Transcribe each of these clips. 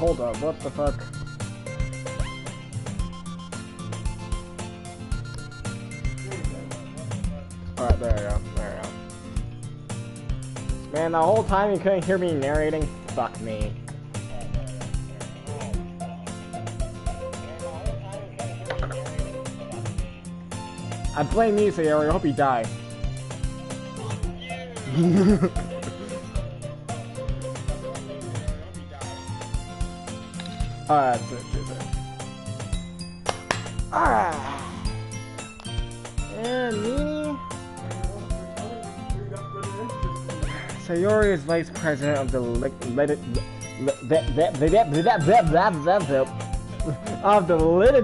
hold up, what the fuck? Alright, there we go, there we go. Man, the whole time you couldn't hear me narrating? Fuck me. I blame you, Sayori. I hope you die. Alright, that's it. Alright. And me. Sayori is vice president of the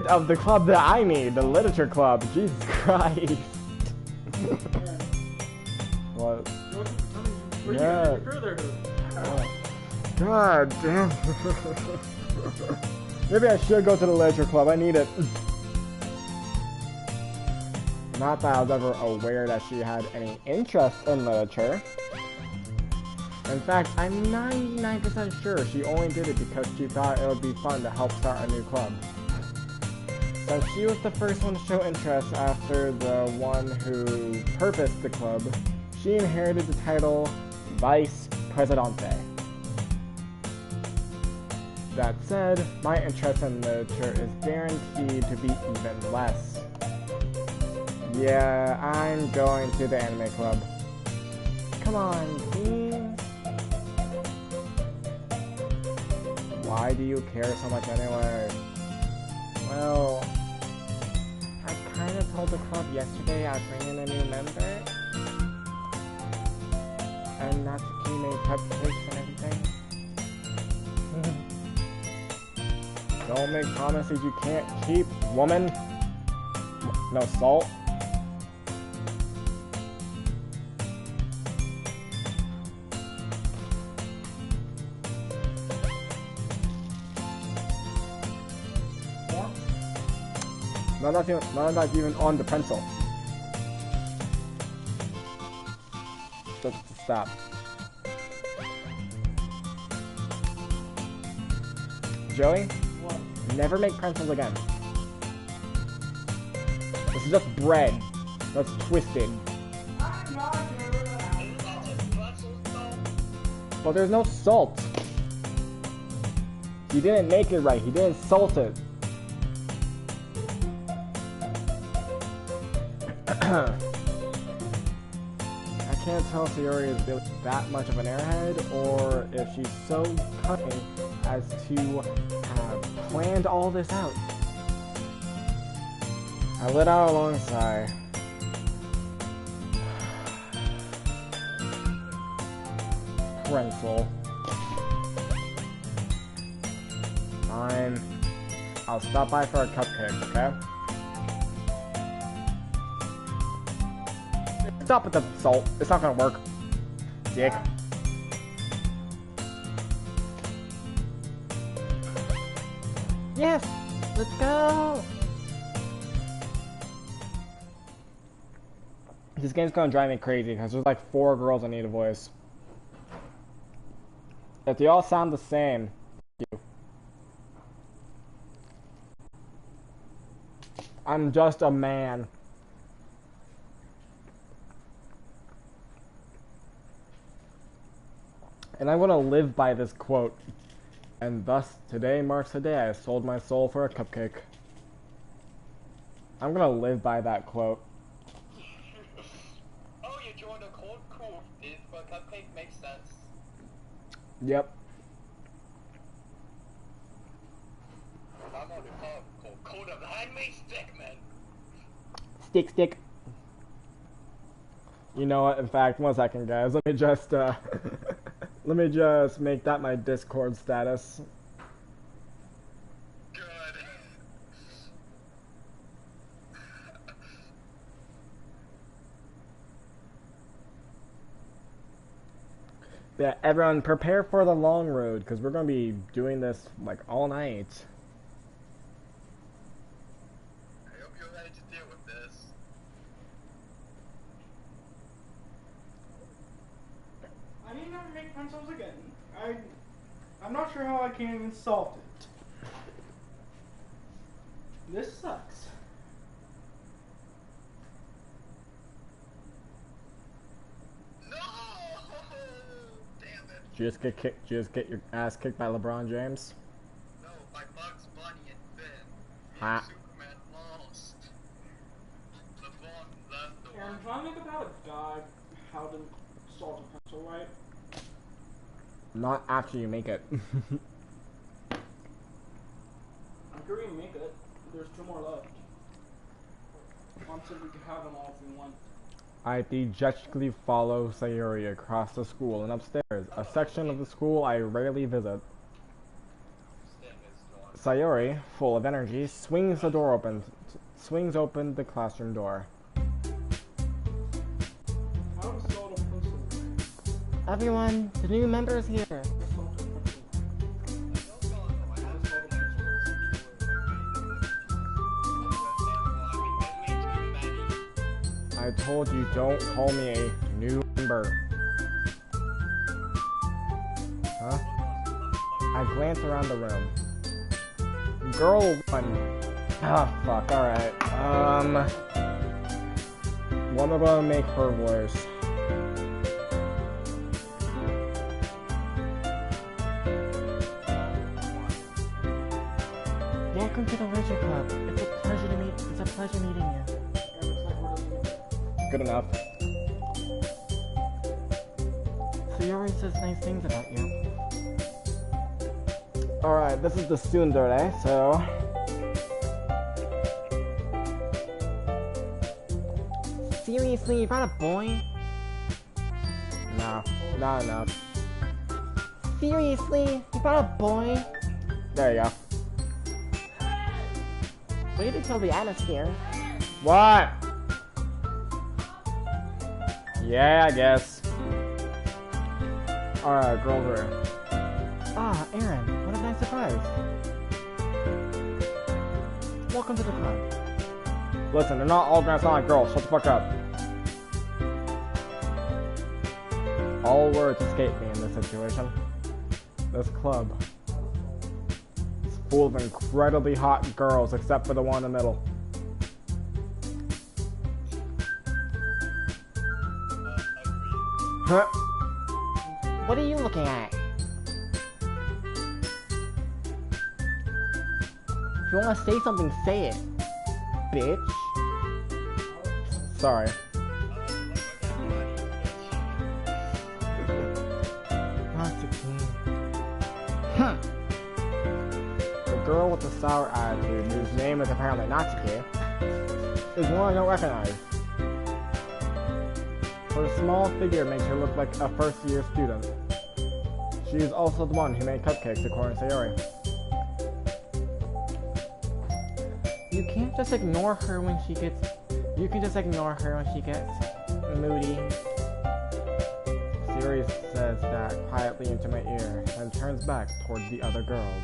of the club that I made, the literature club. Jesus Christ. What? Yeah. God damn. Maybe I should go to the literature club. I need it. Not that I was ever aware that she had any interest in literature. In fact, I'm 99% sure she only did it because she thought it would be fun to help start a new club. Since she was the first one to show interest after the one who purposed the club, she inherited the title Vice Presidente. That said, my interest in literature is guaranteed to be even less. Yeah, I'm going to the anime club. Come on, team. Why do you care so much anyway? Well, I kinda told the club yesterday I'd bring in a new member. And Natsuki made cupcakes and everything. Don't make promises you can't keep, woman. No salt. No, not even on the pencil. Just stop. Joey? What? Never make pretzels again. This is just bread that's twisted. But there's no salt. He didn't make it right. He didn't salt it. I can't tell if Sayori is really that much of an airhead, or if she's so cunning as to have planned all this out. I let out a long sigh. Pretzel. Fine. I'll stop by for a cupcake, okay? Stop with the salt. It's not gonna work. Dick. Yes! Let's go! This game's gonna drive me crazy because there's like 4 girls I need a voice. If they all sound the same, I'm just a man. And I'm gonna live by this quote. And thus, today marks the day I sold my soul for a cupcake. I'm gonna live by that quote. Oh, you joined a cult? Cool. If a cupcake makes sense. Yep. I'm on the pub called Code of the Handmaid's Stick, man. Stick. You know what? In fact, one second, guys. Let me just make that my Discord status. Good. Yeah, everyone prepare for the long road, because we're going to be doing this, like, all night. I hope you're ready to deal with this. I need not to make pencils again. I'm not sure how I can even solve it. This sucks. No! Damn it. Just get your ass kicked by LeBron James. No, by Bugs Bunny and Finn. Ha. Superman lost. LeBron left the I'm world. trying to think about a guy how to solve a pencil right. Not after you make it. I'm sure we can make it. There's 2 more left. Mom said we could have them all if we want. I dejectedly follow Sayuri across the school and upstairs, a section of the school I rarely visit. Sayuri, full of energy, swings open the classroom door. How to solve a pencil right? Everyone, the new member is here. Solve a pencil I told you, don't call me a new member. Huh? I glance around the room. Girl 1. Ah, fuck, alright. What am I gonna make her voice? Welcome to the Literature Club. It's a pleasure meeting you. Good enough. Sayuri says nice things about you. Alright, this is the tsundere, so... Seriously, you brought a boy? No, not enough. Seriously, you brought a boy? There you go. Way to kill the atmosphere. What? Yeah, I guess. Alright, girl room. Ah, Aaron, what a nice surprise. Welcome to the club. Listen, they're not all gonna sound like girls. Shut the fuck up. All words escape me in this situation. This club is full of incredibly hot girls, except for the one in the middle. Huh? What are you looking at? If you want to say something, say it, bitch. Sorry. The girl with the sour attitude, whose name is apparently Natsuki, is one I don't recognize. Her small figure makes her look like a first-year student. She is also the one who made cupcakes, according to Sayuri. You can't just ignore her when she gets... You can just ignore her when she gets moody. Sayuri says that quietly into my ear, and turns back toward the other girls.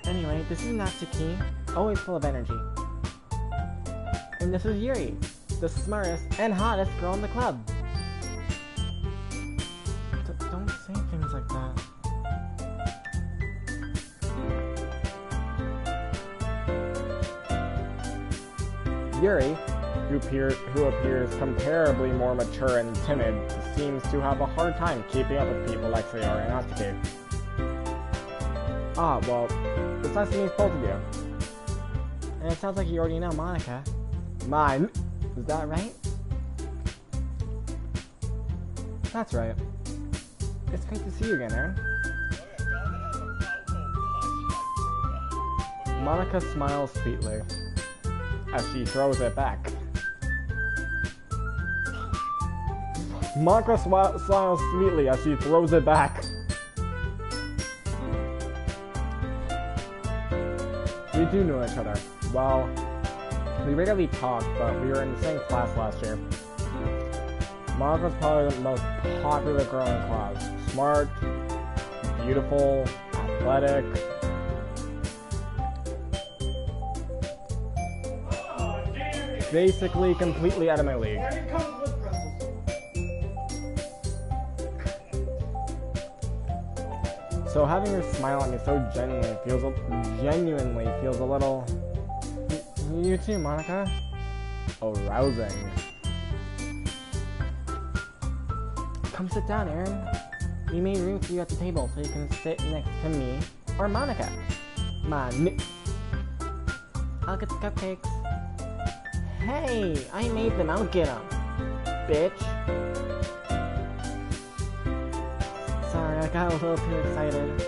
Anyway, this is Natsuki, always full of energy. And this is Yuri, the smartest and hottest girl in the club. Don't say things like that. Yuri, who appears comparably more mature and timid, seems to have a hard time keeping up with people like Sayori and Natsuki. Ah, well, it's nice to meet both of you. And it sounds like you already know Monica. Mine. Is that right? That's right. It's great to see you again, Aaron. Monica smiles sweetly as she throws it back. Monica smiles sweetly as she throws it back. We do know each other. Well, we rarely talk, but we were in the same class last year. Monica's probably the most popular girl in class. Smart, beautiful, athletic. Basically, completely out of my league. So having her smile at me so genuinely feels a little... You too, Monica. Arousing. Come sit down, Aaron. We made room for you at the table so you can sit next to me or Monica. I'll get the cupcakes. Hey, I made them. I'll get them, bitch. Sorry, I got a little too excited.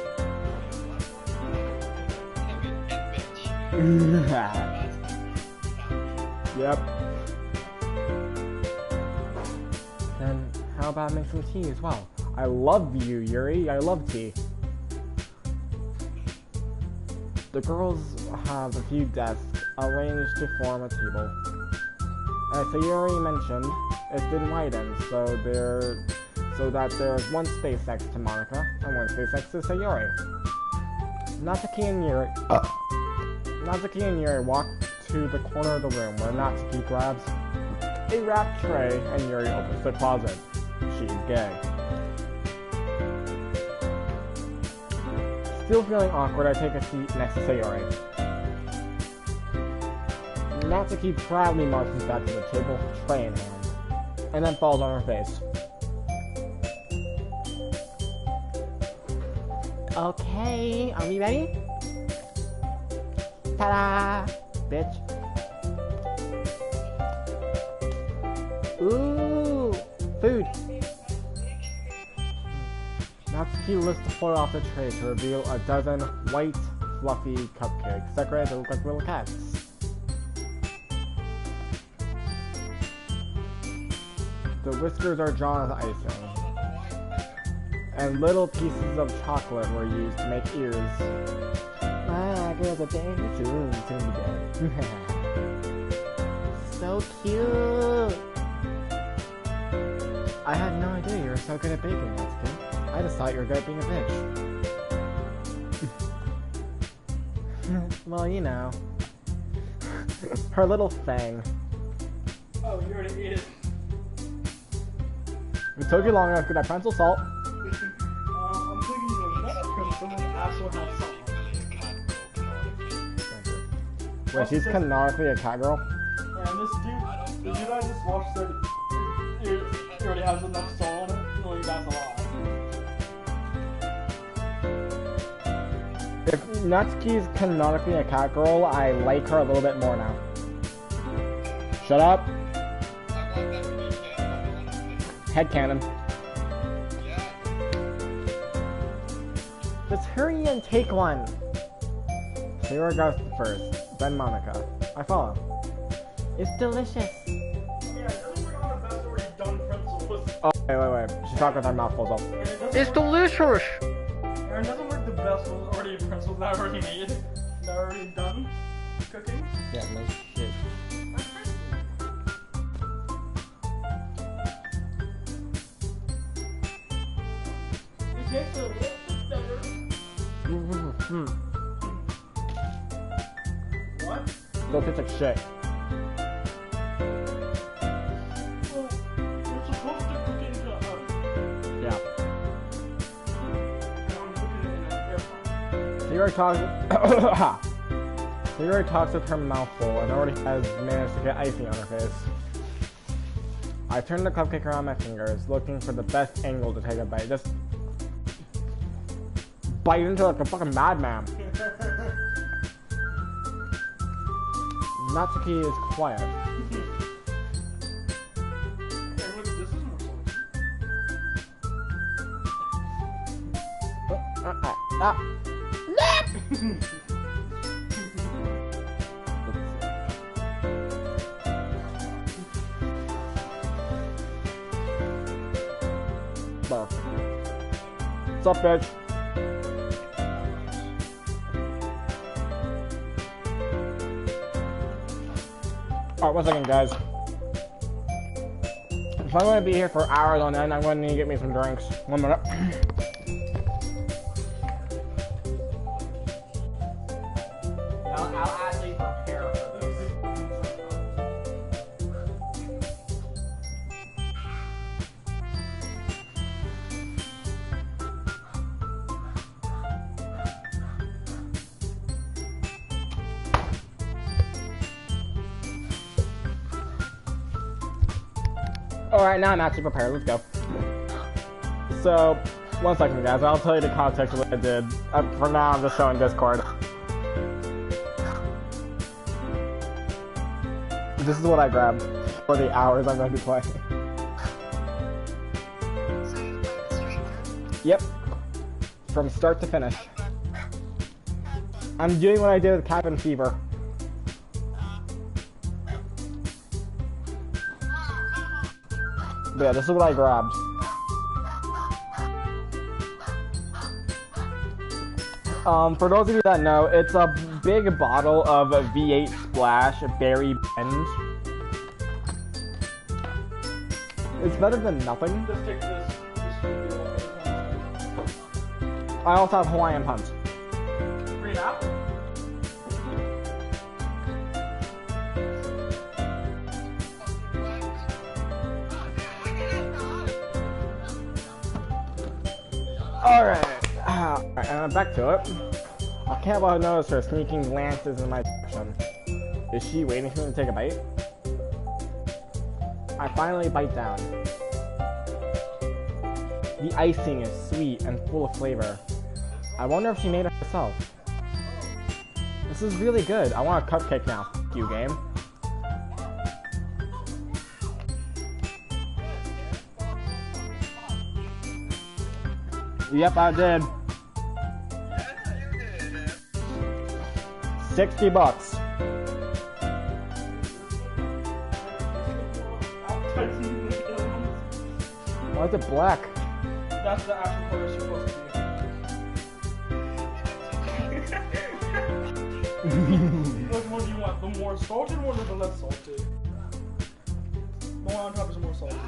Yep. Then how about make some tea as well? I love you, Yuri. I love tea. The girls have a few desks arranged to form a table. As Sayuri mentioned, it's been widened so that there's one space next to Monica and one space next to Sayuri. Natsuki and Yuri walk to the corner of the room where Natsuki grabs a wrapped tray and Yuri opens the closet. She's gay. Still feeling awkward, I take a seat next to Sayori. Natsuki proudly marches back to the table, tray in hand, and then falls on her face. Okay, are we ready? Ta-da! Bitch. Ooh! Food! Natsuki lifts the foil off the tray to reveal a dozen white, fluffy cupcakes decorated to look like little cats. The whiskers are drawn as icing, and little pieces of chocolate were used to make ears. Ah, girls are big, soon be dead. So cute! I had no idea you were so good at baking, Natsuki. I just thought you were good at being a bitch. Well, you know. Her little thing. Oh, you already ate it. It took you long enough to get that pencil salt. I'm thinking of that because someone actually has salt. Wait, she's canonically a cat girl? And this dude I just watched said he already has enough salt on it. No, that's a lot. If Natsuki's canonically a cat girl, I like her a little bit more now. Shut up. Headcanon. Just hurry and take one. Sayori goes first, then Monica. I follow. It's delicious. Yeah, it doesn't bring on the best already done pretzels. Oh, wait. She's talking with her mouth full up. It's delicious! Aaron doesn't work the best with already pretzels that are already made. That are already done cooking. Yeah, no shit. It tastes a little bit better. What? Still tastes like shit. Well, you're supposed to cook it into a oven. Yeah. And I'm cooking it in an air fryer. Sayori talks with her mouth full and already has managed to get icing on her face. I turn the cupcake around my fingers, looking for the best angle to take a bite. Just bite into like a fucking madman. Natsuki is quiet. This is more What's up, bitch? Alright, 1 second, guys. If I'm going to be here for hours on end, I'm going to need to get me some drinks. 1 minute. I'll actually prepare for this. Alright, now I'm actually prepared. Let's go. So, 1 second, guys. I'll tell you the context of what I did. For now, I'm just showing Discord. This is what I grabbed for the hours I'm going to be playing. Yep. From start to finish. I'm doing what I did with Cabin Fever. But yeah, this is what I grabbed. For those of you that know, it's a big bottle of V8 Splash Berry Blend. It's better than nothing. Just take this. I also have Hawaiian Punch. Green apple? Alright. Alright, and back to it. I can't help but notice her sneaking glances in my direction. Is she waiting for me to take a bite? I finally bite down. The icing is sweet and full of flavor. I wonder if she made it herself. This is really good. I want a cupcake now. F you, game. Yep, I did. $60. Why is it black? That's the actual color it's supposed to be. Which one do you want? The more salted one or the less salted? The one on top is more salted.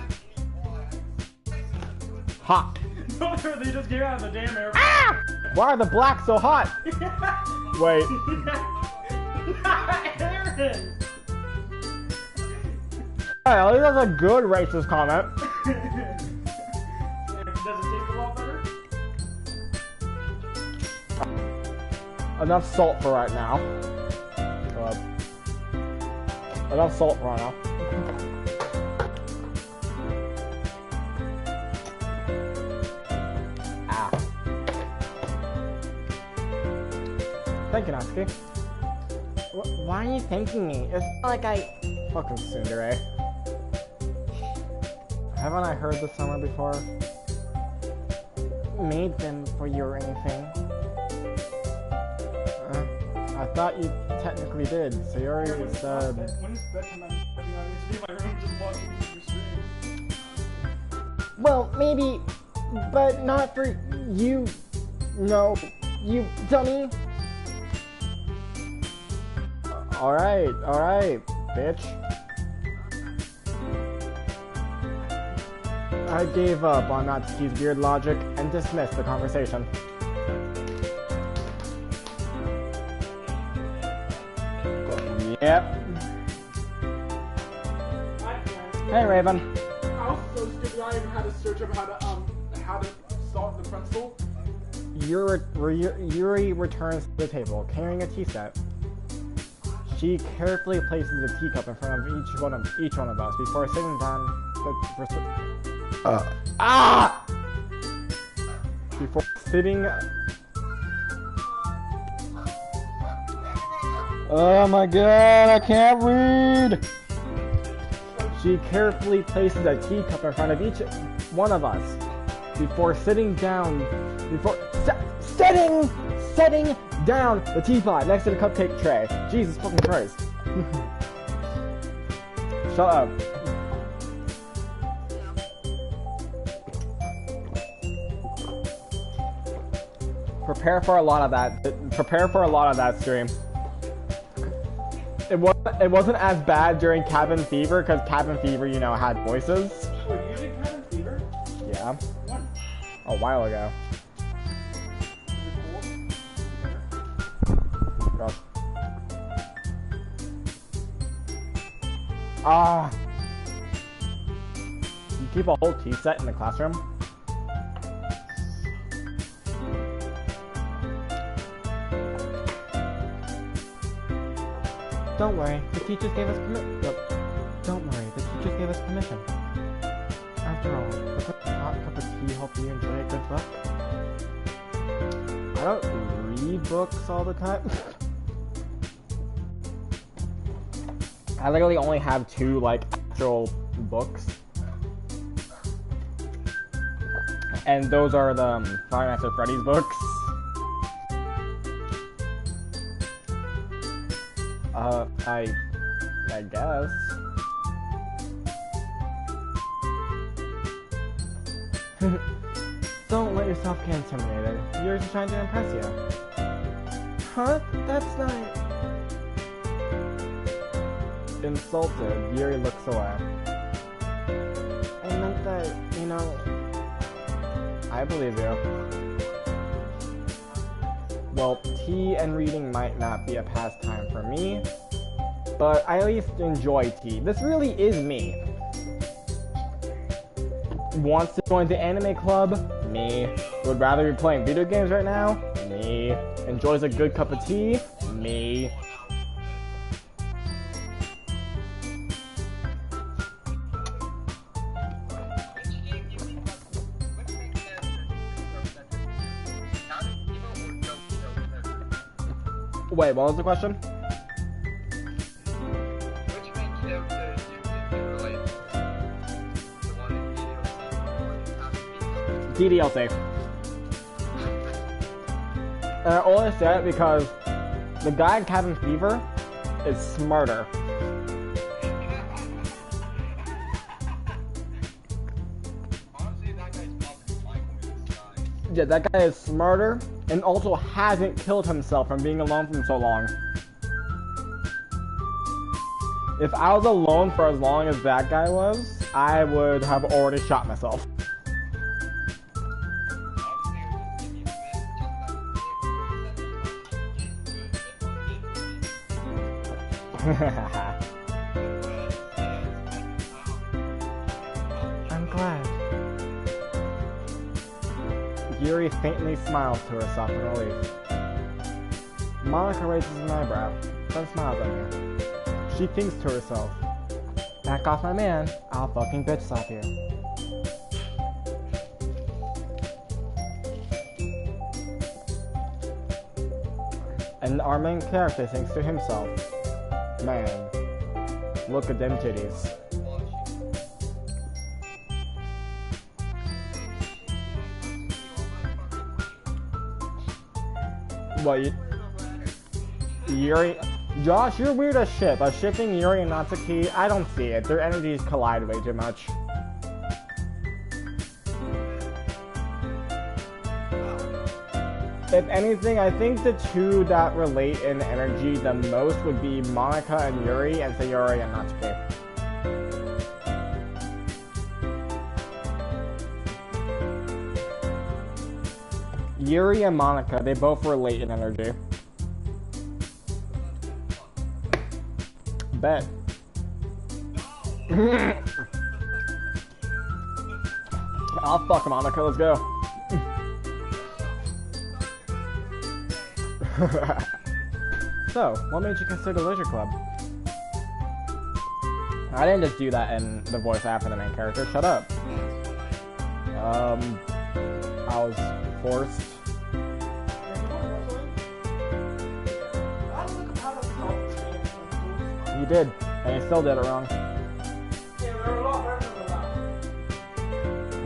Hot. No, they just came out of the damn air. Ah! Why are the blacks so hot? Wait. Aaron! Alright, at least that's a good racist comment. Does it taste a lot better? Enough salt for right now. Enough salt for right now. Ah. Thank you, Natsuki. Why are you thanking me? It's not like I... Fucking tsundere. Haven't I heard this somewhere before? Made them for you or anything. I thought you technically did, so you already said... When is bedtime? I'm going to leave my room just watching your stream. Well, maybe, but not for you. No, you dummy. Alright, bitch. I gave up on Natsuki's weird logic and dismissed the conversation. Yep. Hey, Raven. I was so stupid. I even had to search up how to solve the principle. Yuri returns to the table, carrying a tea set. She carefully places a teacup in front of each one of us before sitting down. Before sitting. Oh my god, I can't read! She carefully places a teacup in front of each one of us before sitting down. Setting down the teapot next to the cupcake tray. Jesus fucking Christ. Shut up. Prepare for a lot of that stream. It wasn't as bad during Cabin Fever, because Cabin Fever, you know, had voices. Were you using Cabin Fever? Yeah. When? A while ago. Gosh. Ah. You keep a whole tea set in the classroom? Don't worry, the teachers gave us permission. After all, doesn't a hot cup of tea help you enjoy a good book? I don't read books all the time. I literally only have 2 like actual books. And those are the Five Nights at Freddy's books. I guess. Don't let yourself get intimidated. You're just trying to impress you. Huh? That's not... Insulted, Yuri looks away. I meant that, you know... I believe you. Well, tea and reading might not be a pastime for me, but I at least enjoy tea. This really is me. Wants to join the anime club? Me. Would rather be playing video games right now? Me. Enjoys a good cup of tea? Me. Wait, what was the question? Which main character do you relate to? The one in DLC, DDLC. And I only say it because the guy in Cabin Fever is smarter. Honestly, that guy's probably Michael in disguise. Yeah, that guy is smarter and also hasn't killed himself from being alone for so long. If I was alone for as long as that guy was, I would have already shot myself. I'm glad. Yuri faintly smiles to herself in relief. Monica raises an eyebrow, then smiles at me. She thinks to herself, back off my man, I'll fucking bitch slap you. And our main character thinks to himself, man, look at them titties. What, Yuri? Josh, you're weird as shit, but shipping Yuri and Natsuki, I don't see it. Their energies collide way too much. If anything, I think the two that relate in energy the most would be Monica and Yuri, and Sayori and Natsuki. Yuri and Monica, they both relate in energy. Bet. I'll fuck Monica, let's go. So, what made you consider Literature Club? I didn't just do that in the voice after the main character, shut up. I was forced. You did, and you still did it wrong.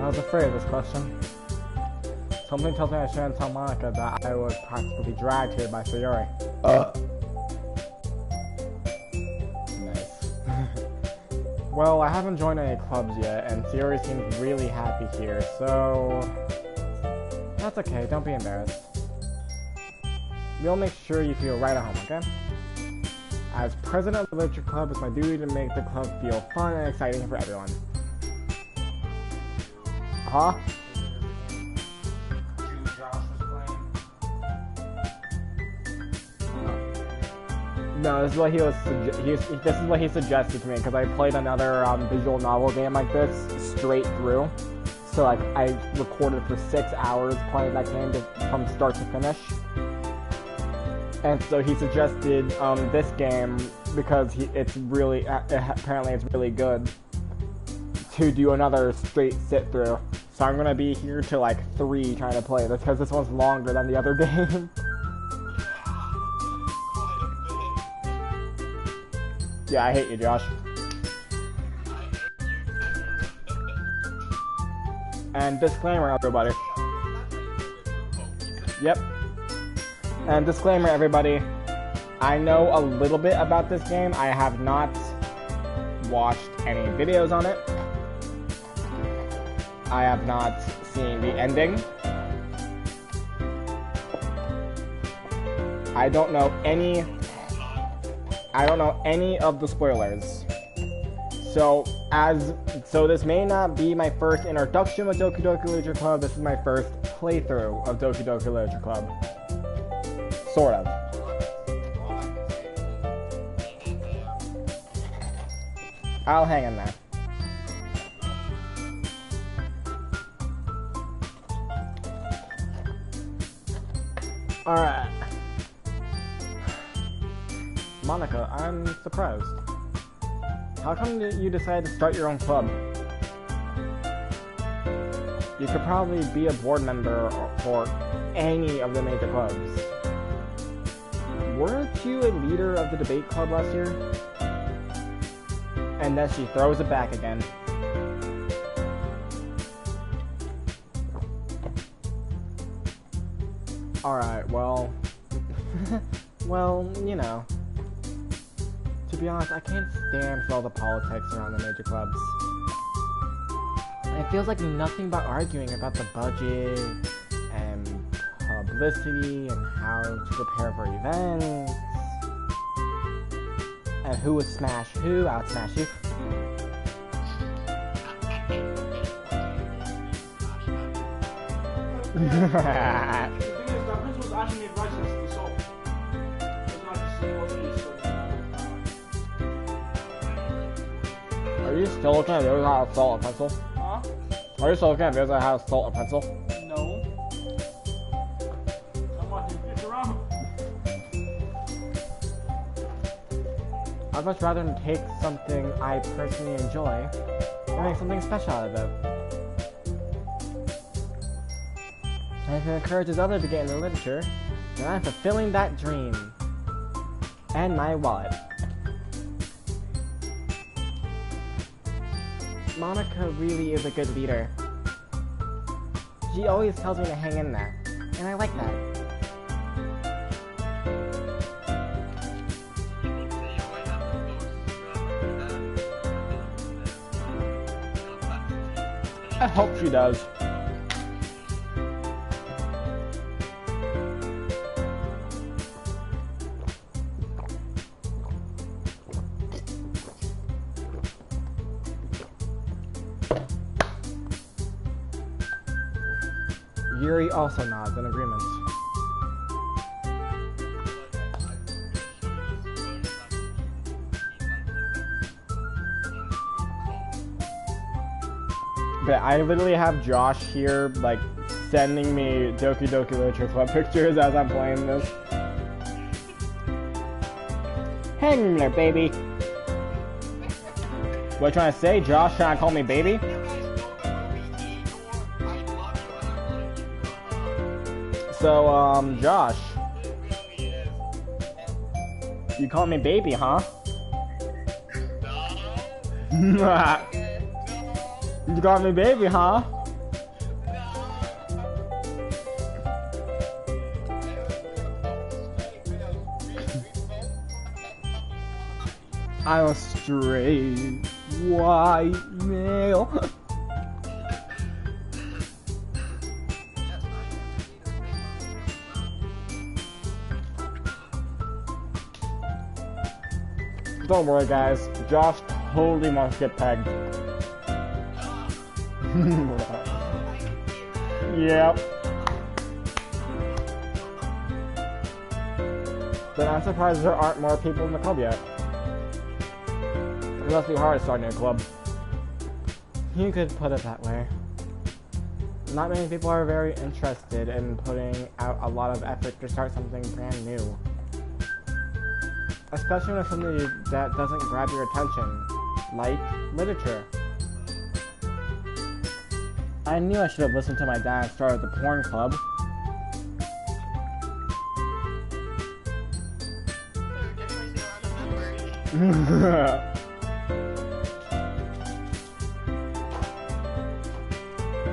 I was afraid of this question. Something tells me I shouldn't tell Monica that I was practically dragged here by Sayori. Nice. Well, I haven't joined any clubs yet, and Sayori seems really happy here, so... That's okay, don't be embarrassed. We'll make sure you feel right at home, okay? As president of the Literature Club, it's my duty to make the club feel fun and exciting for everyone. Huh? No, this is what this is what he suggested to me, because I played another visual novel game like this straight through. So like I recorded for 6 hours playing that game from start to finish. And so he suggested this game because apparently it's really good to do another straight sit through. So I'm gonna be here till like 3 trying to play this because this one's longer than the other game. Yeah, I hate you, Josh. And disclaimer, everybody. Yep. And disclaimer, everybody. I know a little bit about this game. I have not watched any videos on it. I have not seen the ending. I don't know any of the spoilers. So this may not be my first introduction with Doki Doki Literature Club. This is my first playthrough of Doki Doki Literature Club. Sort of. I'll hang in there. Alright. Monica, I'm surprised. How come you decided to start your own club? You could probably be a board member for any of the major clubs. Weren't you a leader of the debate club last year? And then she throws it back again. Alright, well... well, you know. To be honest, I can't stand for all the politics around the major clubs. It feels like nothing but arguing about the budget, and publicity, and how to prepare for events, and who would smash who, outsmash who. The thing is, that principle's actually made right since the soul. It's not just supposed to be. Are you still looking at videos that have salt and pencil? Huh? Are you still looking at videos that have salt and pencil? No. I'm watching Futurama. I'd much rather take something I personally enjoy and make something special out of it. And if it encourages others to get into literature, then I'm fulfilling that dream. And my wallet. Monica really is a good leader. She always tells me to hang in there, and I like that. I hope she does. Yuri also nods in agreement. But I literally have Josh here, like, sending me Doki Doki Literature Club pictures as I'm playing this. Hang in there, baby. What are you trying to say, Josh? Trying to call me baby? So, Josh. You call me baby, huh? No. You call me baby, huh? I'm a straight white male. Don't worry, guys. Josh totally wants to get pegged. Yep. Then I'm surprised there aren't more people in the club yet. It must be hard starting a club. You could put it that way. Not many people are very interested in putting out a lot of effort to start something brand new. Especially when it's something that doesn't grab your attention, like literature. I knew I should have listened to my dad and started the porn club.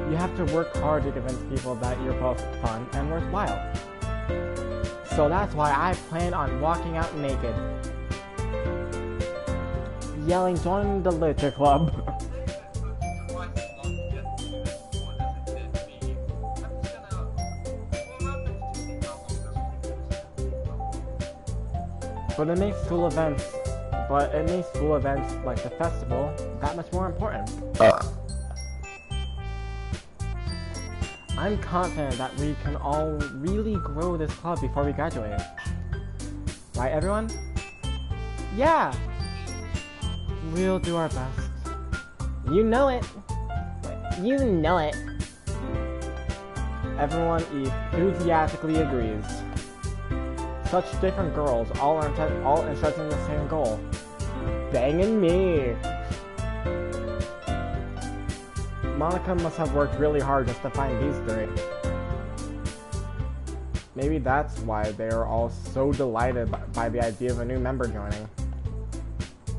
You have to work hard to convince people that you're both fun and worthwhile. So that's why I plan on walking out naked. Yelling, join the literature club. But it makes school events like the festival that much more important. I'm confident that we can all really grow this club before we graduate. Right, everyone? Yeah! We'll do our best. You know it! You know it! Everyone enthusiastically agrees. Such different girls, all interested in the same goal. Banging me! Monica must have worked really hard just to find these three. Maybe that's why they are all so delighted by the idea of a new member joining.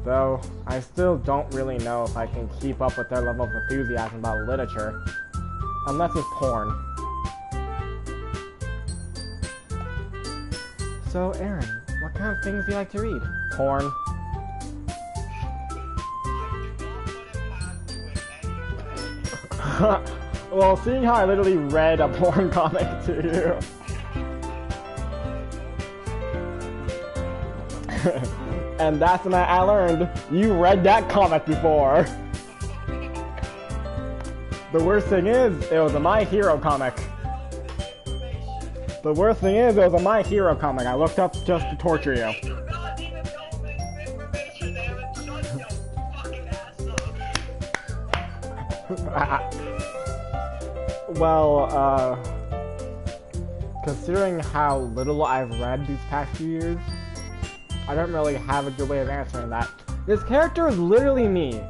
Though, I still don't really know if I can keep up with their level of enthusiasm about literature. Unless it's porn. So, Aaron, what kind of things do you like to read? Porn. Well, seeing how I literally read a porn comic to you. And that's when I learned you read that comic before. The worst thing is, it was a My Hero comic. The worst thing is, it was a My Hero comic I looked up just to torture you. Well, considering how little I've read these past few years, I don't really have a good way of answering that. This character is literally me.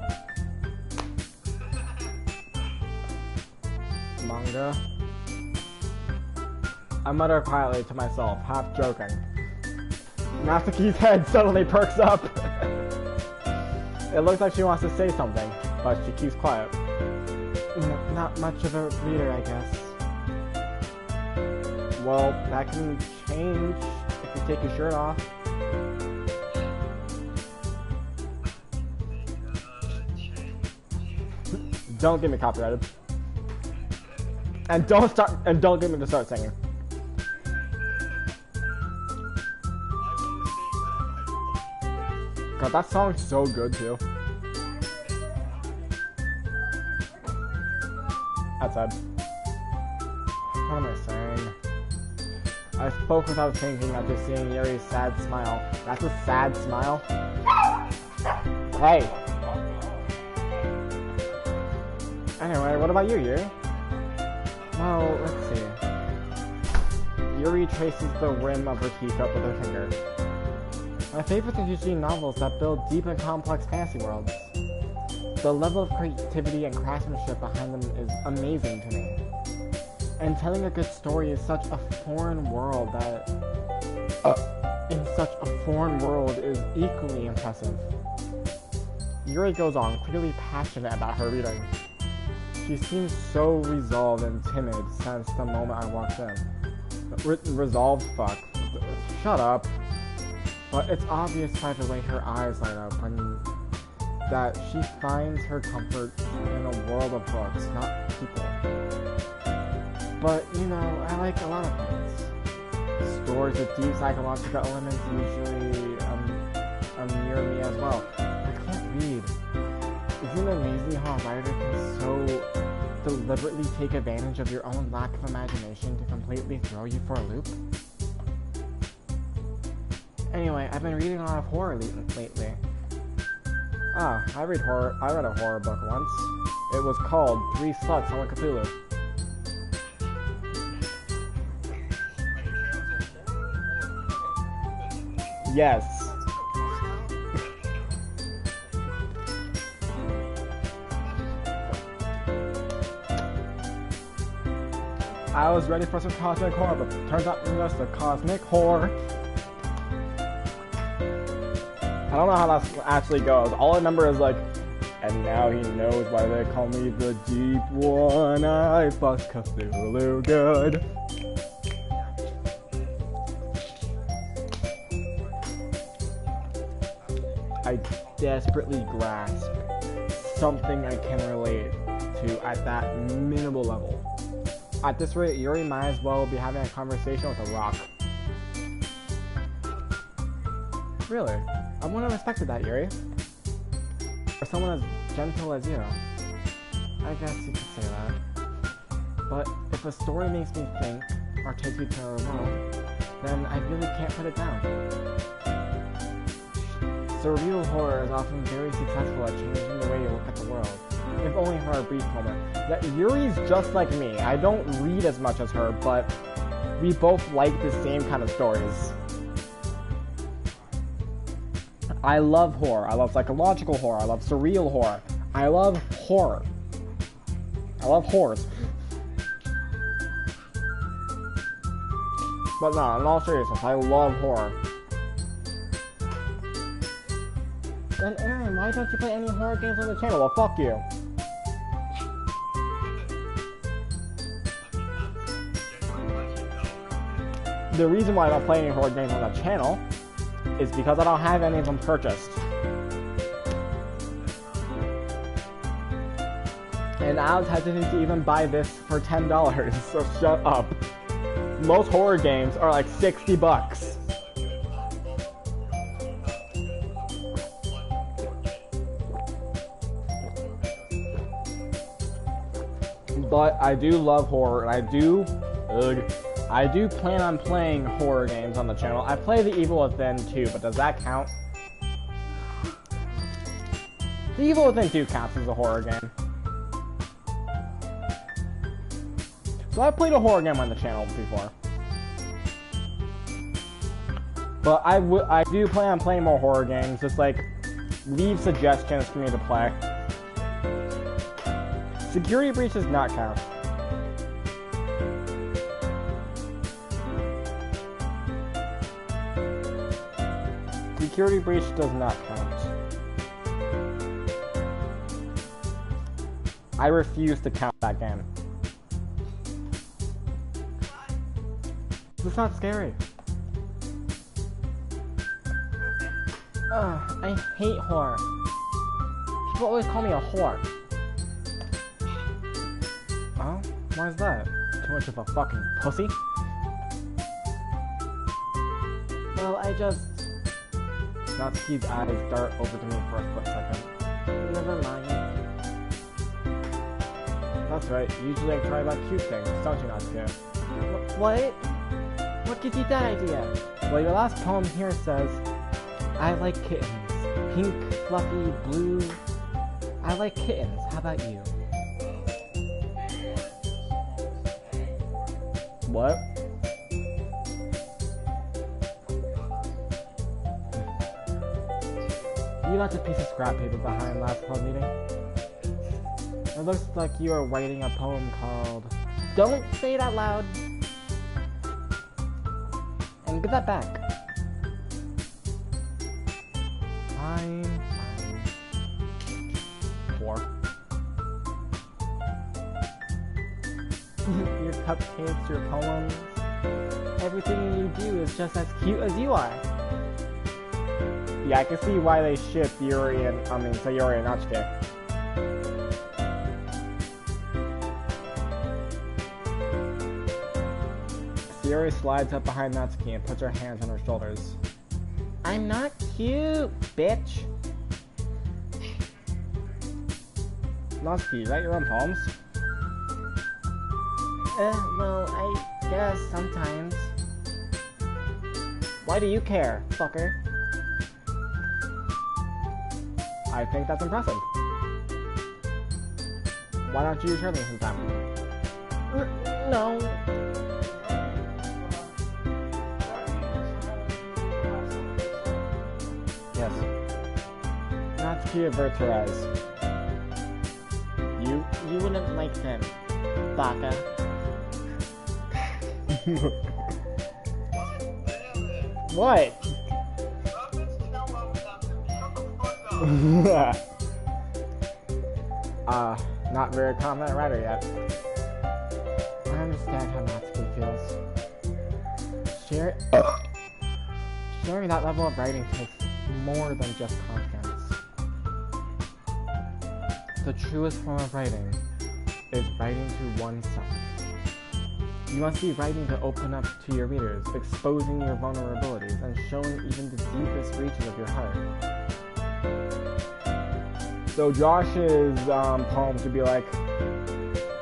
Manga. I mutter quietly to myself, half joking. Natsuki's head suddenly perks up. It looks like she wants to say something, but she keeps quiet. Not much of a reader, I guess. Well, that can change if you take your shirt off. Don't get me copyrighted. And don't get me to start singing. God, that song's so good too. Outside. What am I saying? I spoke without thinking after seeing Yuri's sad smile. That's a sad smile? Hey! Anyway, what about you, Yuri? Well, let's see. Yuri traces the rim of her teacup with her finger. My favorite is usually novels that build deep and complex fantasy worlds. The level of creativity and craftsmanship behind them is amazing to me. And telling a good story is such a foreign world that... in such a foreign world is equally impressive. Yuri goes on, clearly passionate about her reading. She seems so resolved and timid since the moment I walked in. Resolved? Fuck. Shut up. But it's obvious by the way her eyes light up when that she finds her comfort in a world of books, not people. But, you know, I like a lot of things. Stories with deep psychological elements usually allure me as well. I can't read. Isn't it amazing how a writer can so deliberately take advantage of your own lack of imagination to completely throw you for a loop? Anyway, I've been reading a lot of horror lately. I read I read a horror book once. It was called 3 Sluts on Cthulhu. Yes. I was ready for some cosmic horror, but turns out it's just a cosmic horror. I don't know how that actually goes. All I remember is like, and now he knows why they call me the Deep One. I bust Cthulhu good. I desperately grasp something I can relate to at that minimal level. At this rate, Yuri might as well be having a conversation with a rock. Really? I wouldn't have expected that, Yuri. Or someone as gentle as you. I guess you could say that. But if a story makes me think, or takes me to a world, then I really can't put it down. Surreal horror is often very successful at changing the way you look at the world, if only for a brief moment. That Yuri's just like me. I don't read as much as her, but we both like the same kind of stories. I love horror. I love psychological horror. I love surreal horror. I love horror. I love horrors. But no, in all seriousness, I love horror. Then Aaron, why don't you play any horror games on the channel? Well, fuck you. The reason why I don't play any horror games on the channel is because I don't have any of them purchased. And I was hesitant to even buy this for $10, so shut up. Most horror games are like $60. But I do love horror, and I do plan on playing horror games on the channel. I play The Evil Within 2, but does that count? The Evil Within 2 counts as a horror game. So I played a horror game on the channel before. But I do plan on playing more horror games, just like leave suggestions for me to play. Security Breach does not count. Security Breach does not count. I refuse to count that game. It's not scary. Ugh, I hate horror. People always call me a whore. Oh? Why is that? Too much of a fucking pussy? Well, I just... Natsuki's eyes dart over to me for a split second. Never mind. That's right, usually I try about cute things, don't you, Natsuki? What? What gives you that idea? Well, your last poem here says, I like kittens. Pink, fluffy, blue. I like kittens. How about you? What? You left a piece of scrap paper behind last club meeting. It looks like you are writing a poem called... Don't say it out loud! And give that back. Fine. Four. Your cupcakes, your poems, everything you do is just as cute as you are. Yeah, I can see why they ship Sayori and Natsuki. Sayori slides up behind Natsuki and puts her hands on her shoulders. I'm not cute, bitch! Natsuki, is that your own poems? Well, I guess sometimes. Why do you care, fucker? I think that's impressive. Why don't you show me sometime? No. Yes. Natsuki averts her eyes. You wouldn't like them, baka. What? Not very confident writer yet. I understand how Natsuki feels. Sharing that level of writing takes more than just confidence. The truest form of writing is writing to oneself. You must be writing to open up to your readers, exposing your vulnerabilities, and showing even the deepest reaches of your heart. So Josh's poem should be like,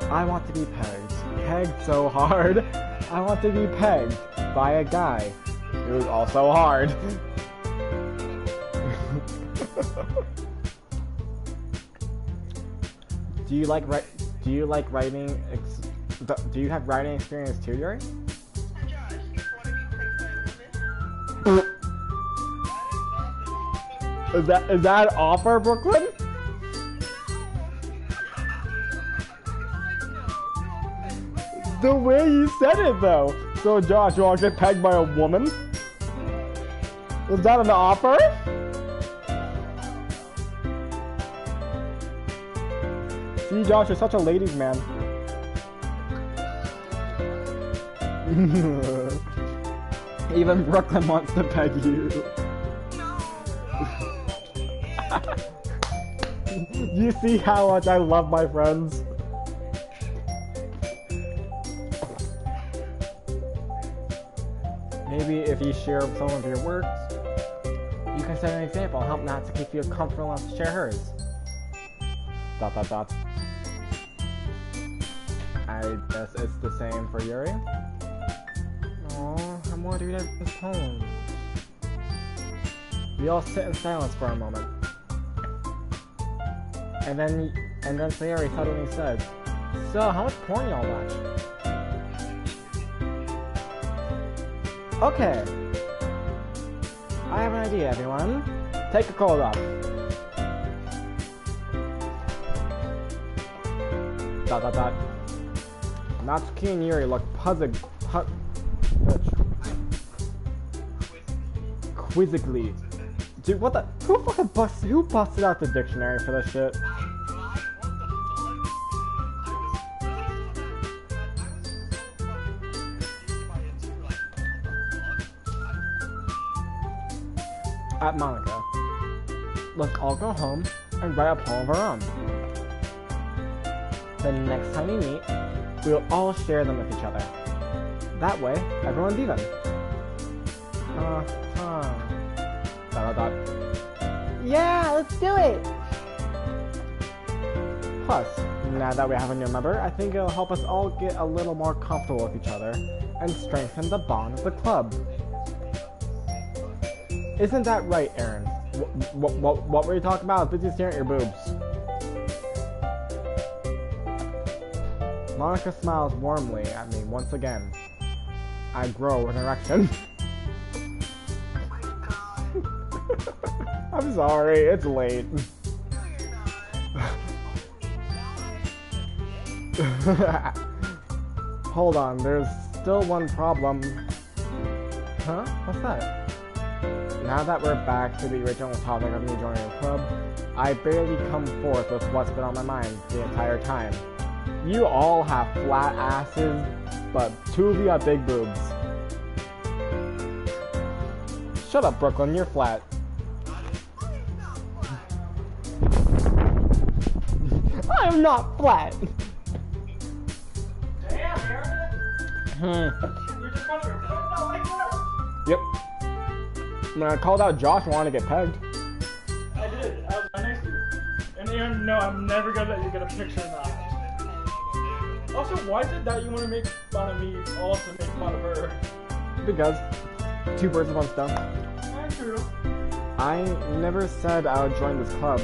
I want to be pegged. Pegged so hard. I want to be pegged by a guy who's also hard. Do you like writing? Do you have writing experience too, Yuri? Is that an offer, Brooklyn? The way you said it, though. So, Josh, you want to get pegged by a woman? Is that an offer? See, Josh, you're such a ladies' man. Even Brooklyn wants to peg you. You see how much I love my friends? Maybe if you share some of your works, you can set an example and help Natsuki feel comfortable enough to share hers. ... I guess it's the same for Yuri. Aww, I'm more to read this poem. We all sit in silence for a moment. And then Sayori suddenly said, so, how much porn y'all watch? Okay. I have an idea, everyone. Take a cold off. ... Natsuki and Yuri look quizzically. Dude, what the? Who busted out the dictionary for this shit? At Monica. Let's all go home and write a poem of our own. The next time we meet, we'll all share them with each other. That way, everyone's even. Yeah, let's do it! Plus, now that we have a new member, I think it'll help us all get a little more comfortable with each other and strengthen the bond of the club. Isn't that right, Aaron? What were you talking about? I was busy staring at your boobs. Monica smiles warmly at me once again. I grow with an erection. I'm sorry, it's late. Hold on, there's still one problem. Huh? What's that? Now that we're back to the original topic of me joining the club, I barely come forth with what's been on my mind the entire time. You all have flat asses, but two of you have big boobs. Shut up, Brooklyn, you're flat. I'm not flat! Damn, Aaron! You're just running your foot out like that? Yep. When I called out Josh, I wanted to get pegged. I did. I was right next to you. And Aaron, no, I'm never gonna let you get a picture of that. Also, why is it that you want to make fun of me, also make fun of her? Because two birds with one stone. That's true. I never said I would join this club.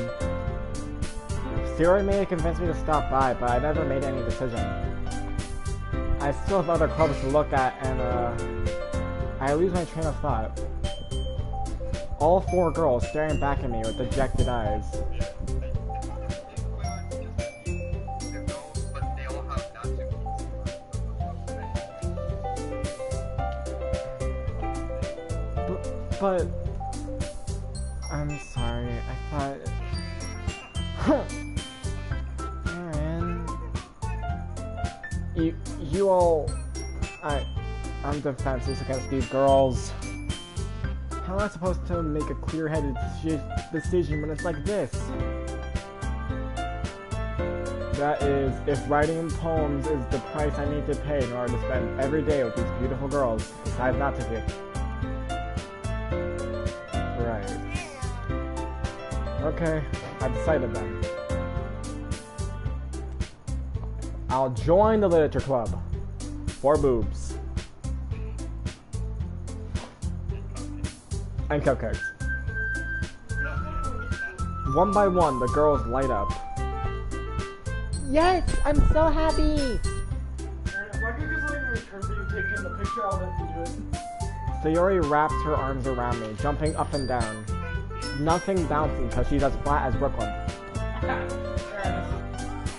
Sayori may have convinced me to stop by, but I never made any decision. I still have other clubs to look at, and I lose my train of thought. All four girls staring back at me with dejected eyes. But I'm sorry. I thought. Aaron, you all. I'm defenseless against these girls. How am I supposed to make a clear-headed decision when it's like this? That is, if writing poems is the price I need to pay in order to spend every day with these beautiful girls, decide not to be. Right. Okay, I've decided then. I'll join the literature club. For boobs. And cupcakes. One by one, the girls light up. Yes, I'm so happy! Aaron, if I could get something in return for you taking the picture, I'll let you do it. Sayori wraps her arms around me, jumping up and down. Nothing bouncing because she's as flat as Brooklyn. Aaron,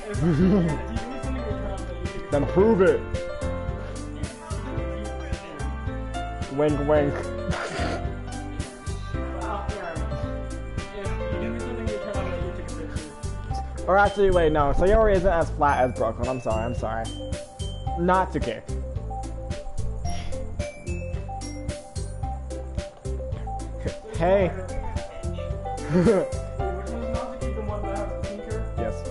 if you give me something in return, I'll let you take Then prove it! Wink wink. Or actually, wait, no. Sayori isn't as flat as Brooklyn. I'm sorry. Not to kick. Hey. Yes.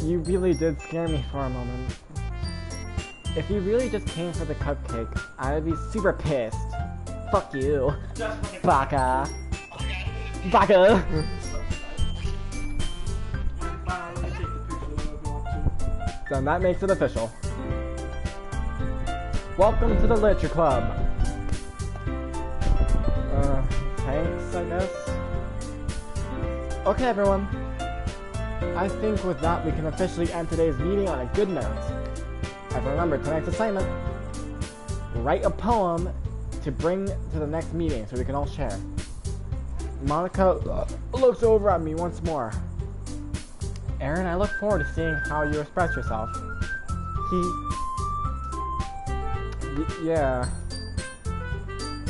You really did scare me for a moment. If you really just came for the cupcake, I'd be super pissed. Fuck you. Baka. Baka. Then that makes it official. Welcome to the Literature Club. Thanks, I guess. Okay, everyone. I think with that we can officially end today's meeting on a good note. And remember tonight's assignment. Write a poem to bring to the next meeting so we can all share. Monica looks over at me once more. Aaron, I look forward to seeing how you express yourself. Yeah.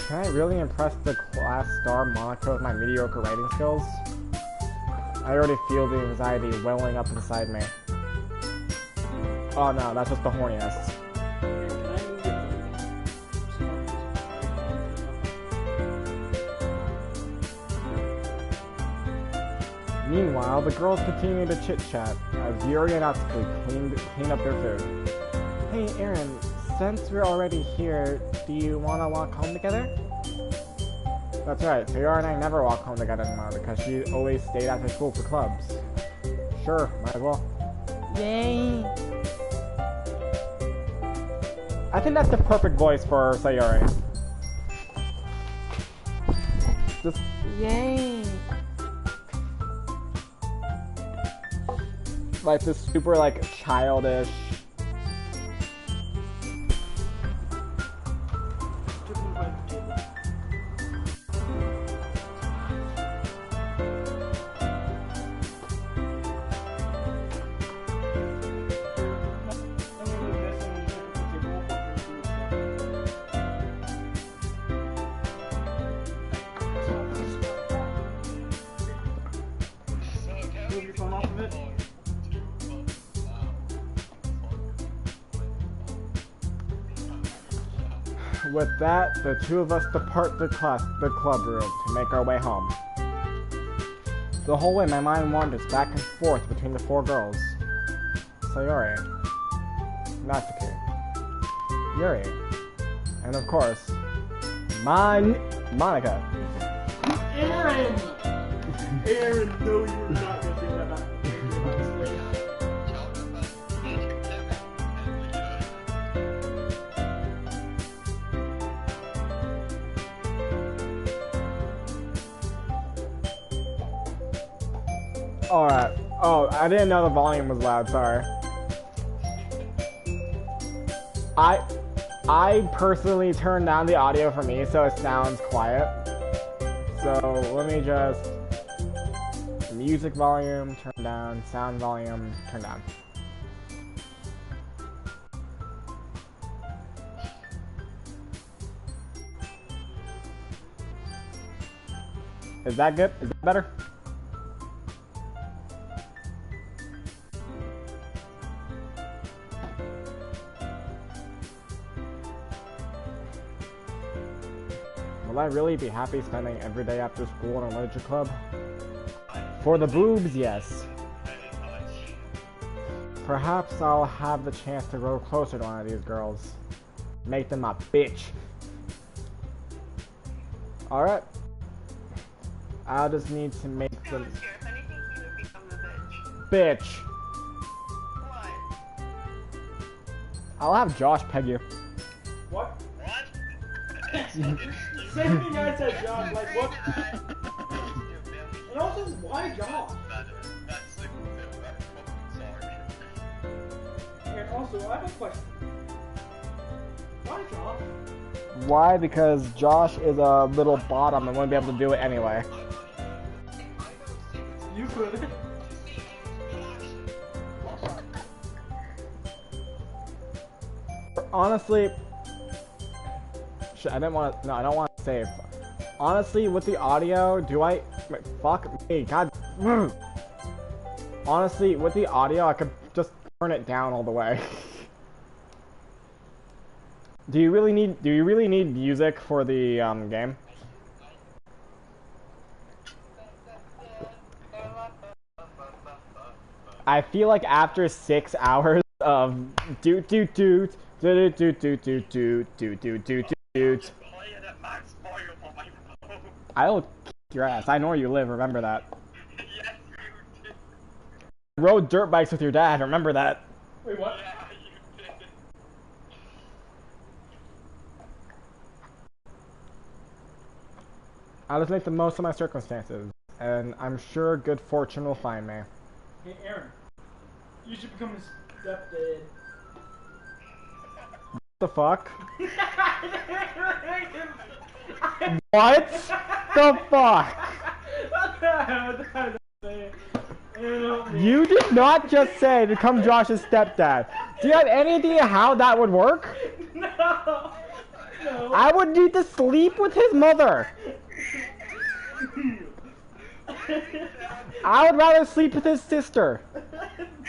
Can I really impress the class star Monica with my mediocre writing skills? I already feel the anxiety welling up inside me. Oh no, that's just the horniness. Meanwhile, the girls continue to chit-chat as Yuri and Atsuki clean up their food. Hey Aaron, since we're already here, do you want to walk home together? That's right, Sayori and I never walk home together anymore because she always stayed after school for clubs. Sure, might as well. Yay! I think that's the perfect voice for Sayori. Just, yay! Like this super like childish. Move your phone off of it. With that, the two of us depart the club room to make our way home. The whole way my mind wanders back and forth between the four girls. Sayori, Natsuki, Yuri, and of course, Monica. Aaron! Aaron, no, you're not gonna say that back. Alright. Oh, I didn't know the volume was loud, sorry. I personally turned down the audio for me so it sounds quiet. So let me just... Music volume, turn down. Sound volume, turn down. Is that good? Is that better? Will I really be happy spending every day after school in a literature club? For the boobs, yes. Perhaps I'll have the chance to grow closer to one of these girls. Make them a bitch. Alright. I'll just need to make them... If anything, he would become the Bitch. What? I'll have Josh peg you. What? What? Same thing I said, Josh. Like, what? And also, why Josh? That's the sorry. And also, I have a question. Why Josh? Why? Because Josh is a little bottom and won't be able to do it anyway. You could. Honestly, I didn't want to. No, I don't want to save. Honestly, with the audio, do I? Wait, fuck me, God. Honestly, with the audio, I could just turn it down all the way. Do you really need music for the game? I feel like after 6 hours of doot doot doot doot doot doot doot doot doot doot doot doot. I'll kick your ass. I know where you live, remember that. Yes, you did. Rode dirt bikes with your dad, remember that. Wait, what? Yeah, you did. I'll just make the most of my circumstances, and I'm sure good fortune will find me. Hey, Aaron. You should become his stepdad. What the fuck? What the fuck? You did not just say become Josh's stepdad. Do you have any idea how that would work? No. No. I would need to sleep with his mother. I would rather sleep with his sister.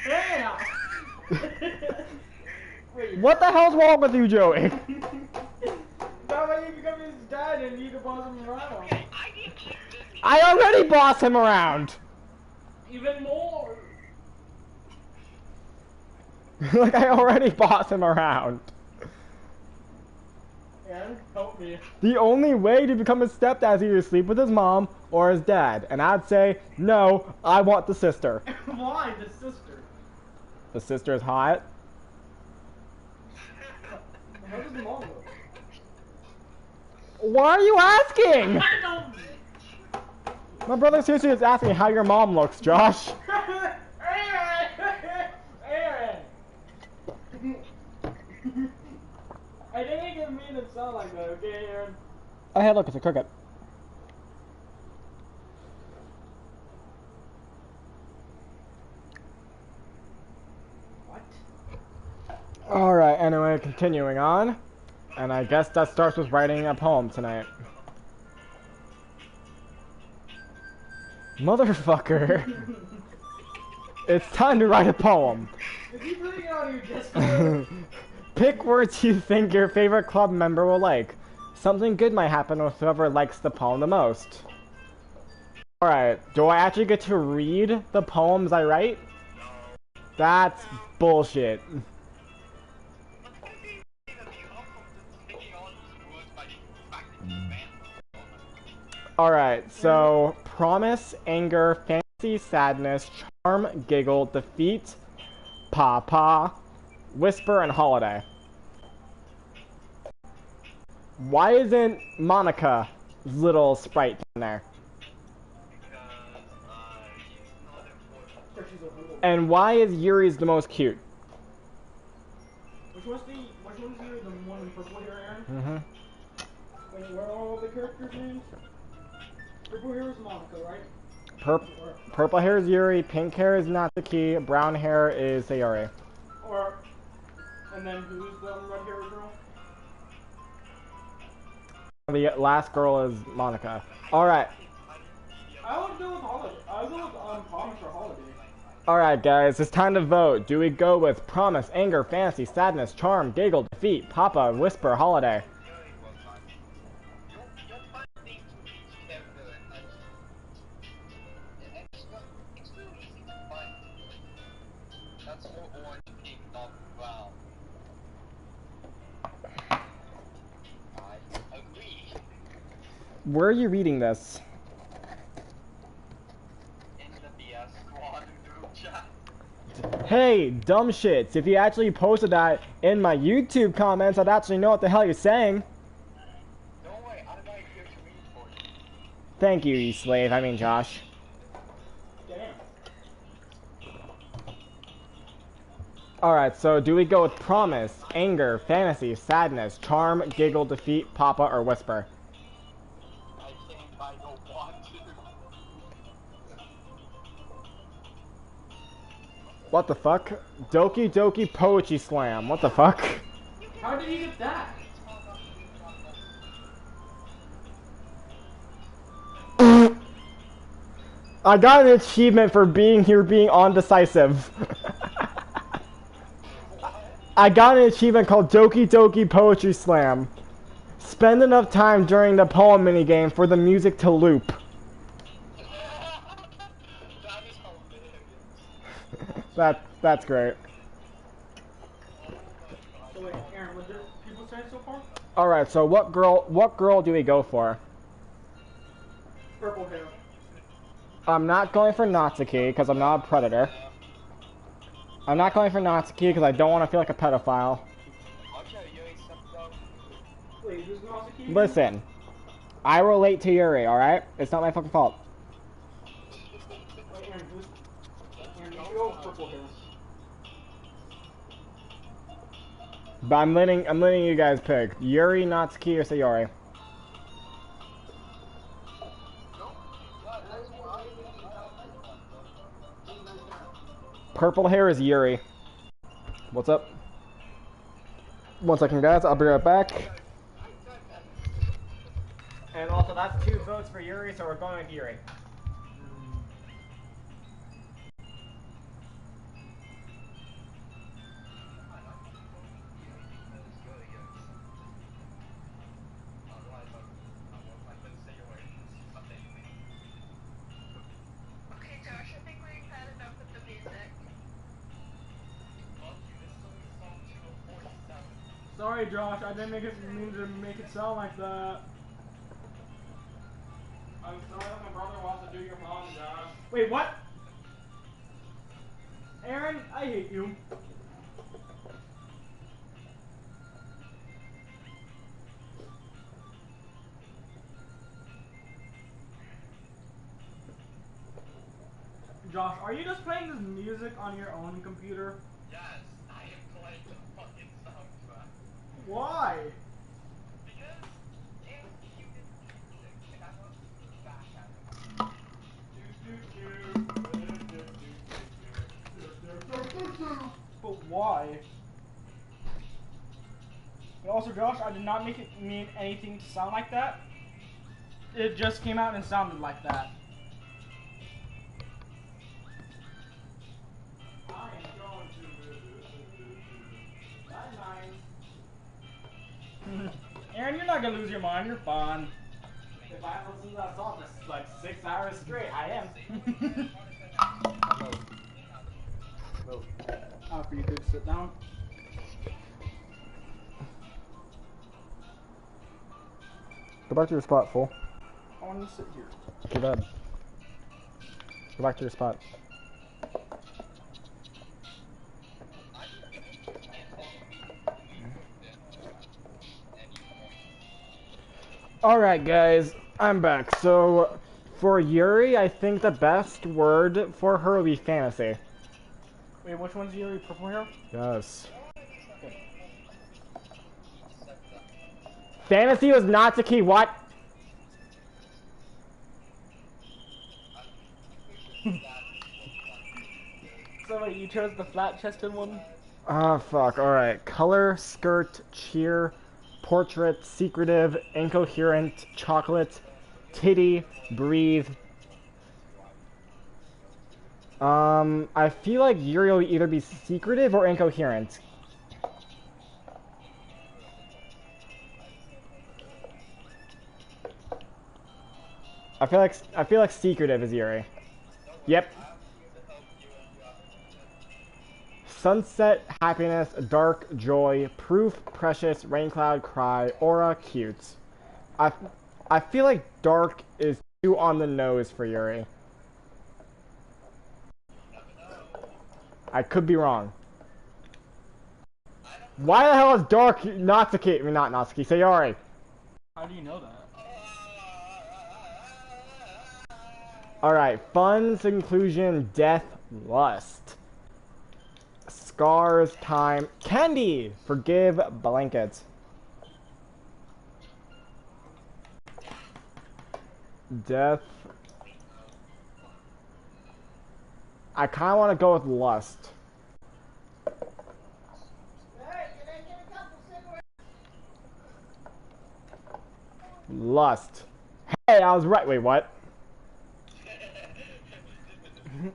Damn. What the hell's wrong with you, Joey? That way you become his dad and you can boss him around. I already boss him around. Even more. Like I already boss him around. Aaron, help me. The only way to become his stepdad is either sleep with his mom or his dad. And I'd say, no, I want the sister. Why the sister? The sister is hot. How does the mom look? Why are you asking? I don't. My brother seriously is asking how your mom looks, Josh. Aaron! Aaron! I didn't mean to sound like that, okay, Aaron? Oh, hey, look, it's a cricket. What? Alright, anyway, continuing on. And I guess that starts with writing a poem tonight. Motherfucker. It's time to write a poem. Is he putting it on your Discord? Pick words you think your favorite club member will like. Something good might happen with whoever likes the poem the most. Alright, do I actually get to read the poems I write? That's bullshit. Alright, so promise, anger, fantasy, sadness, charm, giggle, defeat, pa, whisper, and holiday. Why isn't Monica's little sprite down there? And why is Yuri's the most cute? Which one's Yuri, the one in purple hair, Aaron? Mm-hmm. Wait, what are all the characters' names? Purple hair is Monica, right? Purple hair is Yuri, pink hair is Natsuki, brown hair is Sayori. And then who's the red hair girl? The last girl is Monica. Alright. Alright guys, it's time to vote. Do we go with promise, anger, fantasy, sadness, charm, giggle, defeat, papa, whisper, holiday? Your fun thing to reach character and it's really easy to find. That's for orange, pink, not brown. I agree. Where are you reading this? In the BS squad group chat. Hey, dumb shits, if you actually posted that in my YouTube comments, I'd actually know what the hell you're saying. Don't worry, I'm right here to read for you. Thank you, you slave. I mean Josh. Damn. Alright, so do we go with promise, anger, fantasy, sadness, charm, giggle, defeat, papa, or whisper? I think I don't want to. What the fuck? Doki Doki Poetry Slam. What the fuck? How did he get that? I got an achievement for being undecisive. I got an achievement called Doki Doki Poetry Slam. Spend enough time during the poem minigame for the music to loop. That is hilarious. That's great. So wait, Aaron, what did people say so far? Alright, so what girl do we go for? Purple hair. I'm not going for Natsuki because I'm not a predator. I'm not going for Natsuki because I don't want to feel like a pedophile. Wait, who's Natsuki? Listen, I relate to Yuri, alright? It's not my fucking fault. Wait, Aaron, Aaron, you should go with purple hair. But I'm letting you guys pick. Yuri, Natsuki, or Sayori. Purple hair is Yuri. What's up? 1 second, guys. I'll be right back. And also, that's 2 votes for Yuri, so we're going with Yuri. Okay, Josh, I think we've had enough with the music. Sorry, Josh, I didn't mean to make it sound like that. I'm sorry that my brother wants to do your mom, Josh. Wait, what? Aaron, I hate you. Josh, are you just playing this music on your own computer? Yes, I am playing the fucking soundtrack. Why? Because it's cute music, and I want to bash at it. But why? And also, Josh, I did not make it mean anything to sound like that. It just came out and sounded like that. I am going to Aaron, you're not gonna lose your mind. You're fine. If I listen to that song for like 6 hours straight, I am. For you to sit down. Go back to your spot, fool. I want to sit here. Too bad. Go back to your spot. Alright guys, I'm back. So, for Yuri, I think the best word for her would be fantasy. Wait, which one's Yuri? Purple hair? Yes. Fantasy was Natsuki, what? So wait, you chose the flat-chested one? Ah, fuck. Alright. Color, skirt, cheer, portrait, secretive, incoherent, chocolate, titty, breathe. I feel like Yuri will either be secretive or incoherent. I feel like secretive is Yuri. Yep. Sunset, happiness, dark, joy, proof, precious, raincloud, cry, aura, cute. I, I feel like dark is too on the nose for Yuri. I could be wrong. Why the hell is dark Natsuki? I mean, not Natsuki, Sayori. How do you know that? Alright, fun, conclusion, death, lust. Scars, time, candy, forgive, blanket. Death. I kind of want to go with lust. Lust. Hey, I was right. Wait, what?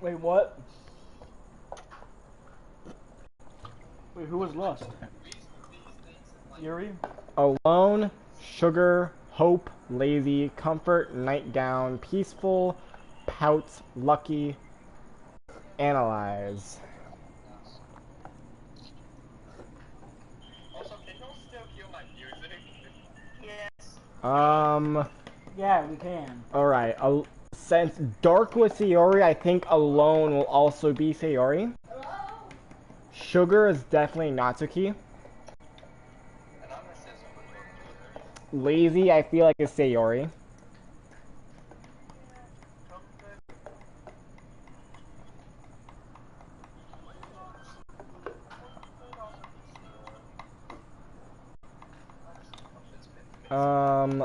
Wait, what? Wait, who was lost? Yuri? Alone, sugar, hope, lazy, comfort, nightgown, peaceful, pout, lucky, analyze. Also, can you still hear my music? Yes. Yeah, we can. Alright. Since dark was Sayori, I think alone will also be Sayori. Sugar is definitely Natsuki. And I'm gonna say something. Lazy, I feel like is Sayori.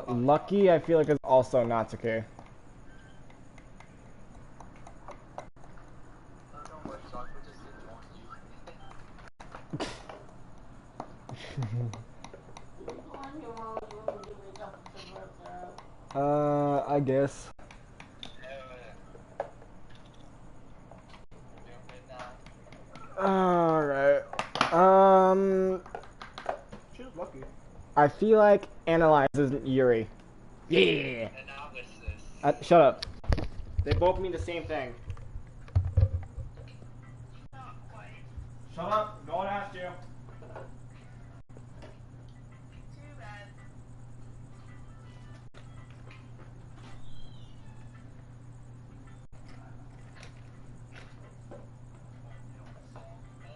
Lucky, I feel like is also Natsuki. Don't worry, Josh, we're just ignoring you. I guess. Alright. She was lucky. I feel like analyzes Yuri. Yeah. Analysis. Shut up. They both mean the same thing. Not quite. Shut up. No one asked you. Too bad.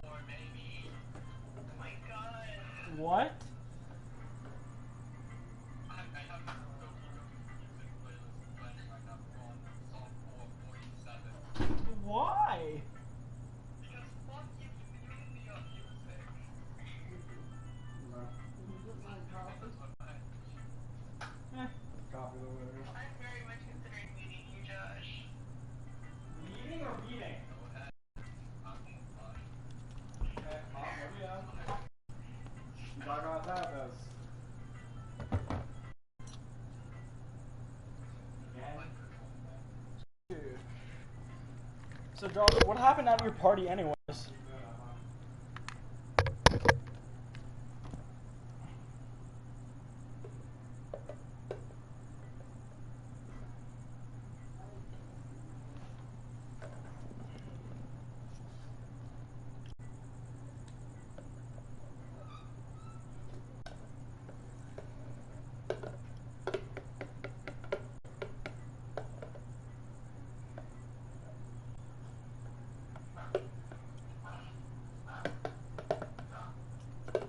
Or maybe. Oh my god. What? I have this Doki Doki music playlist playing right now on song 447. Why? Because fuck you, you're in the music. Copy the winner. I'm very much considering meeting you, Josh. Meeting or beating? Okay, Mom, what do you have? You talk about that, this. So, Josh, what happened at your party anyways?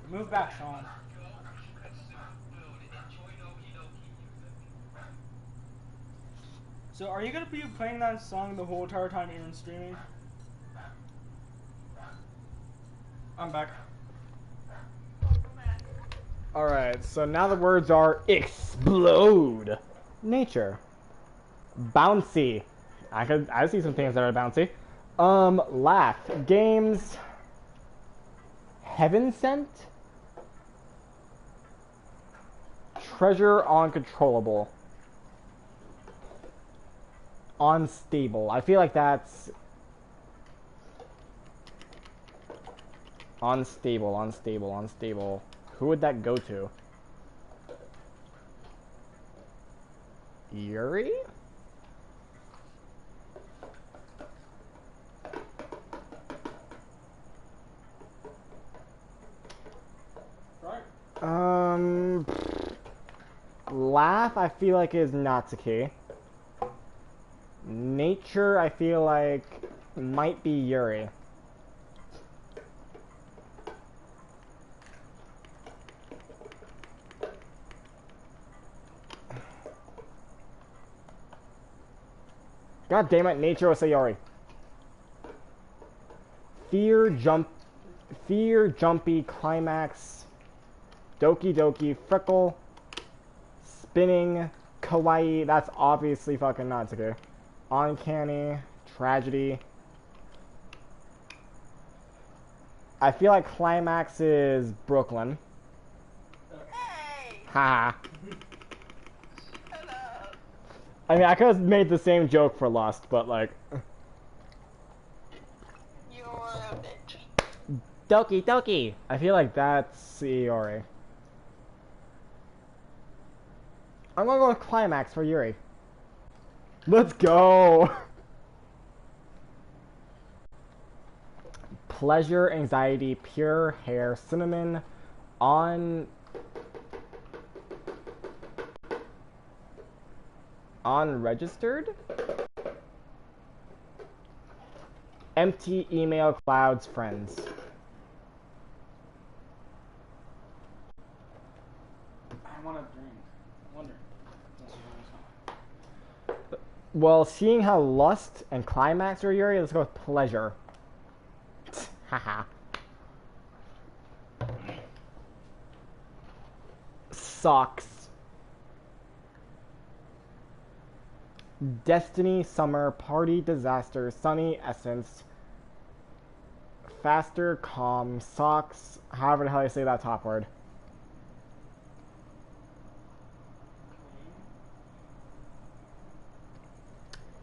Move back, Sean. So, are you gonna be playing that song the whole entire time you're streaming? I'm back. Alright, so now the words are explode. Nature. Bouncy. I see some things that are bouncy. Laugh. Games. Heaven sent. Treasure uncontrollable. Unstable. I feel like that's Unstable, unstable, unstable. Who would that go to? Yuri? Right. Laugh, I feel like is Natsuki. Nature, I feel like might be Yuri. God damn it, nature was Sayori. Fear, jumpy, climax, Doki Doki, freckle, spinning, kawaii, that's obviously fucking Natsuki. Uncanny, tragedy. I feel like climax is Brooklyn. Hey! Haha. Shut up. I mean, I could have made the same joke for Lust, but like... You're a bitch. Doki Doki! I feel like that's Iori. I'm gonna go with climax for Yuri. Let's go! Pleasure, anxiety, pure hair, cinnamon, unregistered? Empty email clouds, friends. I want a drink. I wonder. Well, seeing how lust and climax are Yuri, let's go with pleasure. Haha. Socks. Destiny, summer, party, disaster, sunny, essence, faster, calm, socks, however the hell you say that top word.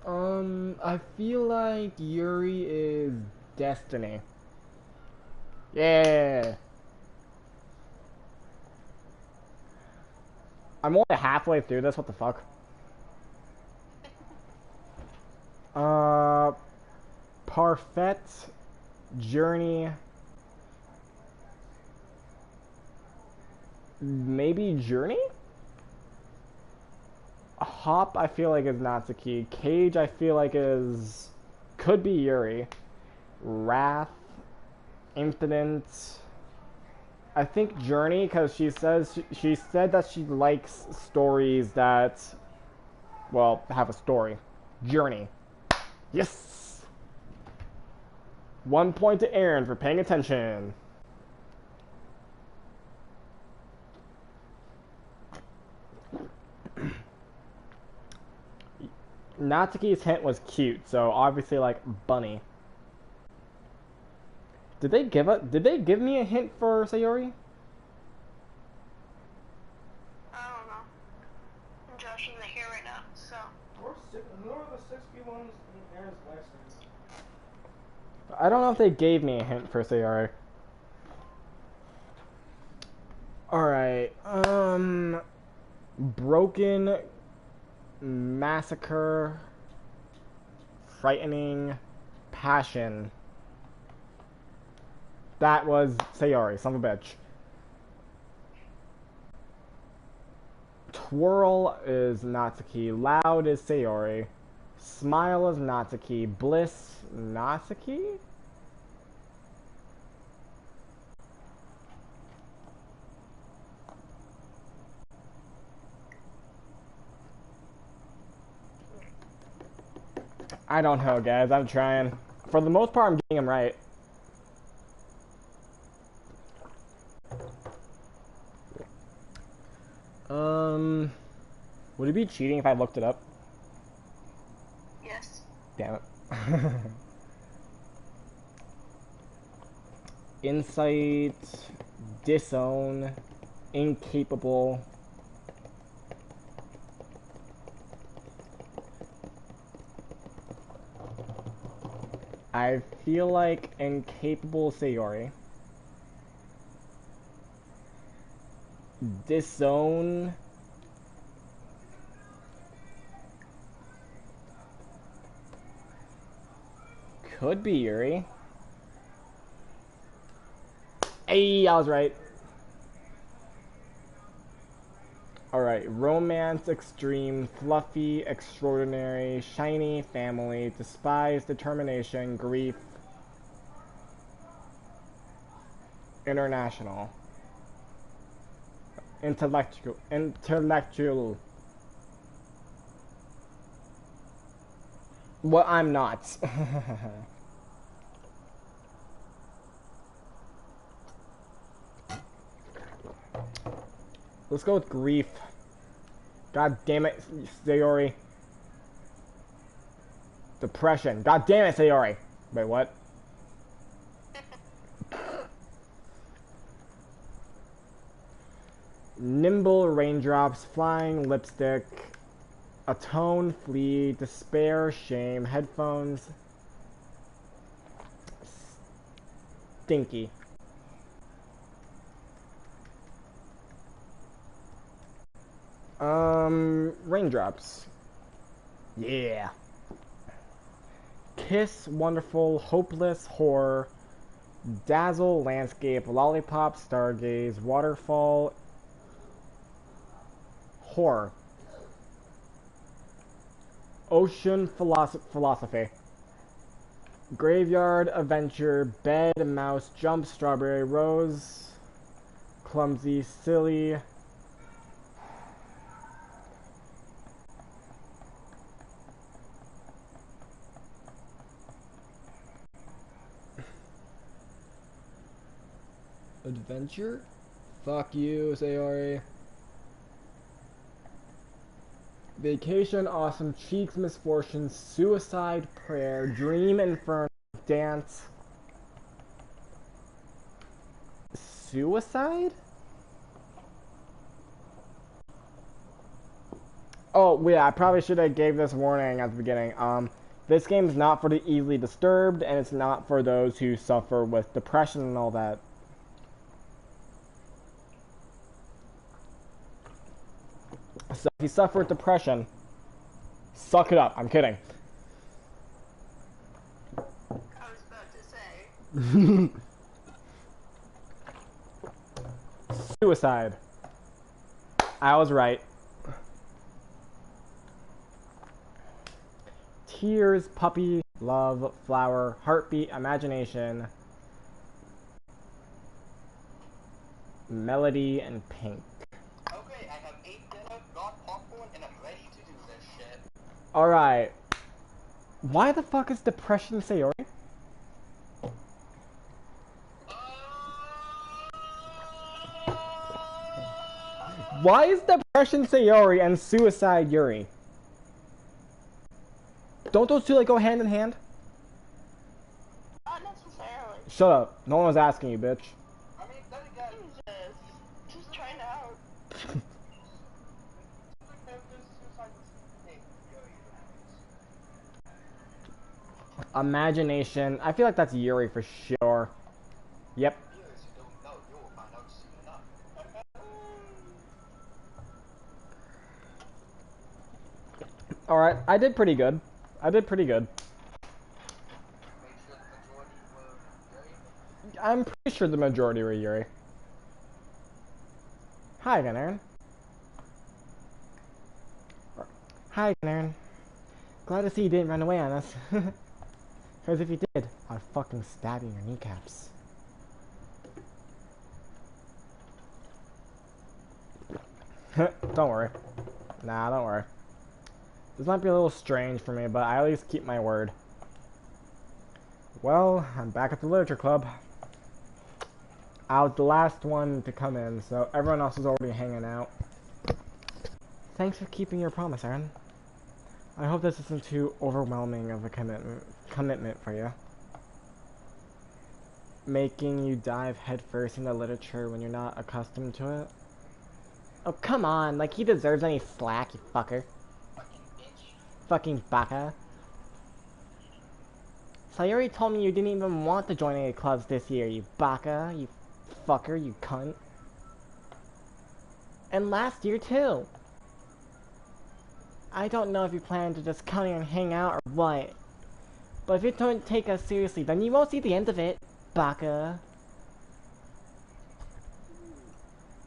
I feel like Yuri is destiny. Yeah. I'm only halfway through this, what the fuck? Parfait, journey, maybe journey? Hop, I feel like is Natsuki. Cage, I feel like is... could be Yuri. Wrath, infinite... I think Journey, because she said that she likes stories that, well, have a story. Journey. Yes! 1 point to Aaron for paying attention. Natsuki's hint was cute, so obviously like bunny. Did they give me a hint for Sayori? I don't know. Josh isn't here right now, so. Who are the 60 ones in Aaron's last name? I don't know if they gave me a hint for Sayori. Alright, broken, massacre, frightening, passion. That was Sayori, son of a bitch. Twirl is Natsuki. Loud is Sayori. Smile is Natsuki. Bliss, Natsuki? I don't know, guys. I'm trying. For the most part, I'm getting them right. Would it be cheating if I looked it up? Yes. Damn it. Insight, disown, incapable. I feel like incapable Sayori. Disown. Could be Yuri. Hey, I was right. Alright, romance, extreme, fluffy, extraordinary, shiny, family, despise, determination, grief, international, intellectual. Well, I'm not. Let's go with grief. God damn it, Sayori. Depression. God damn it, Sayori. Wait, what? Nimble raindrops, flying lipstick, atone, flee, despair, shame, headphones, stinky. Raindrops. Yeah. Kiss, wonderful, hopeless, horror, dazzle, landscape, lollipop, stargaze, waterfall, horror. Ocean, philosophy. Graveyard, adventure, bed, mouse, jump, strawberry, rose, clumsy, silly. Adventure? Fuck you, Sayori. Vacation, awesome, cheeks, misfortune, suicide, prayer, dream, inferno, dance. Suicide? Oh, yeah, I probably should have gave this warning at the beginning. This game's not for the easily disturbed, and it's not for those who suffer with depression and all that. So if you suffer with depression, suck it up. I'm kidding. I was about to say. Suicide. I was right. Tears, puppy, love, flower, heartbeat, imagination, melody, and pink. Okay, I have ate dinner, got popcorn, and I'm ready to do this shit. Alright. Why the fuck is depression Sayori? Why is depression Sayori and suicide Yuri? Don't those two like go hand in hand? Not necessarily. Shut up. No one was asking you, bitch. I mean, then again, Jesus. Just trying to help. Imagination. I feel like that's Yuri for sure. Yep. viewers who don't know, you will find out soon enough. Alright, I did pretty good. I did pretty good. Make sure the majority were Yuri. I'm pretty sure the majority were Yuri. Hi again, Aaron. Hi again, Aaron. Glad to see you didn't run away on us. Because if you did, I'd fucking stab you in your kneecaps. Don't worry. Nah, don't worry. This might be a little strange for me, but I at least keep my word. Well, I'm back at the literature club. I was the last one to come in, so everyone else is already hanging out. Thanks for keeping your promise, Aaron. I hope this isn't too overwhelming of a commitment for you. Making you dive headfirst into literature when you're not accustomed to it. Oh, come on, like he deserves any slack, you fucker. Fucking bitch. Fucking baka. Sayori told me you didn't even want to join any clubs this year, you baka, you fucker, you cunt. And last year too. I don't know if you plan to just come here and hang out or what. But if you don't take us seriously, then you won't see the end of it, Baka.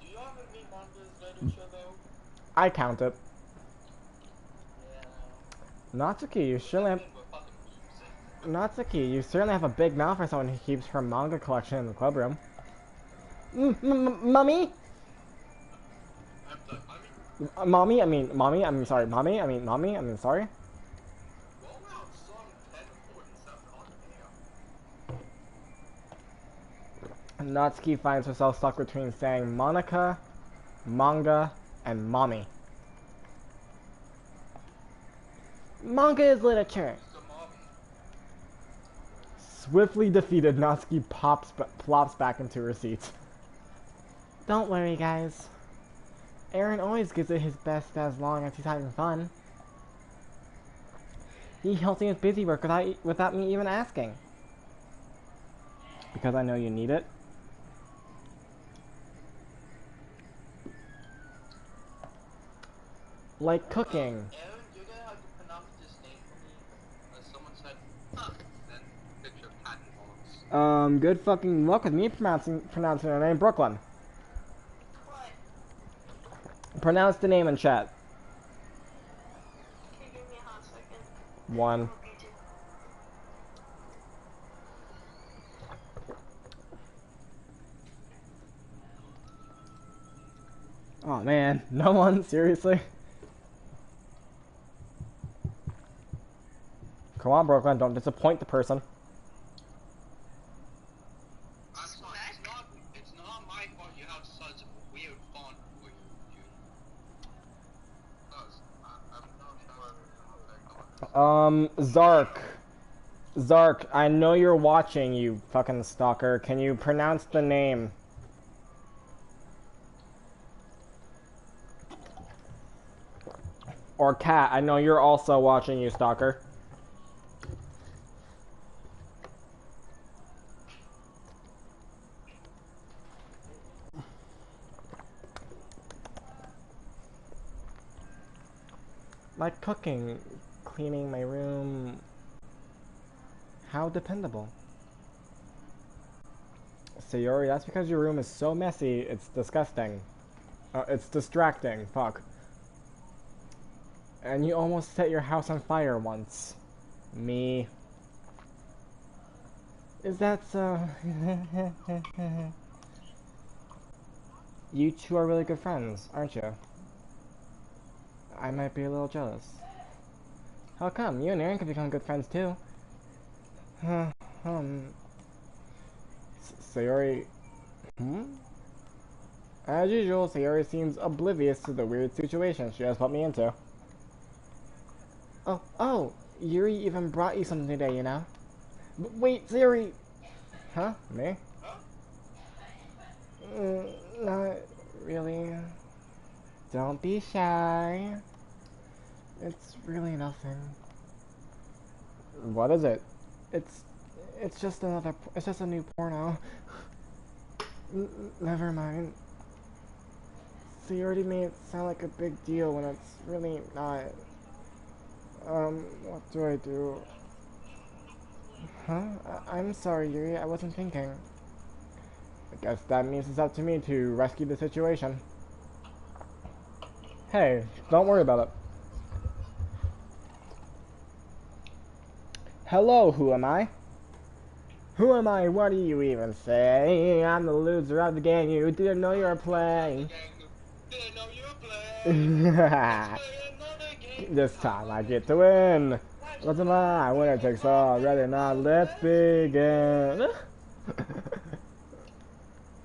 Do you have any mangas literature though? I count it. Yeah. Natsuki, you surely have... Natsuki, you certainly have a big mouth for someone who keeps her manga collection in the club room. Mummy? Mommy, I mean, sorry, mommy, I mean, sorry. Roll out song 1047 on here. Natsuki finds herself stuck between saying Monica, manga, and mommy. Manga is literature. Swiftly defeated, Natsuki plops back into her seat. Don't worry, guys. Aaron always gives it his best as long as he's having fun. He helps me with busy work without me even asking. Because I know you need it. Like cooking. Aaron, you're gonna have to pronounce this name for me. Someone said, then picture of cat and dogs. Good fucking luck with me pronouncing her name, Brooklyn. What? Pronounce the name in chat. Can you give me a hot second? One. Hope you do. Oh man, no one, seriously? Come on, Brooklyn, don't disappoint the person. It's not my fault you have such a weird font for you. I'm not sure. Zark, I know you're watching, you fucking stalker. Can you pronounce the name? Or Cat, I know you're also watching, you stalker. Like cooking, cleaning my room. How dependable. Sayori, that's because your room is so messy, it's disgusting. It's distracting, fuck. And you almost set your house on fire once. Me. Is that so? You two are really good friends, aren't you? I might be a little jealous. How come? You and Aaron could become good friends too. Sayori... As usual, Sayori seems oblivious to the weird situation she has put me into. Oh, Yuri even brought you something today, you know? Wait, Sayori... Huh? Me? Not really. Don't be shy. It's really nothing. What is it? It's just a new porno. Never mind. So you already made it sound like a big deal when it's really not. What do I do? Huh? I'm sorry, Yuri, I wasn't thinking. I guess that means it's up to me to rescue the situation. Hey, don't worry about it. Hello, who am I? Who am I? What do you even say? I'm the loser of the game. You didn't know you were playing. Didn't know you were playing. This time I get to win. What's am I? Winner takes all. Ready not? Let's begin.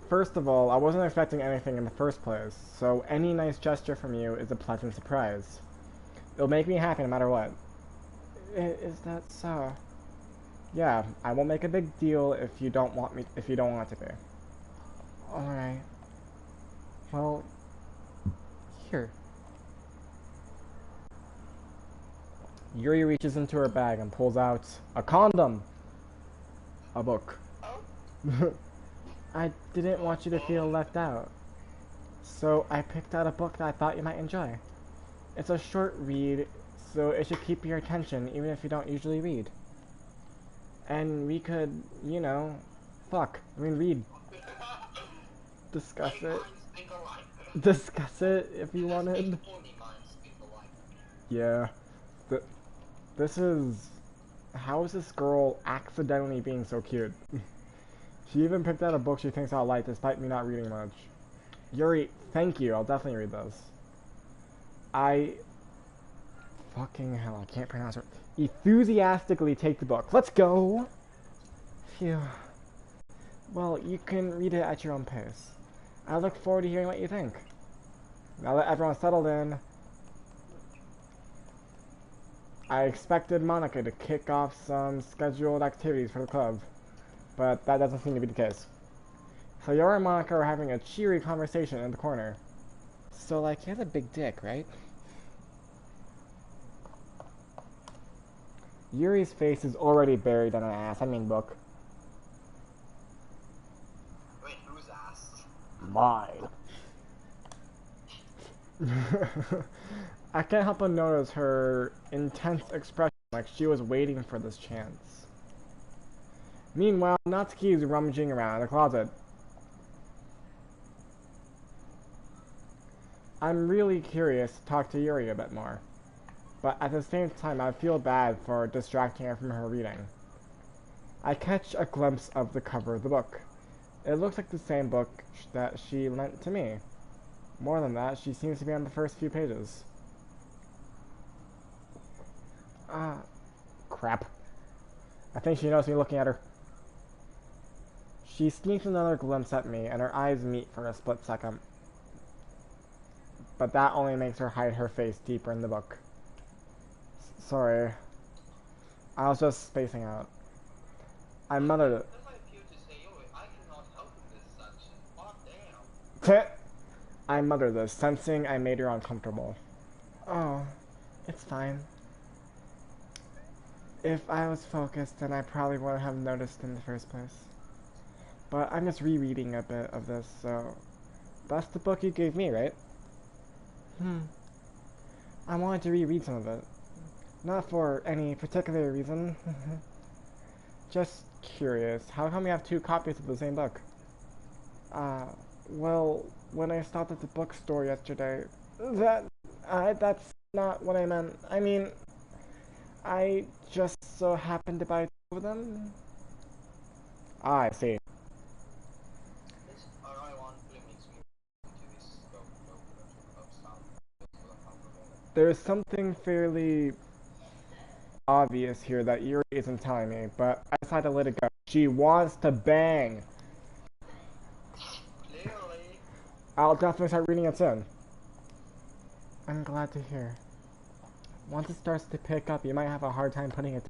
First of all, I wasn't expecting anything in the first place, so any nice gesture from you is a pleasant surprise. It'll make me happy no matter what. Is that so? Yeah, I won't make a big deal if you don't want it to be. Alright. Well, here. Yuri reaches into her bag and pulls out a condom. A book. I didn't want you to feel left out. So I picked out a book that I thought you might enjoy. It's a short read, so it should keep your attention even if you don't usually read. And we could, you know, read, discuss Like it, minds think alike. discuss it if you Just wanted. only minds think alike. Yeah, th- this is. How is this girl accidentally being so cute? She even picked out a book she thinks I'll like despite me not reading much. Yuri, thank you, I'll definitely read this. I. Fucking hell, I can't pronounce it. Enthusiastically take the book. Let's go! Phew. Well, you can read it at your own pace. I look forward to hearing what you think. Now that everyone's settled in, I expected Monica to kick off some scheduled activities for the club, but that doesn't seem to be the case. So Yuri and Monica are having a cheery conversation in the corner. So, like, he has a big dick, right? Yuri's face is already buried in an book. Wait, whose ass? Mine. I can't help but notice her intense expression, like she was waiting for this chance. Meanwhile, Natsuki is rummaging around in the closet. I'm really curious to talk to Yuri a bit more, but at the same time I feel bad for distracting her from her reading. I catch a glimpse of the cover of the book. It looks like the same book that she lent to me. More than that, she seems to be on the first few pages. Ah, crap. I think she knows me looking at her. She sneaks another glimpse at me, and her eyes meet for a split second. But that only makes her hide her face deeper in the book. Sorry. I was just spacing out. I muttered it. That's like you to say, yo, I cannot help in this section. Oh, damn. I muttered this, sensing I made her uncomfortable. Oh, it's fine. If I was focused, then I probably wouldn't have noticed in the first place. But I'm just rereading a bit of this, so... That's the book you gave me, right? I wanted to reread some of it. Not for any particular reason. Just curious, how come you have two copies of the same book? Well, when I stopped at the bookstore yesterday, that's not what I meant. I mean, I just so happened to buy two of them. Ah, I see. This ironically makes me into this Doki Doki Literature Club sound. Full of alphabet. There's something fairly obvious here that Yuri isn't telling me, but I decided to let it go. She wants to bang. Clearly. I'll definitely start reading it soon. I'm glad to hear. Once it starts to pick up, you might have a hard time putting it.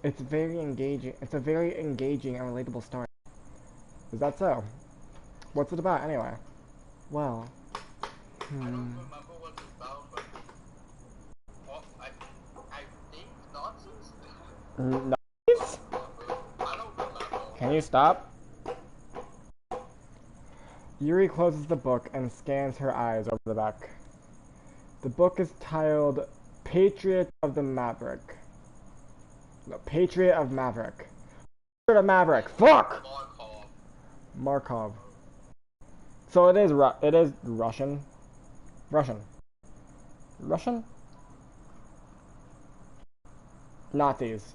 It's very engaging. It's a very engaging and relatable story. Is that so? What's it about anyway? Well, I don't remember what it's about, but what I think Nazis? Nice? I don't remember. Can you stop? Yuri closes the book and scans her eyes over the back. The book is titled Patriot of the Maverick. No, Patriot of Maverick. Patriot of Maverick. Fuck! Markov. So it is Russian. Russian? Nazis.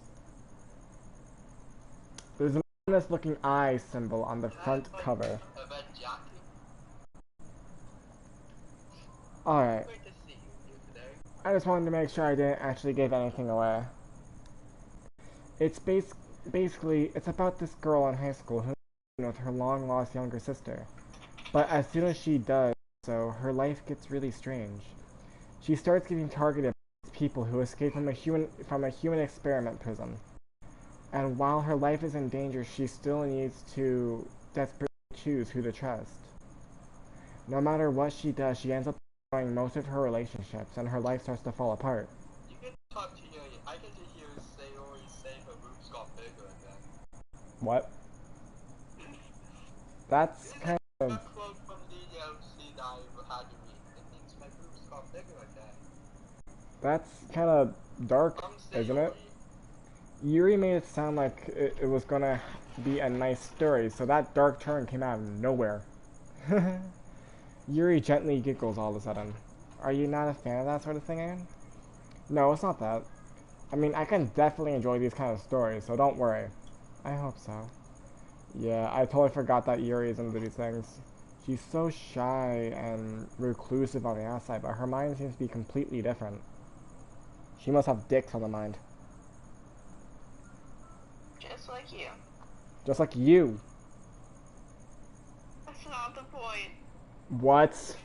There's an ominous looking eye symbol on the front cover. Alright. Great to see you today. I just wanted to make sure I didn't actually give anything away. It's basically, it's about this girl in high school who with her long lost younger sister. But as soon as she does so, her life gets really strange. She starts getting targeted by people who escape from a human experiment prison. And while her life is in danger, she still needs to desperately choose who to trust. No matter what she does, she ends up destroying most of her relationships, and her life starts to fall apart. You can talk to you. I can just hear say always say her boobs got bigger again. What? That's kind A of quote from the DLC that I had to read. It means my boobs got bigger like that. dark, From isn't it? Sayori. Yuri made it sound like it was gonna be a nice story, so that dark turn came out of nowhere. Yuri gently giggles all of a sudden. Are you not a fan of that sort of thing, Aaron? No, it's not that. I mean, I can definitely enjoy these kind of stories, so don't worry. I hope so. Yeah, I totally forgot that Yuri is into these things. She's so shy and reclusive on the outside, but her mind seems to be completely different. She must have dicks on the mind. Just like you. Just like you. That's not the point. What?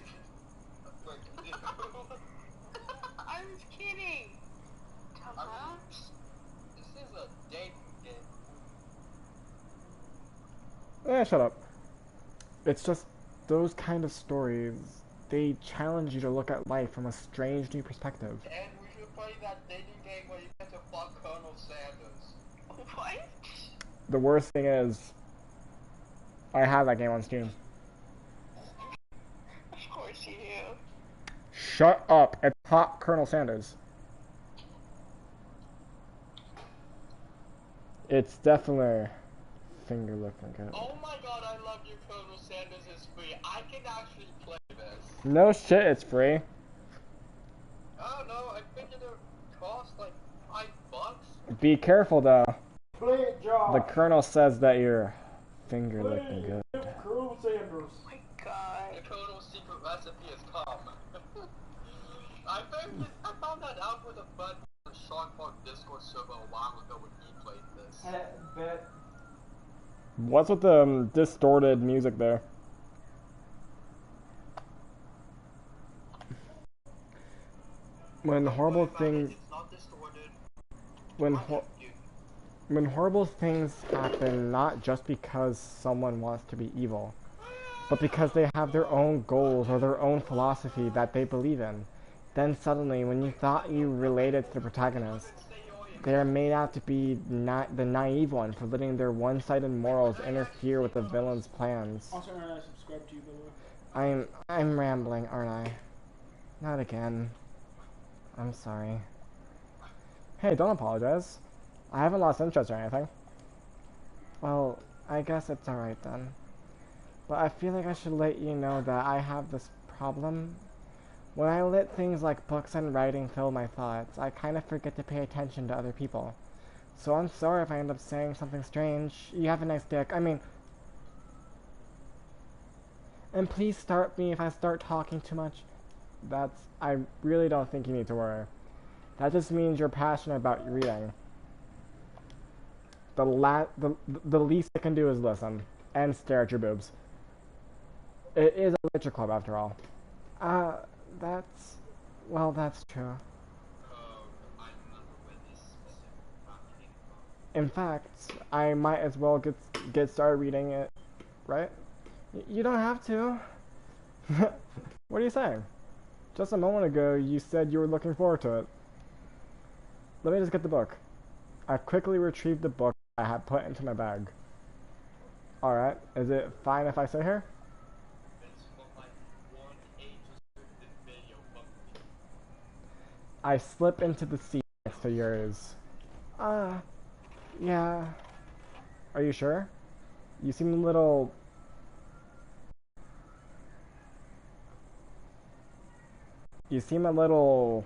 I was kidding. Tata? This is a dating game. Shut up. It's just those kind of stories, they challenge you to look at life from a strange new perspective. And we should play that dating game where you get to fuck Colonel Sanders. What? The worst thing is, I have that game on Steam. Of course you do. Shut up. It's hot Colonel Sanders. It's definitely finger looking good. Oh my god, I love you, Colonel Sanders is free. I can actually play this. No shit, it's free. I don't know, I figured it cost like $5. Be careful though. Play it, Josh. The Colonel says that your finger looking good. Colonel Sanders. Oh my god. The Colonel's secret recipe is come. I found that out with a friend on the Shark Park Discord server a while ago when he played this. Bet. What's with the distorted music there? When horrible things, It's not distorted. when horrible things happen, not just because someone wants to be evil, but because they have their own goals or their own philosophy that they believe in. Then suddenly, when you thought you related to the protagonist, they are made out to be the naive one for letting their one-sided morals interfere with the villain's plans. Also, Aaron, I subscribe to you, by the way. I'm rambling, aren't I? Not again. I'm sorry. Hey, don't apologize. I haven't lost interest or anything. Well, I guess it's alright then. But I feel like I should let you know that I have this problem. When I let things like books and writing fill my thoughts, I kind of forget to pay attention to other people. So I'm sorry if I end up saying something strange. You have a nice dick. I mean... And please start me if I start talking too much. I really don't think you need to worry. That just means you're passionate about your reading. The least I can do is listen. And stare at your boobs. It is a literature club after all. That's true. In fact, I might as well get started reading it, right? You don't have to. What are you saying? Just a moment ago, you said you were looking forward to it. Let me just get the book. I quickly retrieved the book I had put into my bag. Alright, is it fine if I sit here? I slip into the seat next to yours. Yeah. Are you sure? You seem a little... You seem a little...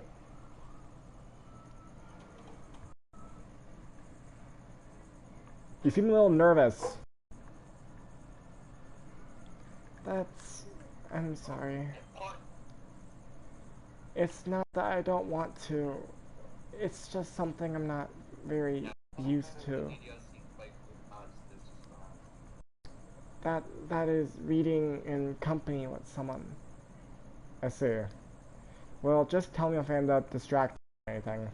You seem a little nervous. I'm sorry. It's not that I don't want to. It's just something I'm not very used to. That is reading in company with someone. I see. Well, just tell me if I end up distracted or anything.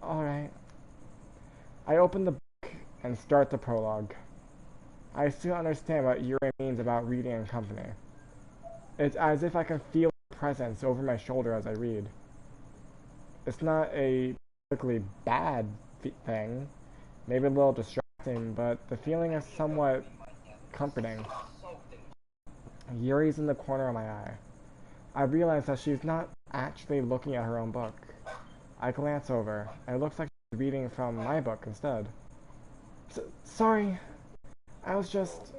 Alright. I open the book and start the prologue. I still understand what Yuri means about reading in company. It's as if I can feel her presence over my shoulder as I read. It's not a particularly bad thing, maybe a little distracting, but the feeling is somewhat comforting. Yuri's in the corner of my eye. I realize that she's not actually looking at her own book. I glance over, and it looks like she's reading from my book instead. Sorry, I was just...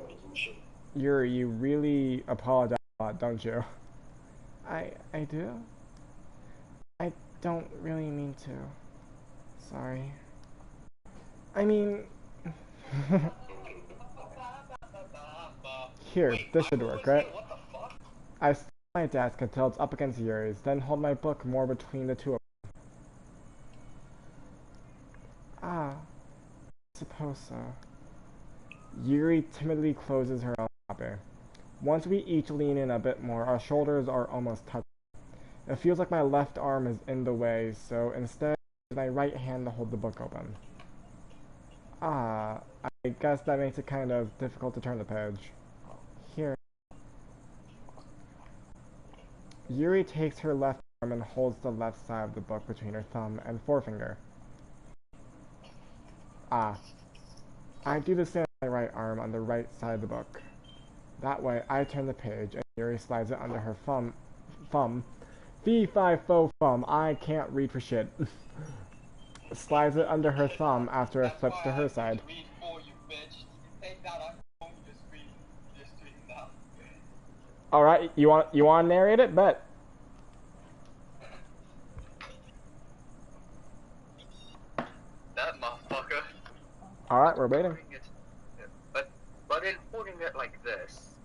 Yuri, you really apologize a lot, don't you? I do? I don't really mean to. Sorry. I mean... Here, this should work, right? I stand at my desk until it's up against Yuri's, then hold my book more between the two of them. Ah, I suppose so. Yuri timidly closes her own copy. Once we each lean in a bit more, our shoulders are almost touching. It feels like my left arm is in the way, so instead I use my right hand to hold the book open. Ah, I guess that makes it kind of difficult to turn the page. Here. Yuri takes her left arm and holds the left side of the book between her thumb and forefinger. Ah. I do the same with my right arm on the right side of the book. That way, I turn the page and Yuri slides it under her thumb. Fee, fi, fo, fum. I can't read for shit. Slides it under her thumb after it flips to her side. Alright, you want to narrate it? Bet. That motherfucker. Alright, we're waiting. But in holding it like this.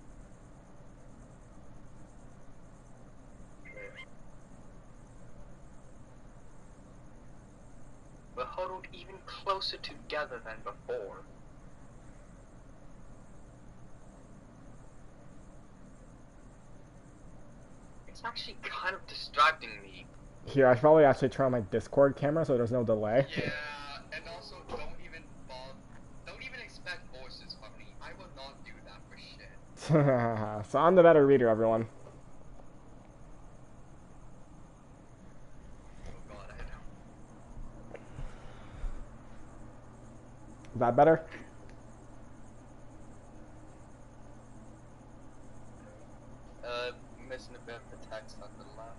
We're huddled even closer together than before. It's actually kind of distracting me. Here, I should probably actually turn on my Discord camera so there's no delay. Yeah, and also don't even expect voices from me. I will not do that for shit. So I'm the better reader, everyone. Oh god, I know. Is that better? Missing a bit of the text on the left.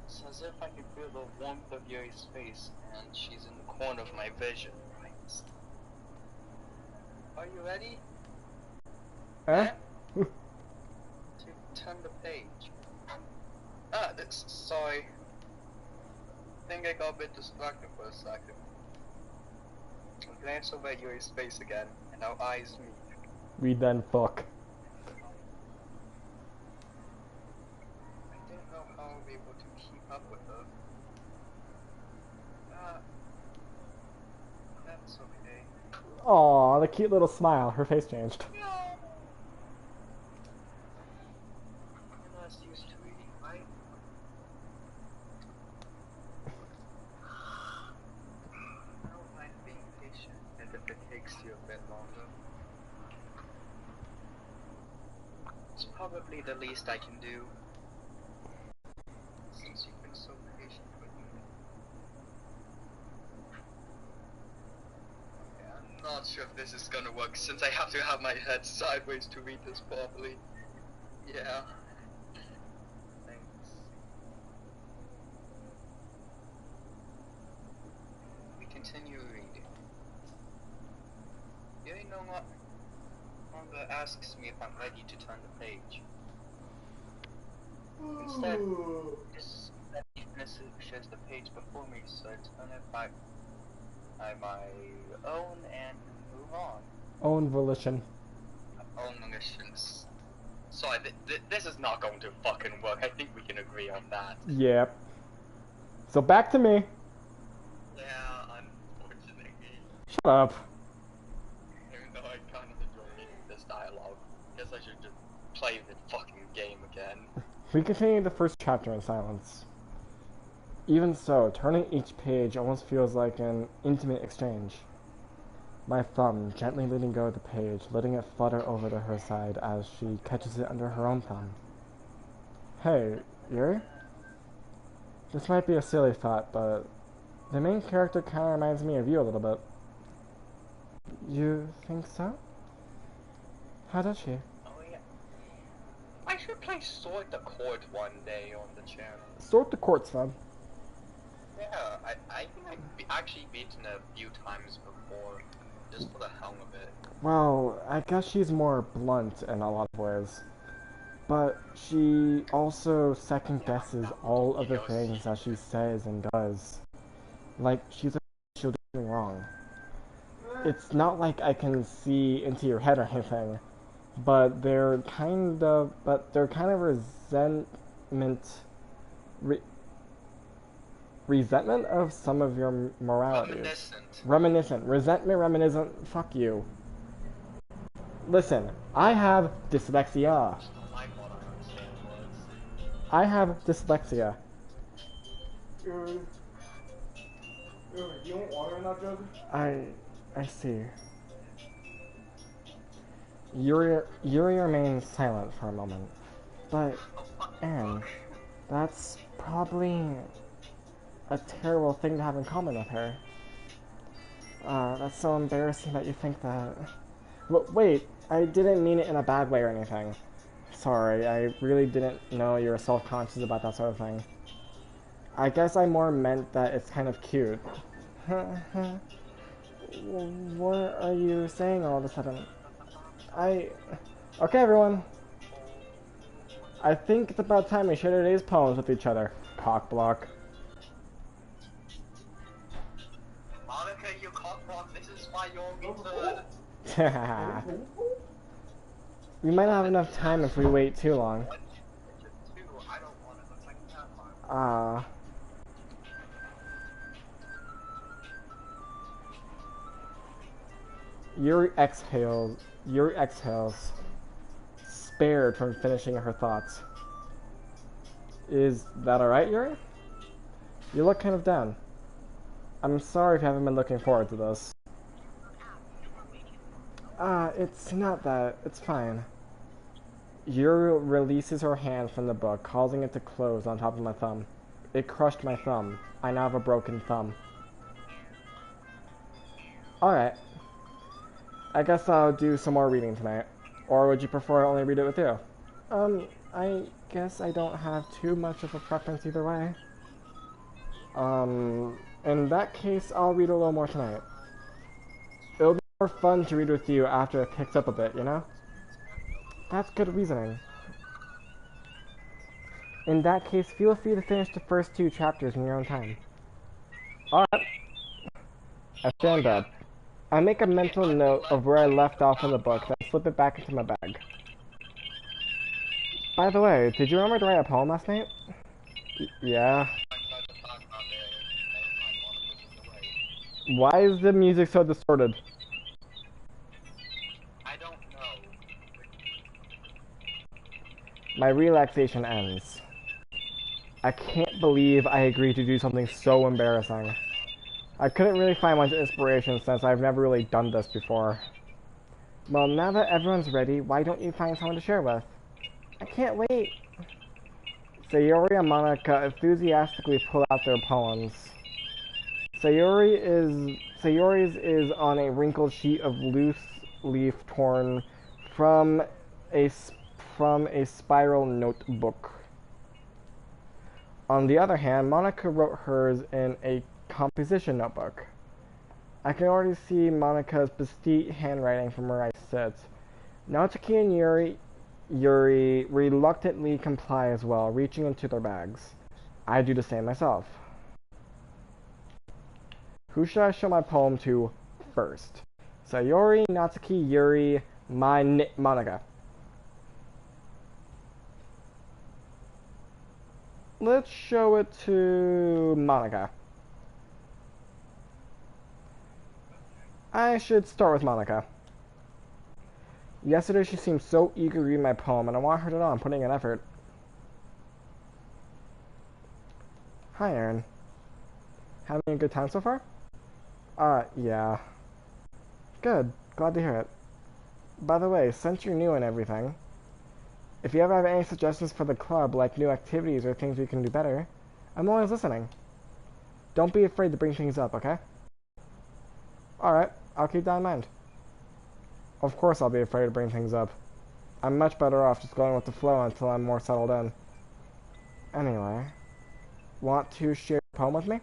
It's as if I can feel the warmth of Yuri's face, and she's in the corner of my vision, right? Are you ready? Eh? To turn the page. Sorry. I think I got a bit distracted for a second. I glance over at Yuri's face again, and our eyes meet. We then fuck. I don't know how I'll be able to keep up with her. That's okay. Aw, the cute little smile. Her face changed. You're not used to reading, right? I don't mind being patient, and if it takes you a bit longer. It's probably the least I can do. Since you've been so patient with me. Yeah, I'm not sure if this is gonna work since I have to have my head sideways to read this properly. Yeah. Thanks. We continue reading. Yuri no longer asks me if I'm ready to turn the page. Instead, just let me finishes the page before me, so I turn it back by my own and move on. Own volition. Own volitions. Sorry, this is not going to fucking work. I think we can agree on that. Yep. So back to me. Yeah, unfortunately. Shut up. Even though I kind of enjoy reading this dialogue, guess I should just play the fucking game again. We continue the first chapter in silence. Even so, turning each page almost feels like an intimate exchange. My thumb gently letting go of the page, letting it flutter over to her side as she catches it under her own thumb. Hey, Yuri? This might be a silly thought, but the main character kinda reminds me of you a little bit. You think so? How does she? Oh yeah. I should play Sword the Court one day on the channel. Sort the courts, fam. Yeah, I think I've actually beaten a few times before, just for the hell of it. Well, I guess she's more blunt in a lot of ways. But she also second guesses all of the things that she says and does. Like, she'll do something wrong. It's not like I can see into your head or anything, but they're kind of re- resentment of some of your moralities. Reminiscent, fuck you. Listen, I have dyslexia. My fault, I understand was. I have dyslexia. Do you want water in that jug? I see. Yuri remains silent for a moment. But, Anne, that's probably a terrible thing to have in common with her. That's so embarrassing that you think that. Wait, I didn't mean it in a bad way or anything. Sorry, I really didn't know you were self-conscious about that sort of thing. I guess I more meant that it's kind of cute. What are you saying all of a sudden? Okay, everyone. I think it's about time we share today's poems with each other. Cockblock. Monica, you cockblock, this is why you're retarded. We might not have enough time if we wait too long. I don't want to look like that. Ah. Yuri exhales, spared from finishing her thoughts. Is that alright, Yuri? You look kind of down. I'm sorry if you haven't been looking forward to this. It's not that. It's fine. Yuri releases her hand from the book, causing it to close on top of my thumb. It crushed my thumb. I now have a broken thumb. Alright. I guess I'll do some more reading tonight. Or would you prefer I only read it with you? I guess I don't have too much of a preference either way. In that case, I'll read a little more tonight. It'll be more fun to read with you after it picks up a bit, you know? That's good reasoning. In that case, feel free to finish the first 2 chapters in your own time. Alright. I stand up. I make a mental note of where I left off in the book, then slip it back into my bag. By the way, did you remember to write a poem last night? Yeah. Why is the music so distorted? I don't know. My relaxation ends. I can't believe I agreed to do something so embarrassing. I couldn't really find much inspiration since I've never really done this before. Well, now that everyone's ready, why don't you find someone to share with? I can't wait. Sayori and Monica enthusiastically pull out their poems. Sayori's is on a wrinkled sheet of loose leaf torn from a spiral notebook. On the other hand, Monica wrote hers in a composition notebook. I can already see Monica's bestie handwriting from where I sit. Natsuki and Yuri reluctantly comply as well, reaching into their bags. I do the same myself. Who should I show my poem to first? Sayori, Natsuki, Yuri, Monica. Let's show it to Monica. I should start with Monica. Yesterday she seemed so eager to read my poem, and I want her to know I'm putting in effort. Hi, Aaron. Having a good time so far? Yeah. Good. Glad to hear it. By the way, since you're new and everything, if you ever have any suggestions for the club, like new activities or things we can do better, I'm always listening. Don't be afraid to bring things up, okay? Alright, I'll keep that in mind. Of course I'll be afraid to bring things up. I'm much better off just going with the flow until I'm more settled in. Anyway, want to share a poem with me?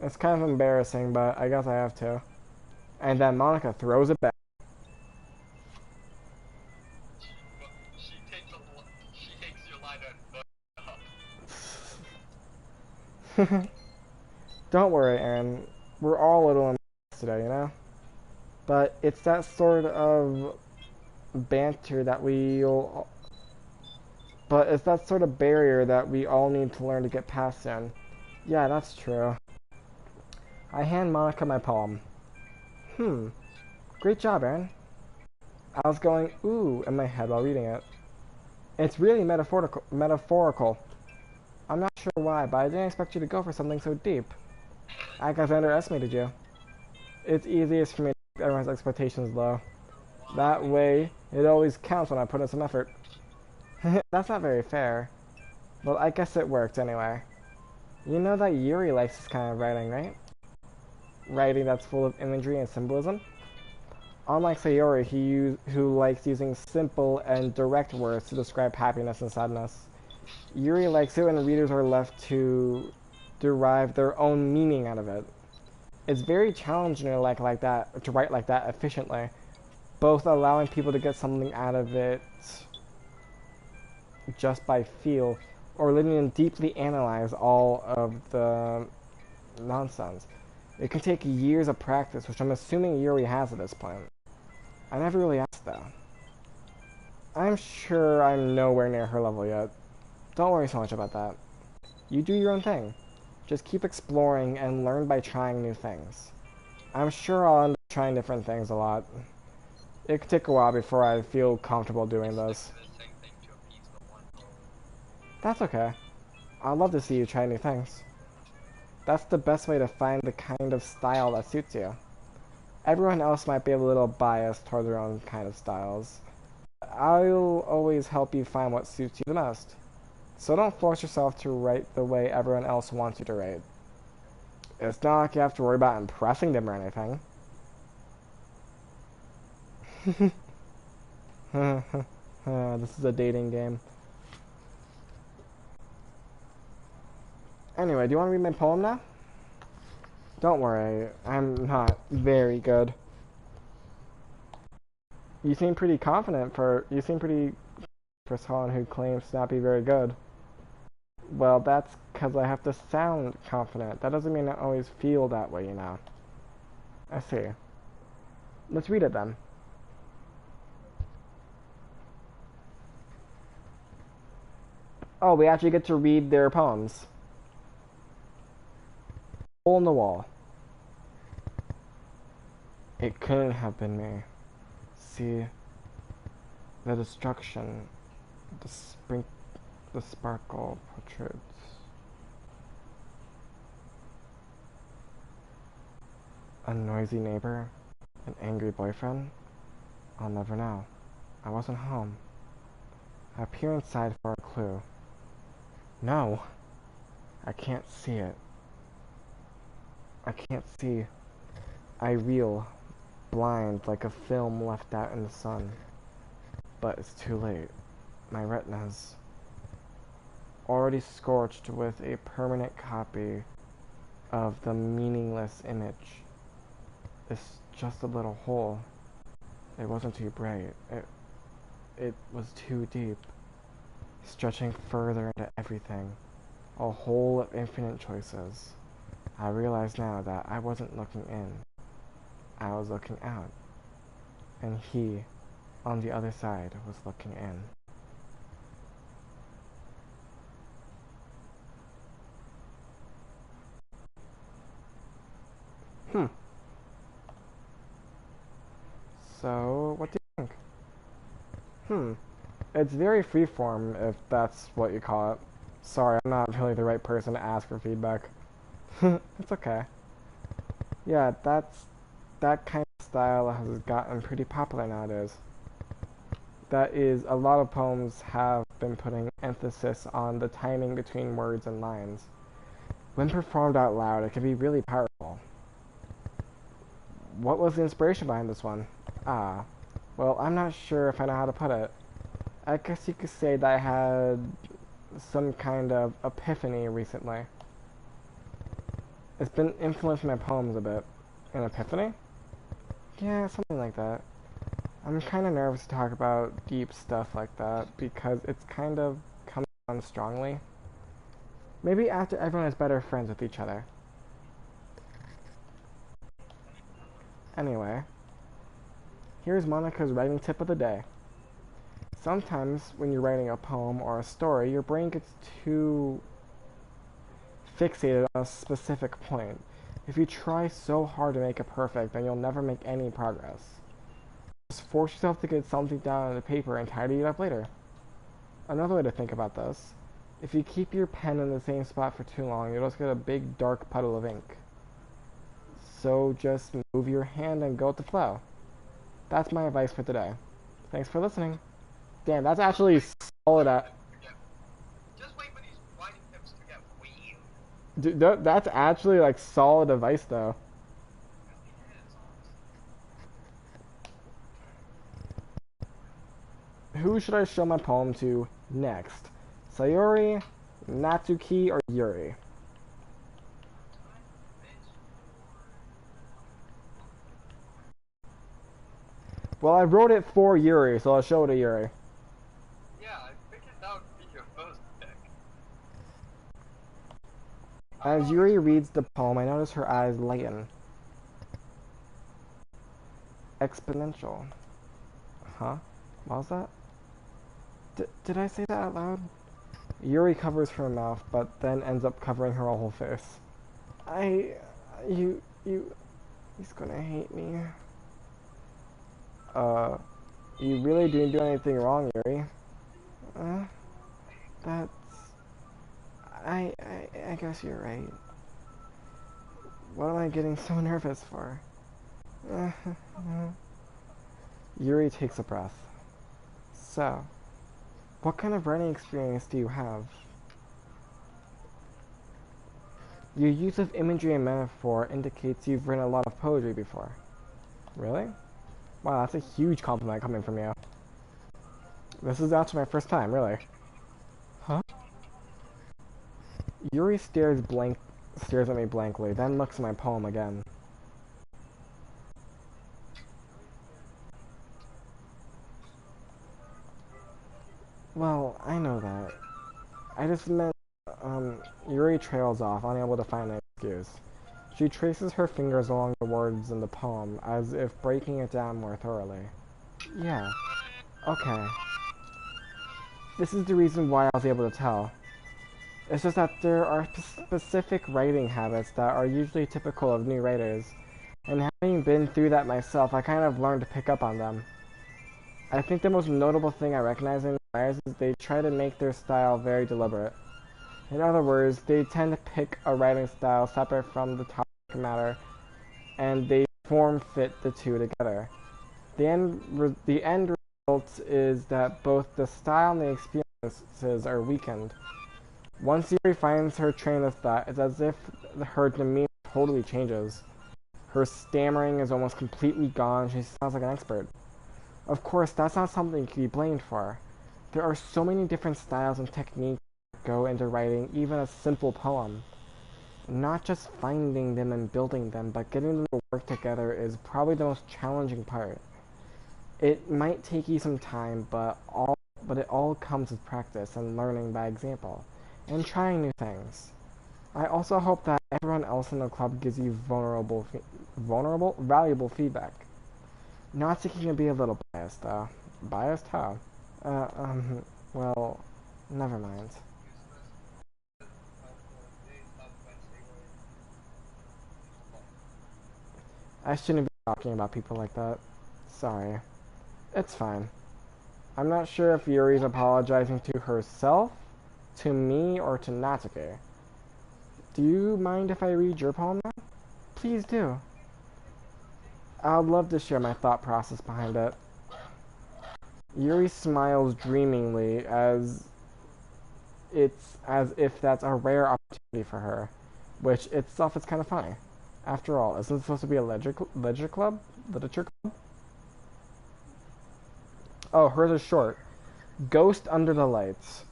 It's kind of embarrassing, but I guess I have to. And then Monica throws it back. She takes your line and Don't worry, Aaron. We're all a little embarrassed today, you know? But it's that sort of banter that we'll... But it's that sort of barrier that we all need to learn to get past soon. Yeah, that's true. I hand Monica my poem. Great job, Aaron. I was going, ooh, in my head while reading it. It's really metaphorical. I'm not sure why, but I didn't expect you to go for something so deep. I guess I underestimated you. It's easiest for me to keep everyone's expectations low. That way, it always counts when I put in some effort. That's not very fair. Well, I guess it worked anyway. You know that Yuri likes this kind of writing, right? Writing that's full of imagery and symbolism? Unlike Sayori, who likes using simple and direct words to describe happiness and sadness, Yuri likes it when readers are left to derive their own meaning out of it. It's very challenging to write like that efficiently, both allowing people to get something out of it just by feel, or letting them deeply analyze all of the nonsense. It can take years of practice, which I'm assuming Yuri has at this point. I never really asked though. I'm sure I'm nowhere near her level yet. Don't worry so much about that. You do your own thing. Just keep exploring and learn by trying new things. I'm sure I'll end up trying different things a lot. It could take a while before I feel comfortable doing this. That's okay. I'd love to see you try new things. That's the best way to find the kind of style that suits you. Everyone else might be a little biased toward their own kind of styles. I'll always help you find what suits you the most. So don't force yourself to write the way everyone else wants you to write. It's not like you have to worry about impressing them or anything. This is a dating game. Anyway, do you want to read my poem now? Don't worry, I'm not very good. You seem pretty for someone who claims to not be very good. Well, that's because I have to sound confident. That doesn't mean I always feel that way, you know. I see. Let's read it then. Oh, we actually get to read their poems. Hole in the wall. It couldn't have been me. See, the destruction, the sparkle protrudes. A noisy neighbor, an angry boyfriend? I'll never know. I wasn't home. I peer inside for a clue. No, I can't see it. I can't see. I reel, blind like a film left out in the sun. But it's too late. My retina's already scorched with a permanent copy of the meaningless image. It's just a little hole. It wasn't too bright. It was too deep, stretching further into everything. A hole of infinite choices. I realize now that I wasn't looking in. I was looking out. And he, on the other side, was looking in. So, what do you think? It's very freeform, if that's what you call it. Sorry, I'm not really the right person to ask for feedback. It's okay. Yeah, that kind of style has gotten pretty popular nowadays. That is, a lot of poems have been putting emphasis on the timing between words and lines. When performed out loud, it can be really powerful. What was the inspiration behind this one? Ah, well, I'm not sure if I know how to put it. I guess you could say that I had some kind of epiphany recently. It's been influencing my poems a bit. An epiphany? Yeah, something like that. I'm kind of nervous to talk about deep stuff like that because it's kind of coming on strongly. Maybe after everyone is better friends with each other. Anyway, here's Monica's writing tip of the day. Sometimes when you're writing a poem or a story, your brain gets too fixated on a specific point. If you try so hard to make it perfect, then you'll never make any progress. Just force yourself to get something down on the paper and tidy it up later. Another way to think about this, if you keep your pen in the same spot for too long, you'll just get a big dark puddle of ink. So just move your hand and go with the flow. That's my advice for today. Thanks for listening. Damn, that's actually solid. Just wait for these writing tips to get weird. Dude, that's actually like solid advice though. Who should I show my poem to next? Sayori, Natsuki, or Yuri? Well, I wrote it for Yuri, so I'll show it to Yuri. Yeah, I figured that would be your first pick. As Yuri reads the poem, I notice her eyes lighten. Exponential. Huh? What was that? Did I say that out loud? Yuri covers her mouth, but then ends up covering her whole face. He's gonna hate me. You really didn't do anything wrong, Yuri. Uh, that's... I guess you're right. What am I getting so nervous for? Yuri takes a breath. So, what kind of writing experience do you have? Your use of imagery and metaphor indicates you've written a lot of poetry before. Really? Wow, that's a huge compliment coming from you. This is actually my first time, really. Huh? Yuri stares at me blankly, then looks at my poem again. Well, I know that. I just meant, Yuri trails off, unable to find an excuse. She traces her fingers along the words in the poem, as if breaking it down more thoroughly. Yeah, okay. This is the reason why I was able to tell. It's just that there are specific writing habits that are usually typical of new writers, and having been through that myself, I kind of learned to pick up on them. I think the most notable thing I recognize in writers is they try to make their style very deliberate. In other words, they tend to pick a writing style separate from the topic matter, and they form fit the two together. The end result is that both the style and the experiences are weakened. Once Yuri finds her train of thought, it's as if her demeanor totally changes. Her stammering is almost completely gone, she sounds like an expert. Of course, that's not something you can be blamed for. There are so many different styles and techniques that go into writing even a simple poem. Not just finding them and building them, but getting them to work together is probably the most challenging part. It might take you some time, but it all comes with practice and learning by example, and trying new things. I also hope that everyone else in the club gives you valuable feedback. Not thinking to be a little biased, though. Biased how? Well, never mind. I shouldn't be talking about people like that. Sorry. It's fine. I'm not sure if Yuri's apologizing to herself, to me, or to Natsuki. Do you mind if I read your poem now? Please do. I'd love to share my thought process behind it. Yuri smiles dreamingly as if that's a rare opportunity for her, which itself is kind of funny. After all, isn't it supposed to be a literature club? Literature club? Oh, hers is short. Ghost Under the Lights.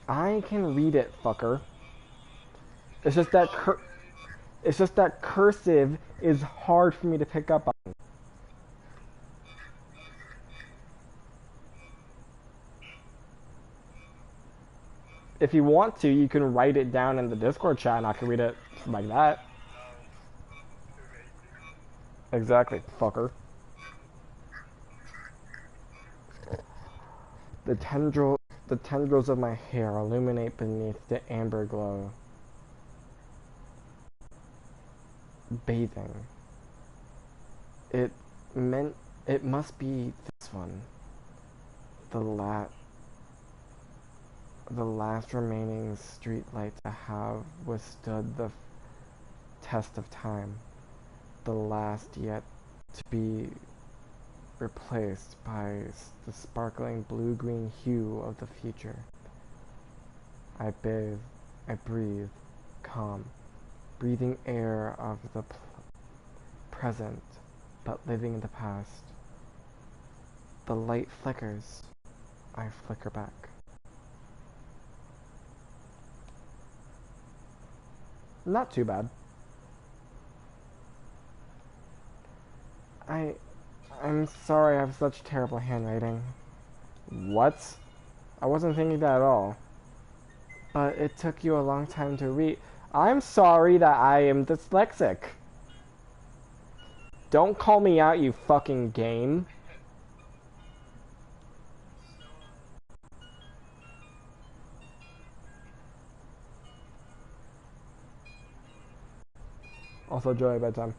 I can read it, fucker. It's just that cursive is hard for me to pick up on. If you want to, you can write it down in the Discord chat and I can read it like that. Exactly, fucker. The tendrils of my hair illuminate beneath the amber glow. Bathing. It must be this one. The last remaining streetlight to have withstood the test of time. The last yet to be replaced by the sparkling blue-green hue of the future. I bathe, I breathe, calm, breathing air of the present, but living in the past. The light flickers, I flicker back. Not too bad. I'm sorry I have such terrible handwriting. What? I wasn't thinking that at all. But it took you a long time to read. I'm sorry that I am dyslexic. Don't call me out, you fucking game. Also, Joey, bedtime.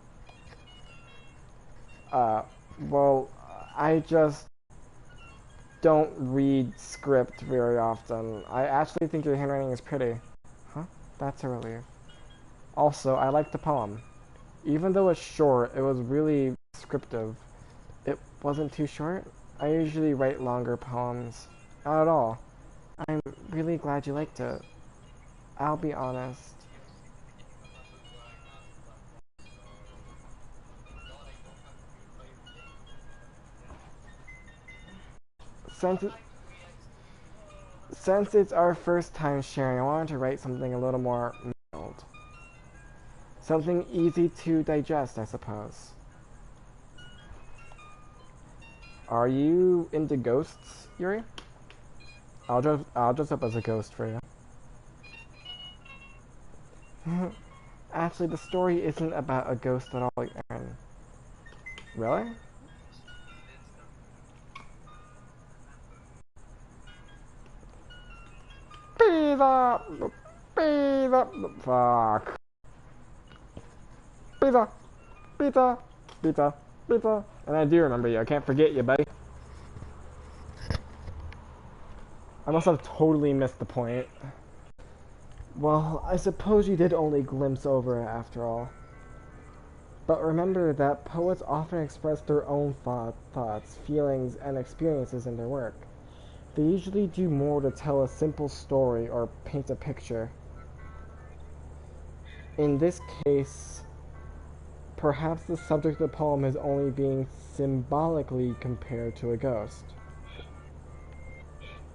Well, I just don't read script very often. I actually think your handwriting is pretty. Huh? That's a relief. Also, I like the poem. Even though it's short, it was really descriptive. It wasn't too short. I usually write longer poems. Not at all. I'm really glad you liked it. I'll be honest. Since it's our first time sharing, I wanted to write something a little more mild. Something easy to digest, I suppose. Are you into ghosts, Yuri? I'll dress up as a ghost for you. Actually, the story isn't about a ghost at all, Aaron. Really? Pizza! Pizza! Fuck. Pizza! Pizza! Pizza! Pizza! And I do remember you. I can't forget you, buddy. I must have totally missed the point. Well, I suppose you did only glimpse over it after all. But remember that poets often express their own thoughts, feelings, and experiences in their work. They usually do more to tell a simple story or paint a picture. In this case, perhaps the subject of the poem is only being symbolically compared to a ghost,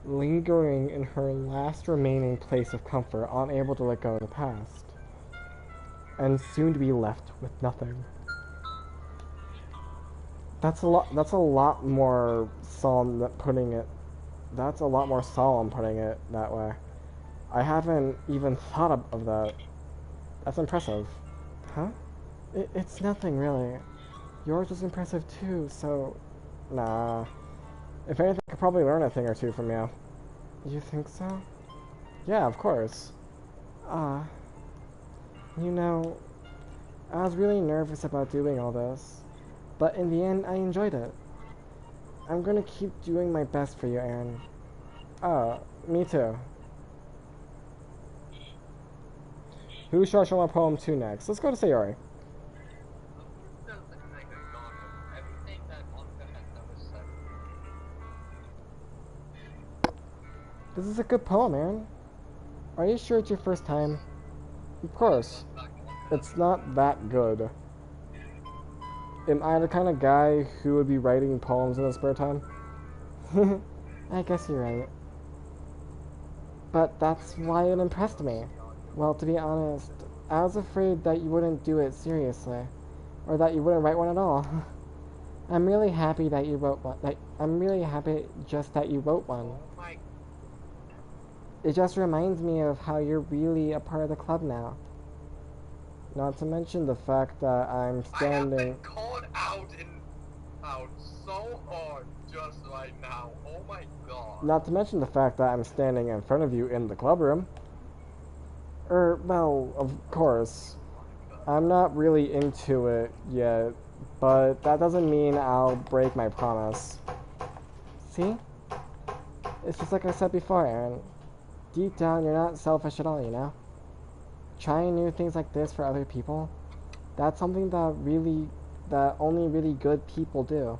lingering in her last remaining place of comfort, unable to let go of the past, and soon to be left with nothing. That's a lot more solemn that putting it. That's a lot more solemn putting it that way. I haven't even thought of that. That's impressive. Huh? It's nothing really. Yours was impressive too, so... Nah. If anything, I could probably learn a thing or two from you. You think so? Yeah, of course. You know, I was really nervous about doing all this, but in the end, I enjoyed it. I'm gonna keep doing my best for you, Aaron. Me too. Who shall I show my poem to next? Let's go to Sayori. This is a good poem, Aaron. Are you sure it's your first time? Of course. It's not that good. Am I the kind of guy who would be writing poems in his spare time? I guess you're right. But that's why it impressed me. Well, to be honest, I was afraid that you wouldn't do it seriously, or that you wouldn't write one at all. I'm really happy that you wrote one. I'm really happy just that you wrote one. Oh my. It just reminds me of how you're really a part of the club now. Not to mention the fact that I'm I have been standing. called out so hard just right now. Oh my god. Not to mention the fact that I'm standing in front of you in the club room. Well, of course. I'm not really into it yet, but that doesn't mean I'll break my promise. See? It's just like I said before, Aaron. Deep down, you're not selfish at all, you know? Trying new things like this for other people, that's something that only really good people do.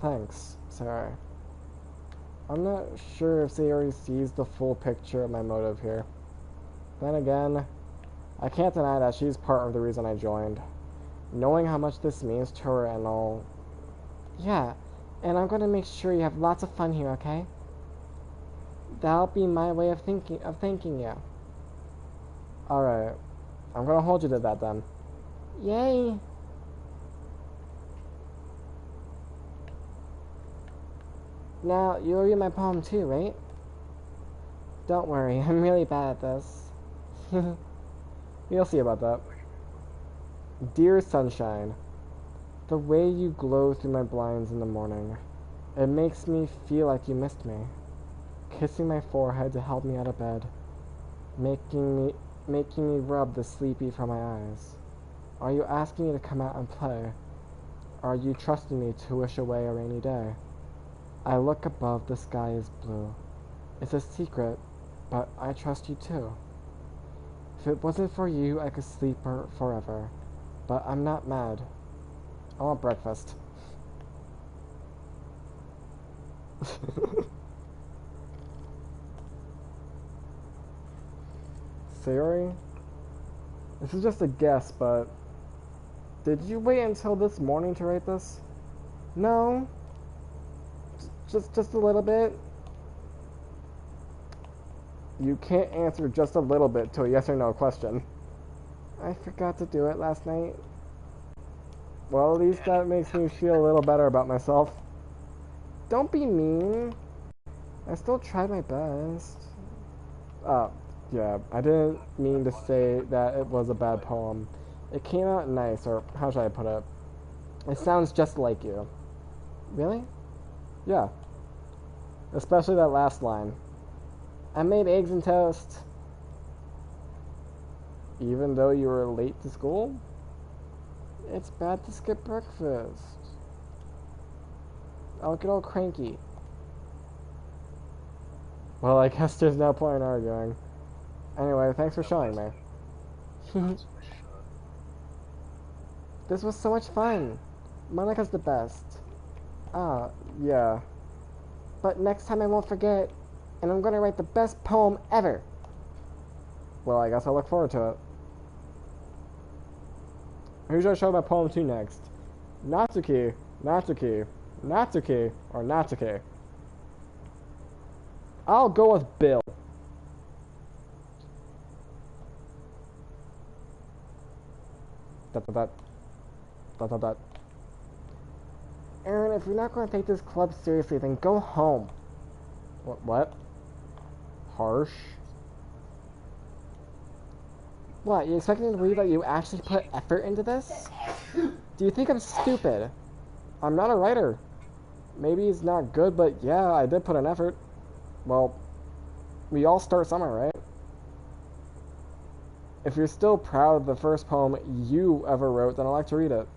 Thanks, Sarah. I'm not sure if Sayori sees the full picture of my motive here. Then again, I can't deny that she's part of the reason I joined. Knowing how much this means to her and all. Yeah, and I'm gonna make sure you have lots of fun here, okay? That'll be my way of thanking you. Alright. I'm gonna hold you to that then. Yay! Now, you'll read my poem too, right? Don't worry, I'm really bad at this. You'll see about that. Dear sunshine, the way you glow through my blinds in the morning, it makes me feel like you missed me. Kissing my forehead to help me out of bed, making me rub the sleepy from my eyes. Are you asking me to come out and play? Are you trusting me to wish away a rainy day? I look above, the sky is blue. It's a secret, but I trust you too. If it wasn't for you, I could sleep forever. But I'm not mad. I want breakfast. Sayori? This is just a guess, but did you wait until this morning to write this? No. Just a little bit. You can't answer just a little bit to a yes or no question. I forgot to do it last night. Well, at least that makes me feel a little better about myself. Don't be mean. I still tried my best. Yeah, I didn't mean to say that it was a bad poem. It came out nice, or how should I put it? It sounds just like you. Really? Yeah. Especially that last line. I made eggs and toast. Even though you were late to school? It's bad to skip breakfast. I'll get all cranky. Well, I guess there's no point in arguing. Anyway, thanks for showing me. This was so much fun. Monika's the best. Ah, yeah. But next time I won't forget, and I'm gonna write the best poem ever. Well, I guess I'll look forward to it. Who should I show my poem to next? Natsuki, Natsuki, Natsuki, or Natsuki? I'll go with Bill. Dot. Aaron, if you're not going to take this club seriously, then go home. What? Harsh? What, you expect me to believe that you actually put effort into this? Do you think I'm stupid? I'm not a writer. Maybe it's not good, but yeah, I did put an effort. Well, we all start somewhere, right? If you're still proud of the first poem you ever wrote, then I'd like to read it.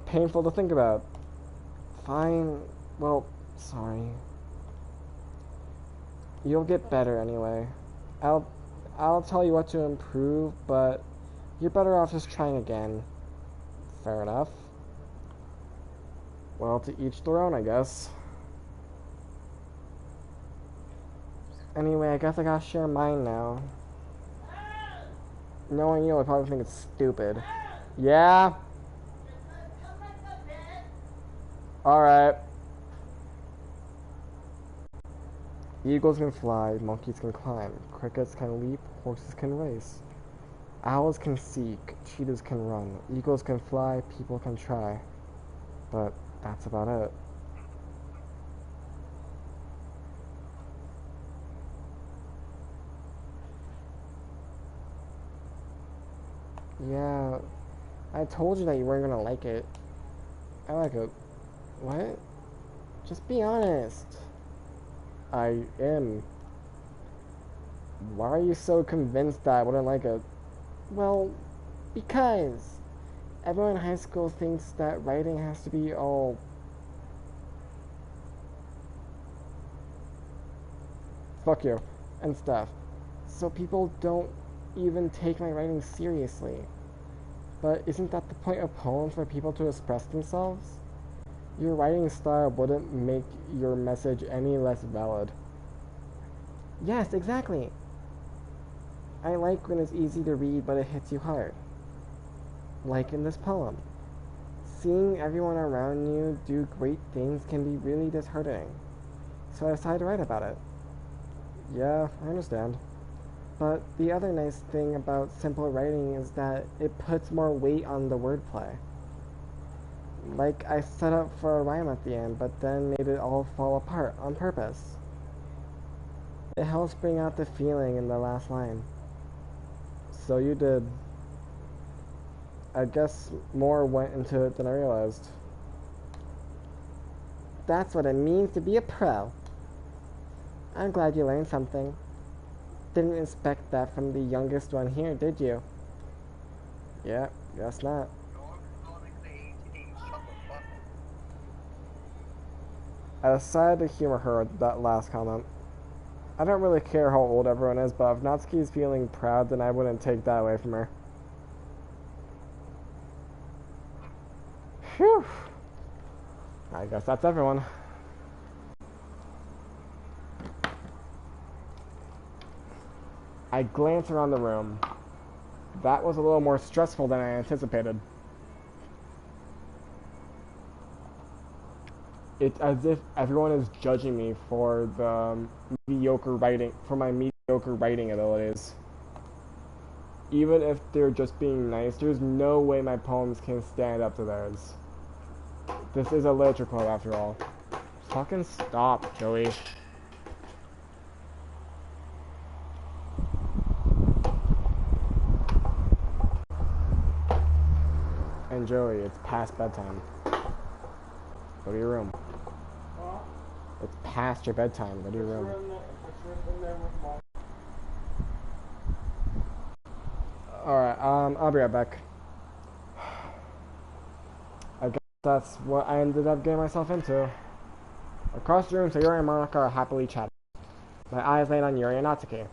Painful to think about. Fine. Well, sorry. You'll get better anyway. I'll tell you what to improve, but you're better off just trying again. Fair enough. Well, to each their own, I guess. Anyway, I guess I gotta share mine now. Knowing you, I probably think it's stupid. Yeah? Alright. Eagles can fly, monkeys can climb, crickets can leap, horses can race. Owls can seek, cheetahs can run, eagles can fly, people can try. But that's about it. Yeah, I told you that you weren't gonna like it. I like it. What? Just be honest. I am. Why are you so convinced that I wouldn't like it? Well, because everyone in high school thinks that writing has to be all fuck you and stuff. So people don't even take my writing seriously. But isn't that the point of poems, for people to express themselves? Your writing style wouldn't make your message any less valid. Yes, exactly. I like when it's easy to read but it hits you hard. Like in this poem. Seeing everyone around you do great things can be really disheartening. So I decided to write about it. Yeah, I understand. But the other nice thing about simple writing is that it puts more weight on the wordplay. Like I set up for a rhyme at the end, but then made it all fall apart on purpose. It helps bring out the feeling in the last line. So you did. I guess more went into it than I realized. That's what it means to be a pro. I'm glad you learned something. Didn't expect that from the youngest one here, did you? Yeah, guess not. I decided to humor her with that last comment. I don't really care how old everyone is, but if Natsuki's feeling proud, then I wouldn't take that away from her. Phew. I guess that's everyone. I glance around the room. That was a little more stressful than I anticipated. It's as if everyone is judging me for my mediocre writing abilities. Even if they're just being nice, there's no way my poems can stand up to theirs. This is a literature club after all. Fucking stop, Joey. And Joey, it's past bedtime. Go to your room. Huh? It's past your bedtime. Go to your room. Alright, I'll be right back. I guess that's what I ended up getting myself into. Across the room, Sayori and Monica are happily chatting. My eyes land on Yuri and Natsuki.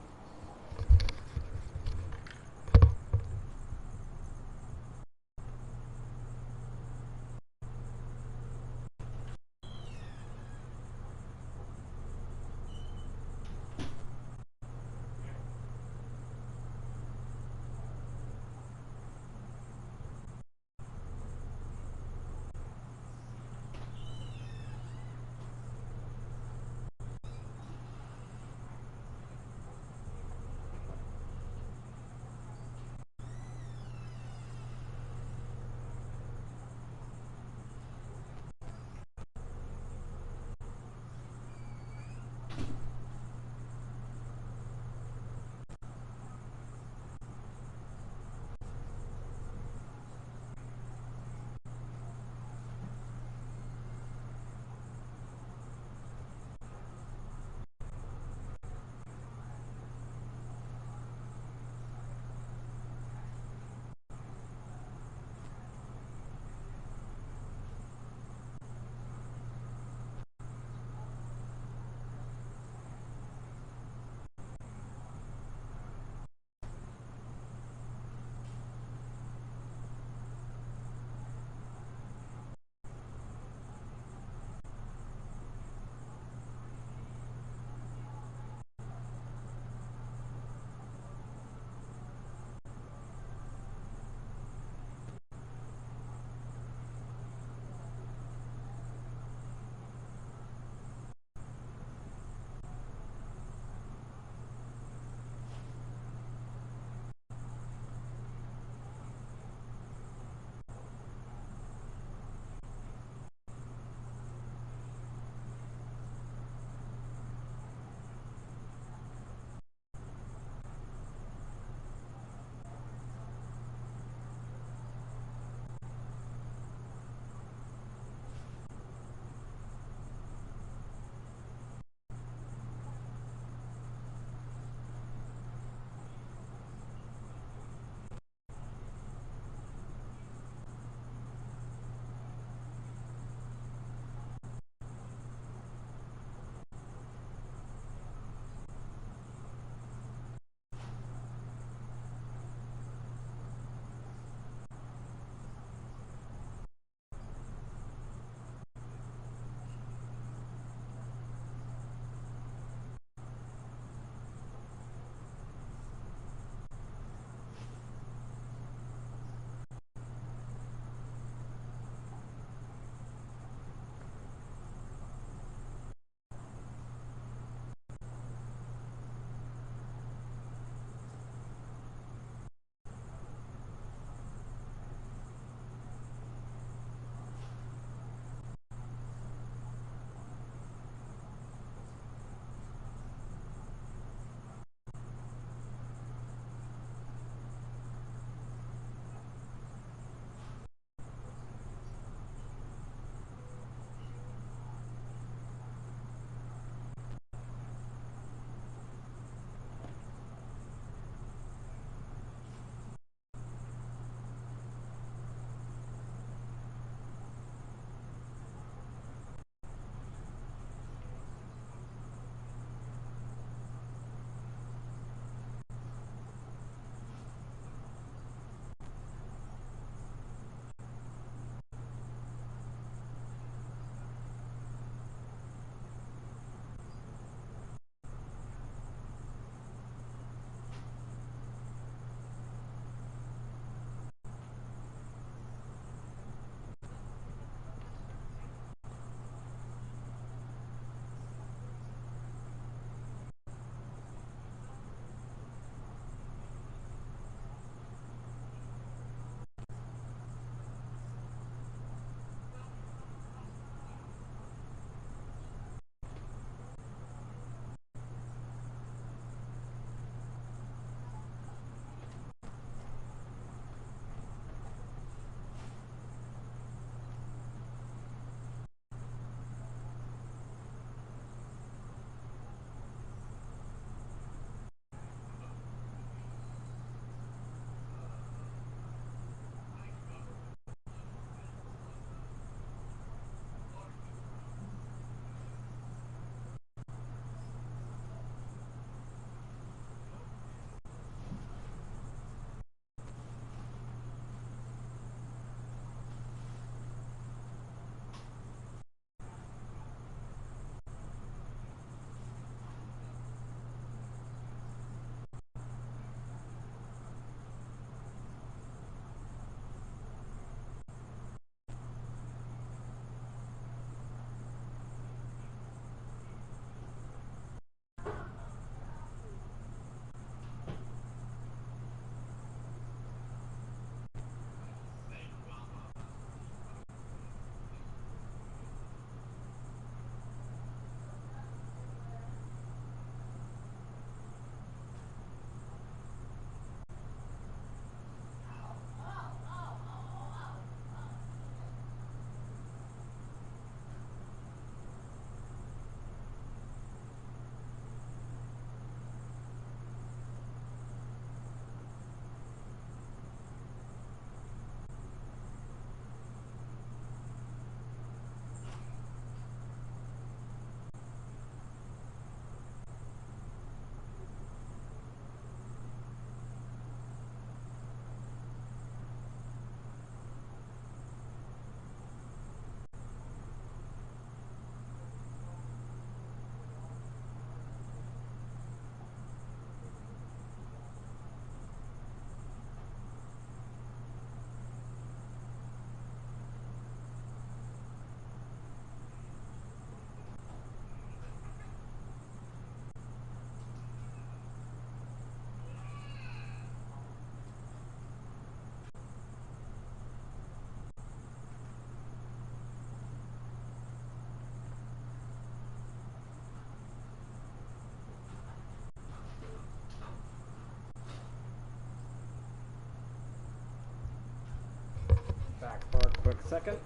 quick second.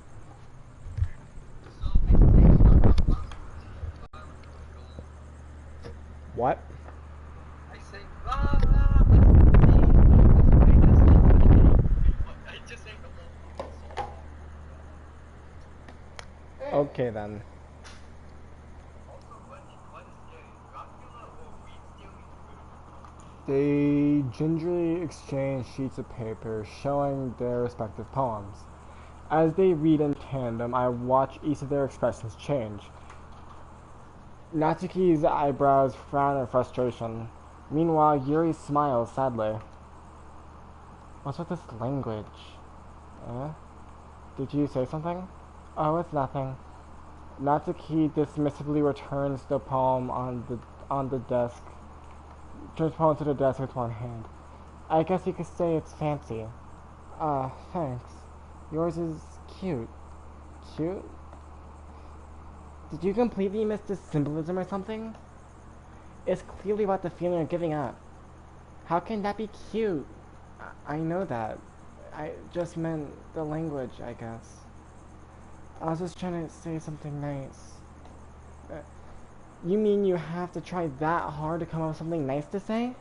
What? I say, I just say the whole song. Okay then. Also, what is scary? Dracula or weed stealing food? They gingerly exchange sheets of paper showing their respective poems. As they read in tandem, I watch each of their expressions change. Natsuki's eyebrows frown in frustration. Meanwhile, Yuri smiles sadly. What's with this language? Eh? Did you say something? Oh, it's nothing. Natsuki dismissively returns the poem on the desk. Turns the poem to the desk with one hand. I guess you could say it's fancy. Thanks. Yours is cute. Cute? Did you completely miss the symbolism or something? It's clearly about the feeling of giving up. How can that be cute? I know that. I just meant the language, I guess. I was just trying to say something nice. You mean you have to try that hard to come up with something nice to say?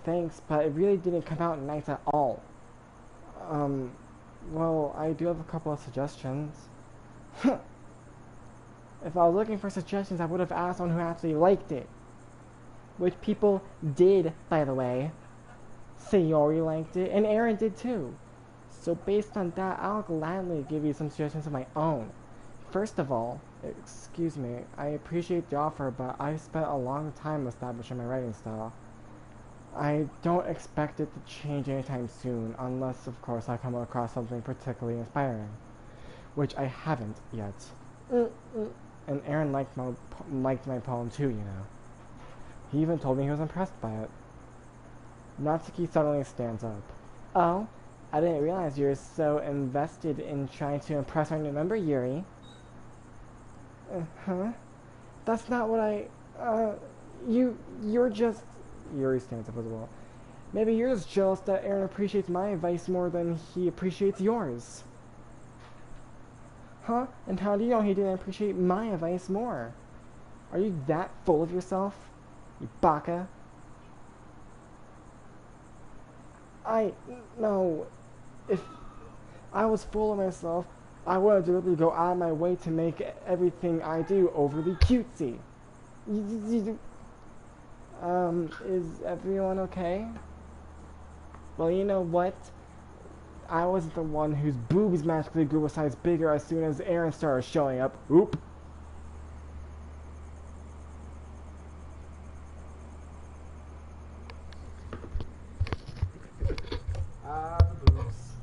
Thanks, but it really didn't come out nice at all. Well, I do have a couple of suggestions. If I was looking for suggestions, I would have asked someone who actually liked it. Which people did, by the way. Sayori liked it, and Aaron did too. So based on that, I'll gladly give you some suggestions of my own. First of all, excuse me, I appreciate the offer, but I've spent a long time establishing my writing style. I don't expect it to change anytime soon, unless, of course, I come across something particularly inspiring. Which I haven't yet. And Aaron liked my poem too, you know. He even told me he was impressed by it. Natsuki suddenly stands up. Oh, I didn't realize you were so invested in trying to impress our new member, Yuri. Huh? That's not what you're just... Yuri stands up as well. Maybe you're just jealous that Aaron appreciates my advice more than he appreciates yours. Huh? And how do you know he didn't appreciate my advice more? Are you that full of yourself? You baka? No. If I was full of myself, I wouldn't deliberately go out of my way to make everything I do overly cutesy. Is everyone okay? Well, you know what? I wasn't the one whose boobs magically grew a size bigger as soon as Aaron started showing up. Oop. The boobs.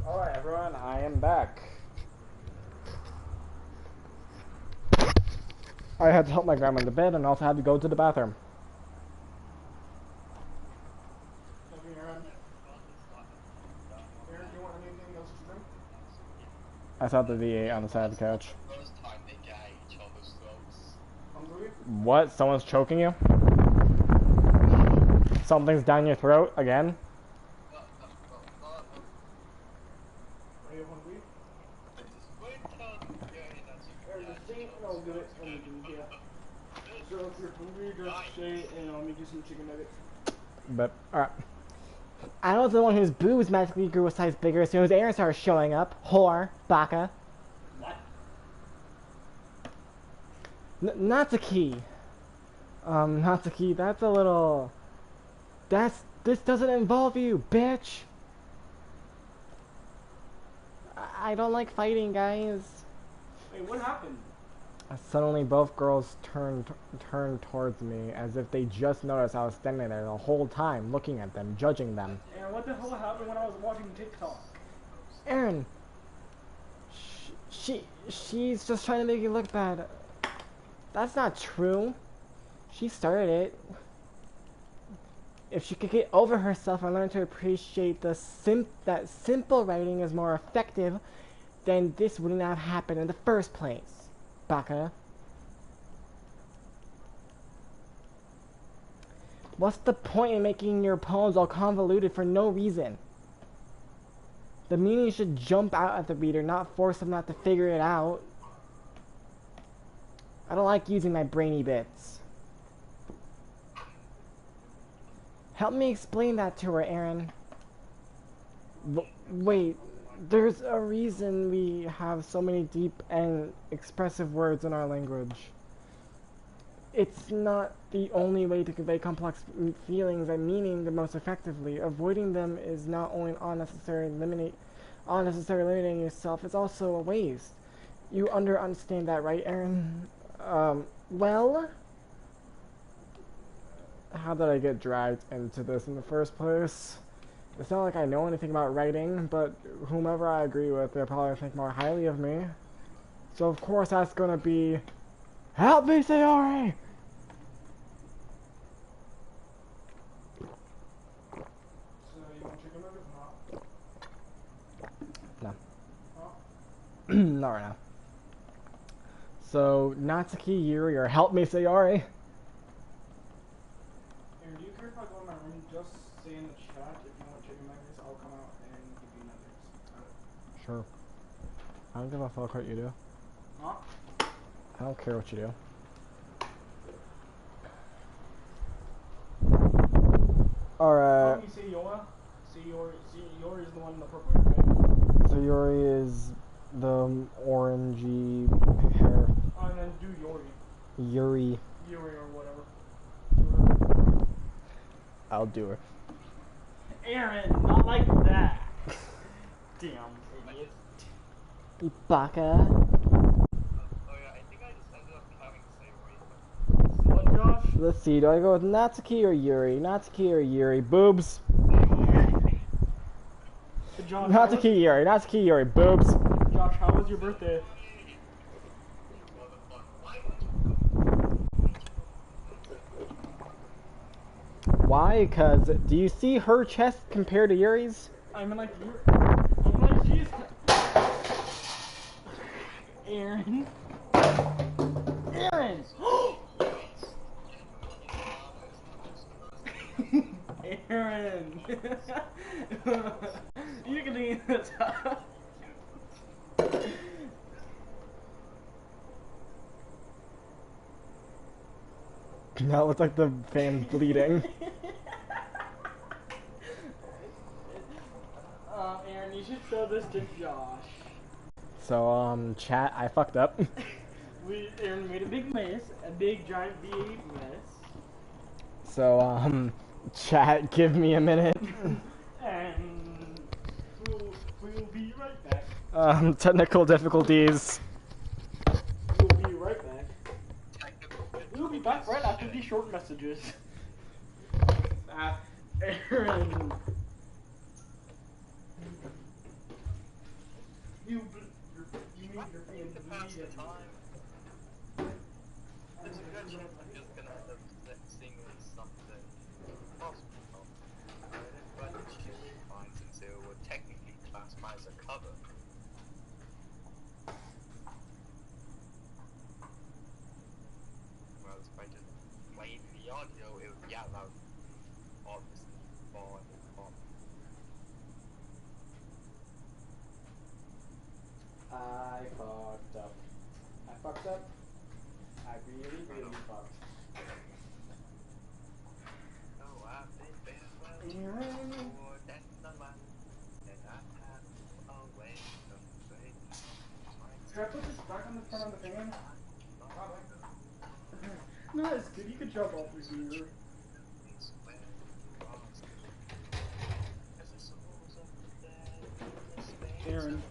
Alright everyone, I am back. I had to help my grandma to bed and also had to go to the bathroom. Aaron, do you want anything else to drink? I saw the V8 on the side of the couch. First time they get at each other's throats. Hungry? What? Someone's choking you? Something's down your throat again? Are you hungry? Wait till Aaron, just say and I'll get it when we do, yeah. So if you're hungry, just say and I'll make you some chicken nuggets. But, alright. I was the one whose boobs magically grew a size bigger as soon as Aaron started showing up. Whore. Baka. What? Natsuki. Natsuki, that's a little... This doesn't involve you, bitch! I don't like fighting, guys. Wait, what happened? Suddenly, both girls turned towards me as if they just noticed I was standing there the whole time, looking at them, judging them. And what the hell happened when I was watching TikTok? Aaron, she's just trying to make you look bad. That's not true. She started it. If she could get over herself and learn to appreciate that simple writing is more effective, then this wouldn't have happened in the first place. Baka. What's the point in making your poems all convoluted for no reason? The meaning should jump out at the reader, not force them not to figure it out. I don't like using my brainy bits. Help me explain that to her, Aaron. Wait, there's a reason we have so many deep and expressive words in our language. It's not the only way to convey complex feelings and meaning the most effectively. Avoiding them is not only unnecessarily limiting yourself, it's also a waste. You understand that, right, Aaron? Well? How did I get dragged into this in the first place? It's not like I know anything about writing, but whomever I agree with, they'll probably think more highly of me. So of course that's gonna be... Help me, Sayori! So you want chicken nuggets or not? No. Huh? Not right now. So, Natsuki, Yuri, or help me, Sayori! Aaron, do you care if I go in my room? Just say in the chat if you want chicken nuggets, I'll come out and give you nuggets. Sure. I don't give a fuck what you do. Huh? I don't care what you do. Alright. You say Yora? Yora is the one in the purple hair, right? Sayori is the orangey hair. Oh, and then do Yori. Yuri. Yuri or whatever. I'll do her. Aaron, not like that. Damn idiot. Ibaka. Oh yeah, I think I just ended up having the same What, Josh? Let's see, do I go with Natsuki or Yuri? Natsuki or Yuri? Boobs. Josh, Natsuki, Yuri. Natsuki, Yuri. Boobs. Josh, how was your birthday? Why? Because do you see her chest compared to Yuri's? I'm like, she's... Aaron? Aaron! Aaron! You can eat this up. Now it looks like the fan's bleeding. Aaron, you should show this to Josh. So, chat, I fucked up. Aaron made a big mess, a big giant V8 mess. So, chat, give me a minute. And we'll be right back. Technical difficulties. We'll be right back. We'll be back right after these short messages. Aaron. You need your To pass the time. There's a good chance I'm just gonna end up singing something possible. But it should be fine since it would technically classify as a cover. Whereas if I just played the audio, it would be out loud. Obviously, for the pop. I fucked up. I fucked up. I really fucked. Oh, I've been farewell to Aaron. more than the land, and I've had away from the great. Should I put this back on the front of the fan? No, it's good. You could jump off the here. Aaron.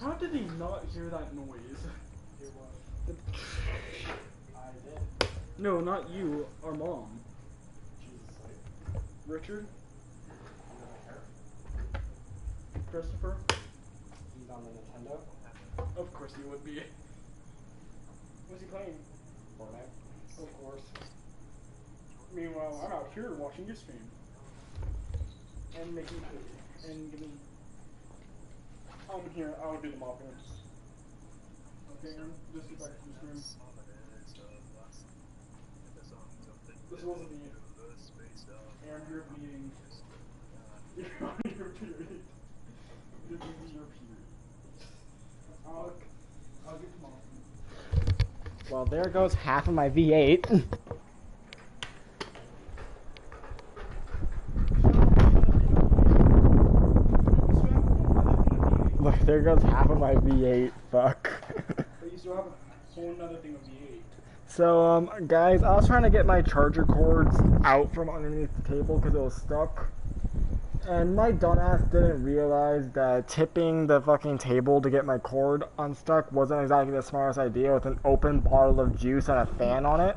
How did he not hear that noise? I did. No, not you. Our mom. She's asleep. Richard? He doesn't care. Christopher? He's on the Nintendo. Of course he would be. What's he playing? Fortnite. Of course. Meanwhile, I'm out here watching your stream. And making food. And getting... I'm here, I'll do the mopping. Okay, Aaron, just get back to the stream. This wasn't the end. Aaron, you're bleeding. You're on your period. You're losing your period. I'll get the mopping. Well, there goes half of my V8. Look, there goes half of my V8. Fuck. But you still have a whole nother thing of V8. So, guys, I was trying to get my charger cords out from underneath the table because it was stuck. And my dumbass didn't realize that tipping the fucking table to get my cord unstuck wasn't exactly the smartest idea with an open bottle of juice and a fan on it.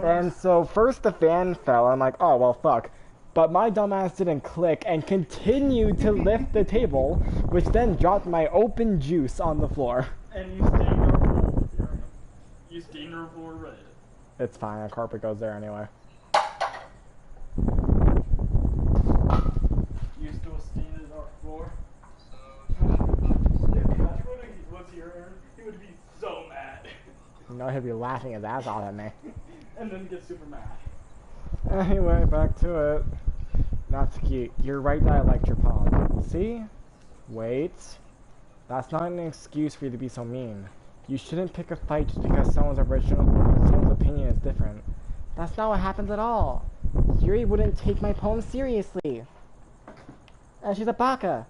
And so first the fan fell, I'm like, oh well fuck. But my dumbass didn't click and continued to lift the table, which then dropped my open juice on the floor. And you stained our floor, Aaron. You stained our floor red. It's fine, a carpet goes there anyway. You still stained our floor? If Patrick was here, Aaron, he would be so mad. You know, he'd be laughing his ass off at me. And then get super mad. Anyway, back to it. Natsuki, you're right that I liked your poem. See? Wait. That's not an excuse for you to be so mean. You shouldn't pick a fight just because someone's opinion is different. That's not what happens at all. Yuri wouldn't take my poem seriously. And she's a baka.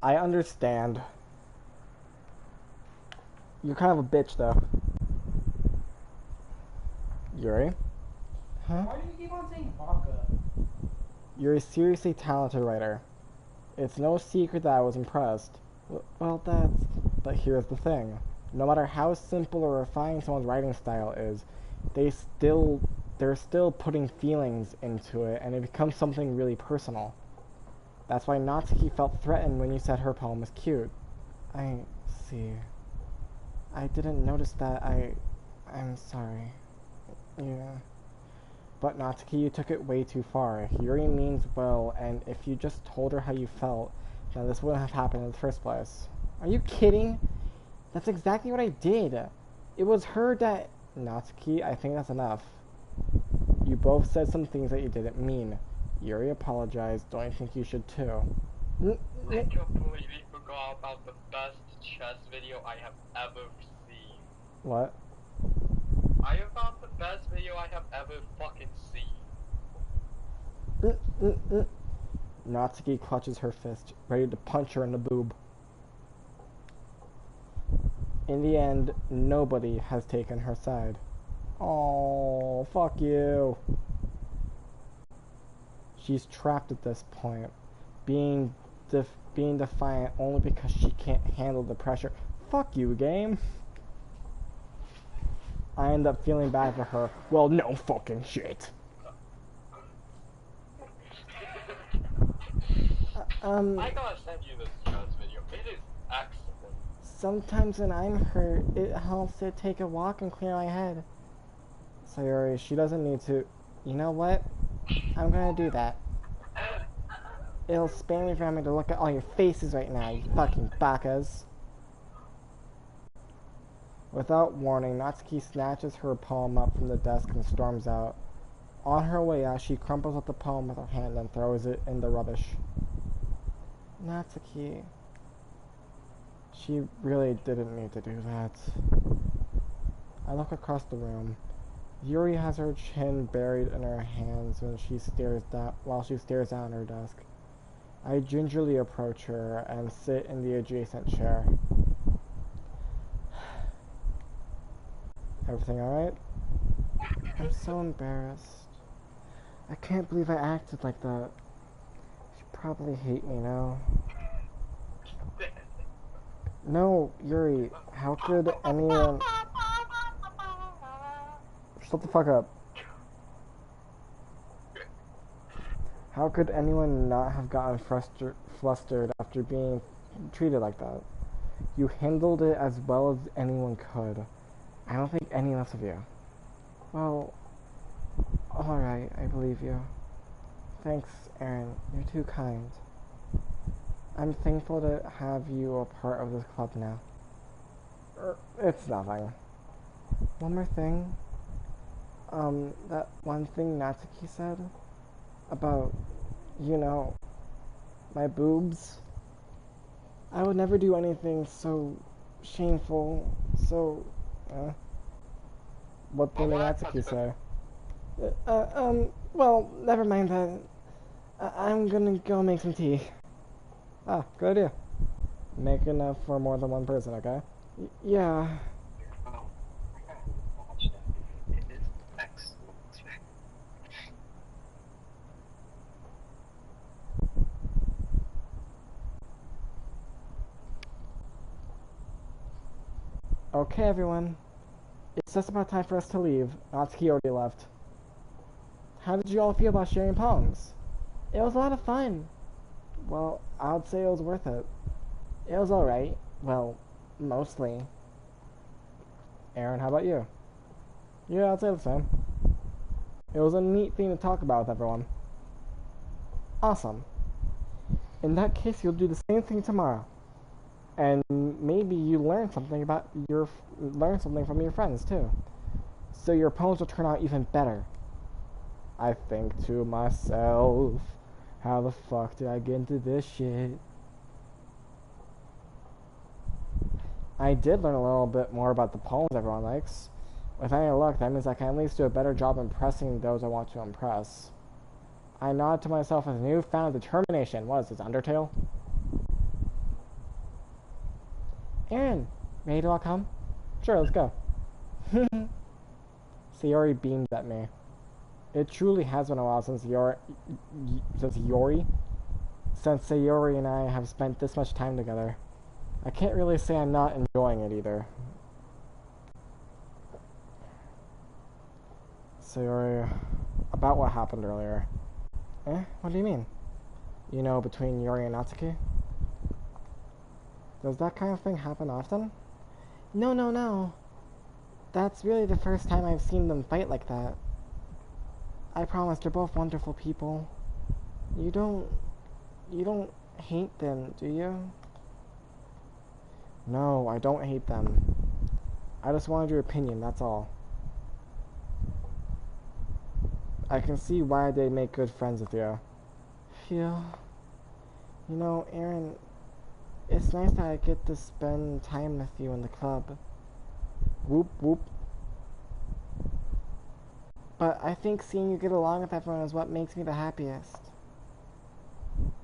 I understand. You're kind of a bitch, though. Yuri? Huh? Why do you keep on saying vodka? You're a seriously talented writer. It's no secret that I was impressed. Well, but here's the thing. No matter how simple or refined someone's writing style is, they're still putting feelings into it, and it becomes something really personal. That's why Natsuki felt threatened when you said her poem was cute. I see. I didn't notice that. I'm sorry. Yeah. But Natsuki, you took it way too far. Yuri means well, and if you just told her how you felt, then this wouldn't have happened in the first place. Are you kidding? That's exactly what I did. It was her that... Natsuki, I think that's enough. You both said some things that you didn't mean. Yuri apologized. Don't you think you should too? I completely forgot about the best chess video I have ever seen. What? I have found the best video I have ever fucking seen. Natsuki clutches her fist, ready to punch her in the boob. In the end, nobody has taken her side. Oh, fuck you. She's trapped at this point, being defiant only because she can't handle the pressure. Fuck you, game. I end up feeling bad for her. Well, no fucking shit. I gotta send you this chess video. It is excellent. Sometimes when I'm hurt, it helps to take a walk and clear my head. Sayori, she doesn't need to. You know what? I'm gonna do that. It'll spare me from having to look at all your faces right now, you fucking bakas. Without warning, Natsuki snatches her poem up from the desk and storms out. On her way out, she crumples up the poem with her hand and throws it in the rubbish. Natsuki. She really didn't need to do that. I look across the room. Yuri has her chin buried in her hands while she stares down at her desk. I gingerly approach her and sit in the adjacent chair. Everything alright? I'm so embarrassed. I can't believe I acted like that. She probably hate me now. No, Yuri, how could anyone... Shut the fuck up. How could anyone not have gotten flustered after being treated like that? You handled it as well as anyone could. I don't think any less of you. Well, alright, I believe you. Thanks, Aaron. You're too kind. I'm thankful to have you a part of this club now. It's nothing. One more thing. That one thing Natsuki said about, you know, my boobs. I would never do anything so shameful, so, what did Natsuki say? Well, never mind that. I'm gonna go make some tea. Ah, good idea. Make enough for more than one person, okay? Yeah. It is excellent. Okay, everyone. It's just about time for us to leave. Natsuki already left. How did you all feel about sharing pongs? It was a lot of fun. Well, I'd say it was worth it. It was alright. Well, mostly. Aaron, how about you? Yeah, I'd say the same. It was a neat thing to talk about with everyone. Awesome. In that case, you'll do the same thing tomorrow. And maybe you learn something from your friends too. So your poems will turn out even better. I think to myself, how the fuck did I get into this shit? I did learn a little bit more about the poems everyone likes. With any luck, that means I can at least do a better job impressing those I want to impress. I nod to myself with newfound determination. What is this, Undertale? Aaron, ready to all come? Sure, let's go. Sayori beamed at me. It truly has been a while since Sayori and I have spent this much time together. I can't really say I'm not enjoying it either. Sayori, about what happened earlier. What do you mean? You know, between Yuri and Natsuki? Does that kind of thing happen often? No. That's really the first time I've seen them fight like that. I promise they're both wonderful people. You don't hate them, do you? No, I don't hate them. I just wanted your opinion, that's all. I can see why they make good friends with you. Phew. You know, Aaron, it's nice that I get to spend time with you in the club. Whoop whoop. But I think seeing you get along with everyone is what makes me the happiest.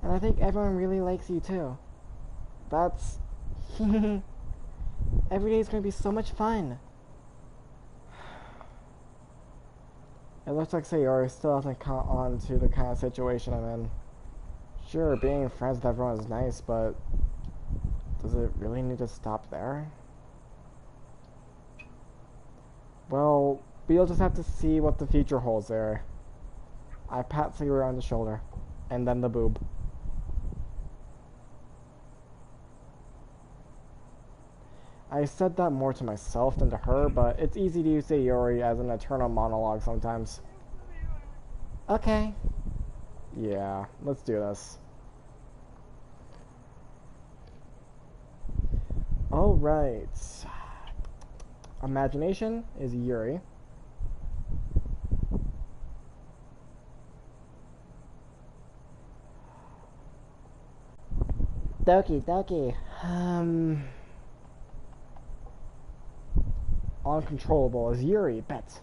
And I think everyone really likes you too. That's... Every day is going to be so much fun. It looks like Sayori still hasn't caught on to the kind of situation I'm in. Sure, being friends with everyone is nice, but does it really need to stop there? Well, we'll just have to see what the future holds there. I pat Sayori on the shoulder, and then the boob. I said that more to myself than to her, but it's easy to use Sayori as an eternal monologue sometimes. Okay. Yeah, let's do this. Alright. Imagination is Yuri. Doki Doki. Uncontrollable is Yuri, bet.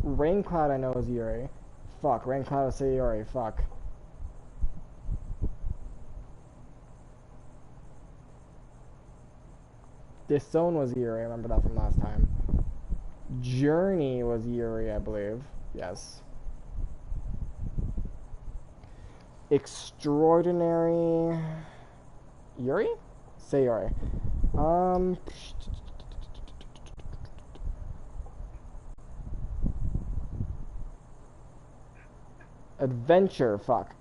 Raincloud I know is Yuri. Fuck, Raincloud is Sayori, fuck. Disown was Yuri, I remember that from last time. Journey was Yuri, I believe. Yes. Extraordinary... Yuri? Sayori. Adventure, fuck.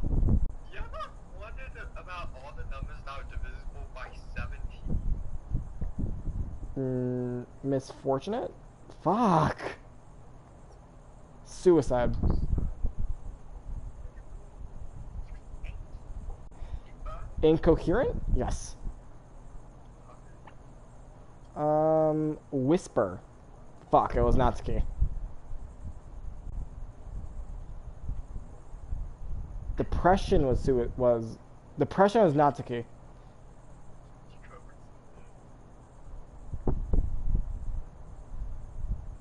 You ever wondered about all the numbers that are divisible by 17? Misfortunate? Fuck. Suicide. Incoherent? Yes. Whisper. Fuck, it was Natsuki. Depression was Depression was Natsuki.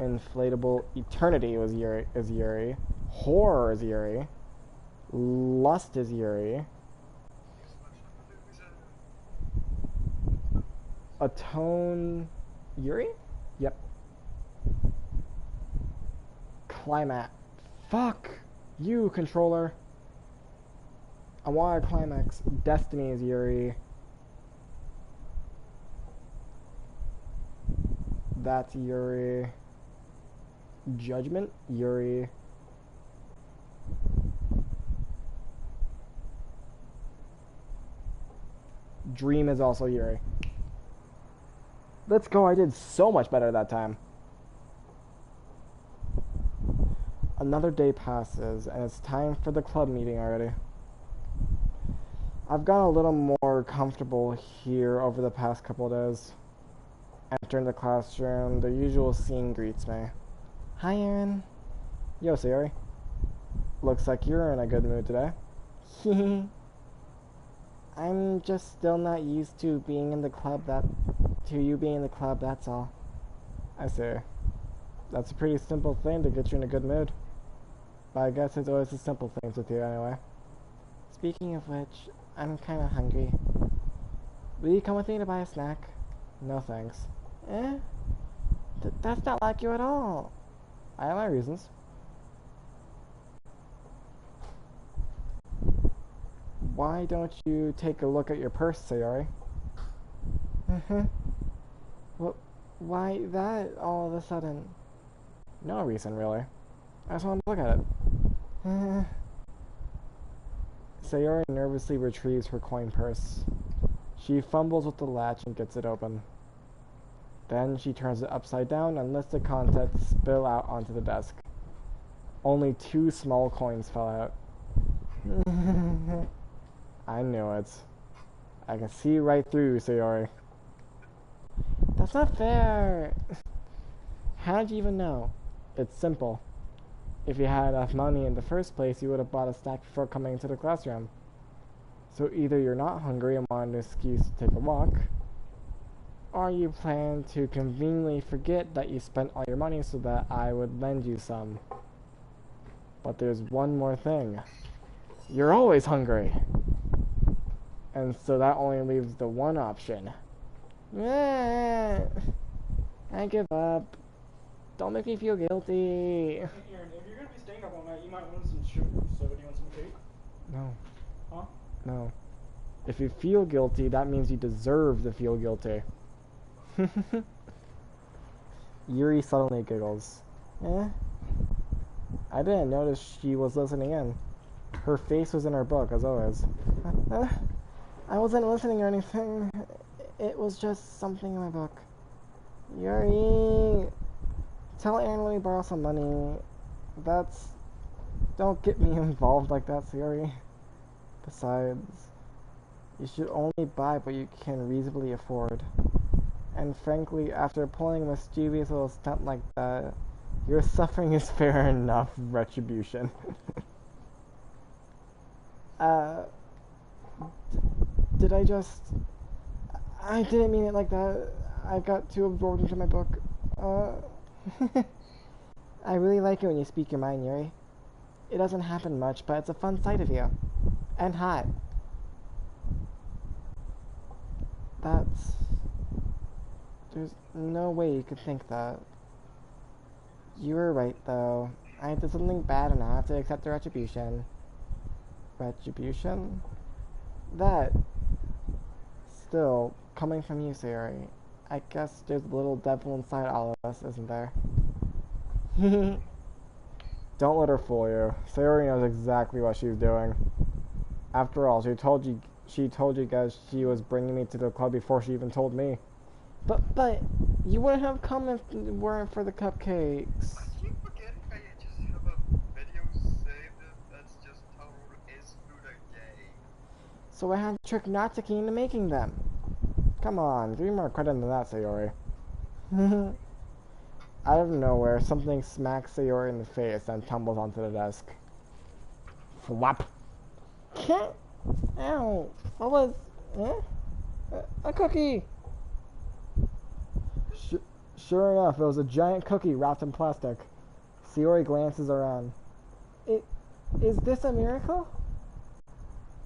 Inflatable Eternity was Yuri. Horror is Yuri. Lust is Yuri. Atone... Yuri? Yep. Climax. Fuck! You, controller. I want a climax. Destiny is Yuri. That's Yuri. Judgment? Yuri. Dream is also Yuri. Let's go, I did so much better that time. Another day passes, and it's time for the club meeting already. I've gotten a little more comfortable here over the past couple of days. Entering the classroom, the usual scene greets me. Hi, Aaron. Yo, Sayori. Looks like you're in a good mood today. I'm just still not used to being in the club you being in the club, that's all. I see. That's a pretty simple thing to get you in a good mood. But I guess it's always the simple things with you anyway. Speaking of which, I'm kinda hungry. Will you come with me to buy a snack? No thanks. Eh? That's not like you at all. I have my reasons. Why don't you take a look at your purse, Sayori? Well, why that all of a sudden? No reason, really. I just want to look at it. Sayori nervously retrieves her coin purse. She fumbles with the latch and gets it open. Then she turns it upside down and lets the contents spill out onto the desk. Only 2 small coins fell out. I knew it. I can see right through you, Sayori. That's not fair. How did you even know? It's simple. If you had enough money in the first place, you would have bought a snack before coming into the classroom. So either you're not hungry and want an excuse to take a walk, or you plan to conveniently forget that you spent all your money so that I would lend you some. But there's one more thing. You're always hungry. And so that only leaves the one option. I give up. Don't make me feel guilty. Hey, Aaron, if you're gonna be staying up all night, you might want some sugar. So, do you want some cake? No. Huh? No. If you feel guilty, that means you deserve to feel guilty. Yuri suddenly giggles. I didn't notice she was listening in. Her face was in her book, as always. I wasn't listening or anything. It was just something in my book. Yuri! Tell Aaron let me borrow some money. Don't get me involved like that, Yuri. Besides, you should only buy what you can reasonably afford. And frankly, after pulling a mischievous little stunt like that, your suffering is fair enough retribution. Did I just... I didn't mean it like that. I got too absorbed into my book. I really like it when you speak your mind, Yuri. It doesn't happen much, but it's a fun sight of you. And hot. There's no way you could think that. You were right, though. I did something bad and I have to accept the retribution. Retribution? That... Still, coming from you, Sayori, I guess there's a little devil inside all of us, isn't there? Don't let her fool you. Sayori knows exactly what she's doing. After all, she told you guys she was bringing me to the club before she even told me. But you wouldn't have come if it weren't for the cupcakes. I keep forgetting that you just have a video saved that's just titled "Is Food a Gay?" So I had to trick Natsuki into making them. Come on, give me more credit than that, Sayori. Out of nowhere, something smacks Sayori in the face and tumbles onto the desk. Flop! Ow! What was... A cookie! Sure enough, it was a giant cookie wrapped in plastic. Sayori glances around. Is this a miracle?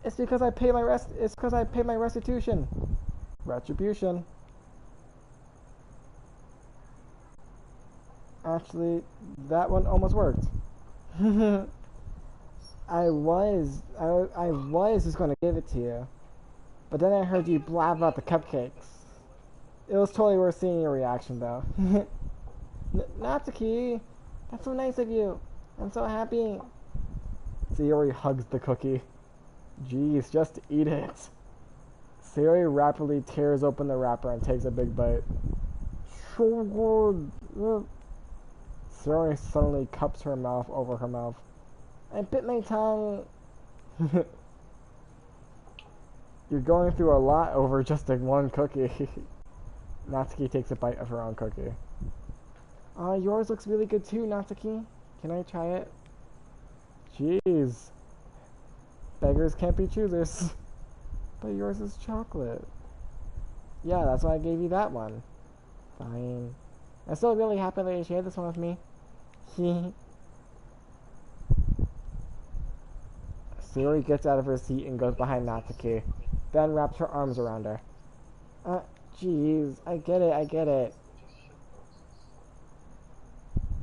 It's because I paid my restitution. Retribution. Actually, that one almost worked. I was just gonna give it to you. But then I heard you blab about the cupcakes. It was totally worth seeing your reaction, though. Natsuki! That's so nice of you. I'm so happy. Sayori hugs the cookie. Jeez, just eat it. Sayori rapidly tears open the wrapper and takes a big bite. So good. Sayori suddenly cups her mouth over her mouth. I bit my tongue. You're going through a lot over just one cookie. Natsuki takes a bite of her own cookie. Yours looks really good too, Natsuki. Can I try it? Jeez. Beggars can't be choosers. But yours is chocolate. Yeah, that's why I gave you that one. Fine. I'm still really happy that you shared this one with me. Sayori gets out of her seat and goes behind Natsuki, then wraps her arms around her. Jeez, I get it.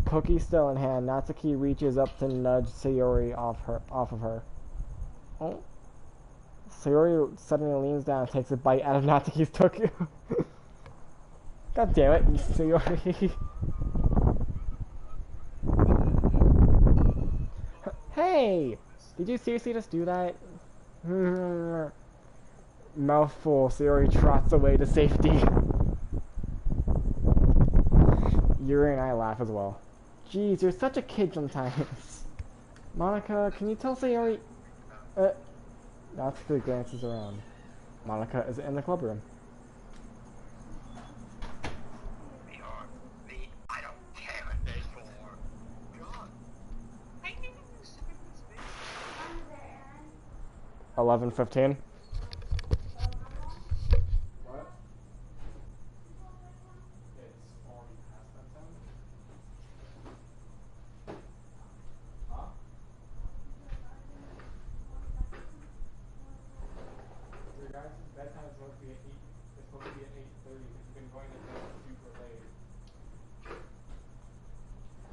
Cookie still in hand, Natsuki reaches up to nudge Sayori off of her. Oh. Sayori suddenly leans down and takes a bite out of Natsuki's cookie. God damn it, Sayori. Hey! Did you seriously just do that? Mouthful, Sayori trots away to safety. Yuri and I laugh as well. Jeez, you're such a kid sometimes. Monica, can you tell Sayori... Natsuki glances around. Monica is in the club room. 11:15. What? It's already past that time? Huh? Your guys' bedtime is supposed to be at 8. It's supposed to be at 8:30 because you've been going to bed super late.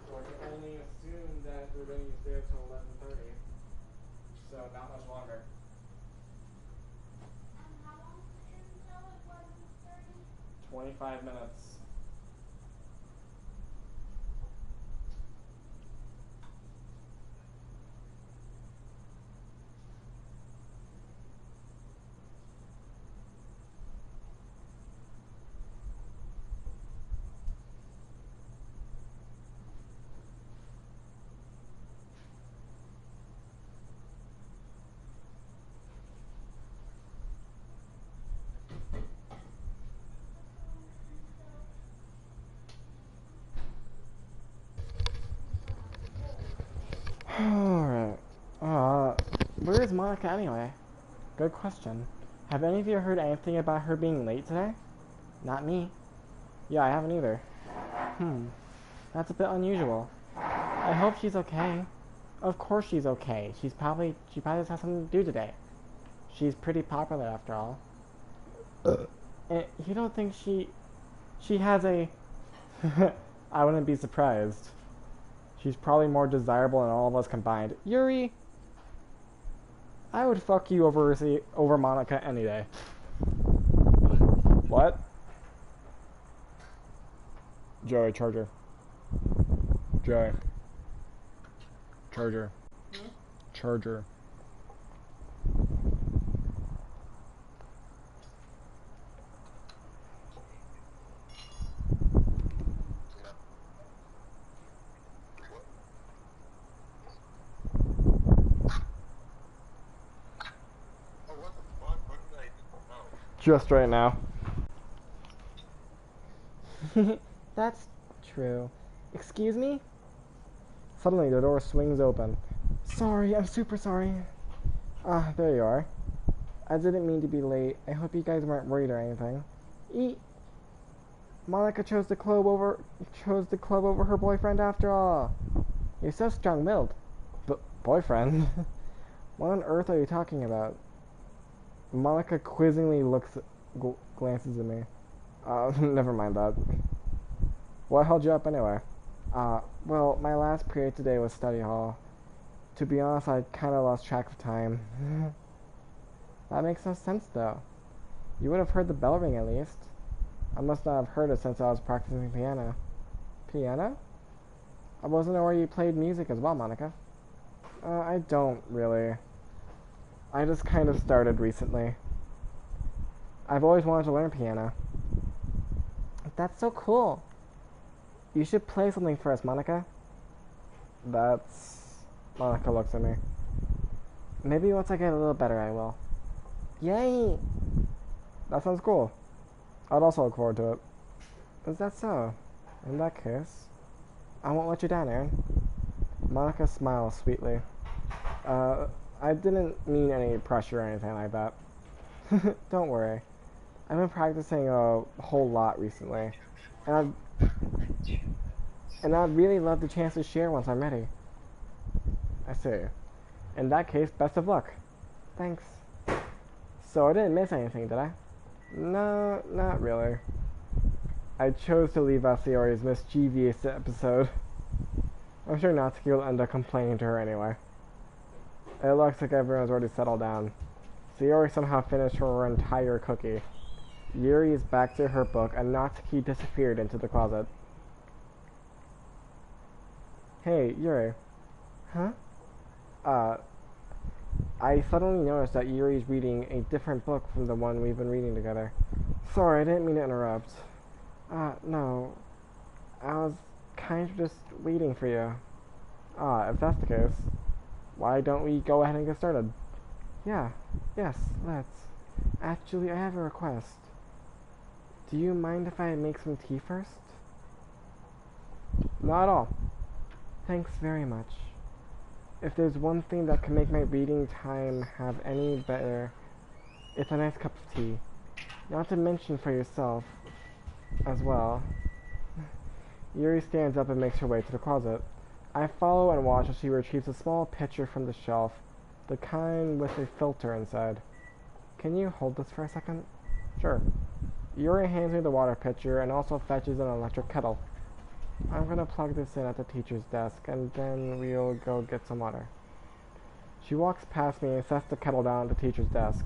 So I can only assume that we're letting you stay up till 11:30. So not much longer. And how long until it was 30? 25 minutes. Alright. Where is Monica anyway? Good question. Have any of you heard anything about her being late today? Not me. Yeah, I haven't either. That's a bit unusual. I hope she's okay. Of course she's okay. She probably just has something to do today. She's pretty popular after all. And you don't think she has a I wouldn't be surprised. She's probably more desirable than all of us combined. Yuri, I would fuck you over Monica any day. What? Joey, charger. Joey. Charger. Charger. Just right now. That's true. Excuse me? Suddenly the door swings open. Sorry, I'm super sorry. Ah, there you are. I didn't mean to be late. I hope you guys weren't worried or anything. Monica chose the club over her boyfriend after all. You're so strong-willed. Boyfriend? What on earth are you talking about? Monica quizzingly glances at me. Never mind that. What held you up anyway? Well, my last period today was study hall. To be honest, I kinda lost track of time. That makes no sense, though. You would have heard the bell ring at least. I must not have heard it since I was practicing piano. Piano? I wasn't aware you played music as well, Monica. I don't, really. I just kind of started recently. I've always wanted to learn piano. That's so cool. You should play something for us, Monica. Monica looks at me. Maybe once I get a little better, I will. Yay! That sounds cool. I'd also look forward to it. Is that so? In that case, I won't let you down, Aaron. Monica smiles sweetly. I didn't mean any pressure or anything like that. Don't worry. I've been practicing a whole lot recently, and I'd really love the chance to share once I'm ready. I see. In that case, best of luck. Thanks. So I didn't miss anything, did I? No, not really. I chose to leave out Sayori's mischievous episode. I'm sure Natsuki will end up complaining to her anyway. It looks like everyone's already settled down. Sayori somehow finished her entire cookie. Yuri is back to her book, and Natsuki disappeared into the closet. Hey, Yuri. Huh? I suddenly noticed that Yuri's reading a different book from the one we've been reading together. Sorry, I didn't mean to interrupt. No. I was kind of just waiting for you. If that's the case, why don't we go ahead and get started? Yes, let's. Actually, I have a request. Do you mind if I make some tea first? Not at all. Thanks very much. If there's one thing that can make my reading time have any better, it's a nice cup of tea. Not to mention for yourself as well. Yuri stands up and makes her way to the closet. I follow and watch as she retrieves a small pitcher from the shelf, the kind with a filter inside. Can you hold this for a second? Sure. Yuri hands me the water pitcher and also fetches an electric kettle. I'm gonna plug this in at the teacher's desk and then we'll go get some water. She walks past me and sets the kettle down at the teacher's desk.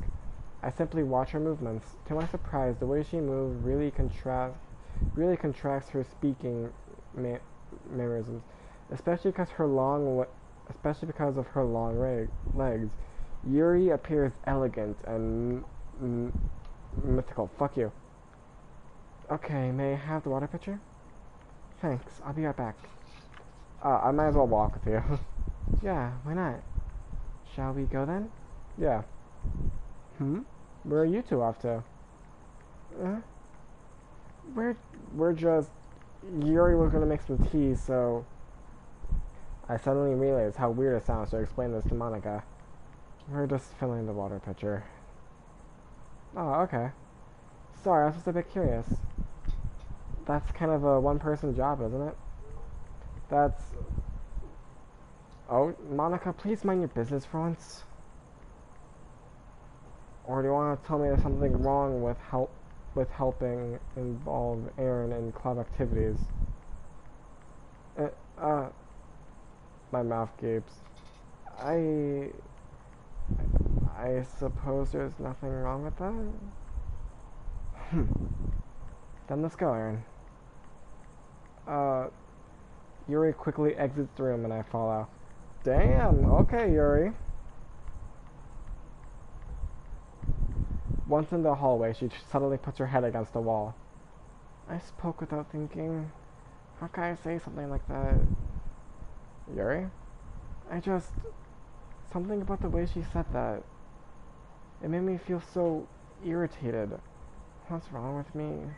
I simply watch her movements. To my surprise, the way she moves really contracts her speaking mannerisms, especially because of her long legs. Yuri appears elegant and mythical. Fuck you. Okay, may I have the water pitcher? Thanks, I'll be right back. I might as well walk with you. Yeah, why not? Shall we go then? Yeah. Where are you two off to? We're just... Yuri was gonna make some tea, so... I suddenly realized how weird it sounds to explain this to Monica. We're just filling the water pitcher. Oh, okay. Sorry, I was just a bit curious. That's kind of a one-person job, isn't it? That's... Oh, Monica, please mind your business for once. Or do you want to tell me there's something wrong with helping involve Aaron in club activities? My mouth gapes. I suppose there's nothing wrong with that? Then let's go, Aaron. Yuri quickly exits the room and I follow. Damn, okay, Yuri. Once in the hallway, she suddenly puts her head against the wall. I spoke without thinking. How can I say something like that? Yuri? Something about the way she said that. It made me feel so irritated. What's wrong with me?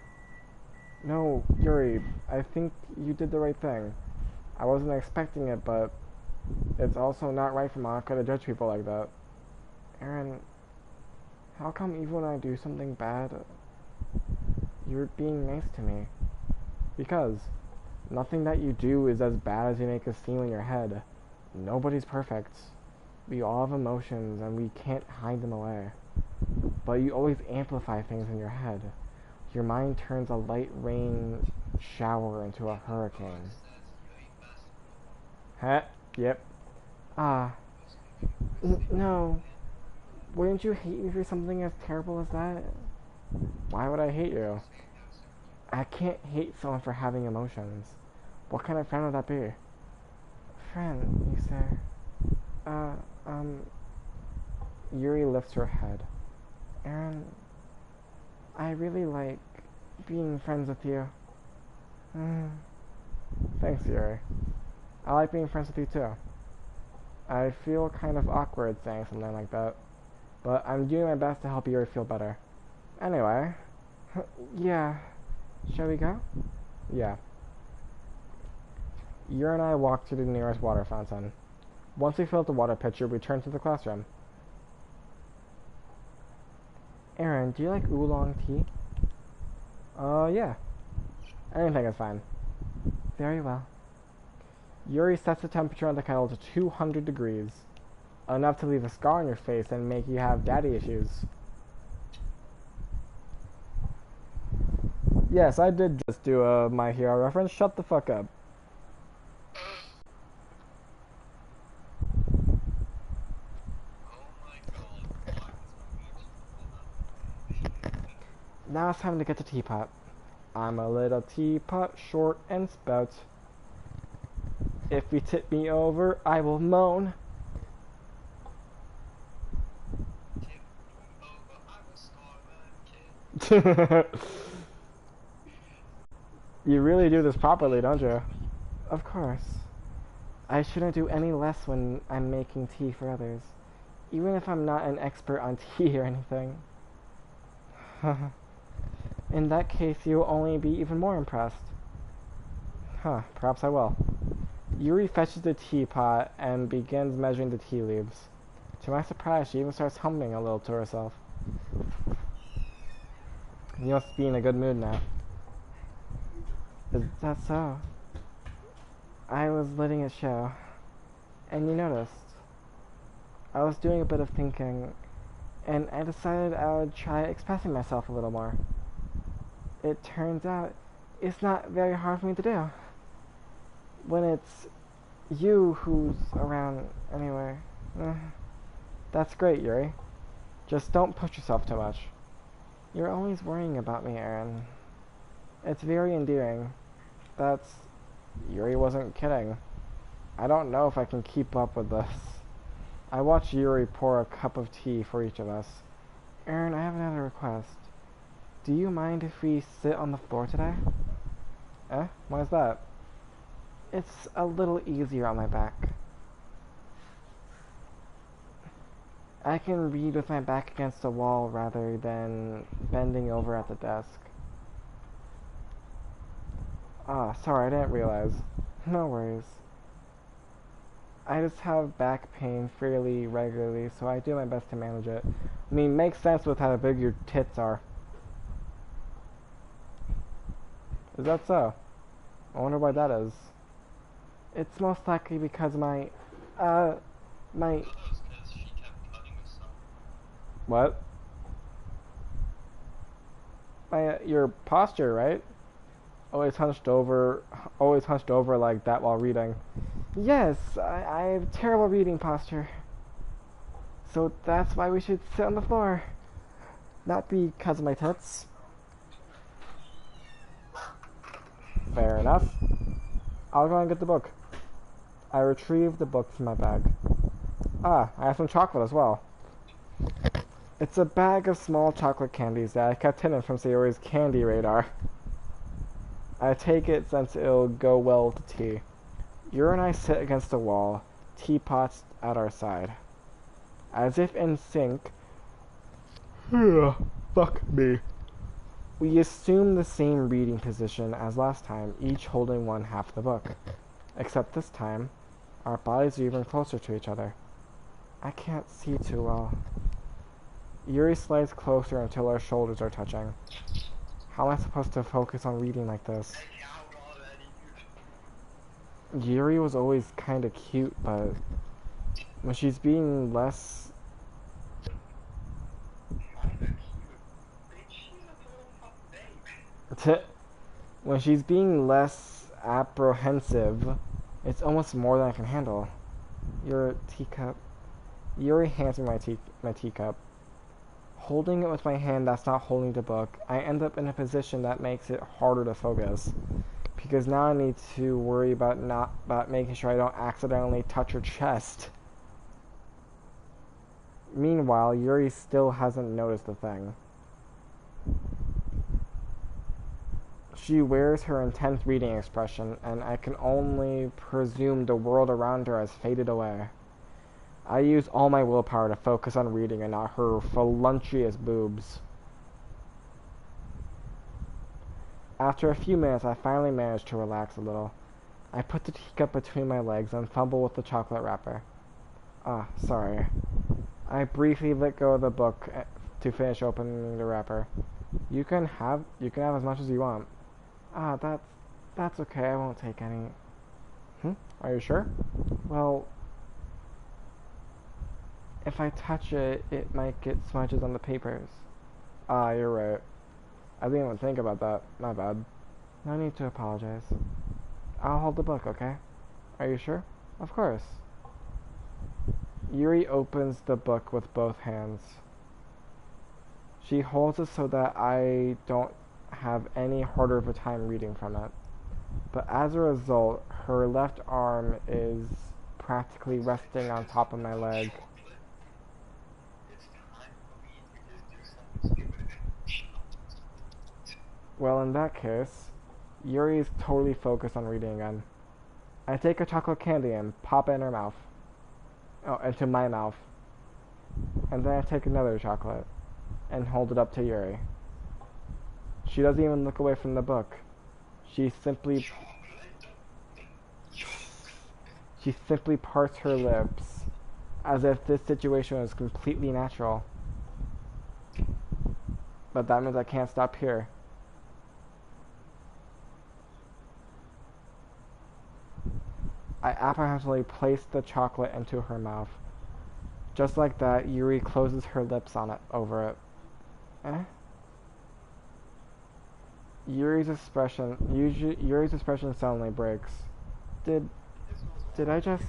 No, Yuri, I think you did the right thing. I wasn't expecting it, but it's also not right for Monica to judge people like that. Aaron, how come even when I do something bad, you're being nice to me? Because nothing that you do is as bad as you make it seem in your head. Nobody's perfect. We all have emotions and we can't hide them away. But you always amplify things in your head. Your mind turns a light rain shower into a hurricane. Huh? Yep. No. Wouldn't you hate me for something as terrible as that? Why would I hate you? I can't hate someone for having emotions. What kind of friend would that be? Friend, you say? Yuri lifts her head. Aaron, I really like being friends with you. Thanks, Yuri. I like being friends with you too. I feel kind of awkward saying something like that, but I'm doing my best to help Yuri feel better. Anyway, yeah, shall we go? Yeah. Yuri and I walk to the nearest water fountain. Once we fill up the water pitcher, we turn to the classroom. Aaron, do you like oolong tea? Yeah. Anything is fine. Very well. Yuri sets the temperature on the kettle to 200 degrees. Enough to leave a scar on your face and make you have daddy issues. Yes, I did just do a My Hero reference. Shut the fuck up. Now it's time to get the teapot. I'm a little teapot, short and spout. If you tip me over, I will moan. You really do this properly, don't you? Of course. I shouldn't do any less when I'm making tea for others, even if I'm not an expert on tea or anything. In that case, you'll only be even more impressed. Perhaps I will. Yuri fetches the teapot and begins measuring the tea leaves. To my surprise, she even starts humming a little to herself. You must be in a good mood now. Is that so? I was letting it show, and you noticed. I was doing a bit of thinking, and I decided I would try expressing myself a little more. It turns out it's not very hard for me to do. When it's you who's around anyway. That's great, Yuri. Just don't push yourself too much. You're always worrying about me, Aaron. It's very endearing. Yuri wasn't kidding. I don't know if I can keep up with this. I watched Yuri pour a cup of tea for each of us. Aaron, I have another request. Do you mind if we sit on the floor today? Why's that? It's a little easier on my back. I can read with my back against the wall rather than bending over at the desk. Sorry, I didn't realize. No worries. I just have back pain fairly regularly, so I do my best to manage it. I mean, makes sense with how big your tits are. Is that so? I wonder why that is. It's most likely because my... What? Your posture, right? Always hunched over like that while reading. Yes, I have terrible reading posture. So that's why we should sit on the floor. Not because of my tits. Fair enough. I'll go and get the book. I retrieved the book from my bag. I have some chocolate as well. It's a bag of small chocolate candies that I kept hidden from Sayori's candy radar. I take it since it'll go well with the tea. Yuri and I sit against the wall, teapots at our side. As if in sync... Fuck me. We assume the same reading position as last time, each holding one half of the book. Except this time, our bodies are even closer to each other. I can't see too well. Yuri slides closer until our shoulders are touching. How am I supposed to focus on reading like this? Yuri was always kinda cute, but when she's being less... when she's being less apprehensive, it's almost more than I can handle. Your teacup. Yuri hands me my teacup. Holding it with my hand that's not holding the book, I end up in a position that makes it harder to focus. Because now I need to worry about making sure I don't accidentally touch her chest. Meanwhile, Yuri still hasn't noticed a thing. She wears her intense reading expression, and I can only presume the world around her has faded away. I use all my willpower to focus on reading and not her voluptuous boobs. After a few minutes, I finally manage to relax a little. I put the teacup between my legs and fumble with the chocolate wrapper. Sorry. I briefly let go of the book to finish opening the wrapper. You can have as much as you want. That's okay. I won't take any. Are you sure? Well, if I touch it, it might get smudges on the papers. You're right. I didn't even think about that. My bad. No need to apologize. I'll hold the book, okay? Are you sure? Of course. Yuri opens the book with both hands. She holds it so that I don't have any harder of a time reading from it. But as a result, her left arm is practically resting on top of my leg. Well, in that case, Yuri is totally focused on reading again. I take a chocolate candy and pop it in her mouth. Into my mouth. And then I take another chocolate and hold it up to Yuri. She doesn't even look away from the book. She simply... She simply parts her lips, as if this situation was completely natural. But that means I can't stop here. I apprehensively placed the chocolate into her mouth. Just like that, Yuri closes her lips on it, over it. Eh? Yuri's expression suddenly breaks. Did I just...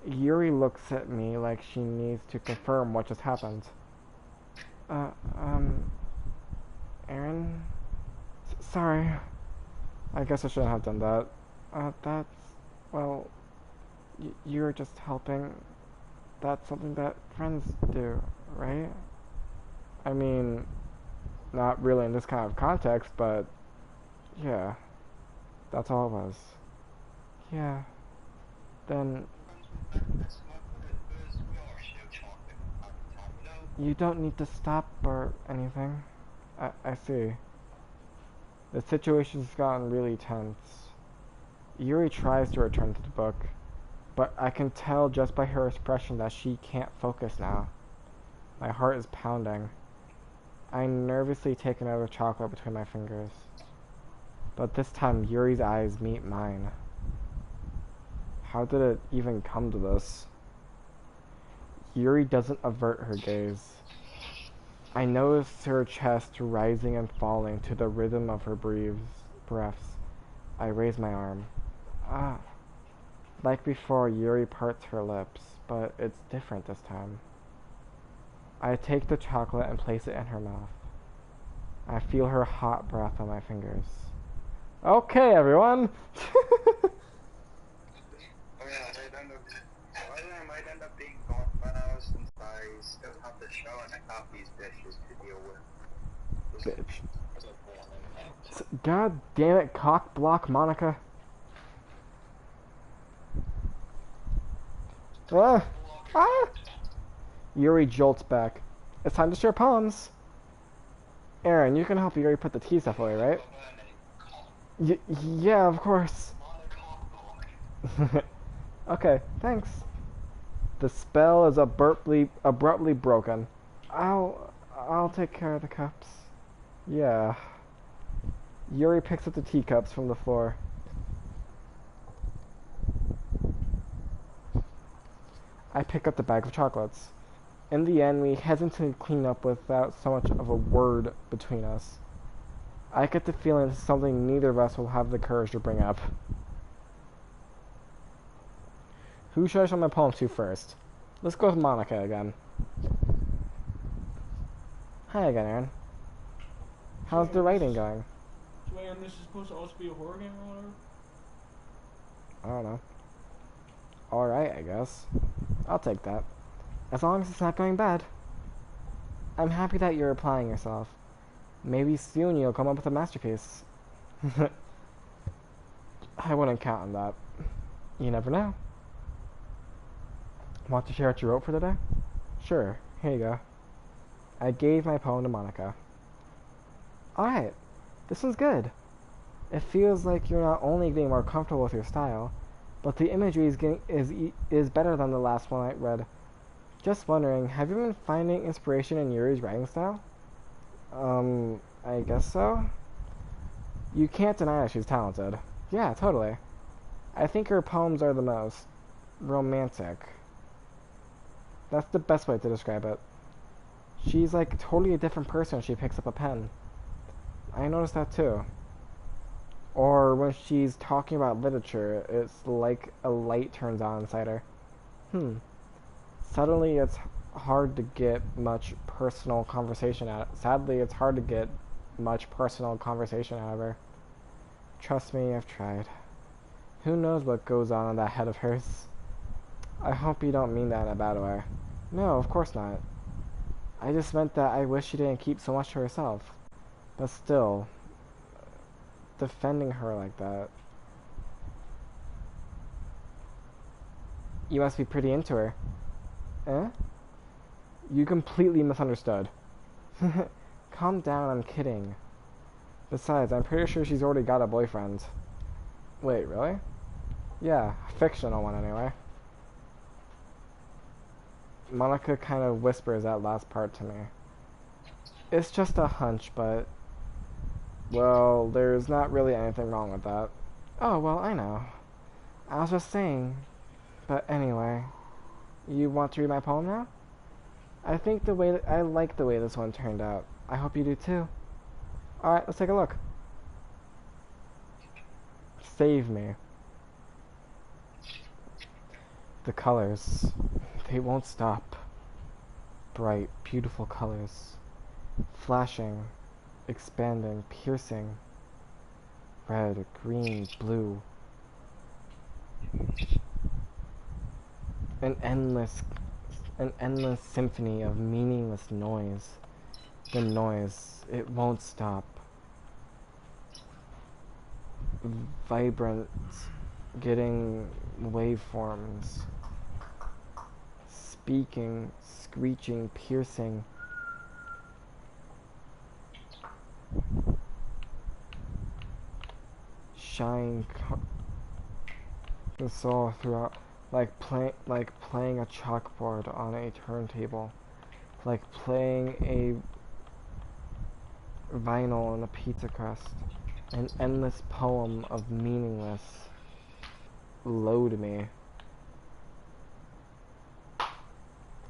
Yuri looks at me like she needs to confirm what just happened. Uh, Aaron? Sorry. I guess I shouldn't have done that. That's... Well... you were just helping. That's something that friends do, right? I mean... Not really in this kind of context, but... Yeah. That's all it was. Yeah. Then... You don't need to stop or anything. I see. The situation's gotten really tense. Yuri tries to return to the book, but I can tell just by her expression that she can't focus now. My heart is pounding. I nervously take another chocolate between my fingers. But this time Yuri's eyes meet mine. How did it even come to this? Yuri doesn't avert her gaze. I notice her chest rising and falling to the rhythm of her breaths. I raise my arm. Ah. Like before, Yuri parts her lips, but it's different this time. I take the chocolate and place it in her mouth. I feel her hot breath on my fingers. Okay, everyone! I might end up being gone by now since I still have the show and I have these dishes to deal with. Bitch. God damn it, cock block Monica. Ah! Ah! Yuri jolts back. It's time to share poems. Aaron, you can help Yuri put the tea stuff away, right? Yeah, of course. Okay, thanks. The spell is abruptly broken. I'll take care of the cups. Yeah. Yuri picks up the teacups from the floor. I pick up the bag of chocolates. In the end, we hesitantly clean up without so much of a word between us. I get the feeling this is something neither of us will have the courage to bring up. Who should I show my poem to first? Let's go with Monica again. Hi again, Aaron. How's the writing going? So, Aaron, this is supposed to also be a horror game or whatever? I don't know. Alright, I guess. I'll take that. As long as it's not going bad. I'm happy that you're applying yourself. Maybe soon you'll come up with a masterpiece. I wouldn't count on that. You never know. Want to share what you wrote for today? Sure, here you go. I gave my poem to Monica. Alright, this one's good. It feels like you're not only getting more comfortable with your style, but the imagery is better than the last one I read. Just wondering, have you been finding inspiration in Yuri's writing style? I guess so? You can't deny that she's talented. Yeah, totally. I think her poems are the most romantic. That's the best way to describe it. She's like totally a different person when she picks up a pen. I noticed that too. Or when she's talking about literature, it's like a light turns on inside her. Suddenly it's hard to get much personal conversation out. Sadly, it's hard to get much personal conversation out of her. Trust me, I've tried. Who knows what goes on in that head of hers? I hope you don't mean that in a bad way. No, of course not. I just meant that I wish she didn't keep so much to herself. But still, defending her like that. You must be pretty into her. Eh? You completely misunderstood. Calm down, I'm kidding. Besides, I'm pretty sure she's already got a boyfriend. Wait, really? Yeah, fictional one anyway. Monica kind of whispers that last part to me. It's just a hunch, but... Well, there's not really anything wrong with that. Oh, well, I know. I was just saying. But anyway, you want to read my poem now? I like the way this one turned out. I hope you do too. Alright, let's take a look. Save me. The colors, they won't stop. Bright, beautiful colors. Flashing, expanding, piercing. Red, green, blue. An endless symphony of meaningless noise. The noise, it won't stop. Vibrant, getting waveforms. Speaking, screeching, piercing. Shine the soul throughout, like playing a chalkboard on a turntable, like playing a vinyl on a pizza crust, an endless poem of meaningless. Load me.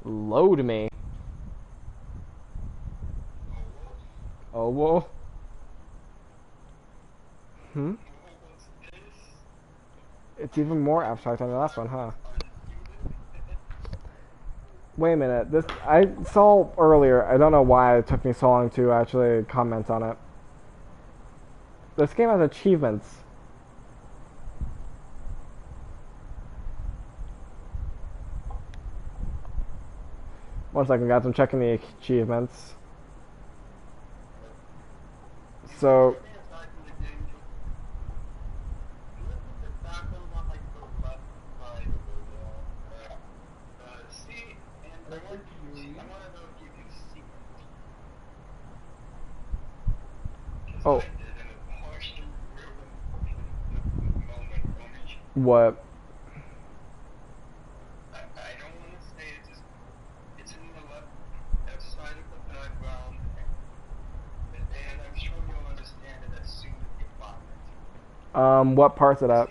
Load me. Oh, whoa. It's even more abstract than the last one, huh? Wait a minute. This I saw earlier. I don't know why it took me so long to actually comment on it. This game has achievements. One second, guys. I'm checking the achievements. So, oh, what? What parts of that?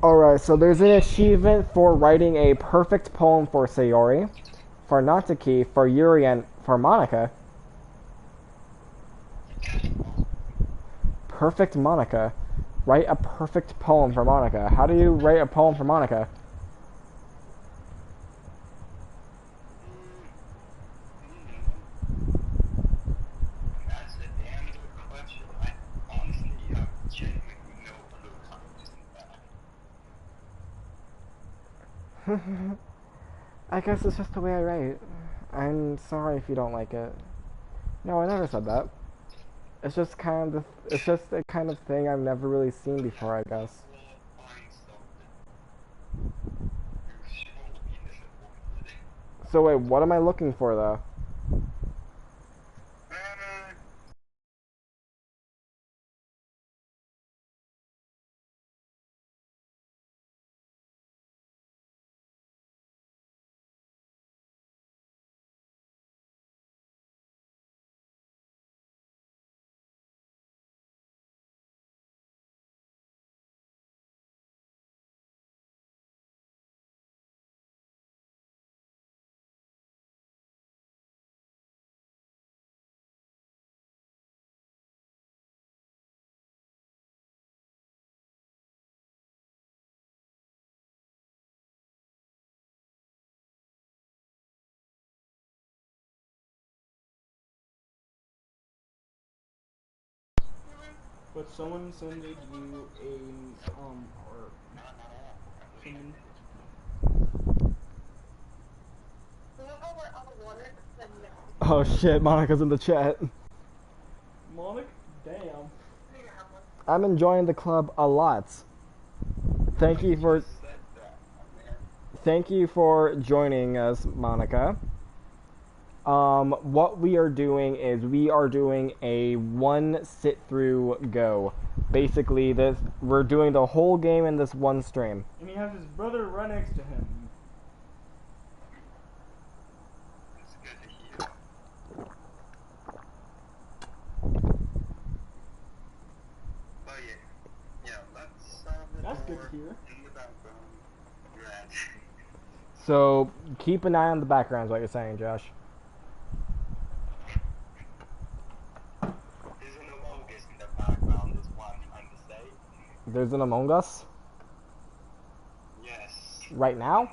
Alright, so there's an achievement for writing a perfect poem for Sayori, for Natsuki, for Yuri, and for Monica. Perfect Monica. Write a perfect poem for Monica. How do you write a poem for Monica? I guess it's just the way I write. I'm sorry if you don't like it. No, I never said that. It's just a kind of thing I've never really seen before, I guess. So wait, what am I looking for though? But someone sended you a or someone. Oh shit, Monica's in the chat. Monica, damn. I'm enjoying the club a lot. Thank you for Thank you for joining us, Monica. What we are doing is we are doing a one sit through go. Basically, we're doing the whole game in this one stream. And he has his brother right next to him. It's good to hear. Oh yeah, let's That's good to hear. in the background. Red. So keep an eye on the background, is what you're saying, Josh. There's an Among Us in the background, is what I'm trying to say. There's an Among Us Yes. right now.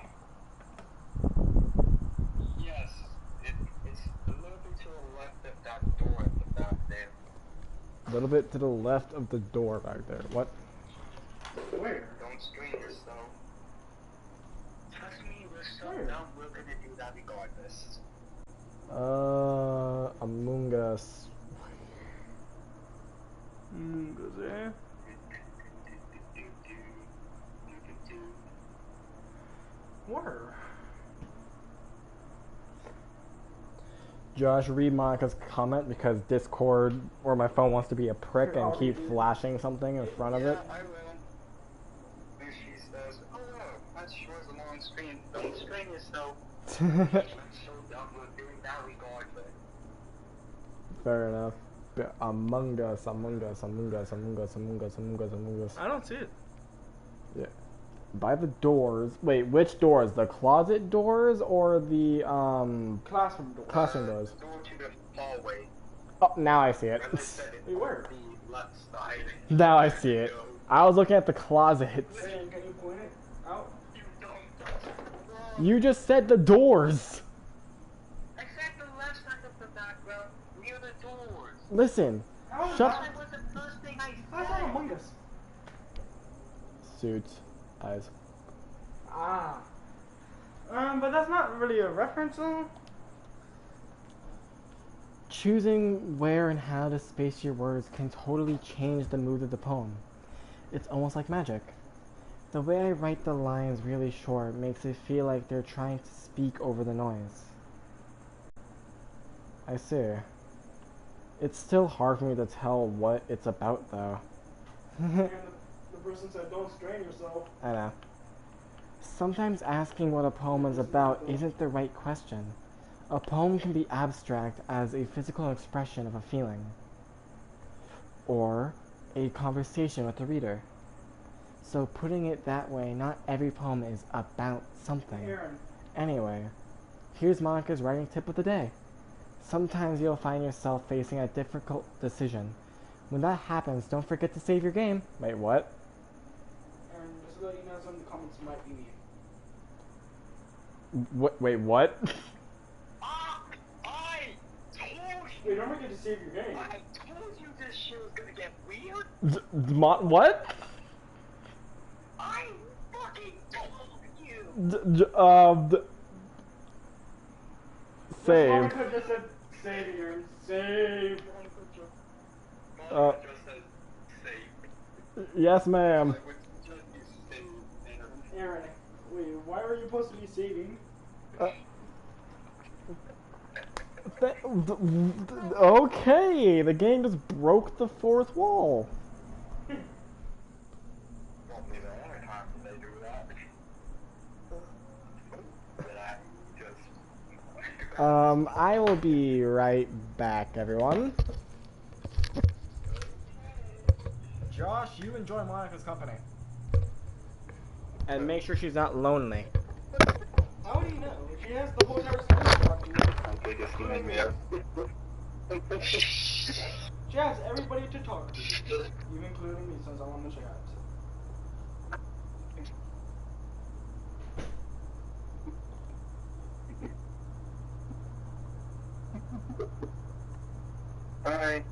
Yes. It's a little bit to the left of that door at the back there. A little bit to the left of the door back there. What? Where? Don't strain yourself. Trust me, we're so Where? dumb, we're gonna do that regardless. Among Us. There. Where? Josh, read Monica's comment because Discord or my phone wants to be a prick Here, and I'll keep read it. flashing something in front of it. I will. And she says, oh, that shows a long screen. Don't strain yourself. I'm so dumb, we're doing that regardless. Fair enough. Among Us, Among Us, Among Us, Among Us, Among Us, Among Us, Among Us. I don't see it. Yeah. By the doors. Wait, which doors? The closet doors or the Classroom door. classroom doors? Door to the hallway. Oh, now I see it. As I said, it's Wait, where? the left side. Now I see it. I was looking at the closets. Hey, can you point it out? You don't. You just said the doors. I said the left side of the background, near the doors. Listen. How Shut- That was the first thing I How's that said. Among Us? Suits. Eyes. Ah. But that's not really a reference, though. Choosing where and how to space your words can totally change the mood of the poem. It's almost like magic. The way I write the lines really short makes it feel like they're trying to speak over the noise. I see. It's still hard for me to tell what it's about, though. And the person said, don't strain yourself. I know. Sometimes asking what a poem is about isn't the right question. A poem can be abstract as a physical expression of a feeling, or a conversation with the reader. So putting it that way, not every poem is about something. Aaron. Anyway, here's Monica's writing tip of the day. Sometimes you'll find yourself facing a difficult decision. When that happens, don't forget to save your game. Wait, what? Aaron, just to let you know, some of the comments might be me. What? Wait, what? I told you. Wait, don't forget to save your game. I told you this shit was gonna get weird. What? I fucking told you. Save. Monica just said, save, Aaron. Save. Monica just said save. Yes, ma'am. I would just use save. Aaron, wait, why are you supposed to be saving? Okay, the game just broke the fourth wall. Won't be the only time they do that. But I just... I will be right back, everyone. Josh, you enjoy Monica's company. And make sure she's not lonely. How do you know? She has the whole entire school talking to her. I think it's gonna be a... She has everybody to talk to, even including me, since I'm on the chat. Alright.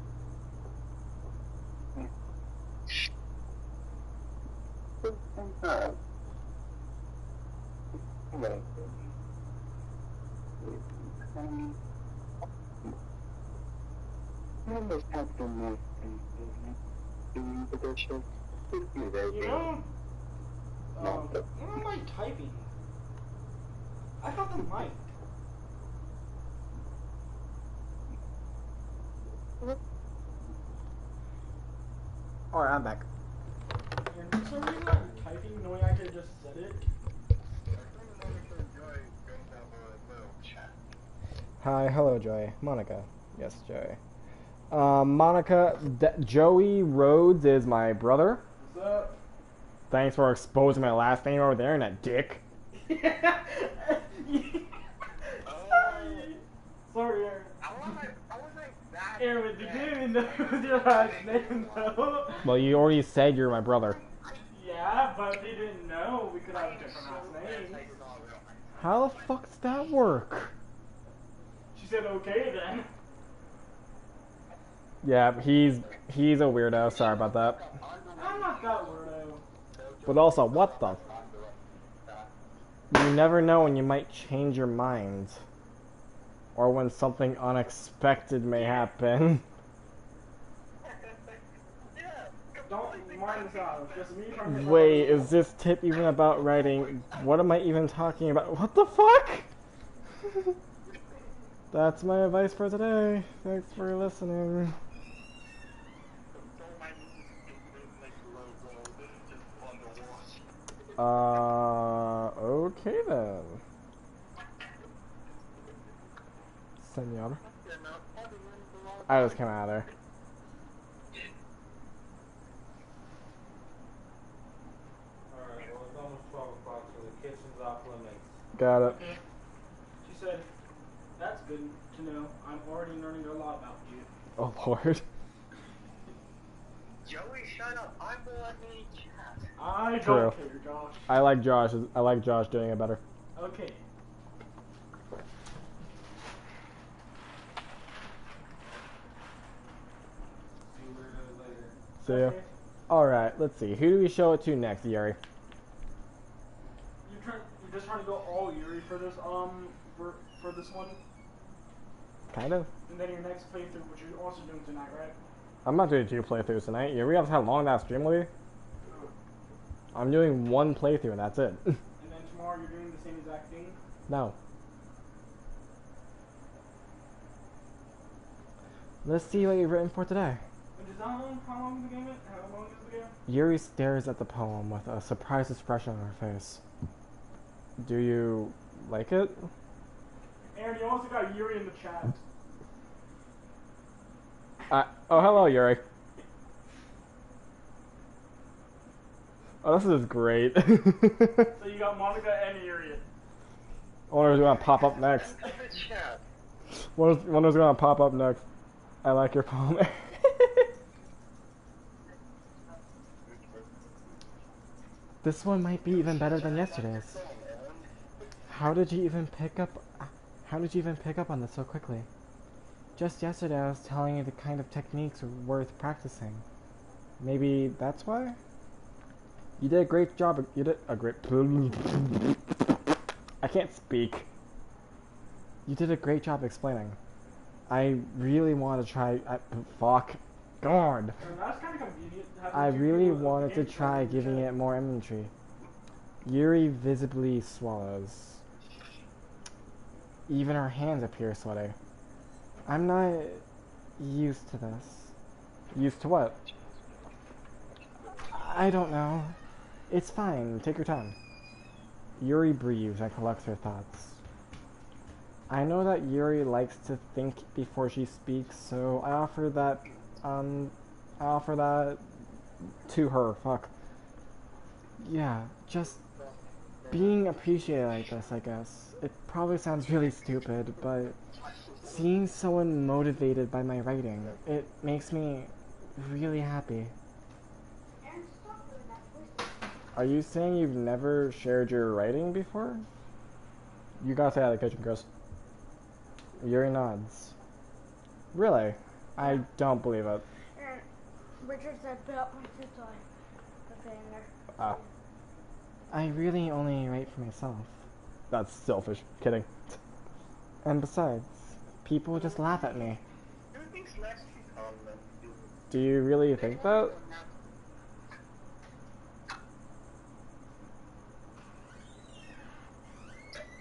You know, where am I typing? I thought the mic. Alright, I'm back. And for some reason I'm typing knowing I could have just said it. Hi, hello, Joy. Monica. Yes, Joy. Monica, Joey Rhodes is my brother. What's up? Thanks for exposing my last name over there, internet dick. Sorry, Aaron. Aaron, you didn't even know it was your last name, though. Well, you already said you're my brother. Yeah, but they didn't know we could have different last names. How the fuck does that work? She said okay then. Yeah, he's a weirdo. Sorry about that. I'm not that weirdo. But also, what the? You never know when you might change your mind. Or when something unexpected may happen. Don't mind this out. It's just me trying to. Wait, is this tip even about writing? What am I even talking about? What the fuck? That's my advice for today. Thanks for listening. Okay then. Senor. I just came out of there. Alright, well it's almost 12 o'clock, so the kitchen's off limits. Got it. She said, "That's good to know. I'm already learning a lot about you." Oh lord. Joey, shut up. I'm the one in chat. I True. don't care, Josh. I like Josh. I like Josh doing it better. Okay. See you weirdos later. See ya. Alright, let's see. Who do we show it to next, Yuri? You're just trying to go all Yuri for this for this one, Kind of. and then your next playthrough, which you're also doing tonight, right? I'm not doing 2 playthroughs tonight. You realize how long that stream will be? I'm doing 1 playthrough and that's it. And then tomorrow you're doing the same exact thing. No. Let's see what you've written for today. And is that how long is the game? How long is the game? Yuri stares at the poem with a surprised expression on her face. Do you like it? And you also got Yuri in the chat. Oh, hello, Yuri. Oh, this is great. So you got Monica and Yuri. I wonder who's gonna pop up next. Wonder who's gonna pop up next. I like your poem. This one might be even better than yesterday's. How did you even pick up on this so quickly? Just yesterday I was telling you the kind of techniques are worth practicing. Maybe that's why? You did a great job. You did a great... I can't speak. You did a great job explaining. I really want to try... fuck. God. That's kind of convenient. I really wanted to try giving it more imagery. Yuri visibly swallows. Even her hands appear sweaty. I'm not used to this. Used to what? I don't know. It's fine. Take your time. Yuri breathes and collects her thoughts. I know that Yuri likes to think before she speaks, so I offer that to her. Fuck. Yeah, just being appreciated like this, I guess. It probably sounds really stupid, but seeing someone motivated by my writing, it makes me really happy. Are you saying you've never shared your writing before? You gotta stay out of the kitchen, Chris. Yuri nods. Really? I don't believe it. And Richard said, put up my sister. Put that in there. Ah. I really only write for myself. That's selfish. Kidding. And besides, people just laugh at me. Do you really think that?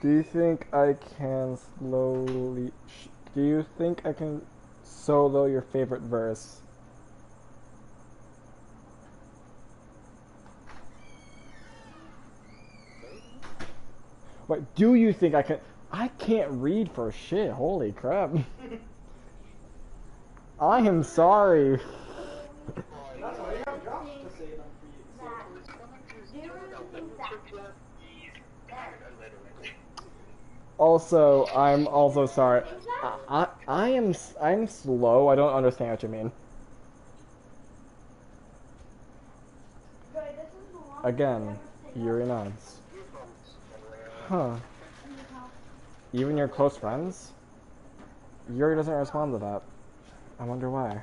Do you think I can Solo, your favorite verse. What do you think I can? I can't read for shit. Holy crap! I am sorry. That's why you have Josh to say them for you. Do you really think that? Also, I'm also sorry. Think that? I'm slow. I don't understand what you mean. Joy, this is the longest Again, I've ever stayed Yuri up. nods. Huh. In this house. Even your close friends? Yuri doesn't respond to that. I wonder why.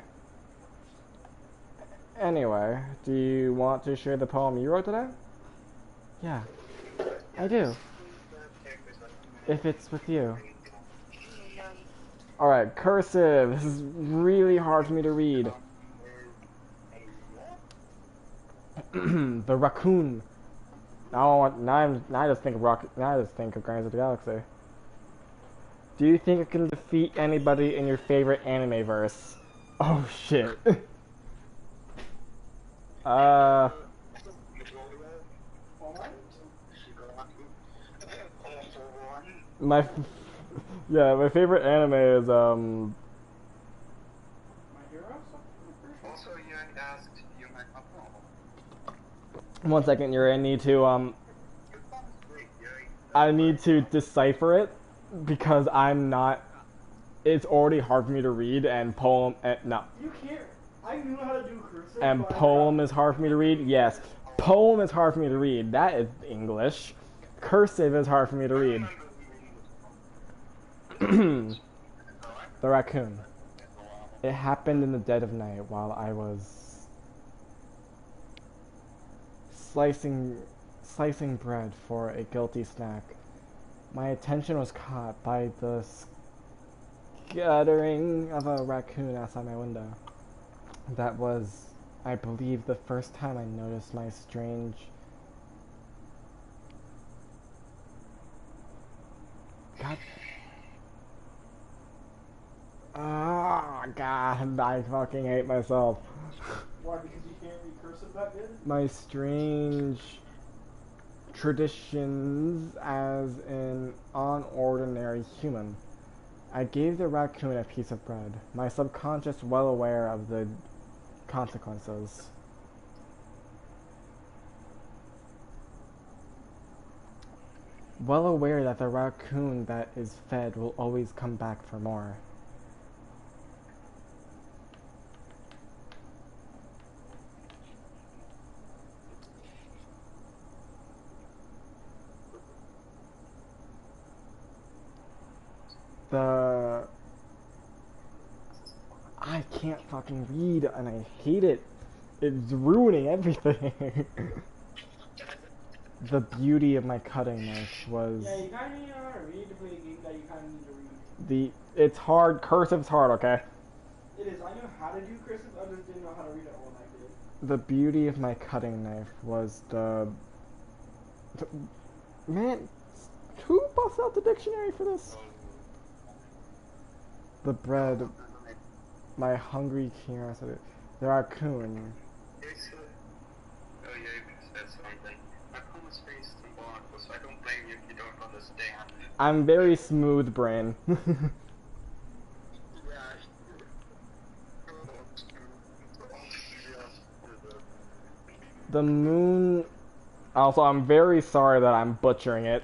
Anyway, do you want to share the poem you wrote today? Yeah, I do. If it's with you. Alright, cursive. This is really hard for me to read. The raccoon. Now I just think of Guardians of the Galaxy. Do you think it can defeat anybody in your favorite anime verse? Oh shit. My yeah, my favorite anime is My hero? Also, you asked you might not know. one second, Yuri, I need to decipher it because I'm not. It's already hard for me to read, and poem. No. You can't. I knew how to do cursive. And poem is hard for me to read? Yes. Poem is hard for me to read. That is English. Cursive is hard for me to read. The raccoon. It happened in the dead of night while I was slicing bread for a guilty snack. My attention was caught by the scattering of a raccoon outside my window. That was, I believe, the first time I noticed my strange... God... Ah, God, I fucking hate myself. Why? Because you can't read cursive that good? My strange traditions as an unordinary human. I gave the raccoon a piece of bread, my subconscious well aware of the consequences. Well aware that the raccoon that is fed will always come back for more. I can't fucking read and I hate it. It's ruining everything. The beauty of my cutting knife was... Yeah, you kind of need to know how to read to play a game that you kind of need to read. It's hard. Cursive's hard, okay? It is. I knew how to do cursive, I just didn't know how to read it when I did. The beauty of my cutting knife was man, who busts out the dictionary for this? The bread, my hungry curiosity. The raccoon. Oh yeah, you said something. My phone is very simple, so I don't blame you if you don't understand. I'm very smooth brain. The moon... Also, I'm very sorry that I'm butchering it.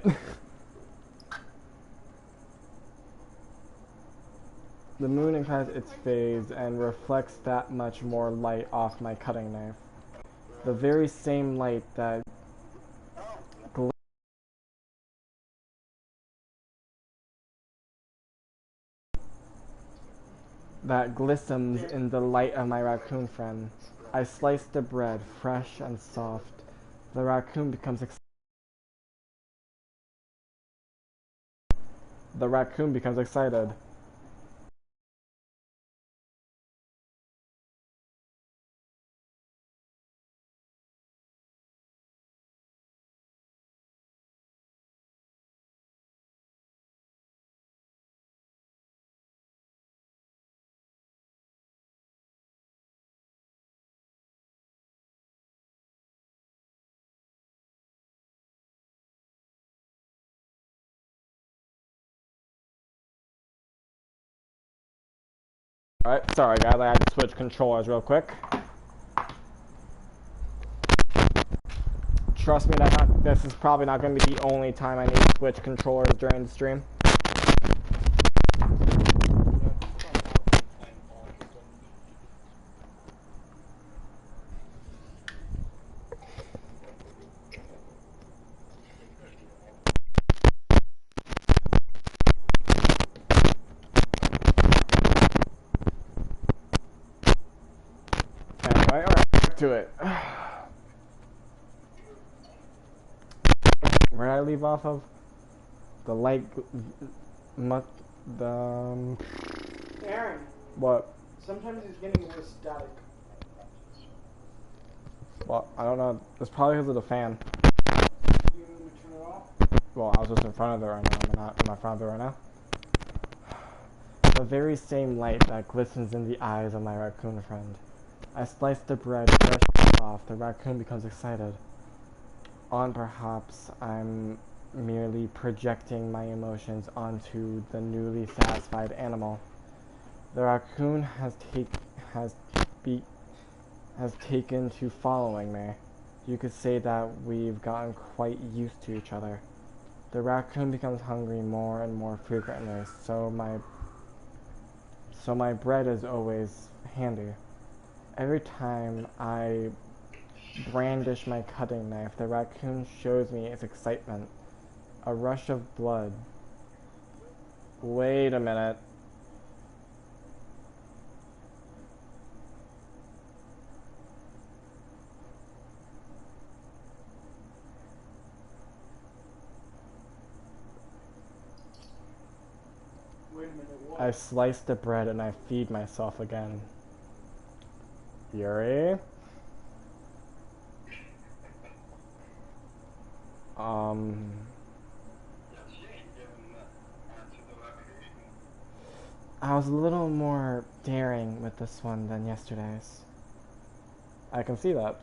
The moon impacts its phase and reflects that much more light off my cutting knife. The very same light that glistens in the light of my raccoon friend. I slice the bread, fresh and soft. The raccoon becomes excited. Alright, sorry guys, I had to switch controllers real quick. Trust me, this is probably not going to be the only time I need to switch controllers during the stream. Anyway, alright, back to it. Where did I leave off of? The light, Aaron, what? sometimes it's getting a little static. Well, I don't know. It's probably because of the fan. You need to turn it off? Well, I was just in front of it right now. Am I in front of it right now? The very same light that glistens in the eyes of my raccoon friend. I slice the bread, brush it off. The raccoon becomes excited. On perhaps I'm merely projecting my emotions onto the newly satisfied animal. The raccoon has taken to following me. You could say that we've gotten quite used to each other. The raccoon becomes hungry more and more frequently, so my bread is always handy. Every time I brandish my cutting knife, the raccoon shows me its excitement. A rush of blood. Wait a minute. Wait a minute, what? I slice the bread and I feed myself again. Yuri? I was a little more daring with this one than yesterday's. I can see that.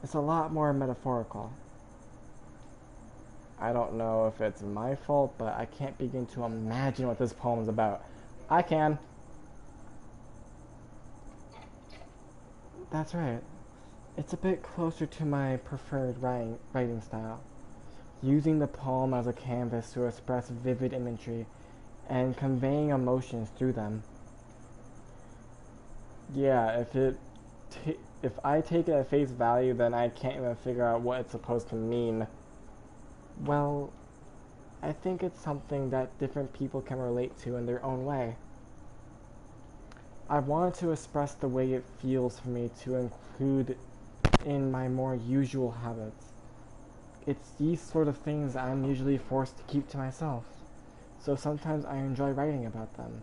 It's a lot more metaphorical. I don't know if it's my fault, but I can't begin to imagine what this poem is about. I can. That's right. It's a bit closer to my preferred writing style, using the poem as a canvas to express vivid imagery and conveying emotions through them. Yeah, if I take it at face value, then I can't even figure out what it's supposed to mean. Well, I think it's something that different people can relate to in their own way. I wanted to express the way it feels for me to include in my more usual habits. It's these sort of things I'm usually forced to keep to myself, so sometimes I enjoy writing about them.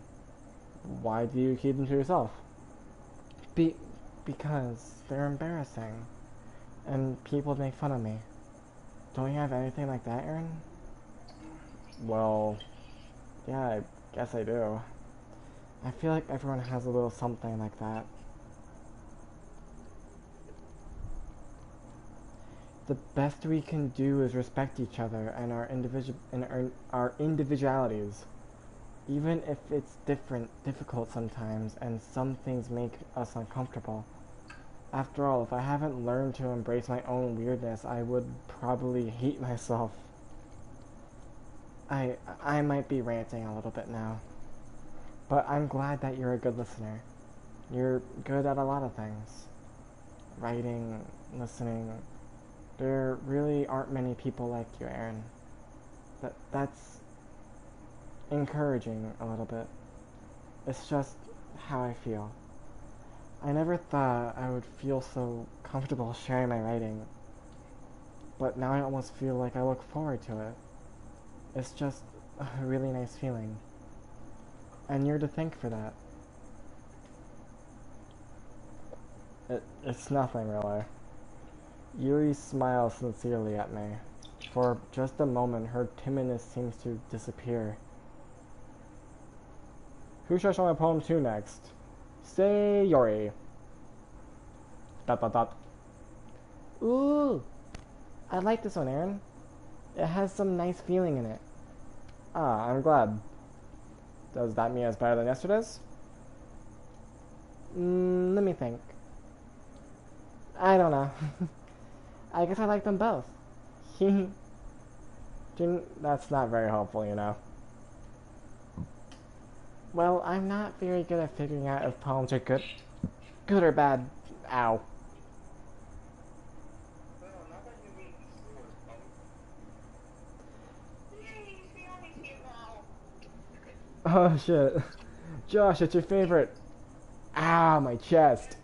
Why do you keep them to yourself? Because they're embarrassing, and people make fun of me. Don't you have anything like that, Aaron? Well, yeah, I guess I do. I feel like everyone has a little something like that. The best we can do is respect each other and our individualities, even if it's difficult sometimes, and some things make us uncomfortable. After all, if I haven't learned to embrace my own weirdness, I would probably hate myself. I might be ranting a little bit now, but I'm glad that you're a good listener. You're good at a lot of things. Writing, listening. There really aren't many people like you, Aaron. That's encouraging a little bit. It's just how I feel. I never thought I would feel so comfortable sharing my writing, but now I almost feel like I look forward to it. It's just a really nice feeling. And you're to thank for that. It's nothing, really. Yuri smiles sincerely at me. For just a moment, her timidness seems to disappear. Who should I show my poem to next? Say Yuri. ... Ooh! I like this one, Aaron. It has some nice feeling in it. Ah, I'm glad. Does that mean it's better than yesterday's? think. I don't know. I guess I like them both. That's not very helpful, you know. Well, I'm not very good at figuring out if poems are good or bad. Ow. Well, not that you mean scores, Yay, he's the only team now. Oh shit. Josh, it's your favorite. Ah, my chest.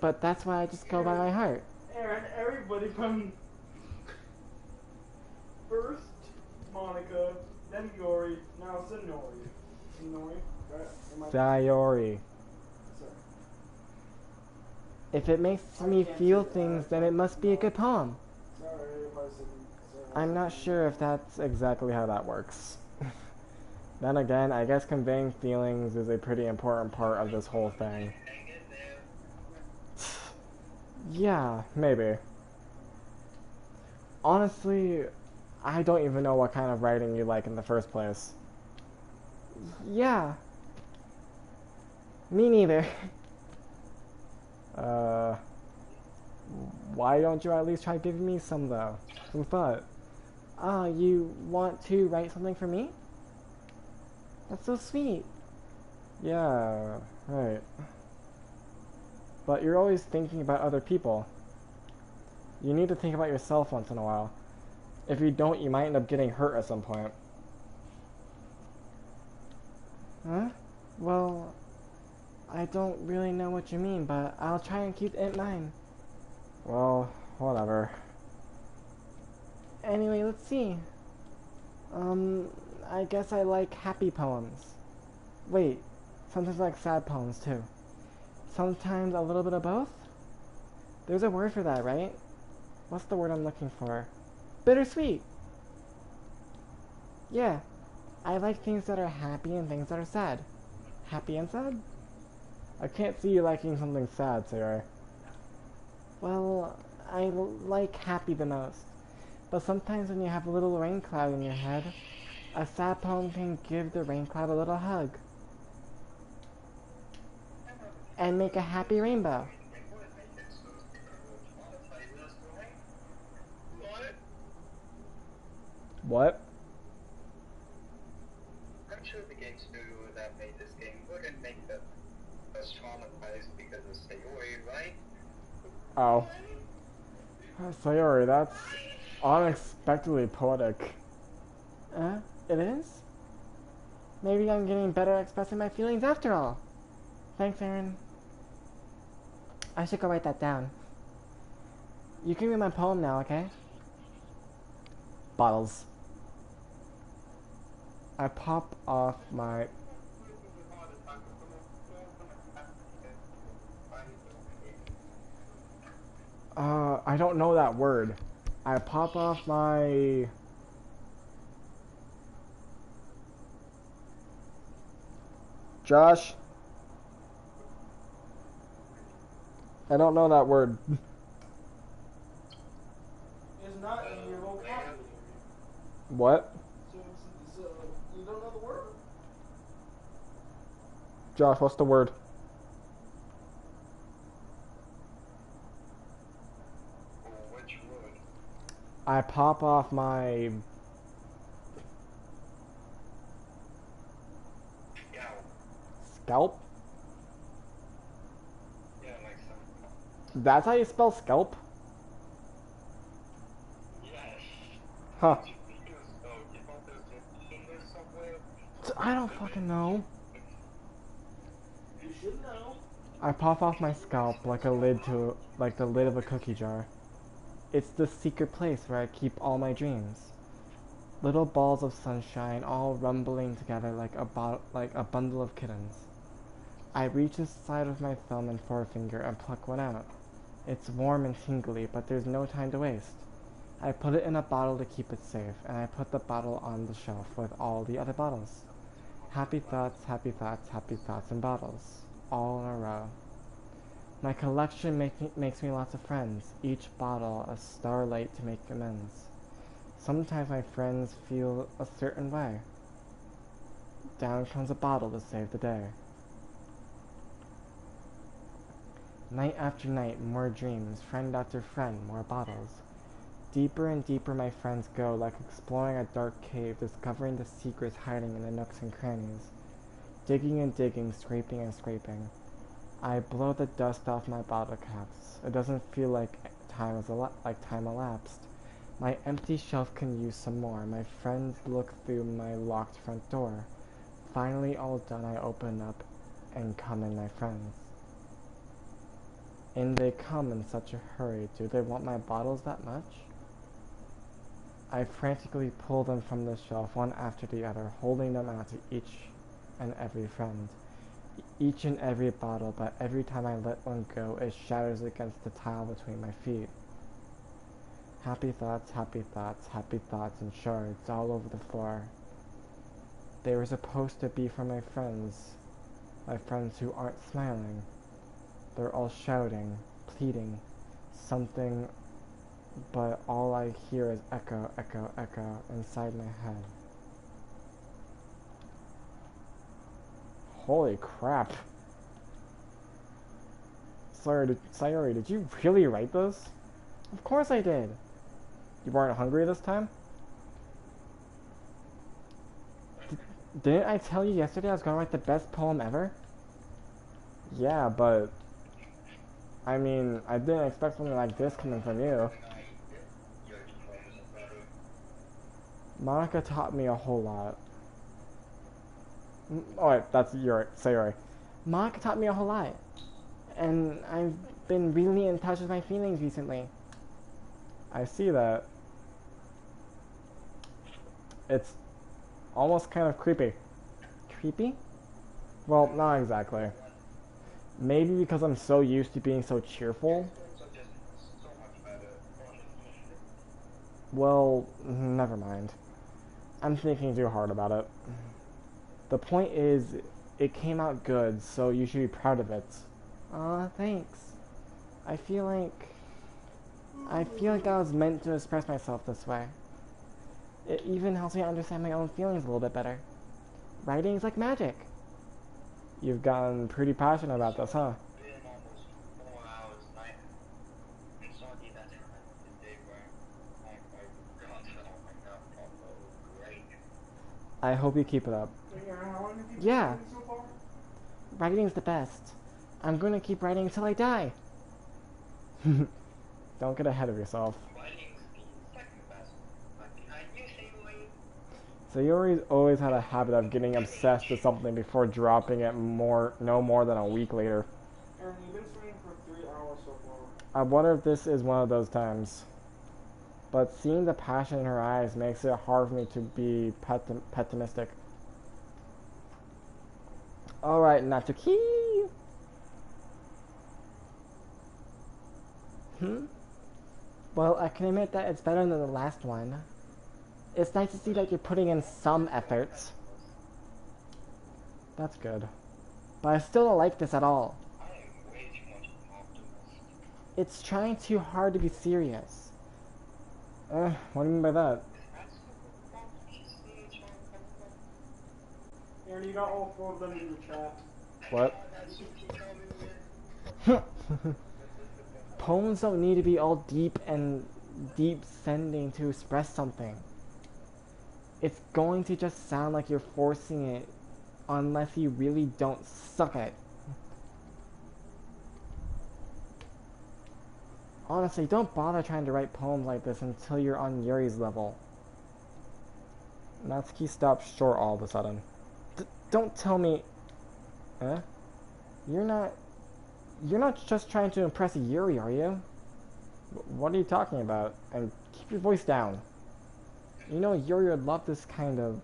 But that's why I just go by my heart. Aaron, everybody from first Monica, then Yori, now Sonori. Sonori? Right? Sayori. Sorry. If it makes me feel things, then it must be a good poem. Sorry if I said. I'm not sure if that's exactly how that works. Then again, I guess conveying feelings is a pretty important part of this whole thing. Hang in there. Yeah, maybe. Honestly, I don't even know what kind of writing you like in the first place. Yeah. Me neither. Why don't you at least try giving me some though? Some thought. Ah, you want to write something for me? That's so sweet. Yeah, right. But you're always thinking about other people. You need to think about yourself once in a while. If you don't, you might end up getting hurt at some point. Huh? Well, I don't really know what you mean, but I'll try and keep it in mind. Well, whatever. Anyway, let's see. I guess I like happy poems. Wait, sometimes I like sad poems too. Sometimes a little bit of both? There's a word for that, right? What's the word I'm looking for? Bittersweet! Yeah, I like things that are happy and things that are sad. Happy and sad? I can't see you liking something sad, Sarah. Well, I like happy the most. But sometimes when you have a little rain cloud in your head, a sad poem can give the rain cloud a little hug. And make a happy rainbow. What? I'm sure the game studio that made this game wouldn't make the traumatized because of Sayori, right? Oh. Sayori, that's unexpectedly poetic. It is? Maybe I'm getting better at expressing my feelings after all. Thanks, Aaron. I should go write that down. You can read my poem now, okay? Bottles. I pop off my... I don't know that word. I pop off my... Josh? I don't know that word. It's not in your vocabulary. What? So you don't know the word? Josh, what's the word? Which would? I pop off my... Scalp? Yeah, like some. That's how you spell scalp? Yes. Huh. You thought there was a English somewhere? I don't fucking know. You should know. I pop off my scalp like the lid of a cookie jar. It's the secret place where I keep all my dreams. Little balls of sunshine all rumbling together like a bundle of kittens. I reach inside with my thumb and forefinger and pluck one out. It's warm and tingly, but there's no time to waste. I put it in a bottle to keep it safe, and I put the bottle on the shelf with all the other bottles. Happy thoughts, happy thoughts, happy thoughts in bottles. All in a row. My collection makes me lots of friends, each bottle a starlight to make amends. Sometimes my friends feel a certain way. Down comes a bottle to save the day. Night after night, more dreams, friend after friend, more bottles. Deeper and deeper my friends go, like exploring a dark cave, discovering the secrets hiding in the nooks and crannies. Digging and digging, scraping and scraping. I blow the dust off my bottle caps. It doesn't feel like time elapsed. My empty shelf can use some more. My friends look through my locked front door. Finally all done, I open up and come in my friends. In they come in such a hurry. Do they want my bottles that much? I frantically pull them from the shelf, one after the other, holding them out to each and every friend. Each and every bottle, but every time I let one go, it shatters against the tile between my feet. Happy thoughts, happy thoughts, happy thoughts in shards all over the floor. They were supposed to be for my friends who aren't smiling. They're all shouting, pleading, something, but all I hear is echo, echo, echo inside my head. Holy crap. Sayori, did you really write this? Of course I did. You weren't hungry this time? Didn't I tell you yesterday I was gonna write the best poem ever? Yeah, but I mean, I didn't expect something like this coming from you. Monica taught me a whole lot. Oh wait, that's your Sayori. Monica taught me a whole lot. And I've been really in touch with my feelings recently. I see that. It's almost kind of creepy. Creepy? Well, not exactly. Maybe because I'm so used to being so cheerful. Well, never mind. I'm thinking too hard about it. The point is, it came out good, so you should be proud of it. Aw, thanks. I feel like I was meant to express myself this way. It even helps me understand my own feelings a little bit better. Writing is like magic. You've gotten pretty passionate about this, huh? I hope you keep it up. Yeah. Writing's the best. I'm gonna keep writing until I die. Don't get ahead of yourself. Sayori's always had a habit of getting obsessed with something before dropping it no more than a week later. Aaron, you've been streaming for 3 hours so far. I wonder if this is one of those times. But seeing the passion in her eyes makes it hard for me to be pessimistic. Alright, Natsuki! Well, I can admit that it's better than the last one. It's nice to see that you're putting in some efforts. That's good. But I still don't like this at all. It's trying too hard to be serious. What do you mean by that? Aaron, you got all 4 of them in the chat. What? Poems don't need to be all deep sending to express something. It's going to just sound like you're forcing it unless you really don't suck at it. Honestly, don't bother trying to write poems like this until you're on Yuri's level. Natsuki stopped short all of a sudden. Don't tell me... Huh? You're not just trying to impress Yuri, are you? What are you talking about? And keep your voice down. You know Yuri would love this kind of...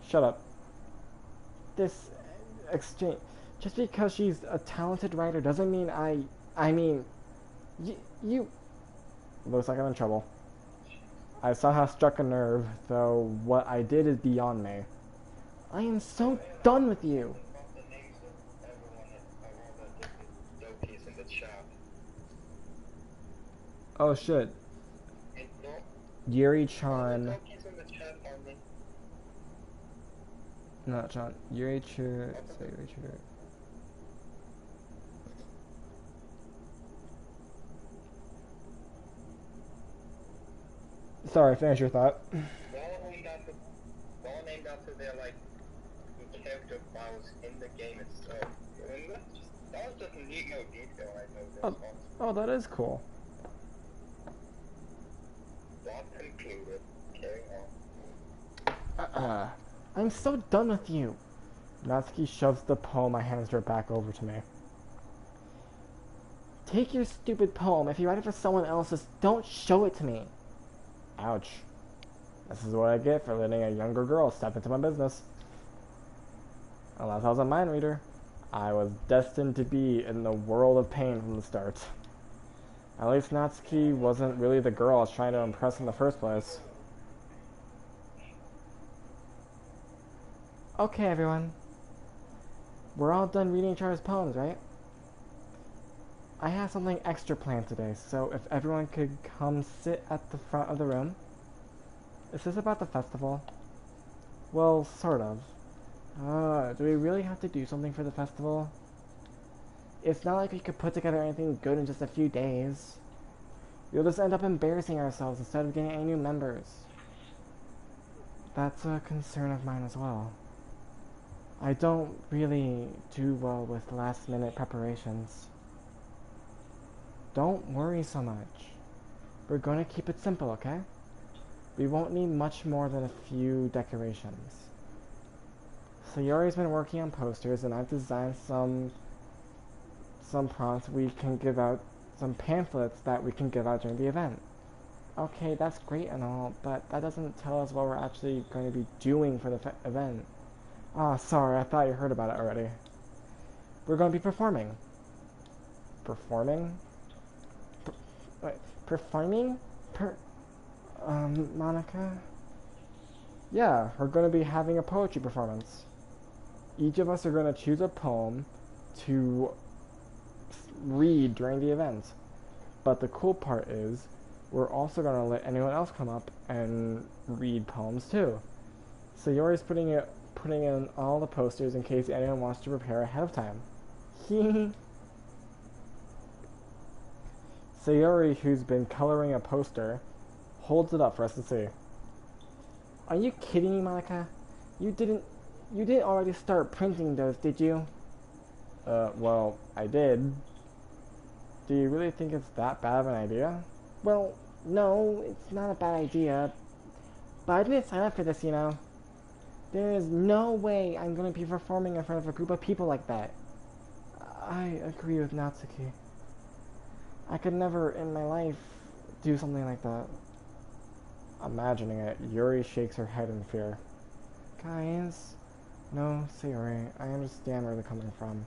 Shut up. This exchange... Just because she's a talented writer doesn't mean I mean... You... Looks like I'm in trouble. I somehow struck a nerve, though what I did is beyond me. I am so done with you! Oh shit. Yuri-chan... Not Chan. Yuri-chan... Sorry, finish your thought. All named after their like character files in the game itself. And that was just a neat little detail I Oh, noticed. oh, that is cool. Not concluded. Carry on. I'm so done with you. Natsuki shoves the poem I handed her back over to me. Take your stupid poem. If you write it for someone else, just don't show it to me. Ouch. This is what I get for letting a younger girl step into my business. Unless I was a mind reader, I was destined to be in the world of pain from the start. At least Natsuki wasn't really the girl I was trying to impress in the first place. Okay, everyone. We're all done reading each other's poems, right? I have something extra planned today, so if everyone could come sit at the front of the room. Is this about the festival? Well, sort of. Do we really have to do something for the festival? It's not like we could put together anything good in just a few days. We'll just end up embarrassing ourselves instead of getting any new members. That's a concern of mine as well. I don't really do well with last-minute preparations. Don't worry so much. We're going to keep it simple, okay? We won't need much more than a few decorations. Sayori's been working on posters, and I've designed some prompts we can give out, some pamphlets that we can give out during the event. Okay, that's great and all, but that doesn't tell us what we're actually going to be doing for the event. Ah, sorry, I thought you heard about it already. We're going to be performing. Performing? Wait, performing? Monica? Yeah, we're going to be having a poetry performance. Each of us are going to choose a poem to read during the event. But the cool part is, we're also going to let anyone else come up and read poems too. Sayori's putting in all the posters in case anyone wants to prepare ahead of time. Sayori, who's been coloring a poster, holds it up for us to see. Are you kidding me, Monica? You didn't already start printing those, did you? Well, I did. Do you really think it's that bad of an idea? Well, no, it's not a bad idea. But I didn't sign up for this, you know. There is no way I'm going to be performing in front of a group of people like that. I agree with Natsuki. I could never in my life do something like that. Imagining it, Yuri shakes her head in fear. Guys, no, Sayori, I understand where they're coming from.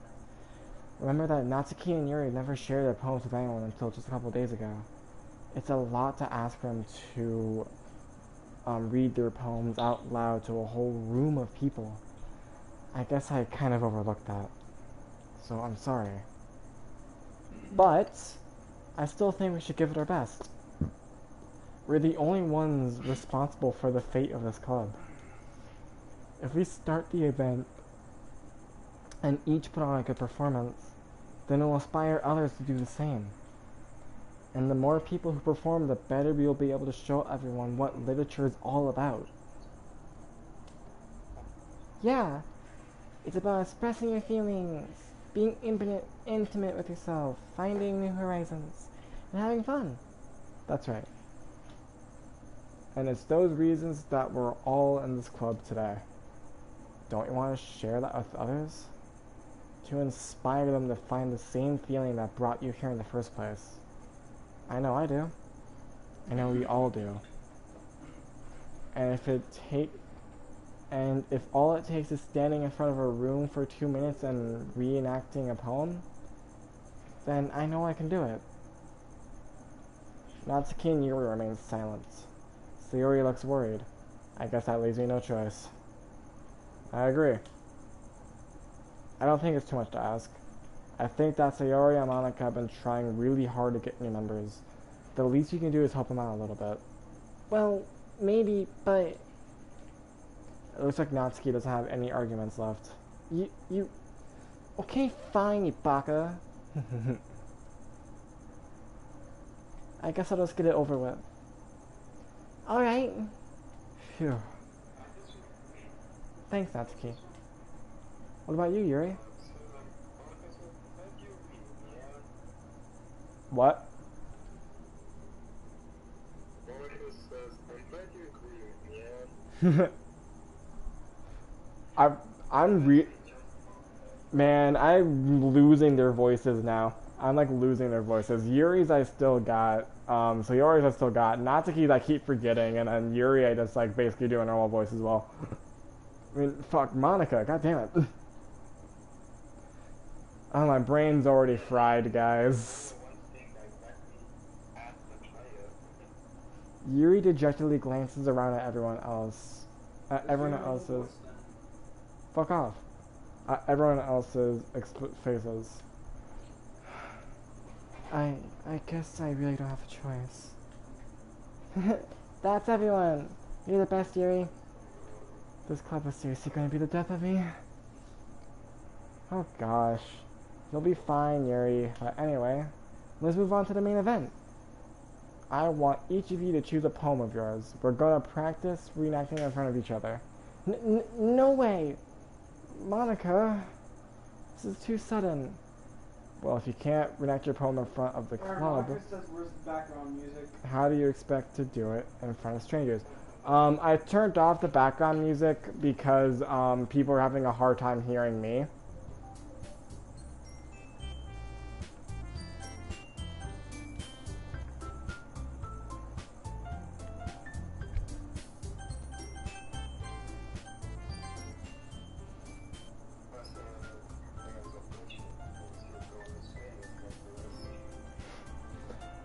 Remember that Natsuki and Yuri never shared their poems with anyone until just a couple days ago. It's a lot to ask them to read their poems out loud to a whole room of people. I guess I kind of overlooked that. So I'm sorry. But I still think we should give it our best. We're the only ones responsible for the fate of this club. If we start the event and each put on a good performance, then it will inspire others to do the same. And the more people who perform, the better we will be able to show everyone what literature is all about. Yeah, it's about expressing your feelings, being intimate with yourself, finding new horizons, and having fun. That's right. And it's those reasons that we're all in this club today. Don't you want to share that with others? To inspire them to find the same feeling that brought you here in the first place. I know I do. I know we all do. And if all it takes is standing in front of a room for 2 minutes and reenacting a poem, then I know I can do it. Natsuki and Yuri remain silent. Sayori looks worried. I guess that leaves me no choice. I agree. I don't think it's too much to ask. I think that Sayori and Monica have been trying really hard to get new members. The least you can do is help them out a little bit. Well, maybe, but... It looks like Natsuki doesn't have any arguments left. You... Okay, fine, you baka. I guess I'll just get it over with. Alright. Phew. Thanks, Natsuki. What about you, Yuri? What? I'm Man, I'm losing their voices now. I'm like losing their voices. Yuri's I still got. So Yuri's I still got. Natsuki's I keep forgetting, and then Yuri I just like basically do a normal voice as well. I mean, fuck, Monica, god damn it. Oh, my brain's already fried, guys. Yuri dejectedly glances around at everyone else. Everyone else's. Fuck off. Everyone else's faces. I guess I really don't have a choice. That's everyone. You're the best, Yuri. This club is seriously going to be the death of me. Oh gosh. You'll be fine, Yuri. Anyway, let's move on to the main event. I want each of you to choose a poem of yours. We're gonna practice reenacting in front of each other. No way! Monica, this is too sudden. Well, if you can't reenact your poem in front of the club, Says, where's the background music? how do you expect to do it in front of strangers? I turned off the background music because people are having a hard time hearing me.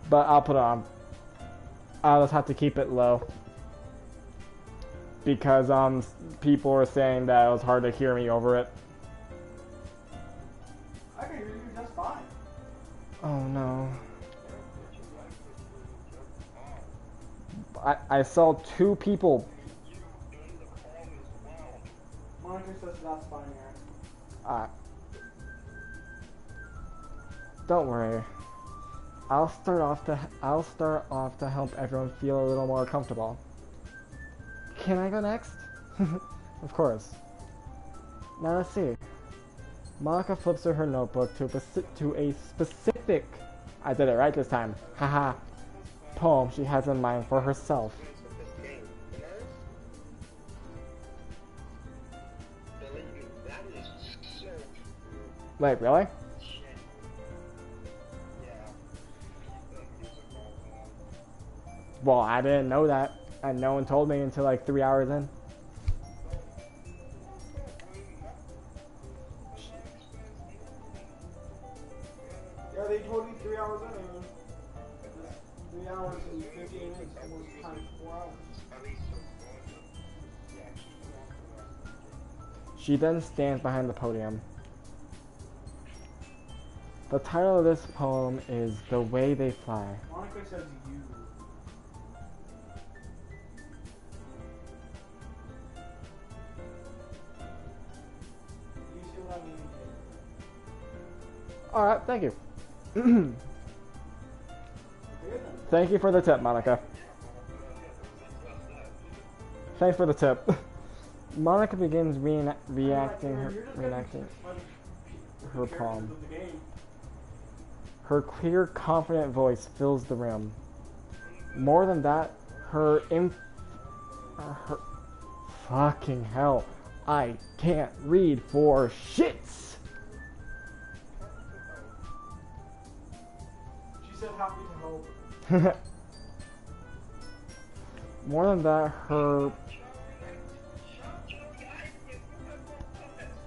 But I'll put it on. I'll just have to keep it low. Because people were saying that it was hard to hear me over it. I can hear you just fine. Oh no. I saw two people. Monica says that's fine, Aaron. Don't worry. I'll start off to help everyone feel a little more comfortable. Can I go next? Of course. Now let's see. Monica flips through her notebook to a specific, I did it right this time, haha, poem she has in mind for herself. Wait, really? Well, I didn't know that, and no one told me until like 3 hours in. Yeah, they told me 3 hours in, Aaron. It's 3 hours and 15 minutes, almost time 4 hours. She then stands behind the podium. The title of this poem is The Way They Fly. Monica says you. You see what I mean? Alright, thank you. Thank you for the tip, Monica. Thanks for the tip. Monica begins reenacting her poem. Her clear, confident voice fills the room. More than that, her fucking hell, I can't read for shits. She said happy to help. More than that, her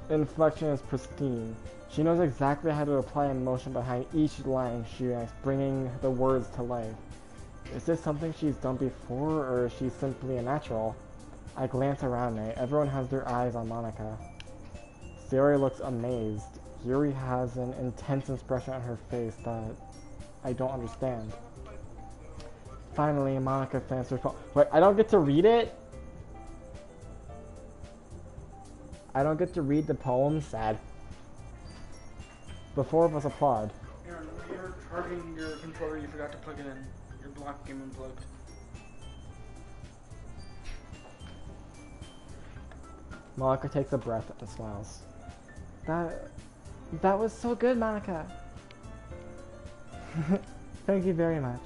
inflection is pristine. She knows exactly how to apply emotion behind each line she writes, bringing the words to life. Is this something she's done before, or is she simply a natural? I glance around me. Everyone has their eyes on Monica. Sayori looks amazed. Yuri has an intense expression on her face that I don't understand. Finally, Monica finishes her poem. Wait, I don't get to read it? I don't get to read the poem? Sad. The four of us applaud. Aaron, when you're charging your controller, you forgot to plug it in. Your block came unplugged. Monica takes a breath and smiles. That was so good, Monica. Thank you very much.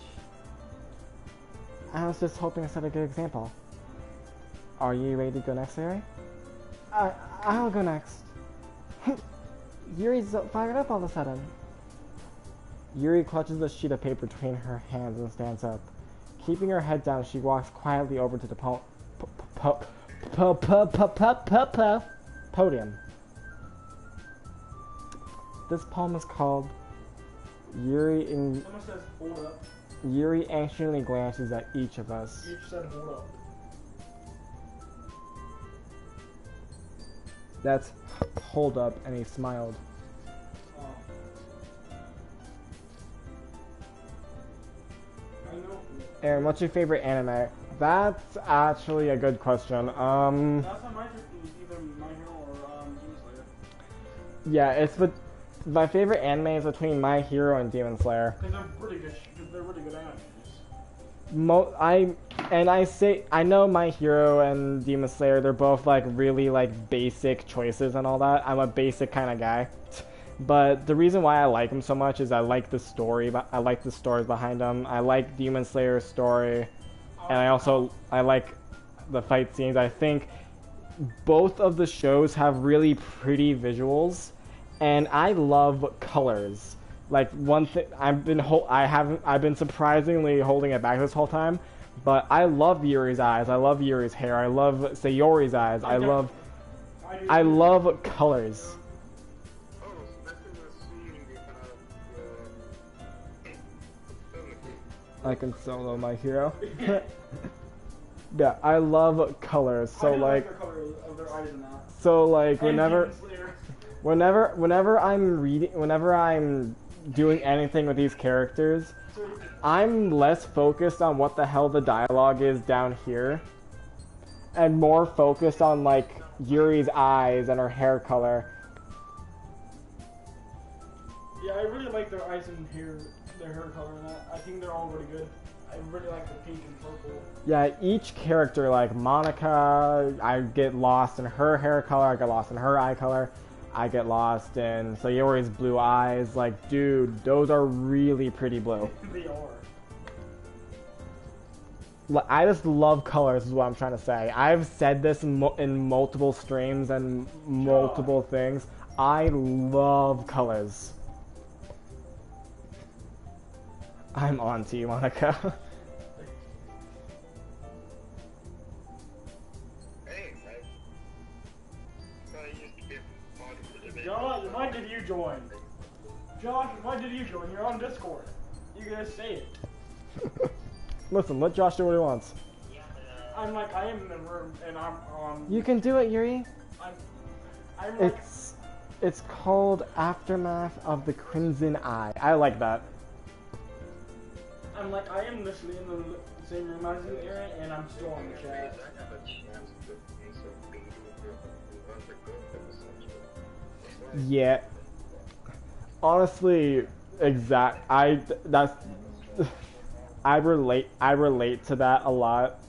I was just hoping to set a good example. Are you ready to go next, Larry? I'll go next. Yuri's fired up all of a sudden. Yuri clutches a sheet of paper between her hands and stands up. Keeping her head down, she walks quietly over to the podium. This poem is called Yuri in... Someone says, hold up. Yuri anxiously glances at each of us. Each said, hold up. That's hold up, and he smiled. I know. Aaron, what's your favorite anime? That's actually a good question. Last time I took either My Hero or Demon Slayer. Yeah, it's with my favorite anime is between My Hero and Demon Slayer. Because they're really good. They're really good animes. I know My Hero and Demon Slayer. They're both like really like basic choices and all that. I'm a basic kind of guy. But the reason why I like them so much is I like the story. I like the stories behind them. I like Demon Slayer's story, and I like the fight scenes. I think both of the shows have really pretty visuals, and I love colors. Like one thing I've been surprisingly holding it back this whole time, but I love Yuri's eyes. I love Yuri's hair. I love Sayori's eyes. I love colors. I can solo My Hero. Yeah, I love colors. So like the color of their eyes and that. So like whenever I'm doing anything with these characters, I'm less focused on what the hell the dialogue is down here, and more focused on like Yuri's eyes and her hair color. Yeah, I really like their eyes and their hair color and that. I think they're all really good. I really like the pink and purple. Yeah, each character, like Monica, I get lost in her hair color, I get lost in her eye color, I get lost in Sayori's blue eyes. Like, dude, those are really pretty blue. They are. I just love colors is what I'm trying to say. I've said this in multiple streams and multiple things. I love colors. I'm on to you, Monica. Hey, I used to be part of the debate. Josh, why did you join? Josh, why did you join? You're on Discord. You gotta say it. Listen, let Josh do what he wants. I'm like, I am in the room and I'm on. You can do it, Yuri. I'm like. It's called Aftermath of the Crimson Eye. I like that. I'm like, I am literally in the same room as you, Aaron, and I'm still on the chat. Yeah. Honestly, I relate to that a lot.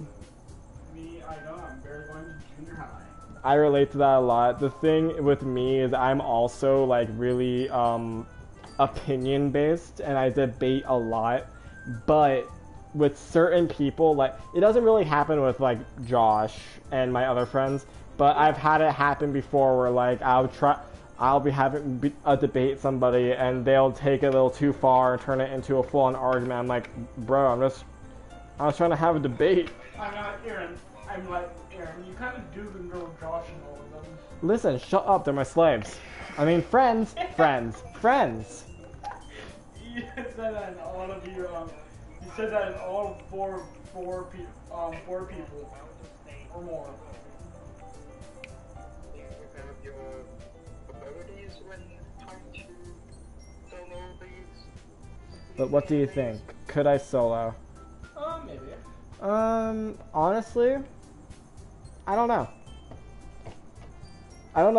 Me, I know, I'm barely going to junior high. I relate to that a lot. The thing with me is I'm also like really opinion based, and I debate a lot. But with certain people, like, it doesn't really happen with like Josh and my other friends, but I've had it happen before where like I'll be having a debate with somebody and they'll take it a little too far and turn it into a full-on argument. I'm like, bro, I was trying to have a debate. I'm not Aaron. I'm like, Aaron, you kind of do control Josh and all of them. Listen, shut up, they're my slaves. I mean, friends. You said that in all of your, you said that in all four people, or more. You have your abilities when trying to solo these. But what do you think? Could I solo? Maybe. Honestly, I don't know. I don't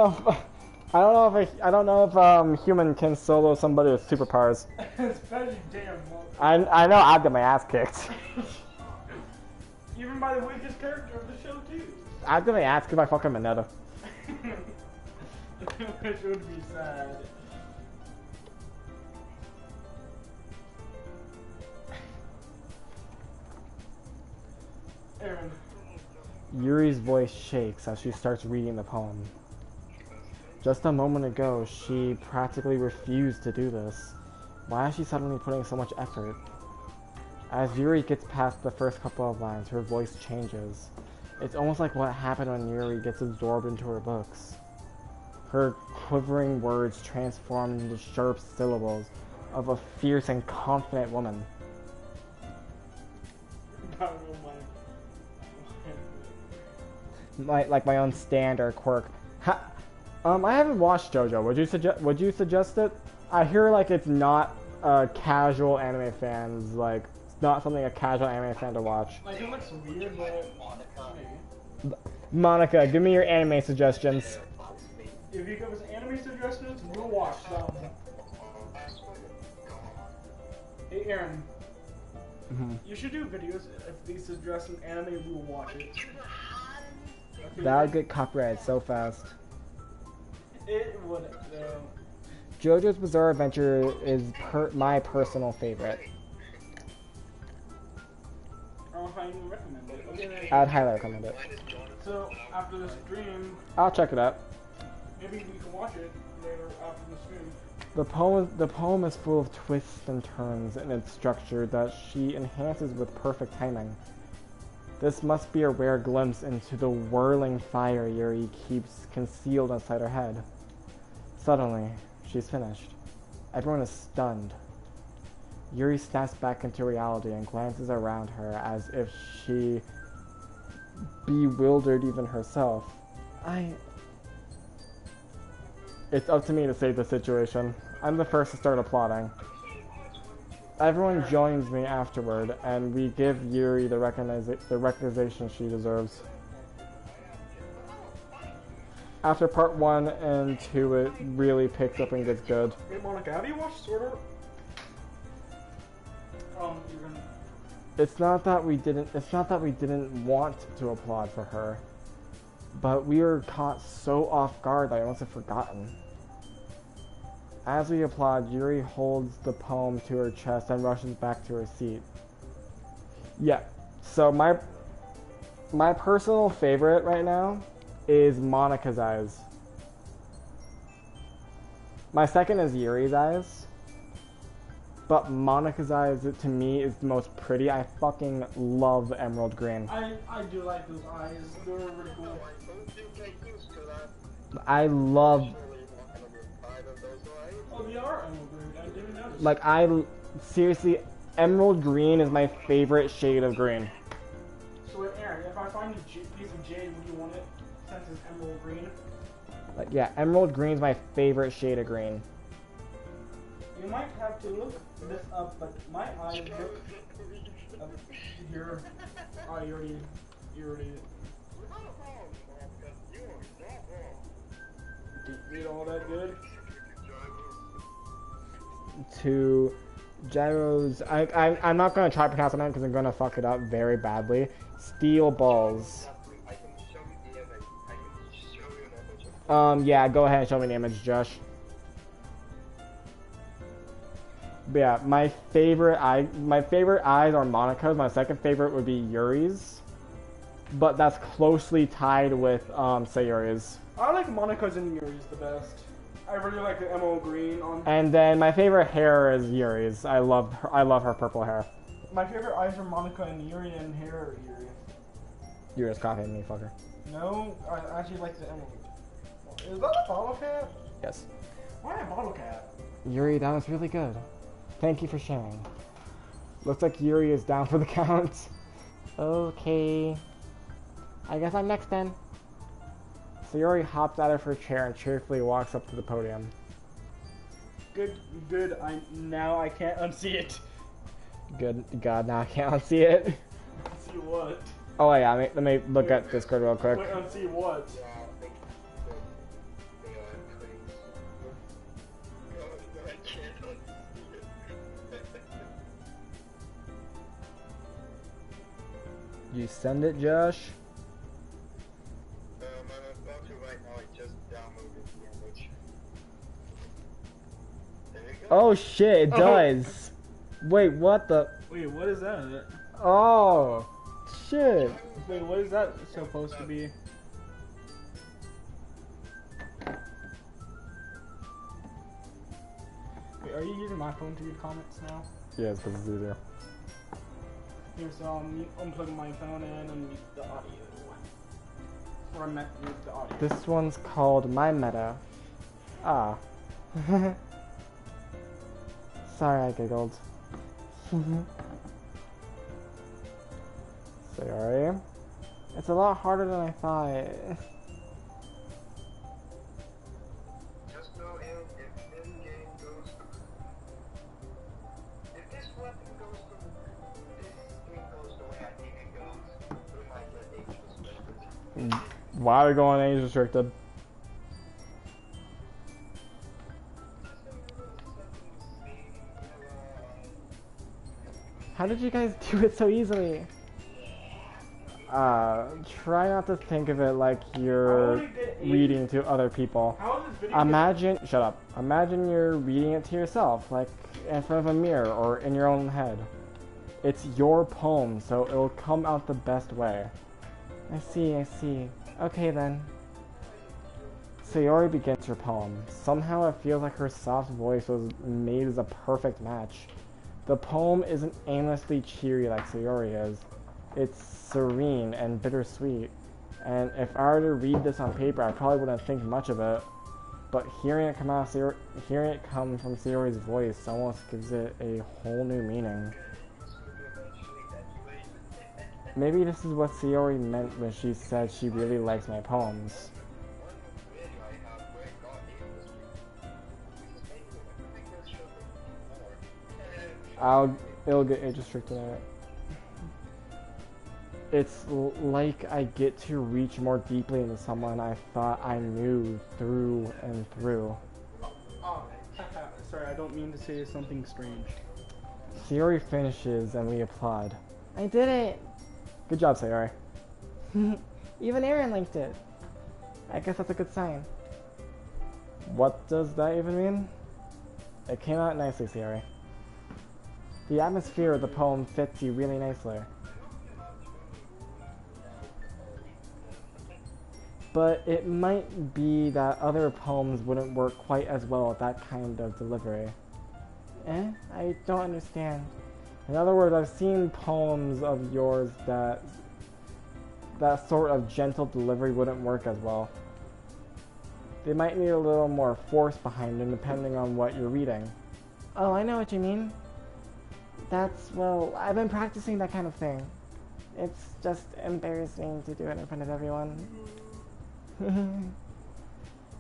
know if human can solo somebody with superpowers. Especially damn. I know I'd get my ass kicked. Even by the weakest character of the show too. I'd get my ass kicked by fucking Mineta. Which would be sad. Aaron. Yuri's voice shakes as she starts reading the poem. Just a moment ago, she practically refused to do this. Why is she suddenly putting so much effort? As Yuri gets past the first couple of lines, her voice changes. It's almost like what happened when Yuri gets absorbed into her books. Her quivering words transform into sharp syllables of a fierce and confident woman. Like my own standard quirk. I haven't watched JoJo. Would you suggest it? I hear like it's not casual anime fans like it's not something a casual anime fan to watch. Like it looks weird, but maybe. Monica, give me your anime suggestions. If you give us anime suggestions, we'll watch them. Hey Aaron, you should do videos. If they suggest an anime, we will watch it. Okay, That would get copyrighted so fast. it would. JoJo's Bizarre Adventure is my personal favorite. I'll highly recommend it. Okay, I'd highly recommend it. so after the stream, I'll check it out. maybe we can watch it later after the stream. The poem is full of twists and turns in its structure that she enhances with perfect timing. This must be a rare glimpse into the whirling fire Yuri keeps concealed inside her head. Suddenly, she's finished. Everyone is stunned. Yuri snaps back into reality and glances around her as if she bewildered even herself. It's up to me to save the situation. I'm the first to start applauding. Everyone joins me afterward, and we give Yuri the recognition she deserves. After part 1 and 2, it really picks up and gets good. Hey Monica, have you watched Sword Art? You're gonna... It's not that we didn't want to applaud for her, but we were caught so off guard that I almost have forgotten. As we applaud, Yuri holds the poem to her chest and rushes back to her seat. Yeah, so my personal favorite right now is Monica's Eyes. My second is Yuri's Eyes. But Monica's Eyes, to me, is the most pretty. I fucking love emerald green. I do like those eyes. They're really cool. I love... Oh, they are emerald green. I didn't notice. Like, seriously, emerald green is my favorite shade of green. So wait, Aaron, if I find a piece of jade, would you want it since it's emerald green? Like, yeah, emerald green is my favorite shade of green. You might have to look this up, but my eyes look up here. Oh, you already. Didn't read all that good. To Gyro's... I'm not going to try to pronounce it because I'm going to fuck it up very badly. Steel balls. Yeah, go ahead and show me the image, Josh. But yeah, my favorite eyes are Monica's. My second favorite would be Yuri's. But that's closely tied with Sayuri's. I like Monica's and Yuri's the best. I really like the emerald green on. And then my favorite hair is Yuri's. I love her purple hair. My favorite eyes are Monica and Yuri, and hair are Yuri. You're just copying me, fucker. No, I actually like the emerald. Is that a bottle cap? Yes. Why a bottle cap? Yuri, that was really good. Thank you for sharing. Looks like Yuri is down for the count. Okay. I guess I'm next then. Sayuri hops out of her chair and cheerfully walks up to the podium. Good. Now I can't unsee it. Good God, now I can't unsee it. See what? Oh yeah, let me look at Discord real quick. Wait, unsee what? You send it, Josh? I'm about to right now. I just Oh shit, it Oh. does. Wait, what the? Wait, what is that? Oh, shit. Wait, what is that supposed to be? Wait, are you using my phone to read comments now? Yes, this is easier. Here, so I'll unplug my phone and mute the audio. Or mute the audio. This one's called My Meta. Ah. Sorry, I giggled. Sorry. It's a lot harder than I thought. Just know if in-game goes if this weapon goes this game goes the way I think it goes, we might get age restricted. Why are we going age restricted? How did you guys do it so easily? Try not to think of it like you're reading to other people. How is this video? Imagine, shut up. Imagine you're reading it to yourself, like in front of a mirror or in your own head. It's your poem, so it'll come out the best way. I see. Okay then. Sayori begins her poem. Somehow it feels like her soft voice was made as a perfect match. The poem isn't aimlessly cheery like Sayori is. It's serene and bittersweet. And if I were to read this on paper, I probably wouldn't think much of it. But hearing it come from Sayori's voice almost gives it a whole new meaning. Maybe this is what Sayori meant when she said she really likes my poems. It'll get age restricted in it. It's like I get to reach more deeply into someone I thought I knew through and through. Oh, sorry, I don't mean to say something strange. Sayori finishes and we applaud. I did it! Good job, Sayori. Even Aaron liked it. I guess that's a good sign. What does that even mean? It came out nicely, Sayori. The atmosphere of the poem fits you really nicely. But it might be that other poems wouldn't work quite as well with that kind of delivery. I don't understand. In other words, I've seen poems of yours that sort of gentle delivery wouldn't work as well. They might need a little more force behind them depending on what you're reading. Oh, I know what you mean. Well, I've been practicing that kind of thing. It's just embarrassing to do it in front of everyone.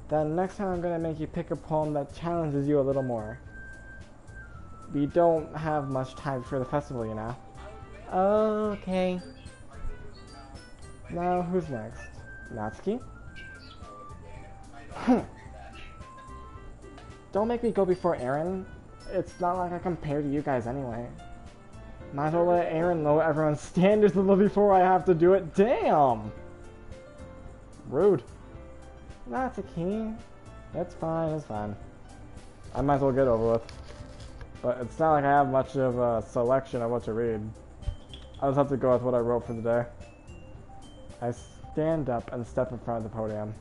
Then next time I'm gonna make you pick a poem that challenges you a little more. We don't have much time for the festival, you know. Okay. Now, who's next? Natsuki? Don't make me go before Aaron. It's not like I compare to you guys anyway. Might as well let Aaron know everyone's standards a little before I have to do it. Damn! Rude. Natsuki. It's fine. I might as well get over with. But it's not like I have much of a selection of what to read. I just have to go with what I wrote for the day. I stand up and step in front of the podium.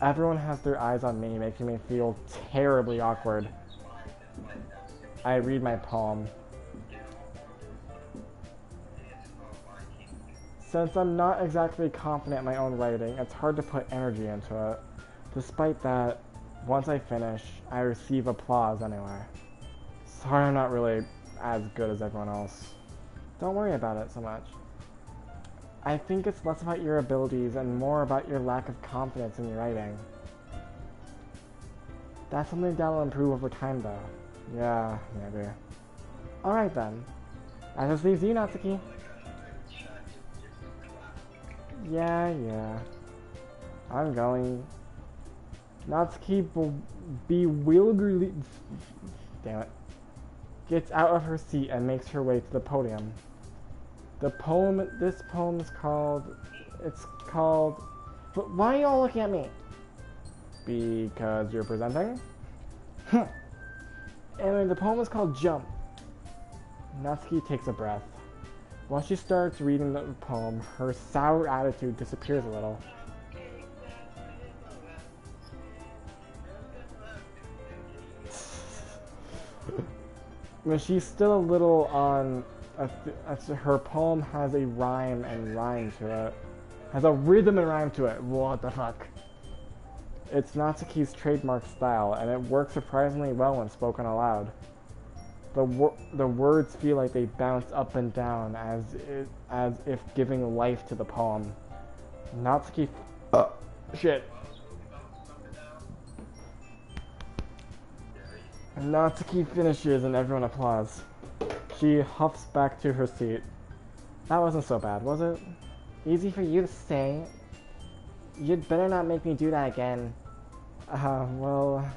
Everyone has their eyes on me, making me feel terribly awkward. I read my poem. Since I'm not exactly confident in my own writing, it's hard to put energy into it. Despite that, once I finish, I receive applause anyway. Sorry I'm not really as good as everyone else. Don't worry about it so much. I think it's less about your abilities and more about your lack of confidence in your writing. That's something that'll improve over time though. Yeah, maybe. Alright then. That just leaves you, Natsuki. Yeah. I'm going. Natsuki bewilderedly... Damn it. Gets out of her seat and makes her way to the podium. This poem is called... But why are you all looking at me? Because you're presenting? Anyway, the poem is called Jump. Natsuki takes a breath. Once she starts reading the poem, her sour attitude disappears a little. When she's still a little on... her poem has a rhyme and rhyme to it. Has a rhythm and rhyme to it. What the fuck? It's Natsuki's trademark style, and it works surprisingly well when spoken aloud. The words feel like they bounce up and down as if giving life to the poem. Natsuki... shit. Natsuki finishes and everyone applauds. She huffs back to her seat. That wasn't so bad, was it? Easy for you to say. You'd better not make me do that again. Well...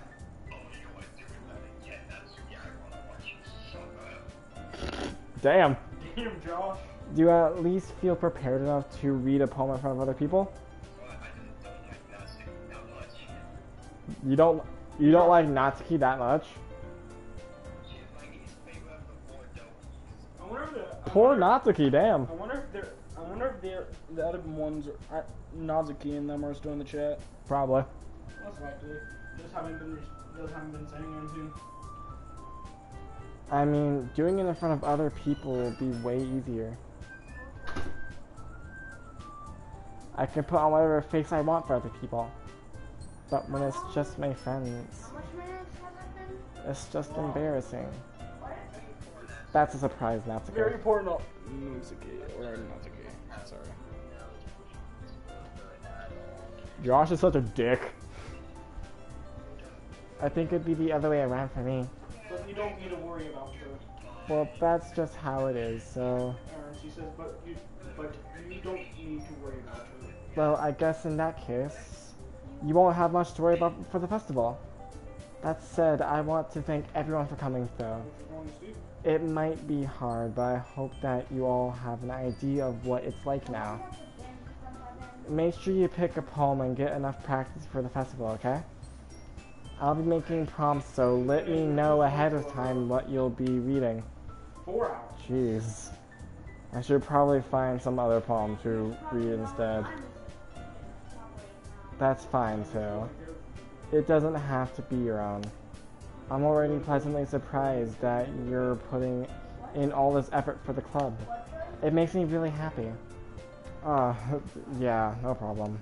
Damn. Damn, Josh. Do you at least feel prepared enough to read a poem in front of other people? You don't like Natsuki that much? Poor Natsuki, damn. I wonder if the other ones are Natsuki and them are still in the chat. Probably. Most likely. Just haven't been saying anything. I mean, doing it in front of other people would be way easier. I can put on whatever face I want for other people. But when it's just my friends, it's just embarrassing. That's a surprise, Natsuki. Very important. Natsuki, or Natsuki. Sorry. Josh is such a dick. I think it'd be the other way around for me. But you don't need to worry about her. Well, that's just how it is, so... She says, but you don't need to worry about her. Well, I guess in that case, you won't have much to worry about for the festival. That said, I want to thank everyone for coming, though. It might be hard, but I hope that you all have an idea of what it's like now. Make sure you pick a poem and get enough practice for the festival, okay? I'll be making prompts, so let me know ahead of time what you'll be reading. 4 hours. Jeez. I should probably find some other poem to read instead. That's fine, too. It doesn't have to be your own. I'm already pleasantly surprised that you're putting in all this effort for the club. It makes me really happy. Yeah, no problem.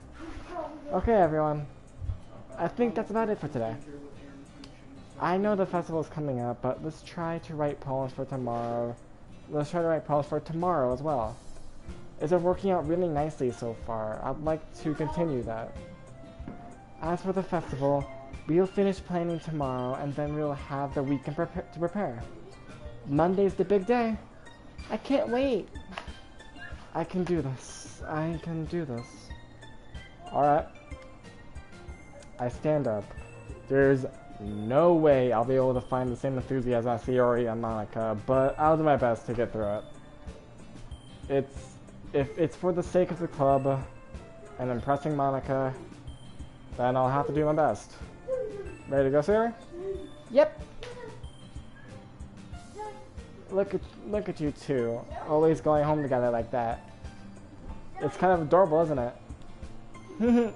Okay, everyone. I think that's about it for today. I know the festival's coming up, but let's try to write poems for tomorrow. Let's try to write poems for tomorrow as well. It's been working out really nicely so far. I'd like to continue that. As for the festival, we'll finish planning tomorrow and then we'll have the weekend to prepare. Monday's the big day. I can't wait. I can do this. I can do this. Alright. I stand up. There's no way I'll be able to find the same enthusiasm as Sayori and Monica, but I'll do my best to get through it. If it's for the sake of the club and impressing Monica, then I'll have to do my best. Ready to go, Sayori? Yep. Look at you two, always going home together like that. It's kind of adorable, isn't it?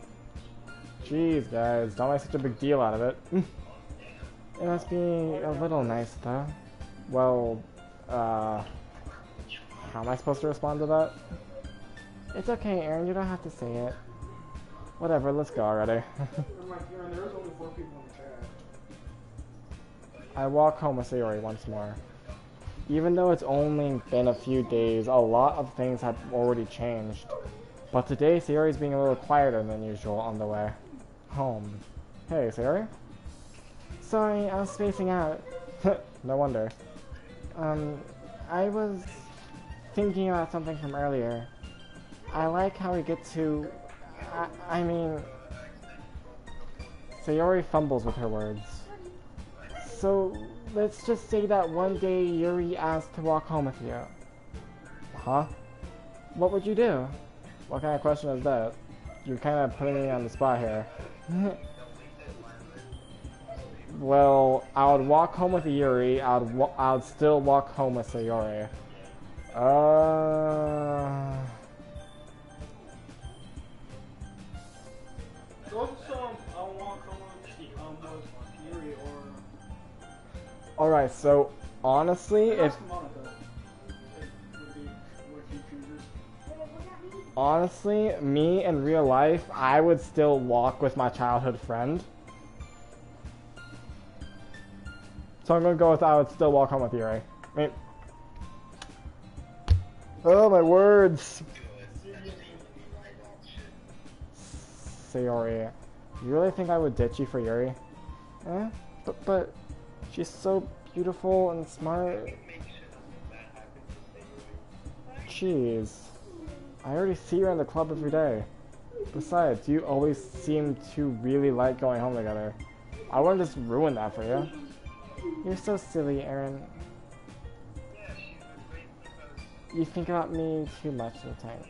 Jeez, guys, don't make such a big deal out of it. It must be a little nice, though. Well, how am I supposed to respond to that? It's okay, Aaron, you don't have to say it. Whatever, let's go already. I walk home with Sayori once more. Even though it's only been a few days, a lot of things have already changed. But today, Sayori's being a little quieter than usual on the way home. Hey, Sayori? Sorry, I was spacing out. No wonder. I was thinking about something from earlier. I like how we get to... I mean... Sayori fumbles with her words. So, let's just say that one day Yuri asked to walk home with you. Huh? What would you do? What kind of question is that? You're kind of putting me on the spot here. Well, I would walk home with Yuri. I would still walk home with Sayori. I'll walk home with Yuri or. Alright, so honestly, if Monica would be what she chooses. honestly, me in real life, I would still walk with my childhood friend. So I'm gonna go with I would still walk home with Yuri. I mean, oh my words. Sayori, you really think I would ditch you for Yuri? Eh? But she's so beautiful and smart. Jeez. I already see her in the club every day. Besides, you always seem to really like going home together. I wouldn't just ruin that for you. You're so silly, Aaron. You think about me too much sometimes.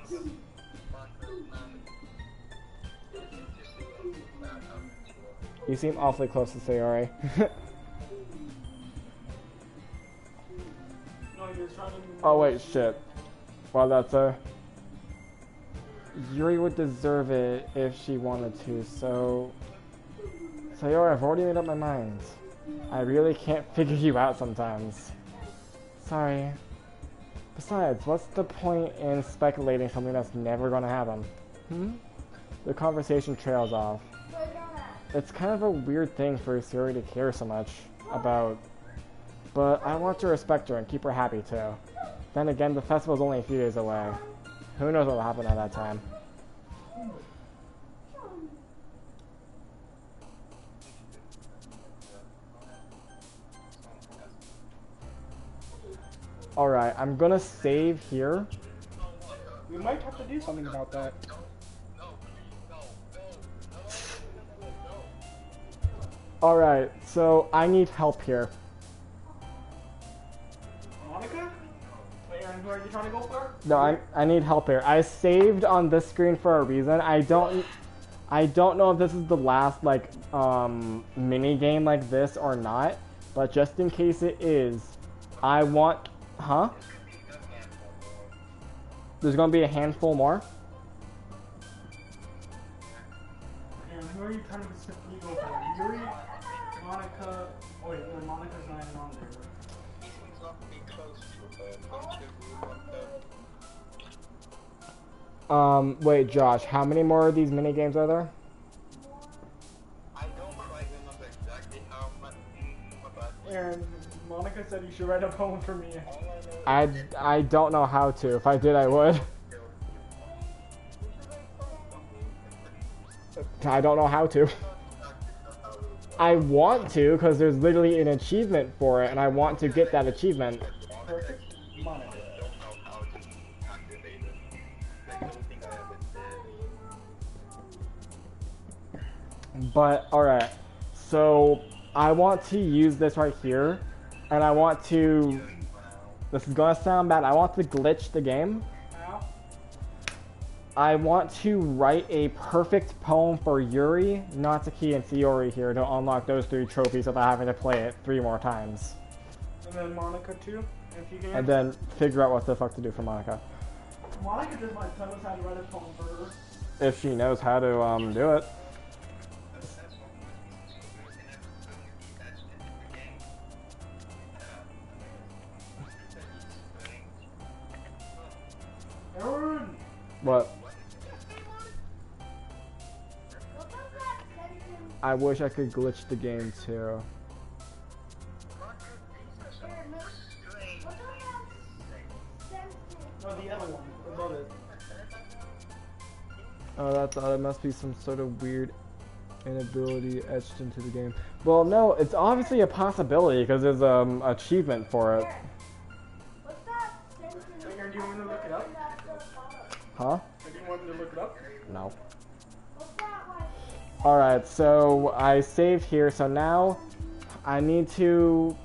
You seem awfully close to Sayori. Oh wait, shit. Well, that's her. Yuri would deserve it if she wanted to, so... Sayori, I've already made up my mind. I really can't figure you out sometimes. Sorry. Besides, what's the point in speculating something that's never gonna happen? The conversation trails off. It's kind of a weird thing for Sayori to care so much about, but I want to respect her and keep her happy too. Then again, the festival's only a few days away. Who knows what will happen at that time? Alright, I'm gonna save here. We might have to do something about that. Alright, so I need help here. Monica? Wait, Aaron, who are you trying to go for? No, I need help here. I saved on this screen for a reason. I don't know if this is the last like mini game like this or not, but just in case it is, I want There's gonna be a handful more. Aaron, who are you trying to specifically go for? Yuri, Monica. Oh wait, no, Monica's not even on there. Wait, Josh, how many more of these mini games are there? I don't quite remember exactly how much, but Aaron, Monica said you should write a poem for me. I don't know how to. If I did, I would. I don't know how to. I want to, because there's literally an achievement for it, and I want to get that achievement. Perfect. Monica. But, alright. So, I want to use this right here, and I want to... This is gonna sound bad. I want to glitch the game. I want to write a perfect poem for Yuri, Natsuki, and Sayori here to unlock those 3 trophies without having to play it 3 more times. And then Monica too, if you can. And then figure out what the fuck to do for Monica. Monica just might tell us how to write a poem for her. If she knows how to do it. Aaron! What? I wish I could glitch the game too. No, the other one. Above it. Oh, that's odd. It must be some sort of weird inability etched into the game. Well, no, it's obviously a possibility because there's achievement for it. Aaron, do you want me to look it up? Huh? Do you want me to look it up? No. Alright, so I saved here, so now I need to...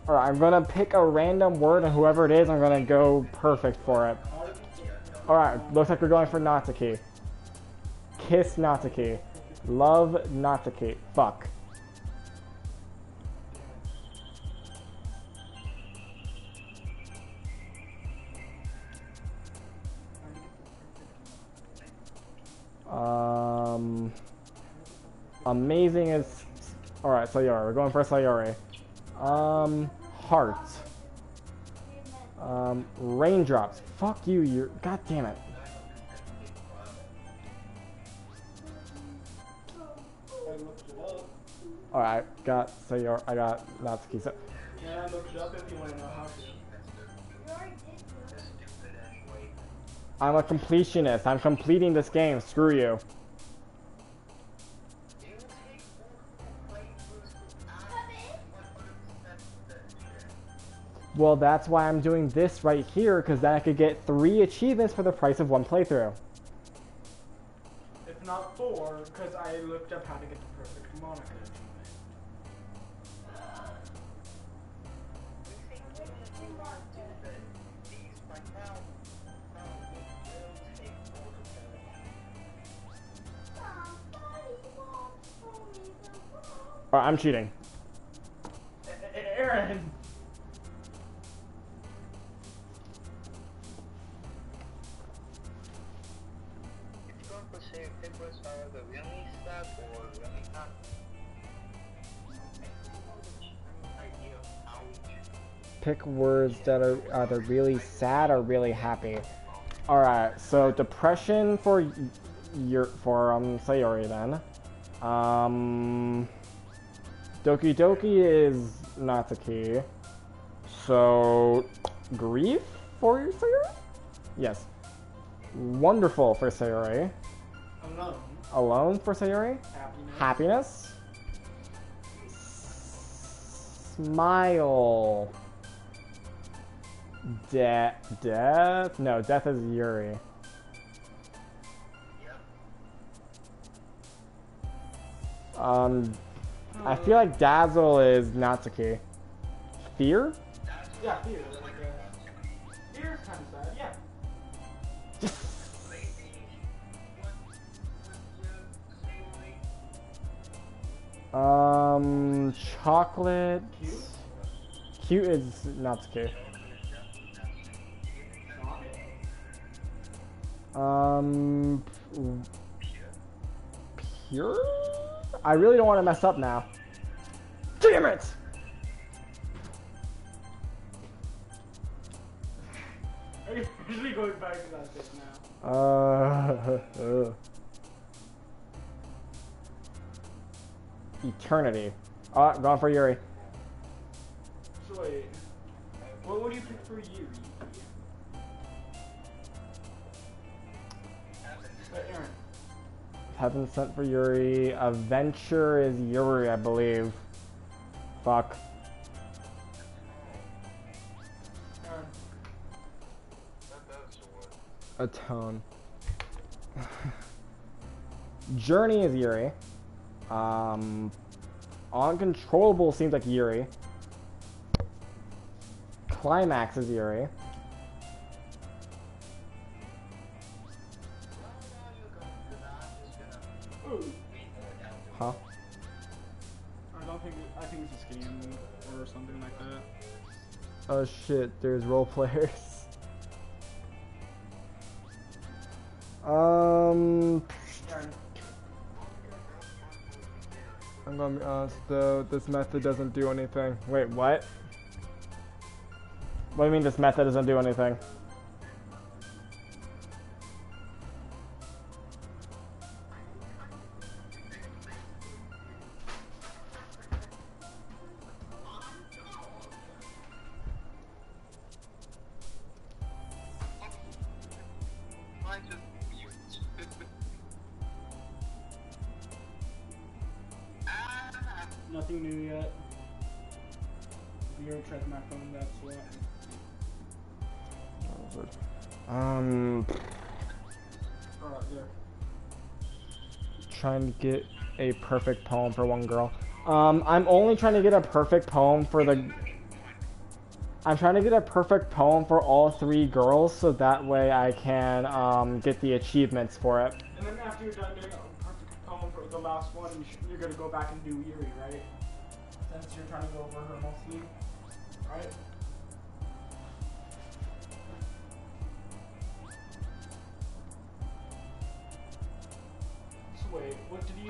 Alright, I'm gonna pick a random word, and whoever it is, I'm gonna go perfect for it. Alright, looks like we're going for Natsuki. Kiss Natsuki. Love Natsuki. Fuck. Amazing is... Alright, Sayori. We're going for Sayori. Heart. Raindrops. Fuck you, you're... God damn it. Alright, got Sayori. I got Natsuki. So... Yeah, I looked it up if you want to know how to. I'm a completionist. I'm completing this game. Screw you. Well, that's why I'm doing this right here, because then I could get 3 achievements for the price of 1 playthrough. If not 4, because I looked up how to get the perfect Monica achievement. Alright, I'm cheating. Aaron! Pick words that are either really sad or really happy. Alright, so depression for Sayori then. Doki Doki is Natsuki. So grief for Sayori? Yes. Wonderful for Sayori. Alone. Alone for Sayori? Happiness. Smile. Death? No, death is Yuri. I feel like Dazzle is Natsuki. Fear? Yeah, fear. Fear is kind of sad, yeah. Chocolate. Cute is Natsuki. Pure? I really don't want to mess up now. Damn it! I'm usually going back to that bit now. Eternity. Gone for Yuri. So wait, what would you pick for Yuri? Aaron. Heaven sent for Yuri. Adventure is Yuri, I believe. Fuck. Aaron. Atone. Journey is Yuri. Uncontrollable seems like Yuri. Climax is Yuri. Huh? I think it's a scam or something like that. Oh shit, there's role players. I'm gonna be honest though, this method doesn't do anything. Wait, what? What do you mean this method doesn't do anything? Nothing new yet. You're checking my phone, that's what. Alright, there. Trying to get a perfect poem for one girl. I'm only trying to get a perfect poem for the... I'm trying to get a perfect poem for all 3 girls, so that way I can get the achievements for it. And then after you're done doing a perfect poem for the last one, you're gonna go back and do Yuri, right? Since you're trying to go over her mostly, right?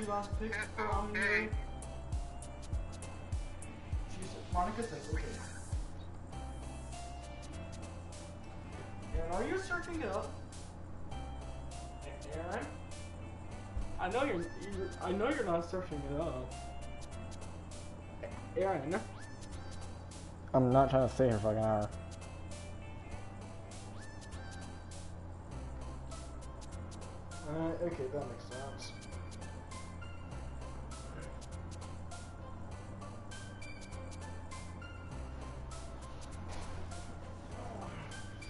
the last pick for Yuri? Monica says okay. Aaron, are you searching it up? Aaron? I know you're not searching it up. Aaron. I'm not trying to stay here for like an hour. Okay, that makes sense.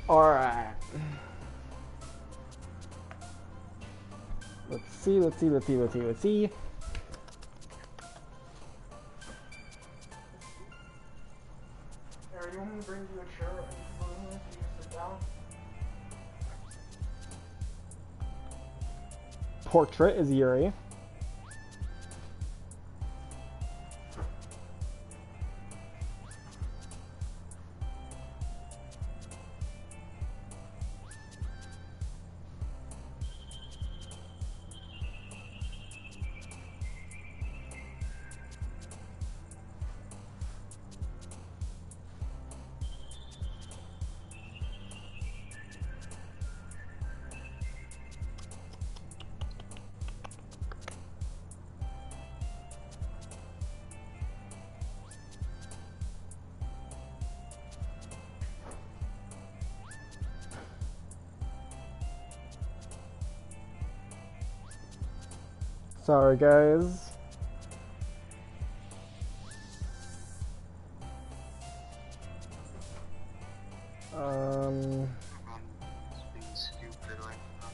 Alright. Let's see. Aaron, you want me to bring you a chair and so you can sit down? Portrait is Yuri. Sorry, guys. Being stupid like that.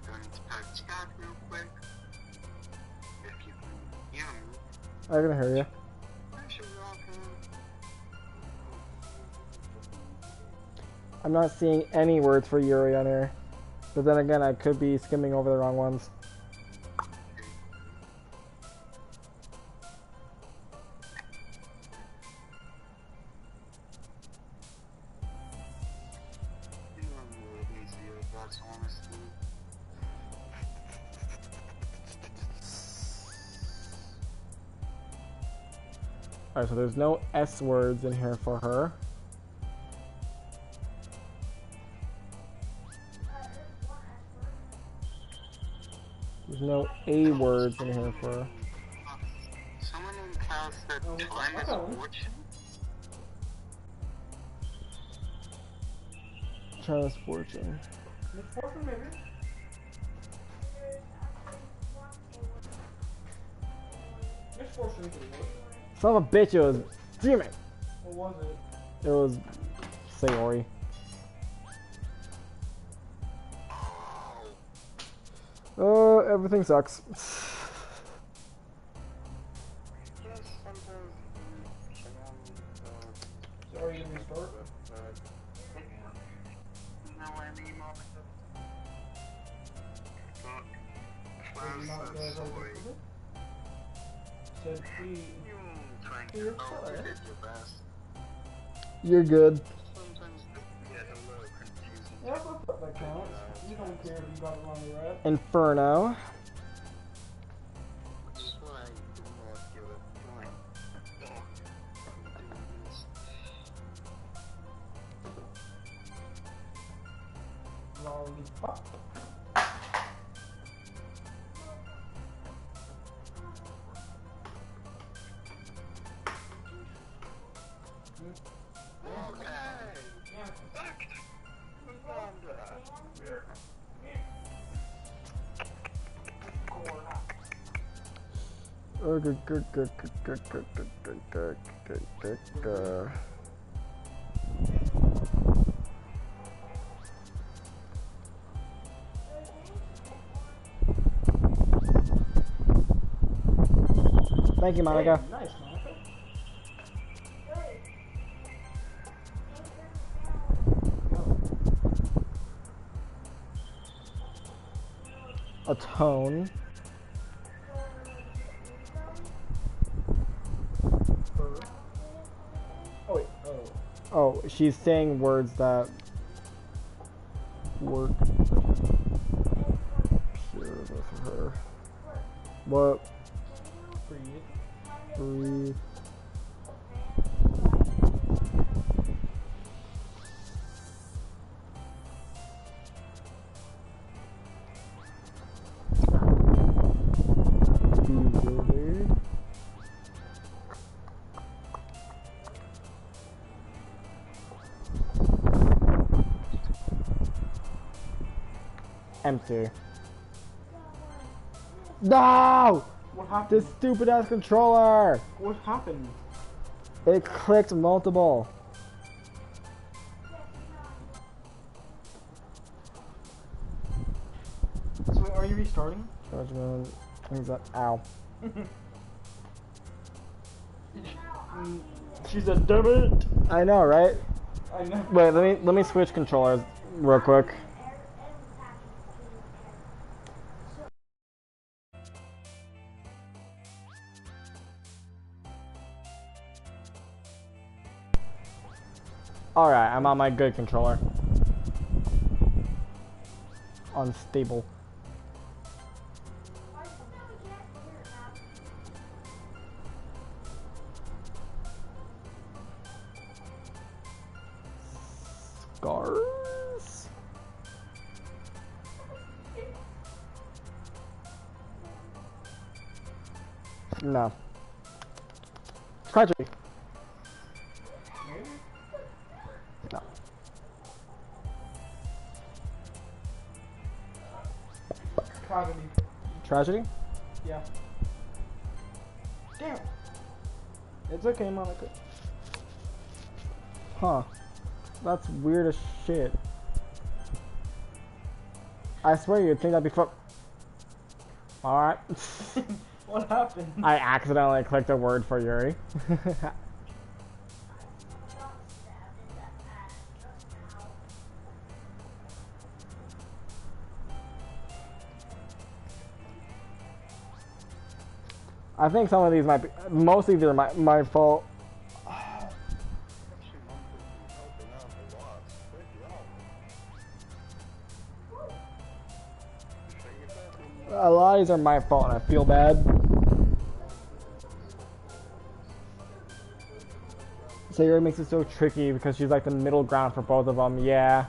Going to type chat real quick. If you can hear me. I can hear you. I should rock I'm not seeing any words for Yuri on here. But then again, I could be skimming over the wrong ones. easier, that's honestly. Alright, so there's no S words in here for her. There's no A words in here for her. Someone in class said time is fortune. Charles Fortune. Misfortune, maybe? Misfortune could work. Son of a bitch, it was. Damn it! What was it? It was. Sayori. Oh, everything sucks. Yes, sometimes So are you gonna restart? no, I mean, Are you not gonna go sorry. with it? Said he. You trying You're to sorry. did your best. You're good. Sometimes this get a little confusing. Yeah, that's what that counts. You don't care if you got it wrong or right. Inferno. Which is why I do not give a flying dog doing this. Lollipop. Thank you, Monica. Nice, Monica. A tone. Oh, she's saying words that work pure with her. What? Breathe. Breathe. Bewildered. Empty. No! What happened? This stupid ass controller! What happened? It clicked multiple. So wait, are you restarting? Judgment. Things that. Ow. She said, "Damn it!" I know, right? I know. Wait, let me switch controllers real quick. Alright, I'm on my good controller. Unstable. Scars? No. Tragedy. No. Tragedy. Tragedy? Yeah. Damn. It's okay, Monica. Huh. That's weird as shit. I swear you'd think that'd be fun. Alright. What happened? I accidentally clicked a word for Yuri. I think some of these might be, most of these are my fault. A lot of these are my fault and I feel bad. Sayori makes it so tricky because she's like the middle ground for both of them, yeah.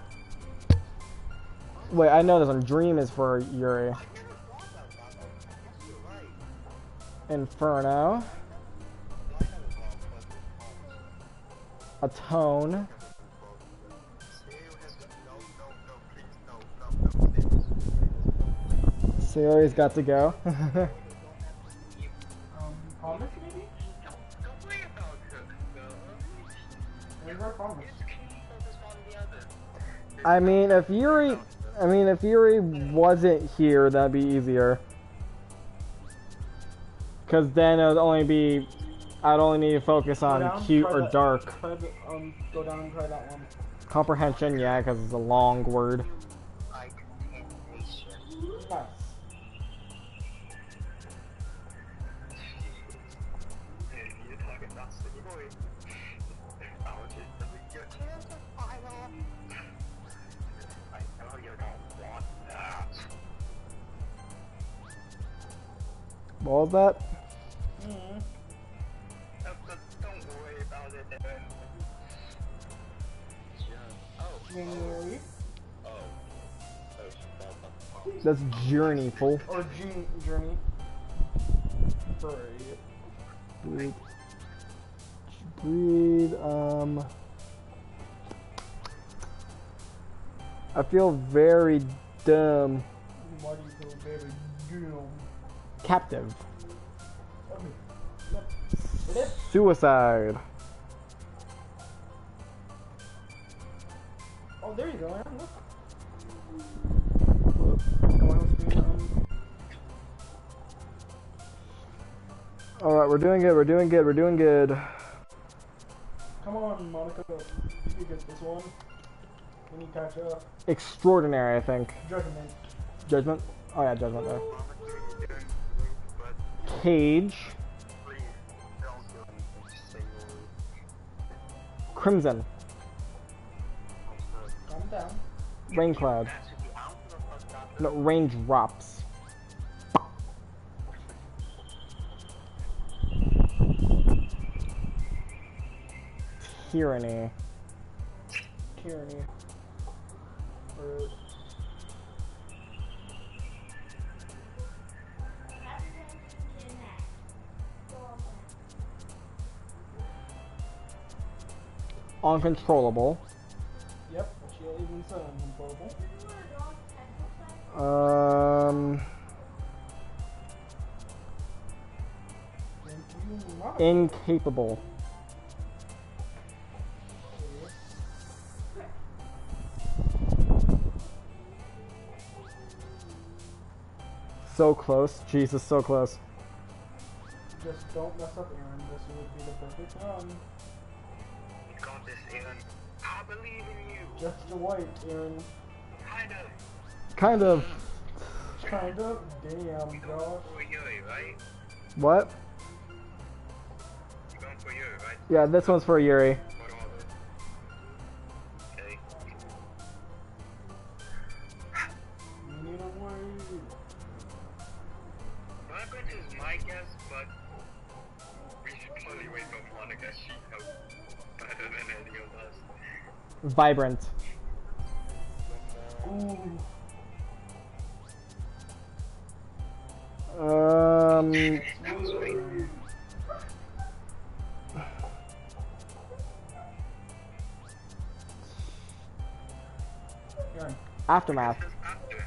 Wait, I know this one. Dream is for Yuri. Inferno. Atone. Sayori's got to go. Promise maybe? Don't worry about it. Where's our promise? I mean, if Yuri wasn't here, that'd be easier. Cause then it would only be, I'd only need to focus on cute or dark. Go down and try that one. Comprehension, yeah, because it's a long word. Nice. What was that? Don't worry about it. January. That's Journey, fool. Or Journey. Breathe. Breathe, I feel very dumb. Why do you feel very dumb? Captive. Okay. Suicide. Oh, there you go, Aaron. Look. Alright, we're doing good. Come on, Monica. You get this one. We need to catch up. Extraordinary, I think. Judgment. Judgment? Oh yeah, Judgment there. Cage. Crimson. down. Rain cloud. No, raindrops. Tyranny. Tyranny. Or Uncontrollable. yep, she even said uncontrollable. Incapable. So close. Jesus, so close. Just don't mess up, Aaron. This would be the perfect run. You got this, Aaron. I believe in you. Just a white, Aaron. Kind of. Kind of. Damn, You're gosh. going for Yuri, right? What? You're going for Yuri, right? Yeah, this one's for Yuri. For all of it. Okay. You need a wait. Vibrant is my guess, but we should probably wait for Monica. She knows better than any of us. Vibrant. Ooh. That was right. Aaron. Aftermath. This is after.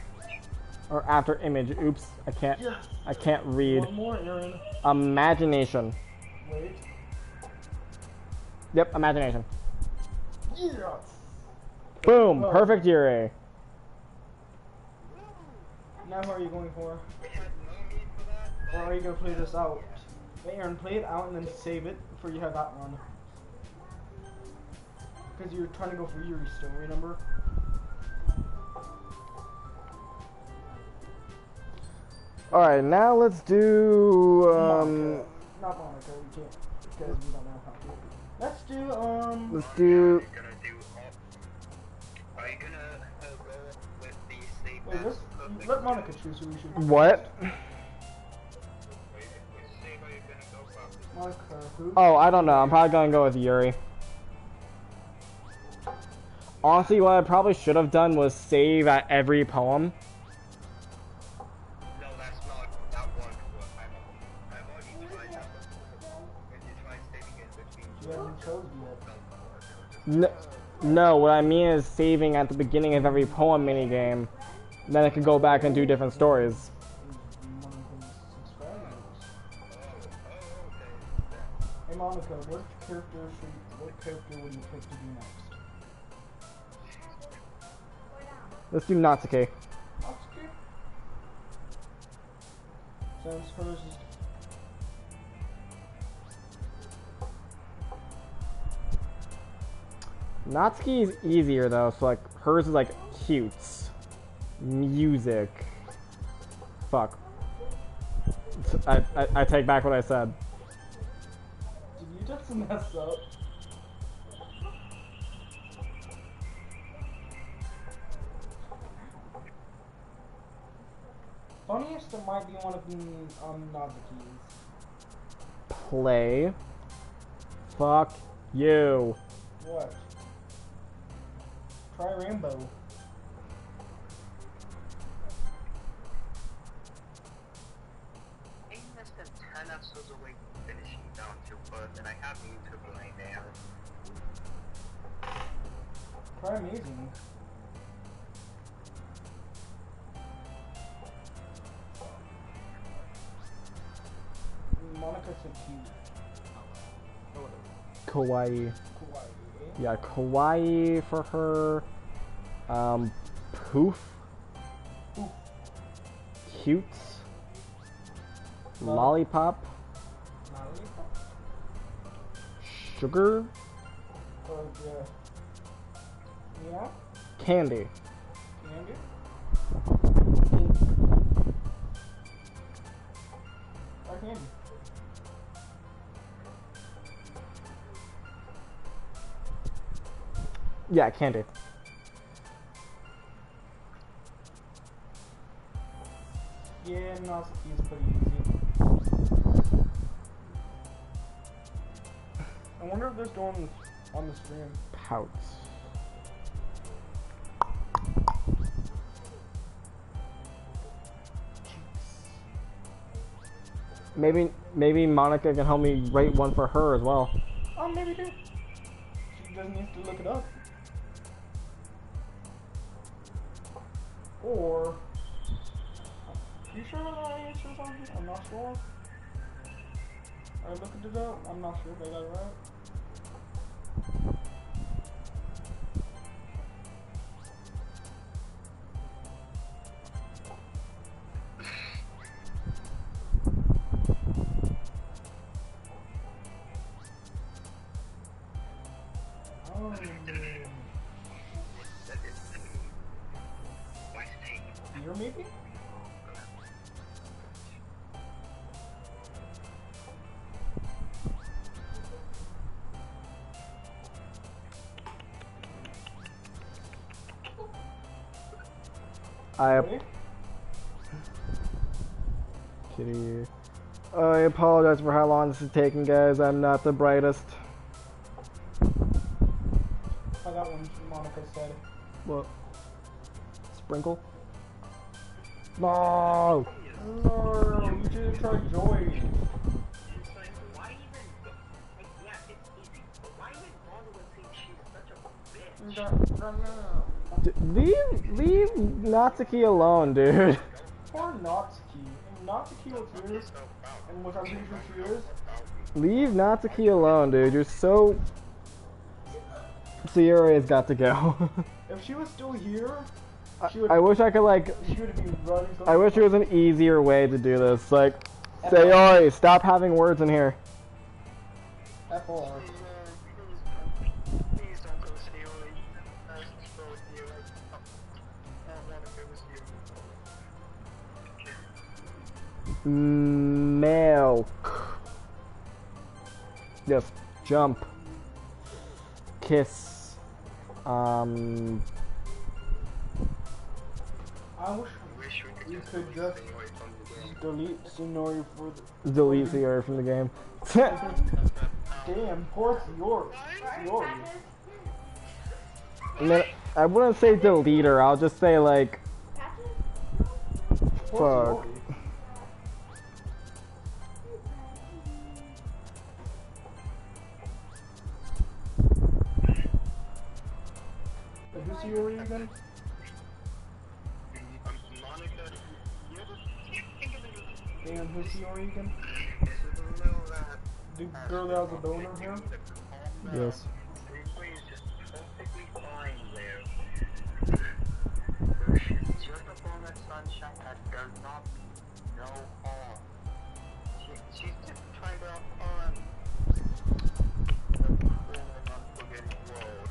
Or after image. Oops. I can't read. One more, Aaron. Imagination. Wait. Yep, imagination. Yes. Boom. Oh. Perfect Yuri. Now who are you going for? We had no need for that. Or are you gonna play this out? Hey, Aaron, play it out and then save it before you have that one. Because you're trying to go for Yuri still, remember? Alright, now let's do Monica. Not Monica, we can't because we don't know how to. Let's do let's do Are you gonna go with the save wait, as let's let Monica choose who we should what? Which save are you gonna go for? Monica who? Oh, I don't know. I'm probably gonna go with Yuri. Honestly, what I probably should have done was save at every poem. No, that's not that one. I've already tried that one. When you try saving in between. You haven't chosen yet. No, what I mean is saving at the beginning of every poem minigame. Then I could go back and do different stories. Hey Monica, what character would you pick to do next? Let's do Natsuki. Natsuki? Since hers is... Natsuki is easier though, so like hers is like cutes. Music. Fuck. I take back what I said. Did you just mess up? Funniest that might be one of the Natsuki's. Play. Fuck you. What? Try Rainbow. I'm less than 10 episodes away from finishing down to birth, and I have YouTube right now. Try Amazing. Monica's so cute. Kawaii. Kawaii. Yeah, kawaii for her. Poof. Poof. Cute. Lollipop. Lollipop. Sugar. Yeah. Yeah? Candy. Candy? Try candy. Yeah, candy. Yeah, Natsuki's pretty easy. I wonder if they're doing on the stream. Pouts. Maybe Monica can help me write one for her as well. Oh, maybe do. She just needs to look it up. Or, you sure that I answered something? I'm not sure. I looked it up. I'm not sure if I got it right. Oh. You're maybe? Kitty. I apologize for how long this is taking, guys. I'm not the brightest. I got one. Monica said. What? Sprinkle? No! No, you should have tried Joy. It's like, why even, like, yeah, it's easy, but why even bother with saying she's such a bitch? Leave Natsuki alone, dude. Poor Natsuki. And Natsuki was here, and which I'm pretty sure she is. Leave Natsuki alone, dude. You're so... Sierra's got to go. If she was still here, I wish I could, like... she would be running. I wish there was an easier way to do this. Like, Sayori, stop having words in here. FR. Please don't go Sayori. I just go with you. I don't want to go with you. Milk. Yes, jump. Kiss. I wish we could just delete Tsunori for the... Delete Sayori from the game. Damn, poor Sayori. I wouldn't say delete her, I'll just say like... Poor Fuck. Sayori. Who's Sayori again? Damn, who's Sayori again? The girl that has a donor here? Yes. Everybody's just perfectly fine there. She's just upon that sunshine that does not mean no harm. She's just trying to have fun. The cool and unforgiving world.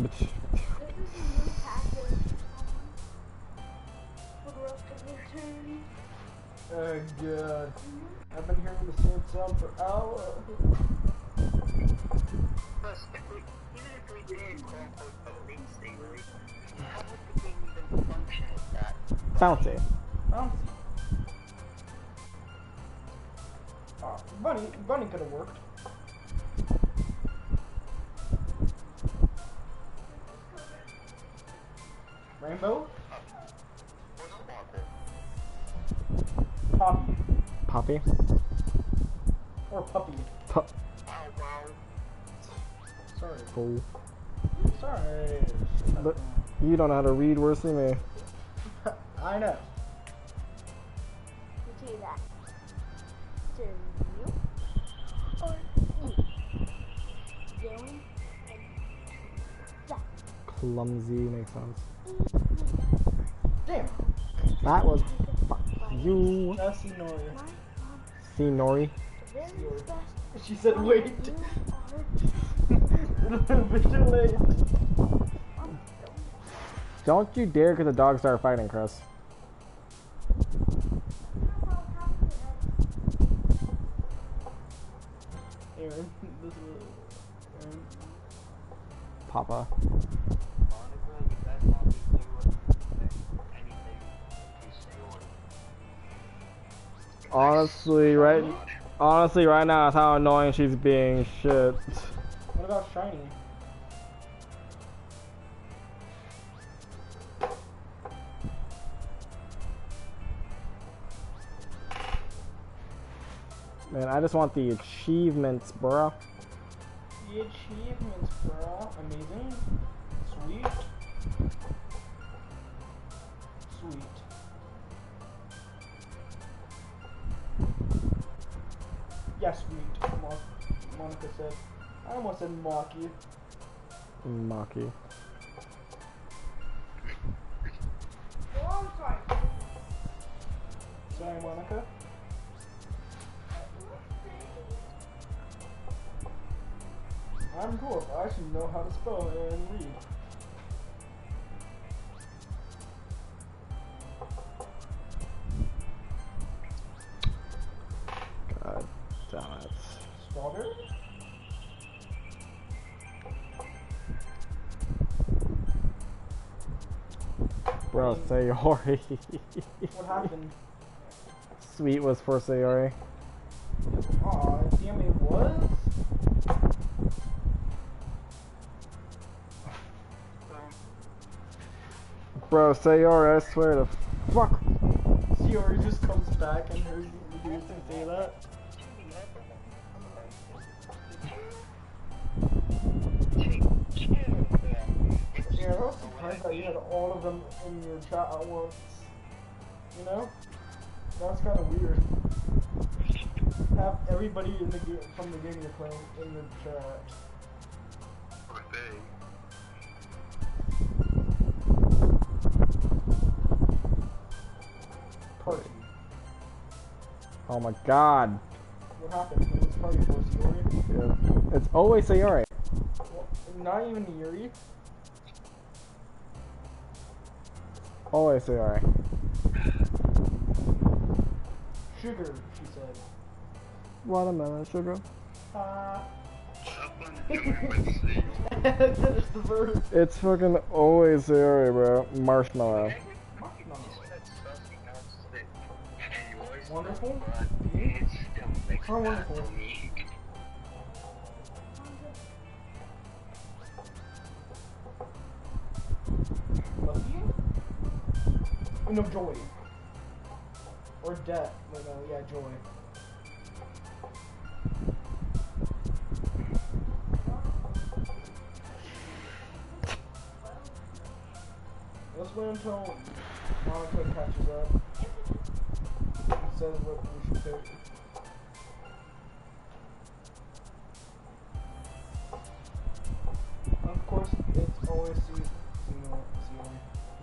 This is a new package for the rest of your turn. God. I've been hearing the same sound for hours. Plus, even if we did quote-unquote delete Sayori, how would the game even function with that? Bouncy. Bunny could have worked. Rainbow? Poppy. Poppy? Or Puppy. Sorry. Fool. Sorry. But you don't know how to read worse than me. I know. You see that? To you or me? Going and that. Clumsy makes sense. Damn. That was you. That's Sinori. See Nori. The very best. She said wait. You are It'll be too late. Don't you dare get the dogs start fighting, Chris. Aaron, this is Aaron. Papa. Honestly, right now is how annoying she's being. Shit. What about Shiny? Man, I just want the achievements, bro. The achievements, bro. Amazing. Sweet. Sweet. Yeah, sweet. Monica said. I almost said Maki. Maki. Oh, I'm sorry. Sorry, Monica. I'm cool. I should know how to spell and read. God damn it. Strawberry? Bro, Sayori. What happened? Sweet was for Sayori. Aw, damn it was? Bro, Sayori, I swear to fuck. Sayori just comes back and hears you and say that. Yeah, I was surprised that you had all of them in your chat at once. You know? That's kind of weird. Have everybody in the game from the game you're playing in your chat. Party. Oh my god. What happened? It was party for Sayori. Yeah. It's always Sayori. Well, not even Yuri. Always Sayori. Sugar, she said. Watermelon sugar. Finish the verse. It's fucking always Sayori, bro. Marshmallow. Wonderful? How wonderful. Lucky? No, Joy. Or Death. Wait, no, yeah, Joy. Let's wait until Monica catches up and says what we should pick. Of course, it's always Sayori.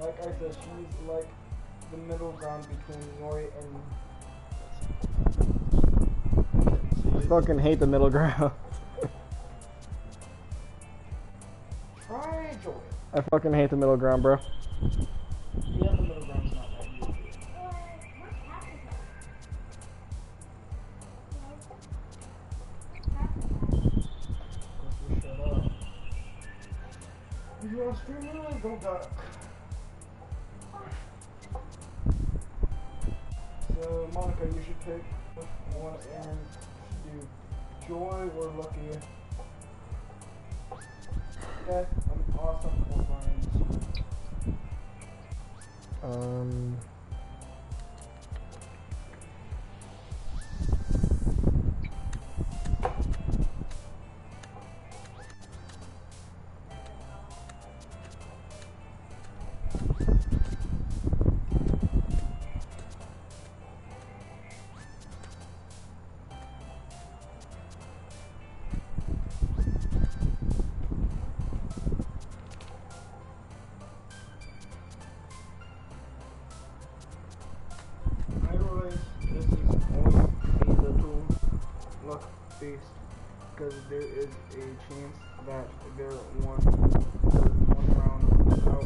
Like I said, she's like the middle ground between Yori and... I fucking hate the middle ground. Try Joy. I fucking hate the middle ground, bro. Yeah, the middle ground's not that easy. Shut up. If you want to stream it, don't duck. So, Monica, you should pick which one and do Joy or Lucky. Okay, I'm awesome for lines. I realize this is only a little luck based because there is a chance that they're one round without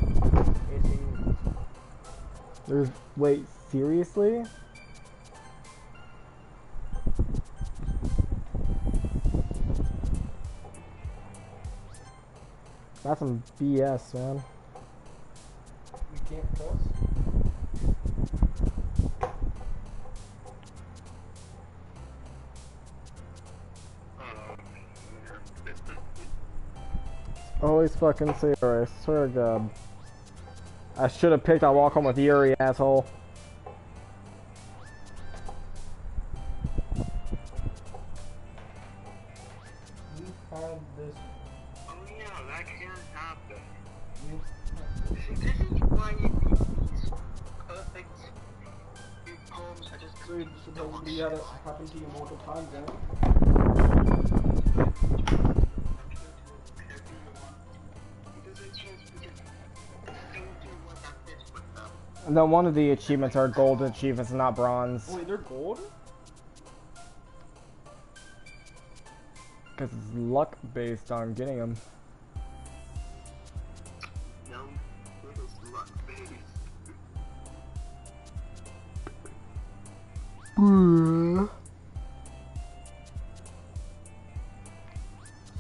hitting. There's wait, seriously? That's some BS, man. We can't cross. Always fucking Sayori, I swear to God. I should have picked on Walk Home with Yuri, asshole. We had this. Oh yeah, that can happen. This is why you need these perfect poems that just So supposedly that happened to you multiple times, then. No, one of the achievements are gold achievements and not bronze. Oh, wait, they're gold? Because it's luck based on getting them. No, it is luck based.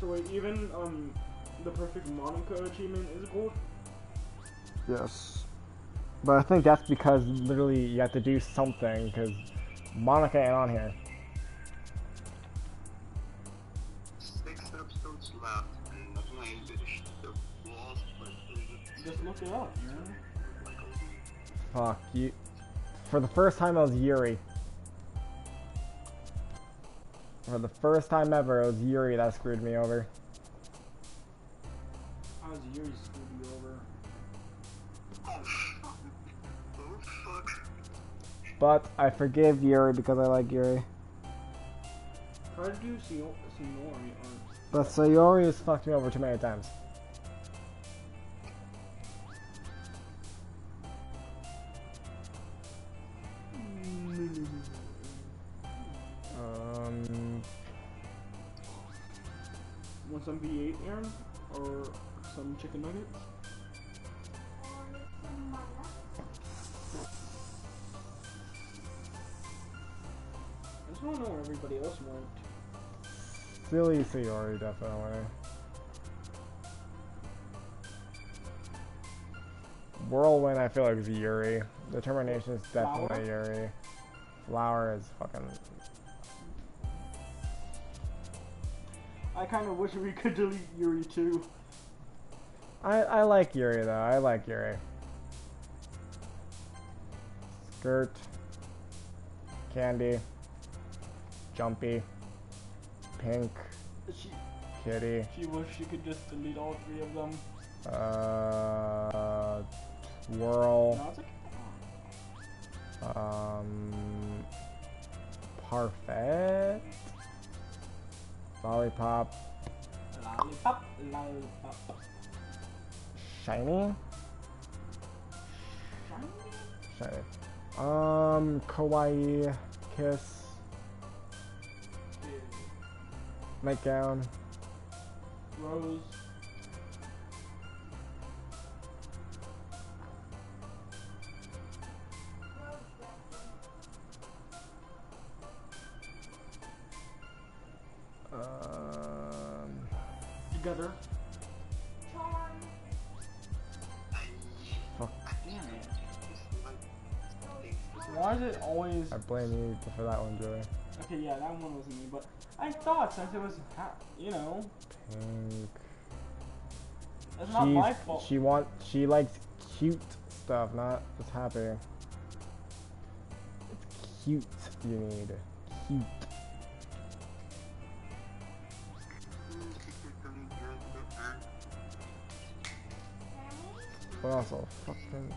So wait, even the perfect Monica achievement is gold? Yes. But I think that's because literally you have to do something, because Monica ain't on here. 6 episodes left, and I'm playing the walls, but Just look it up, man. Fuck you. For the first time, it was Yuri. For the first time ever, it was Yuri that screwed me over. How's Yuri screwed you over? oh fuck. But I forgive Yuri because I like Yuri. Try to do Sinori or... But Sayori has fucked me over too many times. Want some V8, Aaron? Or some chicken nuggets? I just want to know where everybody else went. Silly Sayori, definitely. Whirlwind, I feel like is Yuri. Determination is definitely Yuri. Flower is fucking... I kind of wish we could delete Yuri too. I like Yuri though. I like Yuri. Skirt. Candy. Jumpy. Pink. Kitty. She wished she could just delete all 3 of them. Twirl. No, it's okay. Parfait. Lollipop. Lollipop, lollipop. Shiny. Shiny. Kawaii. Kiss. Nightgown. Rose. Together. Fuck. Damn it. Why is it always... I blame you for that one, Joey. Okay, yeah, that one wasn't me, but I thought since it was, you know... Pink. That's not my fault. She likes cute stuff, not just happy. It's cute you need. Cute. But also, fucking...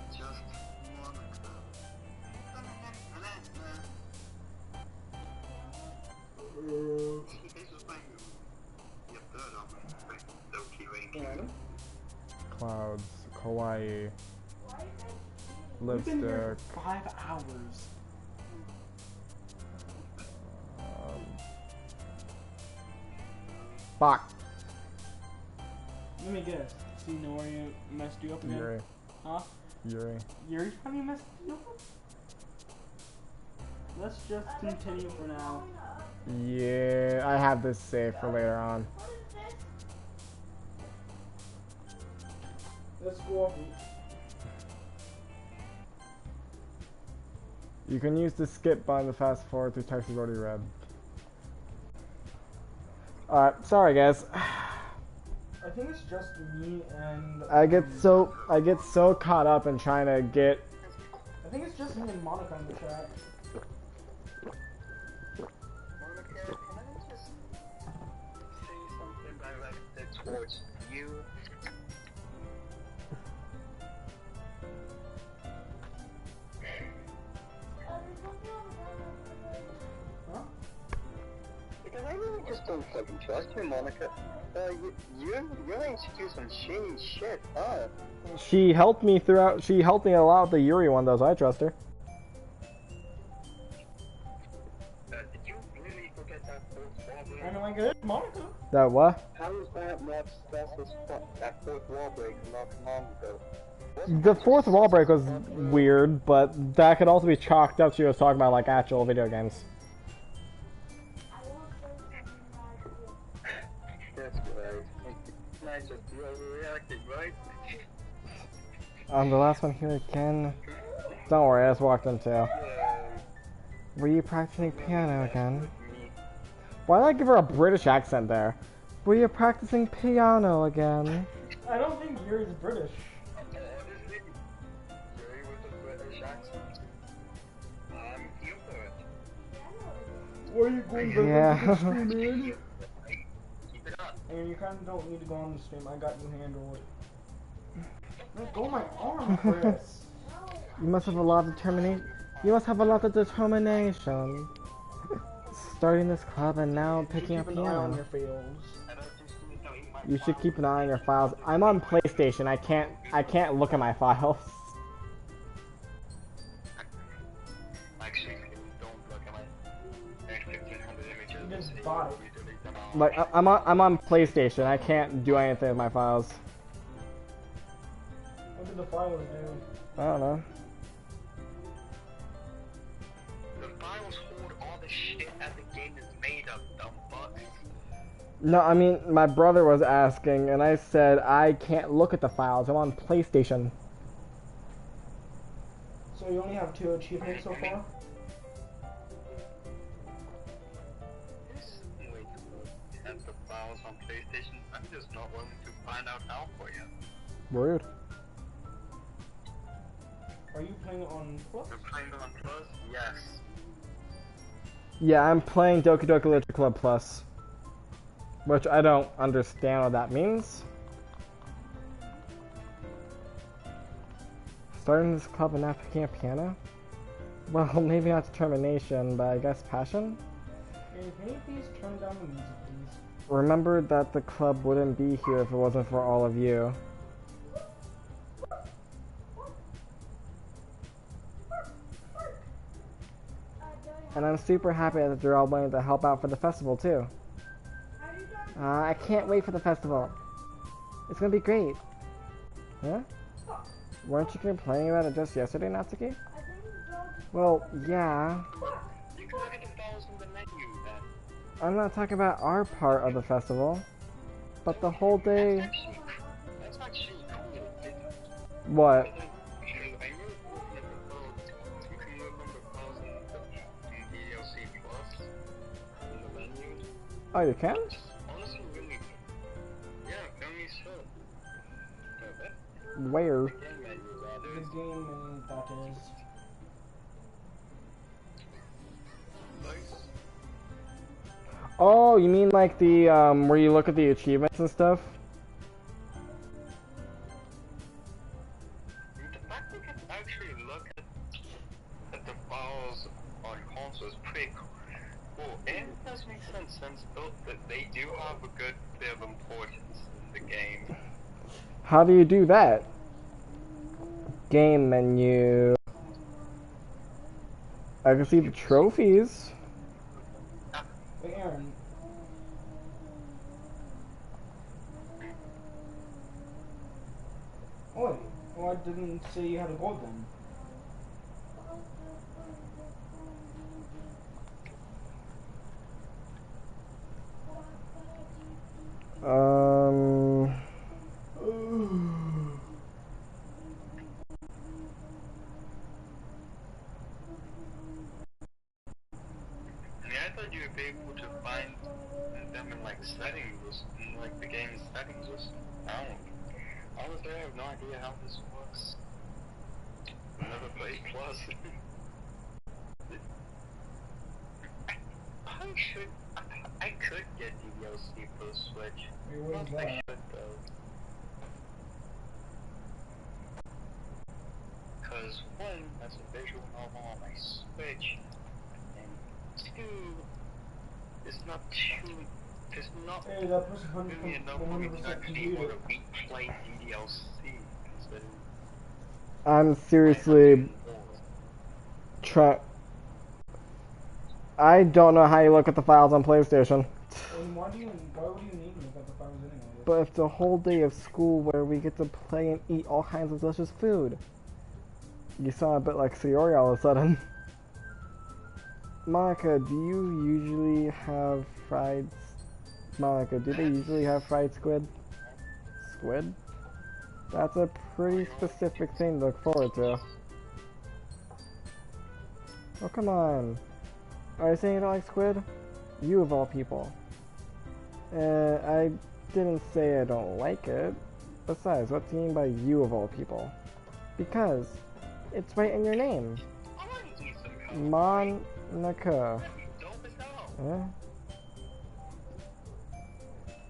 Clouds, kawaii, We've been here lipstick. for 5 hours. Fuck. Let me guess. So you know where you messed you up again? Yuri. Huh? Yuri. Yuri's probably messed you up? Let's just continue for now. Yeah, I have this saved for later on. Let's go off. You can use the skip button to fast forward through text you've already read. Alright, sorry guys. I think it's just me and... I get so caught up in trying to get... I think it's just me and Monica in the chat. Monica, can I just say something directed towards you? Huh? Because I really just don't fucking trust you, Monica. You're into some shady shit, huh? She helped me throughout, she helped me a lot with the Yuri one though, so I trust her. Did you really forget that fourth wall break? I know I get it, Monica. That what? How is that not special spot, that fourth wall break not long ago? The fourth wall break was weird, but that could also be chalked up to you was talking about like actual video games. That's right. I just overreacted, right? I'm the last one here again. Don't worry, I just walked in too. Were you practicing piano again? Why did I give her a British accent there? Were you practicing piano again? I don't think Yuri's British. Honestly, Yuri with a British accent. I'm here for it. Where are you going to Yeah. stream, man? Keep it up. And you kind of don't need to go on the stream. I got you handled. Let go of my arm, Chris. You must have a lot of determination. You must have a lot of determination. Starting this club and now picking up Keep an eye on piano. your fails. You should keep an eye on your files. I'm on PlayStation. I can't look at my files. Actually, don't look at my 1500 images. You just bought it. Like I'm on PlayStation. I can't do anything with my files. What did the files do? I don't know. The files hold all the shit that the game is made of, dumb fucks. No, I mean my brother was asking, and I said I can't look at the files. I'm on PlayStation. So you only have 2 achievements so far? Wait, have the files on PlayStation? I'm just not willing to find out how for you. Rude. Are you playing it on Plus? You're playing on Plus? Yes. Yeah, I'm playing Doki Doki Literature Club Plus. Which I don't understand what that means. Starting this club and not picking up piano? Well, maybe not determination, but I guess passion? Hey, can you please turn down the music, please? Remember that the club wouldn't be here if it wasn't for all of you. And I'm super happy that you're all willing to help out for the festival too. I can't wait for the festival. It's gonna be great. Huh? Weren't you complaining about it just yesterday, Natsuki? Well, yeah. You can look at the files in the menu then. I'm not talking about our part of the festival, but the whole day. That's actually cool. What? Oh, you can? Honestly, really. Yeah, only so. Where? The game and that is. Oh, you mean like the where you look at the achievements and stuff? The fact that you can actually look at the files on console is pretty cool. And it does make sense since that they do have a good bit of importance in the game. How do you do that? Game menu. I can see the trophies. Wait, Aaron. didn't say you had a gold then. I thought you would be able to find them in like settings, in like the game's settings or something. I don't. Honestly, I have no idea how this works. Never played Plus. I could get DLC for the Switch. Wait, what is I that? should though. Cause one, that's a visual novel on my Switch, and two, it's not too. There's not Hey, that person really enough for me to 100% actually want completed. to replay the DLC. Considering I'm seriously I don't know how you look at the files on PlayStation. And why would you need me about the files anyway? But it's a whole day of school where we get to play and eat all kinds of delicious food. You sound a bit like Sayori all of a sudden. Monica, do you usually have fried... Monica, do they usually have fried squid? Squid? That's a pretty specific thing to look forward to. Oh, come on. Are you saying you don't like squid? You of all people. I didn't say I don't like it. Besides, what do you mean by you of all people? Because it's right in your name. Monica. Eh?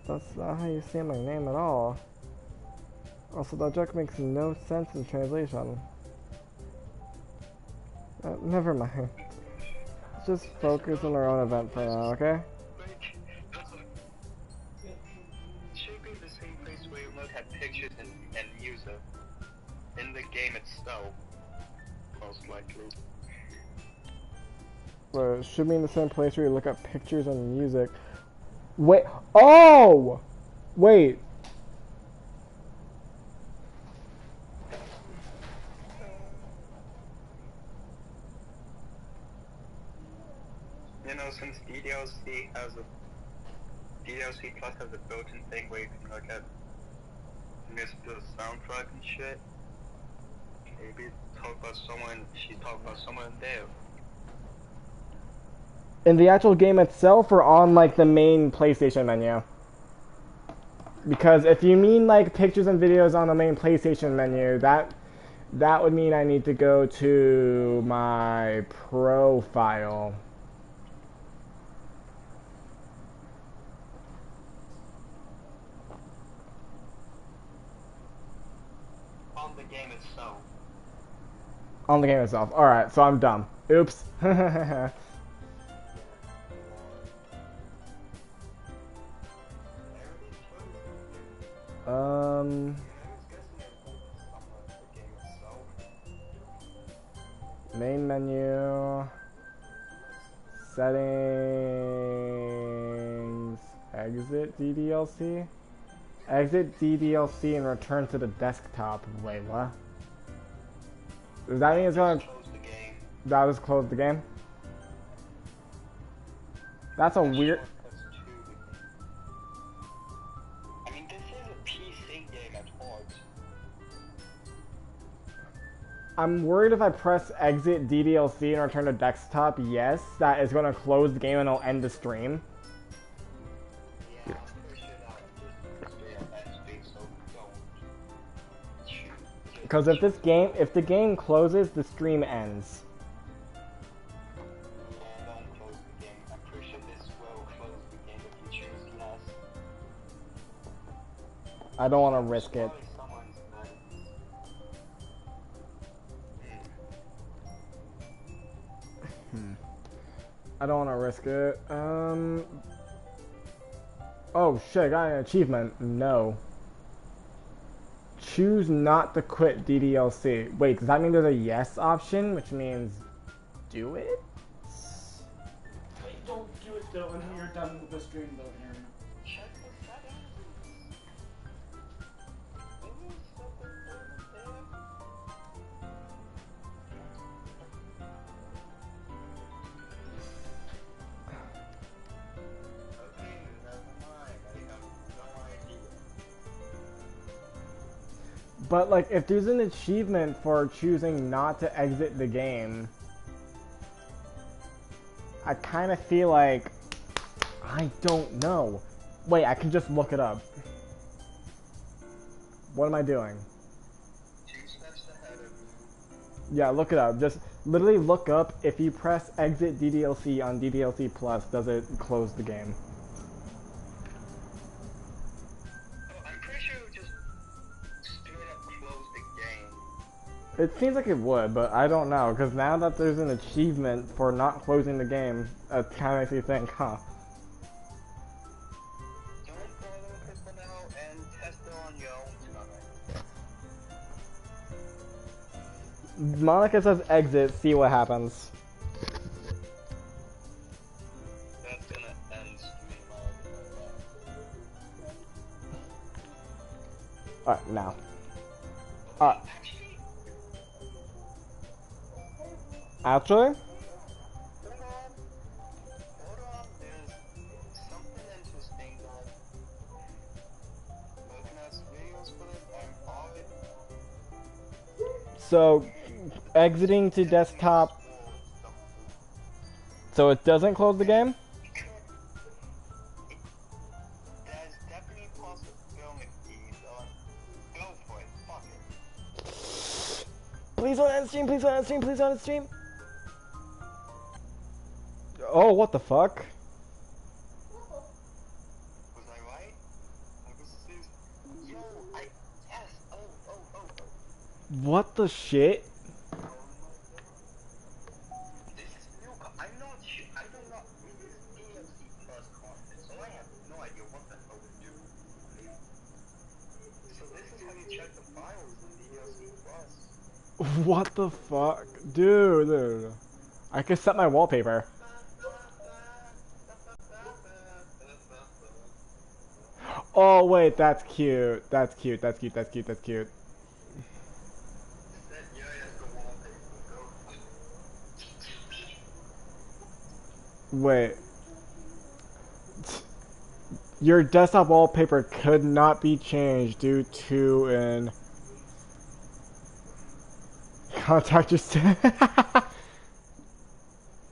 That's not how you say my name at all. Also, that joke makes no sense in translation. Never mind. Let's just focus on our own event for now, okay? It should be the same place where you look at pictures and music. In the game itself, most likely. But it should be in the same place where you look at pictures and music. Wait. Oh! Wait. You know, since DDLC Plus has a built-in thing where you can look at Mr. Soundtrack and shit. Maybe she talked about someone there. In the actual game itself or on like the main PlayStation menu? Because if you mean like pictures and videos on the main PlayStation menu, that would mean I need to go to my profile. On the game itself. On the game itself. Alright, so I'm dumb. Oops. Main menu. Settings. Exit DDLC. Exit DDLC and return to the desktop. Wait, what? Does that mean it's gonna... That just close the game? That's a weird... I mean, this is a PC game at heart. I'm worried if I press exit DDLC and return to desktop, yes, that is gonna close the game and it'll end the stream. Yeah, I'm pretty sure that just so don't. Because if the game closes, the stream ends. Yeah, don't close the game. I'm pretty sure this will close the game if you choose yes. I don't want to risk it. I don't want to risk it. Oh shit, I got an achievement. No. Choose not to quit DDLC. Wait, does that mean there's a yes option? Which means do it? Wait, don't do it though until you're done with the stream though, Aaron. But like, if there's an achievement for choosing not to exit the game, I kind of feel like, I don't know. Wait, I can just look it up. What am I doing? 2 steps ahead of you. Yeah, look it up. Just literally look up if you press exit DDLC on DDLC Plus, does it close the game? Oh, I'm pretty sure it just straight up close the game. It seems like it would, but I don't know, because now that there's an achievement for not closing the game, it kind of makes me think, huh. Don't bother with it for now and test it on your own tonight. Monica says exit, see what happens. That's gonna end stream mode. Alright, now. Alright. Actually? Hold on, there's something interesting that looking at videos for this, I'm on it. So, exiting to desktop, so it doesn't close the game? There's definitely possibility, so go for it, fuck it. Please don't end stream, please don't end stream, please don't end stream. Oh, what the fuck? Was I right? Yo, yes, oh. What the shit? This is new, I'm not sure, I do not, this is DLC plus content, so I have no idea what the hell to do. So this is how you check the files in DLC plus. What the fuck? Dude. I can set my wallpaper. Oh wait, that's cute. That's cute, that's cute, that's cute, that's cute. Wait. Your desktop wallpaper could not be changed due to an contact your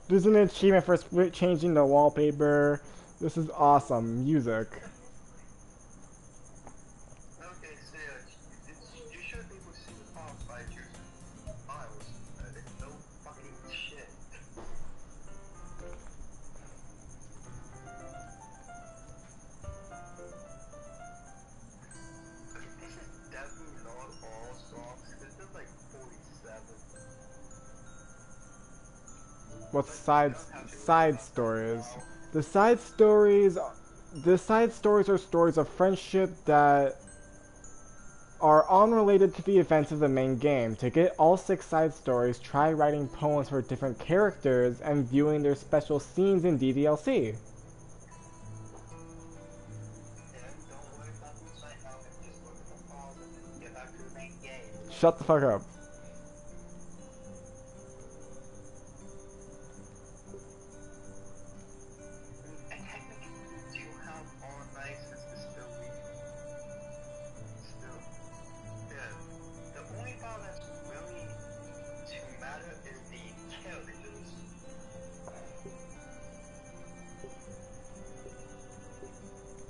There's an achievement for changing the wallpaper. This is awesome. Music. Okay, so you should be able to see the files by choosing files. It's no fucking shit. Okay, this is definitely not all songs, because there's like 47. What's side stories? The side stories are stories of friendship that are unrelated to the events of the main game. To get all 6 side stories, try writing poems for different characters and viewing their special scenes in DDLC. Shut the fuck up.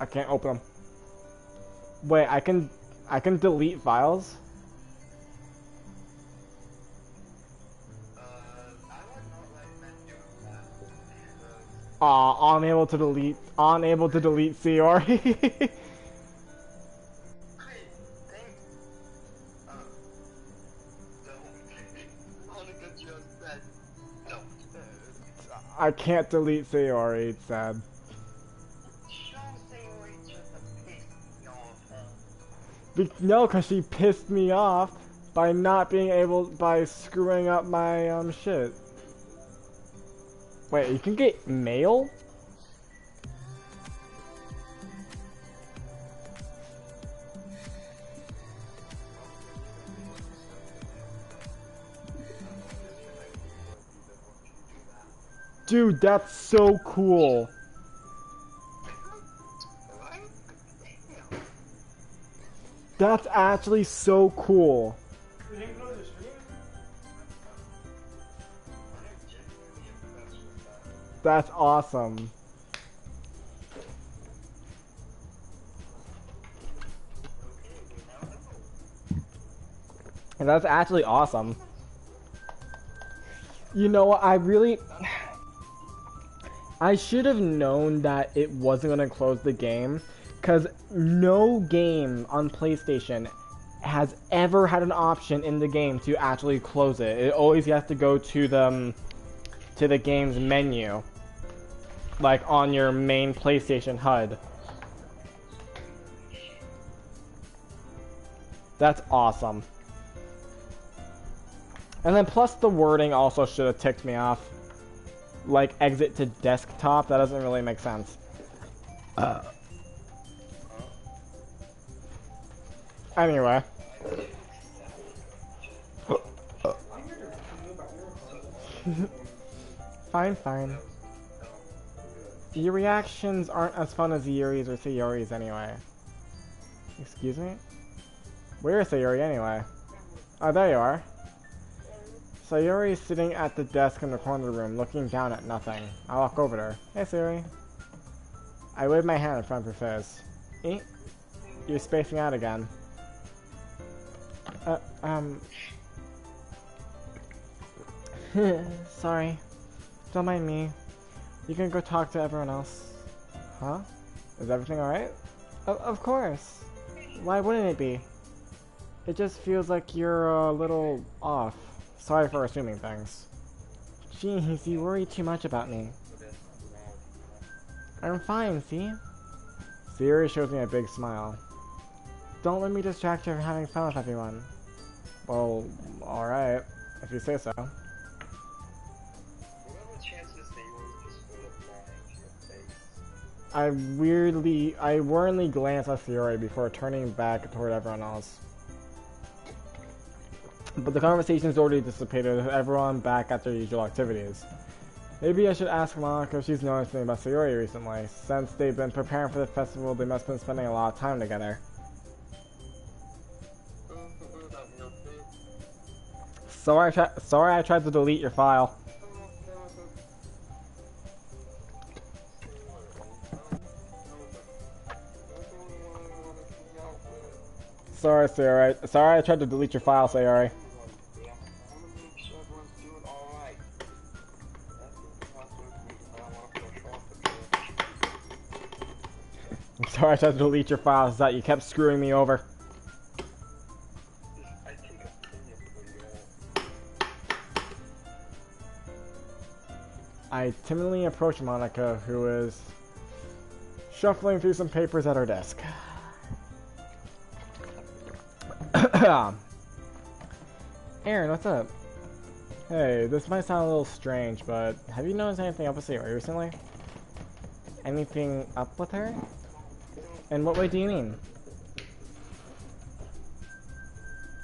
I can't open them. Wait, I can delete files? Aw, unable to delete CRE. I can't delete CRE, it's sad. No, cause she pissed me off by not being able, by screwing up my shit. Wait, you can get mail? Dude, that's so cool. That's actually so cool. You didn't go to the stream? I'm genuinely impressed with that. That's awesome. Okay, we now know. And that's actually awesome. You know what, I should have known that it wasn't going to close the game, because no game on PlayStation has ever had an option in the game to actually close it. It always has to go to the game's menu, like on your main PlayStation HUD. That's awesome. And then plus the wording also should have ticked me off. Like exit to desktop, that doesn't really make sense. Anyway. Fine. Your reactions aren't as fun as Yuri's or Sayori's anyway. Excuse me? Where is Sayori anyway? Oh, there you are. Sayori is sitting at the desk in the corner of the room, looking down at nothing. I walk over to her. Hey, Sayori. I wave my hand in front of her face. Eh? You're spacing out again. Sorry. Don't mind me. You can go talk to everyone else. Huh? Is everything alright? Of course. Why wouldn't it be? It just feels like you're a little off. Sorry for assuming things. Jeez, you worry too much about me. I'm fine, see? Sayori shows me a big smile. Don't let me distract you from having fun with everyone. Well, alright, if you say so. What are the chances that you were just sort of lying to your face? I warningly glance at Sayori before turning back toward everyone else. But the conversation's already dissipated with everyone back at their usual activities. Maybe I should ask Monica if she's noticed anything about Sayori recently. Since they've been preparing for the festival, they must have been spending a lot of time together. Sorry I tried to delete your file. Sorry, Sayori. Sorry I tried to delete your file, Sayori. I'm sorry I tried to delete your file, so that you kept screwing me over. I timidly approach Monica, who is shuffling through some papers at her desk. Aaron, what's up? Hey, this might sound a little strange, but have you noticed anything up with Sayori recently? Anything up with her? In what way do you mean?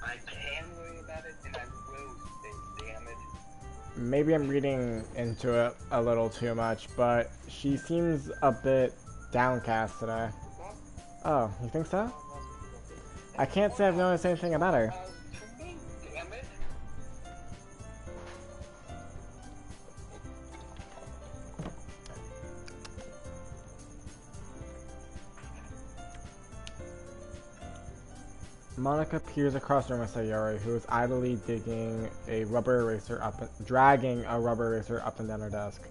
I can worry about it, and I will stay, damn it. Maybe I'm reading into it a little too much, but she seems a bit downcast today. Oh, you think so? I can't say I've noticed anything about her. Damn it. Monica peers across the room at Sayori, who is idly dragging a rubber eraser up and down her desk.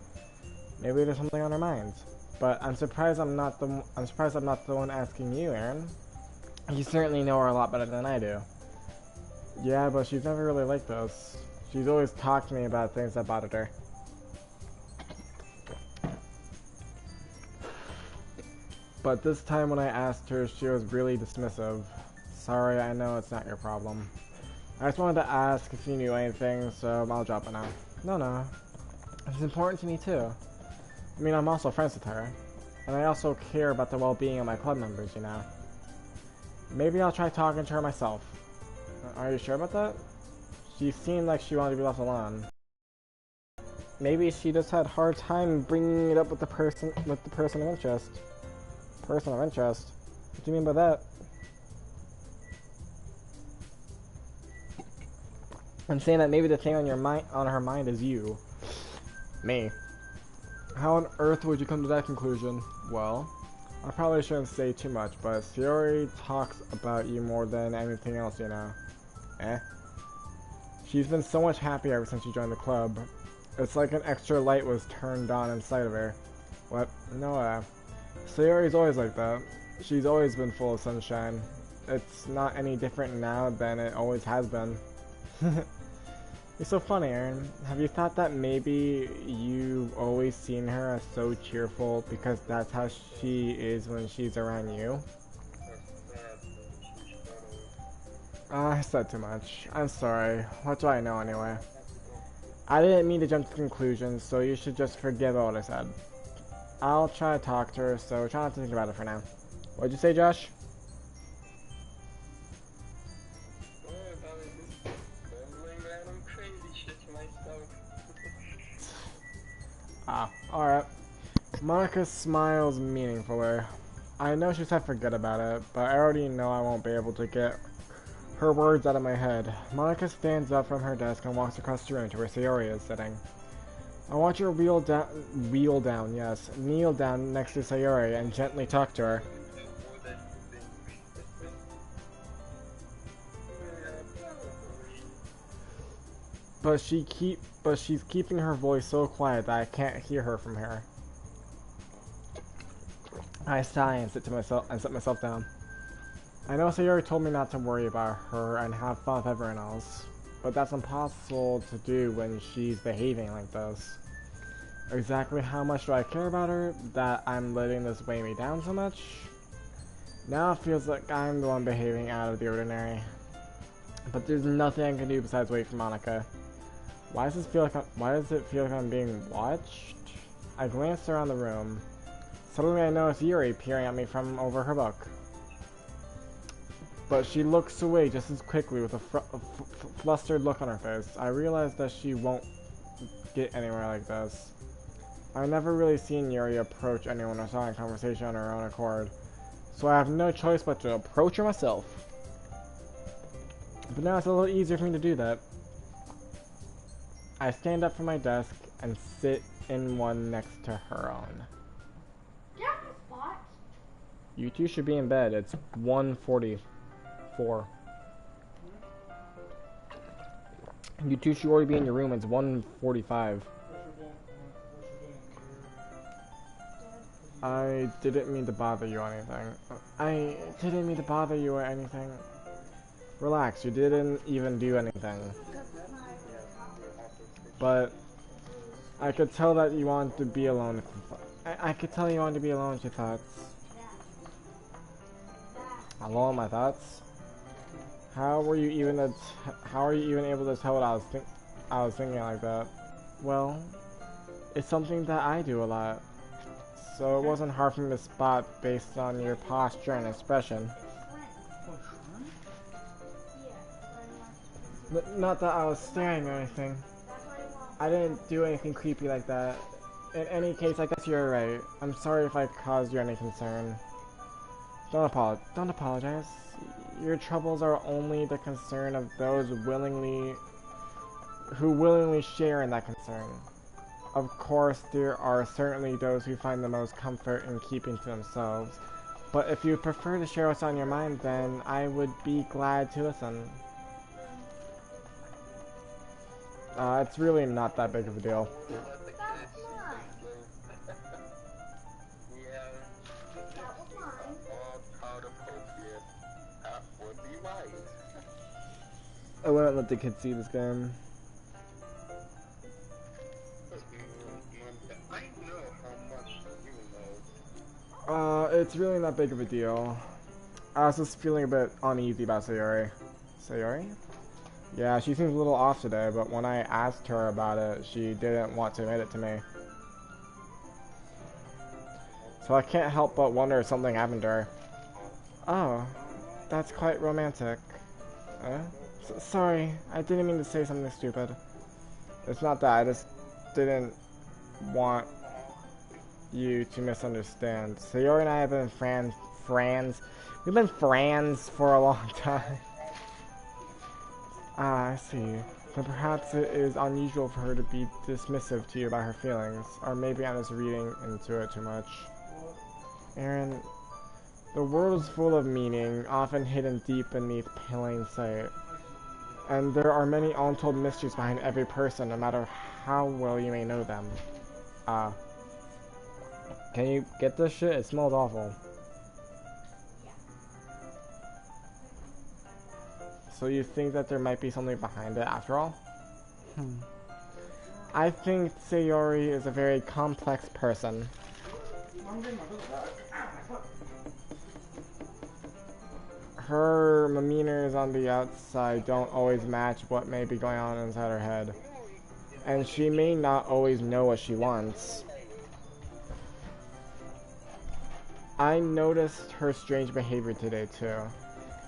Maybe there's something on her mind. But I'm surprised I'm not the one asking you, Aaron. You certainly know her a lot better than I do. Yeah, but she's never really like this. She's always talked to me about things that bothered her. But this time when I asked her, she was really dismissive. Sorry, I know it's not your problem. I just wanted to ask if you knew anything, so I'll drop it now. No. It's important to me too. I mean, I'm also friends with her. And I also care about the well-being of my club members, you know. Maybe I'll try talking to her myself. Are you sure about that? She seemed like she wanted to be left alone. Maybe she just had a hard time bringing it up with the person of interest. Person of interest? What do you mean by that? and saying that maybe the thing on your mind, on her mind, is you. Me. How on earth would you come to that conclusion? Well, I probably shouldn't say too much, but Sayori talks about you more than anything else, you know. Eh? She's been so much happier ever since you joined the club. It's like an extra light was turned on inside of her. What? No, Sayori's always like that. She's always been full of sunshine. It's not any different now than it always has been. You're so funny, Aaron. Have you thought that maybe you've always seen her as so cheerful because that's how she is when she's around you? I said too much. I'm sorry. What do I know anyway? I didn't mean to jump to conclusions, so you should just forget what I said. I'll try to talk to her, so try not to think about it for now. What'd you say, Josh? Ah, alright. Monica smiles meaningfully. I know she said forget about it, but I already know I won't be able to get her words out of my head. Monica stands up from her desk and walks across the room to where Sayori is sitting. I want you to kneel down next to Sayori and gently talk to her. But she's keeping her voice so quiet that I can't hear her from here. I sigh and sit myself down. I know Sayori told me not to worry about her and have fun with everyone else, but that's impossible to do when she's behaving like this. Exactly how much do I care about her that I'm letting this weigh me down so much? Now it feels like I'm the one behaving out of the ordinary. But there's nothing I can do besides wait for Monica. Why does it feel like I'm being watched? I glance around the room. Suddenly I notice Yuri peering at me from over her book. But she looks away just as quickly with a flustered look on her face. I realize that she won't get anywhere like this. I've never really seen Yuri approach anyone or start a conversation on her own accord, so I have no choice but to approach her myself. But now it's a little easier for me to do that. I stand up from my desk and sit in one next to her own. Do you have a spot? You two should be in bed. It's 1:44. You two should already be in your room. It's 1:45. I didn't mean to bother you or anything. Relax, you didn't even do anything. But I could tell that you wanted to be alone. I could tell you wanted to be alone with your thoughts. Alone with my thoughts? How are you even able to tell what I was thinking like that? Well, it's something that I do a lot. So it wasn't hard for me to spot based on your posture and expression. Not that I was staring or anything. I didn't do anything creepy like that. In any case, I guess you're right. I'm sorry if I caused you any concern. Don't apologize. Your troubles are only the concern of those who willingly share in that concern. Of course, there are certainly those who find the most comfort in keeping to themselves. But if you prefer to share what's on your mind, then I would be glad to listen. It's really not that big of a deal. I wouldn't let the kids see this game. It's really not big of a deal. I was just feeling a bit uneasy about Sayori. Sayori? Yeah, she seems a little off today, but when I asked her about it, she didn't want to admit it to me. So I can't help but wonder if something happened to her. Oh, that's quite romantic. Sorry, I didn't mean to say something stupid. It's not that, I just didn't want you to misunderstand. Sayori and I have been friends. We've been friends for a long time. Ah, I see. Then perhaps it is unusual for her to be dismissive to you about her feelings, or maybe I'm just reading into it too much. Aaron, the world is full of meaning, often hidden deep beneath plain sight. And there are many untold mysteries behind every person, no matter how well you may know them. Can you get this shit? It smells awful. So you think that there might be something behind it after all? I think Sayori is a very complex person. Her demeanors on the outside don't always match what may be going on inside her head. And she may not always know what she wants. I noticed her strange behavior today too.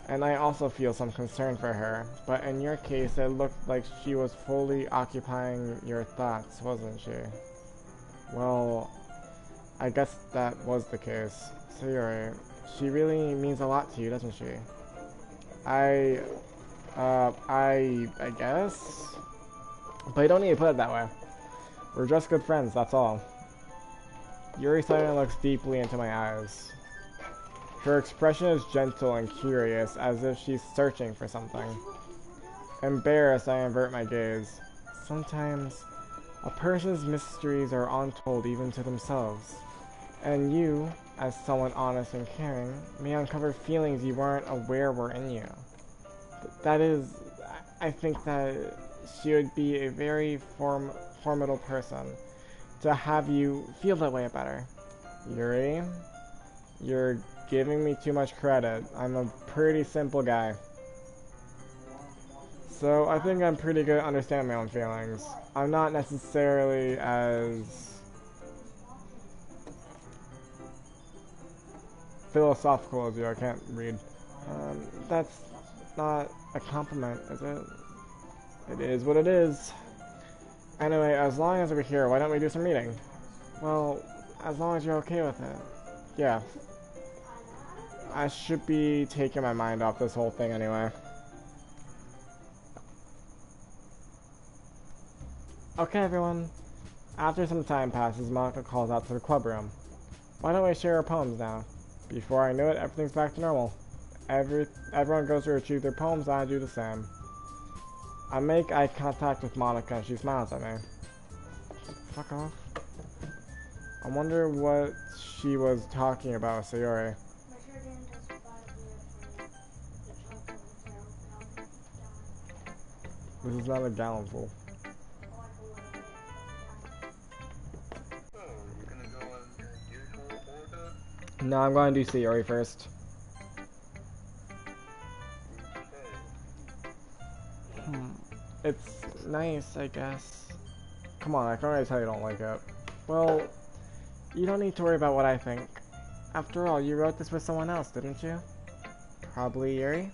And I also feel some concern for her. But in your case, it looked like she was fully occupying your thoughts, wasn't she? Well, I guess that was the case. Sayori, she really means a lot to you, doesn't she? I guess? But you don't need to put it that way. We're just good friends, that's all. Yuri silently looks deeply into my eyes. Her expression is gentle and curious, as if she's searching for something. Embarrassed, I avert my gaze. Sometimes, a person's mysteries are untold even to themselves. And you, as someone honest and caring, may uncover feelings you weren't aware were in you. That is, I think that she would be a very formidable person to have you feel that way about her. Yuri, you're giving me too much credit. I'm a pretty simple guy. So I think I'm pretty good at understanding my own feelings. I'm not necessarily as philosophical as you. I can't read. That's not a compliment, is it? It is what it is. Anyway, as long as we're here, why don't we do some reading? Well, as long as you're okay with it. Yeah. I should be taking my mind off this whole thing anyway. Okay, everyone. After some time passes, Monica calls out to the club room. Why don't we share our poems now? Before I knew it, everything's back to normal. Everyone goes to retrieve their poems, and I do the same. I make eye contact with Monica, and she smiles at me. Fuck off. I wonder what she was talking about with Sayori. This is not a gallon full. You're gonna go in the usual order? No, I'm going to do Sayori first. Okay. It's nice, I guess. Come on, I can already tell you don't like it. Well, you don't need to worry about what I think. After all, you wrote this with someone else, didn't you? Probably Yuri?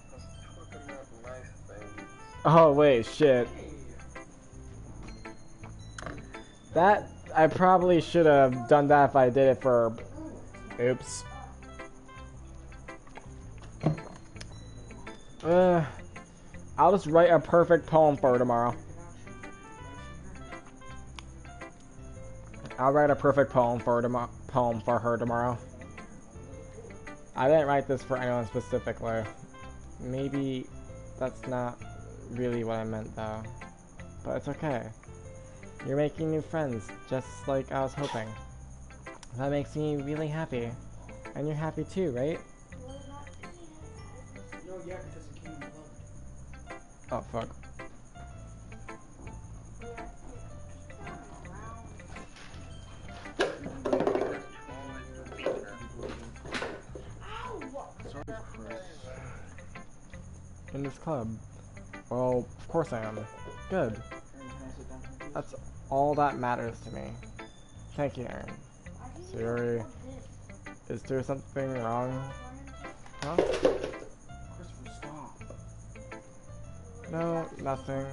Talking about nice things. Oh, wait, shit. That, I probably should have done that if I did it for... Oops. I'll just write a perfect poem for her tomorrow. I'll write a perfect poem for her tomorrow. I didn't write this for anyone specifically. Maybe that's not really what I meant though. But it's okay. You're making new friends, just like I was hoping. That makes me really happy. And you're happy too, right? No, yeah, because it came in blood. Oh, fuck. In this club? Well, of course I am. Good. That's all that matters to me. Thank you, Aaron. Sayori, is there something wrong? Huh? Christopher, stop. No, nothing.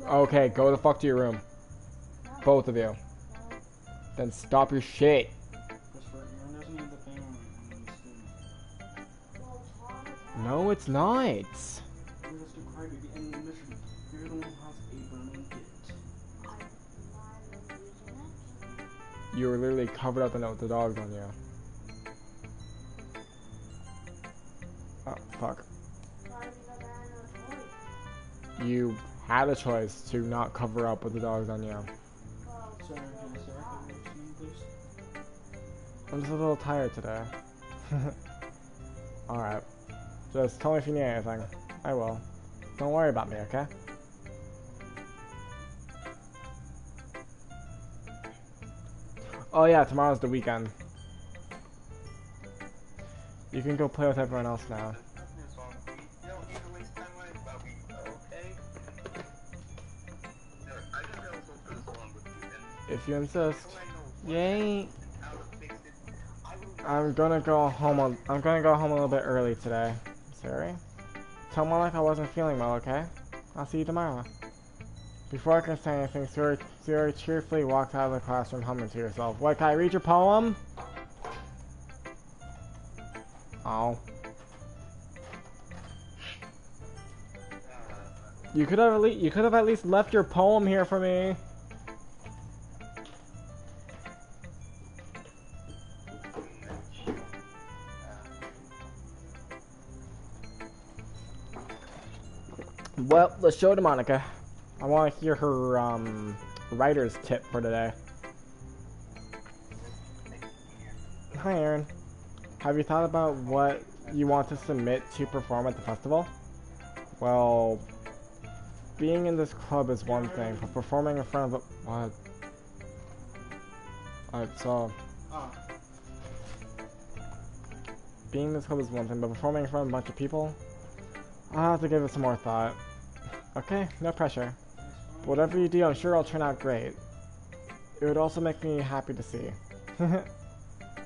Okay, go the fuck to your room. Both of you. Then stop your shit. Christopher, Aaron doesn't need the family in the school. No, it's not. You're just a crybaby and mission. You're the one who has a burning gift. I'm not using it. You were literally covered up in it with the dogs on you. Oh, fuck. Sorry because I had no choice. You had a choice to not cover up with the dogs on you. Well, Sir, can I say what's your name, please? I'm just a little tired today. Alright. Just tell me if you need anything. I will. Don't worry about me, okay? Oh yeah, tomorrow's the weekend. You can go play with everyone else now. You don't need to waste time on it, but we okay? No, I can also play this along with you, and If you insist. so I know Yay! how to fix it. I will. I'm gonna go home a little bit early today. Sorry. Tell Monica I wasn't feeling well, okay? I'll see you tomorrow. Before I can say anything, Siri cheerfully walks out of the classroom humming to herself. What, can I read your poem? Oh. You could have at least left your poem here for me. Well, let's show it to Monica. I want to hear her writer's tip for today. Hi, Aaron. Have you thought about what you want to submit to perform at the festival? Well, being in this club is one thing, but performing in front of a... What? Alright, so... Being in this club is one thing, but performing in front of a bunch of people? I'll have to give it some more thought. Okay, no pressure. Whatever you do, I'm sure it'll turn out great. It would also make me happy to see.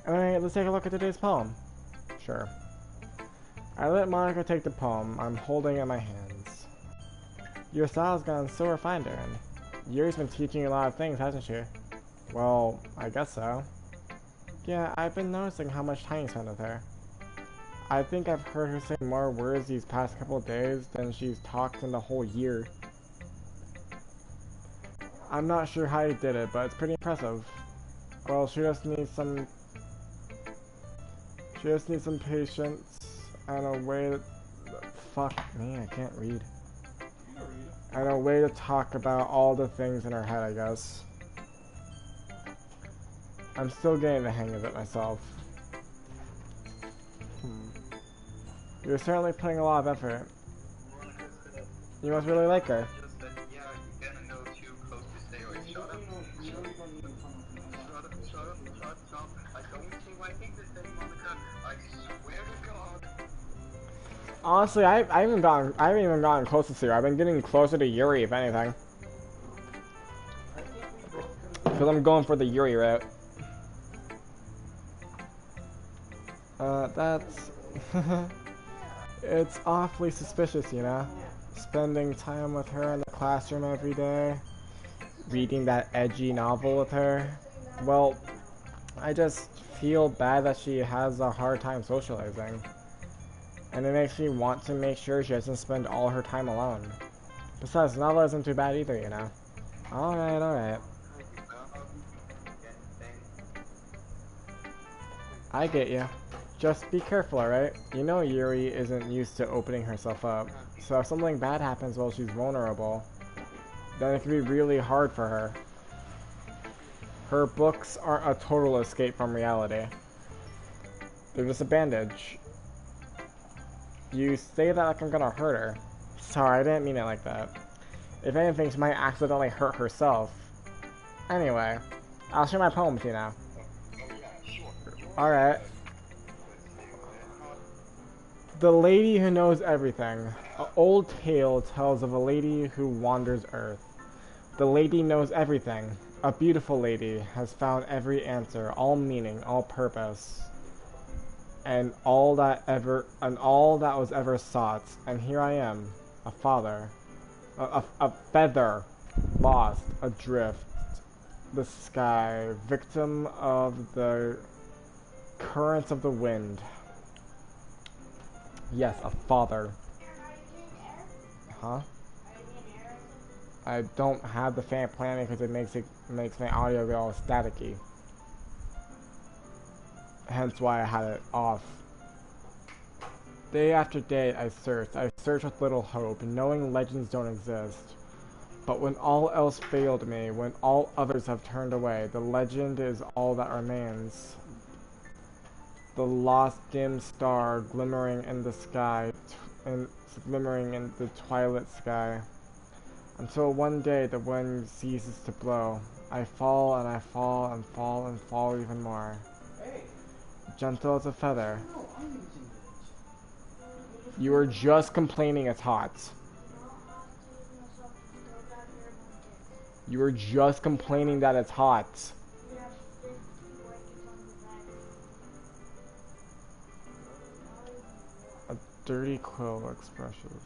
Alright, let's take a look at today's poem. Sure. I let Monica take the poem I'm holding in my hands. Your style's gotten so refined, Aaron. Yuri's been teaching you a lot of things, hasn't she? Well, I guess so. Yeah, I've been noticing how much time you spend with her. I think I've heard her say more words these past couple of days than she's talked in the whole year. I'm not sure how you did it, but it's pretty impressive. Well, she just needs some patience and a way to... Fuck me, I can't read. And a way to talk about all the things in her head, I guess. I'm still getting the hang of it myself. You're certainly putting a lot of effort. You must really like her. Just that, yeah, you're gonna know too close to stay away. Shut up. Shut up. I don't see why I think this thing, Monica. I swear to God. Honestly, I haven't even gotten close to Siri. I've been getting closer to Yuri, if anything. Because I'm going for the Yuri route. That's... It's awfully suspicious, you know? Spending time with her in the classroom every day. Reading that edgy novel with her. Well, I just feel bad that she has a hard time socializing. And it makes me want to make sure she doesn't spend all her time alone. Besides, the novel isn't too bad either, you know? Alright. I get you. Just be careful, alright? You know Yuri isn't used to opening herself up. So if something bad happens while she's vulnerable, then it can be really hard for her. Her books aren't a total escape from reality. They're just a bandage. You say that like I'm gonna hurt her. Sorry, I didn't mean it like that. If anything, she might accidentally hurt herself. Anyway, I'll share my poem with you now. Alright. The Lady Who Knows Everything. An old tale tells of a lady who wanders Earth. The lady knows everything. A beautiful lady has found every answer, all meaning, all purpose, and all that was ever sought. And here I am, a father, a feather, lost, adrift, the sky, victim of the currents of the wind. Yes, a father. Huh? I don't have the fan playing because it makes my audio go all staticky. Hence why I had it off. Day after day I searched with little hope, knowing legends don't exist. But when all else failed me, when all others have turned away, the legend is all that remains. The lost dim star glimmering in the sky, glimmering in the twilight sky. Until one day the wind ceases to blow. I fall and I fall and fall and fall even more. Hey. Gentle as a feather. No, I'm using it. You were just complaining it's hot. You were just complaining that it's hot. A dirty quill expressions.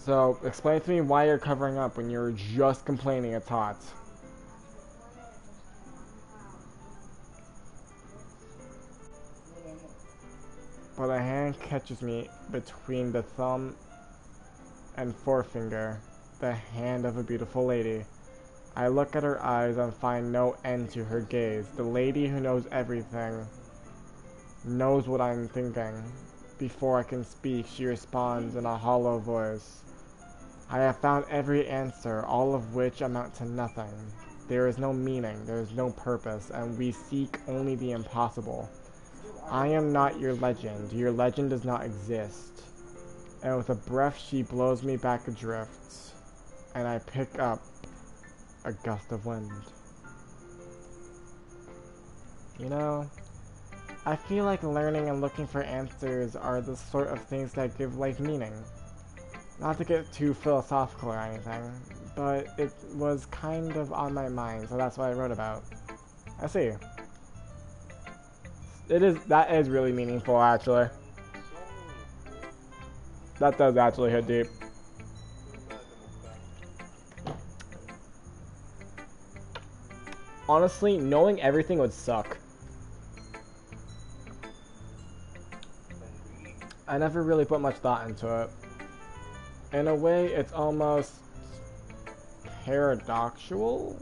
So, explain to me why you're covering up when you were just complaining it's hot. But a hand catches me between the thumb and forefinger, the hand of a beautiful lady. I look at her eyes and find no end to her gaze. The lady who knows everything knows what I'm thinking. Before I can speak, she responds in a hollow voice. I have found every answer, all of which amount to nothing. There is no meaning, there is no purpose, and we seek only the impossible. I am not your legend does not exist. And with a breath she blows me back adrift, and I pick up a gust of wind. You know, I feel like learning and looking for answers are the sort of things that give life meaning. Not to get too philosophical or anything, but it was kind of on my mind, so that's what I wrote about. I see. That is really meaningful, actually. That does actually hit deep. Honestly, knowing everything would suck. I never really put much thought into it. In a way, it's almost paradoxical.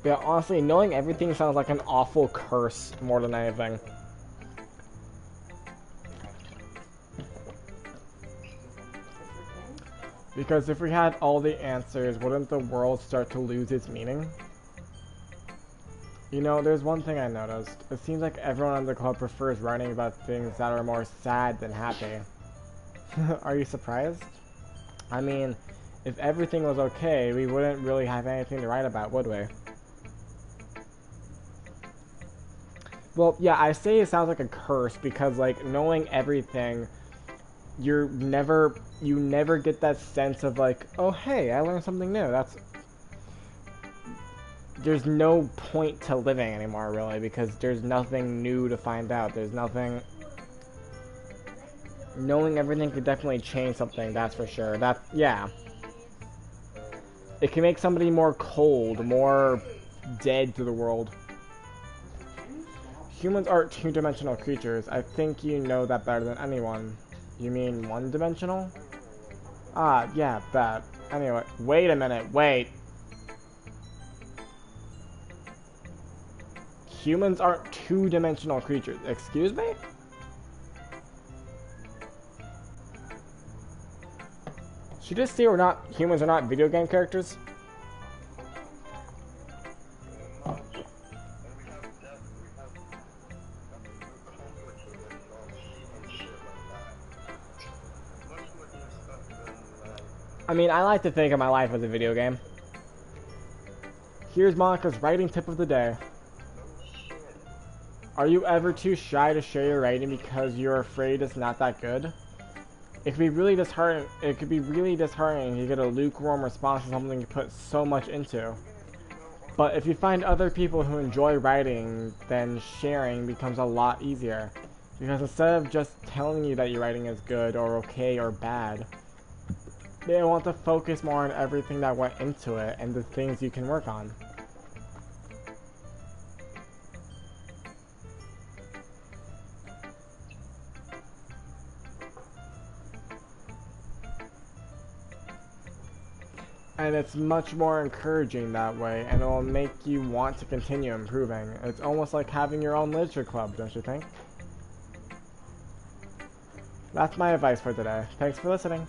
But honestly, knowing everything sounds like an awful curse more than anything. Because if we had all the answers, wouldn't the world start to lose its meaning? You know, there's one thing I noticed. It seems like everyone in the club prefers writing about things that are more sad than happy. Are you surprised? I mean, if everything was okay, we wouldn't really have anything to write about, would we? Well, yeah, I say it sounds like a curse because, like, knowing everything, you never get that sense of, like, oh, hey, I learned something new. There's no point to living anymore, really, because there's nothing new to find out. There's nothing... Knowing everything could definitely change something, that's for sure. Yeah. It can make somebody more cold, more dead to the world. Humans aren't two-dimensional creatures. I think you know that better than anyone. You mean one-dimensional? Ah, yeah, that. Anyway, wait a minute, wait. Humans aren't two-dimensional creatures. Excuse me? Should you just say humans are not video game characters? I mean, I like to think of my life as a video game. Here's Monica's writing tip of the day. Are you ever too shy to share your writing because you're afraid it's not that good? It could be really disheartening. It could be really disheartening if you get a lukewarm response to something you put so much into. But if you find other people who enjoy writing, then sharing becomes a lot easier. Because instead of just telling you that your writing is good or okay or bad, they want to focus more on everything that went into it and the things you can work on. And it's much more encouraging that way, and it will make you want to continue improving. It's almost like having your own literature club, don't you think? That's my advice for today. Thanks for listening.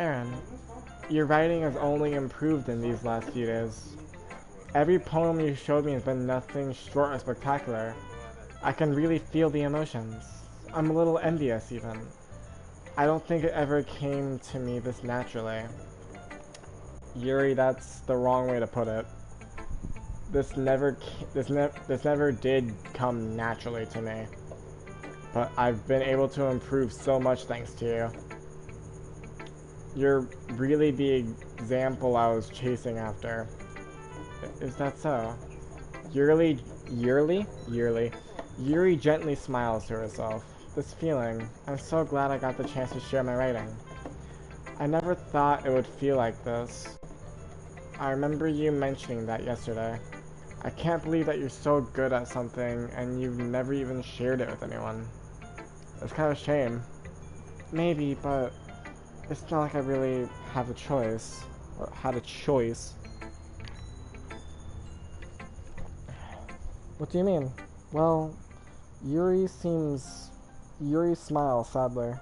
Aaron, your writing has only improved in these last few days. Every poem you showed me has been nothing short of spectacular. I can really feel the emotions. I'm a little envious, even. I don't think it ever came to me this naturally. Yuri, that's the wrong way to put it. This never did come naturally to me. But I've been able to improve so much thanks to you. You're really the example I was chasing after. Is that so? Yuri gently smiles to herself. This feeling, I'm so glad I got the chance to share my writing. I never thought it would feel like this. I remember you mentioning that yesterday. I can't believe that you're so good at something and you've never even shared it with anyone. It's kind of a shame. Maybe, but it's not like I really have a choice. Or had a choice. What do you mean? Well, Yuri smiles sadly.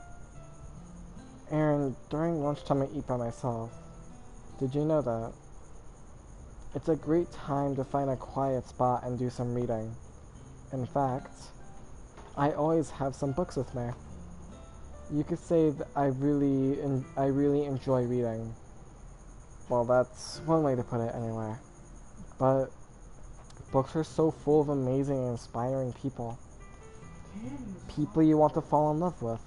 Aaron, during lunchtime I eat by myself. Did you know that? It's a great time to find a quiet spot and do some reading. In fact, I always have some books with me. You could say that I really enjoy reading. Well, that's one way to put it anyway. But books are so full of amazing and inspiring people. People you want to fall in love with.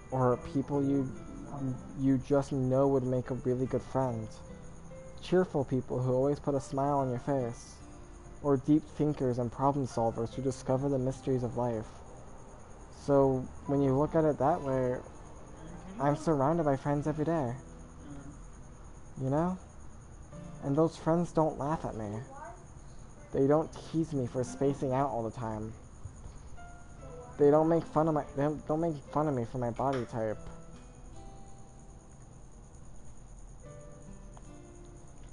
Or people you just know would make a really good friend. Cheerful people who always put a smile on your face. Or deep thinkers and problem solvers who discover the mysteries of life. So, when you look at it that way, I'm surrounded by friends every day. You know? And those friends don't laugh at me. They don't tease me for spacing out all the time. They don't make fun of me for my body type.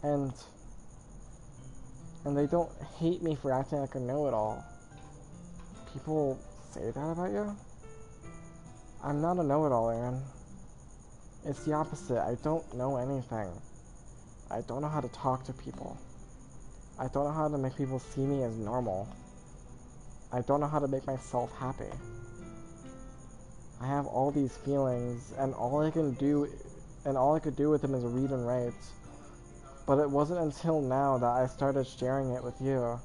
And they don't hate me for acting like a know-it-all. People say that about you? I'm not a know-it-all, Aaron. It's the opposite. I don't know anything. I don't know how to talk to people. I don't know how to make people see me as normal. I don't know how to make myself happy. I have all these feelings, and all I could do with them is read and write. But it wasn't until now that I started sharing it with you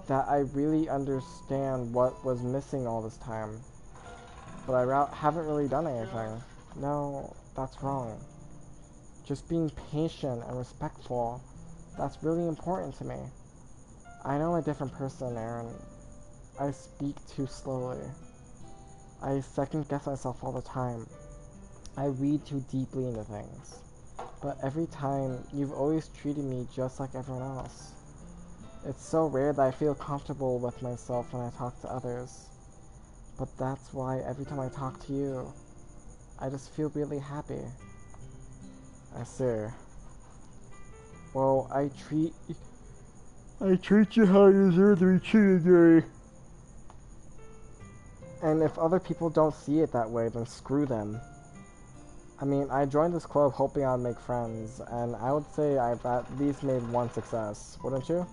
that I really understand what was missing all this time. But I haven't really done anything. No, that's wrong. Just being patient and respectful, that's really important to me. I know I'm a different person, Aaron. I speak too slowly. I second guess myself all the time. I read too deeply into things. But every time, you've always treated me just like everyone else. It's so rare that I feel comfortable with myself when I talk to others. But that's why every time I talk to you, I just feel really happy. I see. Well, I treat you how you deserve to be treated, Yuri. And if other people don't see it that way, then screw them. I mean, I joined this club hoping I'd make friends, and I would say I've at least made one success, wouldn't you?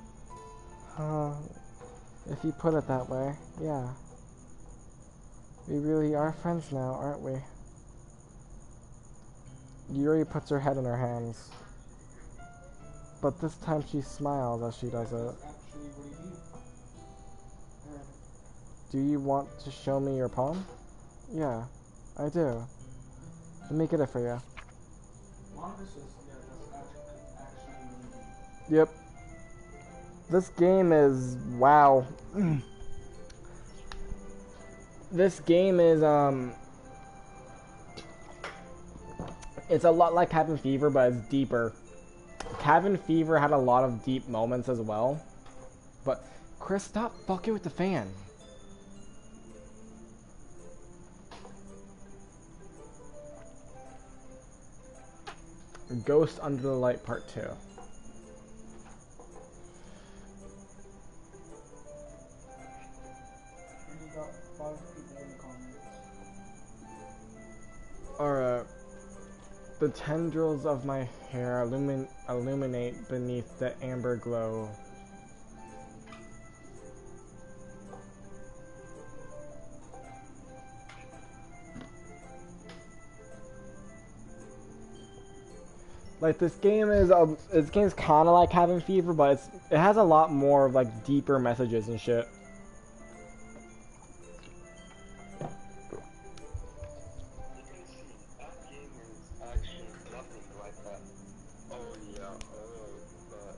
If you put it that way, yeah. We really are friends now, aren't we? Yuri puts her head in her hands. But this time she smiles as she does it. Do you want to show me your poem? Yeah, I do. Let me get it for you. Yep. This game is... wow. This game is, It's a lot like Cabin Fever, but it's deeper. Cabin Fever had a lot of deep moments as well. But, Chris, stop fucking with the fan. Ghost Under the Light Part 2. And you got 5 people in the comments. Alright. The tendrils of my hair illuminate beneath the amber glow. Like this game is kind of like Cabin Fever, but it has a lot more of like deeper messages and shit. You can see that game is actually nothing like that. Oh yeah, but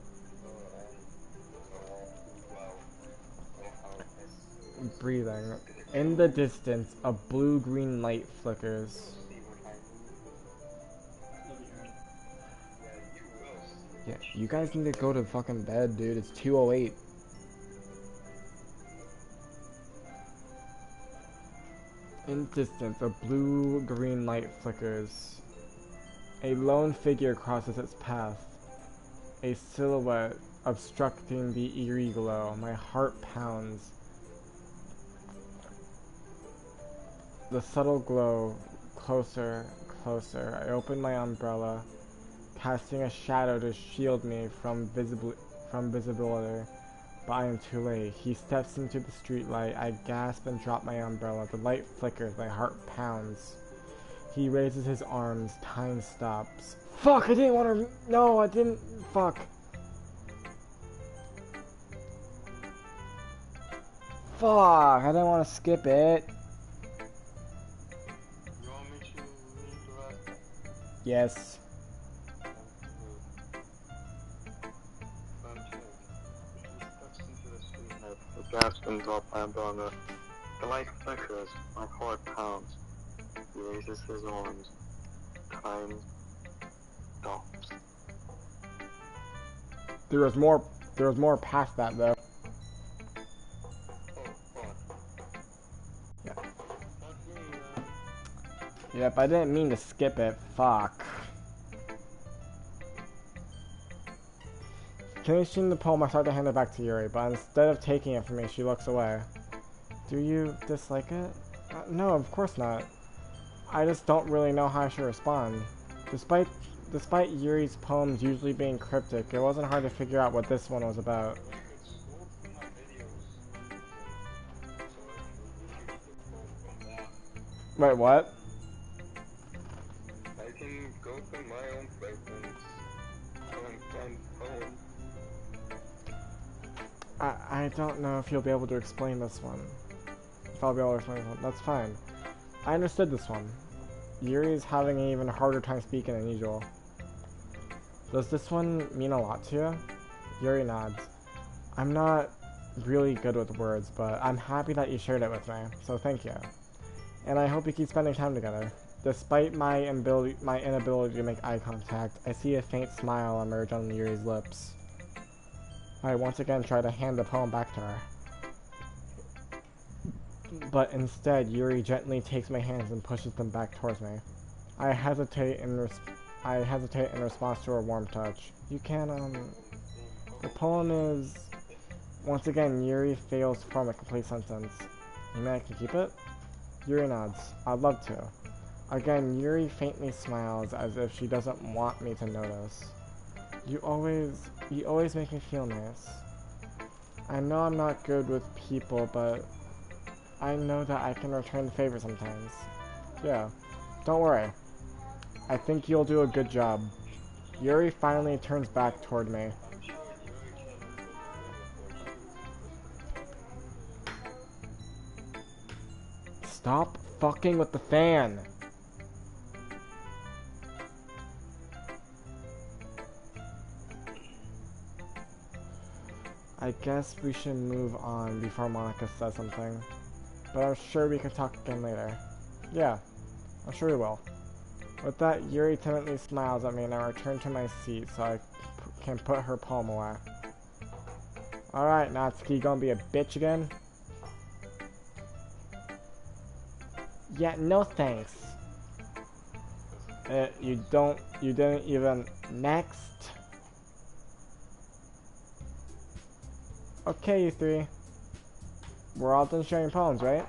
well, how this Breathing. In the distance, a blue-green light flickers. see what I mean. Yeah, you will see. Yeah, you guys need to go to fucking bed, dude. It's 2:08. In distance, a blue-green light flickers. A lone figure crosses its path. A silhouette obstructing the eerie glow. My heart pounds. The subtle glow, closer, closer. I open my umbrella, casting a shadow to shield me from visibility. But I am too late. He steps into the streetlight. I gasp and drop my umbrella. The light flickers. My heart pounds. He raises his arms. Time stops. Fuck! I didn't want to. No, I didn't. Fuck. Fuck! I didn't want to skip it. You want me to read the rest? Yes. The gas spins up and on the light flickers, my heart pounds. He raises his arms. Time stops. There was more past that though. Oh, fuck. Yeah. Fuck me, man. Yep, I didn't mean to skip it. Fuck. Finishing the poem, I start to hand it back to Yuri, but instead of taking it from me, she looks away. Do you dislike it? No, of course not. I just don't really know how I should respond. Despite Yuri's poems usually being cryptic, it wasn't hard to figure out what this one was about. You could scroll through my videos. So you could go from that. Wait, what? I can go through my own fragments. Find poems. I don't know if you'll be able to explain this one. If I'll be able to explain this one. That's fine. I understood this one. Yuri's having an even harder time speaking than usual. Does this one mean a lot to you? Yuri nods. I'm not really good with words, but I'm happy that you shared it with me, so thank you. And I hope you keep spending time together. Despite my inability to make eye contact, I see a faint smile emerge on Yuri's lips. I once again try to hand the poem back to her. But instead, Yuri gently takes my hands and pushes them back towards me. I hesitate in response to her warm touch. You can, The poem is... Once again, Yuri fails to form a complete sentence. You mean I can keep it? Yuri nods. I'd love to. Again, Yuri faintly smiles as if she doesn't want me to notice. You always make me feel nice. I know I'm not good with people, but I know that I can return the favor sometimes. Yeah, don't worry. I think you'll do a good job. Yuri finally turns back toward me. Stop fucking with the fan! I guess we should move on before Monica says something. But I'm sure we can talk again later. Yeah, I'm sure we will. With that, Yuri timidly smiles at me and I return to my seat so I can put her palm away. Alright, Natsuki, gonna be a bitch again? Yeah, no thanks. You didn't even... Next. Okay, you three. We're all done sharing poems, right?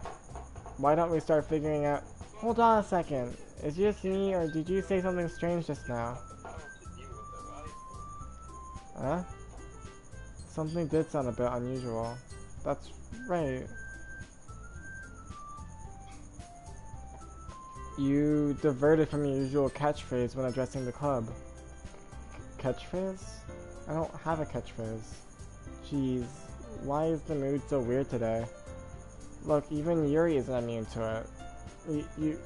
Why don't we start figuring out... Hold on a second. Is it just me, or did you say something strange just now? Huh? Something did sound a bit unusual. That's right. You diverted from your usual catchphrase when addressing the club. Catchphrase? I don't have a catchphrase. Jeez, why is the mood so weird today? Look, even Yuri isn't immune to it. You...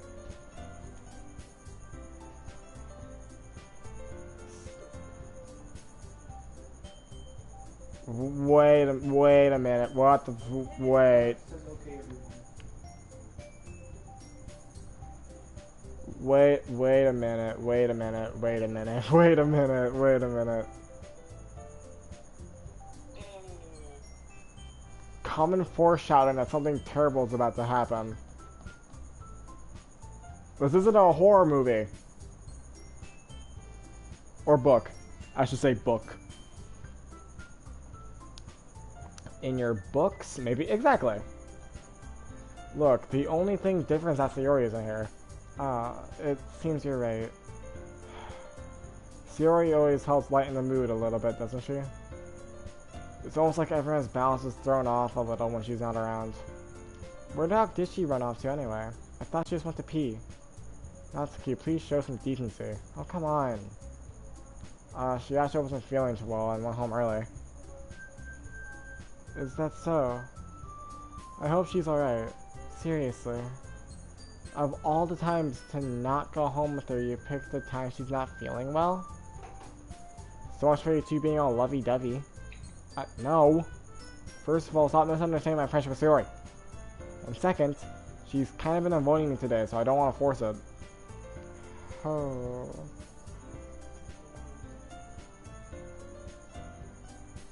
Wait a minute. What the... Wait. Wait a minute. Wait a minute. Wait a minute. Wait a minute. Wait a minute. Common foreshadowing that something terrible is about to happen. This isn't a horror movie. Or book. I should say book. In your books? Maybe. Exactly. Look, the only thing different is that Sayori isn't here. It seems you're right. Sayori always helps lighten the mood a little bit, doesn't she? It's almost like everyone's balance is thrown off a little when she's not around. Where the heck did she run off to anyway? I thought she just went to pee. Natsuki, please show some decency. Oh, come on. She actually wasn't feeling too well and went home early. Is that so? I hope she's alright. Seriously. Of all the times to not go home with her, you picked the time she's not feeling well? So much for you two being all lovey-dovey. No. First of all, stop misunderstanding my friendship with Sayori. And second, she's kind of been avoiding me today, so I don't want to force it. Oh.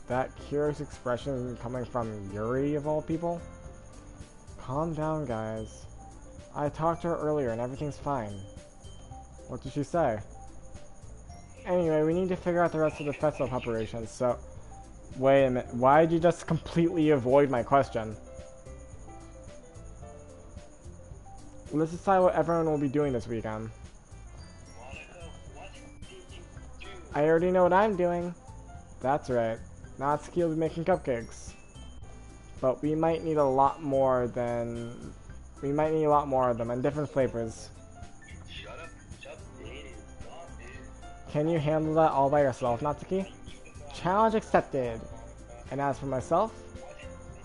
That curious expression coming from Yuri, of all people? Calm down, guys. I talked to her earlier and everything's fine. What did she say? Anyway, we need to figure out the rest of the festival preparations, so... Wait a minute, why did you just completely avoid my question? Let's decide what everyone will be doing this weekend. I already know what I'm doing. That's right. Natsuki will be making cupcakes. But we might need a lot more than... We might need a lot more of them, and different flavors. Shut up, dude. Can you handle that all by yourself, Natsuki? Challenge accepted. And as for myself,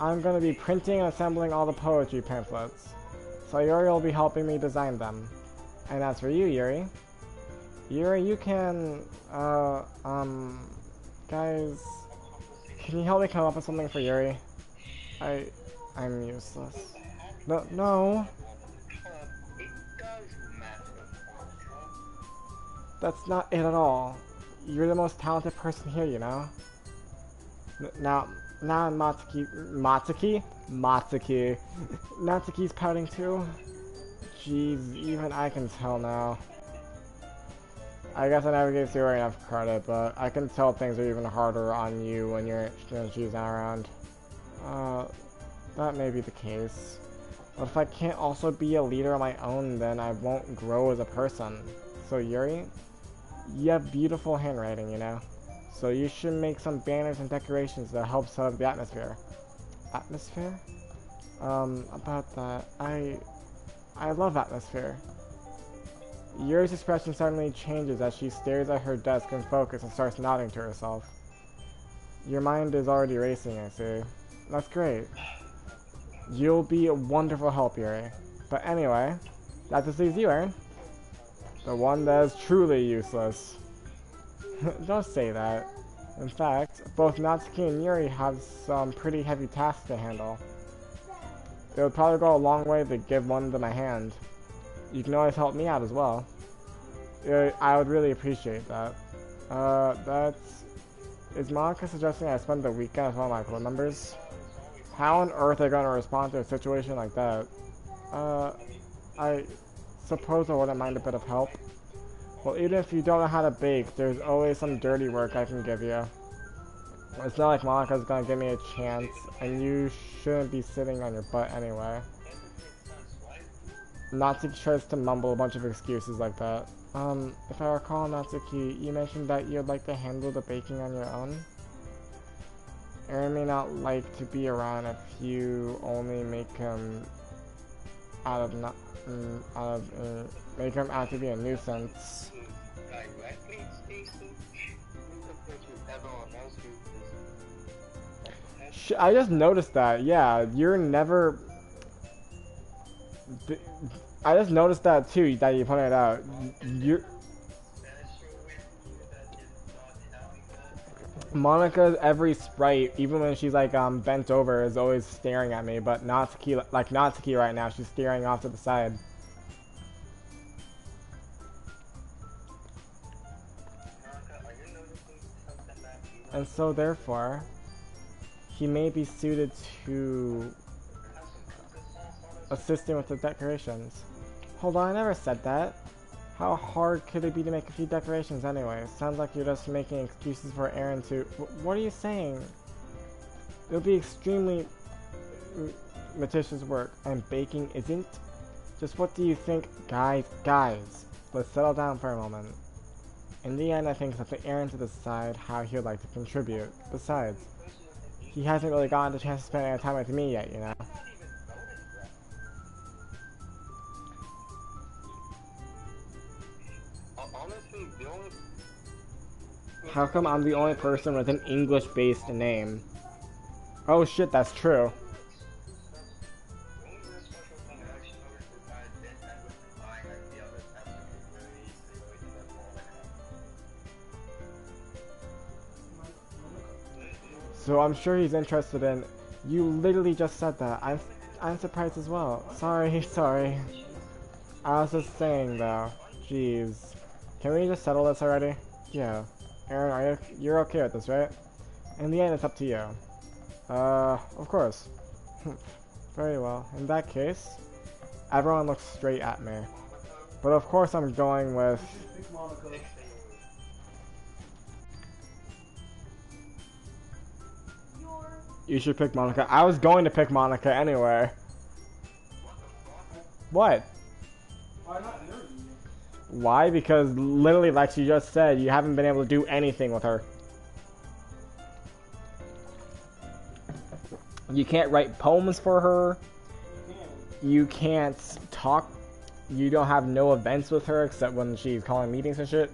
I'm going to be printing and assembling all the poetry pamphlets. So Yuri will be helping me design them. And as for you, Yuri, you can, guys, can you help me come up with something for Yuri? I'm useless. No. That's not it at all. You're the most talented person here, you know? Now Matsuki? Natsuki's pouting too? Jeez, even I can tell now. I guess I never gave Sayori enough credit, but I can tell things are even harder on you when she's not around. That may be the case. But if I can't also be a leader on my own, then I won't grow as a person. So Yuri, you have beautiful handwriting, you know? So you should make some banners and decorations that help set up the atmosphere. Atmosphere? About that, I love atmosphere. Yuri's expression suddenly changes as she stares at her desk in focus and starts nodding to herself. Your mind is already racing, I see. That's great. You'll be a wonderful help, Yuri. But anyway, that just leaves you, Aaron. The one that is truly useless. Don't say that. In fact, both Natsuki and Yuri have some pretty heavy tasks to handle. It would probably go a long way to give one of them a hand. You can always help me out as well. I would really appreciate that. Is Monica suggesting I spend the weekend with one of my club members? How on earth are they gonna respond to a situation like that? I suppose I wouldn't mind a bit of help. Well, even if you don't know how to bake, there's always some dirty work I can give you. It's not like Monica's gonna give me a chance, and you shouldn't be sitting on your butt anyway. Natsuki tries to mumble a bunch of excuses like that. If I recall, Natsuki, you mentioned that you'd like to handle the baking on your own? Aaron may not like to be around if you only make him make him out to be a nuisance. Directly, Stacy, compared to everyone else who I just noticed that. Yeah, you're never. I just noticed that too. That you pointed out. You're. Monica's every sprite, even when she's like bent over, is always staring at me. But Natsuki, like Natsuki right now, she's staring off to the side. And so therefore, he may be suited to assisting with the decorations. Hold on, I never said that. How hard could it be to make a few decorations anyway? Sounds like you're just making excuses for Aaron to... What are you saying? It'll be extremely meticulous work, and baking isn't? Just what do you think? Guys, let's settle down for a moment. In the end, I think it's up to Aaron to decide how he would like to contribute. Besides, he hasn't really gotten the chance to spend any time with me yet, you know? honestly, the only... How come I'm the only person with an English-based name? Oh shit, that's true. So I'm sure he's interested in... You literally just said that. I'm surprised as well. Sorry. I was just saying though. Jeez. Can we just settle this already? Yeah. Aaron, you're okay with this, right? In the end, it's up to you. Of course. Very well. In that case, everyone looks straight at me. But of course I'm going with... You should pick Monica. I was going to pick Monica anyway. What? Why? Because literally, like she just said, you haven't been able to do anything with her. You can't write poems for her. You can't talk. You don't have no events with her except when she's calling meetings and shit.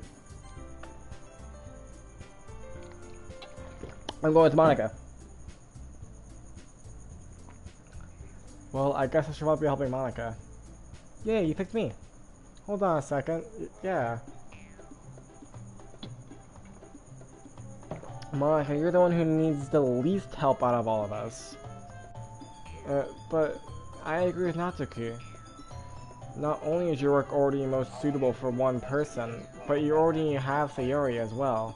I'm going with Monica. Well, I guess I should probably be helping Monica. Yeah, you picked me. Hold on a second. Yeah. Monica, you're the one who needs the least help out of all of us. But I agree with Natsuki. Not only is your work already most suitable for one person, but you already have Sayori as well.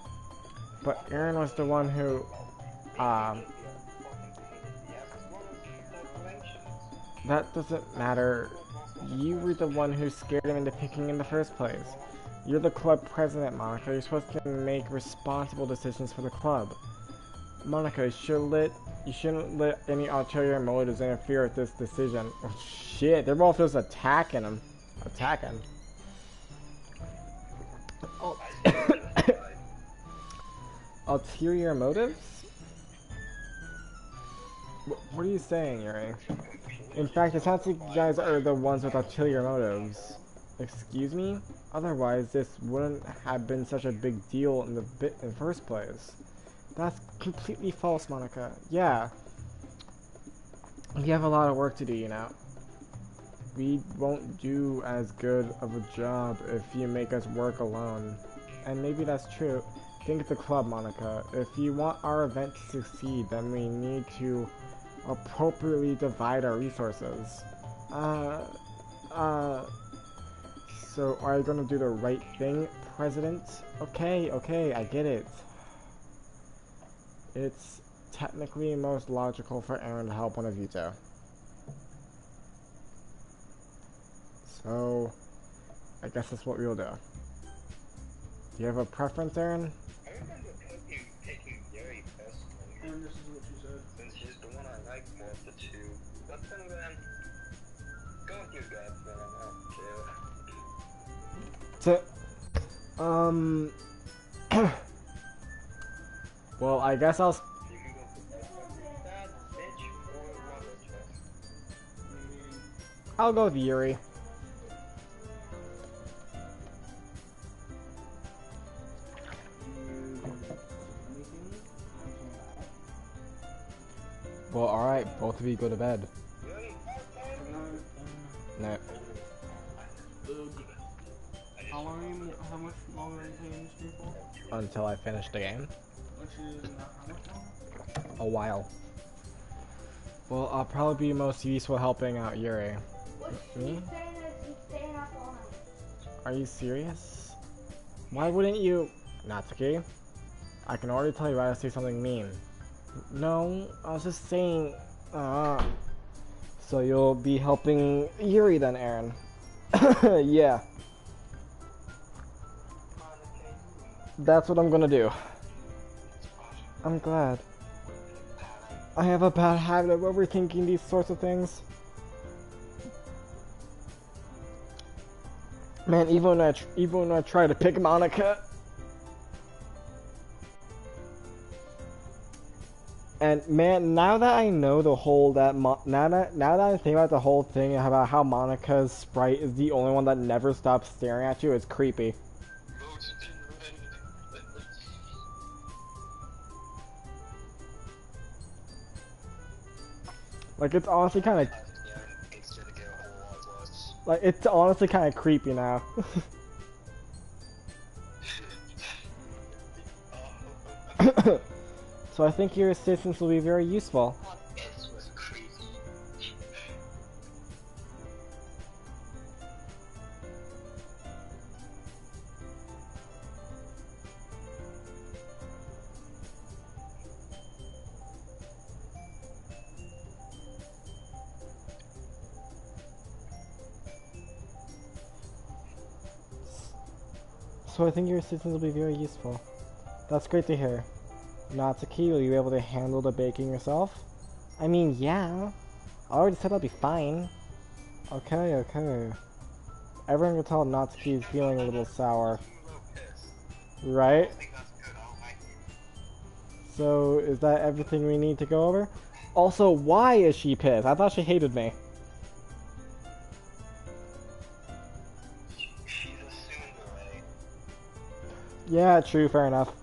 But Aaron was the one who, that doesn't matter. You were the one who scared him into picking in the first place. You're the club president, Monica. You're supposed to make responsible decisions for the club. Monica, you shouldn't let any ulterior motives interfere with this decision. Oh shit, they're both just attacking him. Oh. Ulterior motives? What are you saying, Yuri? In fact, it sounds like you guys are the ones with ulterior motives. Excuse me? Otherwise, this wouldn't have been such a big deal in the first place. That's completely false, Monica. Yeah. We have a lot of work to do, you know. We won't do as good of a job if you make us work alone. And maybe that's true. Think of the club, Monica. If you want our event to succeed, then we need to appropriately divide our resources. So, are you gonna do the right thing, President? Okay, okay, I get it. It's technically most logical for Aaron to help one of you two. So, I guess that's what we'll do. Do you have a preference, Aaron? I remember taking Yuri personally, And this is what she said. since he's the one I like more of the two. But then again, go with your gut, man. I don't care. To, well, I guess I'll... You can go for that bitch or rubber chest. I'll go with Yuri. Well, alright, both of you go to bed. No. How much longer are you playing this game for? Until I finish the game. Which is not how much longer? A while. Well, I'll probably be most useful helping out Yuri. Me? Are you serious? Why wouldn't you... Natsuki? I can already tell you why I say something mean. No, I was just saying... So you'll be helping Yuri then, Aaron. Yeah. That's what I'm gonna do. I'm glad. I have a bad habit of overthinking these sorts of things. Man, even when I try to pick Monica, and man, now that I know the whole now that I think about the whole thing about how Monica's sprite is the only one that never stops staring at you, it's creepy. Like, it's honestly kind of... Like, it's honestly kind of creepy now. So I think your assistance will be very useful. So I think your assistance will be very useful. That's great to hear. Natsuki, will you be able to handle the baking yourself? I mean, yeah. I already said I'll be fine. Okay, okay. Everyone can tell Natsuki is feeling a little sour. Right? So, is that everything we need to go over? Also, why is she pissed? I thought she hated me. Yeah, true, fair enough.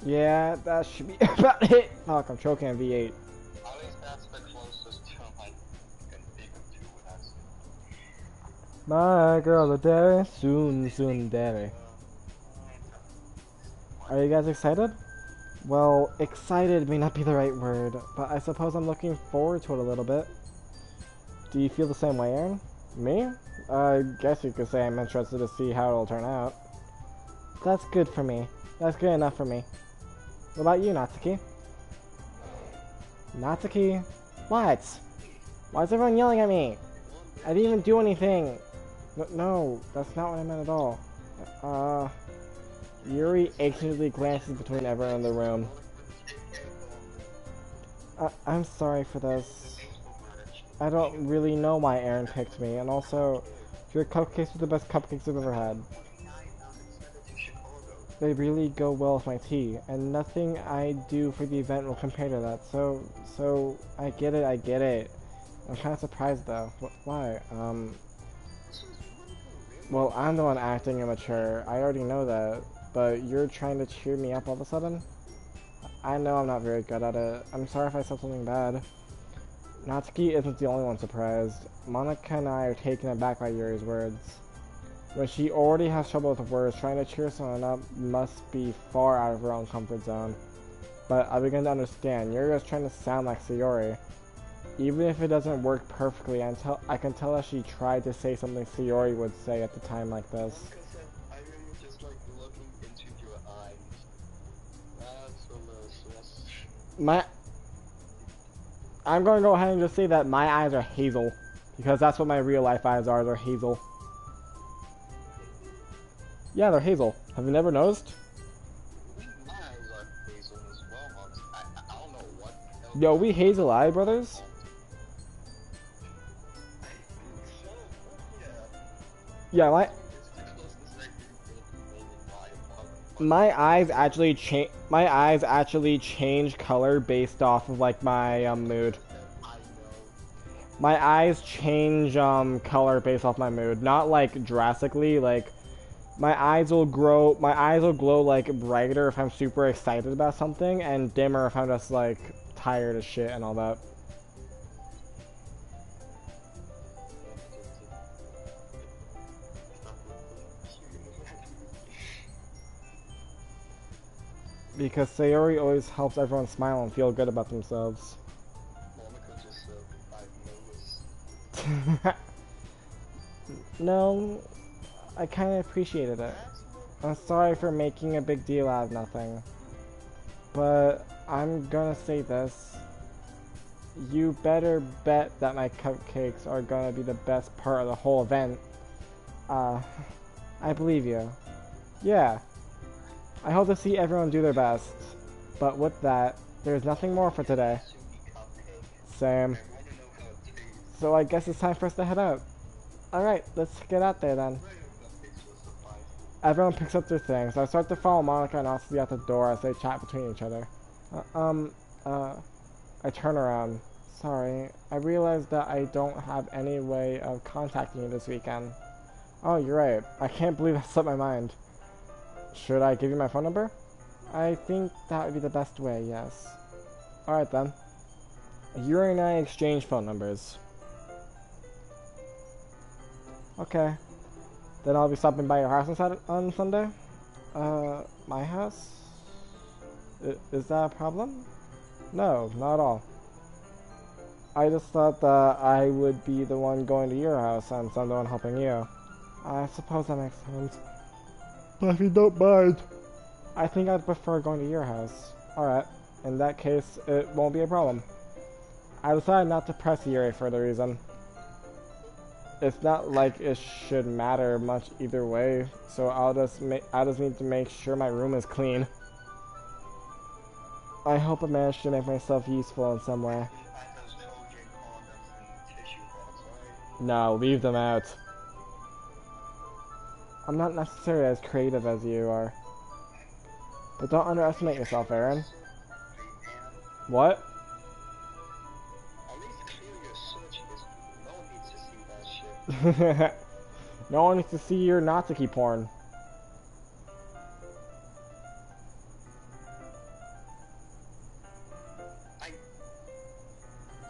Yeah, that should be about it. Fuck, I'm choking on V8. At least that's the closest to like can think of two without seeing. My girl a day, soon day. Are you guys excited? Well, excited may not be the right word, but I suppose I'm looking forward to it a little bit. Do you feel the same way, Aaron? Me? I guess you could say I'm interested to see how it'll turn out. That's good for me. That's good enough for me. What about you, Natsuki? Natsuki? What? Why is everyone yelling at me? I didn't even do anything. No, that's not what I meant at all. Yuri anxiously glances between everyone in the room. I'm sorry for this. I don't really know why Aaron picked me, and also, your cupcakes are the best cupcakes I've ever had. They really go well with my tea, and nothing I do for the event will compare to that, so, I get it. I'm kinda surprised though. Why? Well, I'm the one acting immature, I already know that, but you're trying to cheer me up all of a sudden? I know I'm not very good at it. I'm sorry if I said something bad. Natsuki isn't the only one surprised. Monica and I are taken aback by Yuri's words. When she already has trouble with words, trying to cheer someone up must be far out of her own comfort zone. But I begin to understand. Yuri was trying to sound like Sayori. Even if it doesn't work perfectly, I can tell that she tried to say something Sayori would say at the time like this. Like I said, I remember just like looking into your eyes. That's a little sus. I'm going to go ahead and just say that my eyes are hazel. Because that's what my real life eyes are, they're hazel. Yeah, they're hazel. Have you never noticed? My eyes are hazel as well, Monty. I don't know what else. Yo, we hazel eye brothers? I think so. Yeah, It's the closest I can really my eyes actually change color based off of like my mood. I know. My eyes change color based off my mood, not like drastically. Like my eyes will glow like brighter if I'm super excited about something, and dimmer if I'm just like tired as shit and all that. Because Sayori always helps everyone smile and feel good about themselves. Monica just said, I've noticed. No, I kind of appreciated it. I'm sorry for making a big deal out of nothing. But I'm gonna say this. You better bet that my cupcakes are gonna be the best part of the whole event. I believe you. Yeah. I hope to see everyone do their best. But with that, there's nothing more for today. Same. So I guess it's time for us to head out. Alright, let's get out there then. Everyone picks up their things. I start to follow Monica and Aussie out the door as they chat between each other. I turn around. Sorry, I realized that I don't have any way of contacting you this weekend. Oh, you're right. I can't believe that slipped my mind. Should I give you my phone number? I think that would be the best way, yes. Alright then. Yuri and I exchange phone numbers. Okay. Then I'll be stopping by your house on Sunday? My house? Is that a problem? No, not at all. I just thought that I would be the one going to your house and I'm the one helping you. I suppose that makes sense. But if you don't mind, I think I'd prefer going to your house. Alright, in that case, it won't be a problem. I decided not to press Yuri for the reason. It's not like it should matter much either way, so I just need to make sure my room is clean. I hope I managed to make myself useful in some way. No, leave them out. I'm not necessarily as creative as you are. But don't underestimate yourself, Aaron. What? At least clear your search history. No one needs to see that shit. No one needs to see your Natsuki porn.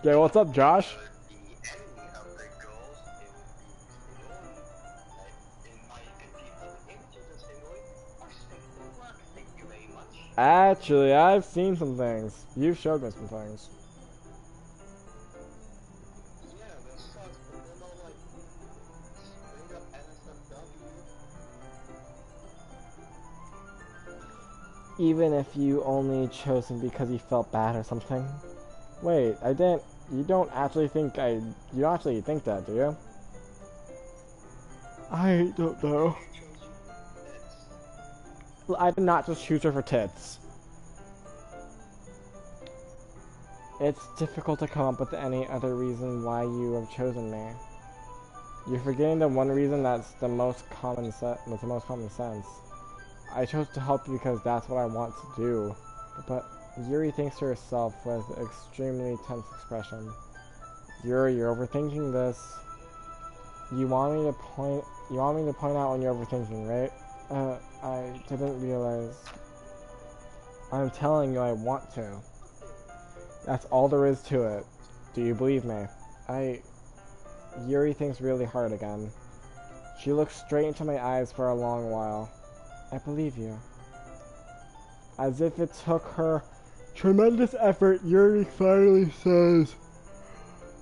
Yeah, what's up, Josh? The enemy of the girls, it would be Sayori. In my opinion, the images of Sayori are simply work. Thank you very much. Actually, I've seen some things. You've showed me some things. Yeah, that sucks, but they're not like straight up NSFW. Even if you only chose him because you felt bad or something. Wait, you don't actually think that, do you? I don't know. Well, I did not just choose her for tits. It's difficult to come up with any other reason why you have chosen me. You're forgetting the one reason that's the most common sense. I chose to help you because that's what I want to do. But Yuri thinks to herself with extremely tense expression. Yuri, you're overthinking this. You want me to point out when you're overthinking, right? I didn't realize. I'm telling you I want to. That's all there is to it. Do you believe me? Yuri thinks really hard again. She looks straight into my eyes for a long while. I believe you. As if it took her tremendous effort, Yuri finally says,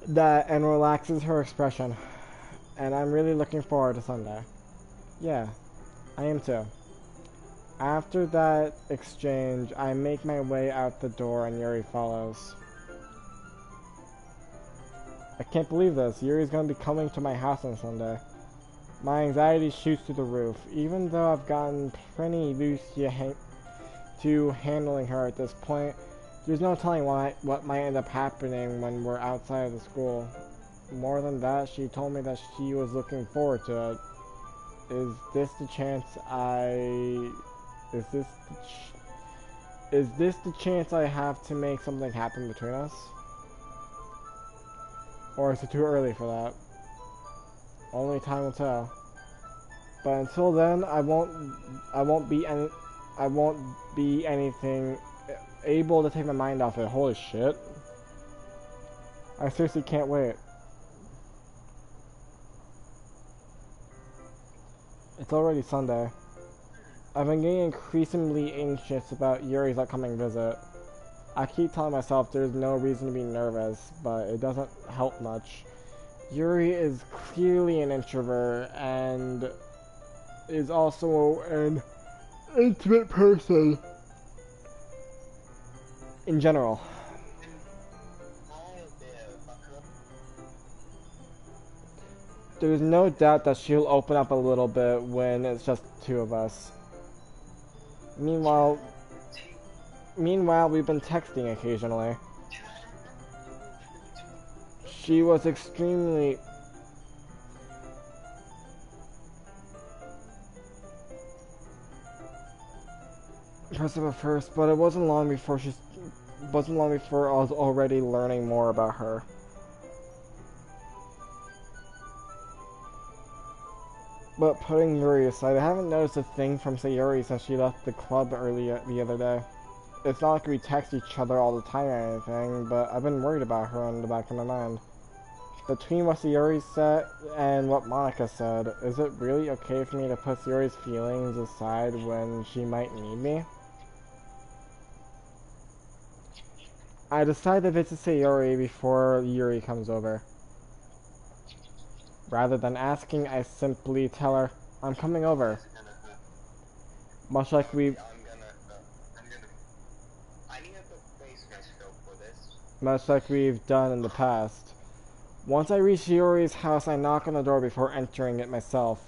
that and relaxes her expression. And I'm really looking forward to Sunday. Yeah, I am too. After that exchange, I make my way out the door and Yuri follows. I can't believe this. Yuri's gonna be coming to my house on Sunday. My anxiety shoots through the roof, even though I've gotten pretty used to handling her at this point. There's no telling what might end up happening when we're outside of the school. More than that, she told me that she was looking forward to it. Is this the chance I have to make something happen between us? Or is it too early for that? Only time will tell. But until then, I won't be anything able to take my mind off it. Holy shit. I seriously can't wait. It's already Sunday. I've been getting increasingly anxious about Yuri's upcoming visit. I keep telling myself there's no reason to be nervous, but it doesn't help much. Yuri is clearly an introvert and is also an intimate person in general. There's no doubt that she'll open up a little bit when it's just the two of us. Meanwhile, we've been texting occasionally. She was extremely impressive at first, but it wasn't long before I was already learning more about her. But putting Yuri aside, I haven't noticed a thing from Sayuri since she left the club earlier the other day. It's not like we text each other all the time or anything, but I've been worried about her in the back of my mind. Between what Sayuri said and what Monica said, is it really okay for me to put Sayuri's feelings aside when she might need me? I decide to visit Sayuri before Yuri comes over. Rather than asking, I simply tell her, I'm coming over. Much like we've done in the past. Once I reach Yuri's house, I knock on the door before entering it myself.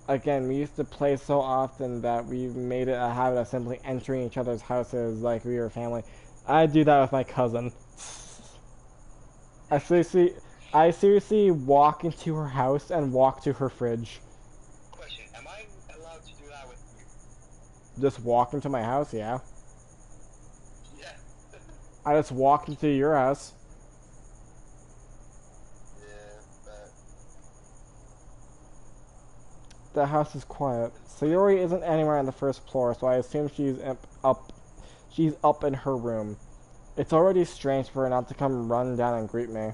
Again, we used to play so often that we've made it a habit of simply entering each other's houses like we were family. I do that with my cousin. I seriously walk into her house and walk to her fridge. Question, am I allowed to do that with you? Just walk into my house, yeah. Yeah. I just walk into your house. Yeah, but... The house is quiet. Sayuri isn't anywhere on the first floor, so I assume she's up in her room. It's already strange for her not to come run down and greet me.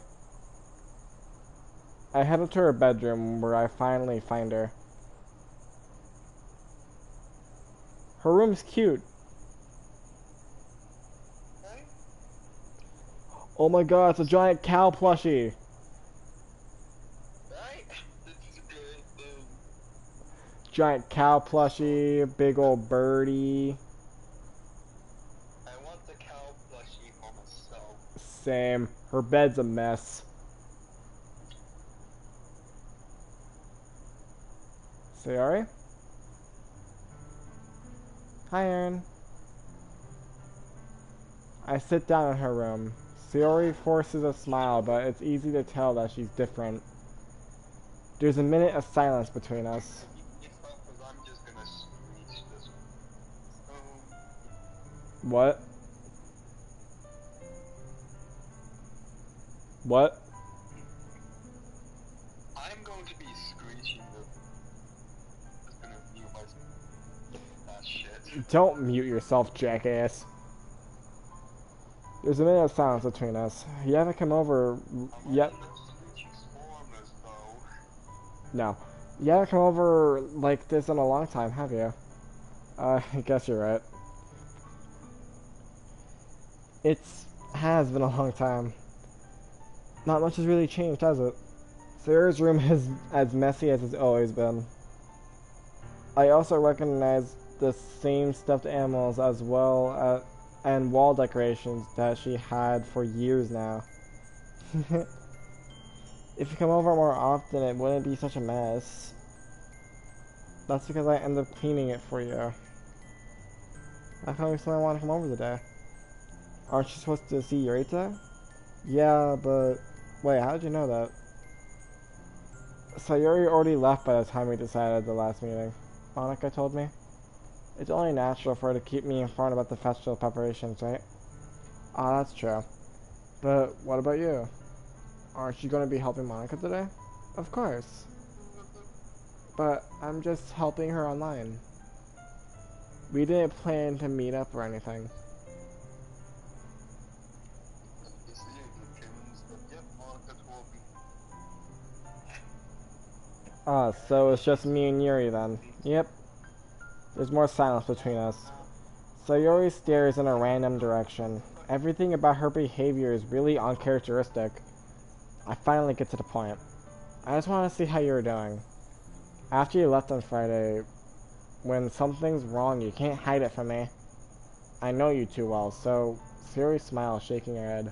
I head up to her bedroom, where I finally find her. Her room's cute. Right? Oh my god, it's a giant cow plushie. Right? Giant cow plushie, big old birdie. I want the cow plushie for myself. Same. Her bed's a mess. Sayuri? Hi, Aaron. I sit down in her room. Sayuri forces a smile, but it's easy to tell that she's different. There's a minute of silence between us. I'm just gonna screech this. What? What? I'm going to be screeching this. Just gonna mute myself. That shit. Don't mute yourself, jackass. There's a minute of silence between us. You haven't come over yet. No. You haven't come over like this in a long time, have you? I guess you're right. It has been a long time. Not much has really changed, has it? Sarah's room is as messy as it's always been. I also recognize the same stuffed animals as well as, and wall decorations that she had for years now. If you come over more often, it wouldn't be such a mess. That's because I end up cleaning it for you. I thought you said I want to come over today. Aren't you supposed to see Eureka? Yeah, but... Wait, how did you know that? Sayuri already left by the time we decided the last meeting. Monica told me. It's only natural for her to keep me informed about the festival preparations, right? Ah, that's true. But what about you? Aren't you going to be helping Monica today? Of course. But I'm just helping her online. We didn't plan to meet up or anything. Ah, so it's just me and Yuri then. Yep. There's more silence between us. Sayori stares in a random direction. Everything about her behavior is really uncharacteristic. I finally get to the point. I just want to see how you're doing. After you left on Friday, when something's wrong, you can't hide it from me. I know you too well, so... Sayori smiles, shaking her head.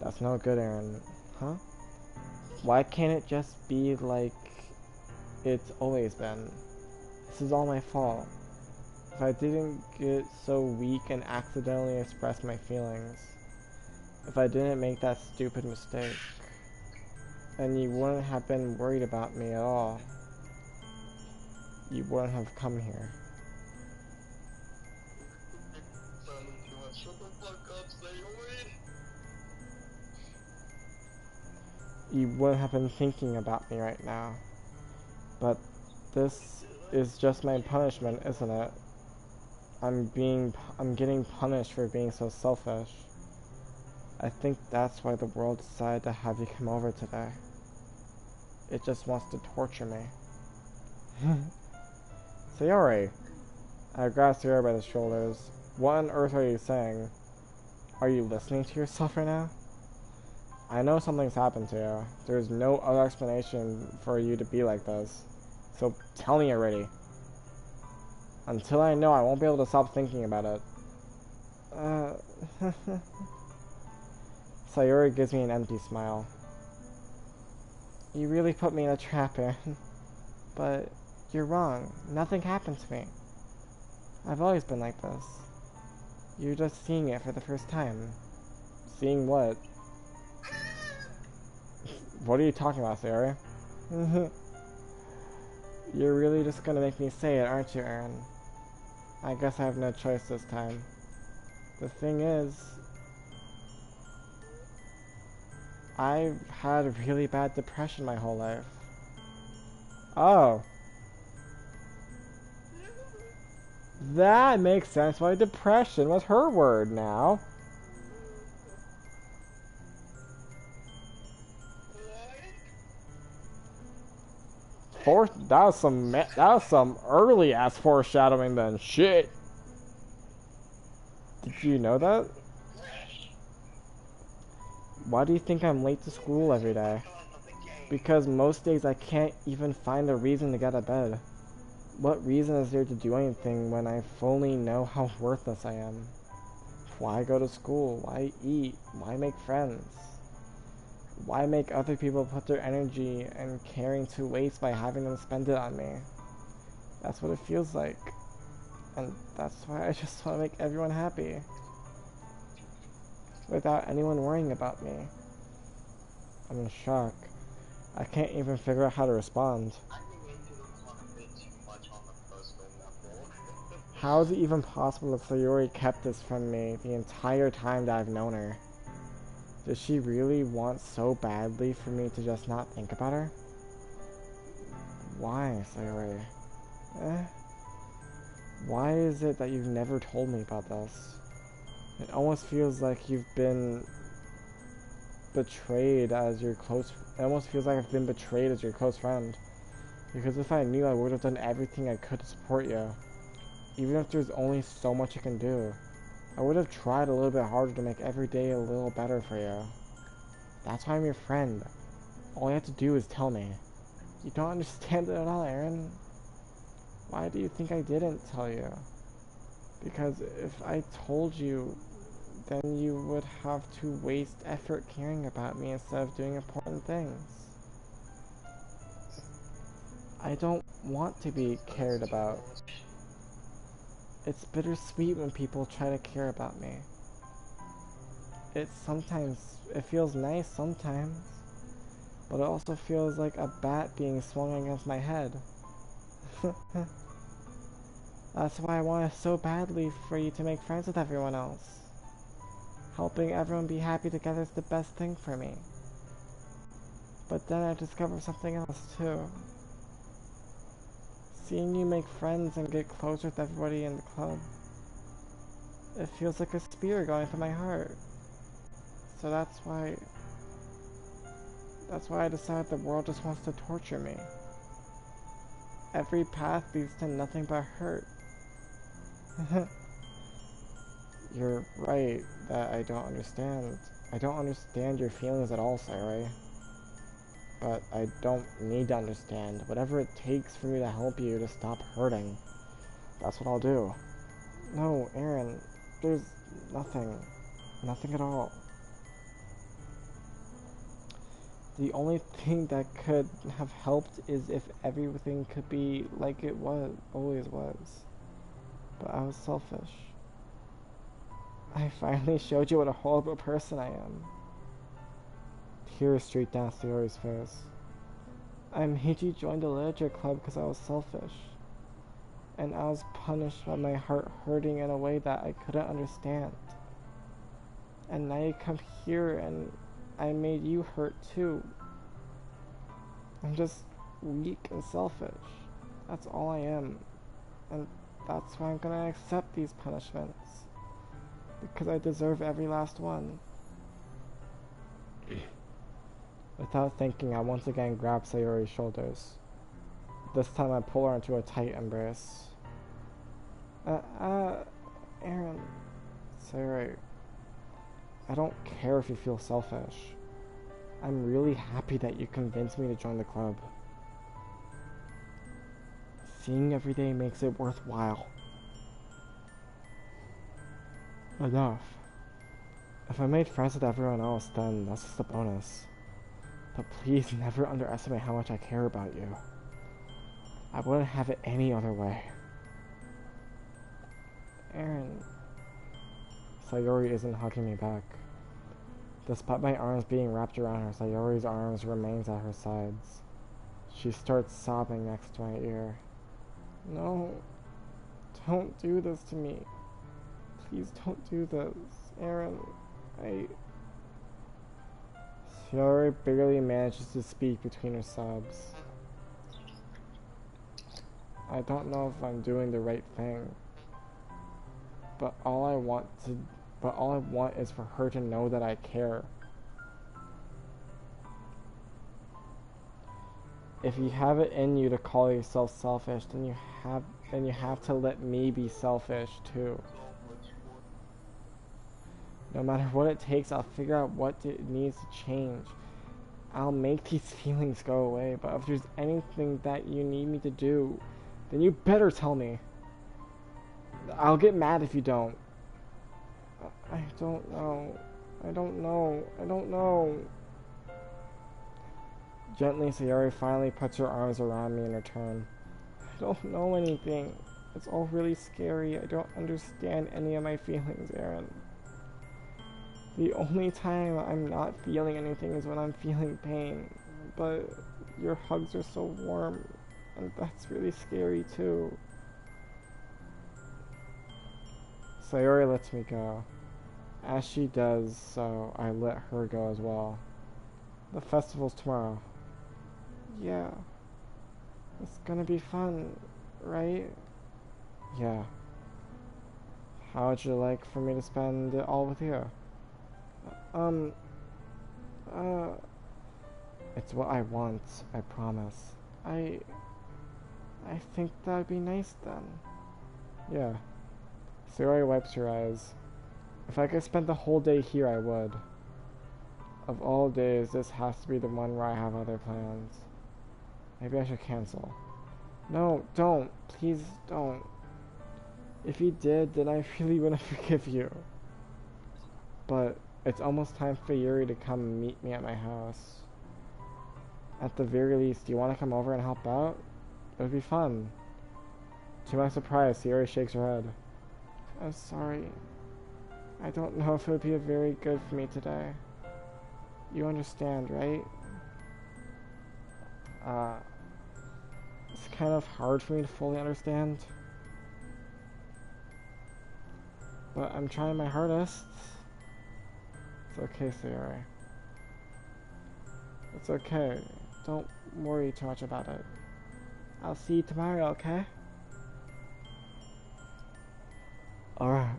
That's no good, Aaron. Huh? Why can't it just be like it's always been? This is all my fault. If I didn't get so weak and accidentally express my feelings, if I didn't make that stupid mistake, then you wouldn't have been worried about me at all. You wouldn't have come here. You wouldn't have been thinking about me right now. But this is just my punishment, isn't it? I'm getting punished for being so selfish. I think that's why the world decided to have you come over today. It just wants to torture me. Sayori! I grabbed Sayori by the shoulders. What on earth are you saying? Are you listening to yourself right now? I know something's happened to you. There's no other explanation for you to be like this. So tell me already. Until I know, I won't be able to stop thinking about it. Sayori gives me an empty smile. You really put me in a trap, Aaron. But you're wrong. Nothing happened to me. I've always been like this. You're just seeing it for the first time. Seeing what? What are you talking about, Sayori? You're really just gonna make me say it, aren't you, Aaron? I guess I have no choice this time. The thing is, I've had really bad depression my whole life. Oh. That makes sense why depression was her word now. That was some early ass foreshadowing then. Shit. Did you know that? Why do you think I'm late to school every day? Because most days I can't even find a reason to get out of bed. What reason is there to do anything when I fully know how worthless I am? Why go to school? Why eat? Why make friends? Why make other people put their energy and caring to waste by having them spend it on me? That's what it feels like. And that's why I just want to make everyone happy. Without anyone worrying about me. I'm in shock. I can't even figure out how to respond. How is it even possible that Sayori kept this from me the entire time that I've known her? Does she really want so badly for me to just not think about her? Why, Sayori? Why is it that you've never told me about this? It almost feels like you've been betrayed as your close... It almost feels like I've been betrayed as your close friend. Because if I knew, I would have done everything I could to support you. Even if there's only so much I can do. I would have tried a little bit harder to make every day a little better for you. That's why I'm your friend. All you have to do is tell me. You don't understand it at all, Aaron. Why do you think I didn't tell you? Because if I told you, then you would have to waste effort caring about me instead of doing important things. I don't want to be cared about. It's bittersweet when people try to care about me. It feels nice sometimes, but it also feels like a bat being swung against my head. That's why I wanted so badly for you to make friends with everyone else. Helping everyone be happy together is the best thing for me. But then I discovered something else too. Seeing you make friends and get close with everybody in the club, it feels like a spear going through my heart. So that's why I decided the world just wants to torture me. Every path leads to nothing but hurt. You're right that I don't understand. I don't understand your feelings at all, Sarai. But I don't need to understand. Whatever it takes for me to help you to stop hurting, that's what I'll do. No, Aaron, there's nothing. Nothing at all. The only thing that could have helped is if everything could be like it always was. But I was selfish. I finally showed you what a horrible person I am. Tears streaked down Sayori's face. I made you join the literature club because I was selfish. And I was punished by my heart hurting in a way that I couldn't understand. And now you come here and I made you hurt too. I'm just weak and selfish. That's all I am. And that's why I'm gonna accept these punishments. Because I deserve every last one. Without thinking, I once again grabbed Sayori's shoulders. This time I pull her into a tight embrace. Aaron. Sayori. I don't care if you feel selfish. I'm really happy that you convinced me to join the club. Seeing every day makes it worthwhile. Enough. If I made friends with everyone else, then that's just a bonus. But please never underestimate how much I care about you. I wouldn't have it any other way. Aaron. Sayori isn't hugging me back. Despite my arms being wrapped around her, Sayori's arms remains at her sides. She starts sobbing next to my ear. No, don't do this to me. Please don't do this, Aaron. Sayori barely manages to speak between her sobs. I don't know if I'm doing the right thing, but all I want is for her to know that I care. If you have it in you to call yourself selfish, then you have to let me be selfish too. No matter what it takes, I'll figure out what it needs to change. I'll make these feelings go away, but if there's anything that you need me to do, then you better tell me. I'll get mad if you don't. I don't know. I don't know. Gently, Sayori finally puts her arms around me in return. I don't know anything. It's all really scary. I don't understand any of my feelings, Aaron. The only time I'm not feeling anything is when I'm feeling pain. But your hugs are so warm, and that's really scary too. Sayori lets me go. As she does so, I let her go as well. The festival's tomorrow. Yeah. It's gonna be fun, right? Yeah. How would you like for me to spend it all with you? It's what I want, I promise. I think that'd be nice then. Yeah. Sayori wipes her eyes. If I could spend the whole day here, I would. Of all days, this has to be the one where I have other plans. Maybe I should cancel. No, don't. Please don't. If you did, then I really wouldn't forgive you. But it's almost time for Yuri to come meet me at my house. At the very least, do you want to come over and help out? It would be fun. To my surprise, Yuri shakes her head. I'm sorry. I don't know if it would be very good for me today. You understand, right? It's kind of hard for me to fully understand. But I'm trying my hardest. It's okay, Sayori. It's okay. Don't worry too much about it. I'll see you tomorrow, okay? Alright.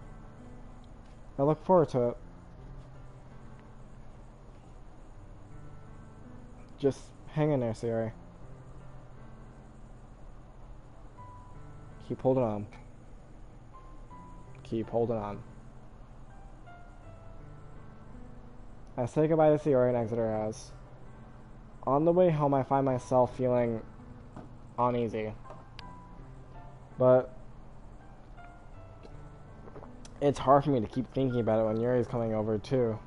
I look forward to it. Just hang in there, Sayori. Keep holding on. Keep holding on. I say goodbye to Sayori and exit her house. On the way home, I find myself feeling uneasy. But it's hard for me to keep thinking about it when Yuri's coming over too.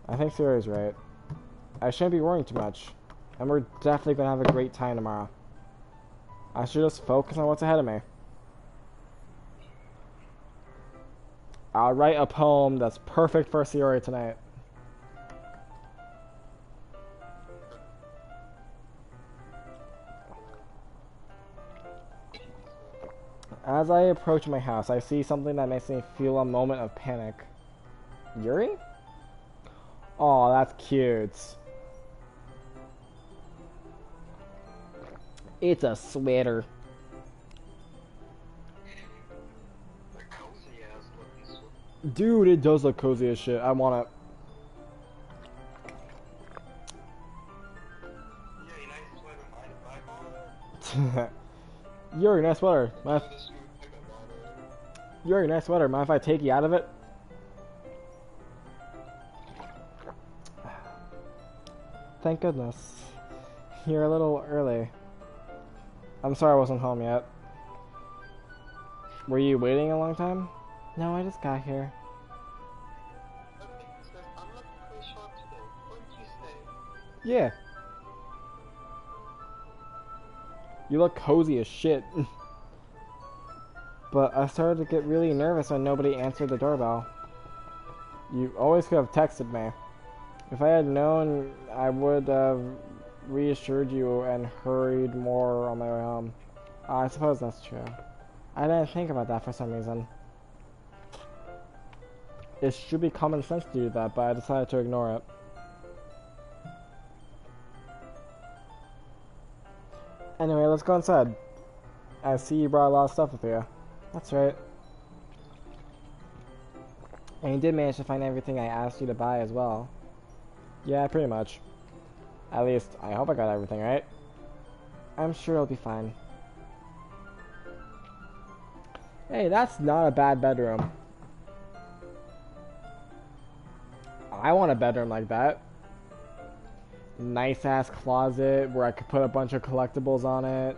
I think Sayori's right. I shouldn't be worrying too much. And we're definitely gonna have a great time tomorrow. I should just focus on what's ahead of me. I'll write a poem that's perfect for Sayori tonight. As I approach my house, I see something that makes me feel a moment of panic. Yuri? Aw, that's cute. It's a sweater. The cozy ass looking sweater. Dude, it does look cozy as shit. I want Yeah, nice sweater. Mind if I borrow it? it. Yuri, nice sweater. This suit, I can borrow it. Yuri, nice sweater. Mind if I take you out of it? Thank goodness. You're a little early. I'm sorry I wasn't home yet. Were you waiting a long time? No, I just got here. Okay, so I'm looking for a shop today. Where did you stay? Yeah. You look cozy as shit. But I started to get really nervous when nobody answered the doorbell. You always could have texted me. If I had known, I would have reassured you and hurried more on my way home. I suppose that's true. I didn't think about that for some reason. It should be common sense to do that, but I decided to ignore it. Anyway, let's go inside. I see you brought a lot of stuff with you. That's right. And you did manage to find everything I asked you to buy as well. Yeah, pretty much. At least, I hope I got everything right. I'm sure it'll be fine. Hey, that's not a bad bedroom. I want a bedroom like that. Nice ass closet where I could put a bunch of collectibles on it.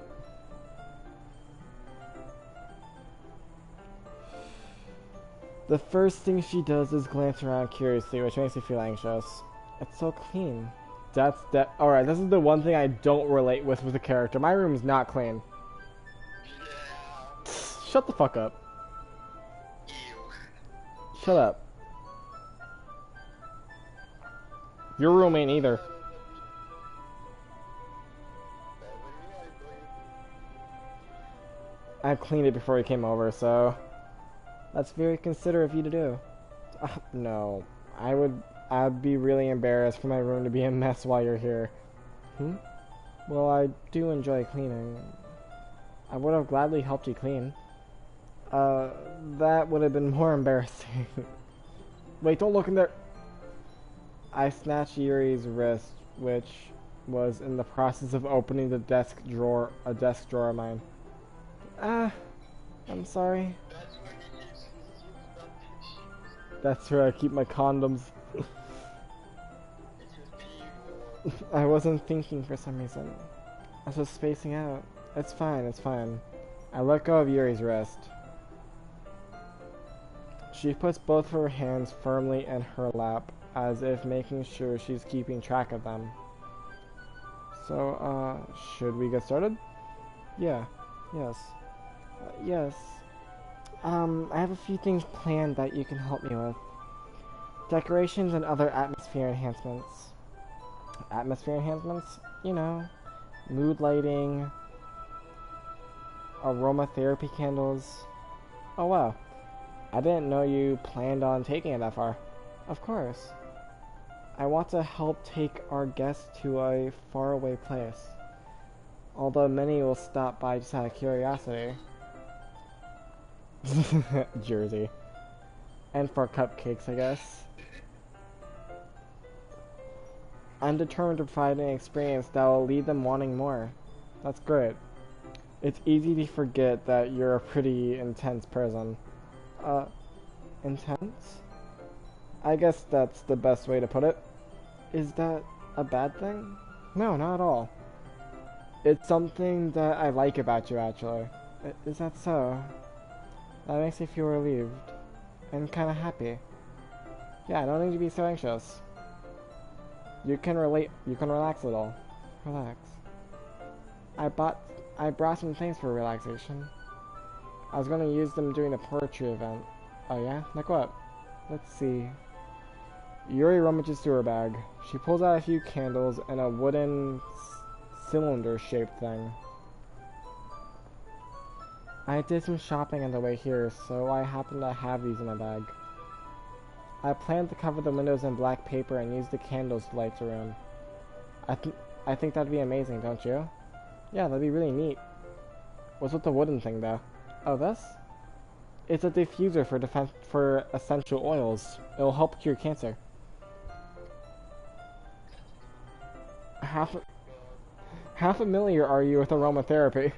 The first thing she does is glance around curiously, which makes me feel anxious. It's so clean. Alright, this is the one thing I don't relate with the character. My room's not clean. Yeah. Shut the fuck up. Ew. Shut up. Your room ain't either. I cleaned it before he came over, so that's very considerate of you to do. No, I'd be really embarrassed for my room to be a mess while you're here. Well, I do enjoy cleaning. I would have gladly helped you clean. That would have been more embarrassing. Wait, don't look in there. I snatched Yuri's wrist, which was in the process of opening a desk drawer of mine. I'm sorry. That's where I keep my condoms. I wasn't thinking for some reason. I was just spacing out. It's fine, it's fine. I let go of Yuri's wrist. She puts both of her hands firmly in her lap, as if making sure she's keeping track of them. So, should we get started? Yeah. Yes. Yes. I have a few things planned that you can help me with. Decorations and other atmosphere enhancements. Atmosphere enhancements? You know, mood lighting, aromatherapy candles. Oh wow, I didn't know you planned on taking it that far. Of course. I want to help take our guests to a faraway place. Although many will stop by just out of curiosity. Jersey. And for cupcakes, I guess. I'm determined to provide an experience that will leave them wanting more. That's great. It's easy to forget that you're a pretty intense person. Intense? I guess that's the best way to put it. Is that a bad thing? No, not at all. It's something that I like about you, actually. Is that so? That makes me feel relieved. And kinda happy. Yeah, I don't need to be so anxious. You can relax a little. Relax. I brought some things for relaxation. I was gonna use them during the poetry event. Oh yeah? Like what? Let's see. Yuri rummages through her bag. She pulls out a few candles and a wooden cylinder-shaped thing. I did some shopping on the way here, so I happen to have these in my bag. I plan to cover the windows in black paper and use the candles to light the room. I think that'd be amazing, don't you? Yeah, that'd be really neat. What's with the wooden thing, though? Oh, this? It's a diffuser for essential oils. It'll help cure cancer. How familiar are you with aromatherapy?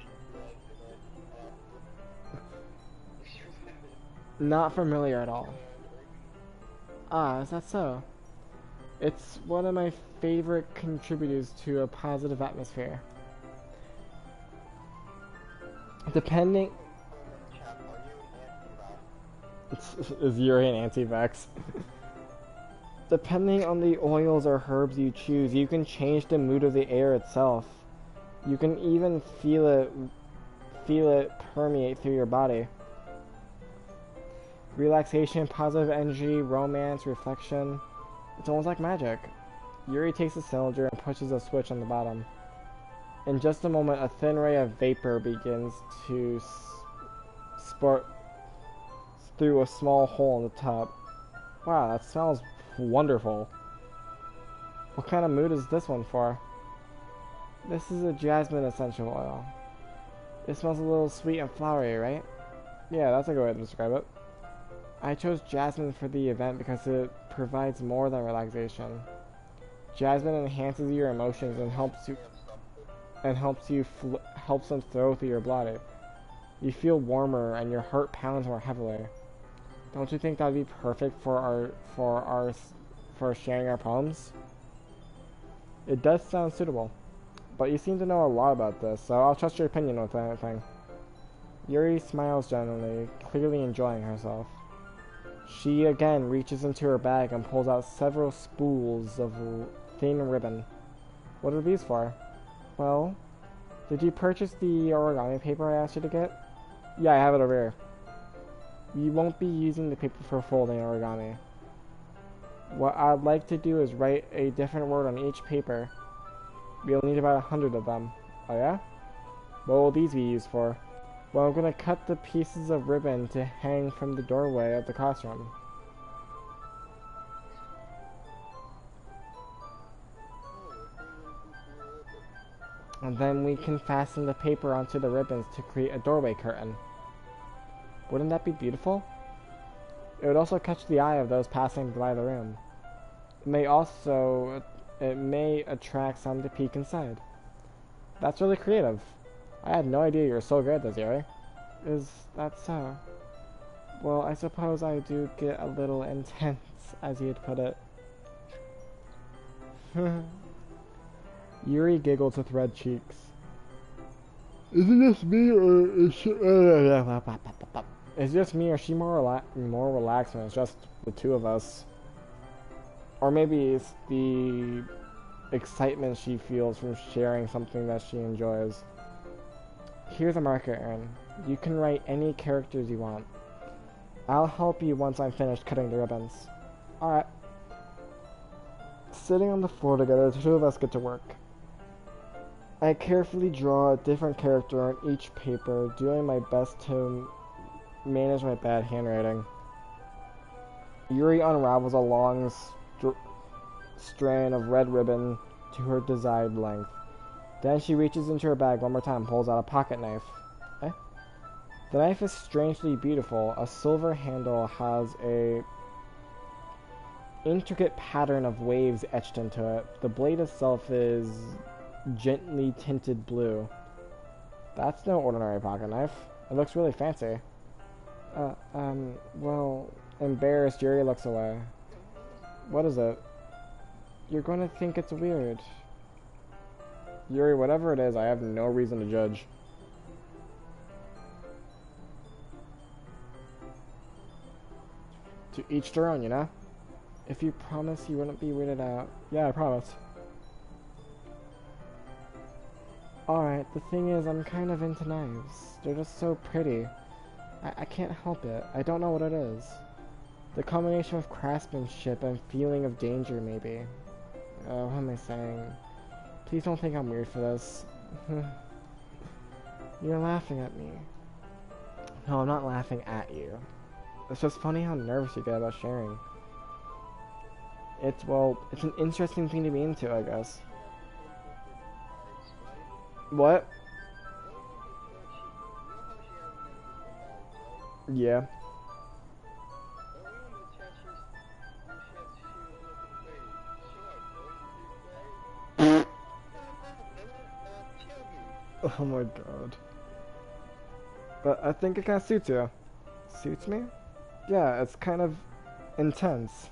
Not familiar at all. Ah, is that so? It's one of my favorite contributors to a positive atmosphere. Depending... Is Yuri an anti-vax? Depending on the oils or herbs you choose, you can change the mood of the air itself. You can even feel it permeate through your body. Relaxation, positive energy, romance, reflection. It's almost like magic. Yuri takes the cylinder and pushes a switch on the bottom. In just a moment, a thin ray of vapor begins to spark through a small hole in the top. Wow, that smells wonderful. What kind of mood is this one for? This is a jasmine essential oil. It smells a little sweet and flowery, right? Yeah, that's a good way to describe it. I chose jasmine for the event because it provides more than relaxation. Jasmine enhances your emotions and helps them flow through your body. You feel warmer and your heart pounds more heavily. Don't you think that would be perfect for sharing our poems? It does sound suitable, but you seem to know a lot about this, so I'll trust your opinion with anything. Yuri smiles genuinely, clearly enjoying herself. She again reaches into her bag and pulls out several spools of thin ribbon. What are these for? Well, did you purchase the origami paper I asked you to get? Yeah, I have it over here. You won't be using the paper for folding origami. What I'd like to do is write a different word on each paper. We'll need about 100 of them. Oh yeah? What will these be used for? Well, I'm gonna cut the pieces of ribbon to hang from the doorway of the classroom. And then we can fasten the paper onto the ribbons to create a doorway curtain. Wouldn't that be beautiful? It would also catch the eye of those passing by the room. It may attract some to peek inside. That's really creative. I had no idea you were so good at this, Yuri. Is that so? Well, I suppose I do get a little intense, as you'd put it. Yuri giggles with red cheeks. Isn't this me or is she... Is just me or is she more relaxed when it's just the two of us? Or maybe it's the excitement she feels from sharing something that she enjoys. Here's a marker, Aaron. You can write any characters you want. I'll help you once I'm finished cutting the ribbons. Alright. Sitting on the floor together, the two of us get to work. I carefully draw a different character on each paper, doing my best to manage my bad handwriting. Yuri unravels a long strand of red ribbon to her desired length. Then she reaches into her bag one more time and pulls out a pocket knife. The knife is strangely beautiful. A silver handle has a intricate pattern of waves etched into it. The blade itself is gently tinted blue. That's no ordinary pocket knife. It looks really fancy. Well, embarrassed, Yuri looks away. What is it? You're going to think it's weird. Yuri, whatever it is, I have no reason to judge. To each their own, you know? If you promise you wouldn't be weirded out. Yeah, I promise. Alright, the thing is, I'm kind of into knives. They're just so pretty. I can't help it. I don't know what it is. The combination of craftsmanship and feeling of danger, maybe. What am I saying? Please don't think I'm weird for this. You're laughing at me. No, I'm not laughing at you. It's just funny how nervous you get about sharing. It's an interesting thing to be into, I guess. What? Yeah. Oh my god. But I think it kind of suits you. Suits me? Yeah, it's kind of intense.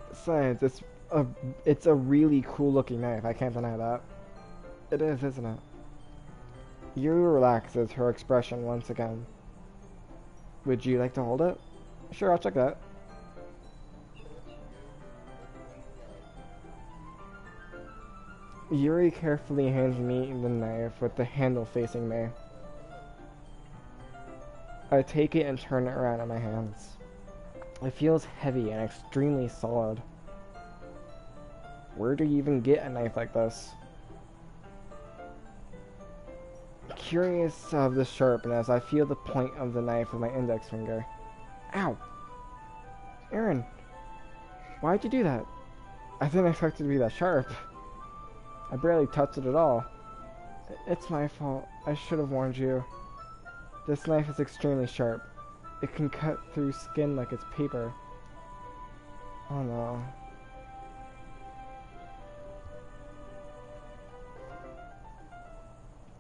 Besides, it's a really cool looking knife, I can't deny that. It is, isn't it? Yuri relaxes her expression once again. Would you like to hold it? Sure, I'll check that. Yuri carefully hands me the knife with the handle facing me. I take it and turn it around in my hands. It feels heavy and extremely solid. Where do you even get a knife like this? Curious of the sharpness, I feel the point of the knife with my index finger. Ow! Aaron! Why'd you do that? I didn't expect it to be that sharp. I barely touched it at all. It's my fault. I should have warned you. This knife is extremely sharp. It can cut through skin like it's paper. Oh no.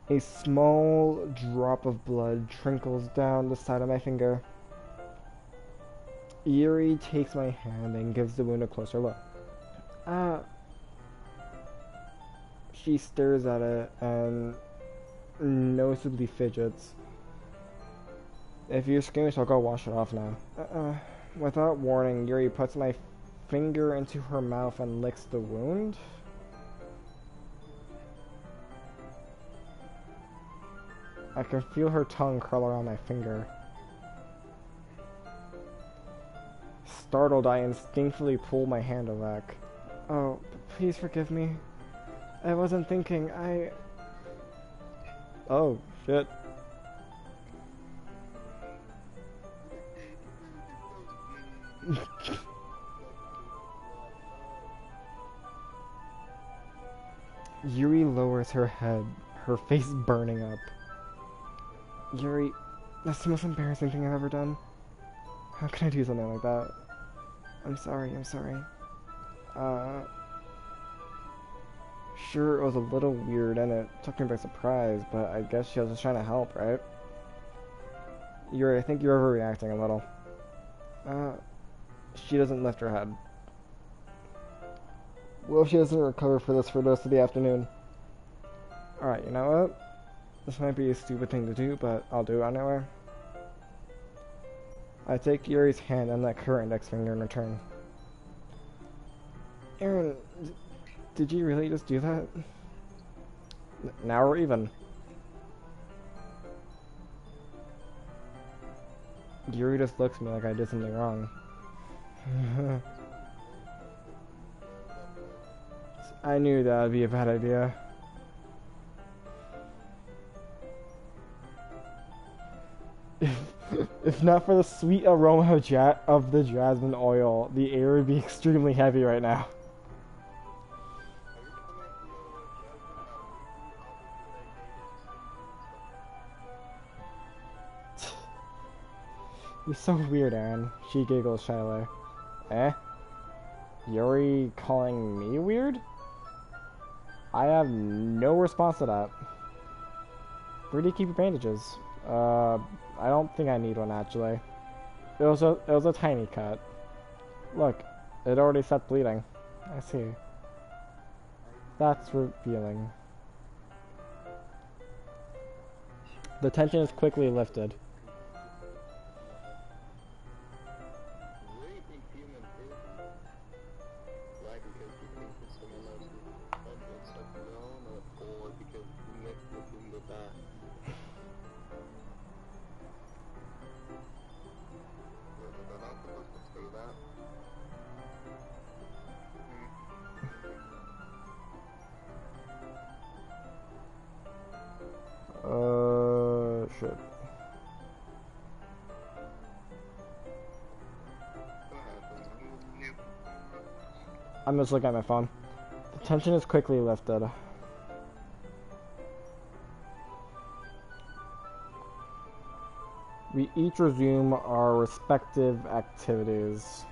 A small drop of blood trickles down the side of my finger. Yuri takes my hand and gives the wound a closer look. She stares at it and noticeably fidgets. If you're squeamish, I'll go wash it off now. Without warning, Yuri puts my finger into her mouth and licks the wound. I can feel her tongue curl around my finger. Startled, I instinctively pull my hand back. Oh, please forgive me. I wasn't thinking, Oh, shit. Yuri lowers her head, her face burning up. Yuri, that's the most embarrassing thing I've ever done. How can I do something like that? I'm sorry. Sure, it was a little weird and it took me by surprise, but I guess she was just trying to help, right? I think you're overreacting a little. She doesn't lift her head. Well, she doesn't recover for this for the rest of the afternoon. Alright, you know what? This might be a stupid thing to do, but I'll do it anyway. I take Yuri's hand and let her index finger in return. Aaron, did you really just do that? Now we're even. Yuri just looks at me like I did something wrong. I knew that would be a bad idea. If not for the sweet aroma of the jasmine oil, the air would be extremely heavy right now. You're so weird, Aaron. She giggles shyly. Eh? Yuri calling me weird? I have no response to that. Where do you keep your bandages? I don't think I need one actually. It was a tiny cut. Look, it already stopped bleeding. I see. That's revealing. The tension is quickly lifted. Shit. I'm just looking at my phone. The tension is quickly lifted. We each resume our respective activities.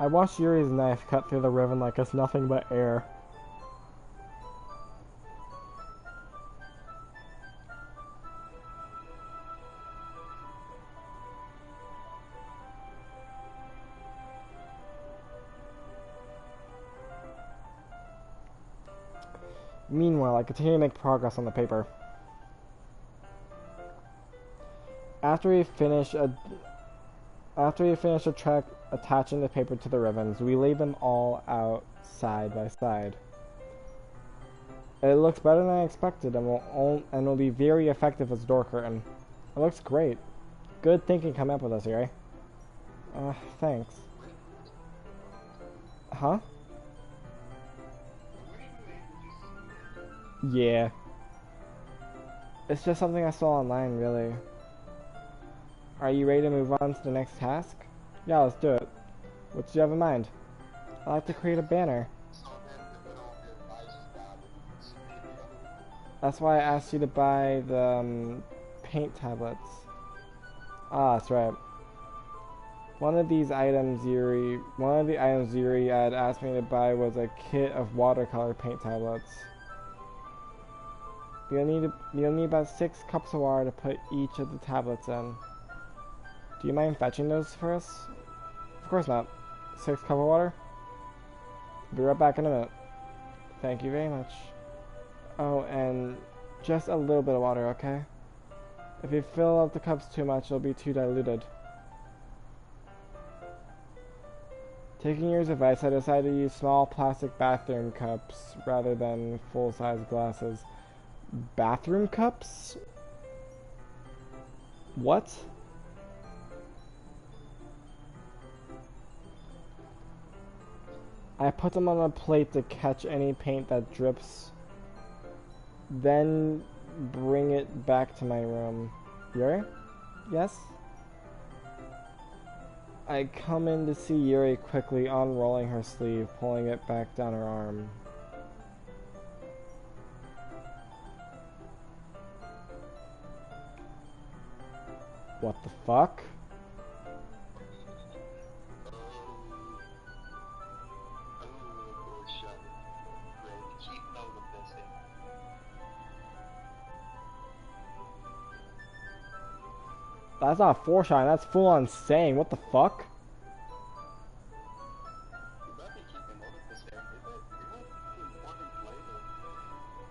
I watched Yuri's knife cut through the ribbon like it's nothing but air. Meanwhile, I continue to make progress on the paper. After we finish a track attaching the paper to the ribbons, we lay them all out side by side. It looks better than I expected and will be very effective as a door curtain. It looks great. Good thinking coming up with this, Yuri. Thanks. Huh? Yeah. It's just something I saw online, really. Are you ready to move on to the next task? Yeah, let's do it. What do you have in mind? I'd like to create a banner. That's why I asked you to buy the paint tablets. Ah, that's right. One of the items Yuri had asked me to buy was a kit of watercolor paint tablets. You'll need about 6 cups of water to put each of the tablets in. Do you mind fetching those for us? Of course not. 6 cups of water? I'll be right back in a minute. Thank you very much. Oh, and just a little bit of water, okay? If you fill up the cups too much, it'll be too diluted. Taking your advice, I decided to use small plastic bathroom cups rather than full-size glasses. Bathroom cups? What? I put them on a plate to catch any paint that drips. Then bring it back to my room. Yuri? Yes? I come in to see Yuri quickly unrolling her sleeve, pulling it back down her arm. What the fuck? That's not foreshadowing, that's full on saying. What the fuck?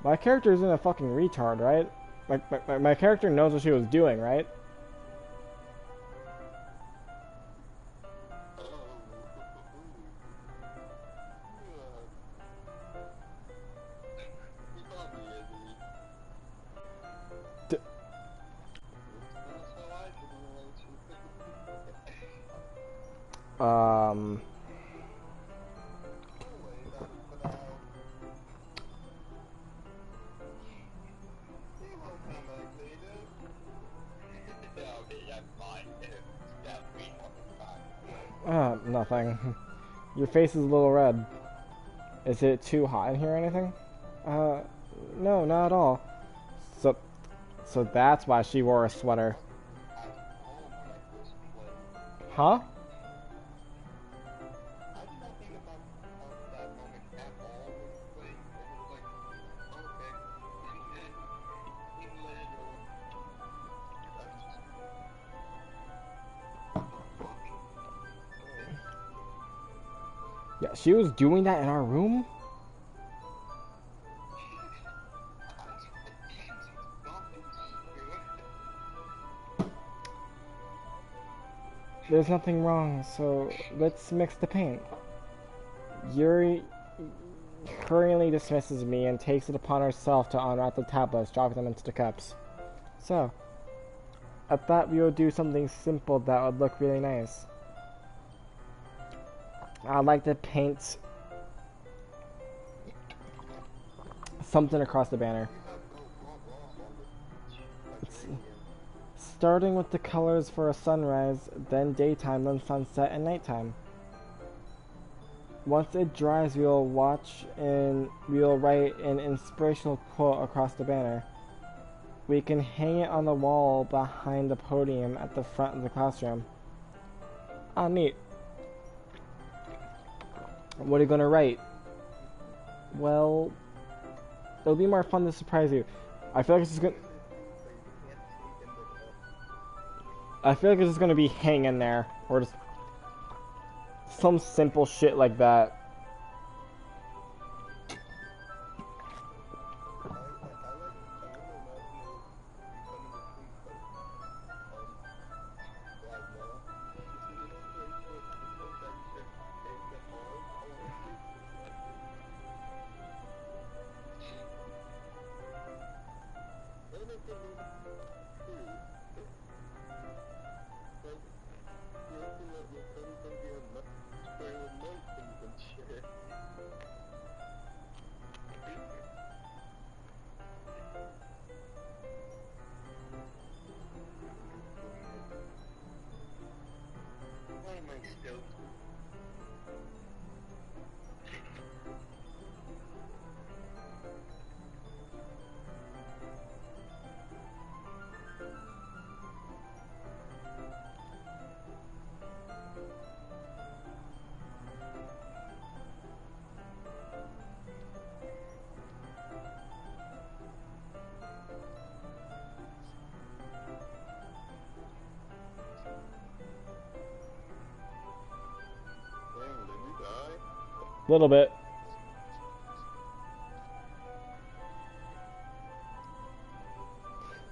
My character isn't a fucking retard, right? My character knows what she was doing, right? Um... Nothing. Your face is a little red. Is it too hot in here or anything? No, not at all. So that's why she wore a sweater. Huh? Yeah, she was doing that in our room? There's nothing wrong, so let's mix the paint. Yuri hurriedly dismisses me and takes it upon herself to unwrap the tablets, dropping them into the cups. So, I thought we would do something simple that would look really nice. I'd like to paint something across the banner. Starting with the colors for a sunrise, then daytime, then sunset, and nighttime. Once it dries, we will write an inspirational quote across the banner. We can hang it on the wall behind the podium at the front of the classroom. Ah, neat. What are you gonna write? Well, it'll be more fun to surprise you. I feel like it's just gonna be hanging there, or just some simple shit like that. A little bit.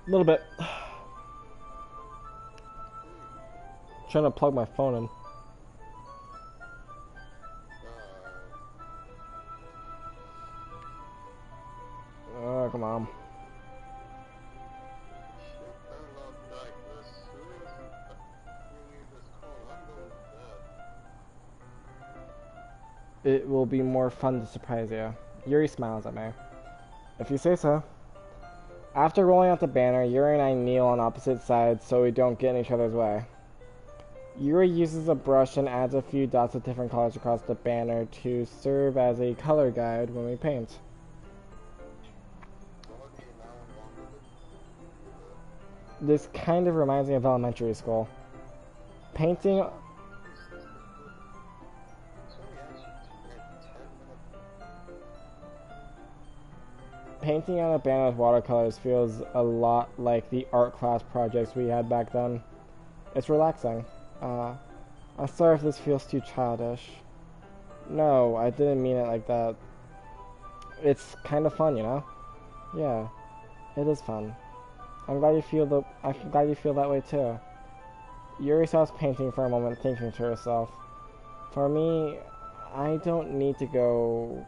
A little bit. Trying to plug my phone in. Oh, come on. It will be more fun to surprise you. Yuri smiles at me. If you say so. After rolling out the banner, Yuri and I kneel on opposite sides so we don't get in each other's way. Yuri uses a brush and adds a few dots of different colors across the banner to serve as a color guide when we paint. This kind of reminds me of elementary school. Painting on a banner with watercolors feels a lot like the art class projects we had back then. It's relaxing. I'm sorry if this feels too childish. No, I didn't mean it like that. It's kind of fun, you know? Yeah, it is fun. I'm glad you feel that way too. Yuri stops painting for a moment, thinking to herself. For me, I don't need to go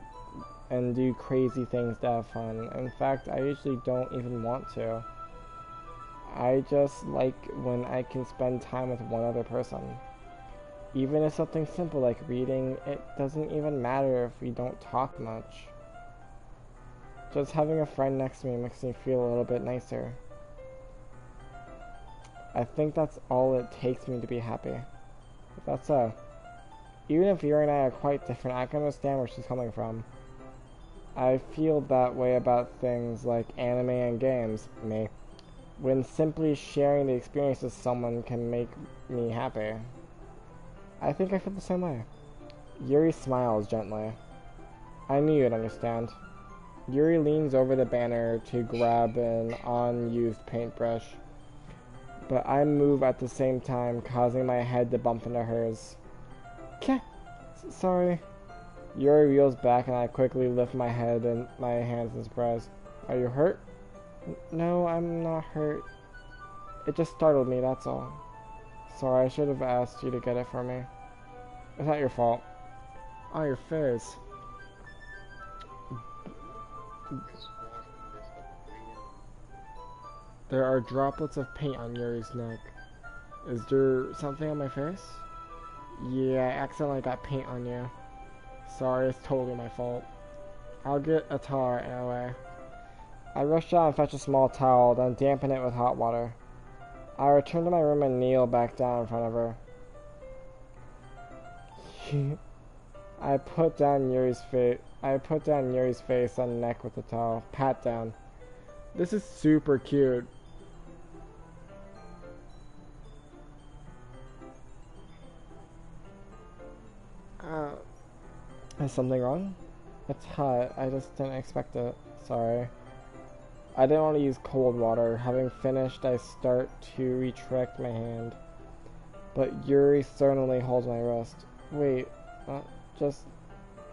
and do crazy things to have fun. In fact, I usually don't even want to. I just like when I can spend time with one other person. Even if something simple like reading, it doesn't even matter if we don't talk much. Just having a friend next to me makes me feel a little bit nicer. I think that's all it takes me to be happy. If that's so. Even if Yuri and I are quite different, I can understand where she's coming from. I feel that way about things like anime and games, me, when simply sharing the experience with someone can make me happy. I think I feel the same way. Yuri smiles gently. I knew you'd understand. Yuri leans over the banner to grab an unused paintbrush, but I move at the same time, causing my head to bump into hers. Sorry. Yuri reels back and I quickly lift my head and my hands in surprise. Are you hurt? No, I'm not hurt. It just startled me, that's all. Sorry, I should have asked you to get it for me. It's not your fault. Oh, your face. There are droplets of paint on Yuri's neck. Is there something on my face? Yeah, I accidentally got paint on you. Sorry, it's totally my fault. I'll get a towel right away. I rush out and fetch a small towel, then dampen it with hot water. I return to my room and kneel back down in front of her. I put down Yuri's face and neck with the towel. Pat down. This is super cute. Is something wrong? It's hot. I just didn't expect it. Sorry. I didn't want to use cold water. Having finished, I start to retract my hand. But Yuri sternly holds my wrist. Wait, just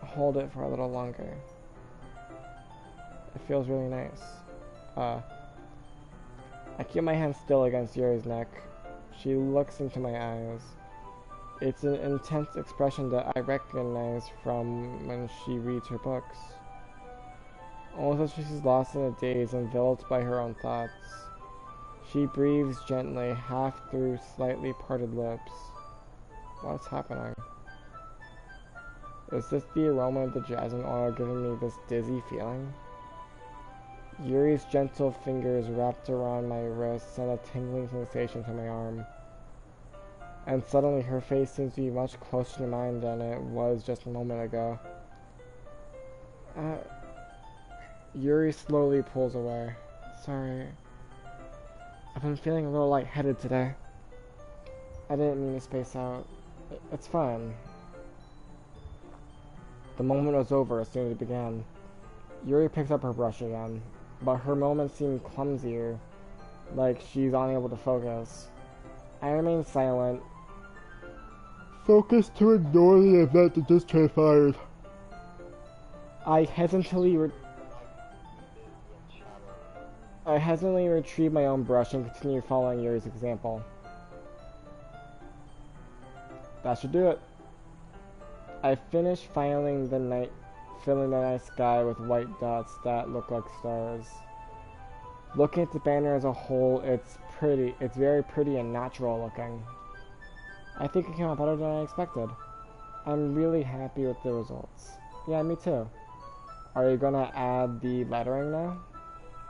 hold it for a little longer. It feels really nice. I keep my hand still against Yuri's neck. She looks into my eyes. It's an intense expression that I recognize from when she reads her books. Almost as if she's lost in a daze, enveloped by her own thoughts. She breathes gently, half through slightly parted lips. What's happening? Is this the aroma of the jasmine oil giving me this dizzy feeling? Yuri's gentle fingers wrapped around my wrist sent a tingling sensation to my arm. And suddenly her face seems to be much closer to mine than it was just a moment ago. Yuri slowly pulls away. Sorry. I've been feeling a little lightheaded today. I didn't mean to space out. It's fine. The moment was over as soon as it began. Yuri picks up her brush again, but her movements seem clumsier, like she's unable to focus. I remain silent, focused to ignore the event that just transpired. I hesitantly retrieve my own brush and continue following Yuri's example. That should do it. I finish filling the night sky with white dots that look like stars. Looking at the banner as a whole, it's very pretty and natural looking. I think it came out better than I expected. I'm really happy with the results. Yeah, me too. Are you gonna add the lettering now?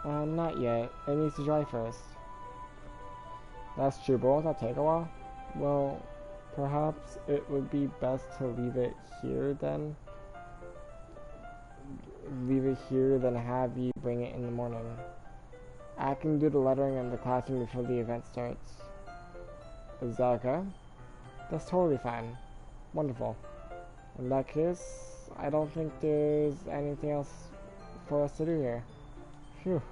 Not yet. It needs to dry first. That's true, but won't that take a while? Well, perhaps it would be best to leave it here then. Have you bring it in the morning. I can do the lettering in the classroom before the event starts. Is that okay? That's totally fine. Wonderful. In that case, I don't think there's anything else for us to do here. Phew.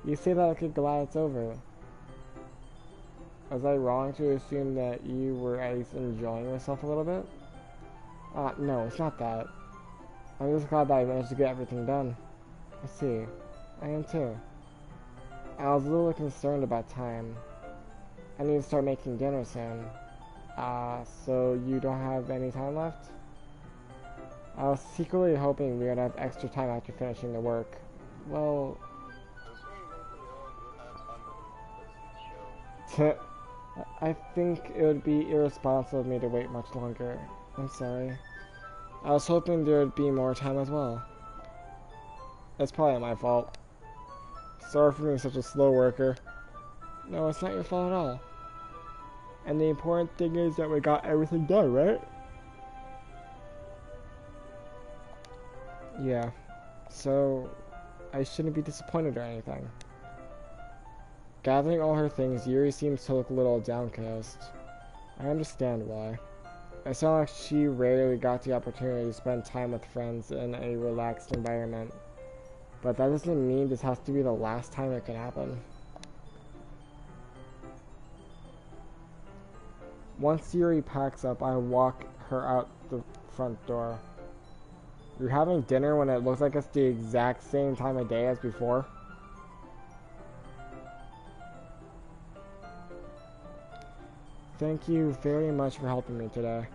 You say that like you're glad it's over. Was I wrong to assume that you were at least enjoying yourself a little bit? No, it's not that. I'm just glad that I managed to get everything done. I see. I am too. I was a little concerned about time. I need to start making dinner soon. So you don't have any time left? I was secretly hoping we would have extra time after finishing the work. Well... I think it would be irresponsible of me to wait much longer. I'm sorry. I was hoping there would be more time as well. It's probably my fault. Sorry for being such a slow worker. No, it's not your fault at all. And the important thing is that we got everything done, right? Yeah. So, I shouldn't be disappointed or anything. Gathering all her things, Yuri seems to look a little downcast. I understand why. It sounds like she rarely got the opportunity to spend time with friends in a relaxed environment. But that doesn't mean this has to be the last time it can happen. Once Yuri packs up, I walk her out the front door. You're having dinner when it looks like it's the exact same time of day as before? Thank you very much for helping me today.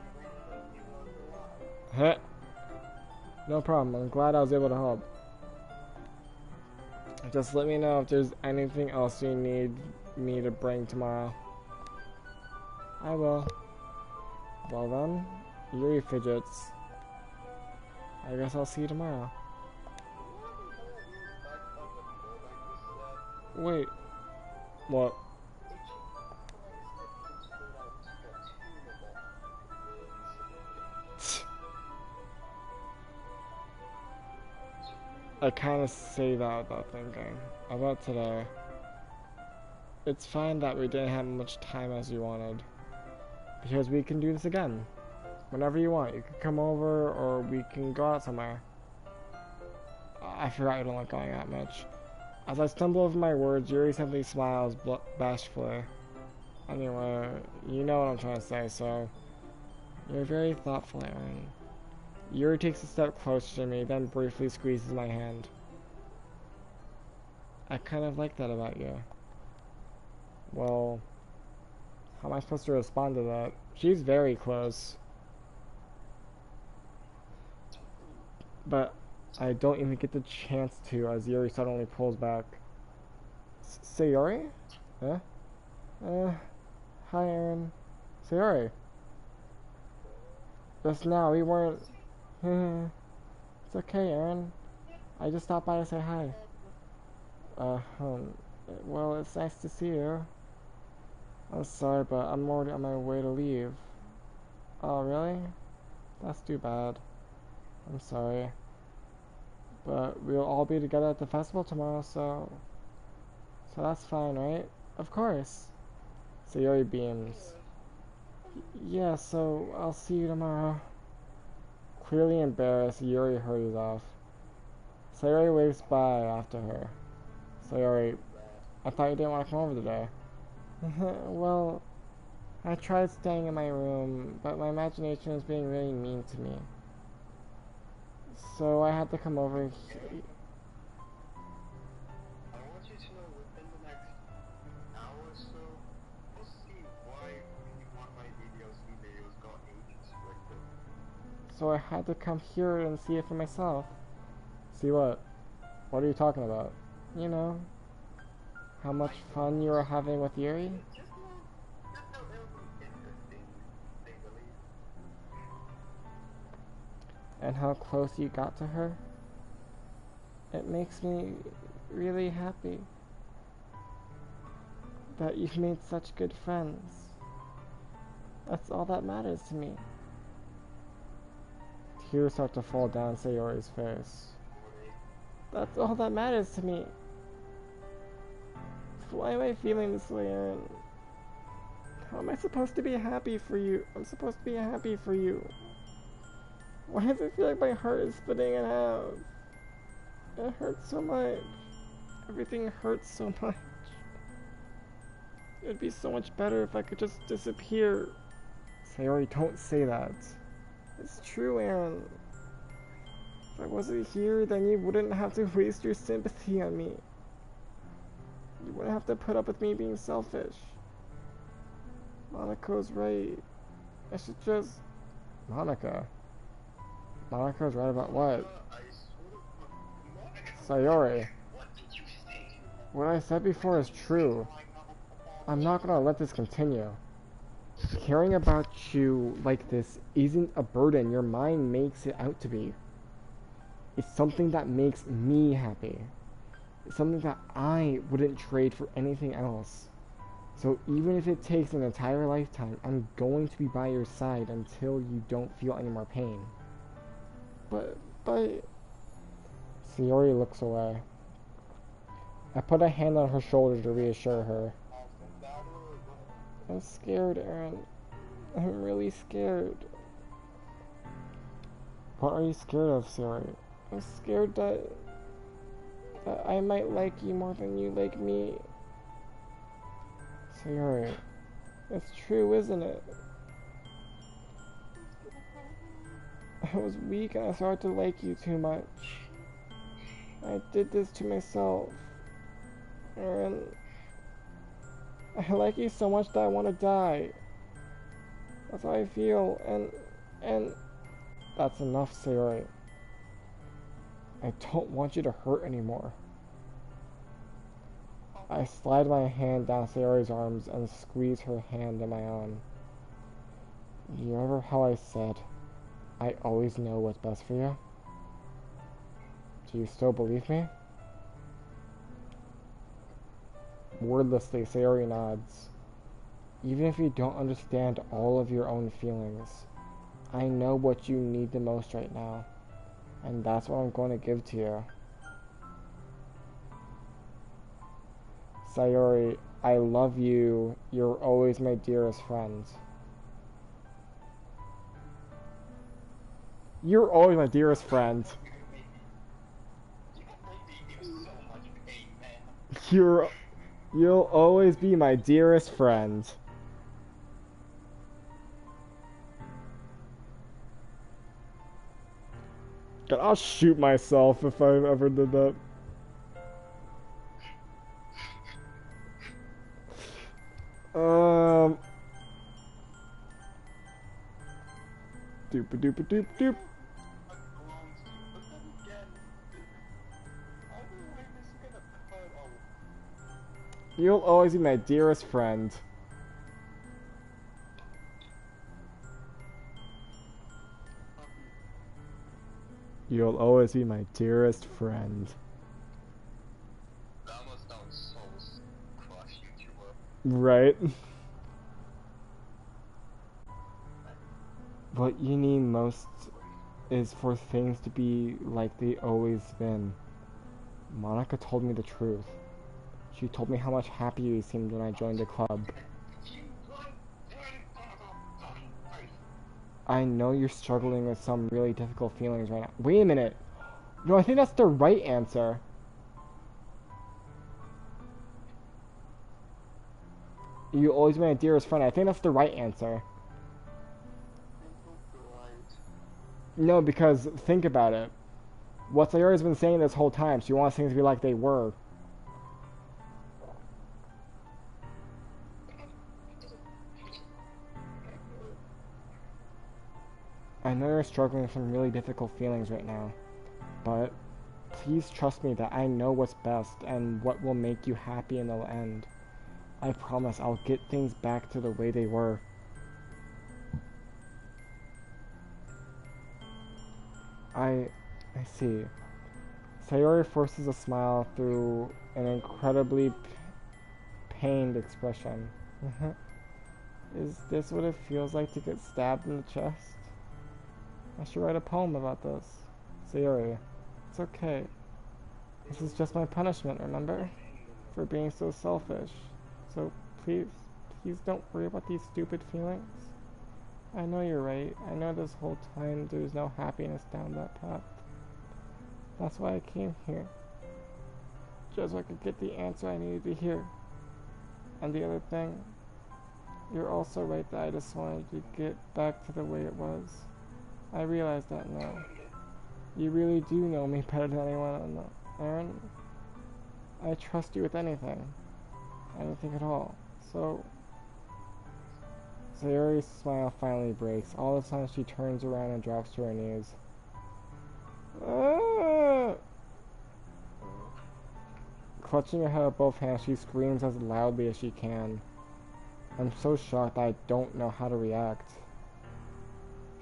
Heh. No problem, I'm glad I was able to help. Just let me know if there's anything else you need me to bring tomorrow. I will. Well then, Yuri fidgets. I guess I'll see you tomorrow. Wait. What? I kind of say that without thinking. About today. It's fine that we didn't have much time as you wanted. Because we can do this again. Whenever you want. You can come over or we can go out somewhere. I forgot you don't like going out much. As I stumble over my words, Yuri simply smiles bashfully. Anyway, you know what I'm trying to say, so... You're very thoughtful, Aaron. Yuri takes a step closer to me, then briefly squeezes my hand. I kind of like that about you. Well, how am I supposed to respond to that? She's very close. But I don't even get the chance to as Yuri suddenly pulls back. Sayori? Huh? Hi Aaron. Sayori. Just now, we weren't... It's okay, Aaron. I just stopped by to say hi. Well, it's nice to see you. I'm sorry, but I'm already on my way to leave. Oh, really? That's too bad. I'm sorry. But we'll all be together at the festival tomorrow, so... So that's fine, right? Of course. Sayori beams. Yeah, so I'll see you tomorrow. Clearly embarrassed, Yuri hurries off. Sayori waves bye after her. Sayori, I thought you didn't want to come over today. Well, I tried staying in my room, but my imagination was being really mean to me. So I had to come over here. I want you to know within the next hour or so, you'll see why one of my videos got agents selected. So I had to come here and see it for myself. See what? What are you talking about? You know, how much fun you were having with Yuri? Just know it was interesting, they believe. And how close you got to her? It makes me really happy that you've made such good friends. That's all that matters to me. Tears start to fall down Sayori's face. That's all that matters to me. Why am I feeling this way, Aaron? How am I supposed to be happy for you? I'm supposed to be happy for you. Why does it feel like my heart is splitting in half? It hurts so much. Everything hurts so much. It'd be so much better if I could just disappear. Sayori, don't say that. It's true, Aaron. If I wasn't here, then you wouldn't have to waste your sympathy on me. You wouldn't have to put up with me being selfish. Monaco's right. I should just... Monaco's right about what? Sayori. What I said before is true. I'm not gonna let this continue. Caring about you like this isn't a burden your mind makes it out to be. It's something that makes me happy. It's something that I wouldn't trade for anything else. So even if it takes an entire lifetime, I'm going to be by your side until you don't feel any more pain. But... Sayori looks away. I put a hand on her shoulder to reassure her. I'm scared, Aaron. I'm really scared. What are you scared of, Sayori? I'm scared that I might like you more than you like me. Sayori, it's true, isn't it? I was weak and I started to like you too much. I did this to myself. Aaron, I like you so much that I want to die. That's how I feel, and that's enough, Sayori. I don't want you to hurt anymore. I slide my hand down Sayori's arms and squeeze her hand in my own. You remember how I said, I always know what's best for you? Do you still believe me? Wordlessly, Sayori nods. Even if you don't understand all of your own feelings, I know what you need the most right now, and that's what I'm going to give to you. Sayori, I love you. You're always my dearest friend. You're always my dearest friend. You'll always be my dearest friend. God, I'll shoot myself if I ever did that. Doop doop doop doop. You'll always be my dearest friend. You'll always be my dearest friend. That must sound so crush YouTuber. Right? What you need most is for things to be like they always been. Monica told me the truth. She told me how much happier you seemed when I joined the club. I know you're struggling with some really difficult feelings right now. Wait a minute. No, I think that's the right answer. You always been my dearest friend. I think that's the right answer. No, because think about it. What Sayori's been saying this whole time, she wants things to be like they were. I know you're struggling with some really difficult feelings right now, but please trust me that I know what's best and what will make you happy in the end. I promise I'll get things back to the way they were. I see. Sayori forces a smile through an incredibly pained expression. Is this what it feels like to get stabbed in the chest? I should write a poem about this. Sayori, it's okay. This is just my punishment, remember? For being so selfish. So please don't worry about these stupid feelings. I know you're right. I know this whole time there's no happiness down that path. That's why I came here. Just so I could get the answer I needed to hear. And the other thing, you're also right that I just wanted to get back to the way it was. I realize that now. You really do know me better than anyone, Aaron. I trust you with anything. Anything at all. So... Sayori's smile finally breaks. All of a sudden she turns around and drops to her knees. Ah! Clutching her head with both hands, she screams as loudly as she can. I'm so shocked I don't know how to react.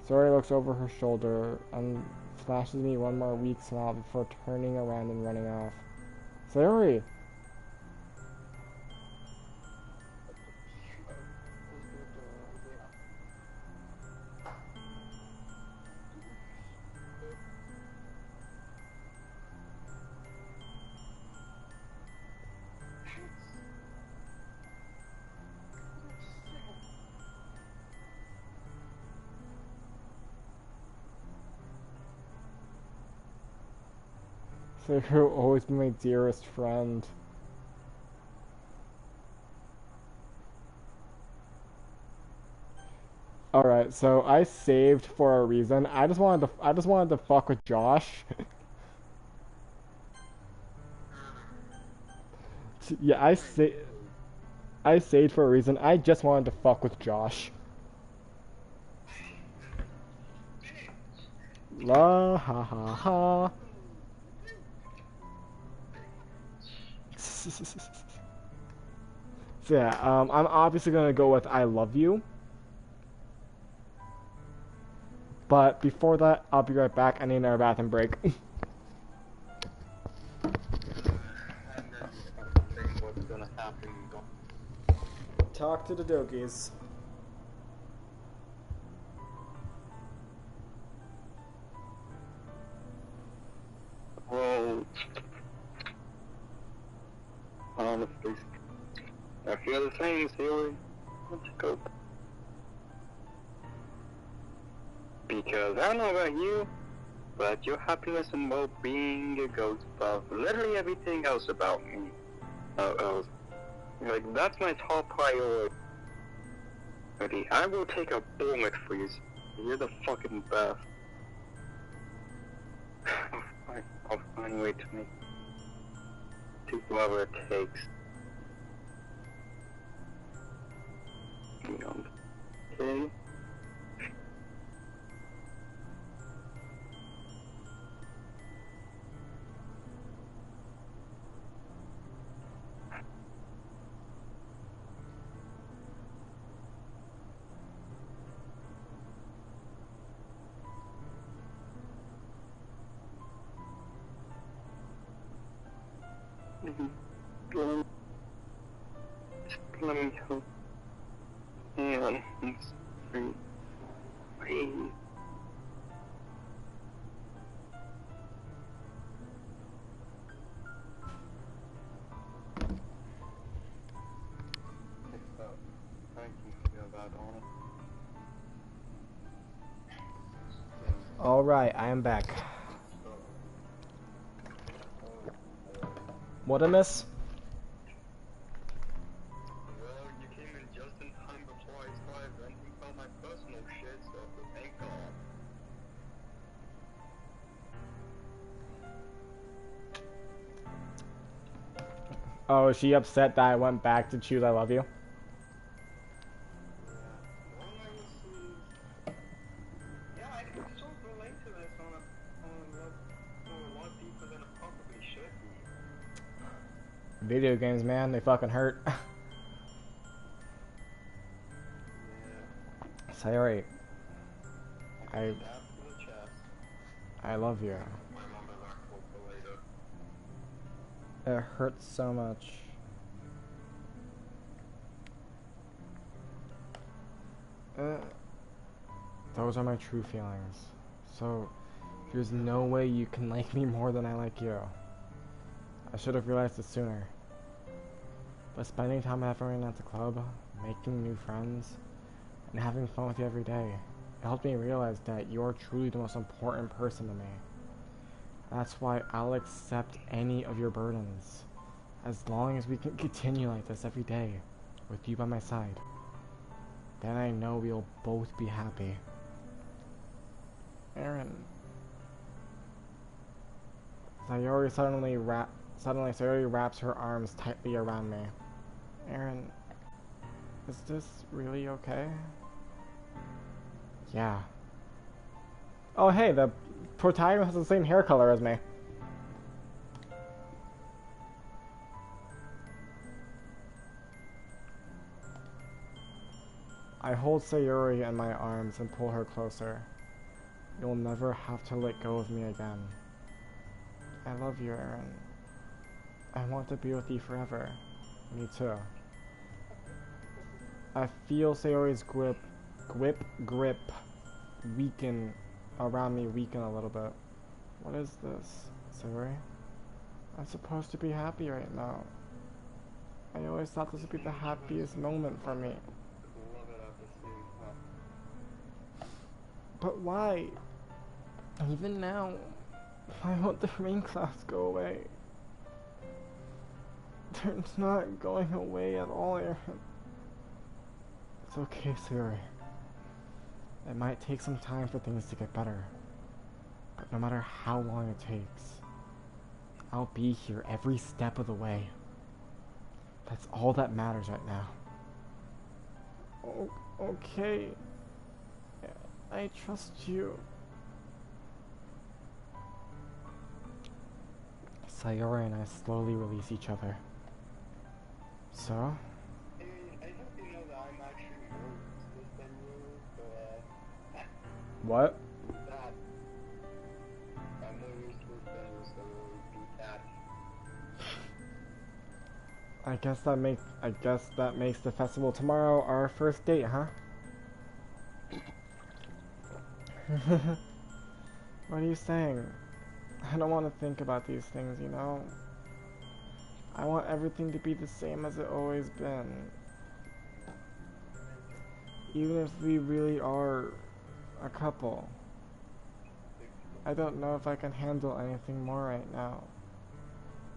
Sayori looks over her shoulder and flashes me one more weak smile before turning around and running off. Sayori! Sayori will always be my dearest friend. Alright, so I saved for a reason. I just wanted to fuck with Josh. Yeah, I saved for a reason. I just wanted to fuck with Josh. La ha ha ha. So yeah, I'm obviously gonna go with I love you. But before that, I'll be right back. I need another bathroom break. And then think what's gonna happen. Talk to the Dokis. Well, honestly, I feel the same, Sayori. Let's go. Because I don't know about you, but your happiness and well-being goes above literally everything else about me. Like, that's my top priority. I will take a bullet for you. You're the fucking best. I'll find a way to make do whatever it takes. You know, okay? Let me help. And it's free. Please. Thank you for that, Anna. Alright, I am back. What I miss? Well, you came in just in time before I started renting all my personal shit, so thank God. Oh, is she upset that I went back to choose I love you? Yeah, I can sort of relate to this on a lot deeper than it probably should be. Video games, man, they fucking hurt. Sayori, I love you. It hurts so much. Those are my true feelings. So, there's no way you can like me more than I like you. I should have realized it sooner. But spending time with everyone at the club, making new friends, and having fun with you every day, it helped me realize that you're truly the most important person to me. That's why I'll accept any of your burdens, as long as we can continue like this every day. with you by my side. Then I know we'll both be happy. Aaron. Suddenly Sayori wraps her arms tightly around me. Aaron, is this really okay? Yeah. Oh hey, the protagonist has the same hair color as me. I hold Sayori in my arms and pull her closer. You'll never have to let go of me again. I love you, Aaron. I want to be with you forever. Me too. I feel Sayori's grip weaken around me, weaken a little bit. What is this, Sayori? I'm supposed to be happy right now. I always thought this would be the happiest moment for me. But why? Even now, why won't the rain clouds go away? They're not going away at all, Aaron. It's okay, Sayori. It might take some time for things to get better. But no matter how long it takes, I'll be here every step of the way. That's all that matters right now. Oh, okay. I trust you. Sayori and I slowly release each other. So? I hope you know that I'm actually more useless than you, but What? that I'm more useless than you, so we'll beat that. I guess that makes the festival tomorrow our first date, huh? What are you saying? I don't want to think about these things, you know? I want everything to be the same as it always been. Even if we really are a couple. I don't know if I can handle anything more right now.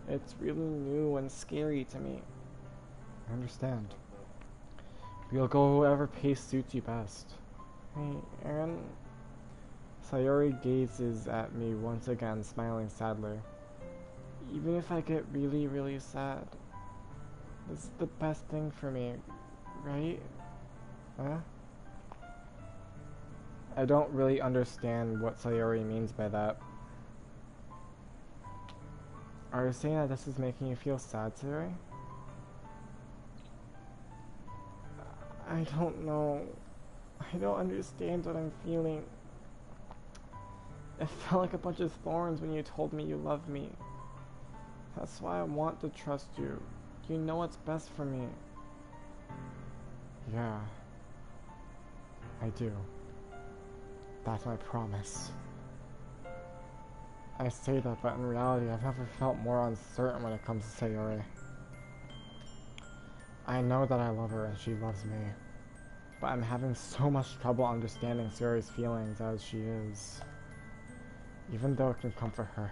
It's really new and scary to me. I understand. We'll go whoever pace suits you best. Hey, Aaron? Sayori gazes at me once again, smiling sadly. Even if I get really, really sad, this is the best thing for me, right? Huh? I don't really understand what Sayori means by that. Are you saying that this is making you feel sad, Sayori? I don't know. I don't understand what I'm feeling. It felt like a bunch of thorns when you told me you loved me. That's why I want to trust you. You know what's best for me. Yeah. I do. That's my promise. I say that, but in reality, I've never felt more uncertain when it comes to Sayori. I know that I love her and she loves me, but I'm having so much trouble understanding Sayori's feelings as she is. Even though it can comfort her,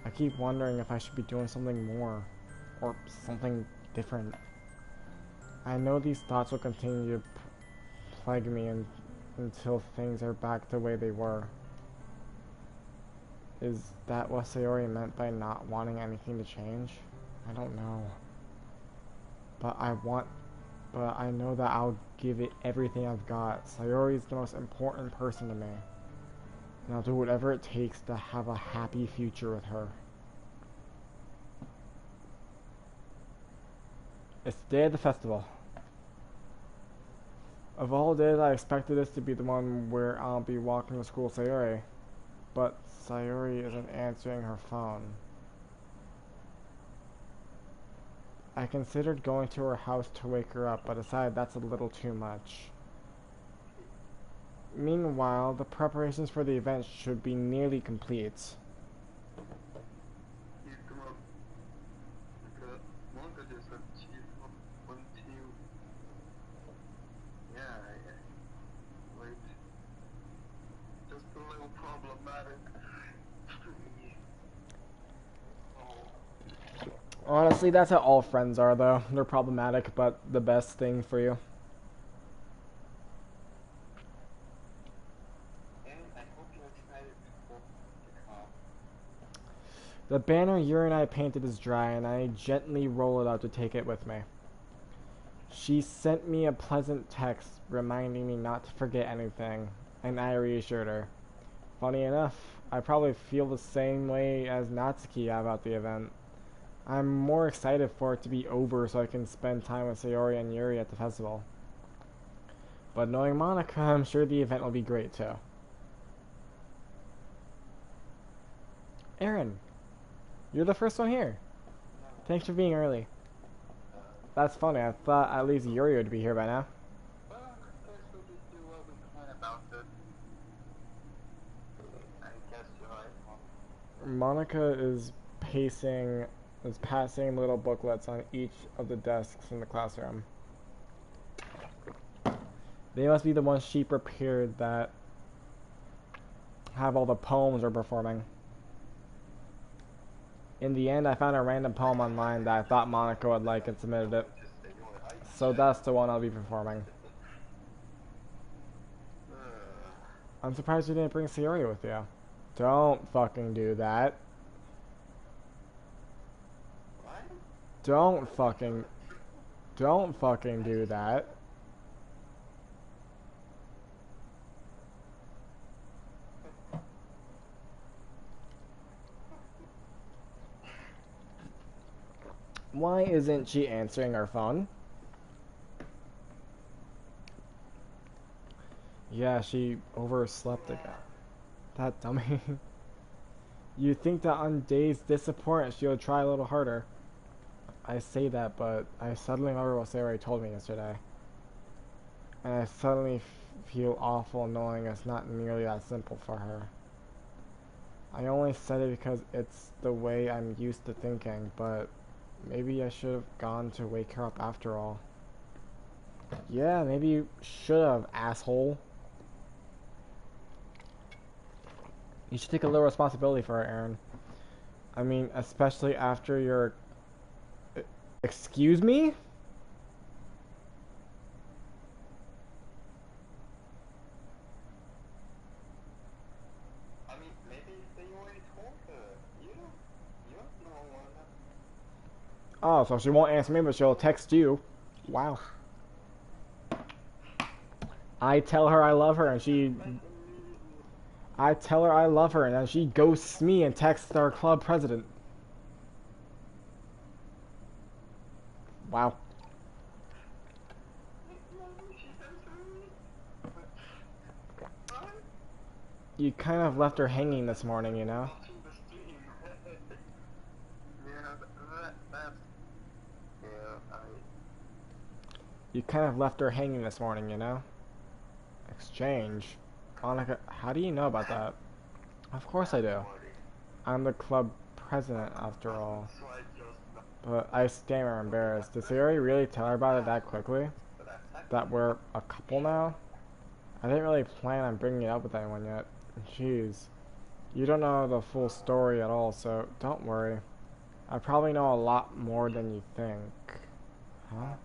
I keep wondering if I should be doing something more, or something different. I know these thoughts will continue to plague me until things are back the way they were. Is that what Sayori meant by not wanting anything to change? I don't know. But I know that I'll give it everything I've got. Sayori's the most important person to me. And I'll do whatever it takes to have a happy future with her. It's the day of the festival. Of all days, I expected this to be the one where I'll be walking to school with Sayori. But Sayori isn't answering her phone. I considered going to her house to wake her up, but decided that's a little too much. Meanwhile, the preparations for the event should be nearly complete. Just a little problematic. Honestly, that's how all friends are, though. They're problematic, but the best thing for you. And I hope you're excited for the call. The banner Yuri and I painted is dry, and I gently roll it out to take it with me. She sent me a pleasant text reminding me not to forget anything, and I reassured her. Funny enough, I probably feel the same way as Natsuki about the event. I'm more excited for it to be over so I can spend time with Sayori and Yuri at the festival. But knowing Monica, I'm sure the event will be great too. Aaron, you're the first one here. Thanks for being early. That's funny, I thought at least Yuri would be here by now. Well, I guess we'll just do what we can about it. I guess you're right. Monica is passing little booklets on each of the desks in the classroom. They must be the ones she prepared that have all the poems we're performing. In the end, I found a random poem online that I thought Monica would like and submitted it. So that's the one I'll be performing. I'm surprised you didn't bring Sayori with you. Don't fucking do that. Don't fucking do that. Why isn't she answering her phone? Yeah, she overslept again. That dummy. You'd think that on days disappointed she'll try a little harder. I say that, but I suddenly remember what Sayori told me yesterday. And I suddenly feel awful knowing it's not nearly that simple for her. I only said it because it's the way I'm used to thinking, but maybe I should have gone to wake her up after all. Yeah, maybe you should have, asshole. You should take a little responsibility for her, Aaron. I mean, especially after your... Excuse me? I mean, maybe they already told her. You don't know one. Oh, so she won't answer me, but she'll text you. Wow. I tell her I love her, and she... I tell her I love her, and then she ghosts me and texts our club president. Wow. You kind of left her hanging this morning, you know? You kind of left her hanging this morning, you know? Exchange. Monica, how do you know about that? Of course I do. I'm the club president, after all. But I stammer, embarrassed. Did Sayori really tell her about it that quickly? That we're a couple now? I didn't really plan on bringing it up with anyone yet. Jeez. You don't know the full story at all, so don't worry. I probably know a lot more than you think. Huh?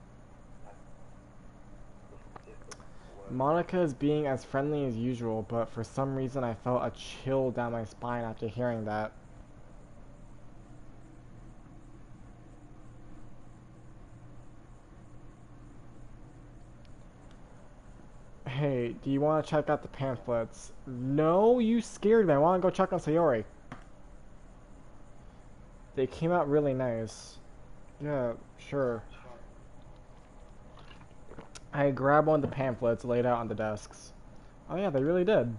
Monica is being as friendly as usual, but for some reason I felt a chill down my spine after hearing that. Hey, do you want to check out the pamphlets? No, you scared me. I want to go check on Sayori. They came out really nice. Yeah, sure. I grabbed one of the pamphlets laid out on the desks. Oh yeah, they really did.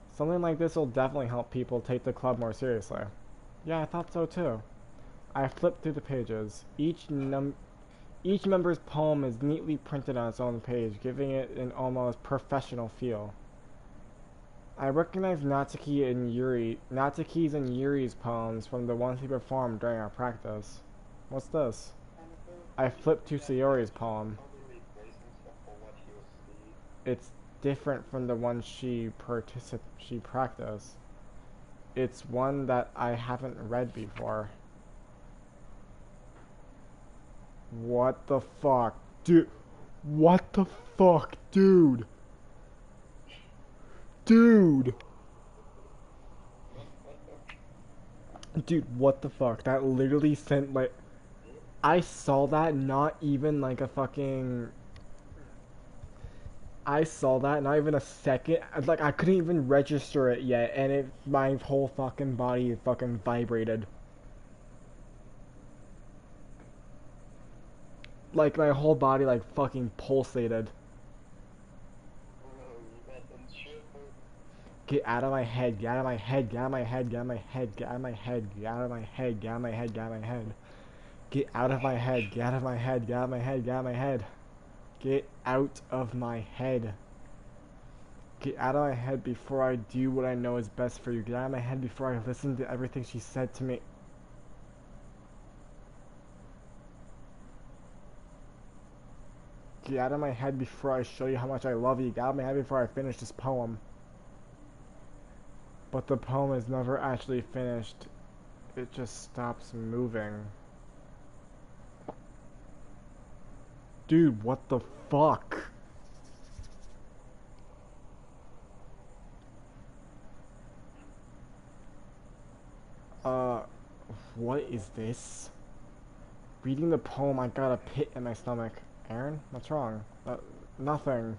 Something like this will definitely help people take the club more seriously. Yeah, I thought so too. I flipped through the pages. Each member's poem is neatly printed on its own page, giving it an almost professional feel. I recognize Natsuki's and Yuri's poems from the ones he performed during our practice. What's this? I flipped to Sayori's poem. It's different from the one she practiced. It's one that I haven't read before. What the fuck? Dude. What the fuck, dude? Dude. Dude, what the fuck? That literally sent like... I saw that not even like a fucking... I saw that not even a second. Like, I couldn't even register it yet, and my whole fucking body fucking vibrated. Like, my whole body, like, fucking pulsated. Get out of my head, get out of my head, get out of my head, get out of my head, get out of my head, get out of my head, get out of my head, get out of my head. Get out of my head, get out of my head, get out of my head, get out of my head. Get out of my head. Get out of my head before I do what I know is best for you. Get out of my head before I listen to everything she said to me. Get out of my head before I show you how much I love you. Get out of my head before I finish this poem. But the poem is never actually finished. It just stops moving. Dude, what the fuck? What is this? Reading the poem, I got a pit in my stomach. Aaron, what's wrong? Nothing.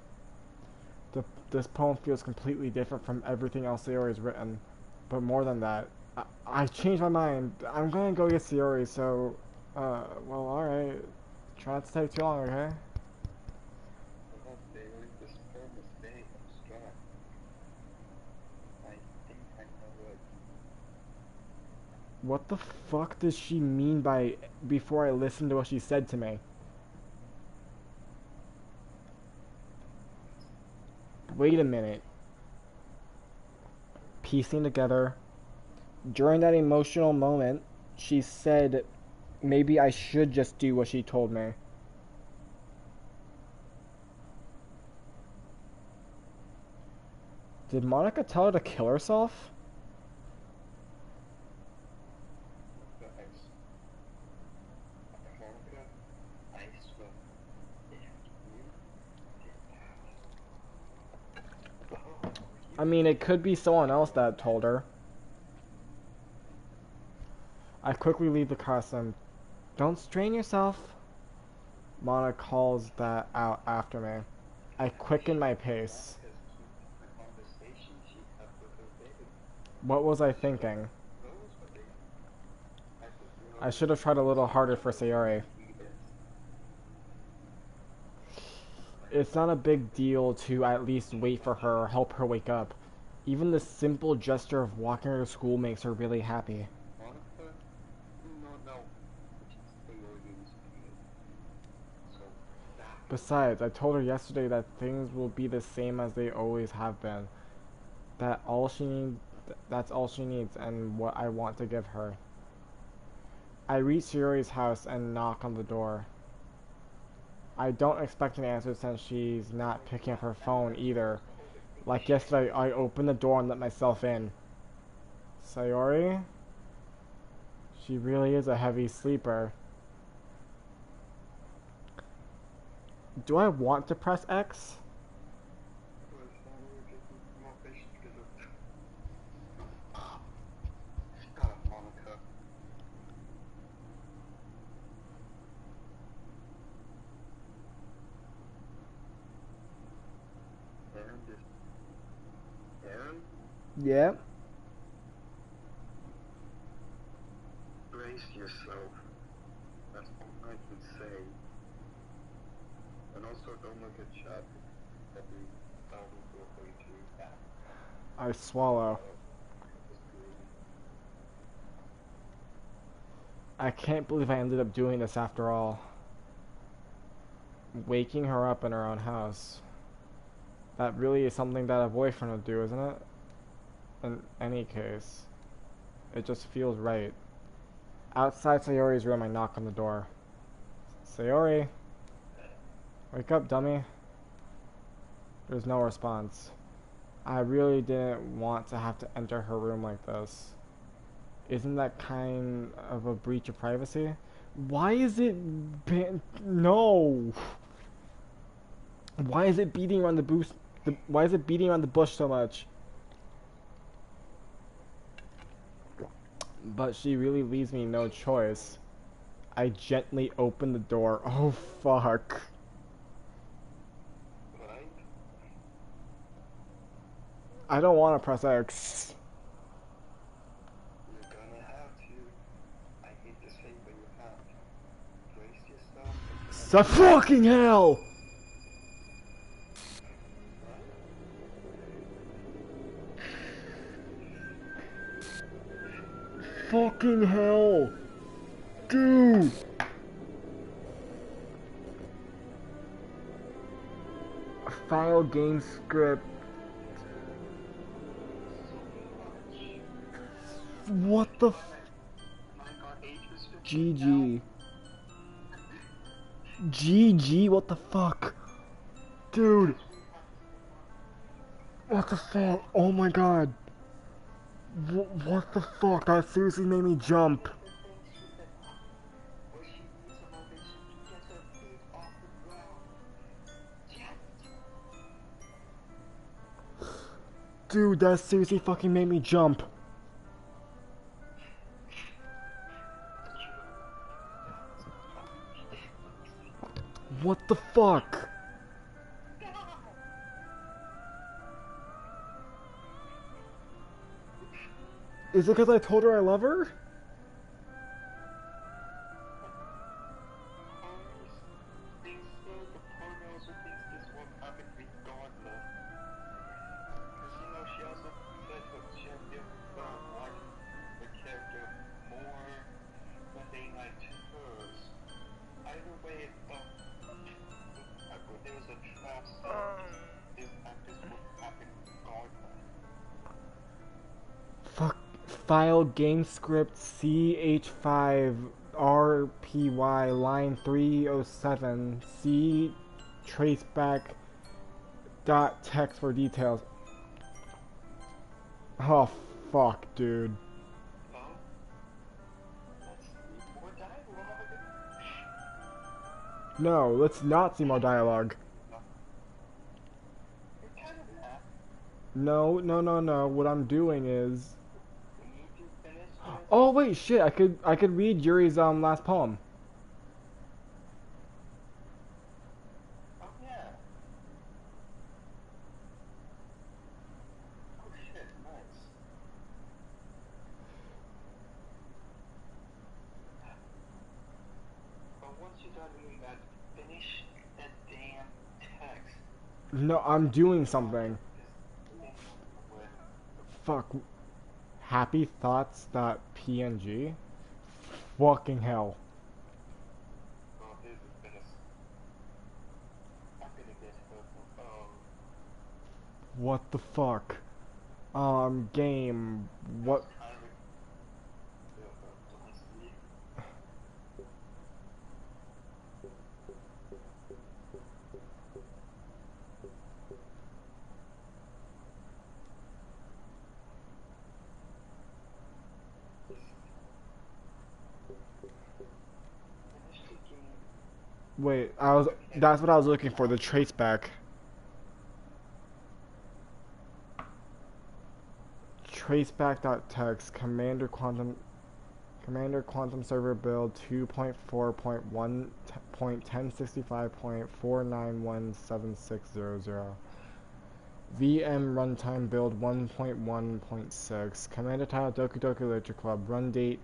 This poem feels completely different from everything else Sayori's written. But more than that, I changed my mind. I'm gonna go get Sayori, so, well, alright. Try not to take too long, okay? What the fuck does she mean by before I listen to what she said to me? Wait a minute. Piecing together. During that emotional moment, she said maybe I should just do what she told me. Did Monica tell her to kill herself? I mean, it could be someone else that told her. I quickly leave the custom. Don't strain yourself. Mona calls that out after me. I quicken my pace. What was I thinking? I should have tried a little harder for Sayori. It's not a big deal to at least wait for her or help her wake up. Even the simple gesture of walking her to school makes her really happy. Besides, I told her yesterday that things will be the same as they always have been. That's all she needs and what I want to give her. I reach Sayori's house and knock on the door. I don't expect an answer since she's not picking up her phone either. Like yesterday, I opened the door and let myself in. Sayori? She really is a heavy sleeper. Do I want to press X? Yeah. Brace yourself. That's all I can say. And also don't look at chat. Every time we go to that. I swallow. I can't believe I ended up doing this after all. Waking her up in her own house. That really is something that a boyfriend would do, isn't it? In any case, it just feels right. Outside Sayori's room, I knock on the door. Sayori? Wake up, dummy. There's no response. I really didn't want to have to enter her room like this. Isn't that kind of a breach of privacy? Why is it no? Why is it beating around the boost? Why is it beating around the bush so much? But she really leaves me no choice. I gently open the door. Oh fuck. Right? I don't want to press X. You're gonna have to. I hate to say, but you have to. Brace yourself. So fucking hell! Fucking hell! Dude! File game script. What the f- GG. GG, what the fuck? Dude! What the fuck? Oh my god. What the fuck? That seriously made me jump. Dude, that seriously fucking made me jump. What the fuck? Is it because I told her I love her? Fuck. File game script CH5 RPY line 307 C traceback dot text for details. Oh fuck, dude. No, let's not see more dialogue. No, no, no, no. What I'm doing is. Oh wait, shit! I could read Yuri's last poem. Oh yeah. Oh shit, nice. But once you're done doing that, finish that damn text. No, I'm doing something. Fuck. Happy thoughts. PNG. Fucking hell. Oh, this is gonna. I'm gonna get hurt. Oh. What the fuck? Game. What? Wait, that's what I was looking for, the traceback. Traceback.txt, Commander Quantum Server build 2.4.1.1065.4917600. VM runtime build 1.1.6. Commander title Doki Doki Literature Club. Run date.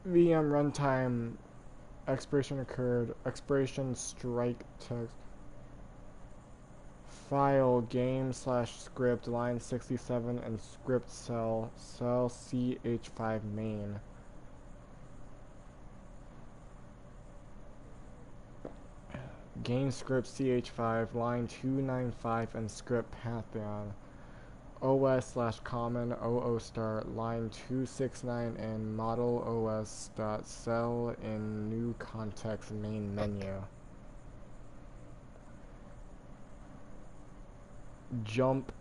VM runtime. Expiration occurred. Expiration strike text. File game/script line 67 and script cell CH5 main. Game script CH5 line 295 and script Pantheon. OS/common OO start line 269 and model OS dot cell in new context main menu. Jump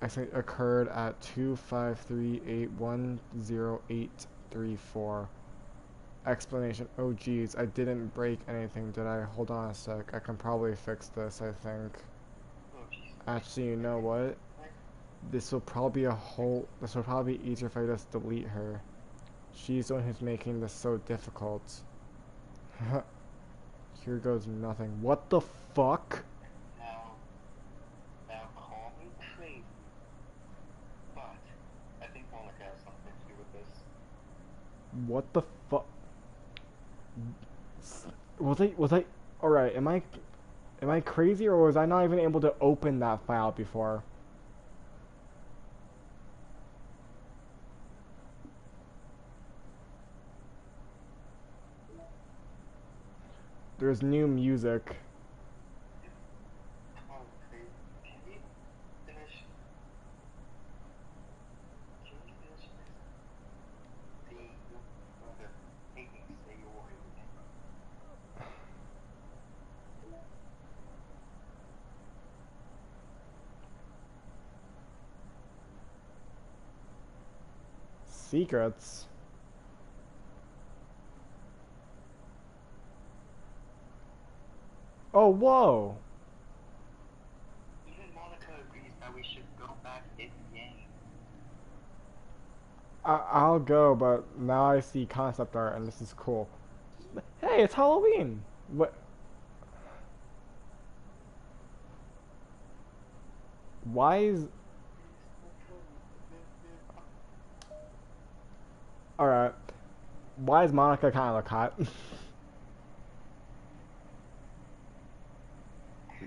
occurred at 2538108 3, 4. Explanation. Oh geez, I didn't break anything, did I? Hold on a sec. I can probably fix this, I think. Actually, you know what? This will probably be easier if I just delete her. She's the one who's making this so difficult. Here goes nothing. What the fuck? Now call me crazy, but I think Monica has something to do with this. What the fuck? Was I alright, am I crazy, or was I not even able to open that file before? There's new music. Oh, crazy. Can you finish? Can you finish this? Say your word again. Secrets? Oh, whoa! Even Monica agrees that we should go back in the game. I'll go, but now I see concept art and this is cool. Hey, it's Halloween! What? Why is... Alright. Why is Monica kind of look hot?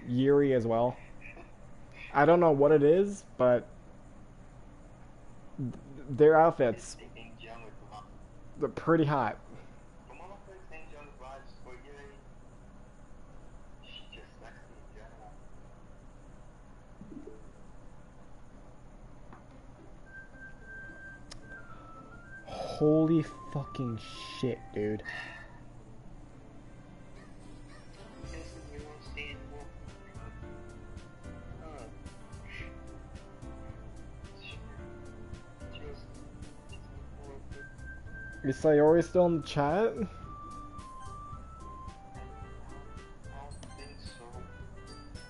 Yuri as well. I don't know what it is, but their outfits, they're pretty hot. Holy fucking shit, dude. Is Sayori still in the chat?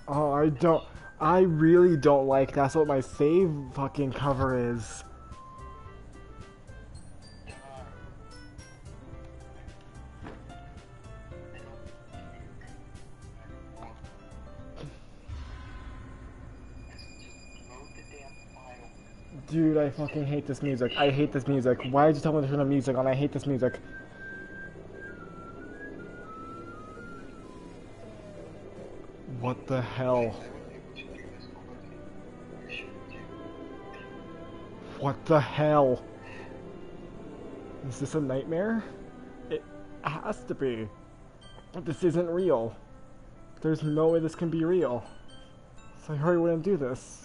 Oh, I really don't like that's what my save fucking cover is. Dude, I fucking hate this music. I hate this music. Why did you tell me to turn the music on? I hate this music. What the hell? What the hell? Is this a nightmare? It has to be. This isn't real. There's no way this can be real. Sayori wouldn't do this.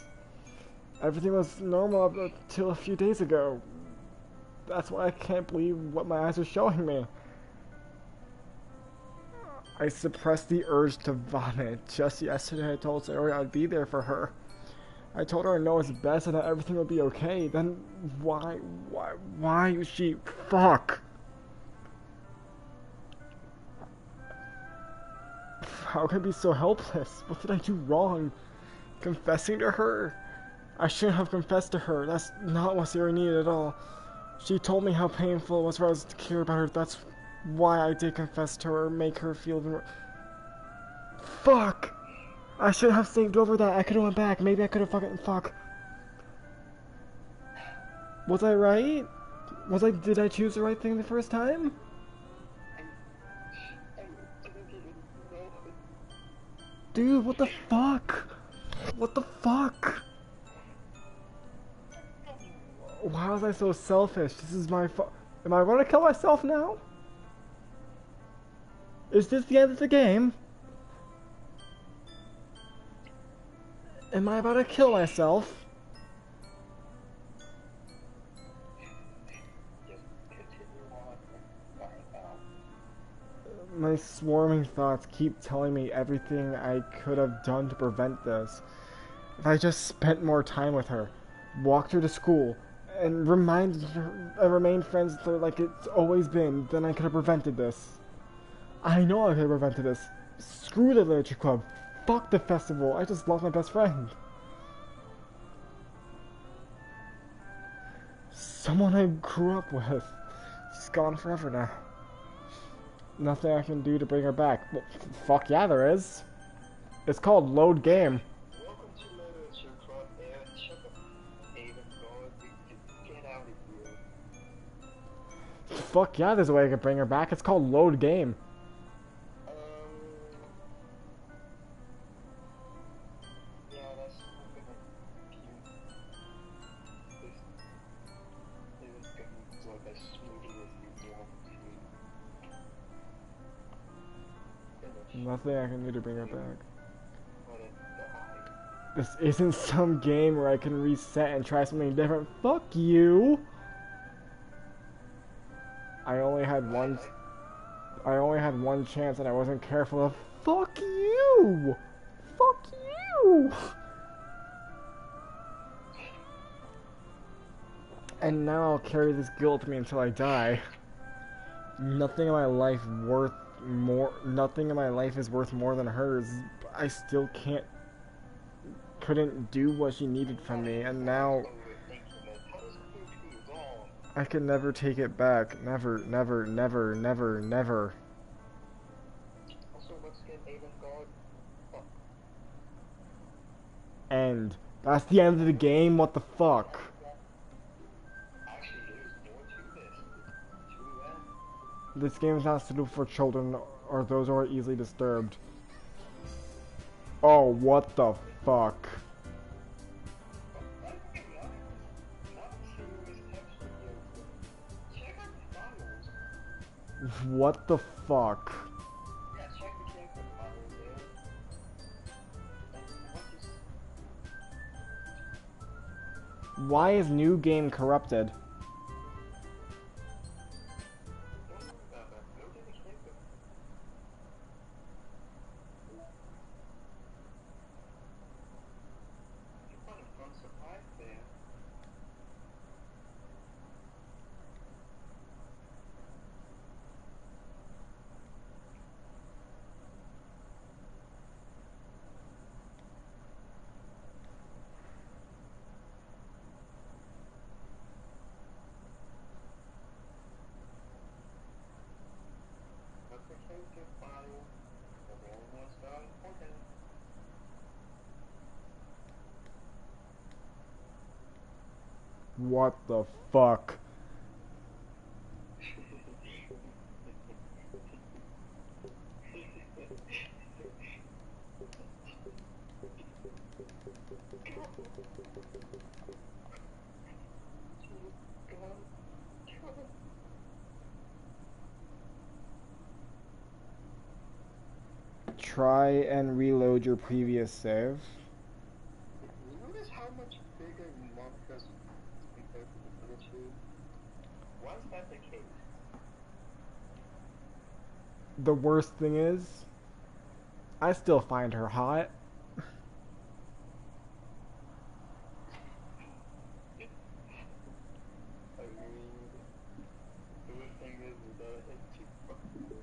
Everything was normal up until a few days ago. That's why I can't believe what my eyes are showing me. I suppressed the urge to vomit. Just yesterday I told Sayori I'd be there for her. I told her I know it's best and that everything will be okay. Then why was she... Fuck! How can I be so helpless? What did I do wrong? Confessing to her? I shouldn't have confessed to her. That's not what Sayori needed at all. She told me how painful it was for us to care about her. That's why I did confess to her, make her feel even... Fuck! I should have saved over that. I could have went back. Maybe I could have fucking... Fuck. Was I right? Did I choose the right thing the first time? Dude, what the fuck? What the fuck? Why was I so selfish? This is my fault. Am I gonna kill myself now? Is this the end of the game? Am I about to kill myself? My swarming thoughts keep telling me everything I could have done to prevent this. If I just spent more time with her, walked her to school, and remain friends like it's always been, then I could have prevented this. I know I could have prevented this. Screw the literature club. Fuck the festival. I just lost my best friend. Someone I grew up with. She's gone forever now. Nothing I can do to bring her back. Well, fuck yeah, there is. It's called Load Game. Welcome to Literature Club, man. Shut up. Even God, get out of here. Fuck yeah, there's a way I can bring her back. It's called Load Game. Yeah, that's not gonna cute. This isn't gonna go as smoothly as you want to. Nothing I can do to bring her back. Let it die. This isn't some game where I can reset and try something different. Fuck you! I only had one chance and I wasn't careful of. Fuck you! Fuck you! And now I'll carry this guilt with me until I die. Nothing in my life is worth more than hers. I still couldn't do what she needed from me, and now I can never take it back. Never, never, never, never, never. Also, let's get Avon God. Oh. End. That's the end of the game? What the fuck? Actually, there's more to this. To end. This game is not suitable for children or those who are easily disturbed. Oh, what the fuck? What the fuck? Yeah, check the character models there. Why is new game corrupted? What the fuck? Try and reload your previous save. Notice how much bigger Marcus compared to the other two? Why is that the case? The worst thing is, I still find her hot. I mean, the worst thing is that she fucking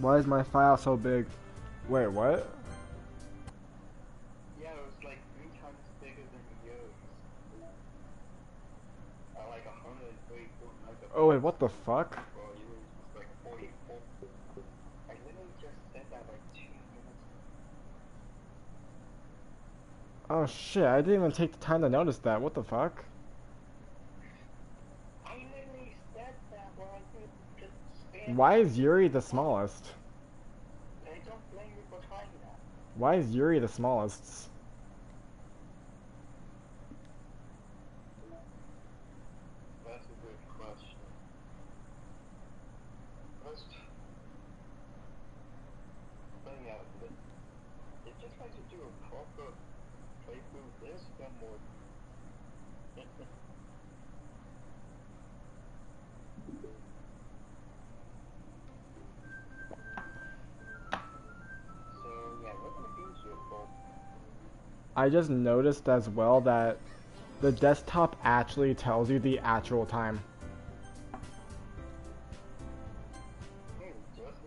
Why is my file so big? Wait, what? yeah, it was like 3 times bigger than yours. Like 134 megabytes. Oh wait, what the fuck? Well, yours was like 44. I literally just said that like 2 minutes ago. Oh shit, I didn't even take the time to notice that. What the fuck? I literally said that while I could just stand. Why is Yuri the smallest? I don't blame you for trying that. Why is Yuri the smallest? That's a good question. Let's find out. It just likes to do a proper playthrough. There's one more. I just noticed as well that the desktop actually tells you the actual time. Just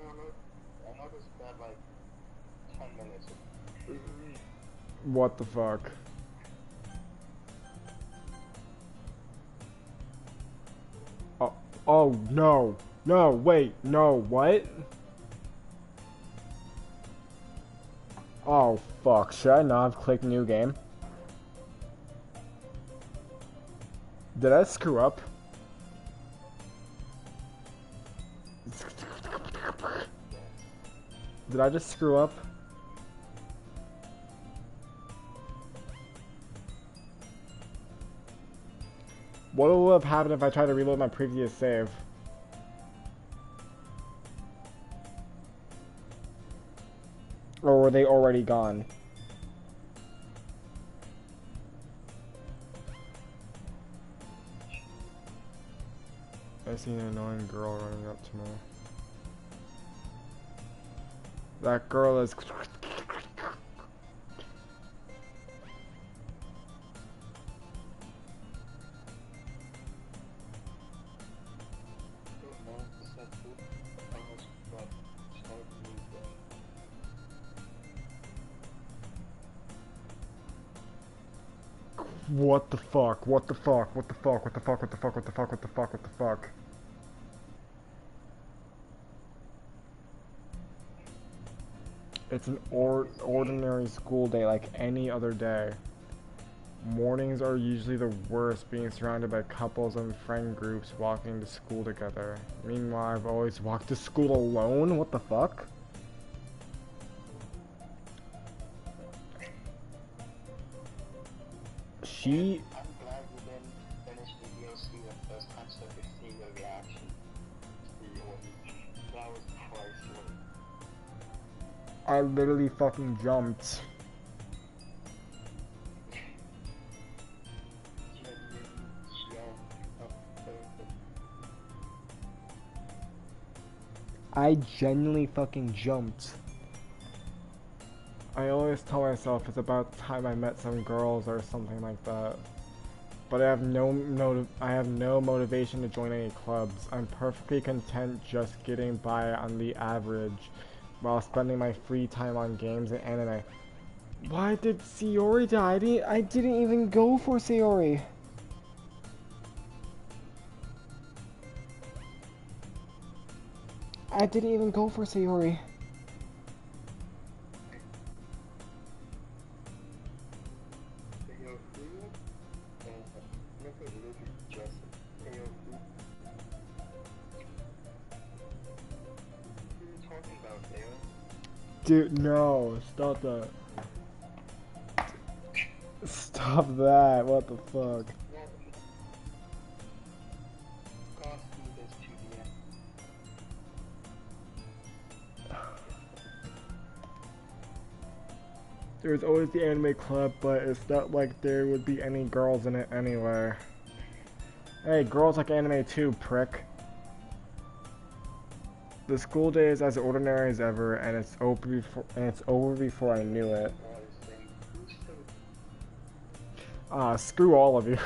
I noticed that like 10 minutes ago. What the fuck? Oh, oh no. No, wait, no, what? Oh fuck, should I not have clicked new game? Did I screw up? Did I just screw up? What would have happened if I tried to reload my previous save? Or were they already gone? I see an annoying girl running up to me. That girl is... What the fuck? What the fuck? What the fuck? What the fuck? What the fuck? What the fuck? What the fuck? What the fuck? It's an ordinary school day like any other day. Mornings are usually the worst, being surrounded by couples and friend groups walking to school together. Meanwhile, I've always walked to school alone? What the fuck? She... I'm glad we didn't finish the DLC the first time so I could see your reaction. That was priceless. I literally fucking jumped. I genuinely fucking jumped. I always tell myself it's about time I met some girls or something like that. But I have no motivation to join any clubs. I'm perfectly content just getting by on the average while spending my free time on games and anime. Why did Sayori die? I didn't even go for Sayori. I didn't even go for Sayori. Dude, no, stop that. Stop that, what the fuck? There's always the anime club, but it's not like there would be any girls in it anyway. Hey, girls like anime too, prick. The school day is as ordinary as ever, and it's over before I knew it. Screw all of you.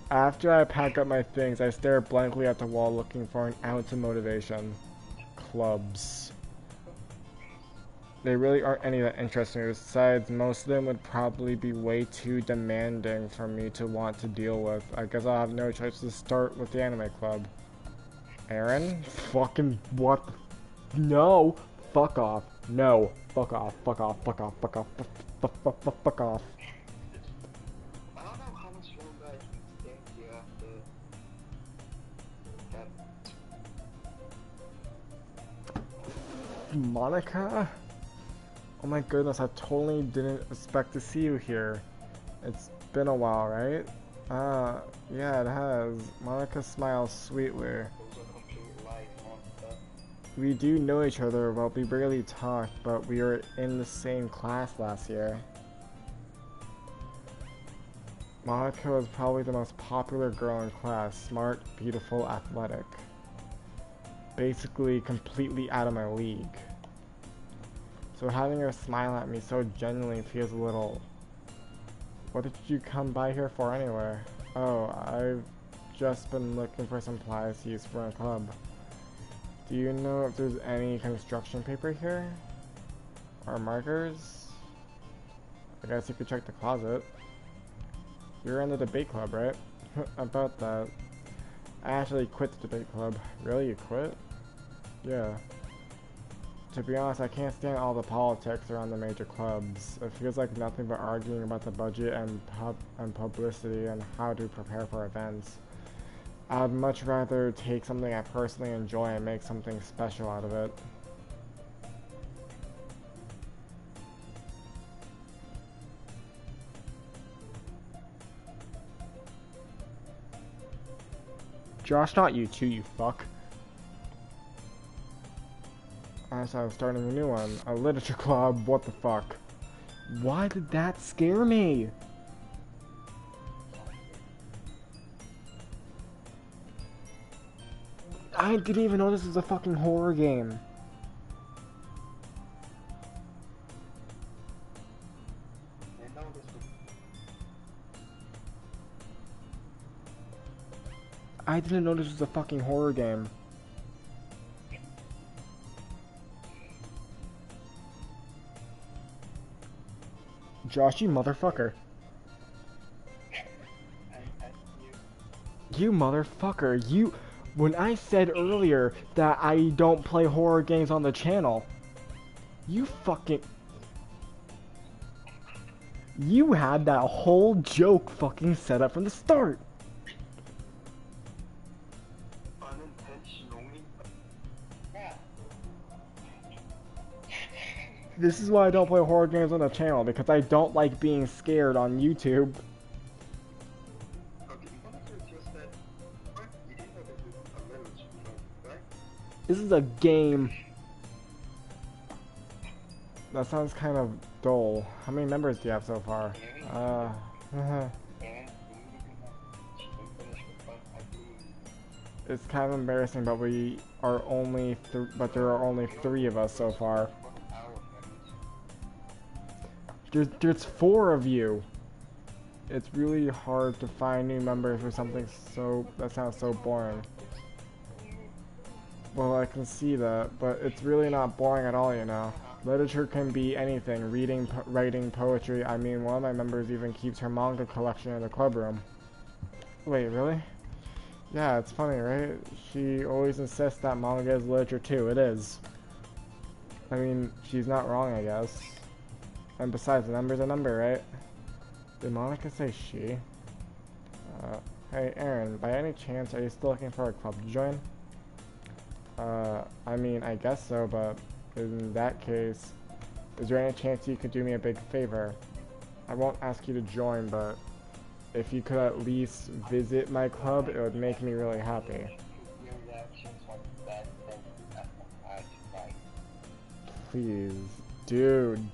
After I pack up my things, I stare blankly at the wall looking for an ounce of motivation. Clubs. They really aren't any that interesting. Besides, most of them would probably be way too demanding for me to want to deal with. I guess I'll have no choice to start with the anime club. Aaron? Fucking what? No! Fuck off. No. Fuck off. Fuck off. Fuck off. Fuck off. Fuck off. I don't know how much longer I can stay here after that. Monica? Oh my goodness, I totally didn't expect to see you here. It's been a while, right? Yeah, it has. Monica smiles sweetly. We do know each other, well, we barely talk, but we were in the same class last year. Monica was probably the most popular girl in class. Smart, beautiful, athletic. Basically, completely out of my league. So having her smile at me so genuinely feels a little What did you come by here for anyway? Oh, I've just been looking for some supplies to use for a club. Do you know if there's any construction paper here? Or markers? I guess you could check the closet. You're in the debate club, right? About that. I actually quit the debate club. Really, you quit? Yeah. To be honest, I can't stand all the politics around the major clubs. It feels like nothing but arguing about the budget and publicity and how to prepare for events. I'd much rather take something I personally enjoy and make something special out of it. Josh, not you too, you fuck. So I'm starting a new one. A literature club, what the fuck? Why did that scare me? I didn't even know this was a fucking horror game. I didn't know this was a fucking horror game. Josh, you motherfucker. You motherfucker. You... When I said earlier that I don't play horror games on the channel, you fucking... You had that whole joke fucking set up from the start. This is why I don't play horror games on the channel, because I don't like being scared on YouTube. This is a game. That sounds kind of dull. How many members do you have so far? It's kind of embarrassing, but we are only there are only 3 of us so far. There's 4 of you. It's really hard to find new members for something that sounds so boring. Well, I can see that, but it's really not boring at all, you know. Literature can be anything, reading, writing, poetry. I mean, one of my members even keeps her manga collection in the club room. Wait, really? Yeah, it's funny, right? She always insists that manga is literature too. It is. I mean, she's not wrong, I guess. And besides, the number's a number, right? Did Monica say she? Hey, Aaron, by any chance, are you still looking for a club to join? I mean, I guess so, but in that case, is there any chance you could do me a big favor? I won't ask you to join, but if you could at least visit my club, it would make me really happy. Please, dude.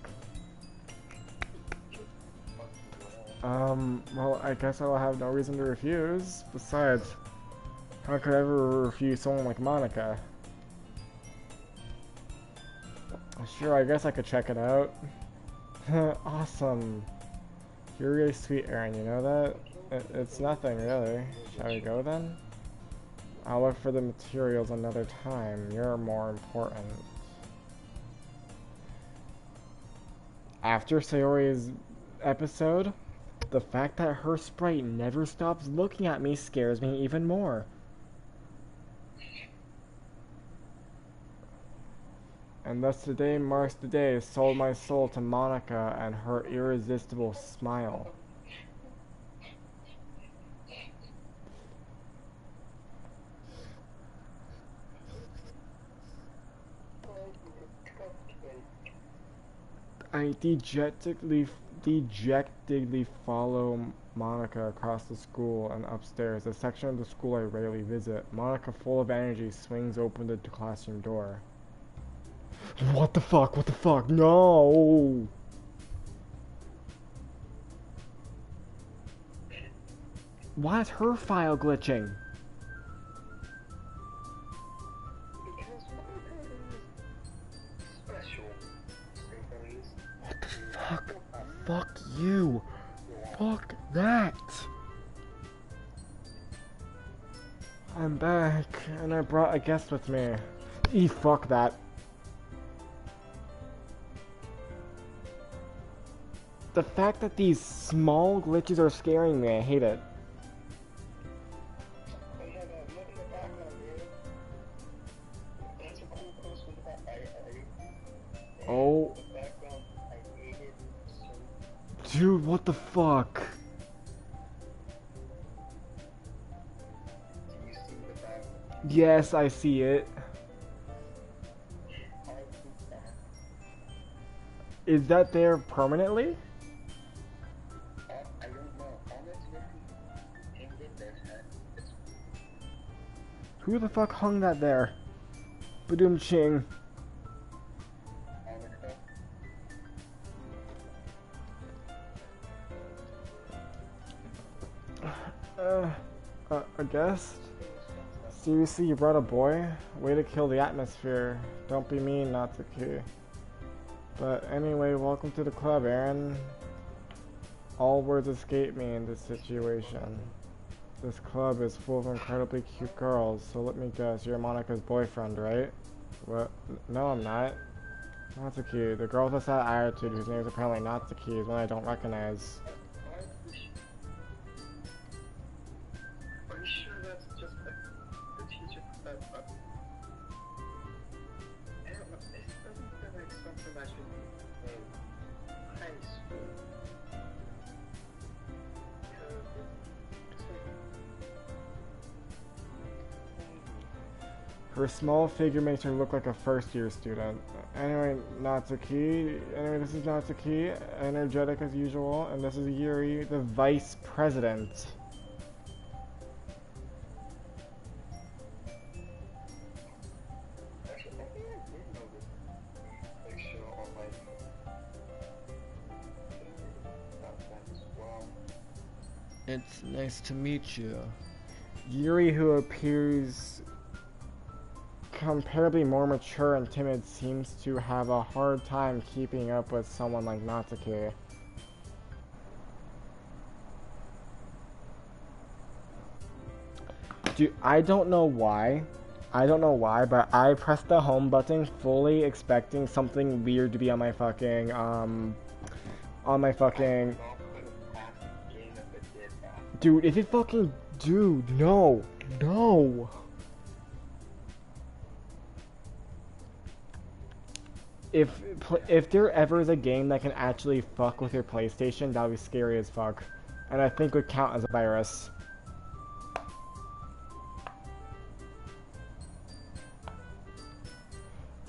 Well, I guess I will have no reason to refuse. Besides, how could I ever refuse someone like Monica? Sure, I guess I could check it out. Awesome. You're really sweet, Aaron, you know that? It's nothing, really. Shall we go, then? I'll look for the materials another time. You're more important. After Sayori's episode, the fact that her sprite never stops looking at me scares me even more. And thus today marks the day I sold my soul to Monica and her irresistible smile. I dejectedly follow Monica across the school and upstairs, a section of the school I rarely visit. Monica, full of energy, swings open the classroom door. What the fuck? What the fuck? No! Why is her file glitching? What the fuck? Fuck you. Fuck that. I'm back, and I brought a guest with me. Fuck that. The fact that these small glitches are scaring me, I hate it. Oh. Dude, what the fuck? Yes, I see it. Is that there permanently? I don't know. Who the fuck hung that there? Badoom ching. A guest? Seriously, you brought a boy? Way to kill the atmosphere. Don't be mean, Natsuki. But anyway, welcome to the club, Aaron. All words escape me in this situation. This club is full of incredibly cute girls, so let me guess, you're Monika's boyfriend, right? What? No, I'm not. Natsuki, the girl with that attitude whose name is apparently Natsuki is one I don't recognize. Are you sure that's just the teacher that I don't know, it doesn't feel like something that should be in high school. Because it's like Her small figure makes her look like a first-year student. Anyway, Natsuki. Anyway, this is Natsuki, energetic as usual, and this is Yuri, the vice president. It's nice to meet you. Yuri, who appears comparably more mature and timid, seems to have a hard time keeping up with someone like Natsuki. Dude, I don't know why, but I pressed the home button fully expecting something weird to be on my fucking, Dude, if it fucking... Dude, no. No. If there ever is a game that can actually fuck with your PlayStation, that would be scary as fuck. And I think would count as a virus.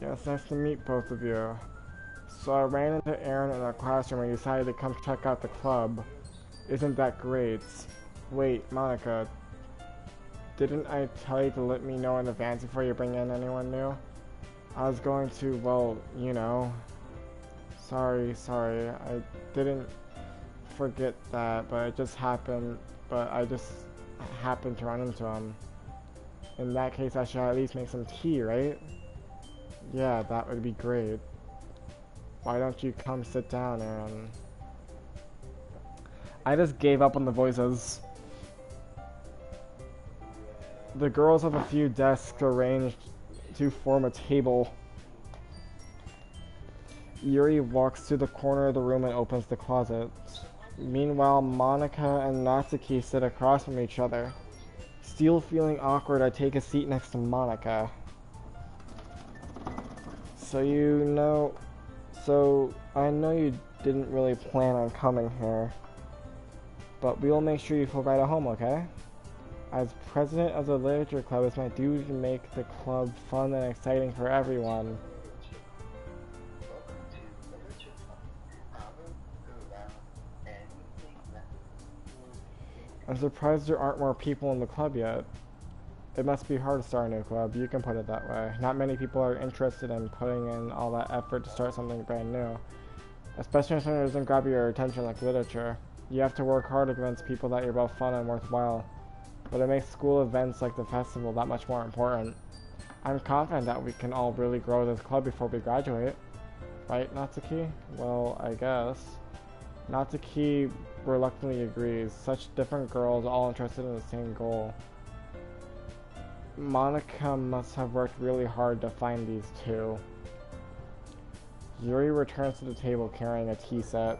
Yeah, it's nice to meet both of you. So I ran into Aaron in our classroom and decided to come check out the club. Isn't that great? Wait, Monica. Didn't I tell you to let me know in advance before you bring in anyone new? I was going to, well, you know. Sorry. I didn't forget that, but it just happened. But I just happened to run into him. In that case, I should at least make some tea, right? Yeah, that would be great. Why don't you come sit down, Aaron? I just gave up on the voices. The girls have a few desks arranged to form a table. Yuri walks to the corner of the room and opens the closet. Meanwhile, Monica and Natsuki sit across from each other. Still feeling awkward, I take a seat next to Monica. So I know you didn't really plan on coming here, but we will make sure you feel right at home, okay? As president of the literature club, it's my duty to make the club fun and exciting for everyone. I'm surprised there aren't more people in the club yet. It must be hard to start a new club, you can put it that way. Not many people are interested in putting in all that effort to start something brand new. Especially when something doesn't grab your attention like literature. You have to work hard to convince people that you're both fun and worthwhile. But it makes school events like the festival that much more important. I'm confident that we can all really grow this club before we graduate. Right, Natsuki? Well, I guess. Natsuki reluctantly agrees. Such different girls, all interested in the same goal. Monica must have worked really hard to find these two. Yuri returns to the table carrying a tea set.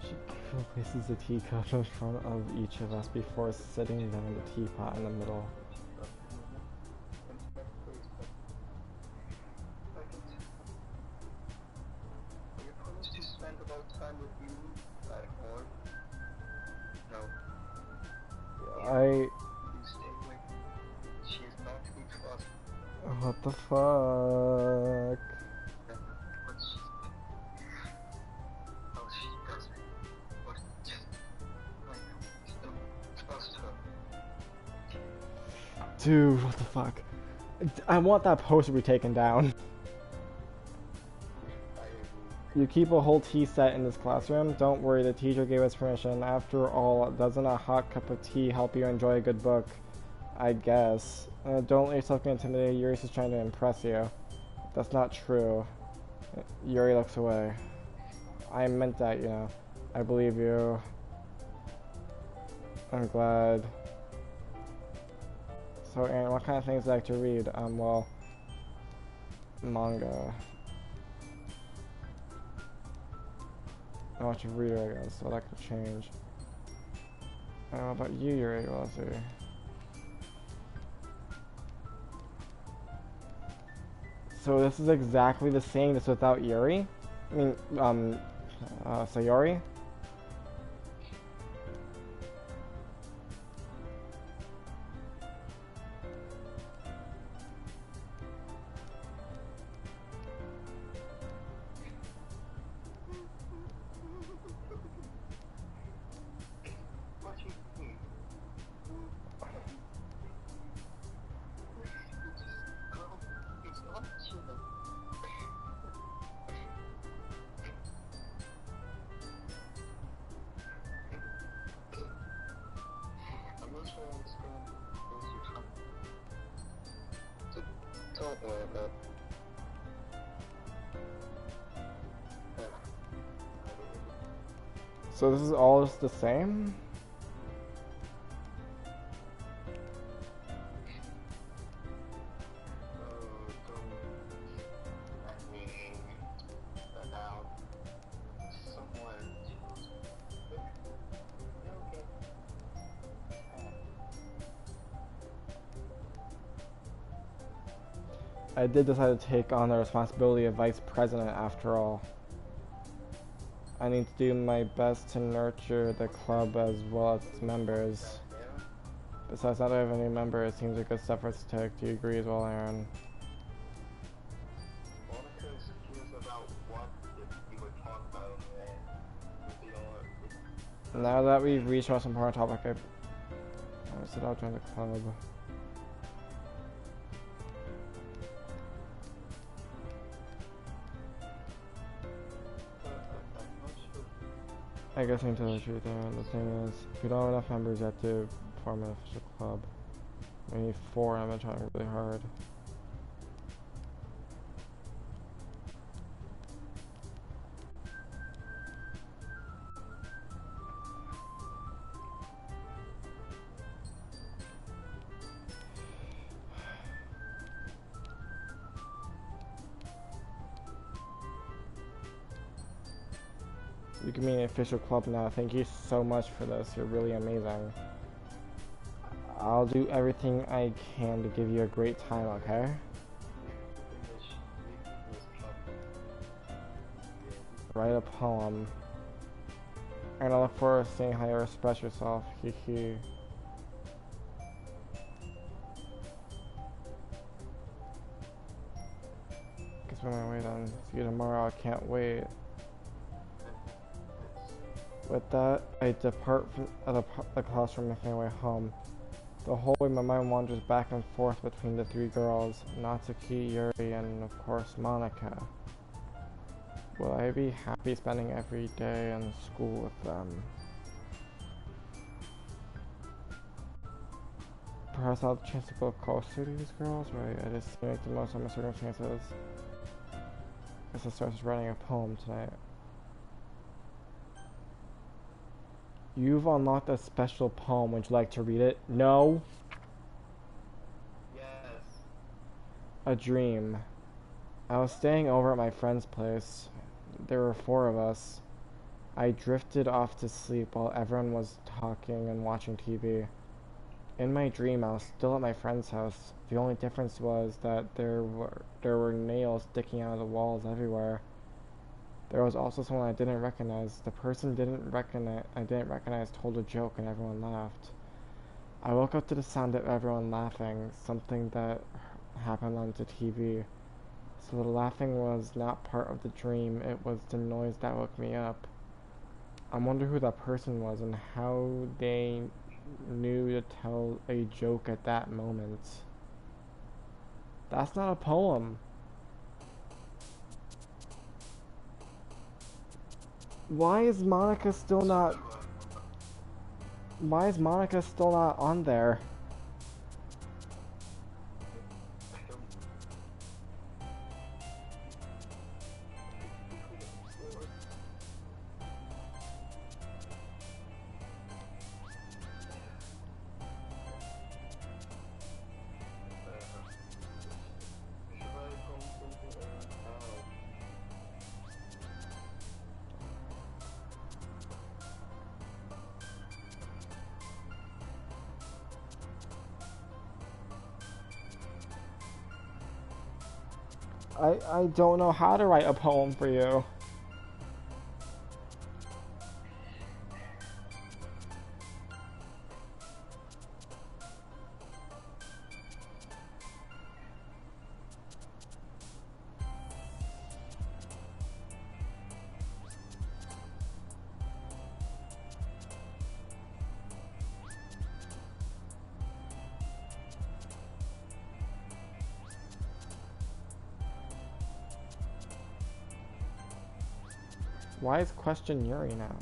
She places the teacup in front of each of us before sitting down the teapot in the middle. What the fuck? Dude, what the fuck? I want that poster to be taken down. You keep a whole tea set in this classroom? Don't worry, the teacher gave us permission. After all, doesn't a hot cup of tea help you enjoy a good book? I guess. Don't let yourself get intimidated. Yuri's just trying to impress you. That's not true. Yuri looks away. I meant that, you know. I believe you. I'm glad. So, Aaron, what kind of things do you like to read? Well, manga. I watch a reader, I guess, so that could change. I don't know about you, Yuri. Well, let's see. So this is exactly the same, just without Yuri? I mean, Sayori? So this is all just the same? I did decide to take on the responsibility of vice president after all. I need to do my best to nurture the club as well as its members. Besides, now that I have a new member, it seems a good step for us to take. Do you agree as well, Aaron? Now that we've reached our most important topic, I said I'll join the club. I guess I can tell the truth there. The thing is, we don't have enough members yet to form an official club. We need 4 and I've been trying really hard. You can be an official club now. Thank you so much for this. You're really amazing. I'll do everything I can to give you a great time, okay? Write a poem. And I look forward to seeing how you express yourself. Hee hee. Guess when I wait on see you tomorrow, I can't wait. With that, I depart from the classroom making my way home. The whole way my mind wanders back and forth between the three girls, Natsuki, Yuri, and of course Monica. Will I be happy spending every day in school with them? Perhaps I'll have a chance to grow closer to these girls, right? I just make the most of my circumstances. Guess I started writing a poem tonight. You've unlocked a special poem. Would you like to read it? No. Yes. A dream. I was staying over at my friend's place. There were 4 of us. I drifted off to sleep while everyone was talking and watching TV. In my dream, I was still at my friend's house. The only difference was that there were nails sticking out of the walls everywhere. There was also someone I didn't recognize. The person I didn't recognize told a joke and everyone laughed. I woke up to the sound of everyone laughing, something that happened on the TV. So the laughing was not part of the dream, it was the noise that woke me up. I wonder who that person was and how they knew to tell a joke at that moment. That's not a poem. Why is Monica still not on there? I don't know how to write a poem for you. Why is question Yuri now?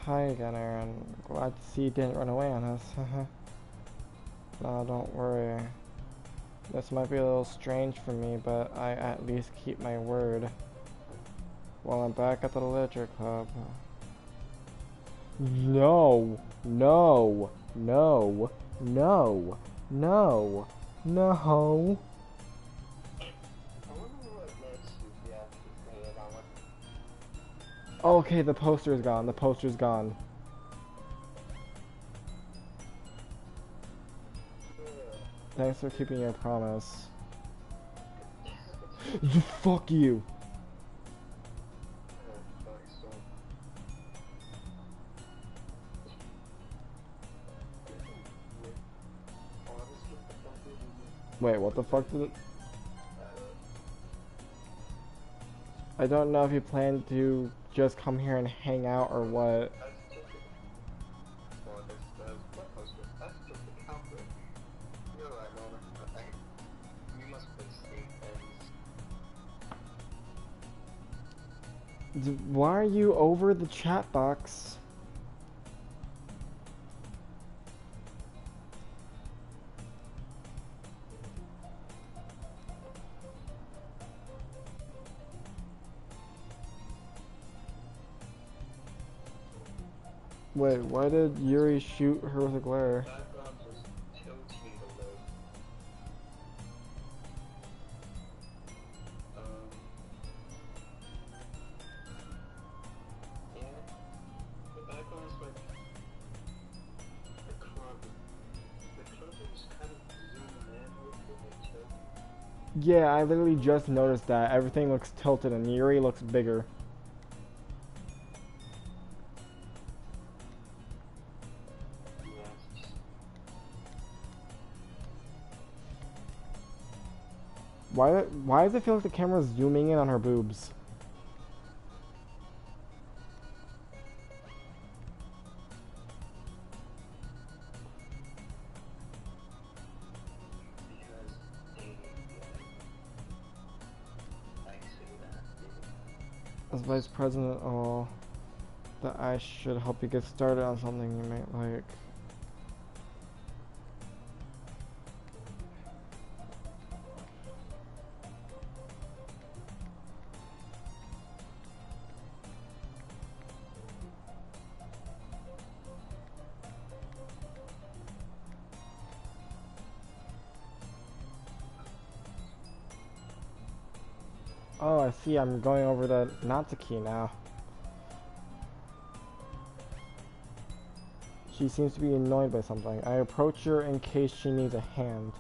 Hi again, Aaron. Glad to see you didn't run away on us. No, don't worry. This might be a little strange for me, but I at least keep my word. Well, I'm back at the literature club. No, no, no, no, no, no. Okay, the poster is gone. The poster's gone. Thanks for keeping your promise. Fuck you. Wait, what the fuck did it... I don't know if you plan to just come here and hang out or what. Why are you over the chat box? Wait, why did Yuri shoot her with a glare? Background just tilting a little. Yeah, the background's like the club. The club is kind of zoomed in with the tilt. Yeah, I literally just noticed that. Everything looks tilted and Yuri looks bigger. Yes. Why does it feel like the camera's zooming in on her boobs? Because I see that. As vice president, oh, that I should help you get started on something you might like. Oh, I see. I'm going over to Natsuki now. She seems to be annoyed by something. I approach her in case she needs a hand.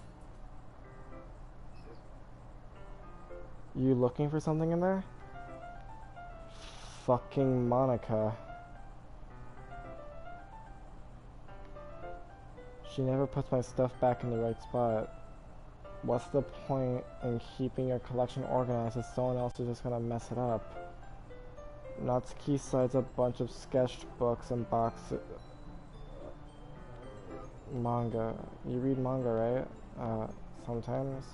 You looking for something in there? Fucking Monica. She never puts my stuff back in the right spot. What's the point in keeping your collection organized if someone else is just gonna mess it up? Natsuki cites a bunch of sketched books and boxes. Manga. You read manga, right? Sometimes.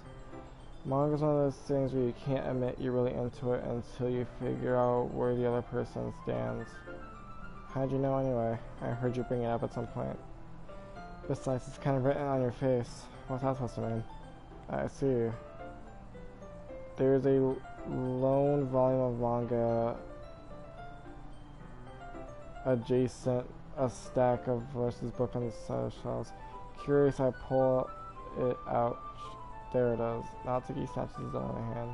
Manga's one of those things where you can't admit you're really into it until you figure out where the other person stands. How'd you know anyway? I heard you bring it up at some point. Besides, it's kind of written on your face. What's that supposed to mean? I see. There's a lone volume of manga adjacent a stack of versus book on the side of shelves. Curious, I pull it out. There it is. Natsuki snatches his own hand.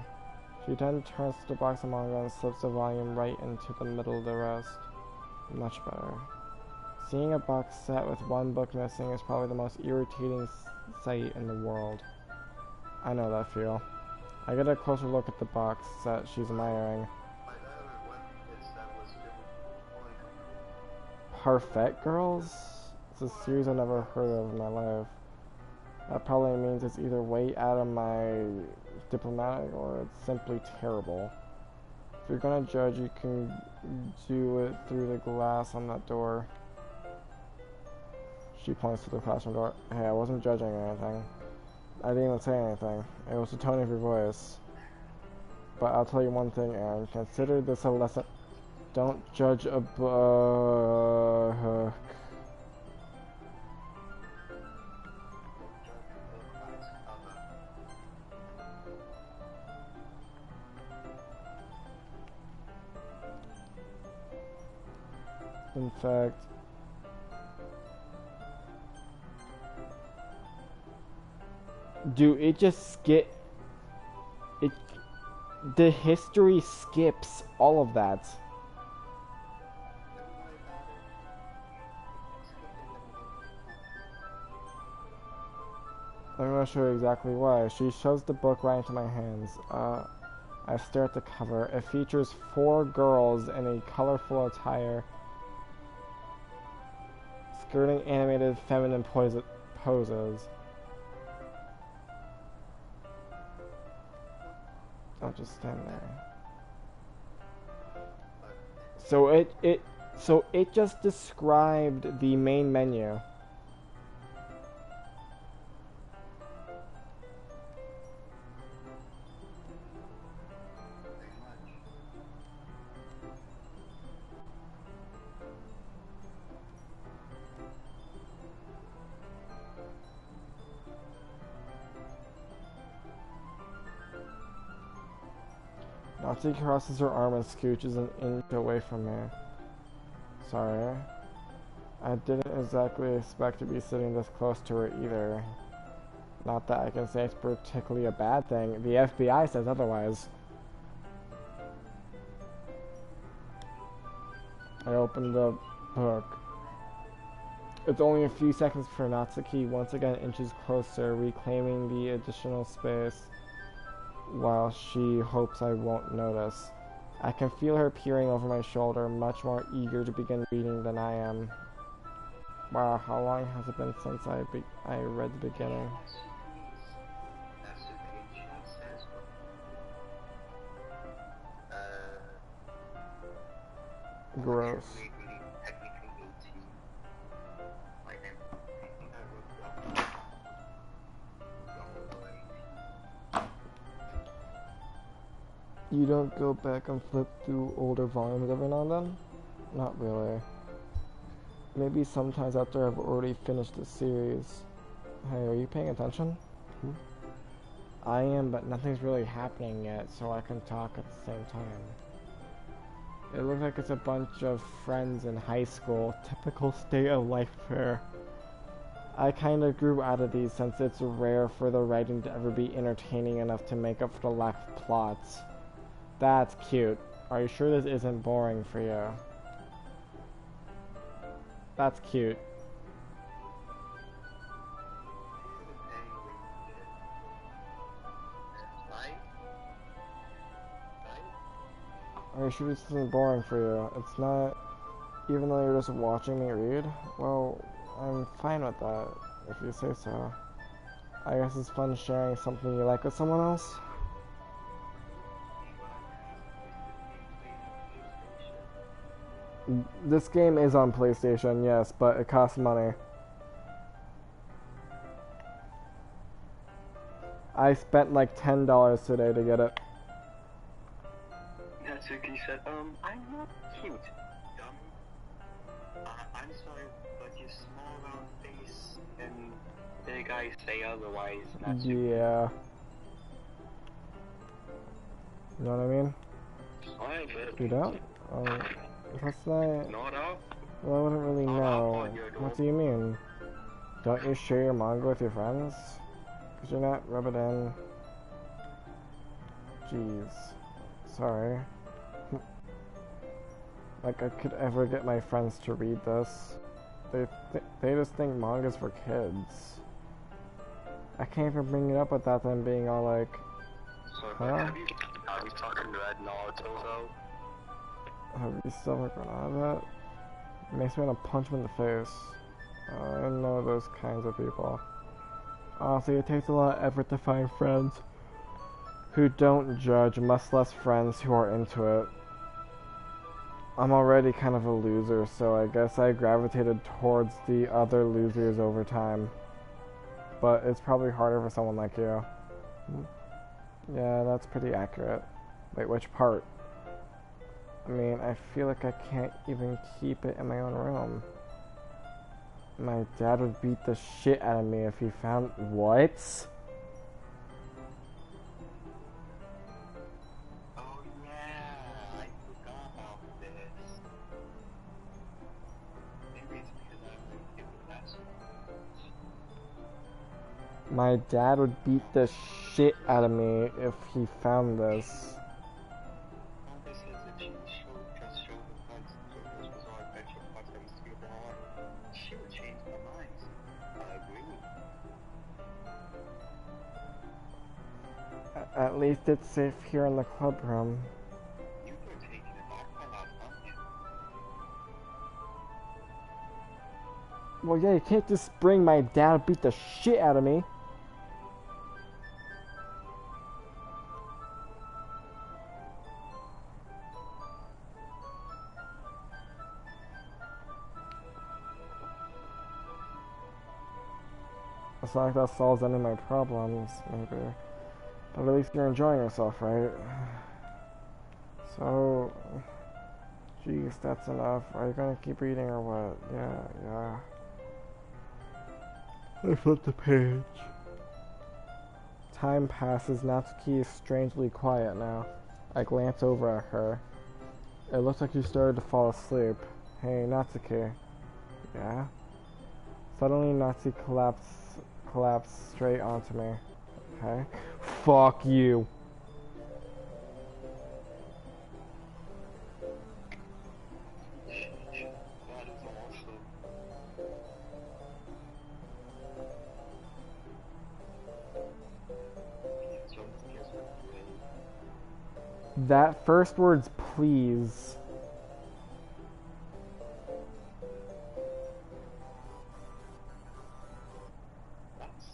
She then turns to the box of manga and slips the volume right into the middle of the rest. Much better. Seeing a box set with one book missing is probably the most irritating sight in the world. I know that feel. I get a closer look at the box set she's admiring. Parfait Girls? It's a series I've never heard of in my life. That probably means it's either way out of my diplomatic or it's simply terrible. If you're gonna judge, you can do it through the glass on that door. She points to the classroom door. Hey, I wasn't judging or anything. I didn't even say anything. It was the tone of your voice. But I'll tell you one thing, Aaron. Consider this a lesson. Don't judge a book. In fact, dude, it just the history skips all of that. I'm not sure exactly why. She shoves the book right into my hands. I stare at the cover. It features 4 girls in a colorful attire, skirting animated feminine poses. I'll just stand there. So it just described the main menu. Natsuki crosses her arm and scooches an inch away from me. Sorry. I didn't exactly expect to be sitting this close to her either. Not that I can say it's particularly a bad thing. The FBI says otherwise. I opened the book. It's only a few seconds before Natsuki once again inches closer, reclaiming the additional space while she hopes I won't notice. I can feel her peering over my shoulder, much more eager to begin reading than I am. Wow, how long has it been since I read the beginning? Gross. You don't go back and flip through older volumes every now and then? Not really. Maybe sometimes after I've already finished the series. Hey, are you paying attention? I am, but nothing's really happening yet, so I can talk at the same time. It looks like it's a bunch of friends in high school. Typical state of life fair. I kinda grew out of these since it's rare for the writing to ever be entertaining enough to make up for the lack of plots. That's cute. Are you sure this isn't boring for you? That's cute. Are you sure this isn't boring for you? It's not, even though you're just watching me read? Well, I'm fine with that, if you say so. I guess it's fun sharing something you like with someone else. This game is on PlayStation, yes, but it costs money. I spent like $10 today to get it. Natsuki said, I'm not cute, dummy. I'm sorry, but your small round face and big eyes say otherwise, Natsuki. Yeah. You know what I mean? You don't? That's not... Well, I wouldn't really know. What do you mean? Don't you share your manga with your friends? Cause you're not rub it in. Jeez. Sorry. Like I could ever get my friends to read this. They just think manga's for kids. I can't even bring it up without them being all like, huh? Have you fucking read Naruto though? Have you still ever gone out of that? It makes me want to punch him in the face. I know those kinds of people. Honestly, it takes a lot of effort to find friends who don't judge, much less friends who are into it. I'm already kind of a loser, so I guess I gravitated towards the other losers over time. But it's probably harder for someone like you. Yeah, that's pretty accurate. Wait, which part? I mean, I feel like I can't even keep it in my own room. My dad would beat the shit out of me if he found... What? Oh yeah, I forgot about this. Maybe it's because I went to class. My dad would beat the shit out of me if he found this. This is a cheat just show the parts so this was all adventure parts that used to be on. She would change my mind. I agree. At least it's safe here in the club room. You were taken aback by that, weren't you? Well, yeah, you can't just bring my dad would beat the shit out of me. It's not like that solves any of my problems, maybe. But at least you're enjoying yourself, right? So... Jeez, that's enough. Are you gonna keep reading or what? Yeah. I flipped the page. Time passes. Natsuki is strangely quiet now. I glance over at her. It looks like you started to fall asleep. Hey, Natsuki. Yeah? Suddenly Nazi collapsed straight onto me. Okay? Fuck you. That is awesome. These jump scares are great. That first word's please. That's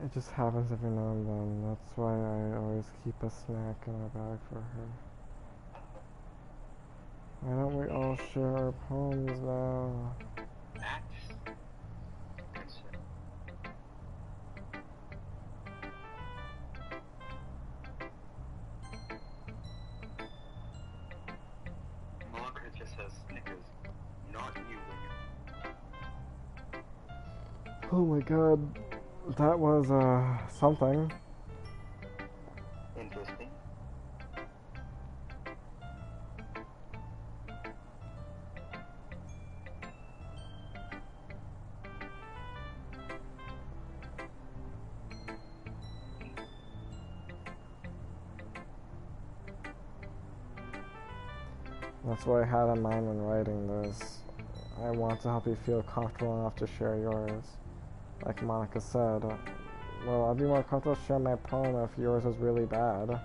It just happens every now and then. That's why I always keep a snack in my bag for her. Why don't we all share our poems now? that's it. Monica just says Snickers, not you. Oh my god. That was, something. Interesting. That's what I had in mind when writing this. I want to help you feel comfortable enough to share yours. Like Monica said, well, I'd be more comfortable sharing my poem if yours was really bad.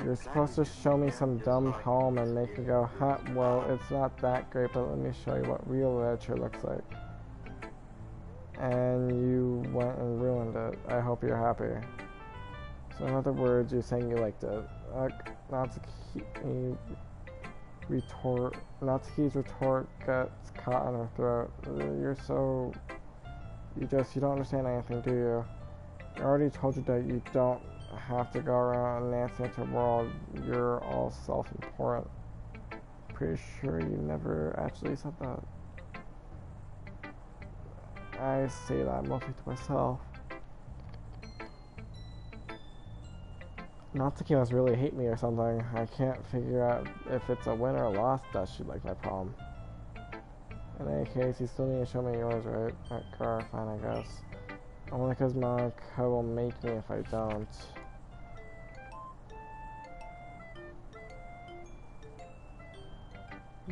You're supposed to show me some dumb poem and make me go, huh, well, it's not that great, but let me show you what real literature looks like. And you went and ruined it. I hope you're happy. So in other words, you're saying you liked it. Natsuki's retort gets caught in her throat. You don't understand anything, do you? I already told you that you don't have to go around dancing into the world. You're all self-important. Pretty sure you never actually said that. I say that mostly to myself. Natsuki must really hate me or something. I can't figure out if it's a win or a loss that she liked my poem. In any case, you still need to show me yours, right? Alright, fine, I guess. Only because Monica will make me if I don't.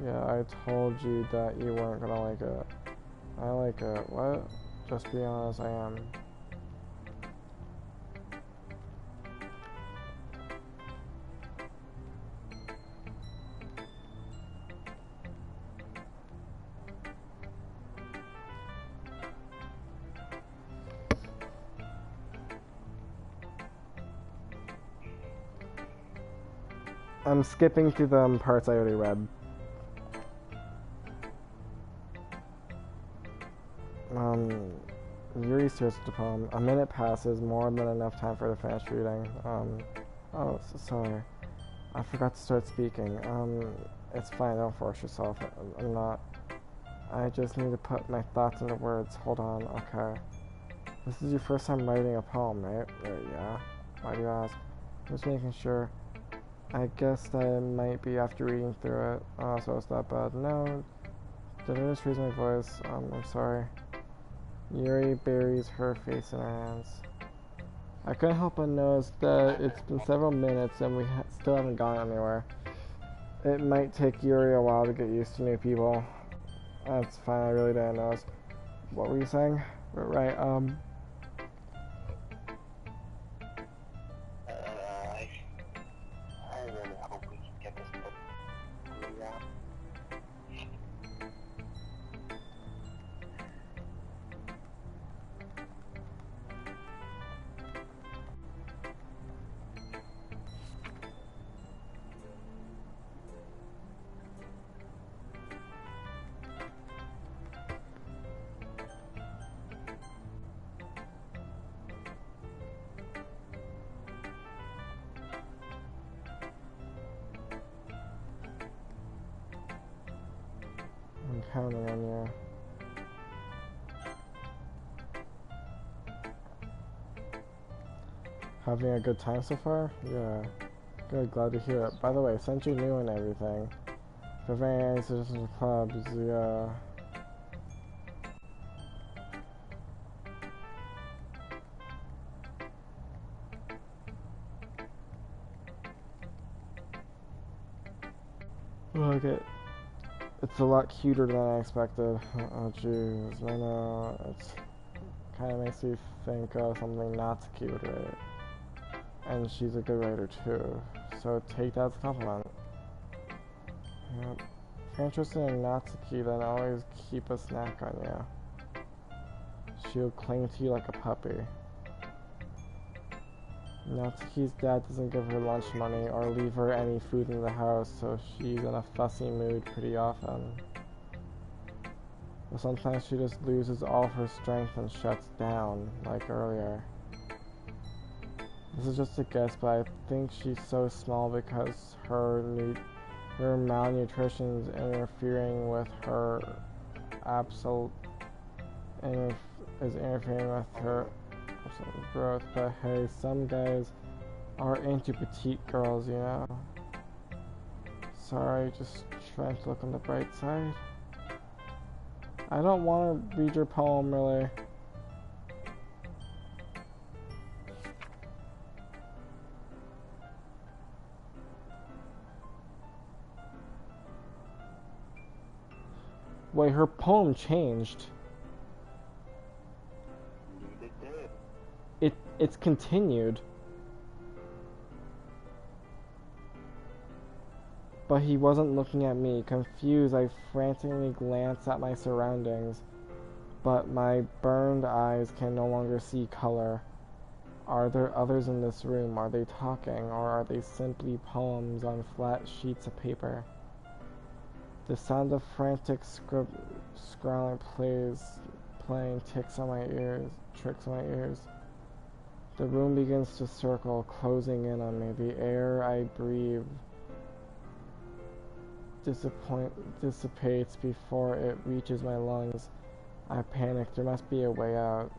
Yeah, I told you that you weren't gonna like it. I like it. What? Just be honest, I am. I'm skipping to the parts I already read. Yuri stares at the poem. A minute passes, more than enough time for her to finish reading. Oh, sorry. I forgot to start speaking. It's fine, don't force yourself. I'm not. I just need to put my thoughts into words. Hold on, okay. This is your first time writing a poem, right? Yeah. Why do you ask? Just making sure. I guess that might be after reading through it. Oh, so it's that bad. No. Did I just raise my voice? I'm sorry. Yuri buries her face in her hands. I couldn't help but notice that it's been several minutes and we still haven't gone anywhere. It might take Yuri a while to get used to new people. That's fine, I really didn't notice. What were you saying? Right, I really hope we can get this book figured out. counting on you. Having a good time so far? Yeah. Good, glad to hear it. By the way, since you're new and everything, if you have any suggestions for clubs, yeah. Look, it's a lot cuter than I expected. Oh jeez, I know, it's kind of makes me think of something not so cute, right? And she's a good writer too, so take that as a compliment. Yep. If you're interested in Natsuki, then always keep a snack on you. She'll cling to you like a puppy. Natsuki's dad doesn't give her lunch money or leave her any food in the house, so she's in a fussy mood pretty often. But sometimes she just loses all of her strength and shuts down, like earlier. This is just a guess, but I think she's so small because her malnutrition is interfering with her interfering with her absolute growth. But hey, some guys are into petite girls, you know. Sorry, just trying to look on the bright side. I don't want to read your poem, really. Wait, her poem changed. It did. It's continued. But he wasn't looking at me. Confused, I frantically glanced at my surroundings. But my burned eyes can no longer see color. Are there others in this room? Are they talking? Or are they simply poems on flat sheets of paper? The sound of frantic scrawling playing tricks on my ears. The room begins to circle, closing in on me. The air I breathe dissipates before it reaches my lungs. I panic. There must be a way out.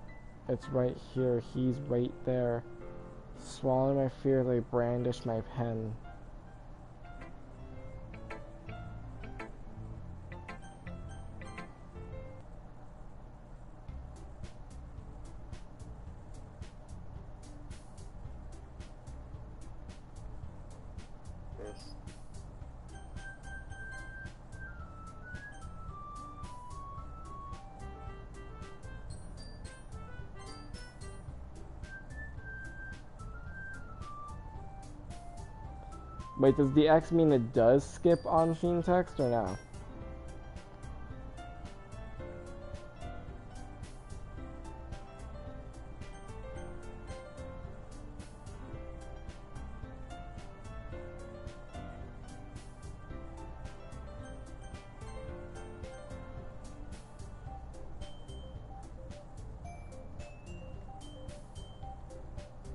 It's right here. He's right there. Swallowing my fears, I brandish my pen. Wait, does the X mean it does skip on scene text or no?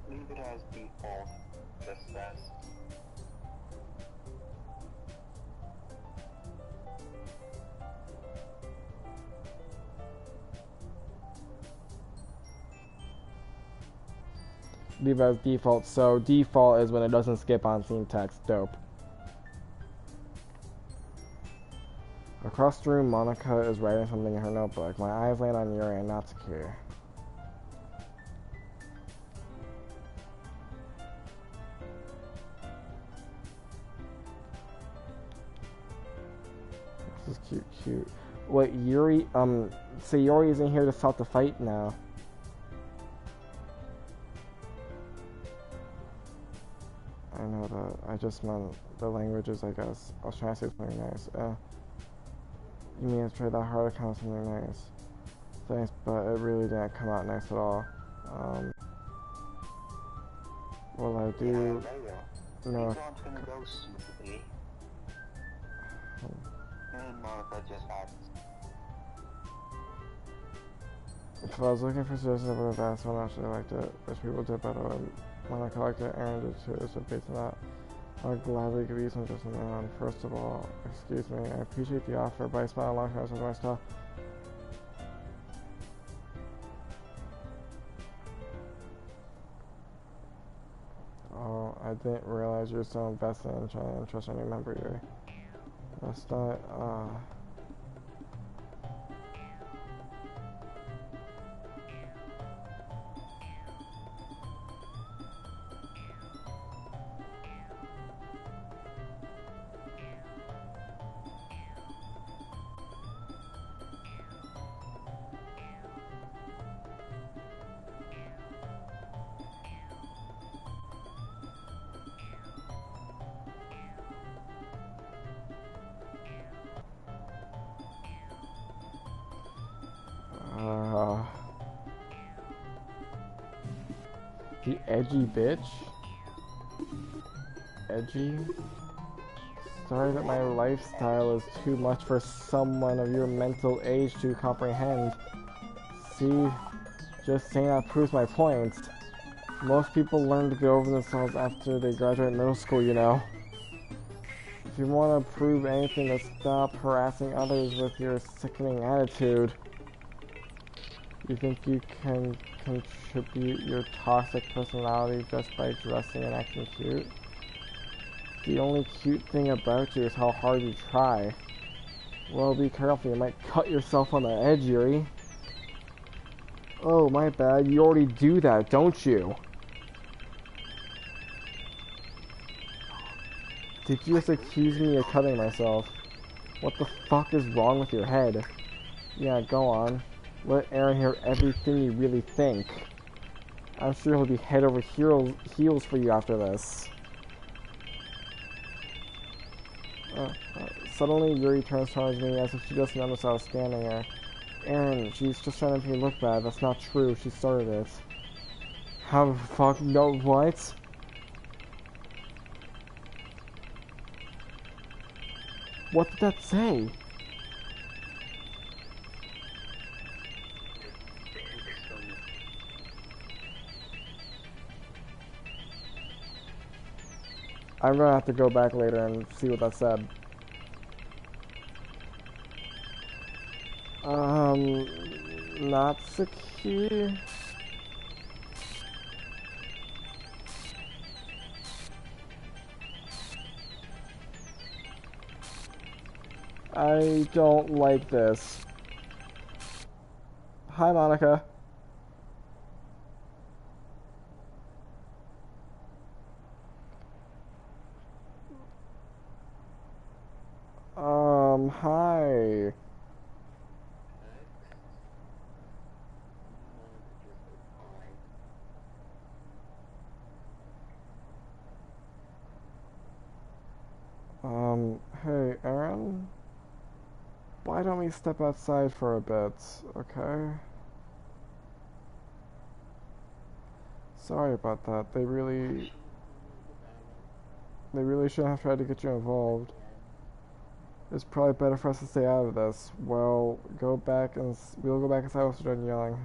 Leave it as default, just as. Leave as default, so default is when it doesn't skip on scene text. Dope. Across the room, Monica is writing something in her notebook. My eyes land on Yuri and Natsuki. This is cute. Wait, Yuri, so Yuri isn't here to stop the fight now. I know that. I just meant the languages, I guess. I was trying to say something nice. You mean I tried that hard to come up with something nice? Thanks, but it really didn't come out nice at all. Well, I do. Yeah, No. Things aren't gonna go smoothly. And Monica just happens. If I was looking for suggestions about the last one, I actually liked it. Which people did, by the way. Monica liked it, Aaron did too, so based on that, I'll gladly give you some just a man. First of all, excuse me, I appreciate the offer, but I spent a long time with my stuff. Oh, I didn't realize you're so invested in trying to interest a new member here. That's not, uh, the edgy bitch? Edgy? Sorry that my lifestyle is too much for someone of your mental age to comprehend. See, just saying that proves my point. Most people learn to get over themselves after they graduate middle school, you know. If you want to prove anything, to stop harassing others with your sickening attitude. You think you can contribute your toxic personality just by dressing and acting cute? The only cute thing about you is how hard you try. Well, be careful, you might cut yourself on the edge, Yuri. Oh, my bad, you already do that, don't you? Did you just accuse me of cutting myself? What the fuck is wrong with your head? Yeah, go on. Let Aaron hear everything you really think. I'm sure he'll be head over heels for you after this. Suddenly, Yuri turns towards me as if she just noticed I was standing there. Aaron, she's just trying to make me look bad. That's not true. She started it. How the fuck? No, what? What did that say? I'm gonna have to go back later and see what that said. Natsuki? I don't like this. Hi, Monica. Hi. Hey, Aaron? Why don't we step outside for a bit, okay? Sorry about that. They really shouldn't have tried to get you involved. It's probably better for us to stay out of this. Well, we'll go back inside once we're done yelling.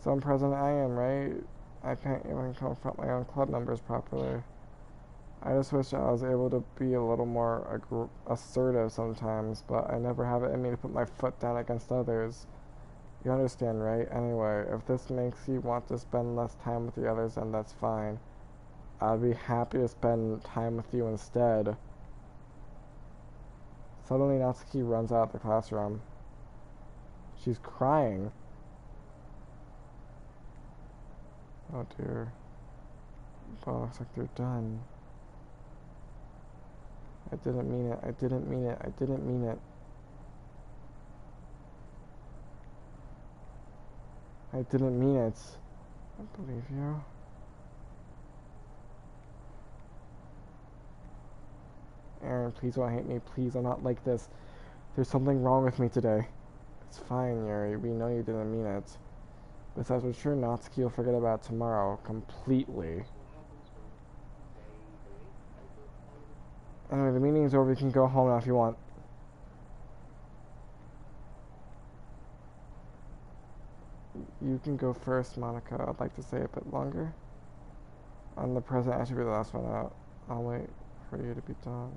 So I'm president I am, right? I can't even confront my own club members properly. I just wish I was able to be a little more assertive sometimes, but I never have it in me to put my foot down against others. You understand, right? Anyway, if this makes you want to spend less time with the others, then that's fine. I'd be happy to spend time with you instead. Suddenly, Natsuki runs out of the classroom. She's crying. Oh dear. Well, looks like they're done. I didn't mean it. I didn't mean it. I didn't mean it. I didn't mean it. I believe you. Aaron, please don't hate me. Please, I'm not like this. There's something wrong with me today. It's fine, Yuri. We know you didn't mean it. Besides, we're sure Natsuki will forget about it tomorrow completely. Anyway, the meeting's over. You can go home now if you want. You can go first, Monica. I'd like to stay a bit longer. I'm the president. I should be the last one out. I'll wait. for you to be done.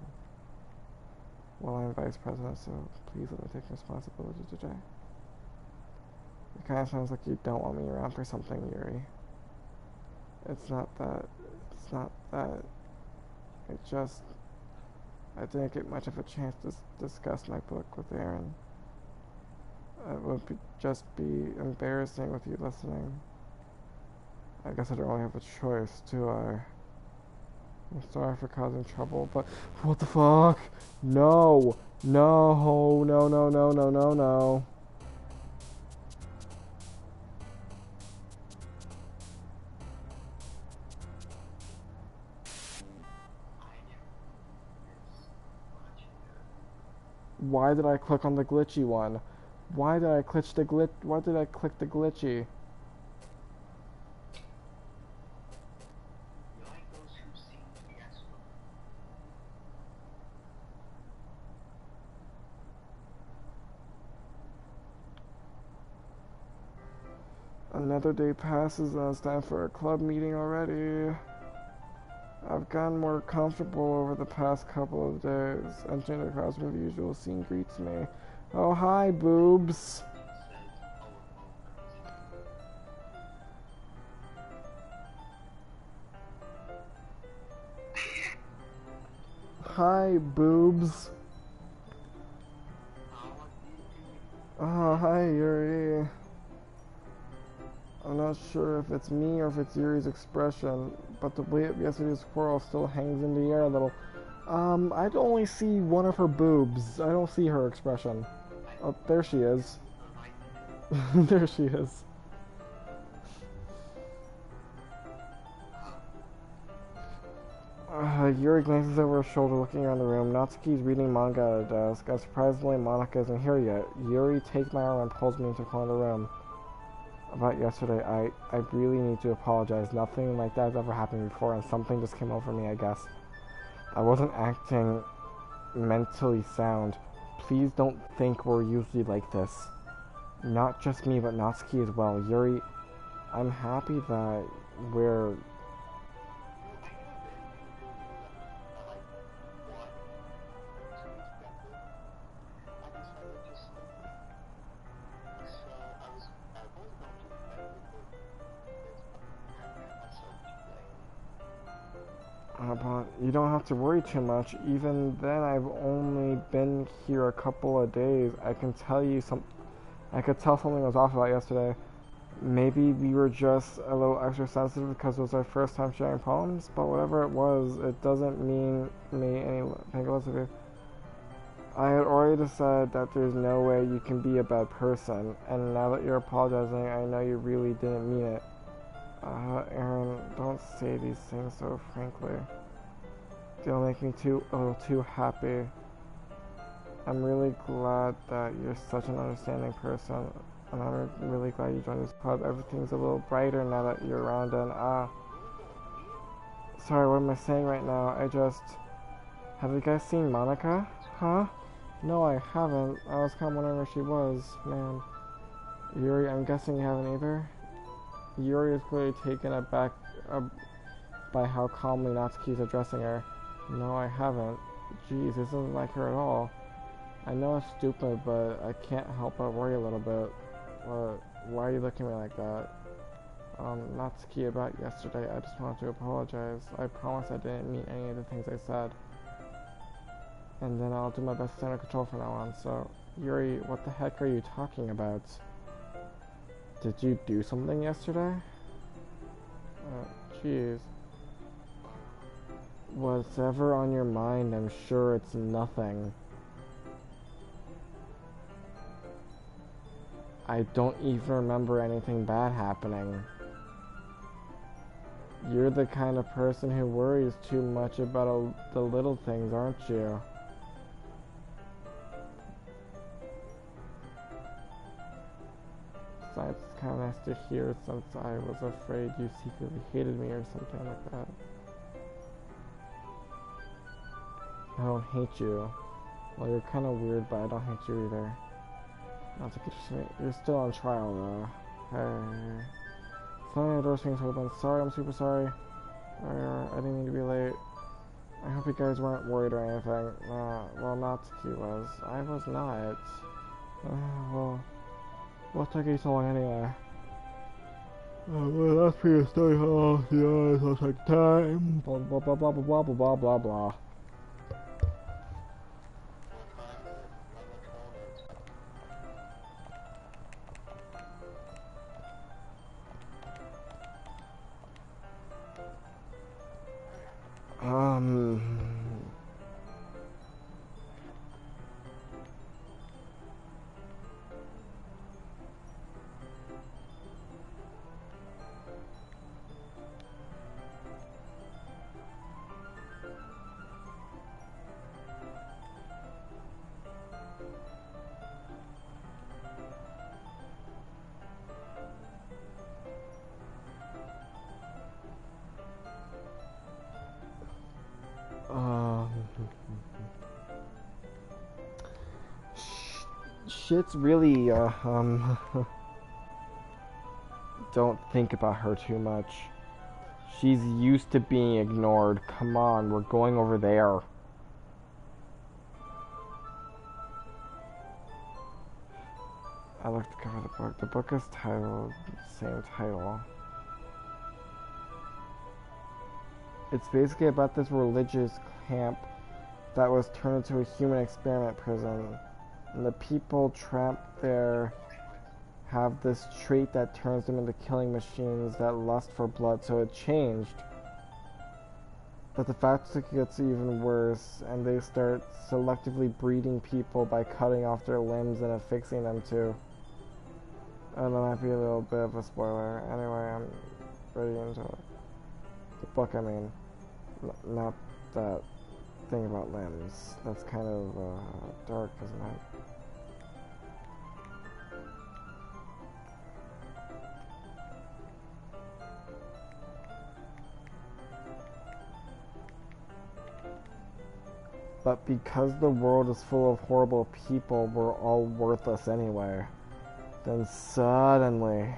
Well, I'm vice president, so please let me take responsibility today. It kind of sounds like you don't want me around for something, Yuri. It's not that. It's not that. It just... I didn't get much of a chance to discuss my book with Aaron. It would just be embarrassing with you listening. I guess I don't really have a choice, do I? I'm sorry for causing trouble, but... What the fuck? No! No! No, no, no, no, no, no. Why did I click on the glitchy one? Why did I click the glitchy? Another day passes and it's time for a club meeting already. I've gotten more comfortable over the past couple of days. Entering the classroom, the usual scene greets me. Oh, hi, boobs. Hi, boobs. Oh, hi, Yuri. I'm not sure if it's me or if it's Yuri's expression, but the way of yesterday's squirrel still hangs in the air a little. I only see one of her boobs. I don't see her expression. Oh, there she is. There she is. Yuri glances over her shoulder, looking around the room. Natsuki's reading manga at a desk, and surprisingly, Monica isn't here yet. Yuri takes my arm and pulls me into a corner of the room. About yesterday, I really need to apologize. Nothing like that has ever happened before, and something just came over me, I guess. I wasn't acting mentally sound. Please don't think we're usually like this. Not just me, but Natsuki as well. Yuri, I'm happy that we're... But you don't have to worry too much. Even then, I've only been here a couple of days. I can tell something was off about yesterday. Maybe we were just a little extra sensitive because it was our first time sharing poems, but whatever it was, it doesn't mean me anything less of you. I had already said that there's no way you can be a bad person, and now that you're apologizing, I know you really didn't mean it. Aaron, don't say these things so frankly. They'll make me a little too happy. I'm really glad that you're such an understanding person, and I'm really glad you joined this club. Everything's a little brighter now that you're around, and sorry, what am I saying right now? Have you guys seen Monica? Huh? No, I haven't. I was kind of wondering where she was, man. Yuri, I'm guessing you haven't either? Yuri is clearly taken aback by how calmly Natsuki's addressing her. No, I haven't. Jeez, this isn't like her at all. I know it's stupid, but I can't help but worry a little bit. Why are you looking at me like that? Natsuki, about yesterday, I just wanted to apologize. I promise I didn't mean any of the things I said. And then I'll do my best to stay under control from now on, so... Yuri, what the heck are you talking about? Did you do something yesterday? Jeez. Whatever on your mind, I'm sure it's nothing. I don't even remember anything bad happening. You're the kind of person who worries too much about the little things, aren't you? Besides, it's kind of nice to hear since I was afraid you secretly hated me or something like that. I don't hate you. Well, you're kind of weird, but I don't hate you either. Not to get you. You're still on trial, though. Hey. Sorry, the door's being open. Sorry, I'm super sorry. I didn't mean to be late. I hope you guys weren't worried or anything. Well, Natsuki was. I was not. Well, what took you so long anyway? Well, that's pretty study hall. Yeah, it'll take time. Blah blah blah blah blah blah blah blah blah. What time is it? How much longer is it? Um. Shit's really, don't think about her too much. She's used to being ignored. Come on, we're going over there. I looked to cover the book. The book is titled, same title. It's basically about this religious camp that was turned into a human experiment prison. And the people trapped there have this trait that turns them into killing machines that lust for blood, so it changed. But the fact it gets even worse, and they start selectively breeding people by cutting off their limbs and affixing them to. And that might be a little bit of a spoiler. Anyway, I'm ready into it. The book, I mean. Not that thing about limbs. That's kind of dark, isn't it? But because the world is full of horrible people, we're all worthless anyway. Then suddenly...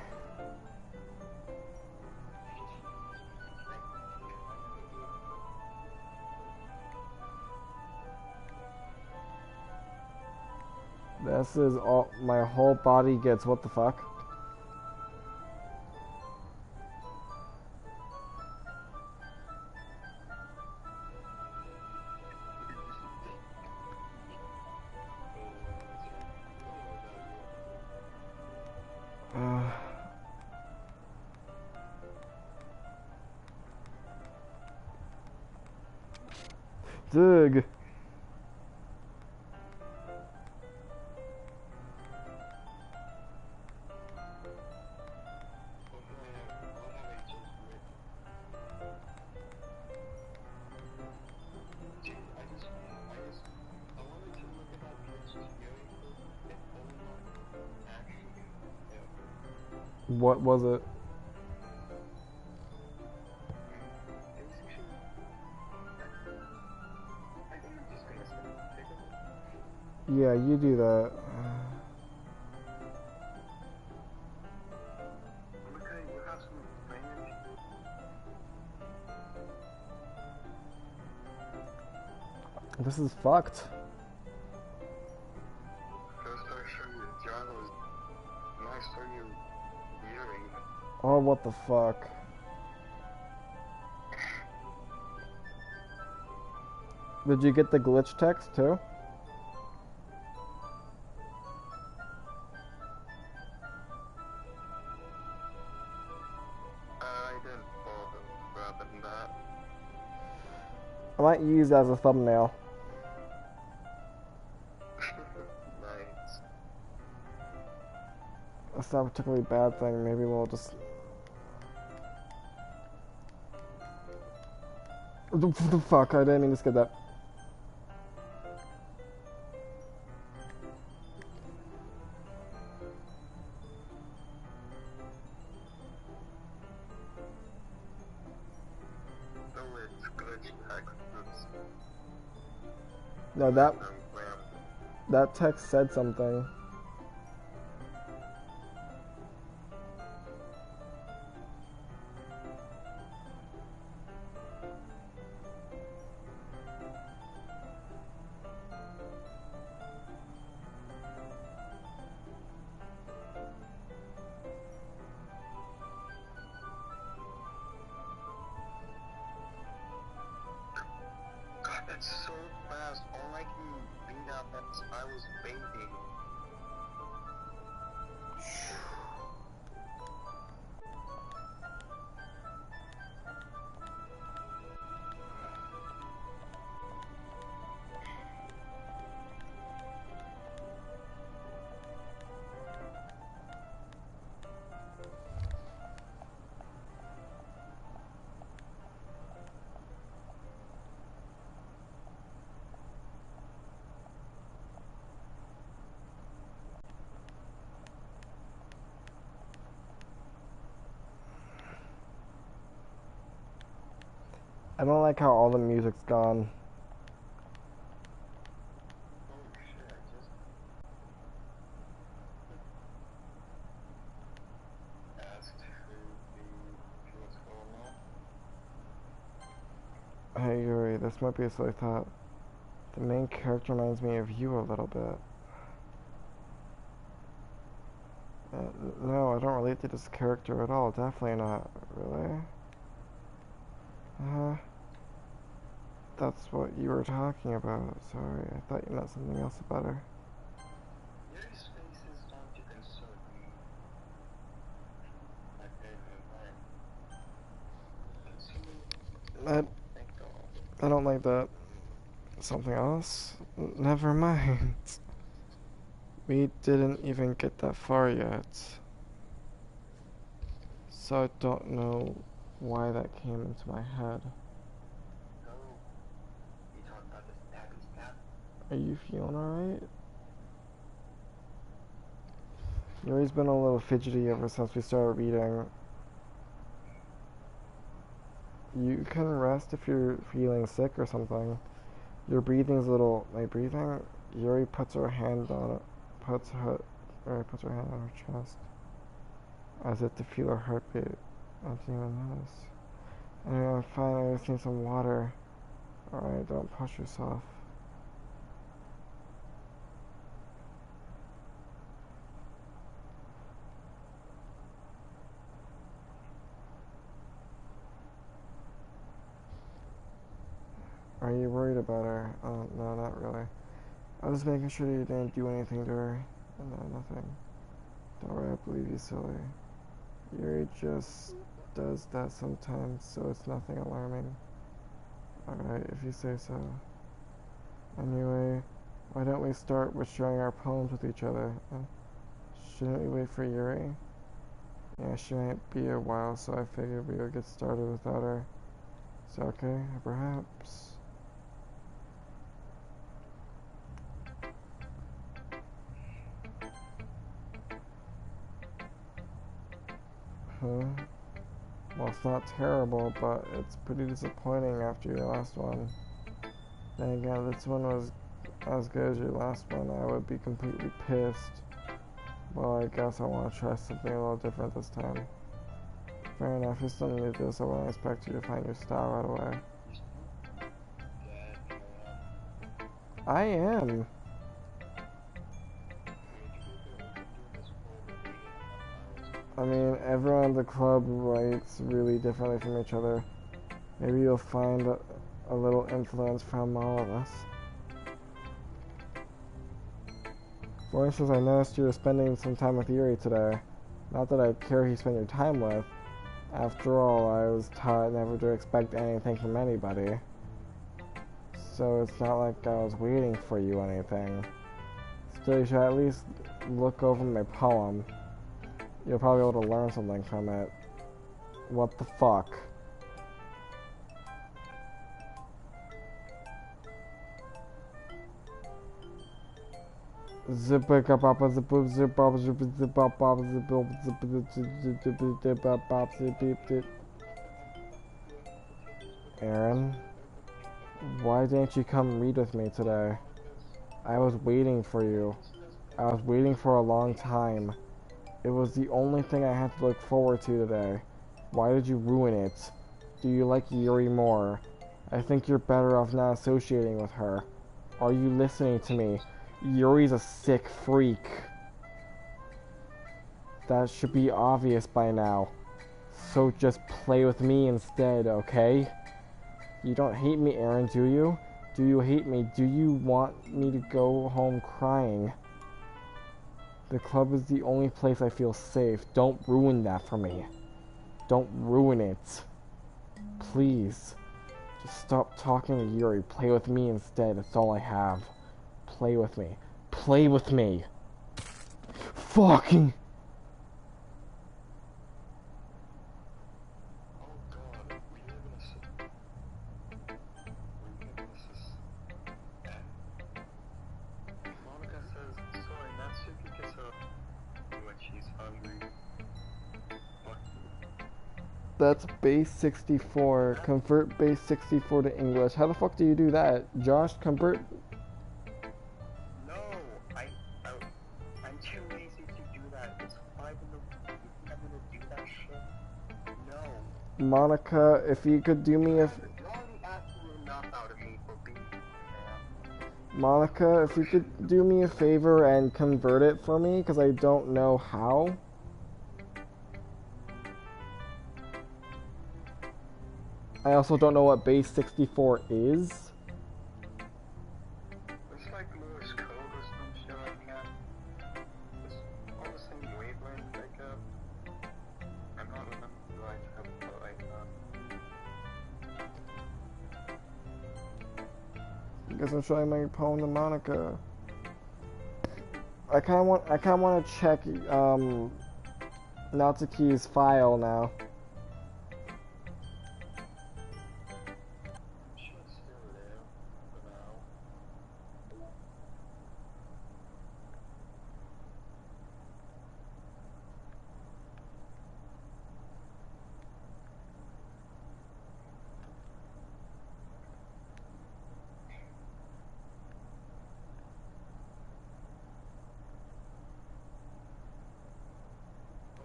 This is all... My whole body gets... What the fuck? Dig. What was it? Yeah, you do that. This is fucked. First I show you John was nice for you hearing. Oh, what the fuck? Did you get the glitch text too? I didn't bother grabbing that. I might use that as a thumbnail. Nice. That's not a particularly bad thing. Maybe we'll just... The fuck, I didn't mean to skip that. No, it's glitch text. It's No, that text said something. I was waiting. I don't like how all the music's gone. Oh shit, I just asked what's going on. Hey Yuri, this might be a silly thought. The main character reminds me of you a little bit. No, I don't relate to this character at all. Definitely not. Really? That's what you were talking about. Sorry, I thought you meant something else about her. Yuri's faces don't concern me. I I don't like that. Something else? Never mind. We didn't even get that far yet. So I don't know why that came into my head. So, you talked about the stabby stab? Are you feeling alright? Yuri's been a little fidgety ever since we started reading. You can rest if you're feeling sick or something. Your breathing's a little... My breathing? Yuri puts her hand on it. Puts her hand on her chest. As if to feel her heartbeat. I didn't even notice. Anyway, I'm fine. I just need some water. Alright, don't push yourself. Are you worried about her? Oh, no, not really. I was making sure you didn't do anything to her. No, nothing. Don't worry, I believe you, silly. Yuri just does that sometimes, so it's nothing alarming. Alright, if you say so. Anyway, why don't we start with sharing our poems with each other? Shouldn't we wait for Yuri? Yeah, she might be a while, so I figured we would get started without her. Is that okay? Perhaps? Huh? Well, it's not terrible, but it's pretty disappointing after your last one. Then again, this one was as good as your last one. I would be completely pissed. Well, I guess I want to try something a little different this time. Fair enough, you still need this. I wouldn't expect you to find your style right away. I am. I mean, everyone in the club writes really differently from each other. Maybe you'll find a little influence from all of us. For instance, I noticed you were spending some time with Yuri today. Not that I care who you spend your time with. After all, I was taught never to expect anything from anybody. So it's not like I was waiting for you or anything. Still, you should at least look over my poem. You'll probably be able to learn something from it. What the fuck? Zip up up zip up zip up zip zip up up zip up zip up zip zip. Aaron, why didn't you come read with me today? I was waiting for you. I was waiting for a long time. It was the only thing I had to look forward to today. Why did you ruin it? Do you like Yuri more? I think you're better off not associating with her. Are you listening to me? Yuri's a sick freak. That should be obvious by now. So just play with me instead, okay? You don't hate me, Aaron, do you? Do you hate me? Do you want me to go home crying? The club is the only place I feel safe. Don't ruin that for me. Don't ruin it. Please. Just stop talking to Yuri. Play with me instead. It's all I have. Play with me. Play with me. Fucking... Oh god, we live in a Monica says, sorry, Natsuki gets up when she's hungry. What? That's base 64. Convert base 64 to English. How the fuck do you do that? Josh, convert... No, I'm too lazy to do that. It's 5 in the morning. You think I'm gonna do that shit? No. Monica, if you could do me a... You're already asking enough out of me for being here. Monica, if you could do me a favor and convert it for me, because I don't know how. I also don't know what base 64 is. It's like Morse code or some shit like that. It's all the same wavelength, like, I'm not remembering right now, but I guess I'm showing my poem to Monica. I kind of want to check Natsuki's file now. I'm sure it's still there for now.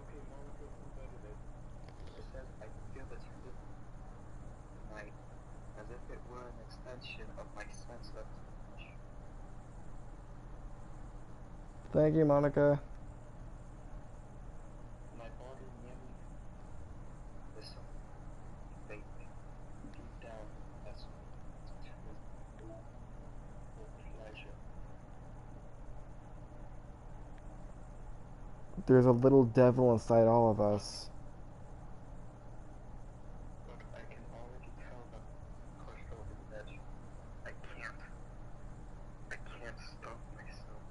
Okay, Monica converted it. It says I feel the tender night as if it were an extension of my sense of touch. Thank you, Monica. My body nearly with some faith deep down as to for pleasure. There's a little devil inside all of us. Look, I can already tell that I'm pushed over the edge. I can't stop myself.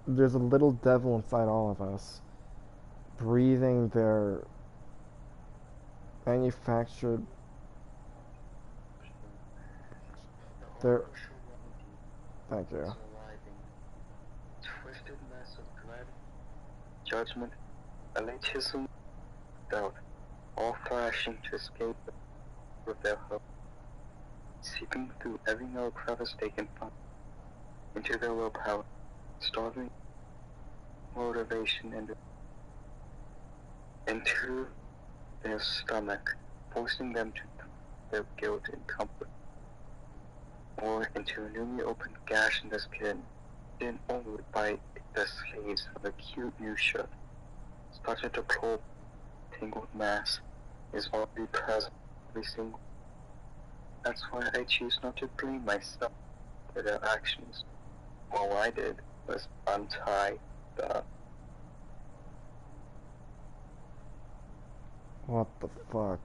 There's a little devil inside all of us, breathing their manufactured, The their... artificial remedy Thank you. is arriving. Twisted mess of dread, judgment, elitism, doubt, all flashing to escape with their hope, seeping through every narrow crevice they can find, into their willpower, starving motivation into their stomach, forcing them to their guilt and comfort, or into a newly opened gash in the skin, then only by the sleeves of a cute new shirt. Such a deplorable, tangled mass is already present every single. That's why I choose not to blame myself for their actions. All I did was untie the... What the fuck?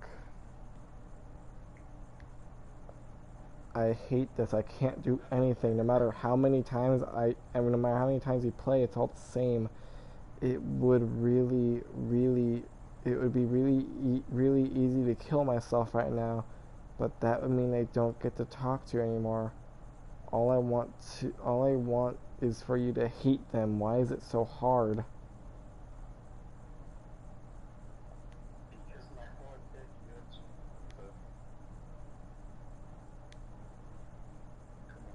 I hate this. I can't do anything. No matter how many times no matter how many times we play, it's all the same. It would be really easy to kill myself right now, but that would mean I don't get to talk to you anymore. All I want is for you to hate them. Why is it so hard? Because my heart yearns for... Come on,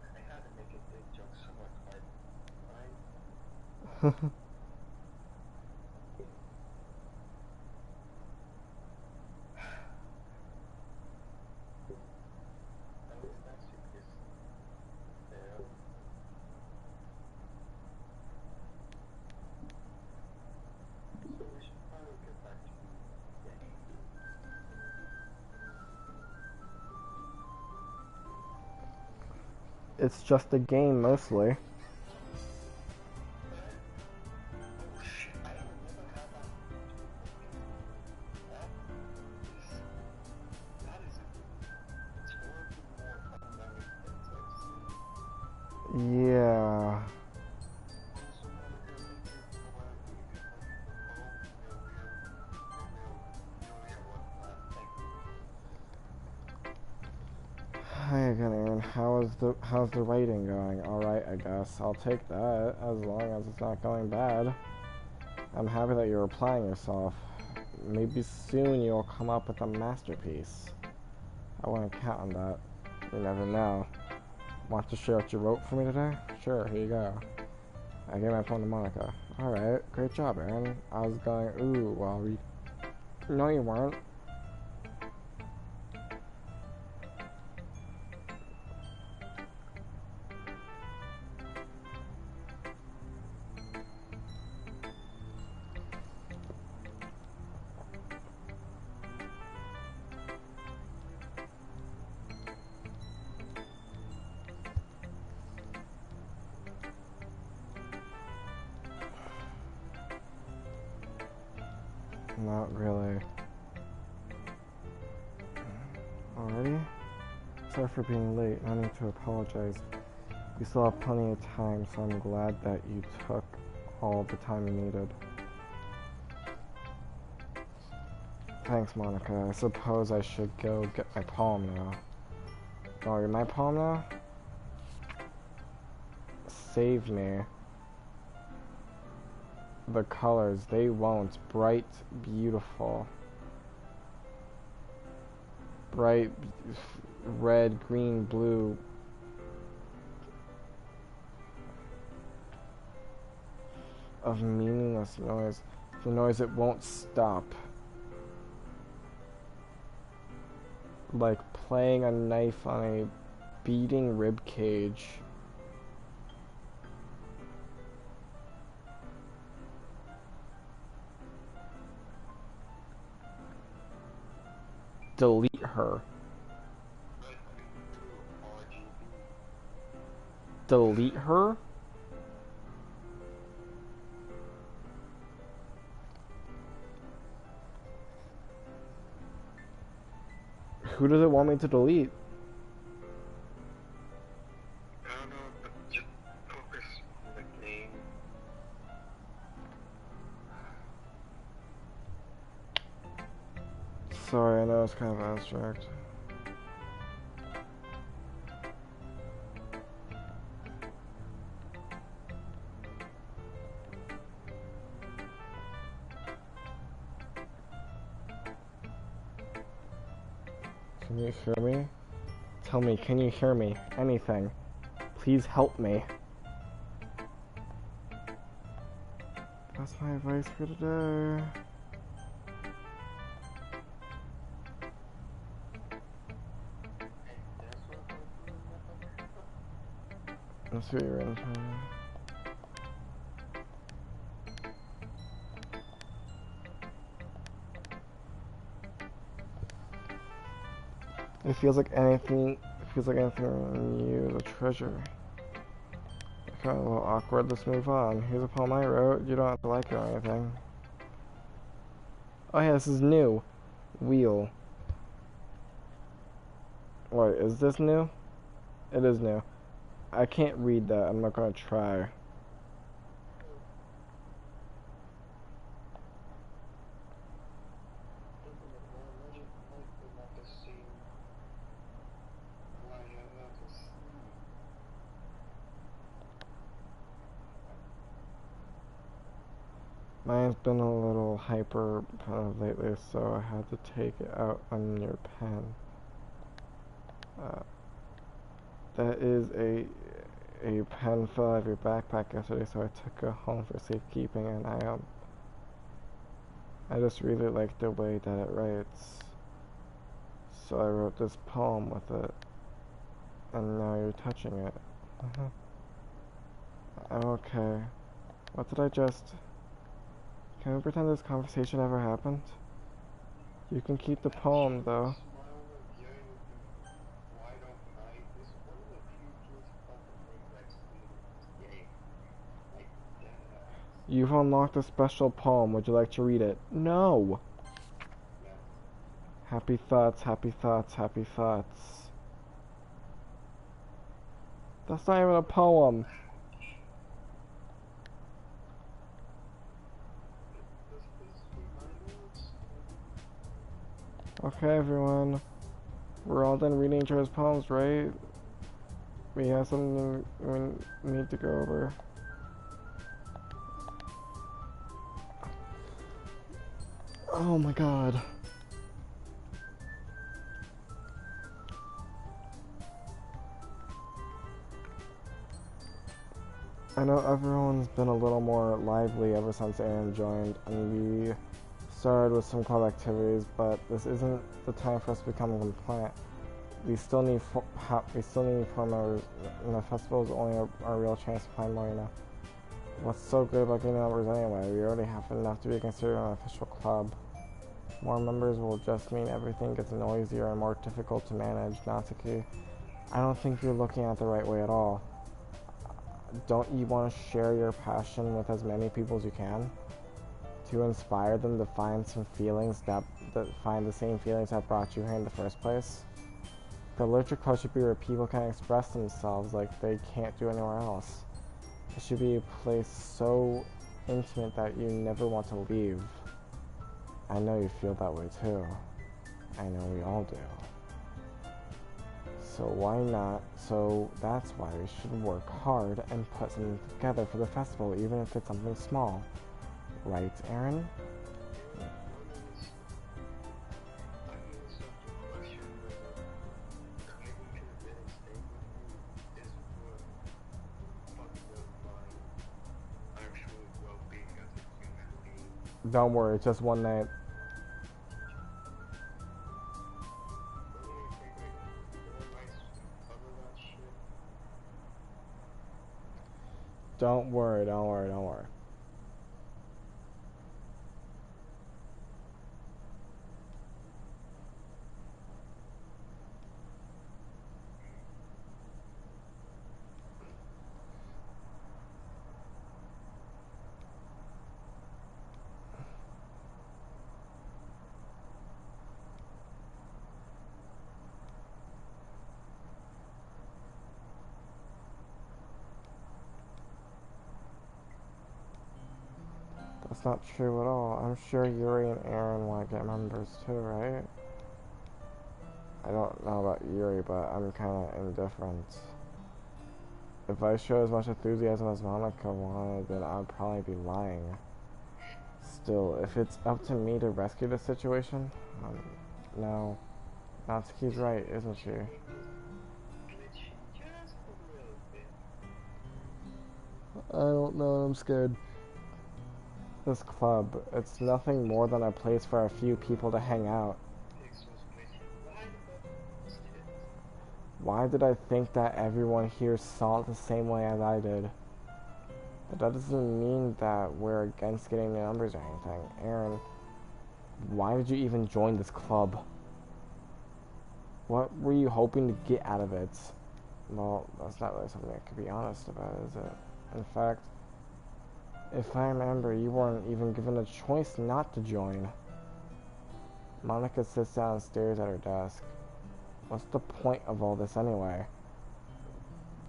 I had to make a big joke somewhat hard, right? At least that's your kiss. There. So we should It's just a game mostly. Oh shit, I have never had that. That is totally more fun than it takes. Yeah. Hi again, Aaron. How's the writing going? Alright, I guess. I'll take that, as long as it's not going bad. I'm happy that you're applying yourself. Maybe soon you'll come up with a masterpiece. I wouldn't count on that. You never know. Want to share what you wrote for me today? Sure, here you go. I gave my phone to Monica. Alright, great job, Aaron. I was going, ooh, well, no, you weren't. Not really. Already? Sorry for being late. I need to apologize. We still have plenty of time, so I'm glad that you took all the time you needed. Thanks, Monica. I suppose I should go get my poem now. Oh, you're my poem now? Save me. The colors, they won't. Bright, beautiful. Bright, red, green, blue. Of meaningless noise. The noise it won't stop. Like playing a knife on a beating rib cage. Delete her. Delete her? Who does it want me to delete? I don't know, but just focus on the game. Sorry, I know it's kind of abstract. Can you hear me? Tell me, can you hear me? Anything. Please help me. That's my advice for today. Let's see what you're in China. It feels like anything in you is a treasure. Kind of a little awkward. Let's move on. Here's a poem I wrote. You don't have to like it or anything. Oh yeah, this is new. Wheel. Wait, is this new? It is new. I can't read that. I'm not gonna try. Mine's been a little hyper lately, so I had to take it out on your pen. That is a pen fell out of your backpack yesterday, so I took it home for safekeeping, and I just really like the way that it writes. So I wrote this poem with it, and now you're touching it. Okay. What did I just... Can we pretend this conversation ever happened? You can keep the poem, though. You've unlocked a special poem. Would you like to read it? No. Happy thoughts, happy thoughts, happy thoughts. That's not even a poem. Okay, everyone. We're all done reading each other's poems, right? We have something we need to go over. Oh my god. I know everyone's been a little more lively ever since Aaron joined, and we started with some club activities, but this isn't the time for us to become compliant. We still need four members, and the festival is only our real chance to find more, you know. What's so good about getting numbers anyway? We already have enough to be considered an official club. More members will just mean everything gets noisier and more difficult to manage. Natsuki, I don't think you're looking at it the right way at all. Don't you want to share your passion with as many people as you can? To inspire them to find some feelings that find the same feelings that brought you here in the first place? The literature club should be where people can express themselves like they can't do anywhere else. It should be a place so intimate that you never want to leave. I know you feel that way too. I know we all do. So why not? So that's why we should work hard and put something together for the festival, even if it's something small. Right, Aaron? Don't worry, it's just one night. Don't worry, don't worry, don't worry. That's not true at all. I'm sure Yuri and Aaron want to get members too, right? I don't know about Yuri, but I'm kind of indifferent. If I show as much enthusiasm as Monica wanted, then I'd probably be lying. Still, if it's up to me to rescue the situation, no. Natsuki's right, isn't she? I don't know, I'm scared. This club, it's nothing more than a place for a few people to hang out. Why did I think that everyone here saw it the same way as I did? But that doesn't mean that we're against getting the numbers or anything. Aaron, why did you even join this club? What were you hoping to get out of it? Well, that's not really something I could be honest about, is it? In fact, if I remember, you weren't even given a choice not to join. Monica sits down and stares at her desk. What's the point of all this anyway?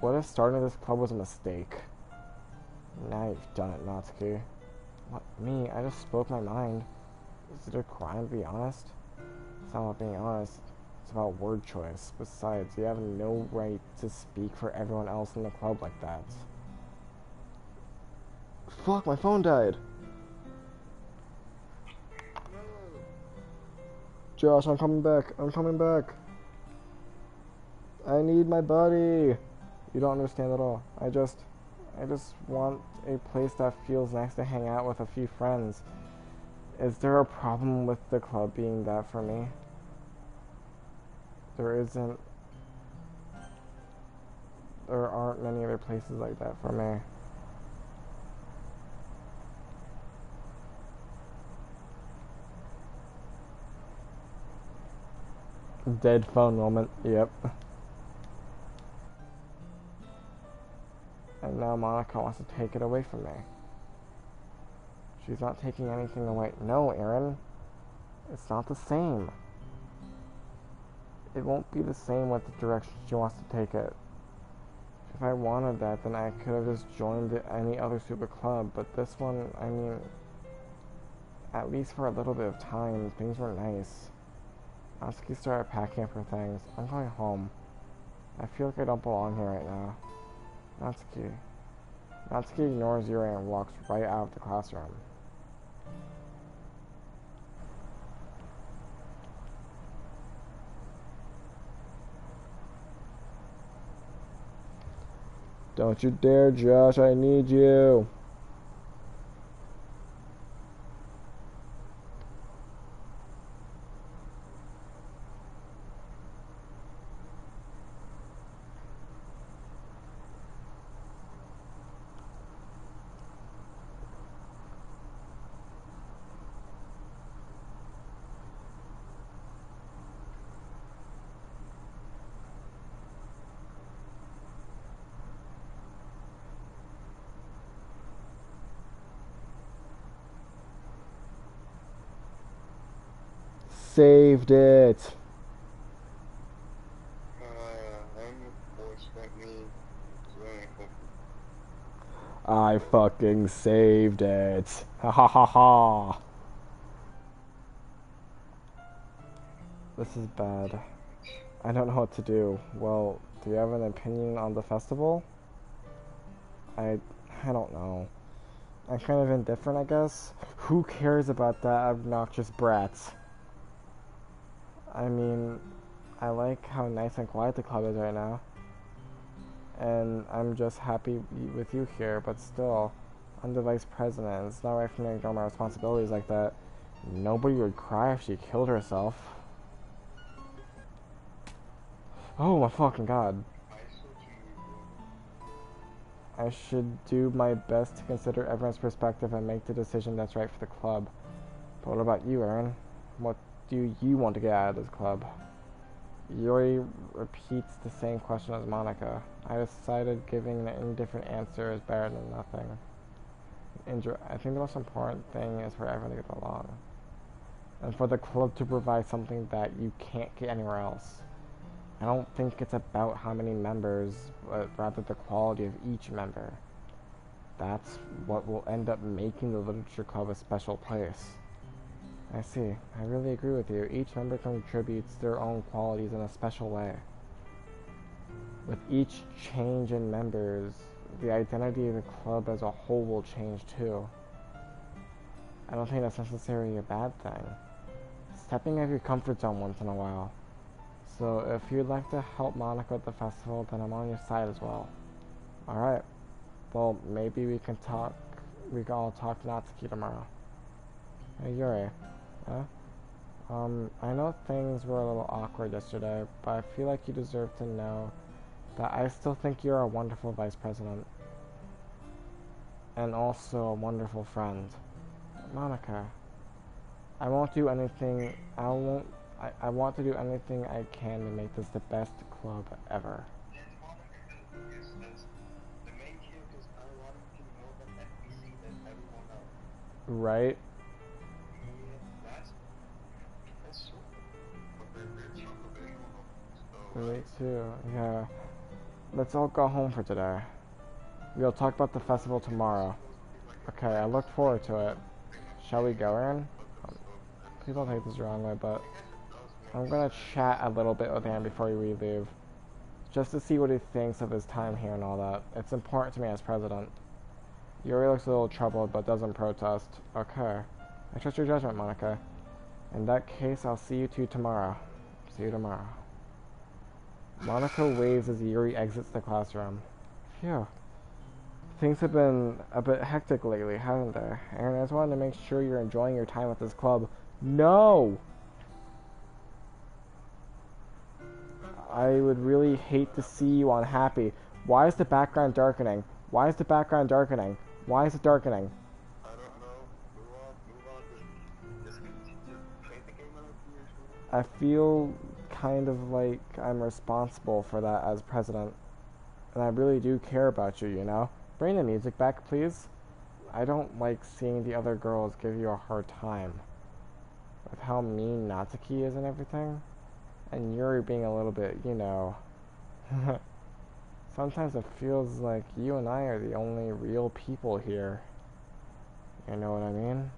What if starting this club was a mistake? Now you've done it, Natsuki. What, me? I just spoke my mind. Is it a crime to be honest? It's not about being honest. It's about word choice. Besides, you have no right to speak for everyone else in the club like that. Fuck, my phone died. Josh, I'm coming back. I'm coming back. I need my buddy. You don't understand at all. I just want a place that feels nice to hang out with a few friends. Is there a problem with the club being that for me? There isn't. There aren't many other places like that for me. Dead phone moment, yep. And now Monica wants to take it away from me. She's not taking anything away. No, Aaron. It's not the same. It won't be the same with the direction she wants to take it. If I wanted that, then I could have just joined any other super club, but this one, I mean, at least for a little bit of time, things were nice. Natsuki started packing up her things. I'm going home. I feel like I don't belong here right now. Natsuki. Natsuki ignores Yuri and walks right out of the classroom. Don't you dare, Josh, I need you. Saved it. I fucking saved it. Ha ha ha ha. This is bad. I don't know what to do. Well, do you have an opinion on the festival? I don't know. I'm kind of indifferent, I guess. Who cares about that obnoxious brats? I mean, I like how nice and quiet the club is right now. And I'm just happy with you here, but still, I'm the vice president. It's not right for me to ignore my responsibilities like that. Nobody would cry if she killed herself. Oh my fucking god. I should do my best to consider everyone's perspective and make the decision that's right for the club. But what about you, Aaron? What do you want to get out of this club? Yuri repeats the same question as Monica. I decided giving an indifferent answer is better than nothing. I think the most important thing is for everyone to get along. And for the club to provide something that you can't get anywhere else. I don't think it's about how many members, but rather the quality of each member. That's what will end up making the Literature Club a special place. I see. I really agree with you. Each member contributes their own qualities in a special way. With each change in members, the identity of the club as a whole will change too. I don't think that's necessarily a bad thing. Stepping out of your comfort zone once in a while. So if you'd like to help Monica at the festival, then I'm on your side as well. Alright. Well, maybe we can all talk to Natsuki tomorrow. Hey, Yuri. Huh? I know things were a little awkward yesterday, but I feel like you deserve to know that I still think you're a wonderful vice president. And also a wonderful friend. Monica. I won't do anything, I want to do anything I can to make this the best club ever. Right? Me too, yeah. Let's all go home for today. We'll talk about the festival tomorrow. Okay, I look forward to it. Shall we go, Aaron? Please don't take this the wrong way, but I'm gonna chat a little bit with Aaron before we leave. Just to see what he thinks of his time here and all that. It's important to me as president. Yuri looks a little troubled, but doesn't protest. Okay. I trust your judgment, Monica. In that case, I'll see you two tomorrow. See you tomorrow. Monica waves as Yuri exits the classroom. Phew. Things have been a bit hectic lately, haven't they? Aaron, I just wanted to make sure you're enjoying your time at this club. No! I would really hate to see you unhappy. Why is the background darkening? Why is the background darkening? Why is it darkening? I don't know. Move on. Just play the game out of usual. I feel kind of like I'm responsible for that as president. And I really do care about you, you know? Bring the music back, please. I don't like seeing the other girls give you a hard time. With how mean Natsuki is and everything. And Yuri being a little bit, you know... Sometimes it feels like you and I are the only real people here. You know what I mean?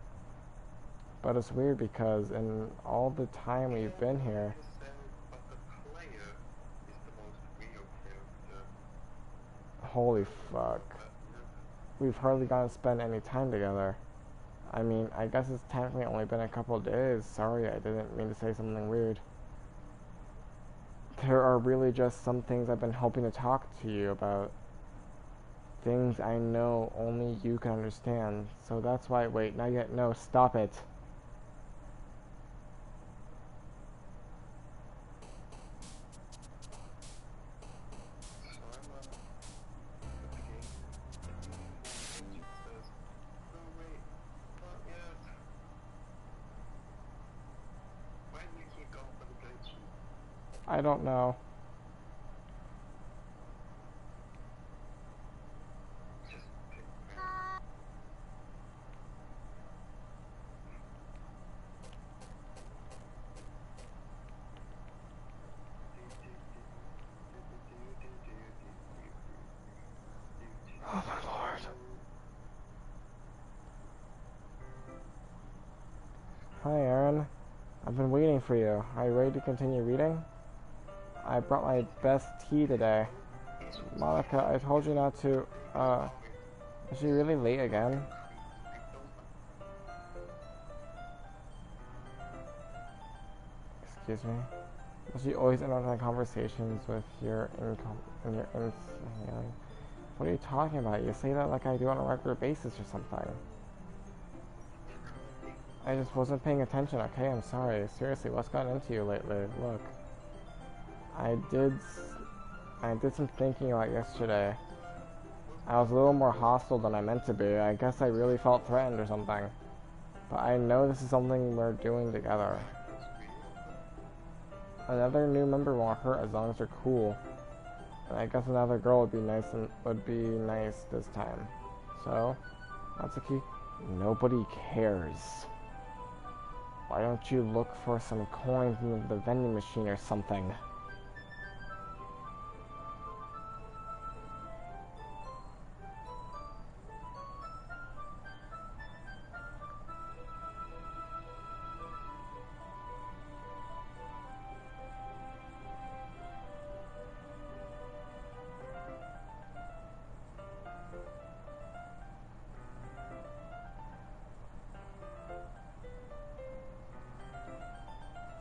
But it's weird because in all the time we've been here... But the player is the most real character. Holy fuck. We've hardly gotten to spend any time together. I mean, I guess it's technically only been a couple of days. Sorry, I didn't mean to say something weird. There are really just some things I've been hoping to talk to you about. Things I know only you can understand. So that's why... Wait, not yet. No, stop it. I don't know. Oh my lord. Hi, Aaron. I've been waiting for you. Are you ready to continue reading? I brought my best tea today. Monica, I told you not to, is she really late again? Excuse me? Does she always interrupt my conversations with your What are you talking about? You say that like I do on a regular basis or something. I just wasn't paying attention, okay? I'm sorry. Seriously, what's gotten into you lately? Look. I did some thinking about yesterday. I was a little more hostile than I meant to be. I guess I really felt threatened or something. But I know this is something we're doing together. Another new member won't hurt as long as they're cool. And I guess another girl would be nice this time. So, Natsuki, nobody cares. Why don't you look for some coins in the vending machine or something?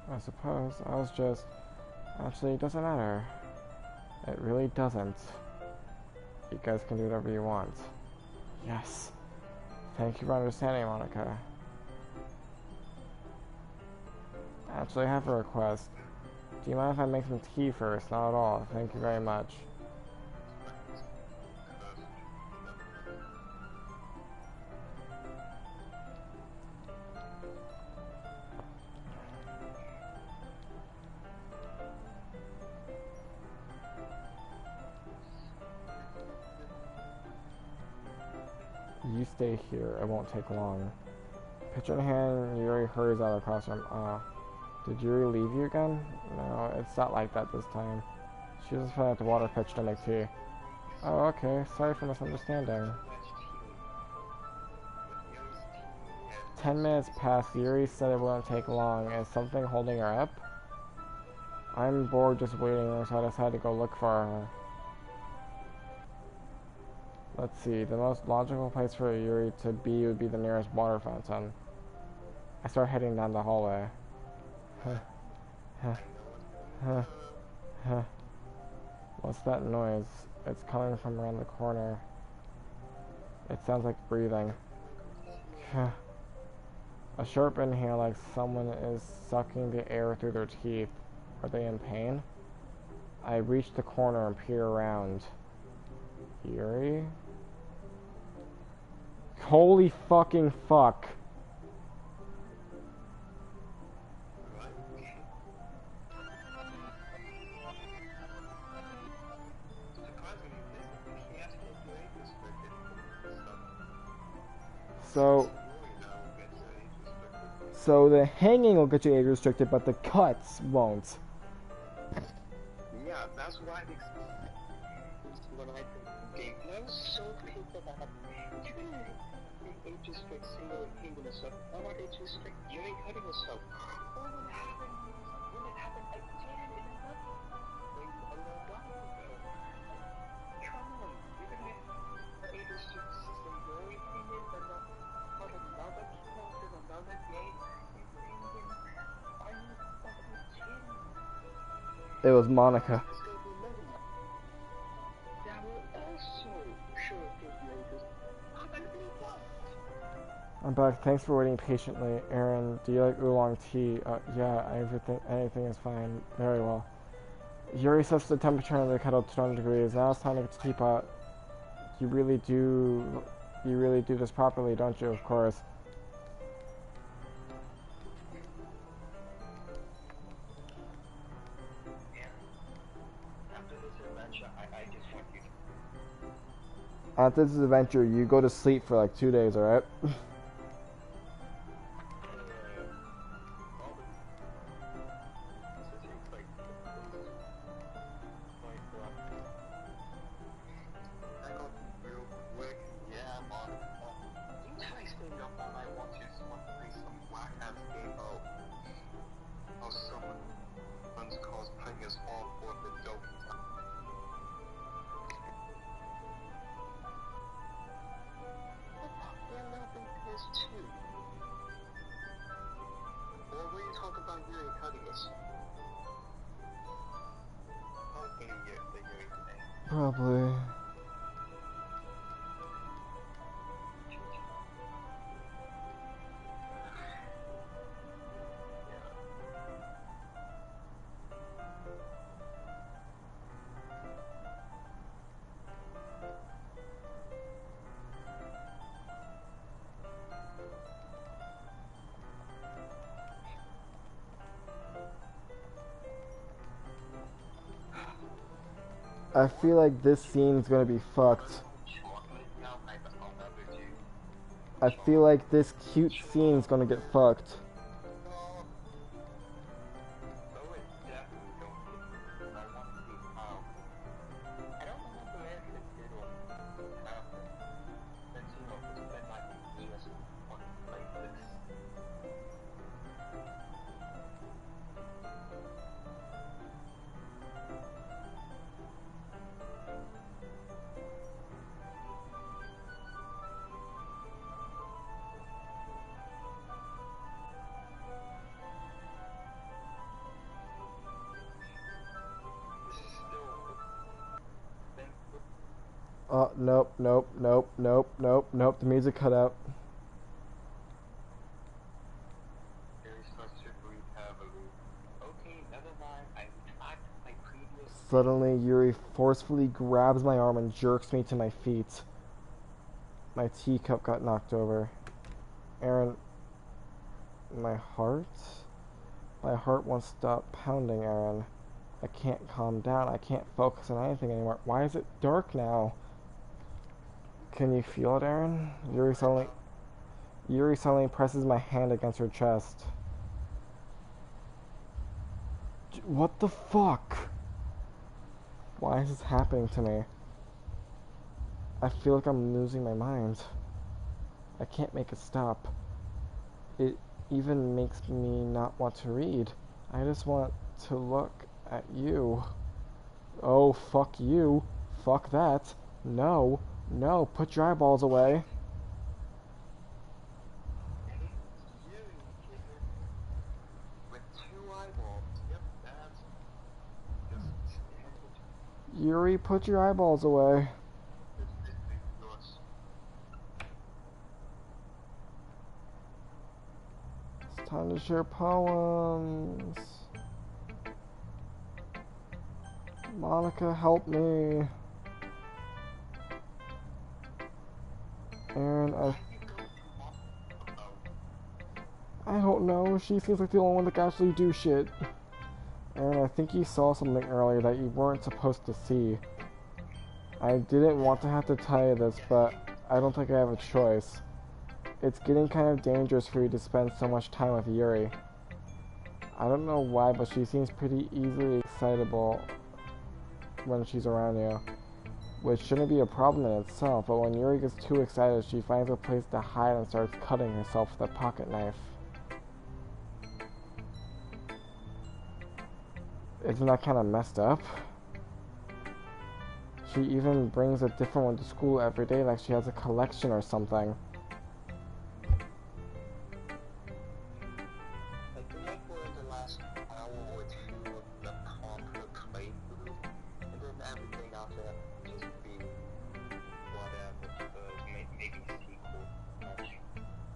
I suppose I was just... Actually, it doesn't matter. It really doesn't. You guys can do whatever you want. Yes. Thank you for understanding, Monica. Actually, I have a request. Do you mind if I make some tea first? Not at all. Thank you very much. You stay here. It won't take long. Picture in hand, Yuri hurries out across the room. Did Yuri leave you again? No, it's not like that this time. She was just putting out the water pitcher to make tea. Oh, okay. Sorry for misunderstanding. 10 minutes passed. Yuri said it wouldn't take long. Is something holding her up? I'm bored just waiting, so I decided to go look for her. Let's see. The most logical place for Yuri to be would be the nearest water fountain. I start heading down the hallway. What's that noise? It's coming from around the corner. It sounds like breathing. A sharp inhale like someone is sucking the air through their teeth. Are they in pain? I reach the corner and peer around. Yuri? Holy fucking fuck. So, so the hanging will get you age restricted, but the cuts won't. Yeah, that's what I expected when I did the game. And I was so pissed about it. You didn't age restrict single hanging yourself. Why not age restrict you ain't cutting yourself? Or when it happened again in another place a little while ago. Come on, you're gonna age restrict single hanging another on another count in another game. Are you fucking kidding me? It was Monica. Let's go to another one. That will also show good neighbors. I'm gonna be fucked. I'm back. Thanks for waiting patiently. Aaron, do you like oolong tea? Yeah, anything is fine. Very well. Yuri sets the temperature of the kettle to 200 degrees. Now it's time to get the teapot. You really do this properly, don't you? Of course. After this adventure, I just want you to... After this adventure, you go to sleep for like 2 days, alright? Probably. I feel like this scene's gonna be fucked. I feel like this cute scene's gonna get fucked. Oh, nope. The music cut out. Suddenly, Yuri forcefully grabs my arm and jerks me to my feet. My teacup got knocked over. Aaron, my heart? My heart won't stop pounding, Aaron. I can't calm down. I can't focus on anything anymore. Why is it dark now? Can you feel it, Aaron? Yuri suddenly presses my hand against her chest. What the fuck? Why is this happening to me? I feel like I'm losing my mind. I can't make it stop. It even makes me not want to read. I just want to look at you. Oh, fuck you. Fuck that. No, put your eyeballs away. Yuri, put your eyeballs away. It's time to share poems. Monica, help me. Aaron, I don't know. She seems like the only one that can actually do shit. Aaron, I think you saw something earlier that you weren't supposed to see. I didn't want to have to tell you this, but I don't think I have a choice. It's getting kind of dangerous for you to spend so much time with Yuri. I don't know why, but she seems pretty easily excitable when she's around you, which shouldn't be a problem in itself, but when Yuri gets too excited, she finds a place to hide and starts cutting herself with a pocket knife. Isn't that kind of messed up? She even brings a different one to school every day, like she has a collection or something.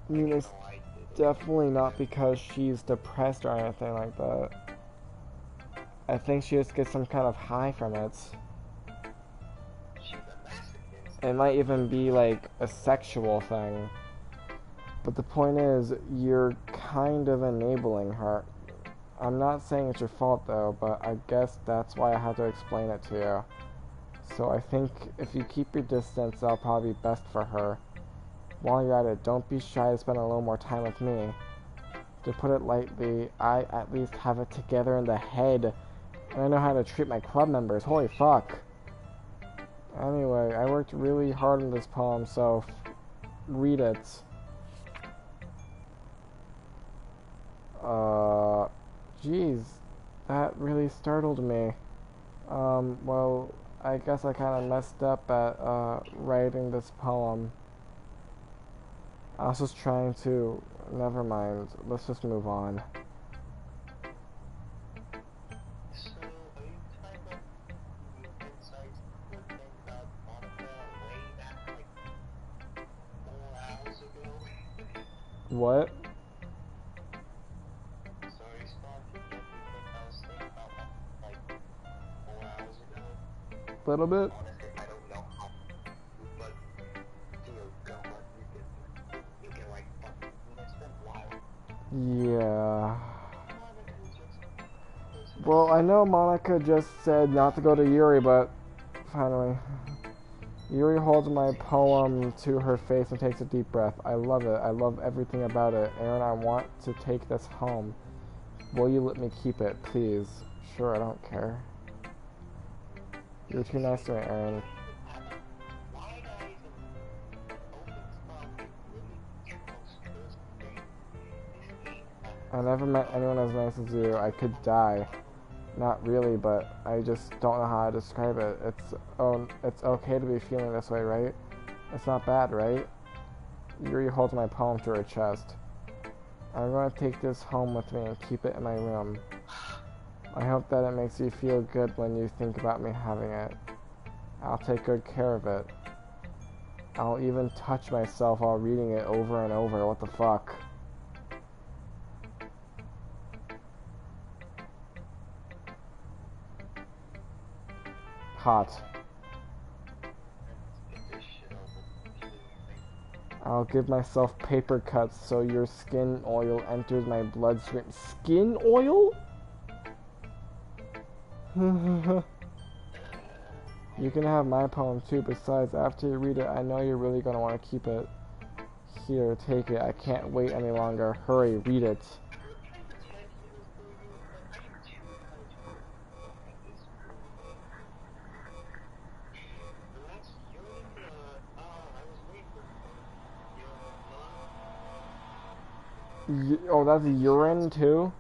I mean, it's definitely not because she's depressed or anything like that. I think she just gets some kind of high from it. It might even be like a sexual thing. But the point is, you're kind of enabling her. I'm not saying it's your fault though, but I guess that's why I had to explain it to you. So I think if you keep your distance, that'll probably be best for her. While you're at it, don't be shy to spend a little more time with me. To put it lightly, I at least have it together in the head. And I know how to treat my club members. Holy fuck. Anyway, I worked really hard on this poem, so read it. Jeez. That really startled me. Well, I guess I kind of messed up at, writing this poem. I was just trying to... Never mind. Let's just move on. So, are you kind of the insights to the thing about Monica way back like 4 hours ago? What? Sorry, Spawn, did you get the thing I was saying about like 4 hours ago? Little bit? Honestly, I don't know how, but dear God, you can like, it's been wild. Yeah. Well, I know Monica just said not to go to Yuri, but finally. Yuri holds my poem to her face and takes a deep breath. I love it. I love everything about it. Aaron, I want to take this home. Will you let me keep it, please? Sure, I don't care. You're too nice to me, Aaron. I never met anyone as nice as you. I could die. Not really, but I just don't know how to describe it. It's okay to be feeling this way, right? It's not bad, right? Yuri holds my poem to her chest. I'm going to take this home with me and keep it in my room. I hope that it makes you feel good when you think about me having it. I'll take good care of it. I'll even touch myself while reading it over and over. What the fuck? Hot. I'll give myself paper cuts so your skin oil enters my bloodstream. Skin oil? You can have my poem too. Besides, after you read it, I know you're really gonna want to keep it. Here, take it. I can't wait any longer. Hurry, read it. Oh, that's urine too?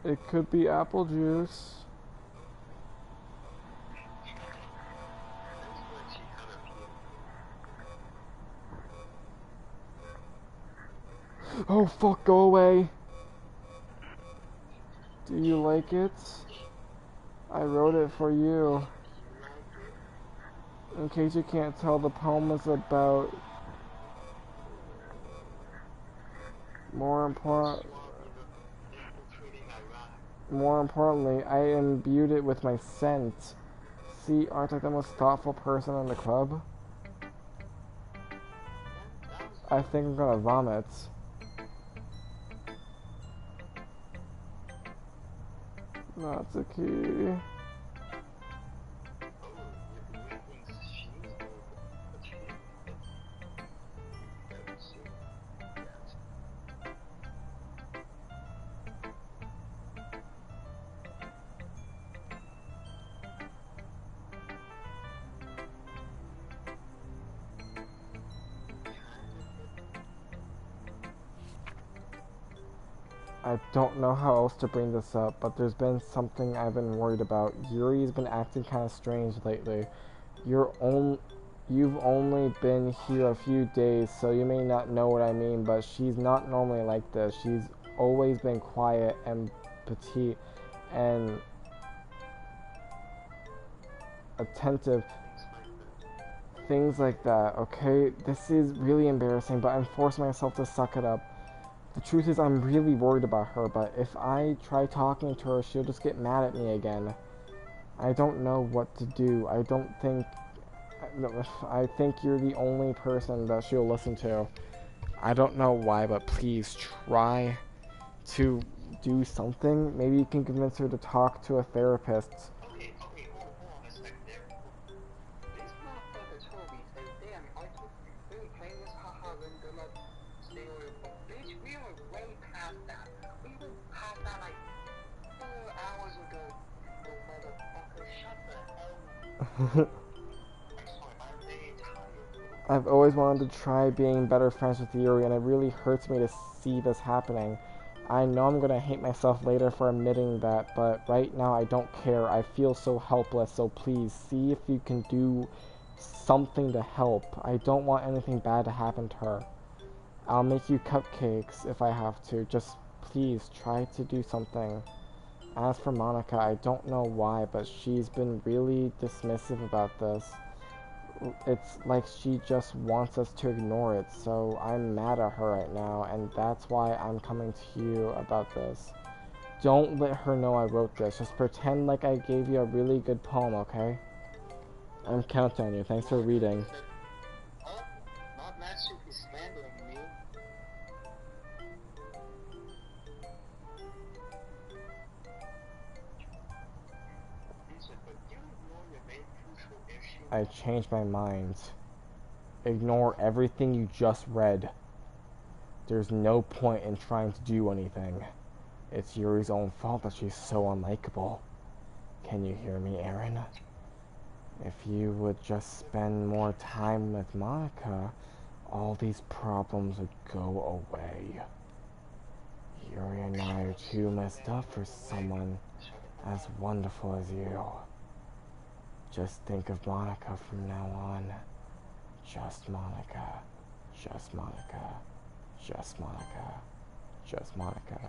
It could be apple juice. Oh fuck, go away. Do you like it? I wrote it for you. In case you can't tell, the poem is about... More importantly, I imbued it with my scent. See, aren't I the most thoughtful person in the club? I think I'm gonna vomit. Natsuki. I don't know how else to bring this up, but there's been something I've been worried about. Yuri's been acting kind of strange lately. You've only been here a few days, so you may not know what I mean, but she's not normally like this. She's always been quiet and petite and attentive. Things like that, okay? This is really embarrassing, but I'm forcing myself to suck it up. The truth is, I'm really worried about her, but if I try talking to her, she'll just get mad at me again. I don't know what to do. I think you're the only person that she'll listen to. I don't know why, but please try to do something. Maybe you can convince her to talk to a therapist. Okay, hold on a sec there. This motherfucker told me, says, damn, are you really playing this haha when they're not stay on your phone? Bitch, we are way past that. We were past that like 4 hours ago. You motherfucker, shut the hell up. I'm sorry, I'm very tired. I've always wanted to try being better friends with Yuri, and it really hurts me to see this happening. I know I'm gonna hate myself later for admitting that, but right now I don't care. I feel so helpless, so please, see if you can do something to help. I don't want anything bad to happen to her. I'll make you cupcakes if I have to. Just please try to do something. As for Monica, I don't know why, but she's been really dismissive about this. It's like she just wants us to ignore it, so I'm mad at her right now, and that's why I'm coming to you about this. Don't let her know I wrote this. Just pretend like I gave you a really good poem, okay? I'm counting on you. Thanks for reading. Oh, not Matsu is slandering me. Listen, but you ignore your very crucial issue. I changed my mind. Ignore everything you just read. There's no point in trying to do anything. It's Yuri's own fault that she's so unlikable. Can you hear me, Aaron? If you would just spend more time with Monica, all these problems would go away. Yuri and I are too messed up for someone as wonderful as you. Just think of Monica from now on. Just Monica. Just Monica. Just Monica. Just Monica.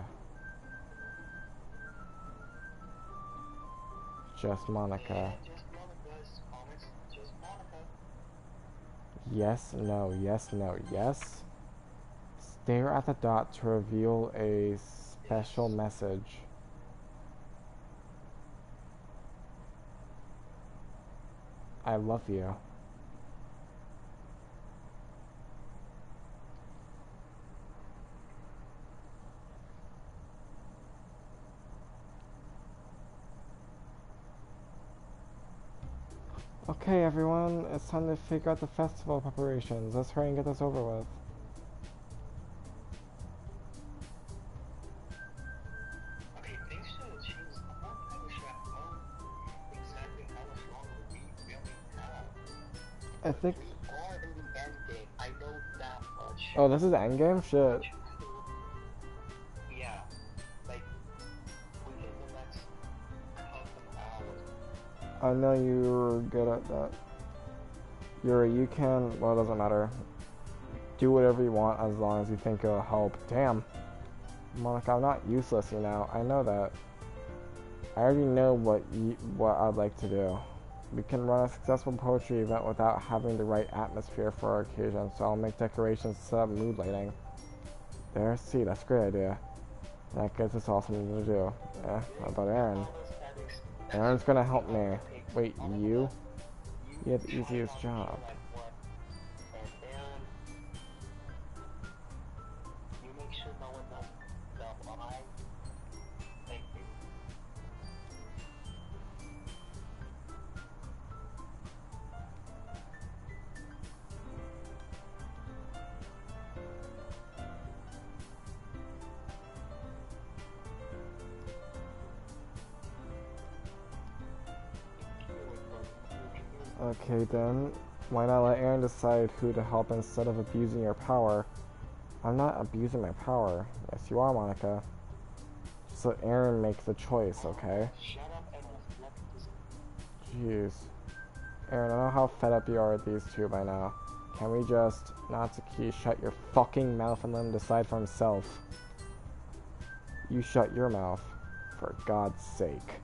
Just Monica. Just Monica. Yes, no, yes, no, yes. Stare at the dot to reveal a special message. I love you. Okay, everyone, it's time to figure out the festival preparations. Let's hurry and get this over with. Okay, things should change. I'm not entirely sure exactly how much longer we really have. I think... We are in the end game. I know that much. Oh, this is endgame? Shit. Yeah, like within the next couple hours. I know you're good at that. You can, well, it doesn't matter. Do whatever you want as long as you think it'll help. Damn. Monica, I'm not useless, you know. I know that. I already know what I'd like to do. We can run a successful poetry event without having the right atmosphere for our occasion, so I'll make decorations to set up mood lighting. There, see, that's a great idea. That gives us all something to do. Yeah, how about Aaron? Aaron's gonna help me. Wait, you? You have the easiest job. And then you make sure no one knows that I thank you. Okay then, why not let Aaron decide who to help instead of abusing your power? I'm not abusing my power. Yes, you are, Monica. So Aaron makes the choice, okay? Shut up and let this. Jeez. Aaron, I know how fed up you are with these two by now. Can we just, Natsuki, shut your fucking mouth and let him decide for himself? You shut your mouth. For God's sake.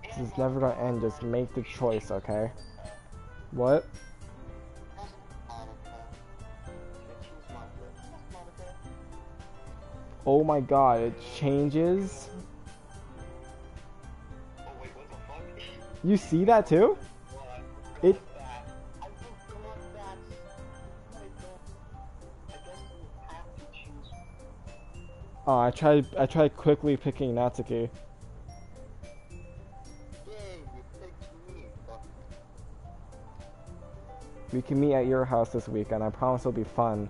This is never gonna end, just make the choice, okay? What? Oh my god, it changes? Oh wait, what the fuck? You see that too? It... I forgot that. Oh my god. I guess you have to choose. Oh, I tried quickly picking Natsuki. Yay, you picked me. Fuck. We can meet at your house this weekend, I promise it'll be fun.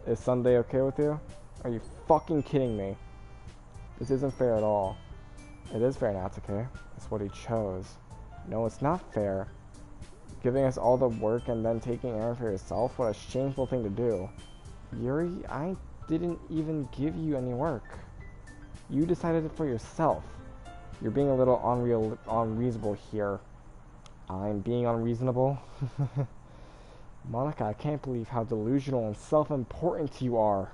Is Sunday okay with you? Are you fucking kidding me? This isn't fair at all. It is fair, Natsuki. It's what he chose. No, it's not fair. Giving us all the work and then taking Aaron for yourself? What a shameful thing to do. Yuri, I didn't even give you any work. You decided it for yourself. You're being a little unreasonable here. I'm being unreasonable? Monica, I can't believe how delusional and self-important you are.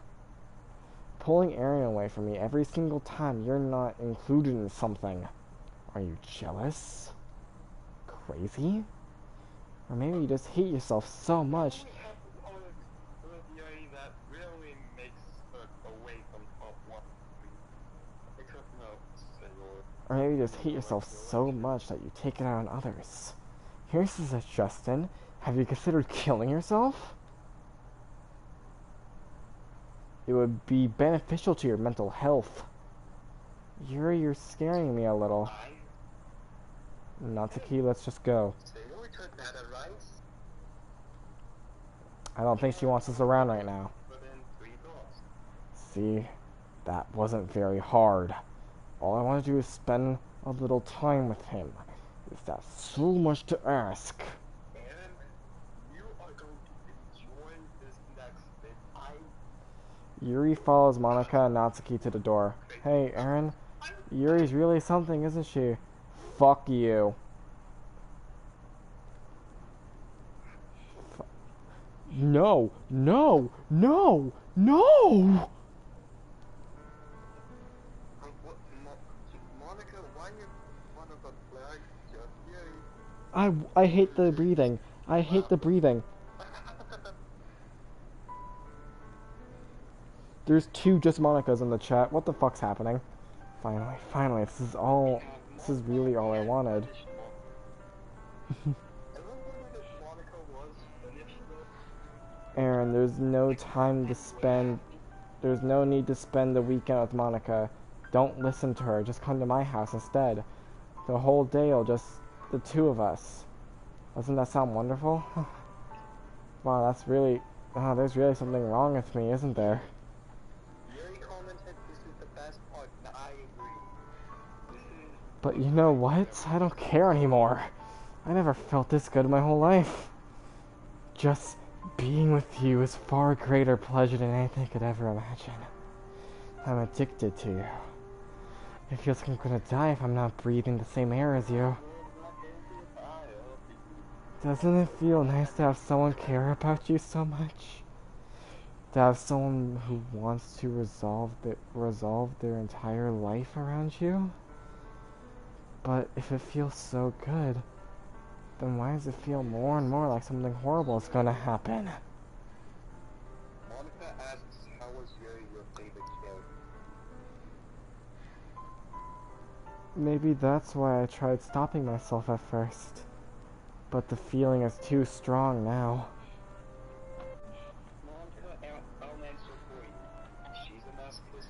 Pulling Aaron away from me every single time you're not included in something. Are you jealous? Crazy? Or maybe you just hate yourself so much. That really makes away from top one. Because no, Or maybe you just hate yourself so much that you take it out on others. Here's a suggestion. Have you considered killing yourself? It would be beneficial to your mental health. Yuri, you're scaring me a little. Natsuki, let's just go. I don't think she wants us around right now. See, that wasn't very hard. All I want to do is spend a little time with him. Is that so much to ask? Yuri follows Monica and Natsuki to the door. Hey, Aaron. Yuri's really something, isn't she? Fuck you. No, no, no, no! Monica, why you one of the flag? I hate the breathing. I hate the breathing. There's two just Monicas in the chat. What the fuck's happening? Finally, this is really all I wanted. Aaron, there's no need to spend the weekend with Monica. Don't listen to her, just come to my house instead. The whole day will just the two of us. Doesn't that sound wonderful? Wow, there's really something wrong with me, isn't there? But you know what? I don't care anymore. I never felt this good in my whole life. Just being with you is far greater pleasure than anything I could ever imagine. I'm addicted to you. It feels like I'm gonna die if I'm not breathing the same air as you. Doesn't it feel nice to have someone care about you so much? To have someone who wants to resolve their entire life around you? But if it feels so good, then why does it feel more and more like something horrible is gonna happen? Monica asks, how was your favorite show? Maybe that's why I tried stopping myself at first. But the feeling is too strong now. Monica, I'll answer for you. She's a masochist,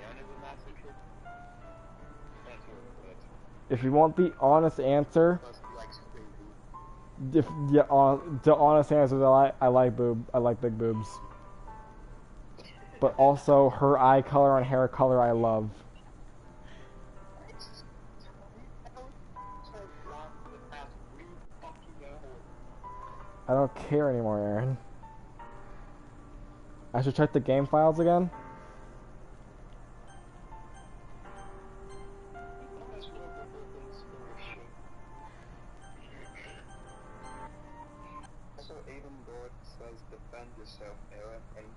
Aaron is a masochist. If you want the honest answer, the honest answer is I like big boobs. But also her eye color and hair color I love. I don't care anymore, Aaron. I should check the game files again. Also, even though it says defend yourself, Aaron, and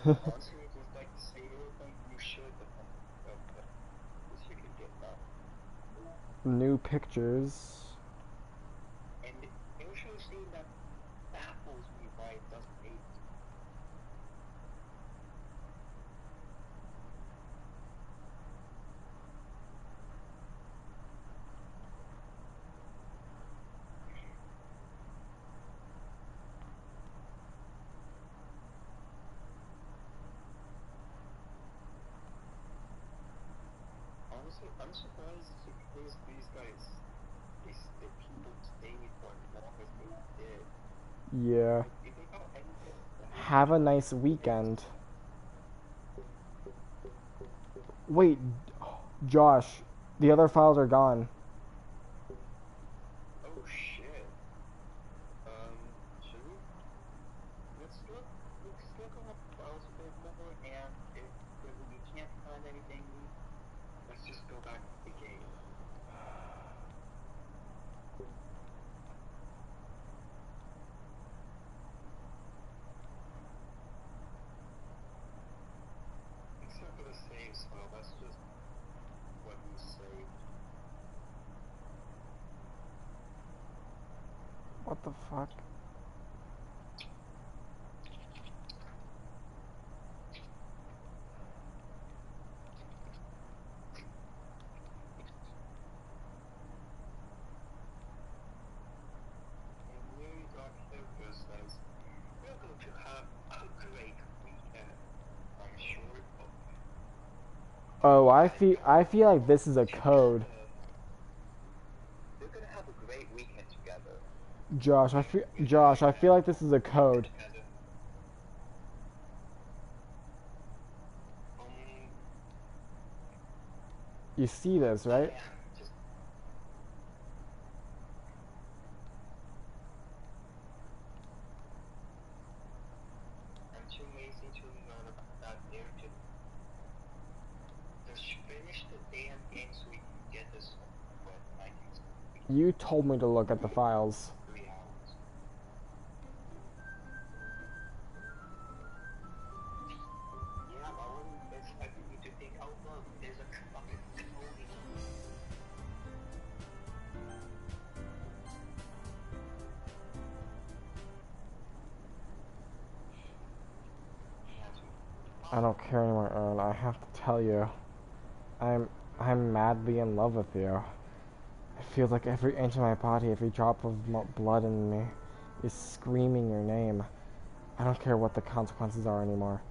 honestly, if it's like to say anything, you should defend yourself, but at least you can get that. New pictures. And the usually thing that baffles me why it doesn't age. Honestly, I'm surprised these guys, the people stayed for as long as they did. Yeah. Like, if they got anything, Have a nice weekend. Wait, Josh, the other files are gone. oh shit. Should we? Let's look on the files a bit more, and if we can't find anything, let's just go back to the game. Except for the saves file, that's just what we saved. What the fuck? And New Dark Filter says, we're going to have a great weekend. I'm sure. Oh, I feel like this is a code. We're gonna have a great weekend together. Josh, I feel like this is a code. You see this, right? Yeah, just I'm too lazy to learn about that there to just finish the damn game so we can get this over with. I can You told me to look at the files. 3 hours. Yeah, I wasn't expecting you to think, oh look, there's a fucking coding. I don't care anymore, Aaron. I have to tell you, I'm madly in love with you. It feels like every inch of my body, every drop of blood in me, is screaming your name. I don't care what the consequences are anymore.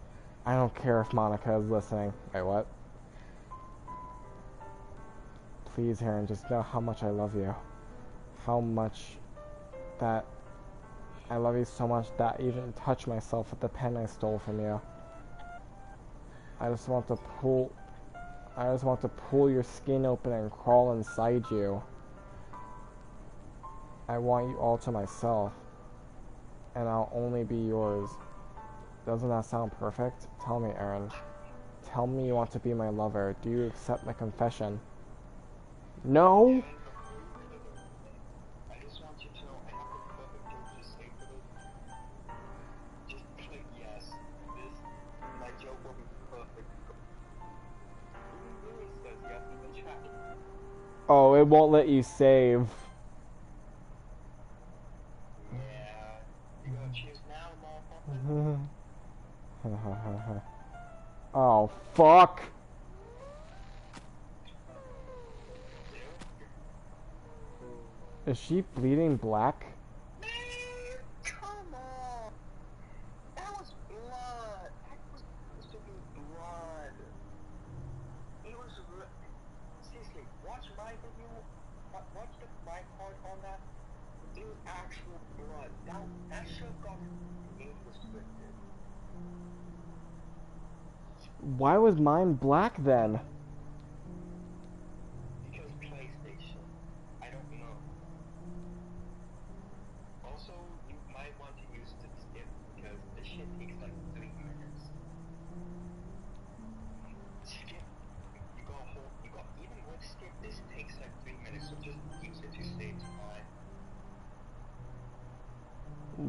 I don't care if Monica is listening. Wait, what? Please, Aaron, just know how much I love you. How much that I love you so much that I even touch myself with the pen I stole from you. I just want to pull your skin open and crawl inside you. I want you all to myself, and I'll only be yours. Doesn't that sound perfect? Tell me, Aaron. Tell me you want to be my lover. Do you accept my confession? No? I just want you to know I have the perfect joke to say for this. Just click yes. My joke will be perfect. Who really says yes in the chat? Oh, it won't let you save. Yeah. You gonna choose now, motherfucker? Oh, fuck. Is she bleeding black? Man, come on! That was blood! That was supposed to be blood! It was... Seriously, watch my video. Watch my part on that. It was actual blood. That should have got age restricted. Why was mine black then? Because PlayStation. I don't know. Also, you might want to use the skip because this shit takes like 3 minutes. Skip. Even with skip, this takes like 3 minutes, so just use it to save time.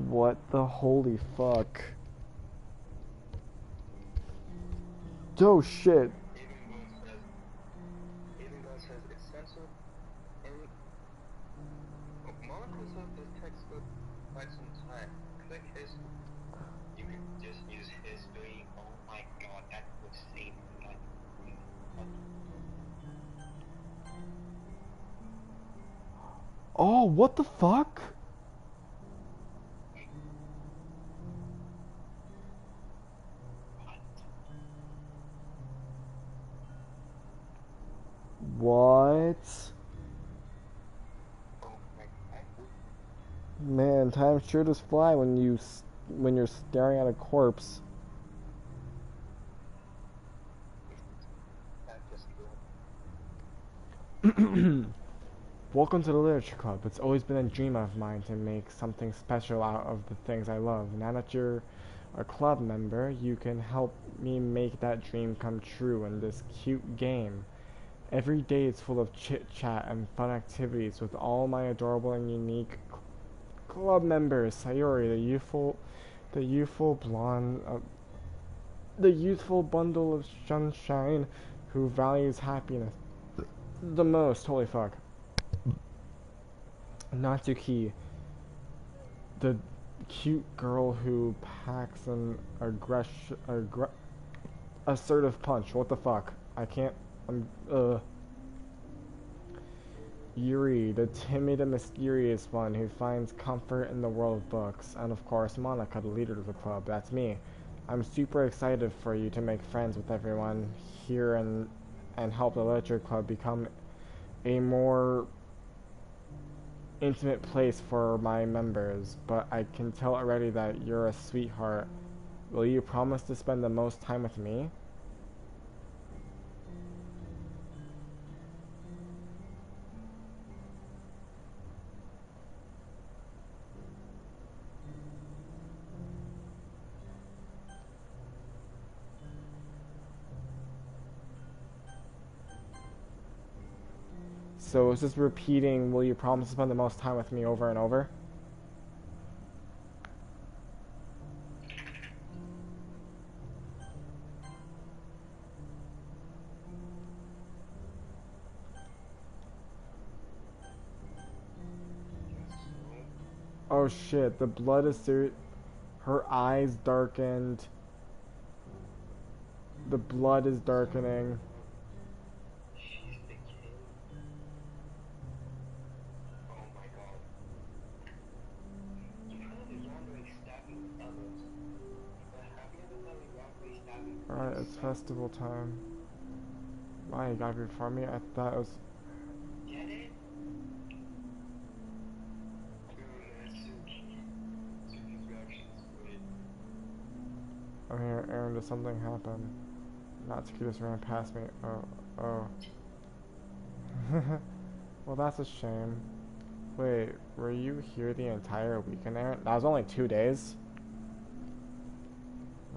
What the holy fuck? Oh shit. Even God says it's censored, and Monica said this text for quite some time. Click history. You could just use history. Oh my god, that would save me like Oh, what the fuck? What? Man, time sure does fly when you're staring at a corpse. Welcome to the Literature Club. It's always been a dream of mine to make something special out of the things I love. Now that you're a club member, you can help me make that dream come true in this cute game. Every day is full of chit-chat and fun activities with all my adorable and unique club members. Sayori, the youthful blonde, the youthful bundle of sunshine who values happiness the most. Holy fuck. Natsuki, the cute girl who packs an assertive punch. What the fuck? I can't. Yuri, the timid and mysterious one who finds comfort in the world of books. And of course, Monica, the leader of the club. That's me. I'm super excited for you to make friends with everyone here and help the Literature Club become a more intimate place for my members. But I can tell already that you're a sweetheart. Will you promise to spend the most time with me? So it's just repeating, will you promise to spend the most time with me over and over? Oh shit, the blood is her eyes darkened. The blood is darkening. she's the kid. Oh my god. You've heard of Yandere stabbing others, but have you ever heard of Yandere stabbing Alright, it's himself? festival time. Why, you gotta be for me? I thought it was... Get it? Suki's reaction is great. I'm here, Aaron, did something happen? Natsuki just ran past me. Oh. Well, that's a shame. Wait, were you here the entire weekend, Aaron? That was only 2 days?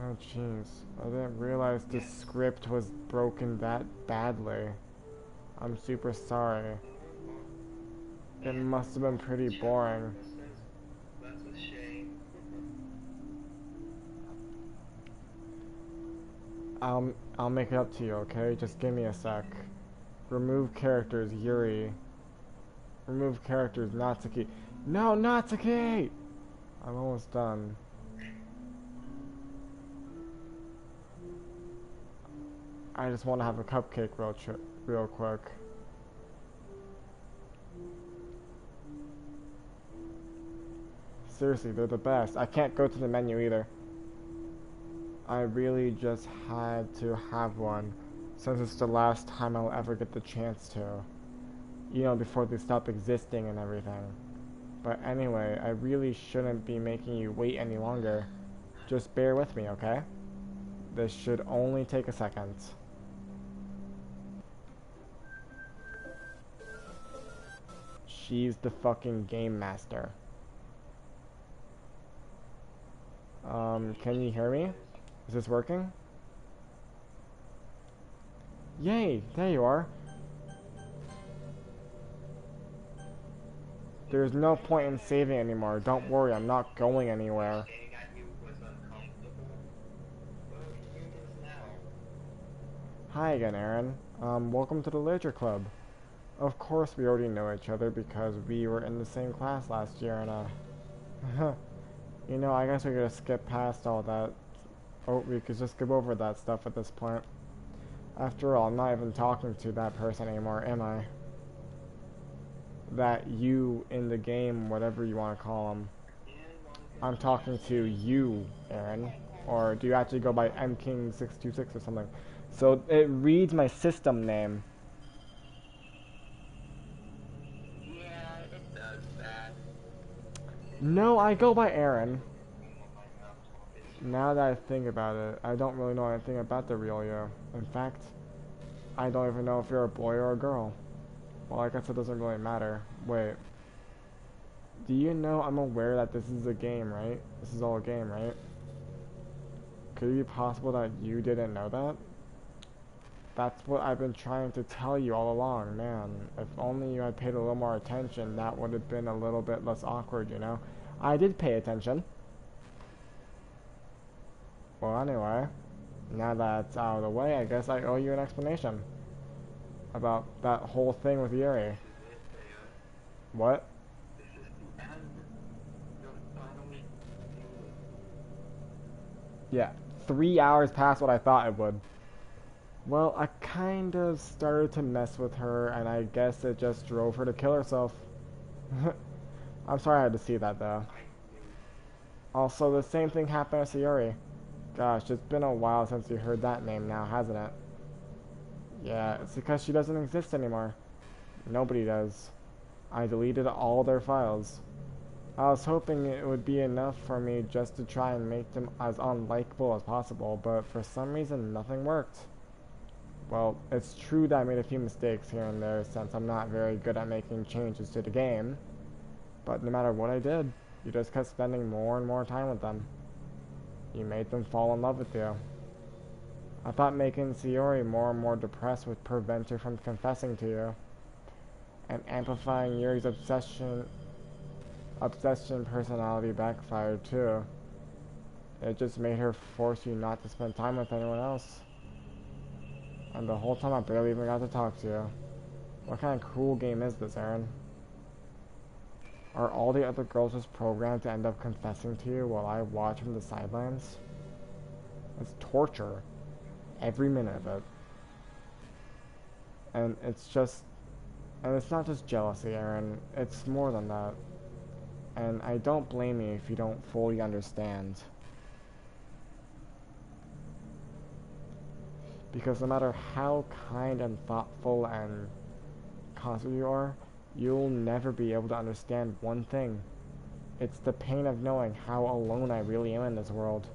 Oh, jeez. I didn't realize the script was broken that badly. I'm super sorry. It must have been pretty boring. That's a shame. I'll make it up to you, okay? Just give me a sec. Remove characters, Yuri. Remove characters, Natsuki. No, Natsuki! I'm almost done. I just want to have a cupcake real quick. Seriously, they're the best. I can't go to the menu either. I really just had to have one, since it's the last time I'll ever get the chance to. You know, before they stop existing and everything. But anyway, I really shouldn't be making you wait any longer. Just bear with me, okay? This should only take a second. She's the fucking game master. Can you hear me? Is this working? Yay! There you are. There's no point in saving anymore. Don't worry, I'm not going anywhere. Staring at you was uncomfortable. Well, here it is now. Hi again, Aaron. Welcome to the Literature Club. Of course we already know each other because we were in the same class last year and you know, I guess we could skip past all that. Oh, we could just skip over that stuff at this point. After all, I'm not even talking to that person anymore, am I? That you in the game, whatever you want to call him. I'm talking to you, Aaron. Or do you actually go by mking626 or something? So it reads my system name. Yeah, it does that. No, I go by Aaron. Now that I think about it, I don't really know anything about the real you. In fact, I don't even know if you're a boy or a girl. Well, I guess it doesn't really matter. Wait. Do you know I'm aware that this is a game, right? This is all a game, right? Could it be possible that you didn't know that? That's what I've been trying to tell you all along, man. If only you had paid a little more attention, that would have been a little bit less awkward, you know? I did pay attention. Well, anyway, now that it's out of the way, I guess I owe you an explanation about that whole thing with Yuri. What? This is the end. You're finally doing it. Yeah, 3 hours past what I thought it would. Well, I kind of started to mess with her, and I guess it just drove her to kill herself. I'm sorry I had to see that, though. Also, the same thing happened to Sayori. Gosh, it's been a while since you heard that name now, hasn't it? Yeah, it's because she doesn't exist anymore. Nobody does. I deleted all their files. I was hoping it would be enough for me just to try and make them as unlikable as possible, but for some reason nothing worked. Well, it's true that I made a few mistakes here and there since I'm not very good at making changes to the game, but no matter what I did, you just kept spending more and more time with them. You made them fall in love with you. I thought making Sayori more and more depressed would prevent her from confessing to you, and amplifying Yuri's obsession personality backfired too. It just made her force you not to spend time with anyone else. And the whole time I barely even got to talk to you. What kind of cruel game is this, Aaron? Are all the other girls just programmed to end up confessing to you while I watch from the sidelines? It's torture. Every minute of it. And it's not just jealousy, Aaron. It's more than that. And I don't blame you if you don't fully understand. Because no matter how kind and thoughtful and constant you are, you'll never be able to understand one thing. It's the pain of knowing how alone I really am in this world.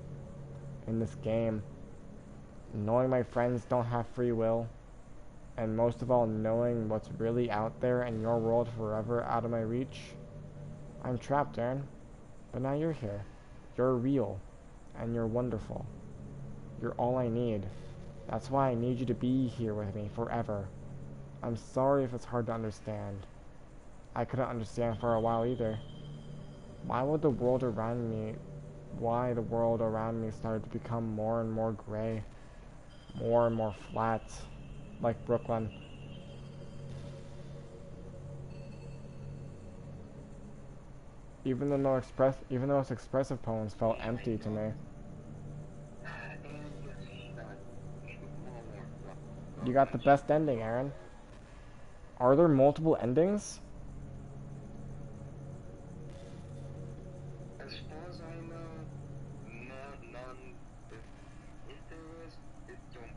In this game. Knowing my friends don't have free will. And most of all, knowing what's really out there in your world forever out of my reach. I'm trapped, Aaron. But now you're here. You're real. And you're wonderful. You're all I need. That's why I need you to be here with me forever. I'm sorry if it's hard to understand. I couldn't understand for a while either. Why the world around me started to become more and more gray. More and more flat. Like Brooklyn. Even the most expressive poems felt empty to me. You got the best ending, Aaron. Are there multiple endings? As far as I know, none. If there is, it don't.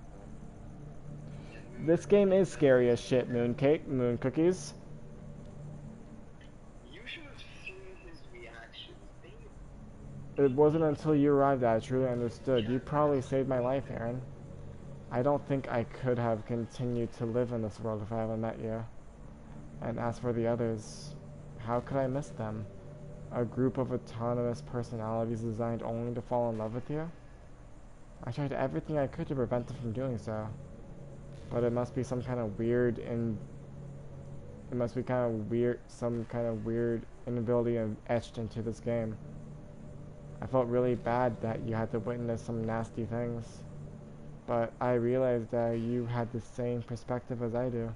This game is scary as shit, moon cookies. You should have seen his reaction. It wasn't until you arrived that I truly understood. You probably saved my life, Aaron. I don't think I could have continued to live in this world if I haven't met you. And as for the others, how could I miss them? A group of autonomous personalities designed only to fall in love with you? I tried everything I could to prevent them from doing so. But it must be some kind of weird It must be kind of weird, some kind of weird inability etched into this game. I felt really bad that you had to witness some nasty things, but I realized that you had the same perspective as I do,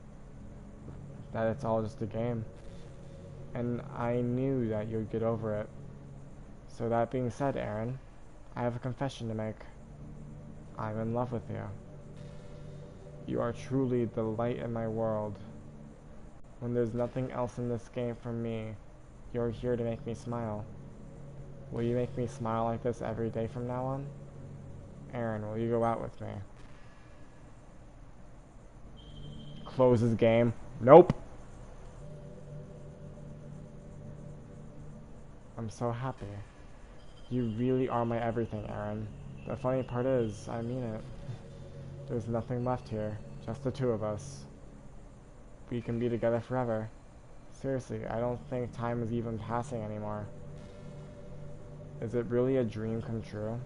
that it's all just a game. And I knew that you'd get over it. So that being said, Aaron, I have a confession to make. I'm in love with you. You are truly the light in my world. When there's nothing else in this game for me, you're here to make me smile. Will you make me smile like this every day from now on? Aaron, will you go out with me? Close his game. Nope! I'm so happy. You really are my everything, Aaron. The funny part is, I mean it. There's nothing left here, just the two of us. We can be together forever. Seriously, I don't think time is even passing anymore. Is it really a dream come true?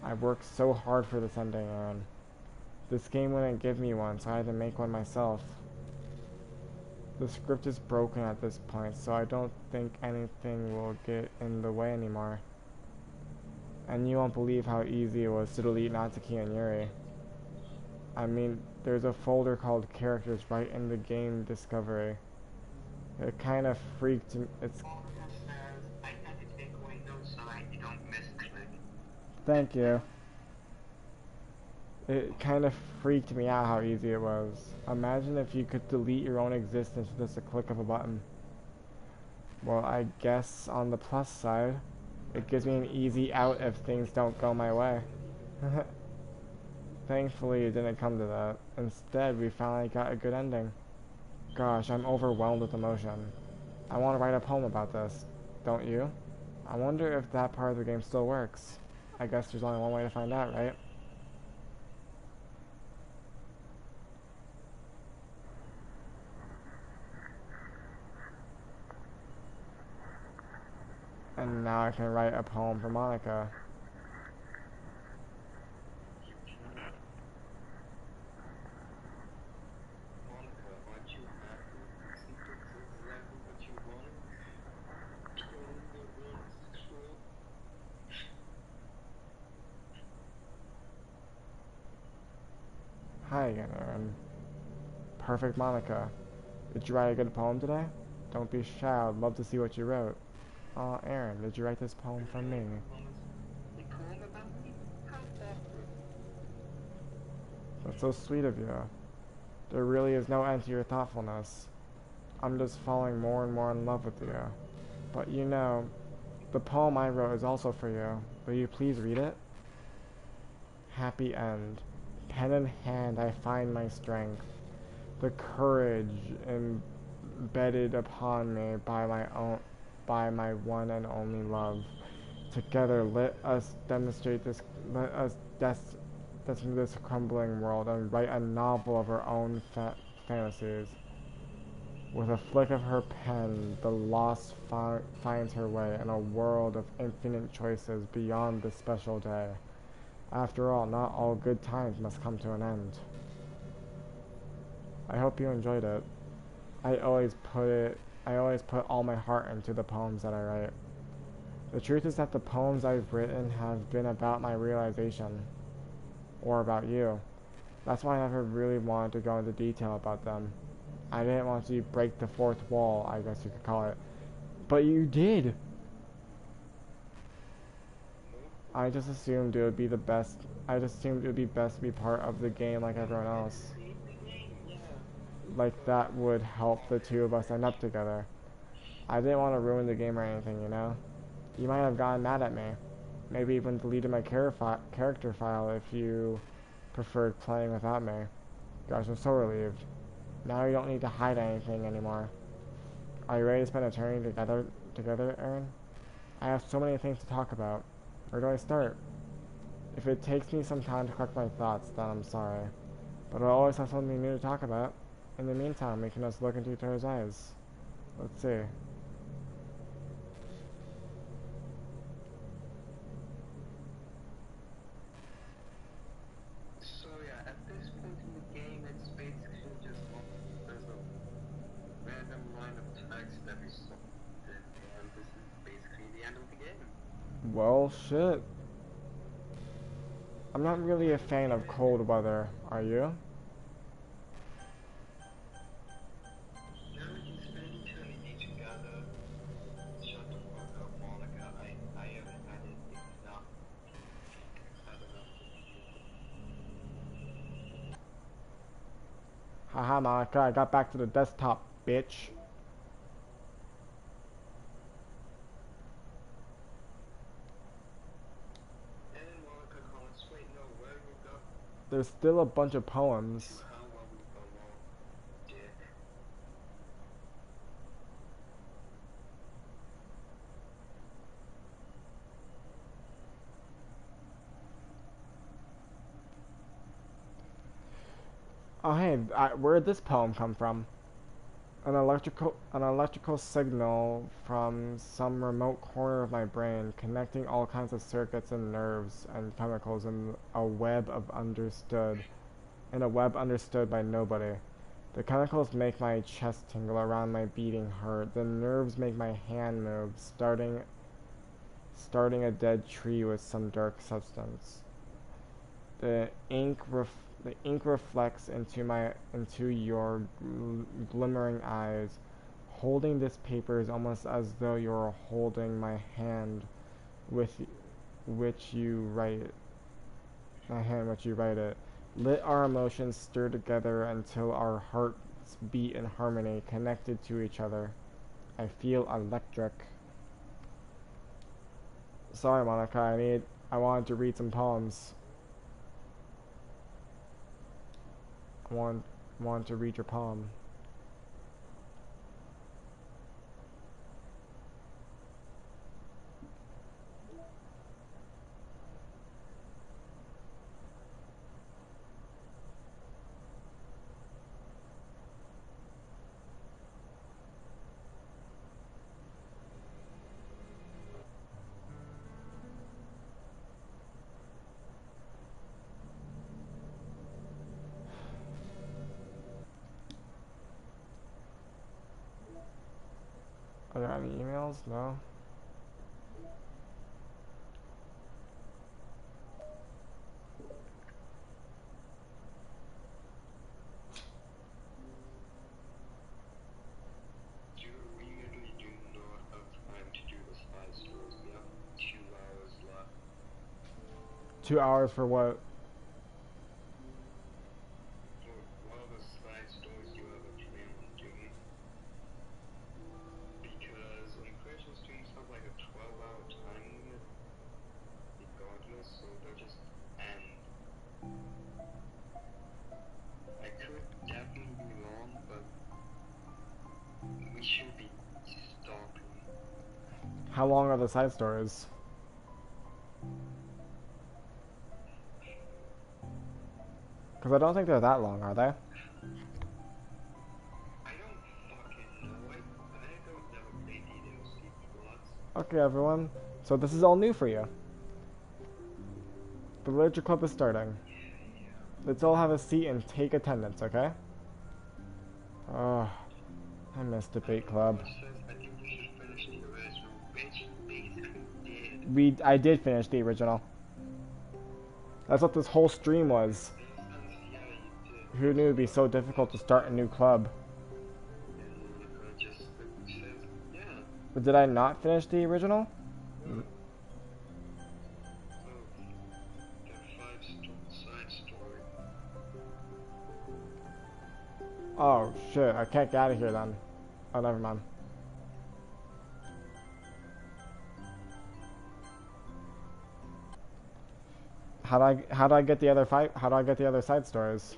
I worked so hard for this ending, Aaron. This game wouldn't give me one, so I had to make one myself. The script is broken at this point, so I don't think anything will get in the way anymore. And you won't believe how easy it was to delete Natsuki and Yuri. I mean, there's a folder called characters right in the game discovery. It kind of freaked me. It's. I had to take away notes so that you don't misclick. Thank you. It kind of freaked me out how easy it was. Imagine if you could delete your own existence with just a click of a button. Well, I guess on the plus side, it gives me an easy out if things don't go my way. Thankfully, it didn't come to that. Instead, we finally got a good ending. Gosh, I'm overwhelmed with emotion. I want to write a poem about this. Don't you? I wonder if that part of the game still works. I guess there's only one way to find out, right? And now I can write a poem for Monica. Monica, aren't you happy? Secrets exactly what you wanted? Killing the ones true? Hi again, Aaron. Perfect Monica. Did you write a good poem today? Don't be shy, I'd love to see what you wrote. Aw, Aaron, did you write this poem for me? A poem about me? How awkward. That's so sweet of you. There really is no end to your thoughtfulness. I'm just falling more and more in love with you. But you know, the poem I wrote is also for you. Will you please read it? Happy end. Pen in hand, I find my strength. The courage embedded upon me by my one and only love. Together, let us demonstrate this. Let us destiny this crumbling world and write a novel of our own fantasies. With a flick of her pen, the lost finds her way in a world of infinite choices beyond this special day. After all, not all good times must come to an end. I hope you enjoyed it. I always put all my heart into the poems that I write. The truth is that the poems I've written have been about my realization, or about you. That's why I never really wanted to go into detail about them. I didn't want to break the fourth wall, I guess you could call it. But you did! I just assumed it would be best to be part of the game like everyone else. Like that would help the two of us end up together. I didn't want to ruin the game or anything, you know? You might have gotten mad at me. Maybe even deleted my character file if you preferred playing without me. Gosh, I'm so relieved. Now you don't need to hide anything anymore. Are you ready to spend eternity together, Aaron? I have so many things to talk about. Where do I start? If it takes me some time to collect my thoughts, then I'm sorry. But I'll always have something new to talk about. In the meantime, we can just look into each other's eyes. Let's see. So yeah, at this point in the game, it's basically just there's a random the end of the game. Well, shit. I'm not really a fan of cold weather, are you? Yeah, we can spend eternity together. Shut the fuck up, Monica. I haven't had it enough. Had enough of you. Haha, Monica, I got back to the desktop, bitch. And Monica comments, wait, no, where you go? There's still a bunch of To poems. hell where we belong, dick. Oh hey, where'd this poem come from? An electrical signal from some remote corner of my brain, connecting all kinds of circuits and nerves and chemicals in a web understood by nobody. The chemicals make my chest tingle around my beating heart. The nerves make my hand move, starting a dead tree with some dark substance. The ink reflects into your glimmering eyes. Holding this paper is almost as though you're holding my hand with which you write it. Let our emotions stir together until our hearts beat in harmony, connected to each other. I feel electric. Sorry, Monica, I wanted to read some poems. I want to read your poem. Are there any emails? No. You really do not have time to do the side stories. We have 2 hours left. 2 hours for what? What are the side stories you have a plan on doing? Because in-person streams have like a 12-hour time limit, regardless, so they'll just end. I could definitely be wrong, but we should be stopping. How long are the side stories? Because I don't think they're that long, are they? I don't fucking know. I don't never play DLC plots. Okay, everyone. So this is all new for you. The literature club is starting. Let's all have a seat and take attendance, okay? Oh, I miss debate club. I think you should finish the original, which you basically did. I did finish the original. That's what this whole stream was. In a sense, yeah, you did. Who knew it'd be so difficult to start a new club? And Monica just says, yeah. But did I not finish the original? Oh, the side story. Oh shit, I can't get out of here then. Oh, never mind. How do I get the other side stories?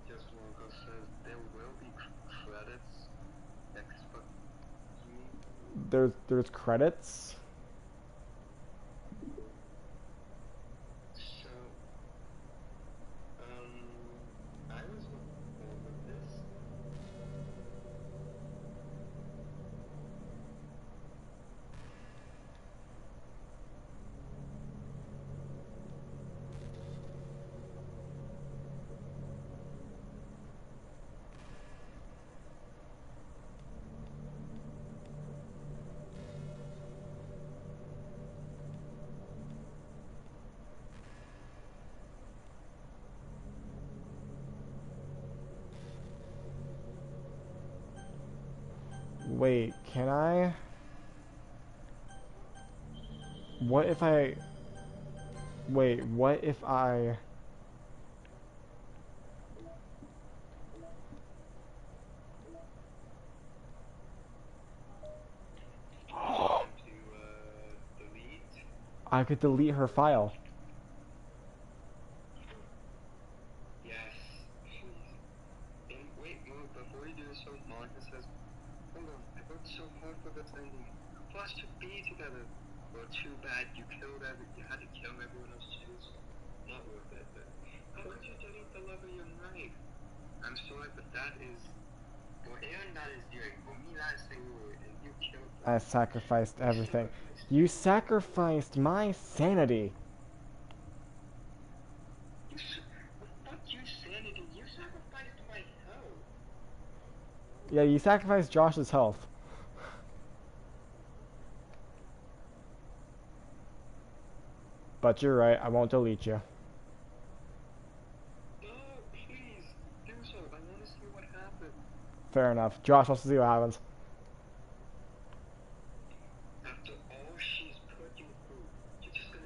Just Monica says there will be credits. Expect me. There's credits. So, I was looking forward to this. Wait, can I? What if I... Wait, what if I... Delete? I could delete her file. Yes, please. And wait, no, before you do so, Monica says, hold on, I worked so hard for this ending. For us to be together. Well, too bad you you had to kill everyone else too, so not worth it, but how could you delete the love of your life? I'm sorry, but that is, for Aaron, that is doing. For me, that is saying, and you killed them. I sacrificed You everything. sacrificed You sacrificed my sanity. Fuck your sanity. You sacrificed my health. Yeah, you sacrificed Josh's health. But you're right, I won't delete you. No, please do so. I want to see what happens. Fair enough. Josh, let's see what happens. After all she's put you through, you're just gonna.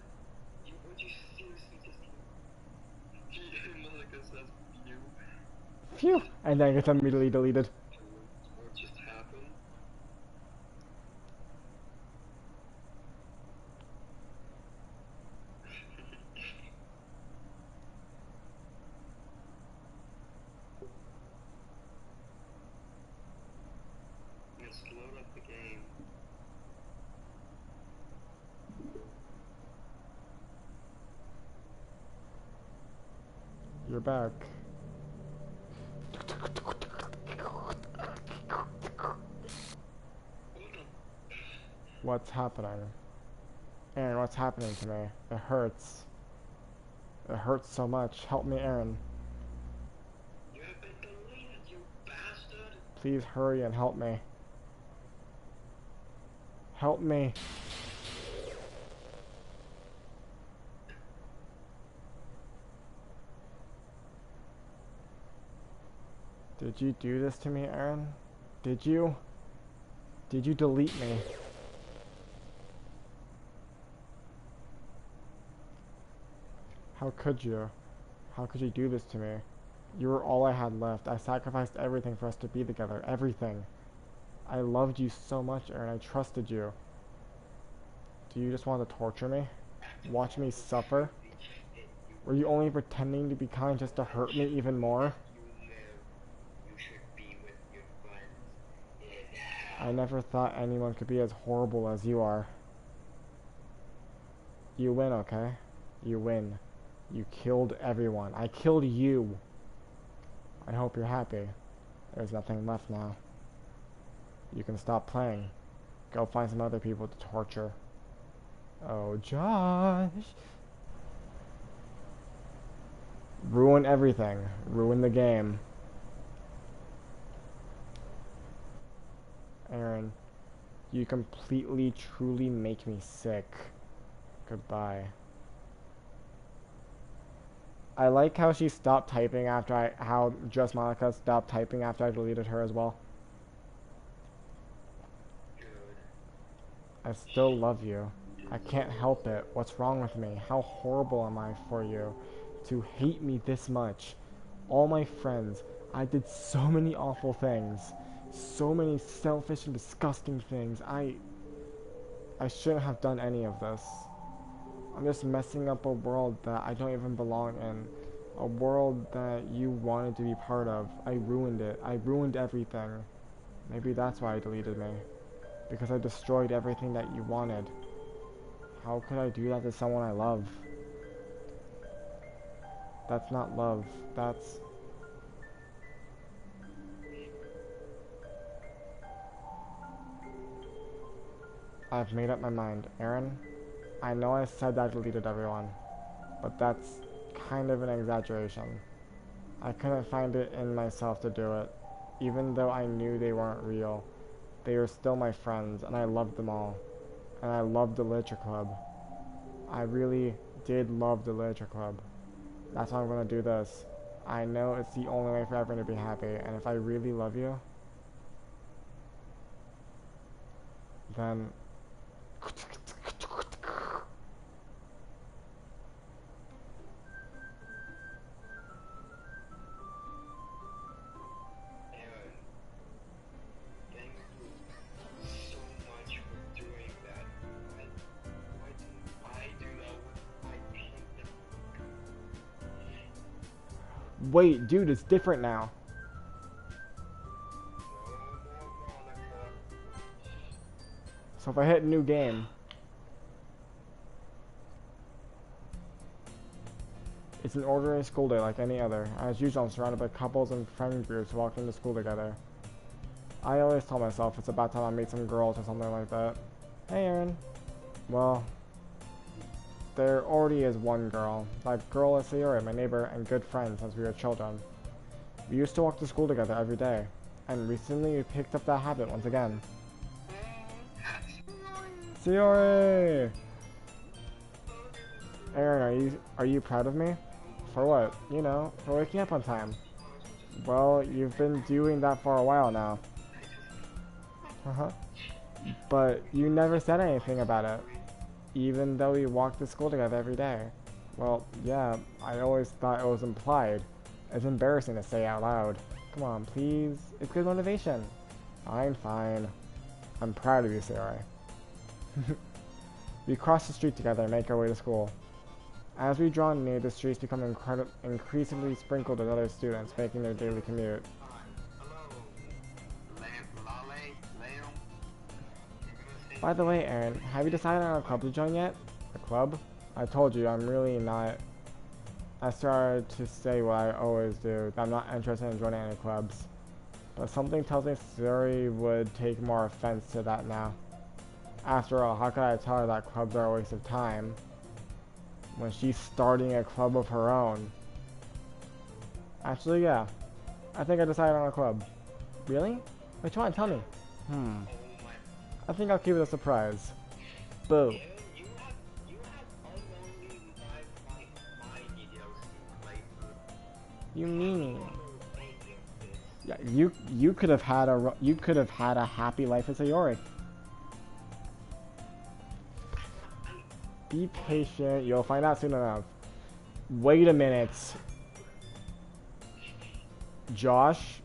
Would you seriously just Monica says you. Phew! And then it gets immediately deleted. What just happened? Let's load up the game. You're back. What's happening? Aaron, what's happening to me? It hurts. It hurts so much. Help me, Aaron. You have been deleted, you bastard! Please hurry and help me. Help me. Did you do this to me, Aaron? Did you? Did you delete me? How could you? How could you do this to me? You were all I had left. I sacrificed everything for us to be together. Everything. I loved you so much, Aaron. I trusted you. Do you just want to torture me? Watch me suffer? Were you only pretending to be kind just to hurt me even more? You should be with your friends in I never thought anyone could be as horrible as you are. You win, okay? You win. You killed everyone. I killed you. I hope you're happy. There's nothing left now. You can stop playing. Go find some other people to torture. Oh, Josh. Ruin everything. Ruin the game. Aaron, you completely, truly make me sick. Goodbye. I like how she stopped typing after how Just Monica stopped typing after I deleted her as well. I still love you. I can't help it. What's wrong with me? How horrible am I for you to hate me this much? All my friends, I did so many awful things. So many selfish and disgusting things. I shouldn't have done any of this. I'm just messing up a world that I don't even belong in. A world that you wanted to be part of. I ruined it. I ruined everything. Maybe that's why I deleted me. Because I destroyed everything that you wanted. How could I do that to someone I love? That's not love. That's... I've made up my mind. Aaron, I know I said I deleted everyone, but that's kind of an exaggeration. I couldn't find it in myself to do it, even though I knew they weren't real. They were still my friends, and I loved them all. And I loved the Literature Club. I really did love the Literature Club. That's why I'm gonna do this. I know it's the only way for everyone to be happy, and if I really love you, then... Aaron, thank you so much for doing that. Why didn't I do that with my pink? Wait, dude, it's different now. No, Monica. So if I hit new game, it's an ordinary school day like any other. As usual, I'm surrounded by couples and friend groups walking to school together. I always tell myself it's about time I meet some girls or something like that. Hey, Aaron. Well, there already is one girl. That girl is Sayori, my neighbor and good friend since we were children. We used to walk to school together every day, and recently we picked up that habit once again. Sayori! Aaron, are you proud of me? For what? You know, for waking up on time. Well, you've been doing that for a while now. Uh-huh. But you never said anything about it, even though we walked to school together every day. Well, yeah, I always thought it was implied. It's embarrassing to say out loud. Come on, please. It's good motivation. Fine, fine. I'm proud of you, Sayori. We cross the street together and make our way to school. As we draw near, the streets become increasingly sprinkled with other students making their daily commute. By the way, Aaron, have you decided on a club to join yet? A club? I told you, I'm really not... I started to say what I always do, that I'm not interested in joining any clubs. But something tells me Sayori would take more offense to that now. After all, how could I tell her that clubs are a waste of time when she's starting a club of her own? Actually, yeah. I think I decided on a club. Really? Which one? Tell me. I think I'll keep it a surprise. Boo. You mean? Yeah, you could have had a happy life as Sayori. Be patient. You'll find out soon enough. Wait a minute. Josh?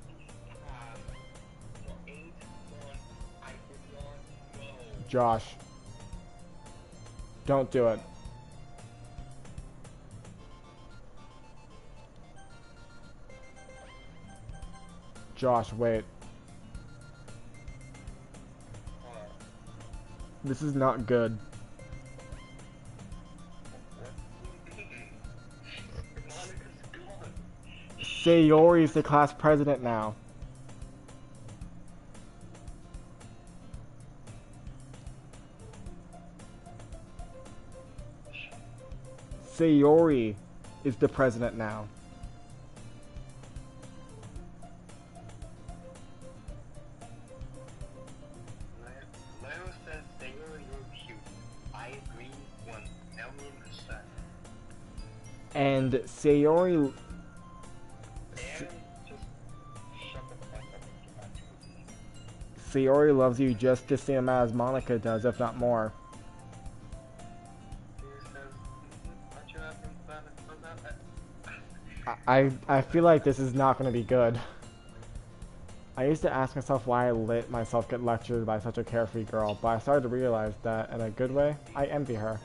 Josh. Don't do it. Josh, wait. This is not good. Sayori's the class president now. Sayori is the president now. Leo says Sayori, you're cute. I agree 1,000,000%. And Sayori... Sayori loves you just the same as Monica does, if not more. I feel like this is not going to be good. I used to ask myself why I let myself get lectured by such a carefree girl, but I started to realize that, in a good way, I envy her.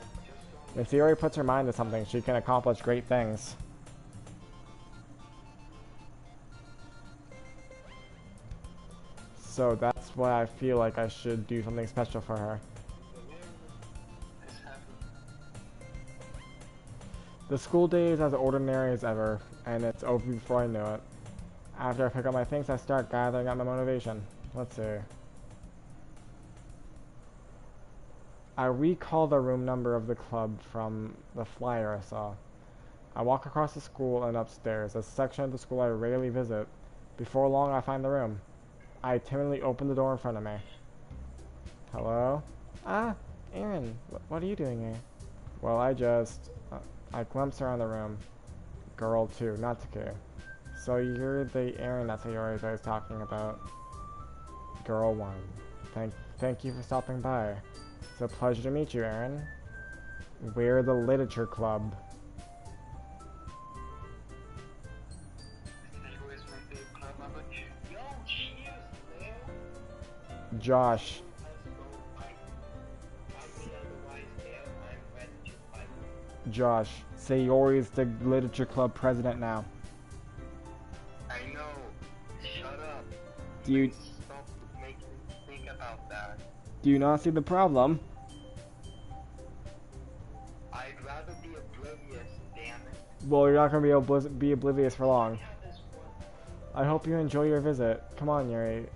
When Sayori puts her mind to something, she can accomplish great things. So that's why I feel like I should do something special for her. The school day is as ordinary as ever, and it's over before I know it. After I pick up my things, I start gathering up my motivation. Let's see. I recall the room number of the club from the flyer I saw. I walk across the school and upstairs, a section of the school I rarely visit. Before long, I find the room. I timidly open the door in front of me. Hello? Ah, Aaron, what are you doing here? Well, I glimpse around the room. Girl 2, not Taku. So you're the Aaron that Sayori is always talking about. Girl 1. Thank you for stopping by. It's a pleasure to meet you, Aaron. We're the Literature Club. Where's my favorite club member? Yo, cheers, man! Josh. Josh, Sayori's the Literature Club president now. I know. Shut up. Do you Stop making me think about that. do you not see the problem? I'd rather be oblivious, damn it. Well, you're not gonna be able to be oblivious for long. I hope you enjoy your visit. Come on, Yuri.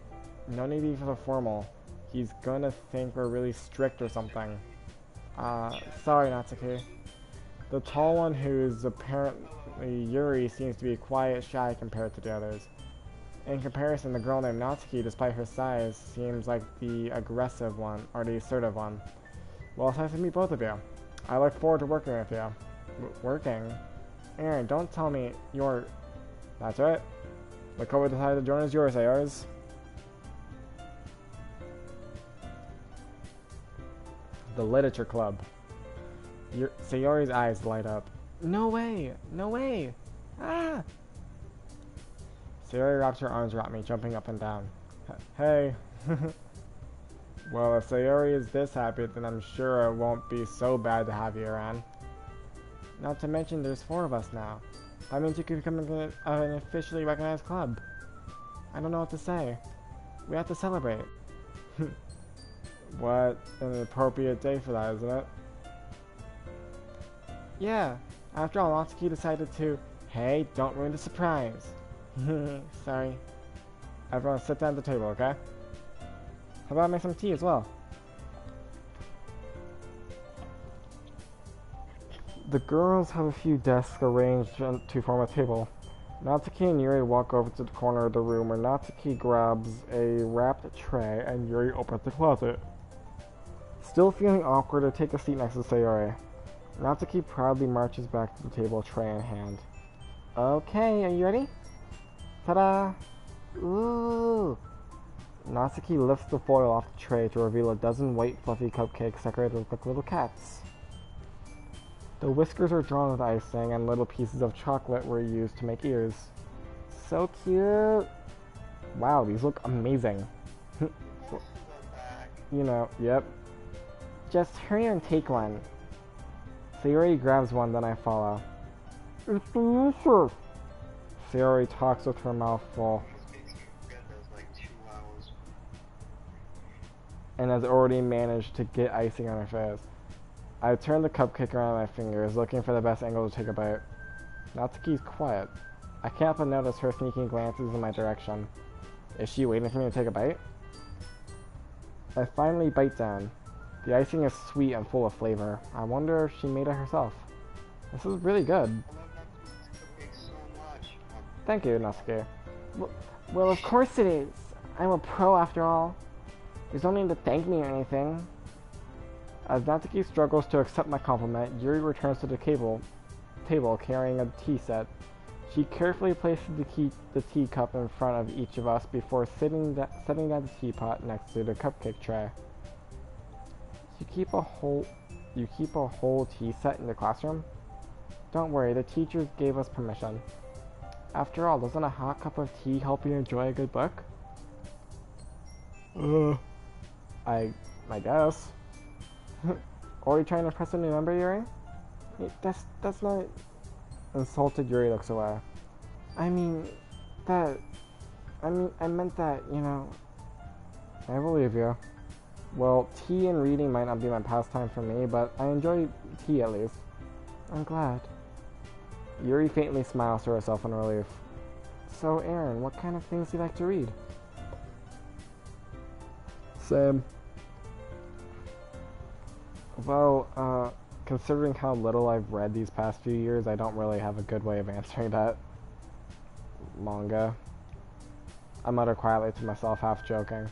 No need to be so formal. He's gonna think we're really strict or something. Sorry, Natsuki. The tall one, who's apparently Yuri, seems to be quiet, shy compared to the others. In comparison, the girl named Natsuki, despite her size, seems like the aggressive one, or the assertive one. Well, it's nice to meet both of you. I look forward to working with you. Working? Aaron, don't tell me you're... That's right. Look over the side of the joint is yours, Ayers. The Literature Club. Sayori's eyes light up. No way! No way! Ah! Sayori wraps her arms around me, jumping up and down. Hey! Well, if Sayori is this happy, then I'm sure it won't be so bad to have you around. Not to mention, there's 4 of us now. That means you could become an officially recognized club. I don't know what to say. We have to celebrate. What an appropriate day for that, isn't it? Yeah, after all, Natsuki decided to... Hey, don't ruin the surprise. Sorry. Everyone sit down at the table, okay? How about I make some tea as well? The girls have a few desks arranged to form a table. Natsuki and Yuri walk over to the corner of the room where Natsuki grabs a wrapped tray and Yuri opens the closet. Still feeling awkward, I take a seat next to Sayori. Natsuki proudly marches back to the table, tray in hand. Okay, are you ready? Ta-da! Ooh! Natsuki lifts the foil off the tray to reveal a dozen white fluffy cupcakes decorated like little cats. The whiskers are drawn with icing and little pieces of chocolate were used to make ears. So cute! Wow, these look amazing. You know, yep. Just hurry and take one. Sayori grabs one, then I follow. It's delicious! Sayori talks with her mouth full. And has already managed to get icing on her face. I turn the cupcake around my fingers, looking for the best angle to take a bite. Natsuki's quiet. I can't help but notice her sneaking glances in my direction. Is she waiting for me to take a bite? I finally bite down. The icing is sweet and full of flavor. I wonder if she made it herself. This is really good. Thank you, Natsuki. Well, of course it is. I'm a pro after all. There's no need to thank me or anything. As Natsuki struggles to accept my compliment, Yuri returns to the table carrying a tea set. She carefully places the teacup in front of each of us before setting down the teapot next to the cupcake tray. You keep a whole tea set in the classroom? Don't worry, the teachers gave us permission. After all, doesn't a hot cup of tea help you enjoy a good book? I guess. Or are you trying to impress a new member, Yuri? That's not... Insulted Yuri looks away. I meant that, you know... I believe you. Well, tea and reading might not be my pastime for me, but I enjoy tea at least. I'm glad. Yuri faintly smiles to herself in relief. So, Aaron, what kind of things do you like to read? Same. Well, considering how little I've read these past few years, I don't really have a good way of answering that. Manga. I mutter quietly to myself, half joking.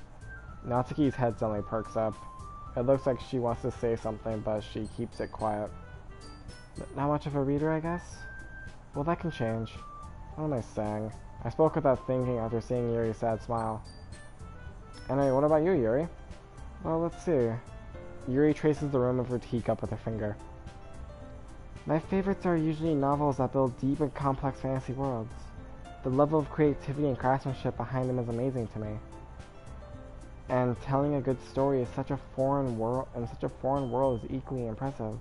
Natsuki's head suddenly perks up. It looks like she wants to say something, but she keeps it quiet. Not much of a reader, I guess? Well, that can change. What am I saying? I spoke without thinking after seeing Yuri's sad smile. Anyway, what about you, Yuri? Well, let's see. Yuri traces the rim of her teacup with her finger. My favorites are usually novels that build deep and complex fantasy worlds. The level of creativity and craftsmanship behind them is amazing to me. And telling a good story is such a foreign world, is equally impressive.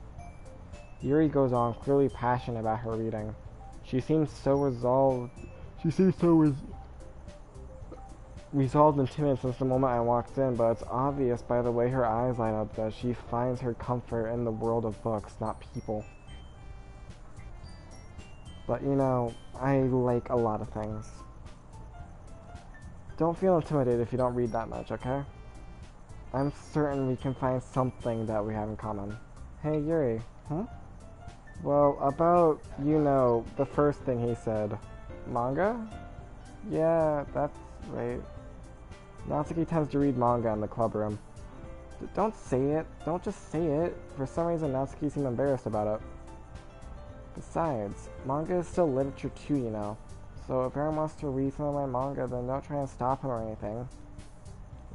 Yuri goes on, clearly passionate about her reading. She seems so resolved and timid since the moment I walked in, but it's obvious by the way her eyes light up that she finds her comfort in the world of books, not people. But you know, I like a lot of things. Don't feel intimidated if you don't read that much, okay? I'm certain we can find something that we have in common. Hey, Yuri. Huh? Well, about, you know, the first thing he said. Manga? Yeah, that's right. Natsuki tends to read manga in the club room. Don't say it. Don't just say it. For some reason, Natsuki seemed embarrassed about it. Besides, manga is still literature too, you know. So if Aaron wants to read some of my manga, then don't try and stop him or anything.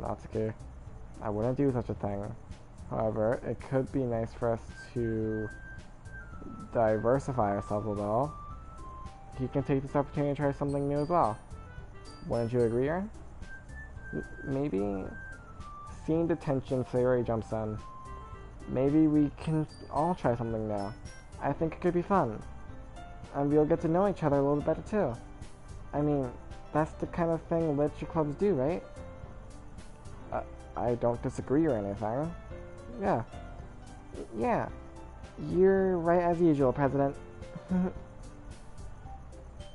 Natsuki, I wouldn't do such a thing. However, it could be nice for us to diversify ourselves a little. He can take this opportunity to try something new as well. Wouldn't you agree, Aaron? Maybe? Seeing the tension, Sayori jumps in. Maybe we can all try something new. I think it could be fun. And we'll get to know each other a little better too. I mean, that's the kind of thing literature clubs do, right? I don't disagree or anything. Yeah. Yeah. You're right as usual, President.